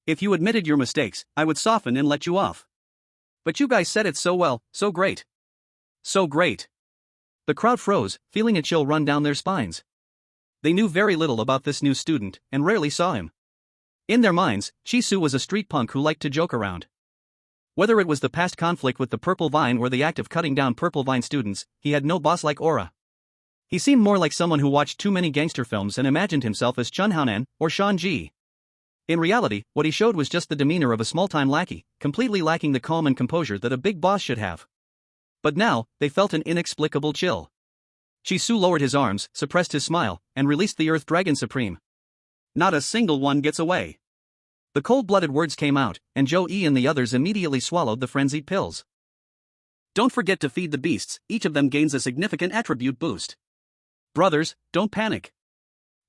If you admitted your mistakes, I would soften and let you off. But you guys said it so well, so great. So great. The crowd froze, feeling a chill run down their spines. They knew very little about this new student, and rarely saw him. In their minds, Chi Su was a street punk who liked to joke around. Whether it was the past conflict with the Purple Vine or the act of cutting down Purple Vine students, he had no boss-like aura. He seemed more like someone who watched too many gangster films and imagined himself as Chun Haonan or Shan Ji. In reality, what he showed was just the demeanor of a small-time lackey, completely lacking the calm and composure that a big boss should have. But now, they felt an inexplicable chill. Chisu lowered his arms, suppressed his smile, and released the Earth Dragon Supreme. Not a single one gets away. The cold-blooded words came out, and Joe E and the others immediately swallowed the frenzied pills. Don't forget to feed the beasts, each of them gains a significant attribute boost. Brothers, don't panic.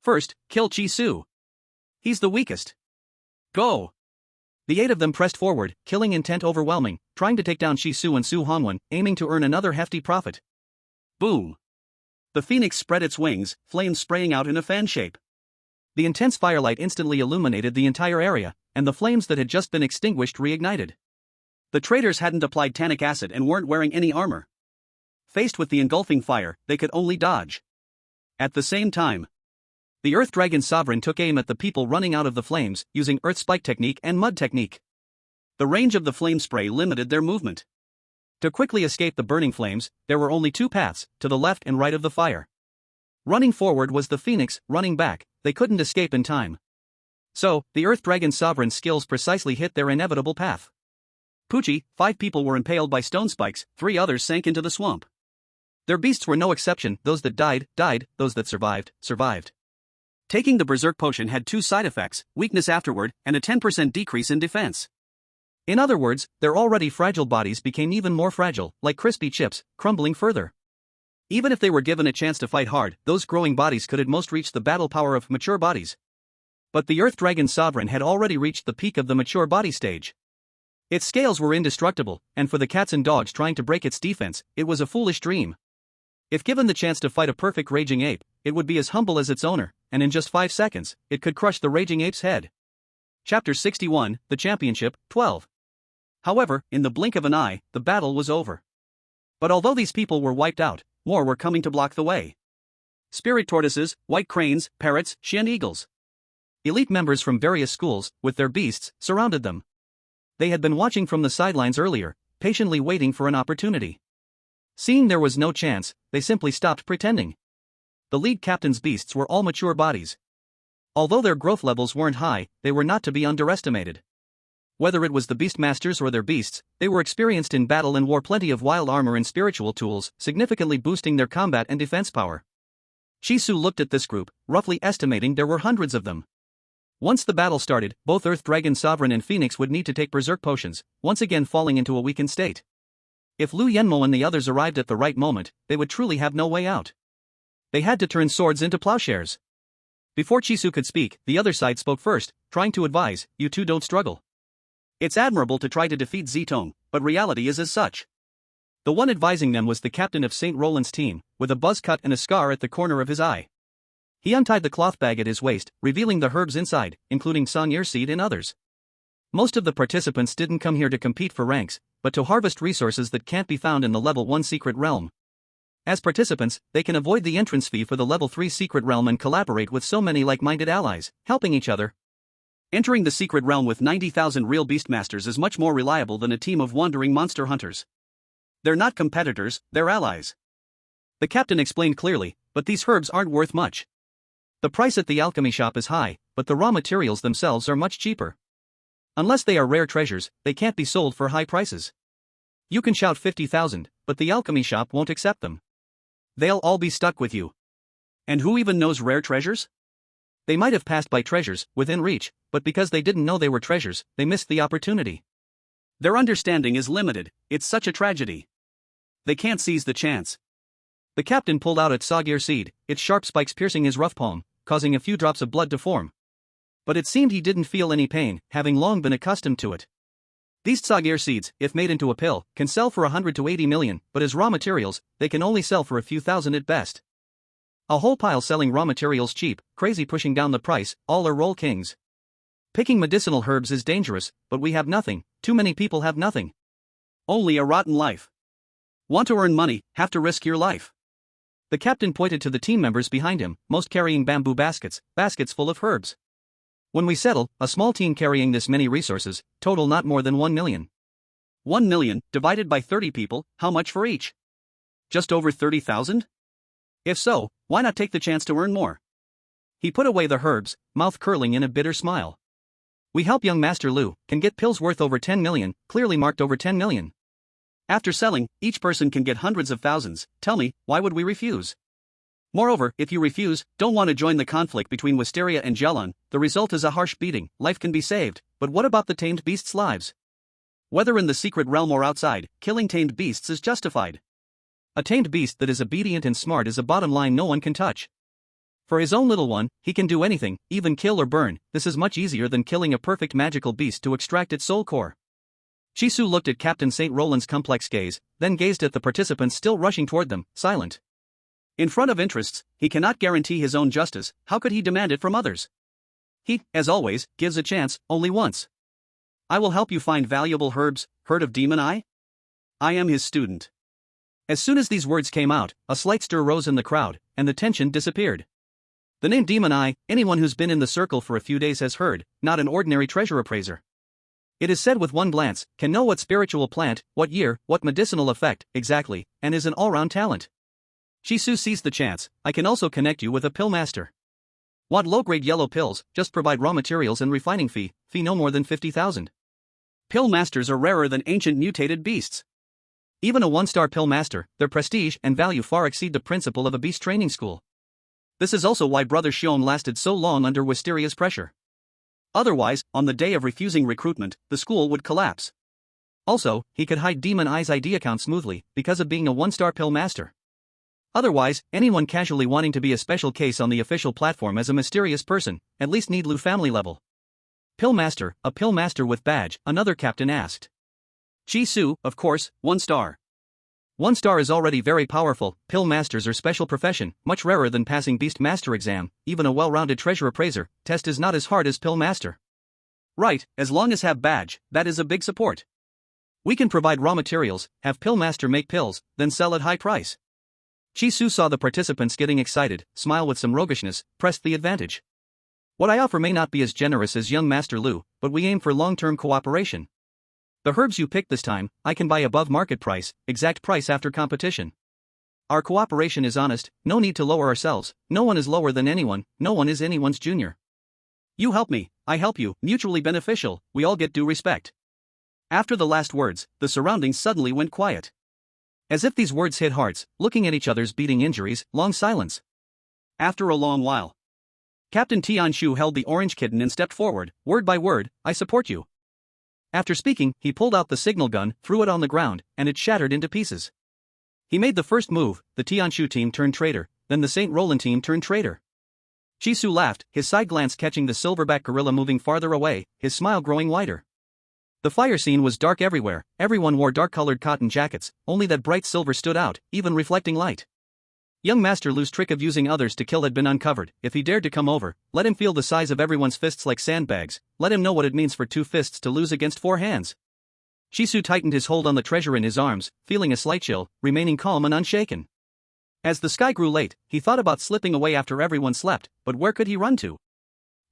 First, kill Chisu. He's the weakest. Go! The 8 of them pressed forward, killing intent overwhelming, trying to take down Chisu and Su Hongwen, aiming to earn another hefty profit. Boom! The phoenix spread its wings, flames spraying out in a fan shape. The intense firelight instantly illuminated the entire area, and the flames that had just been extinguished reignited. The traitors hadn't applied tannic acid and weren't wearing any armor. Faced with the engulfing fire, they could only dodge. At the same time, the Earth Dragon Sovereign took aim at the people running out of the flames, using Earth Spike technique and Mud technique. The range of the flame spray limited their movement. To quickly escape the burning flames, there were only 2 paths, to the left and right of the fire. Running forward was the Phoenix, running back, they couldn't escape in time. So, the Earth Dragon Sovereign's skills precisely hit their inevitable path. Poochie, 5 people were impaled by stone spikes, 3 others sank into the swamp. Their beasts were no exception, those that died, died, those that survived, survived. Taking the Berserk Potion had 2 side effects, weakness afterward, and a 10% decrease in defense. In other words, their already fragile bodies became even more fragile, like crispy chips, crumbling further. Even if they were given a chance to fight hard, those growing bodies could at most reach the battle power of mature bodies. But the Earth Dragon Sovereign had already reached the peak of the mature body stage. Its scales were indestructible, and for the cats and dogs trying to break its defense, it was a foolish dream. If given the chance to fight a perfect raging ape, it would be as humble as its owner, and in just 5 seconds, it could crush the raging ape's head. Chapter 61, The Championship, 12. However, in the blink of an eye, the battle was over. But although these people were wiped out, more were coming to block the way. Spirit tortoises, white cranes, parrots, shin eagles. Elite members from various schools, with their beasts, surrounded them. They had been watching from the sidelines earlier, patiently waiting for an opportunity. Seeing there was no chance, they simply stopped pretending. The lead captain's beasts were all mature bodies. Although their growth levels weren't high, they were not to be underestimated. Whether it was the beastmasters or their beasts, they were experienced in battle and wore plenty of wild armor and spiritual tools, significantly boosting their combat and defense power. Chisu looked at this group, roughly estimating there were hundreds of them. Once the battle started, both Earth Dragon Sovereign and Phoenix would need to take berserk potions, once again falling into a weakened state. If Lu Yenmo and the others arrived at the right moment, they would truly have no way out. They had to turn swords into plowshares. Before Chisu could speak, the other side spoke first, trying to advise, "You two don't struggle. It's admirable to try to defeat Zitong, but reality is as such." The one advising them was the captain of St. Roland's team, with a buzz cut and a scar at the corner of his eye. He untied the cloth bag at his waist, revealing the herbs inside, including Sangir seed and others. Most of the participants didn't come here to compete for ranks, but to harvest resources that can't be found in the Level 1 secret realm. As participants, they can avoid the entrance fee for the Level 3 secret realm and collaborate with so many like-minded allies, helping each other. Entering the secret realm with 90,000 real beastmasters is much more reliable than a team of wandering monster hunters. They're not competitors, they're allies. The captain explained clearly, but these herbs aren't worth much. The price at the alchemy shop is high, but the raw materials themselves are much cheaper. Unless they are rare treasures, they can't be sold for high prices. You can shout 50,000, but the alchemy shop won't accept them. They'll all be stuck with you. And who even knows rare treasures? They might have passed by treasures, within reach, but because they didn't know they were treasures, they missed the opportunity. Their understanding is limited, it's such a tragedy. They can't seize the chance. The captain pulled out its Sangir seed, its sharp spikes piercing his rough palm, causing a few drops of blood to form. But it seemed he didn't feel any pain, having long been accustomed to it. These Sangir seeds, if made into a pill, can sell for 100 to 80 million, but as raw materials, they can only sell for a few thousand at best. A whole pile selling raw materials cheap, crazy pushing down the price, all are roll kings. Picking medicinal herbs is dangerous, but we have nothing, too many people have nothing. Only a rotten life. Want to earn money, have to risk your life. The captain pointed to the team members behind him, most carrying bamboo baskets, baskets full of herbs. When we settle, a small team carrying this many resources, total not more than 1 million. 1 million, divided by 30 people, how much for each? Just over 30,000? If so, why not take the chance to earn more? He put away the herbs, mouth curling in a bitter smile. We help young Master Lu, can get pills worth over 10 million, clearly marked over 10 million. After selling, each person can get hundreds of thousands. Tell me, why would we refuse? Moreover, if you refuse, don't want to join the conflict between Wisteria and Jelon, the result is a harsh beating. Life can be saved, but what about the tamed beasts' lives? Whether in the secret realm or outside, killing tamed beasts is justified. A tamed beast that is obedient and smart is a bottom line no one can touch. For his own little one, he can do anything, even kill or burn. This is much easier than killing a perfect magical beast to extract its soul core. Chisu looked at Captain St. Roland's complex gaze, then gazed at the participants still rushing toward them, silent. In front of interests, he cannot guarantee his own justice. How could he demand it from others? He, as always, gives a chance, only once. I will help you find valuable herbs. Heard of Demon Eye? I am his student. As soon as these words came out, a slight stir rose in the crowd, and the tension disappeared. The name Demon Eye, anyone who's been in the circle for a few days has heard, not an ordinary treasure appraiser. It is said with one glance, can know what spiritual plant, what year, what medicinal effect, exactly, and is an all-round talent. Chisu seized the chance. I can also connect you with a pill master. Want low-grade yellow pills? Just provide raw materials and refining fee no more than 50,000. Pill masters are rarer than ancient mutated beasts. Even a one-star pill master, their prestige and value far exceed the principal of a beast training school. This is also why Brother Shion lasted so long under Wisteria's pressure. Otherwise, on the day of refusing recruitment, the school would collapse. Also, he could hide Demon Eye's ID account smoothly, because of being a one-star pill master. Otherwise, anyone casually wanting to be a special case on the official platform as a mysterious person, at least need Lu family level. Pill master, a pill master with badge, another captain asked. Chisu, of course, 1 star. 1 star is already very powerful. Pill masters are special profession, much rarer than passing beast master exam. Even a well-rounded treasure appraiser test is not as hard as pill master. Right, as long as have badge, that is a big support. We can provide raw materials, have pill master make pills, then sell at high price. Chisu saw the participants getting excited, smile with some roguishness, pressed the advantage. What I offer may not be as generous as young Master Lu, but we aim for long-term cooperation. The herbs you picked this time, I can buy above market price, exact price after competition. Our cooperation is honest, no need to lower ourselves, no one is lower than anyone, no one is anyone's junior. You help me, I help you, mutually beneficial, we all get due respect. After the last words, the surroundings suddenly went quiet. As if these words hit hearts, looking at each other's beating injuries, long silence. After a long while, Captain Tianshu held the orange kitten and stepped forward, word by word, I support you. After speaking, he pulled out the signal gun, threw it on the ground, and it shattered into pieces. He made the first move, the Tianshu team turned traitor, then the St. Roland team turned traitor. Chisu laughed, his side glance catching the silverback gorilla moving farther away, his smile growing wider. The fire scene was dark everywhere, everyone wore dark-colored cotton jackets, only that bright silver stood out, even reflecting light. Young Master Lu's trick of using others to kill had been uncovered. If he dared to come over, let him feel the size of everyone's fists like sandbags, let him know what it means for 2 fists to lose against 4 hands. Chisu tightened his hold on the treasure in his arms, feeling a slight chill, remaining calm and unshaken. As the sky grew late, he thought about slipping away after everyone slept, but where could he run to?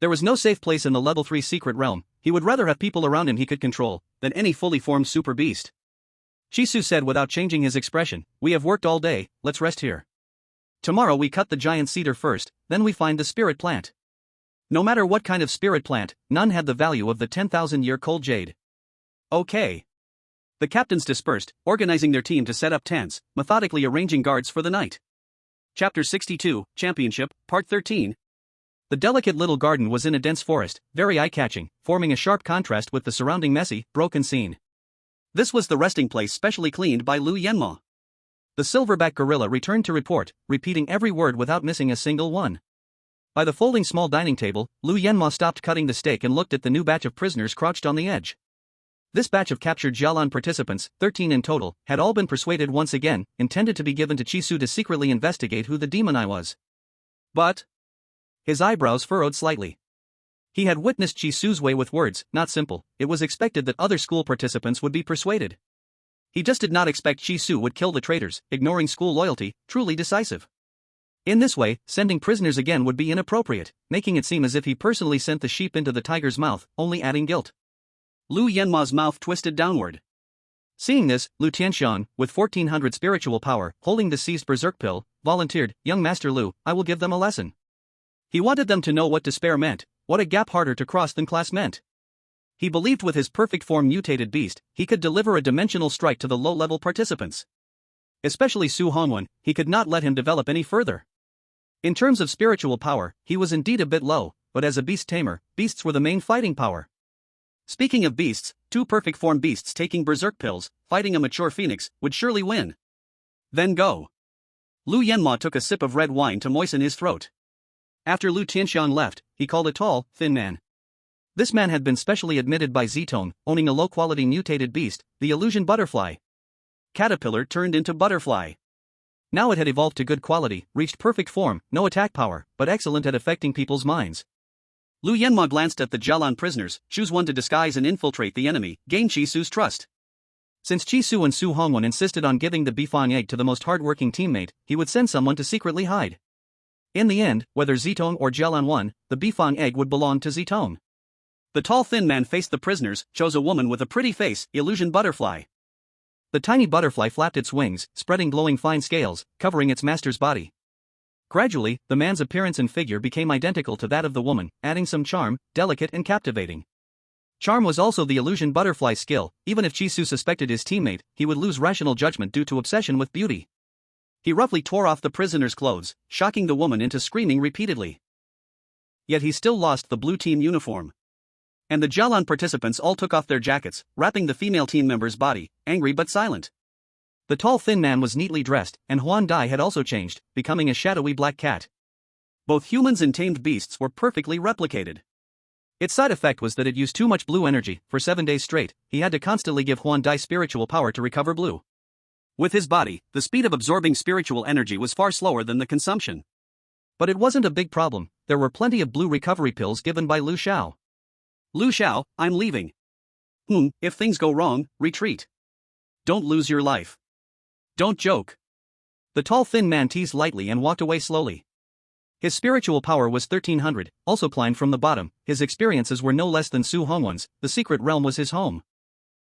There was no safe place in the level 3 secret realm. He would rather have people around him he could control than any fully formed super beast. Chisu said without changing his expression, we have worked all day, let's rest here. Tomorrow we cut the giant cedar first, then we find the spirit plant. No matter what kind of spirit plant, none had the value of the 10,000-year cold jade. Okay. The captains dispersed, organizing their team to set up tents, methodically arranging guards for the night. Chapter 62, Championship, Part 13. The delicate little garden was in a dense forest, very eye-catching, forming a sharp contrast with the surrounding messy, broken scene. This was the resting place specially cleaned by Lu Yenma. The silverback gorilla returned to report, repeating every word without missing a single one. By the folding small dining table, Lu Yenma stopped cutting the steak and looked at the new batch of prisoners crouched on the edge. This batch of captured Jialan participants, 13 in total, had all been persuaded once again, intended to be given to Chisu to secretly investigate who the Demon Eye was. But his eyebrows furrowed slightly. He had witnessed Chisu's way with words, not simple. It was expected that other school participants would be persuaded. He just did not expect Chisu would kill the traitors, ignoring school loyalty, truly decisive. In this way, sending prisoners again would be inappropriate, making it seem as if he personally sent the sheep into the tiger's mouth, only adding guilt. Lu Yenma's mouth twisted downward. Seeing this, Lu Tianshan, with 1400 spiritual power, holding the seized berserk pill, volunteered, young Master Lu, I will give them a lesson. He wanted them to know what despair meant, what a gap harder to cross than class meant. He believed with his perfect form mutated beast, he could deliver a dimensional strike to the low-level participants. Especially Su Hongwen, he could not let him develop any further. In terms of spiritual power, he was indeed a bit low, but as a beast tamer, beasts were the main fighting power. Speaking of beasts, two perfect form beasts taking berserk pills, fighting a mature phoenix, would surely win. Then go. Lu Yanma took a sip of red wine to moisten his throat. After Lu Tianxiang left, he called a tall, thin man. This man had been specially admitted by Zitong, owning a low-quality mutated beast, the illusion butterfly. Caterpillar turned into butterfly. Now it had evolved to good quality, reached perfect form, no attack power, but excellent at affecting people's minds. Lu Yanma glanced at the Jialan prisoners, choose one to disguise and infiltrate the enemy, gain Chi Su's trust. Since Chi Su and Su Hongwen insisted on giving the Bifang egg to the most hard-working teammate, he would send someone to secretly hide. In the end, whether Zitong or Jialan won, the Bifang egg would belong to Zitong. The tall thin man faced the prisoners, chose a woman with a pretty face, illusion butterfly. The tiny butterfly flapped its wings, spreading glowing fine scales, covering its master's body. Gradually, the man's appearance and figure became identical to that of the woman, adding some charm, delicate and captivating. Charm was also the illusion butterfly's skill. Even if Chi Su suspected his teammate, he would lose rational judgment due to obsession with beauty. He roughly tore off the prisoner's clothes, shocking the woman into screaming repeatedly. Yet he still lost the blue team uniform. And the Jialan participants all took off their jackets, wrapping the female team member's body, angry but silent. The tall thin man was neatly dressed, and Huan Dai had also changed, becoming a shadowy black cat. Both humans and tamed beasts were perfectly replicated. Its side effect was that it used too much blue energy. For 7 days straight, he had to constantly give Huan Dai spiritual power to recover blue. With his body, the speed of absorbing spiritual energy was far slower than the consumption. But it wasn't a big problem. There were plenty of blue recovery pills given by Lu Xiao. Lu Xiao, I'm leaving. If things go wrong, retreat. Don't lose your life. Don't joke. The tall thin man teased lightly and walked away slowly. His spiritual power was 1300, also climbed from the bottom. His experiences were no less than Su Hongwen's. The secret realm was his home.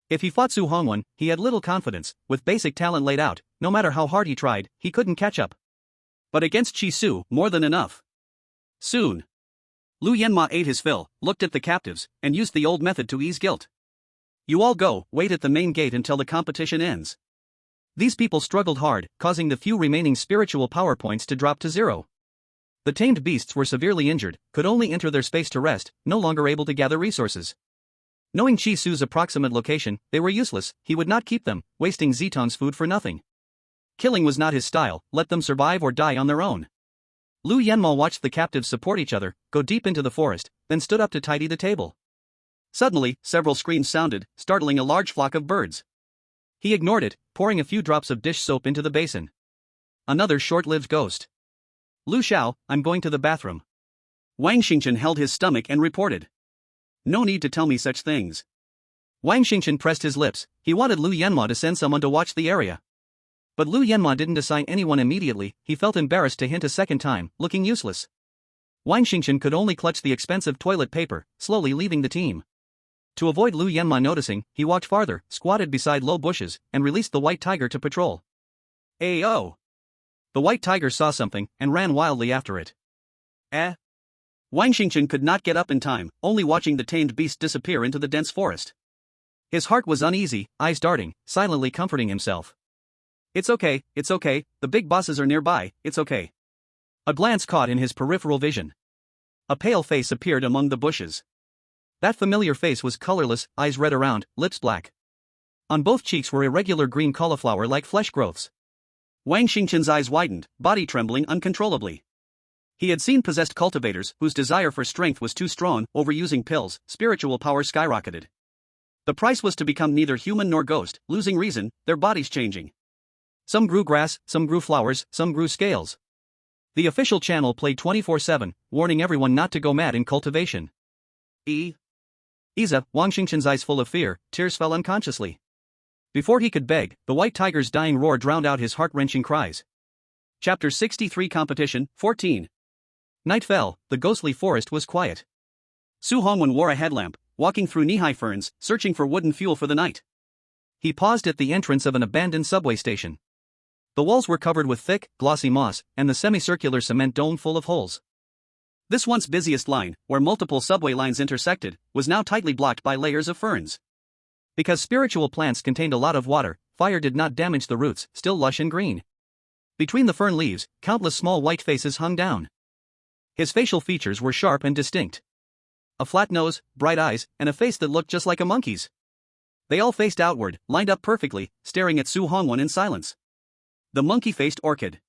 If he fought Su Hongwen, he had little confidence. With basic talent laid out, no matter how hard he tried, he couldn't catch up. But against Chi Su, more than enough. Soon. Lu Yanma ate his fill, looked at the captives, and used the old method to ease guilt. You all go, wait at the main gate until the competition ends. These people struggled hard, causing the few remaining spiritual power points to drop to 0. The tamed beasts were severely injured, could only enter their space to rest, no longer able to gather resources. Knowing Chi Su's approximate location, they were useless. He would not keep them, wasting Zitong's food for nothing. Killing was not his style, let them survive or die on their own. Lu Yanma watched the captives support each other, go deep into the forest, then stood up to tidy the table. Suddenly, several screams sounded, startling a large flock of birds. He ignored it, pouring a few drops of dish soap into the basin. Another short-lived ghost. Lu Xiao, I'm going to the bathroom. Wang Xingchen held his stomach and reported. No need to tell me such things. Wang Xingchen pressed his lips. He wanted Lu Yanma to send someone to watch the area. But Lu Yanma didn't assign anyone immediately. He felt embarrassed to hint a second time, looking useless. Wang Xingchen could only clutch the expensive toilet paper, slowly leaving the team. To avoid Lu Yanma noticing, he walked farther, squatted beside low bushes, and released the white tiger to patrol. Ayo! The white tiger saw something, and ran wildly after it. Wang Xingchen could not get up in time, only watching the tamed beast disappear into the dense forest. His heart was uneasy, eyes darting, silently comforting himself. It's okay, the big bosses are nearby, it's okay. A glance caught in his peripheral vision. A pale face appeared among the bushes. That familiar face was colorless, eyes red around, lips black. On both cheeks were irregular green cauliflower-like flesh growths. Wang Xingchen's eyes widened, body trembling uncontrollably. He had seen possessed cultivators whose desire for strength was too strong. Overusing pills, spiritual power skyrocketed. The price was to become neither human nor ghost, losing reason, their bodies changing. Some grew grass, some grew flowers, some grew scales. The official channel played 24/7, warning everyone not to go mad in cultivation. Isa, Wang Xingchen's eyes full of fear, tears fell unconsciously. Before he could beg, the white tiger's dying roar drowned out his heart-wrenching cries. Chapter 63 Competition, 14. Night fell, the ghostly forest was quiet. Su Hongwen wore a headlamp, walking through knee-high ferns, searching for wooden fuel for the night. He paused at the entrance of an abandoned subway station. The walls were covered with thick, glossy moss, and the semicircular cement dome full of holes. This once busiest line, where multiple subway lines intersected, was now tightly blocked by layers of ferns. Because spiritual plants contained a lot of water, fire did not damage the roots, still lush and green. Between the fern leaves, countless small white faces hung down. His facial features were sharp and distinct. A flat nose, bright eyes, and a face that looked just like a monkey's. They all faced outward, lined up perfectly, staring at Su Hongwen in silence. The monkey-faced orchid.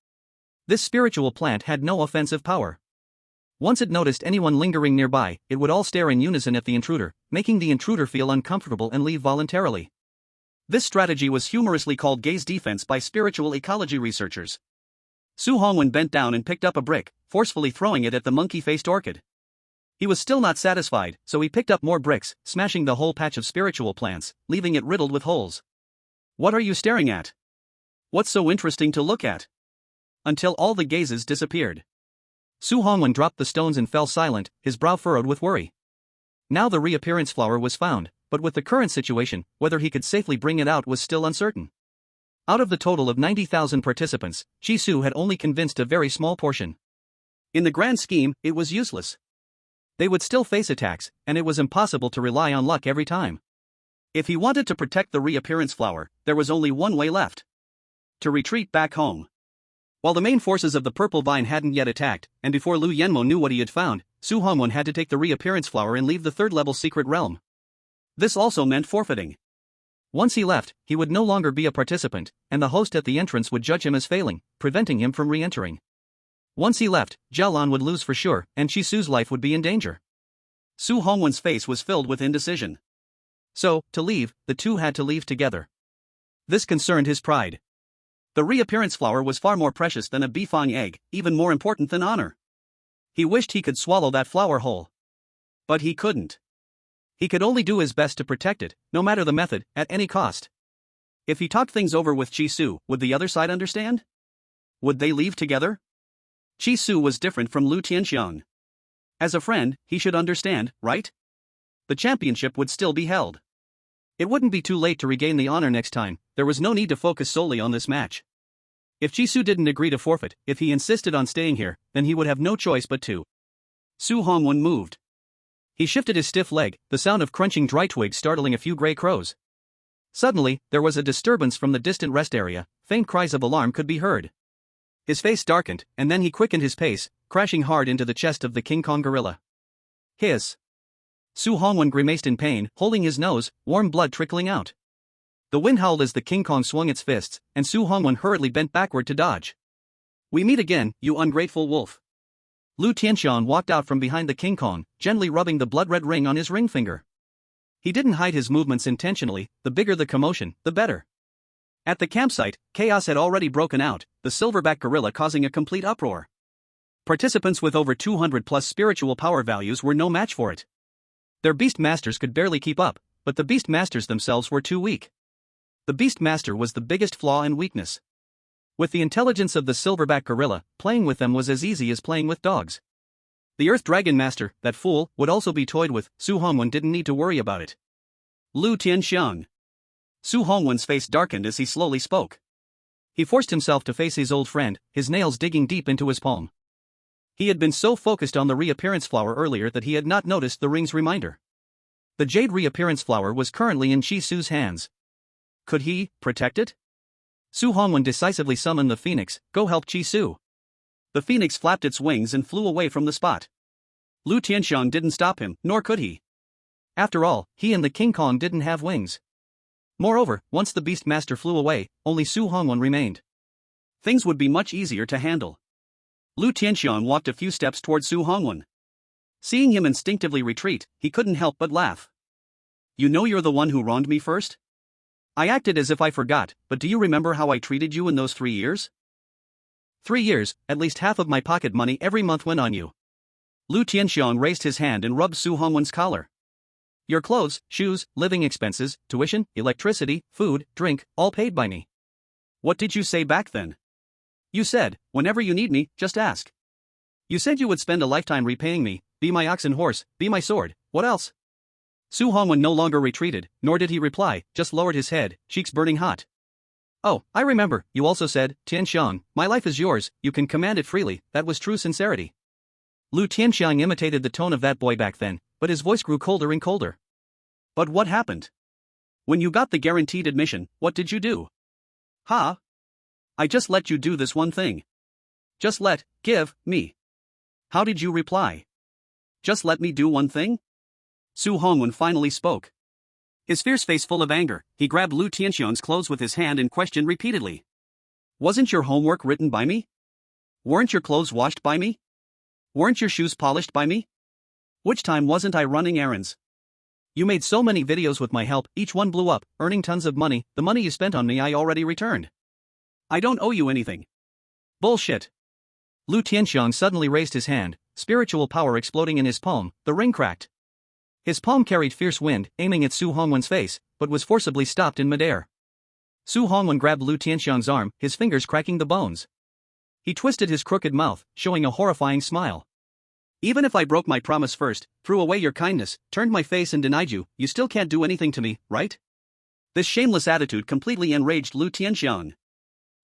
This spiritual plant had no offensive power. Once it noticed anyone lingering nearby, it would all stare in unison at the intruder, making the intruder feel uncomfortable and leave voluntarily. This strategy was humorously called gaze defense by spiritual ecology researchers. Su Hongwen bent down and picked up a brick, forcefully throwing it at the monkey-faced orchid. He was still not satisfied, so he picked up more bricks, smashing the whole patch of spiritual plants, leaving it riddled with holes. What are you staring at? What's so interesting to look at? Until all the gazes disappeared. Su Hongwen dropped the stones and fell silent, his brow furrowed with worry. Now the reappearance flower was found, but with the current situation, whether he could safely bring it out was still uncertain. Out of the total of 90,000 participants, Chi-Su had only convinced a very small portion. In the grand scheme, it was useless. They would still face attacks, and it was impossible to rely on luck every time. If he wanted to protect the reappearance flower, there was only one way left. To retreat back home. While the main forces of the purple vine hadn't yet attacked, and before Lu Yenmo knew what he had found, Su Hongwen had to take the reappearance flower and leave the third-level secret realm. This also meant forfeiting. Once he left, he would no longer be a participant, and the host at the entrance would judge him as failing, preventing him from re-entering. Once he left, Jialan would lose for sure, and Chi-Su's life would be in danger. Su Hongwen's face was filled with indecision. So, to leave, the two had to leave together. This concerned his pride. The reappearance flower was far more precious than a bifang egg, even more important than honor. He wished he could swallow that flower whole. But he couldn't. He could only do his best to protect it, no matter the method, at any cost. If he talked things over with Chi-Su, would the other side understand? Would they leave together? Chi-Su was different from Lu Tianxiang. As a friend, he should understand, right? The championship would still be held. It wouldn't be too late to regain the honor next time. There was no need to focus solely on this match. If Chi-Su didn't agree to forfeit, if he insisted on staying here, then he would have no choice but to. Su Hongwen moved. He shifted his stiff leg, the sound of crunching dry twigs startling a few gray crows. Suddenly, there was a disturbance from the distant rest area, faint cries of alarm could be heard. His face darkened, and then he quickened his pace, crashing hard into the chest of the King Kong gorilla. Hiss. Su Hongwen grimaced in pain, holding his nose, warm blood trickling out. The wind howled as the King Kong swung its fists, and Su Hongwen hurriedly bent backward to dodge. We meet again, you ungrateful wolf. Lu Tianxiang walked out from behind the King Kong, gently rubbing the blood-red ring on his ring finger. He didn't hide his movements intentionally, the bigger the commotion, the better. At the campsite, chaos had already broken out, the silverback gorilla causing a complete uproar. Participants with over 200+ spiritual power values were no match for it. Their beast masters could barely keep up, but the beast masters themselves were too weak. The beast master was the biggest flaw and weakness. With the intelligence of the silverback gorilla, playing with them was as easy as playing with dogs. The Earth Dragon Master, that fool, would also be toyed with. Su Hongwen didn't need to worry about it. Lu Tianxiang. Su Hongwen's face darkened as he slowly spoke. He forced himself to face his old friend, his nails digging deep into his palm. He had been so focused on the reappearance flower earlier that he had not noticed the ring's reminder. The jade reappearance flower was currently in Chi-Su's hands. Could he protect it? Su Hongwen decisively summoned the phoenix. Go help Chi-Su. The phoenix flapped its wings and flew away from the spot. Lu Tianxiang didn't stop him, nor could he. After all, he and the King Kong didn't have wings. Moreover, once the beast master flew away, only Su Hongwen remained. Things would be much easier to handle. Lu Tianxiang walked a few steps toward Su Hongwen. Seeing him instinctively retreat, he couldn't help but laugh. You know you're the one who wronged me first? I acted as if I forgot, but do you remember how I treated you in those 3 years? 3 years, at least half of my pocket money every month went on you. Lu Tianxiang raised his hand and rubbed Su Hongwen's collar. Your clothes, shoes, living expenses, tuition, electricity, food, drink, all paid by me. What did you say back then? You said, whenever you need me, just ask. You said you would spend a lifetime repaying me, be my ox and horse, be my sword, what else? Su Hongwen no longer retreated, nor did he reply, just lowered his head, cheeks burning hot. Oh, I remember, you also said, Tianxiang, my life is yours, you can command it freely, that was true sincerity. Lu Tianxiang imitated the tone of that boy back then, but his voice grew colder and colder. But what happened? When you got the guaranteed admission, what did you do? Ha? I just let you do this one thing. Just give me. How did you reply? Just let me do one thing? Su Hongwen finally spoke. His fierce face full of anger, he grabbed Lu Tianxiang's clothes with his hand and questioned repeatedly. Wasn't your homework written by me? Weren't your clothes washed by me? Weren't your shoes polished by me? Which time wasn't I running errands? You made so many videos with my help, each one blew up, earning tons of money. The money you spent on me I already returned. I don't owe you anything. Bullshit. Lu Tianxiang suddenly raised his hand, spiritual power exploding in his palm. The ring cracked. His palm carried fierce wind, aiming at Su Hongwen's face, but was forcibly stopped in midair. Su Hongwen grabbed Lu Tianxiang's arm, his fingers cracking the bones. He twisted his crooked mouth, showing a horrifying smile. Even if I broke my promise first, threw away your kindness, turned my face and denied you, you still can't do anything to me, right? This shameless attitude completely enraged Lu Tianxiang.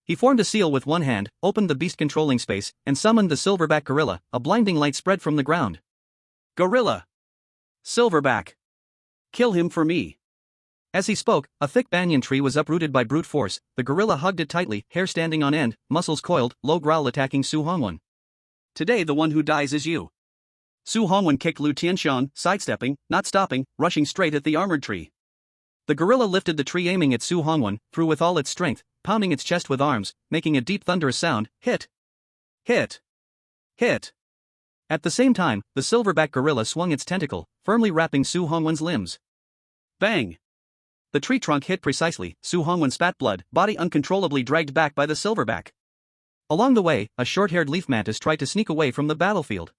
He formed a seal with one hand, opened the beast controlling space, and summoned the silverback gorilla. A blinding light spread from the ground. Gorilla! Silverback! Kill him for me! As he spoke, a thick banyan tree was uprooted by brute force. The gorilla hugged it tightly, hair standing on end, muscles coiled, low growl attacking Su Hongwen. Today the one who dies is you. Su Hongwen kicked Lu Tianxiang, sidestepping, not stopping, rushing straight at the armored tree. The gorilla lifted the tree aiming at Su Hongwen, threw with all its strength, pounding its chest with arms, making a deep thunderous sound. Hit! Hit! Hit! At the same time, the silverback gorilla swung its tentacle, firmly wrapping Su Hongwen's limbs. Bang! The tree trunk hit precisely. Su Hongwen spat blood, body uncontrollably dragged back by the silverback. Along the way, a short-haired leaf mantis tried to sneak away from the battlefield.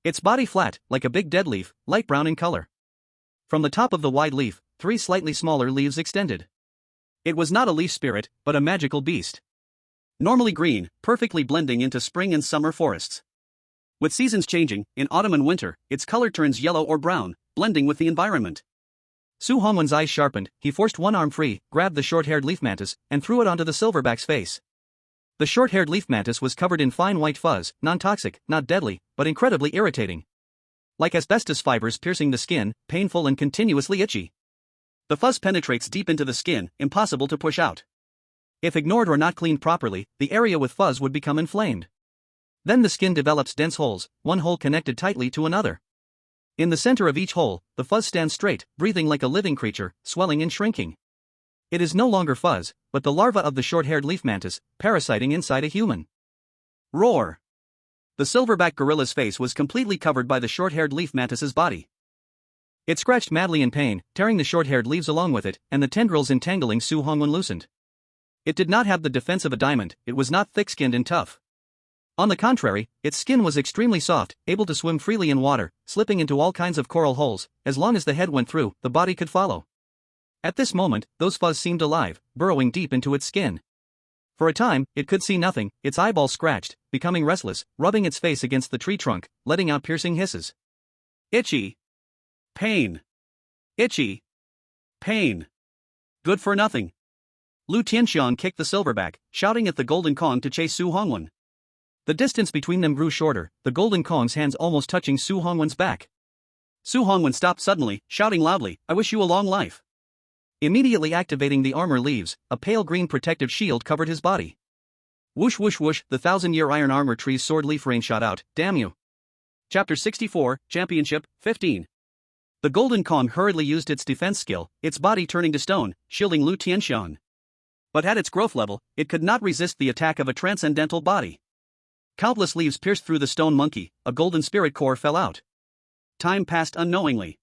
Its body flat, like a big dead leaf, light brown in color. From the top of the wide leaf, 3 slightly smaller leaves extended. It was not a leaf spirit, but a magical beast. Normally green, perfectly blending into spring and summer forests. With seasons changing, in autumn and winter, its color turns yellow or brown, blending with the environment. Su Hongwen's eyes sharpened, he forced one arm free, grabbed the short-haired leaf mantis, and threw it onto the silverback's face. The short-haired leaf mantis was covered in fine white fuzz, non-toxic, not deadly, but incredibly irritating. Like asbestos fibers piercing the skin, painful and continuously itchy. The fuzz penetrates deep into the skin, impossible to push out. If ignored or not cleaned properly, the area with fuzz would become inflamed. Then the skin develops dense holes, one hole connected tightly to another. In the center of each hole, the fuzz stands straight, breathing like a living creature, swelling and shrinking. It is no longer fuzz, but the larva of the short-haired leaf mantis, parasiting inside a human. Roar! The silverback gorilla's face was completely covered by the short-haired leaf mantis's body. It scratched madly in pain, tearing the short-haired leaves along with it, and the tendrils entangling Su Hongwen loosened. It did not have the defense of a diamond, it was not thick-skinned and tough. On the contrary, its skin was extremely soft, able to swim freely in water, slipping into all kinds of coral holes. As long as the head went through, the body could follow. At this moment, those fuzz seemed alive, burrowing deep into its skin. For a time, it could see nothing, its eyeballs scratched, becoming restless, rubbing its face against the tree trunk, letting out piercing hisses. Itchy. Pain. Itchy. Pain. Good for nothing. Lu Tianxiang kicked the silverback, shouting at the golden Kong to chase Su Hongwen. The distance between them grew shorter, the golden Kong's hands almost touching Su Hongwen's back. Su Hongwen stopped suddenly, shouting loudly, "I wish you a long life." Immediately activating the armor leaves, a pale green protective shield covered his body. Whoosh whoosh whoosh, the 1,000-year iron armor tree's sword leaf rain shot out. Damn you. Chapter 64, Championship, 15. The Golden Kong hurriedly used its defense skill, its body turning to stone, shielding Lu Tianxiang. But at its growth level, it could not resist the attack of a transcendental body. Countless leaves pierced through the stone monkey, a golden spirit core fell out. Time passed unknowingly.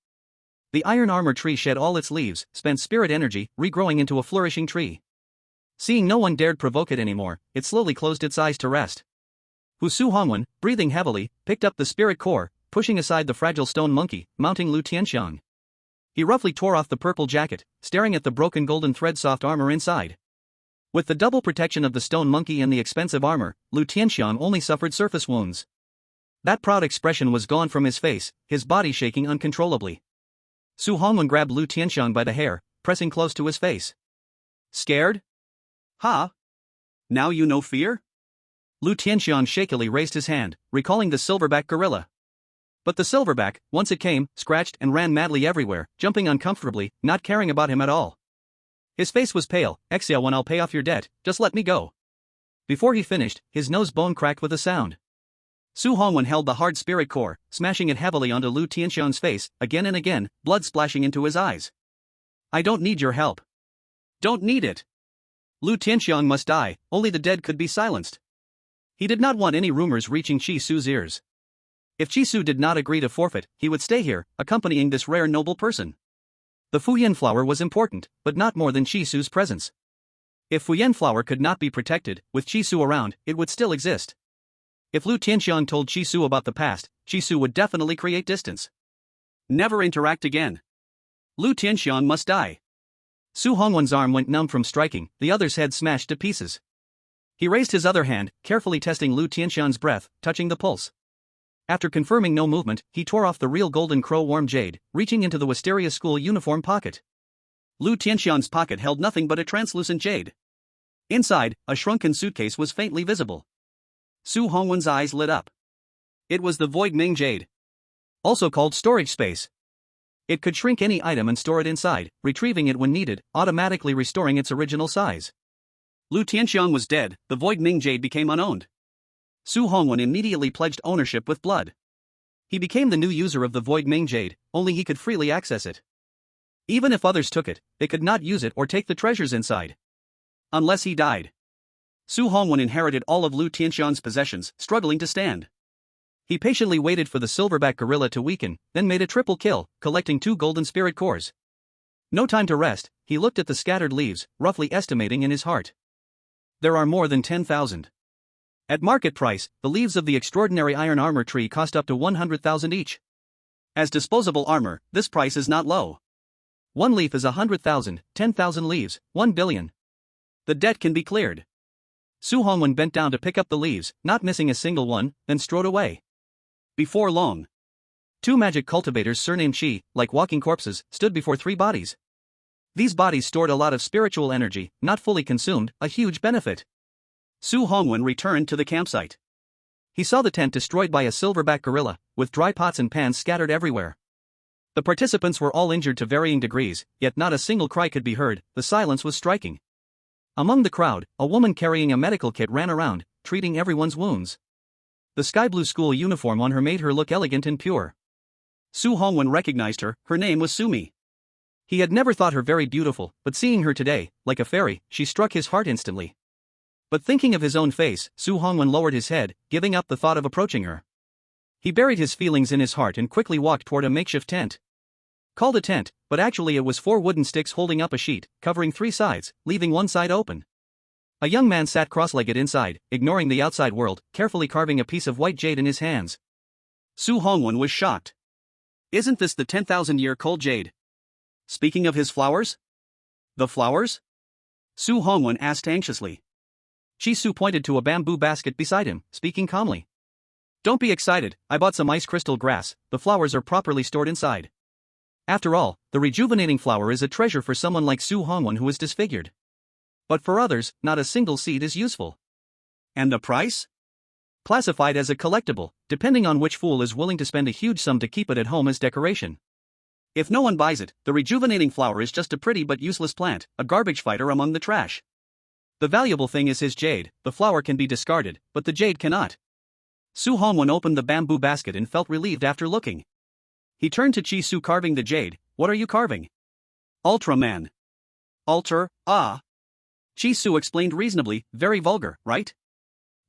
The iron armor tree shed all its leaves, spent spirit energy, regrowing into a flourishing tree. Seeing no one dared provoke it anymore, it slowly closed its eyes to rest. Su Hongwen, breathing heavily, picked up the spirit core, pushing aside the fragile stone monkey, mounting Lu Tianxiang. He roughly tore off the purple jacket, staring at the broken golden thread soft armor inside. With the double protection of the stone monkey and the expensive armor, Lu Tianxiang only suffered surface wounds. That proud expression was gone from his face, his body shaking uncontrollably. Su Hongwen grabbed Lu Tianxiang by the hair, pressing close to his face. Scared? Ha? Now you know fear? Lu Tianxiang shakily raised his hand, recalling the silverback gorilla. But the silverback, once it came, scratched and ran madly everywhere, jumping uncomfortably, not caring about him at all. His face was pale. Exhale when I'll pay off your debt, just let me go. Before he finished, his nose bone cracked with a sound. Su Hongwen held the hard spirit core, smashing it heavily onto Lu Tianxiang's face, again and again, blood splashing into his eyes. I don't need your help. Don't need it. Lu Tianxiang must die, only the dead could be silenced. He did not want any rumors reaching Qi Su's ears. If Qi Su did not agree to forfeit, he would stay here, accompanying this rare noble person. The Fuyan flower was important, but not more than Qi Su's presence. If Fuyan flower could not be protected, with Qi Su around, it would still exist. If Lu Tianxiang told Qi Su about the past, Qi Su would definitely create distance. Never interact again. Lu Tianxiang must die. Su Hongwen's arm went numb from striking, the other's head smashed to pieces. He raised his other hand, carefully testing Lu Tianxiang's breath, touching the pulse. After confirming no movement, he tore off the real golden crow warm jade, reaching into the wisteria school uniform pocket. Lu Tianxiang's pocket held nothing but a translucent jade. Inside, a shrunken suitcase was faintly visible. Su Hongwen's eyes lit up. It was the Void Ming Jade. Also called storage space. It could shrink any item and store it inside, retrieving it when needed, automatically restoring its original size. Lu Tianxiang was dead, the Void Ming Jade became unowned. Su Hongwen immediately pledged ownership with blood. He became the new user of the Void Ming Jade, only he could freely access it. Even if others took it, they could not use it or take the treasures inside. Unless he died. Su Hongwen inherited all of Lu Tianxiang's possessions, struggling to stand. He patiently waited for the silverback gorilla to weaken, then made a triple kill, collecting 2 golden spirit cores. No time to rest, he looked at the scattered leaves, roughly estimating in his heart. There are more than 10,000. At market price, the leaves of the extraordinary iron armor tree cost up to 100,000 each. As disposable armor, this price is not low. 1 leaf is 100,000, 10,000 leaves, 1 billion. The debt can be cleared. Su Hongwen bent down to pick up the leaves, not missing a single one, then strode away. Before long, 2 magic cultivators surnamed Qi, like walking corpses, stood before 3 bodies. These bodies stored a lot of spiritual energy, not fully consumed, a huge benefit. Su Hongwen returned to the campsite. He saw the tent destroyed by a silverback gorilla, with dry pots and pans scattered everywhere. The participants were all injured to varying degrees, yet not a single cry could be heard, the silence was striking. Among the crowd, a woman carrying a medical kit ran around, treating everyone's wounds. The sky blue school uniform on her made her look elegant and pure. Su Hongwen recognized her, her name was Sumi. He had never thought her very beautiful, but seeing her today, like a fairy, she struck his heart instantly. But thinking of his own face, Su Hongwen lowered his head, giving up the thought of approaching her. He buried his feelings in his heart and quickly walked toward a makeshift tent. Called a tent, but actually it was 4 wooden sticks holding up a sheet, covering 3 sides, leaving one side open. A young man sat cross-legged inside, ignoring the outside world, carefully carving a piece of white jade in his hands. Su Hongwen was shocked. Isn't this the 10,000-year cold jade? Speaking of his flowers? The flowers? Su Hongwen asked anxiously. Qi Su pointed to a bamboo basket beside him, speaking calmly. Don't be excited, I bought some ice crystal grass, the flowers are properly stored inside. After all, the rejuvenating flower is a treasure for someone like Su Hongwen who is disfigured. But for others, not a single seed is useful. And the price? Classified as a collectible, depending on which fool is willing to spend a huge sum to keep it at home as decoration. If no one buys it, the rejuvenating flower is just a pretty but useless plant, a garbage fighter among the trash. The valuable thing is his jade, the flower can be discarded, but the jade cannot. Su Hongwen opened the bamboo basket and felt relieved after looking. He turned to Qi Su carving the jade. What are you carving? Ultraman. Alter, ah. Qi Su explained reasonably, very vulgar, right?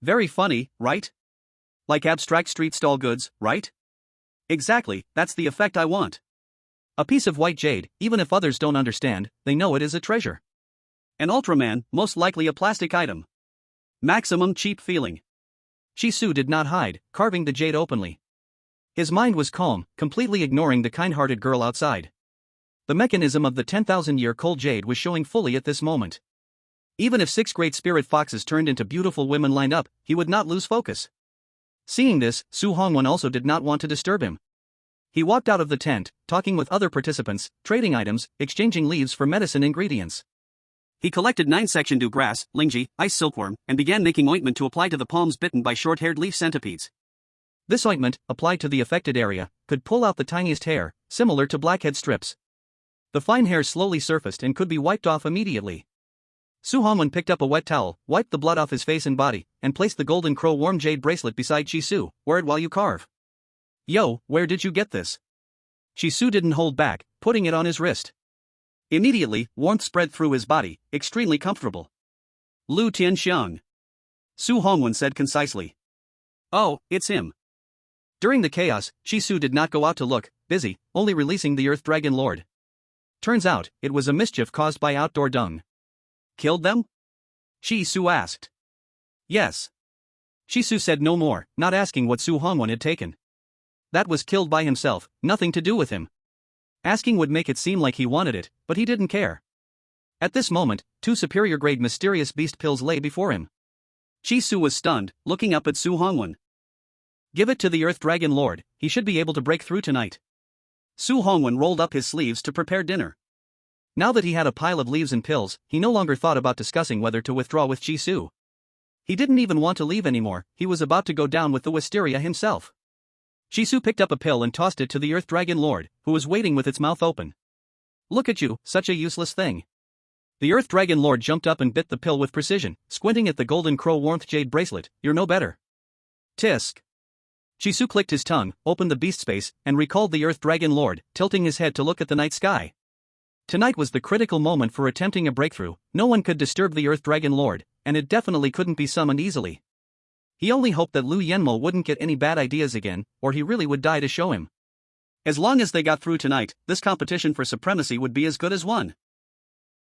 Very funny, right? Like abstract street stall goods, right? Exactly, that's the effect I want. A piece of white jade, even if others don't understand, they know it is a treasure. An Ultraman, most likely a plastic item. Maximum cheap feeling. Qi Su did not hide, carving the jade openly. His mind was calm, completely ignoring the kind-hearted girl outside. The mechanism of the 10,000-year cold jade was showing fully at this moment. Even if 6 great spirit foxes turned into beautiful women lined up, he would not lose focus. Seeing this, Su Hongwen also did not want to disturb him. He walked out of the tent, talking with other participants, trading items, exchanging leaves for medicine ingredients. He collected 9 dew grass, lingji, ice silkworm, and began making ointment to apply to the palms bitten by short-haired leaf centipedes. This ointment, applied to the affected area, could pull out the tiniest hair, similar to blackhead strips. The fine hair slowly surfaced and could be wiped off immediately. Su Hongwen picked up a wet towel, wiped the blood off his face and body, and placed the golden crow warm jade bracelet beside Chi Su. Wear it while you carve. Yo, where did you get this? Chi Su didn't hold back, putting it on his wrist. Immediately, warmth spread through his body, extremely comfortable. Lu Tianxiang. Su Hongwen said concisely. Oh, it's him. During the chaos, Chi Su did not go out to look, busy, only releasing the Earth Dragon Lord. Turns out, it was a mischief caused by outdoor dung. Killed them? Chi Su asked. Yes. Chi Su said no more, not asking what Su Hongwen had taken. That was killed by himself, nothing to do with him. Asking would make it seem like he wanted it, but he didn't care. At this moment, 2 superior-grade mysterious beast pills lay before him. Chi Su was stunned, looking up at Su Hongwen. Give it to the Earth Dragon Lord, he should be able to break through tonight. Su Hongwen rolled up his sleeves to prepare dinner. Now that he had a pile of leaves and pills, he no longer thought about discussing whether to withdraw with Chi Su. He didn't even want to leave anymore, he was about to go down with the wisteria himself. Chi Su picked up a pill and tossed it to the Earth Dragon Lord, who was waiting with its mouth open. Look at you, such a useless thing. The Earth Dragon Lord jumped up and bit the pill with precision, squinting at the golden crow warmth jade bracelet. You're no better. Tisk. Chi Su clicked his tongue, opened the beast space, and recalled the Earth Dragon Lord, tilting his head to look at the night sky. Tonight was the critical moment for attempting a breakthrough. No one could disturb the Earth Dragon Lord, and it definitely couldn't be summoned easily. He only hoped that Lu Yenmo wouldn't get any bad ideas again, or he really would die to show him. As long as they got through tonight, this competition for supremacy would be as good as won.